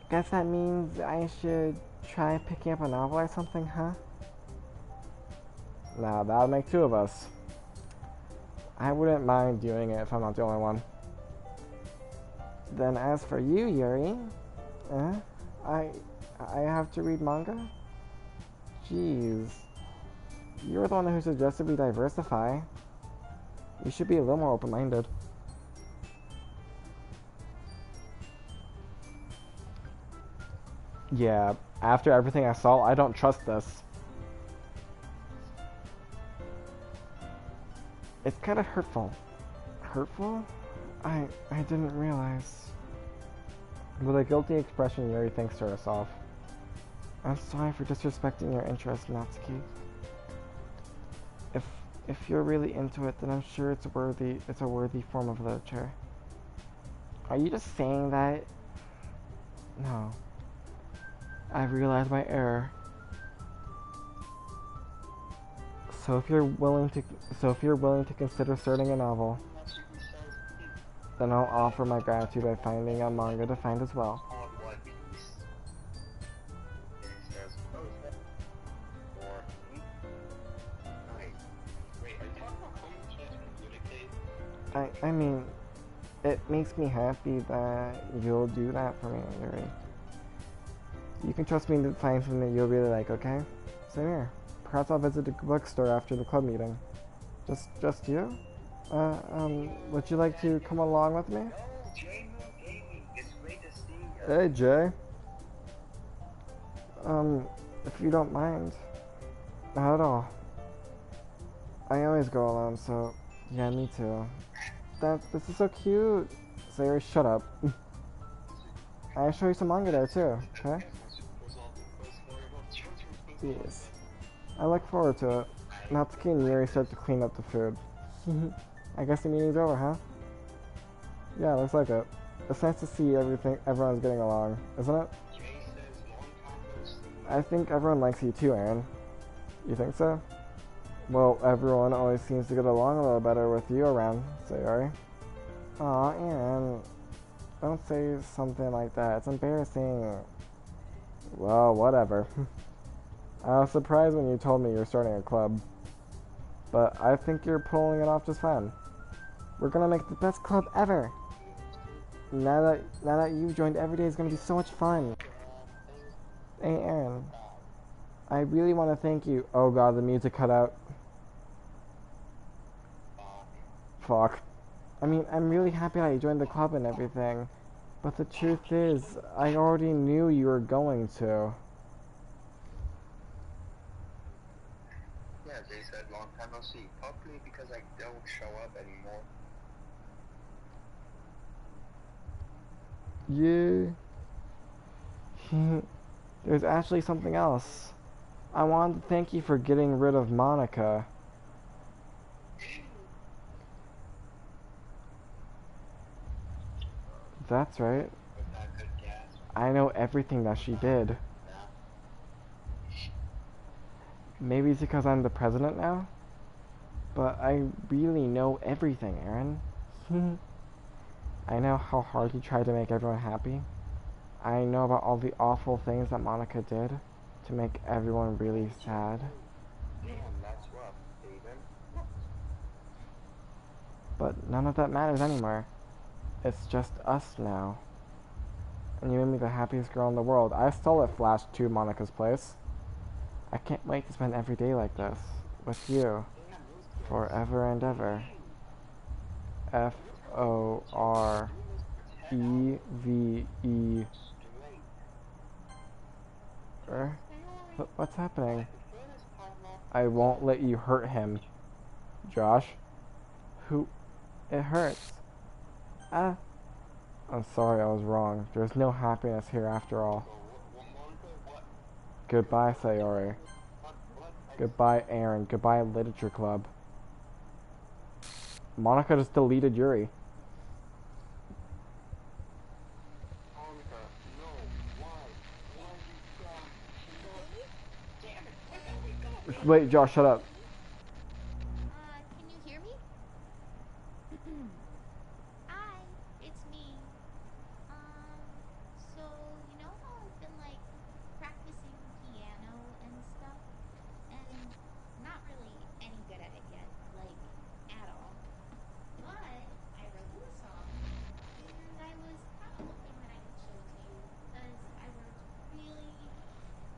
Guess that means I should try picking up a novel or something, huh? Now, that'll make two of us. I wouldn't mind doing it if I'm not the only one. Then as for you, Yuri, I have to read manga? Jeez. You're the one who suggested we diversify. You should be a little more open-minded. Yeah, after everything I saw, I don't trust this. It's kind of hurtful. Hurtful? I didn't realize. With a guilty expression, Yuri thinks to herself. I'm sorry for disrespecting your interest, Natsuki. If you're really into it, then I'm sure it's a worthy form of literature. Are you just saying that? No. I've realized my error. So if you're willing to consider starting a novel, then I'll offer my gratitude by finding a manga to find as well. I mean, it makes me happy that you'll do that for me, Yuri. You can trust me to find something that you'll really like, okay? Same here. Perhaps I'll visit the bookstore after the club meeting. Just you? Would you like to come along with me? Hey, Jay. If you don't mind. Not at all. I always go alone, so yeah, me too. This is so cute. Sayori, shut up. I'll show you some manga there too, okay? Yes. I look forward to it. Natsuki and Yuri start to clean up the food. I guess the meeting's over, huh? Yeah, looks like it. It's nice to see everyone's getting along, isn't it? I think everyone likes you too, Aaron. You think so? Well, everyone always seems to get along a little better with you around, Sayori. Aw, Aaron. Don't say something like that. It's embarrassing. Well, whatever. I was surprised when you told me you're starting a club. But I think you're pulling it off just fine. We're gonna make the best club ever. Now that you've joined, every day is gonna be so much fun. Hey, Aaron. I really want to thank you. Oh god, the music cut out. Fuck. I mean, I'm really happy that you joined the club and everything. But the truth is, I already knew you were going to. Yeah, Jay said long time no see. Probably because I don't show up anymore. Yeah. There's actually something else. I wanted to thank you for getting rid of Monica. That's right. Was that a good guess? I know everything that she did. Yeah. Maybe it's because I'm the president now? But I really know everything, Aaron. I know how hard he tried to make everyone happy. I know about all the awful things that Monica did to make everyone really sad. Damn, that's rough, David. But none of that matters anymore. It's just us now. And you made me the happiest girl in the world. I stole it, Flash, to Monica's place. I can't wait to spend every day like this. With you. Forever and ever. F-O-R-E-V-E. What's happening? I won't let you hurt him. Josh? Who? It hurts. Ah. I'm sorry, I was wrong. There's no happiness here after all. Goodbye, Sayori. Goodbye, Aaron. Goodbye, Literature Club. Monica just deleted Yuri. Wait, Josh, shut up. Can you hear me? Hi, it's me. So you know how I've been like practicing piano and stuff, and not really any good at it yet, like at all. But I wrote you a song, and I was kind of hoping that I could show it to you, because I worked really,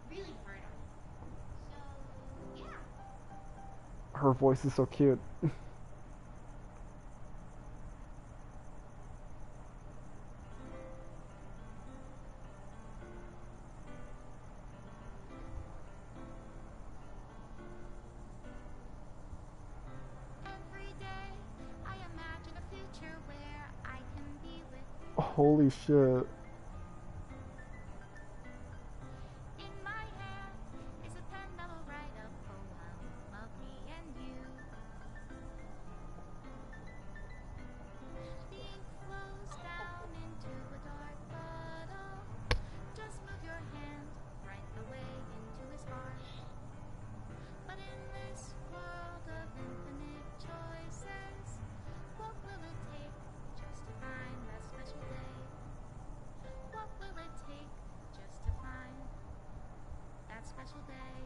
really hard on it. So yeah. Her voice is so cute. Every day I imagine a future where I can be with you. Holy shit. In my hand is a pen that will write a poem of me and you. The ink flows down into a dark bottle. Just move your hand right the way into his heart. But in this world of infinite choices, what will it take just to find that special day? What will it take just to find that special day?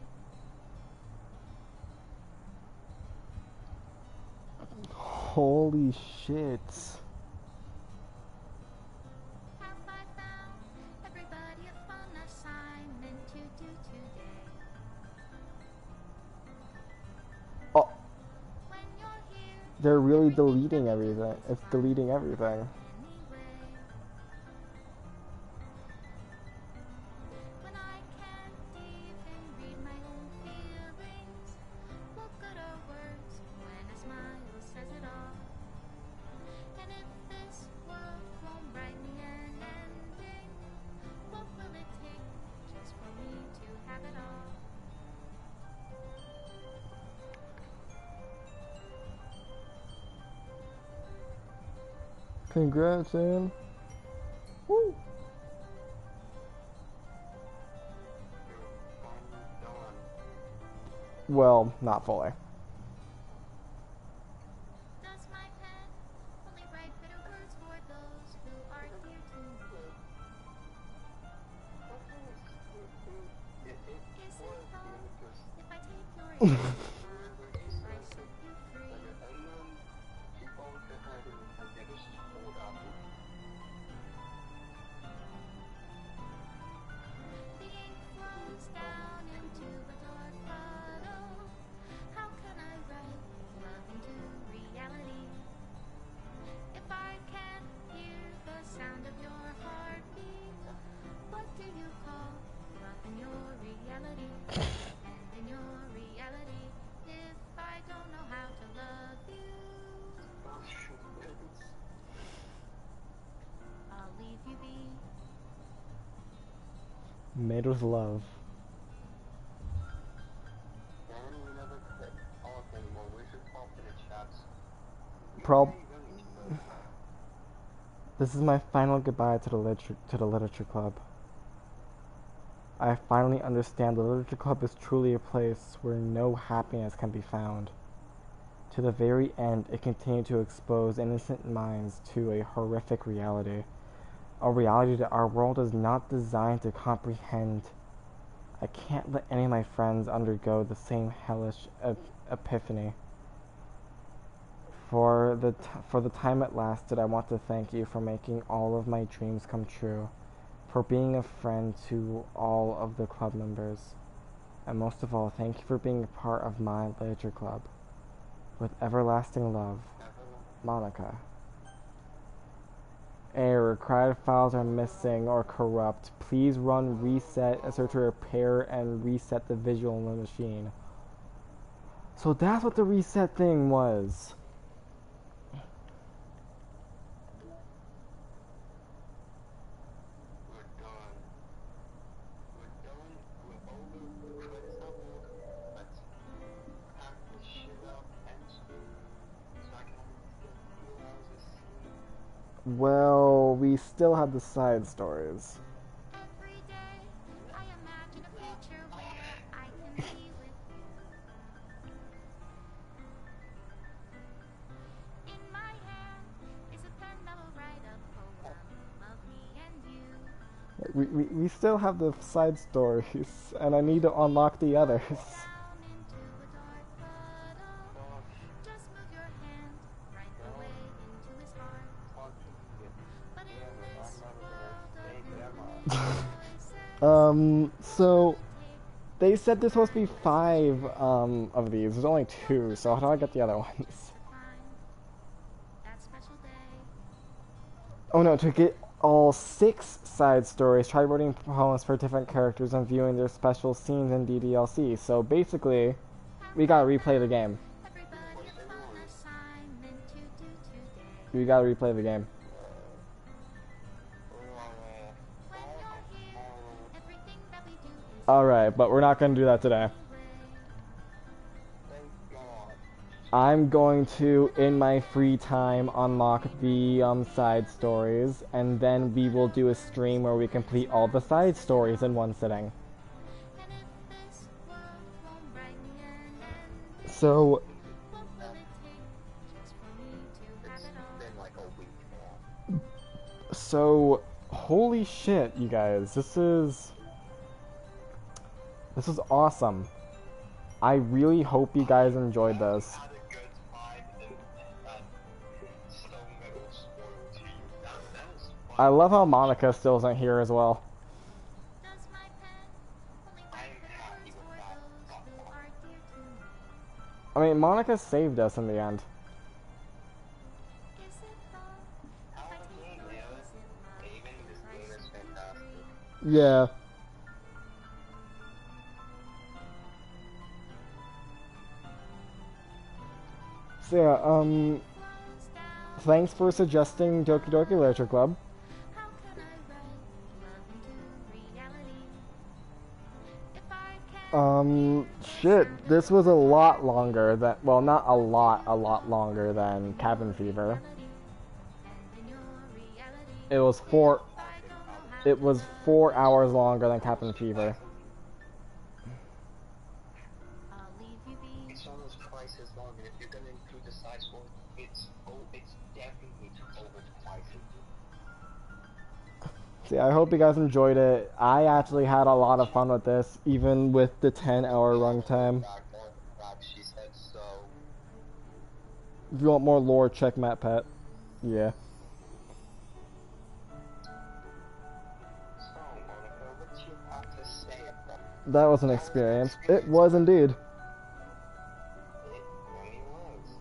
Holy shit. Have I found everybody a fun assignment to do today? Oh, When you're here, they're really deleting everything. It's deleting everything. anyway. When I can't even read my own feelings, what good are words when a smile says it all? And if this world won't write me an ending, what will it take just for me to have it all? Congrats, Aaron. Woo. Well, not fully. Does my pen only write bitter words for those who are dear to me? Is it wrong if I take your hand, if I set you free? The ink flows down into a dark bottle. How can I write love into reality? If I can't hear the sound of your heartbeat, what do you call love in your reality? And in your reality, Made with love. And we never click talk anymore. We should talk in the chats. Prob. Really should. This is my final goodbye to the literature club. I finally understand the literature club is truly a place where no happiness can be found. To the very end, it continued to expose innocent minds to a horrific reality. A reality that our world is not designed to comprehend. I can't let any of my friends undergo the same hellish epiphany. For the time it lasted, I want to thank you for making all of my dreams come true, for being a friend to all of the club members, and most of all, thank you for being a part of my literature club. With everlasting love, Monica. Error. Crowd files are missing or corrupt. Please run reset as to repair and reset the visual in the machine. So that's what the reset thing was. We're done. We're over. Credits are over. Let's pack this shit up and so I can at least get a few hours of sleep. Well, we still have the side stories. Every day I imagine a future where I can be with you. In my hand is a pen that will write a poem of me and you. We still have the side stories, and I need to unlock the others. Down into a dark puddle. Just move your hand right the way into his heart. Fucking But in damn it, this I'm never gonna world of escape, am I? voices, So they said there's supposed to be 5 of these. There's only 2, so how do I get the other ones? that special day. Oh no, to get all 6 side stories, try writing poems for different characters and viewing their special scenes in DDLC. So basically, we gotta replay the game. Everybody a fun assignment to do today. We gotta replay the game. When you're here, everything that we do is Alright, but we're not gonna do that today. Thank God. I'm going to, in my free time, unlock the side stories, and then we will do a stream where we complete all the side stories in one sitting. and if this world won't bring an end, So, what will it take just for me to have It's it all? been like a week now. holy shit, you guys, this is awesome. I really hope you guys enjoyed this. I had a good time in Stone Metal Spoiled Team. That was fun. I love how Monica still isn't here as well. Does my pen only I'm write the happy words with for that. those who are dear to me? I mean, Monica saved us in the end. Is it wrong if How I the take game, your man? place in love? Even this I game is simply fantastic. Yeah. So yeah, flows down. thanks for suggesting Doki Doki Literature Club. How can I write love into reality? If I can Shit, this was a lot longer than, well, not a lot longer than Cabin Fever. and in your reality, It was I 4 don't know how It was 4 hours longer than Cabin Fever. I'll leave you be. It's almost twice as long, and if you're gonna include the side story, it's definitely over twice as long. See, I hope you guys enjoyed it. I actually had a lot of fun with this, even with the 10-hour runtime. She said so. If you want more lore, check Matt Pet. Yeah. So, Monica, what you have to say about That was an experience. It was indeed. it? Really was.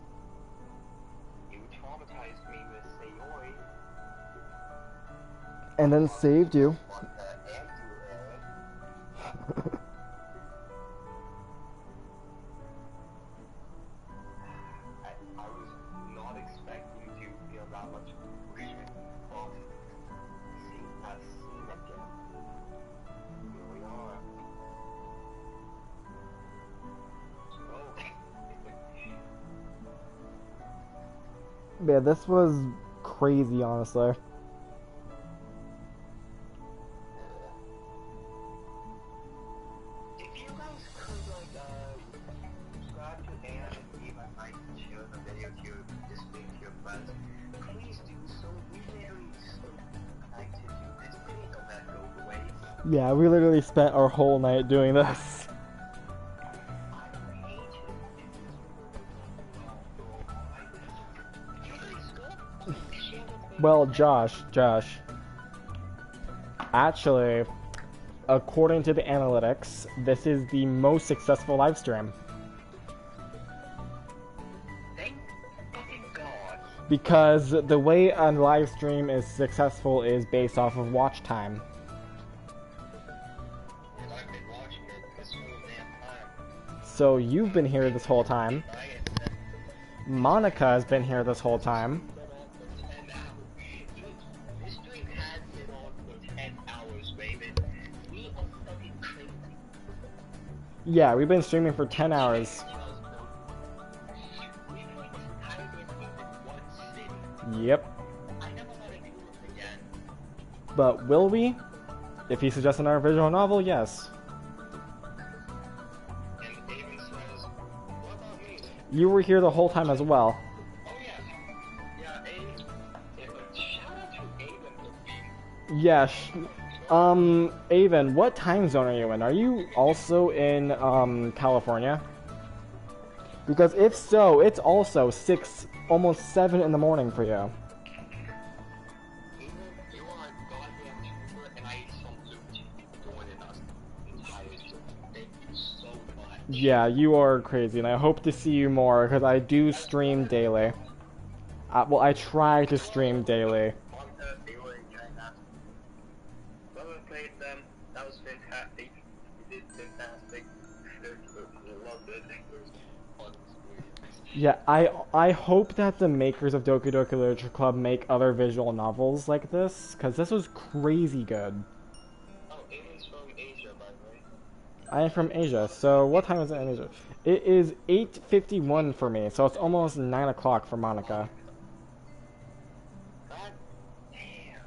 You traumatized me with Sayori. And then saved you. On the Andrew era. I was not expecting to feel that much emotion of seeing that scene again. Really Yeah, this was crazy, honestly. If you guys could subscribe to Anne and leave a like and share the video to your friends, please do so. We literally so like to do this. Please don't let go away. Yeah, we literally spent our whole night doing this. I hate it if this will Well, Josh, actually, according to the analytics, this is the most successful live stream. Thank fucking God. Because the way a live stream is successful is based off of watch time. And I've been watching it this whole damn time. So you've been here this whole time. Monica has been here this whole time. This stream has been on for 10 hours, Raven. We are fucking crazy. Yeah, we've been streaming for 10 hours. We put this entire game in one city. Yep. I never want to do this again. But will we? If he suggests another visual novel, yes. And David says, what about me? You were here the whole time as well. Oh yeah. Yeah, shout out to Aiden for being... Yeah, Avon, what time zone are you in? Are you also in, California? Because if so, it's also 6, almost 7 in the morning for you. Aiden, you are a goddamn trooper, and I ate some blue tea joining us entire stream. Thank you so much. Yeah, you are crazy, and I hope to see you more, because I do stream daily. Well, I try to stream daily. Monica, they were in China. Whoever played them, that was fantastic. You did fantastic. I love it. I think it was fun experience. Yeah, I hope that the makers of Doki Doki Literature Club make other visual novels like this, because this was crazy good. Oh, Aiden's from Asia, by the way. I am from Asia, so what time is it in Asia? It is 8:51 for me, so it's almost 9 o'clock for Monica. God damn.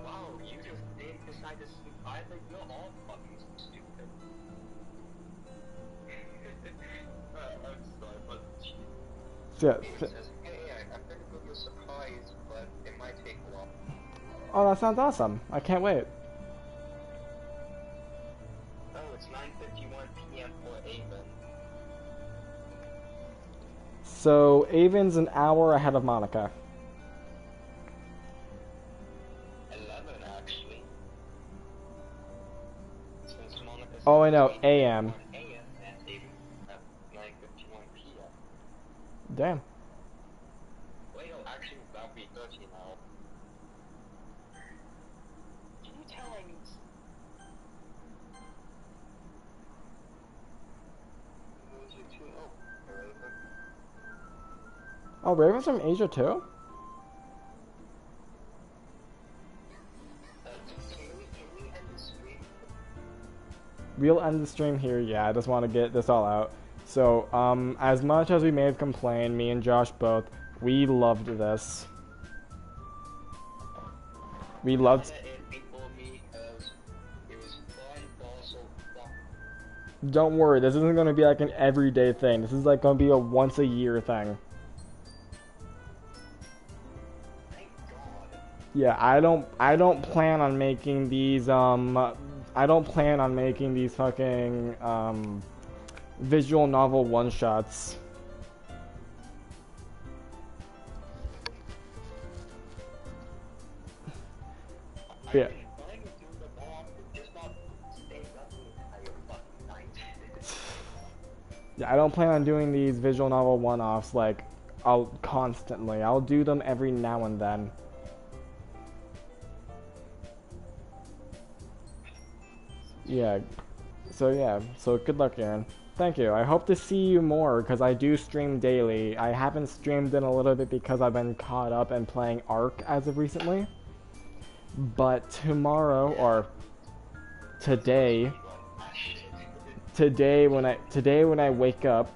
Wow, you just did decide to sleep either. You're all fucking stupid. I'm sorry, but Yeah. Aiden says, hey, I'm gonna give you a surprise, but it might take a while. Oh, that sounds awesome. I can't wait. Oh, it's 9:51 p.m. for Avon. So, Avon's an hour ahead of Monica. 11 actually. Since Monica's Oh, I know, AM. AM and Avon's at 9:51 p.m. Damn. Wait, no, actually, that would be 13 now. Can you tell I need... Those are two... Oh, Raven. Oh, Raven's from Asia too? Can we end the stream? We'll end the stream here, yeah, I just want to get this all out. So, as much as we may have complained, me and Josh both, we loved this. We loved... It before me, because it was fun, but also fun. Don't worry, this isn't going to be like an everyday thing. This is like going to be a once a year thing. Thank God. Yeah, I don't plan on making these, I don't plan on making these fucking, visual novel one-shots. Yeah. Yeah, I don't plan on doing these visual novel one-offs, like, constantly. I'll do them every now and then. Yeah. So good luck, Aaron. Thank you. I hope to see you more, because I do stream daily. I haven't streamed in a little bit because I've been caught up in playing Ark as of recently. But tomorrow, or today when I wake up,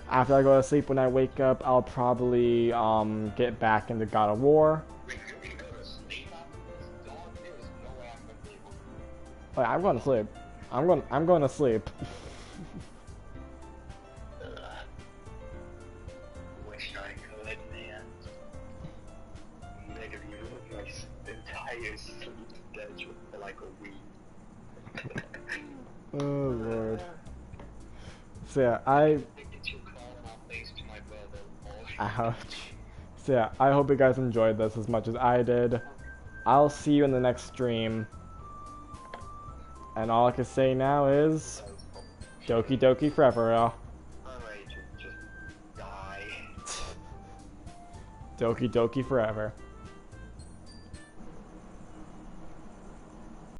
After I go to sleep, when I wake up, I'll probably get back into God of War. Wait, you can go to sleep after this? Dog, there is no way I'm gonna be able to. Like, I'm going to sleep. I'm going to sleep. Wish I could, man. Nigga, you live my entire sleep schedule for like a week. Oh lord. So yeah, I ouch. So yeah, I hope you guys enjoyed this as much as I did. I'll see you in the next stream. And all I can say now is Doki Doki forever, y'all. I'm ready to just die. Doki Doki forever.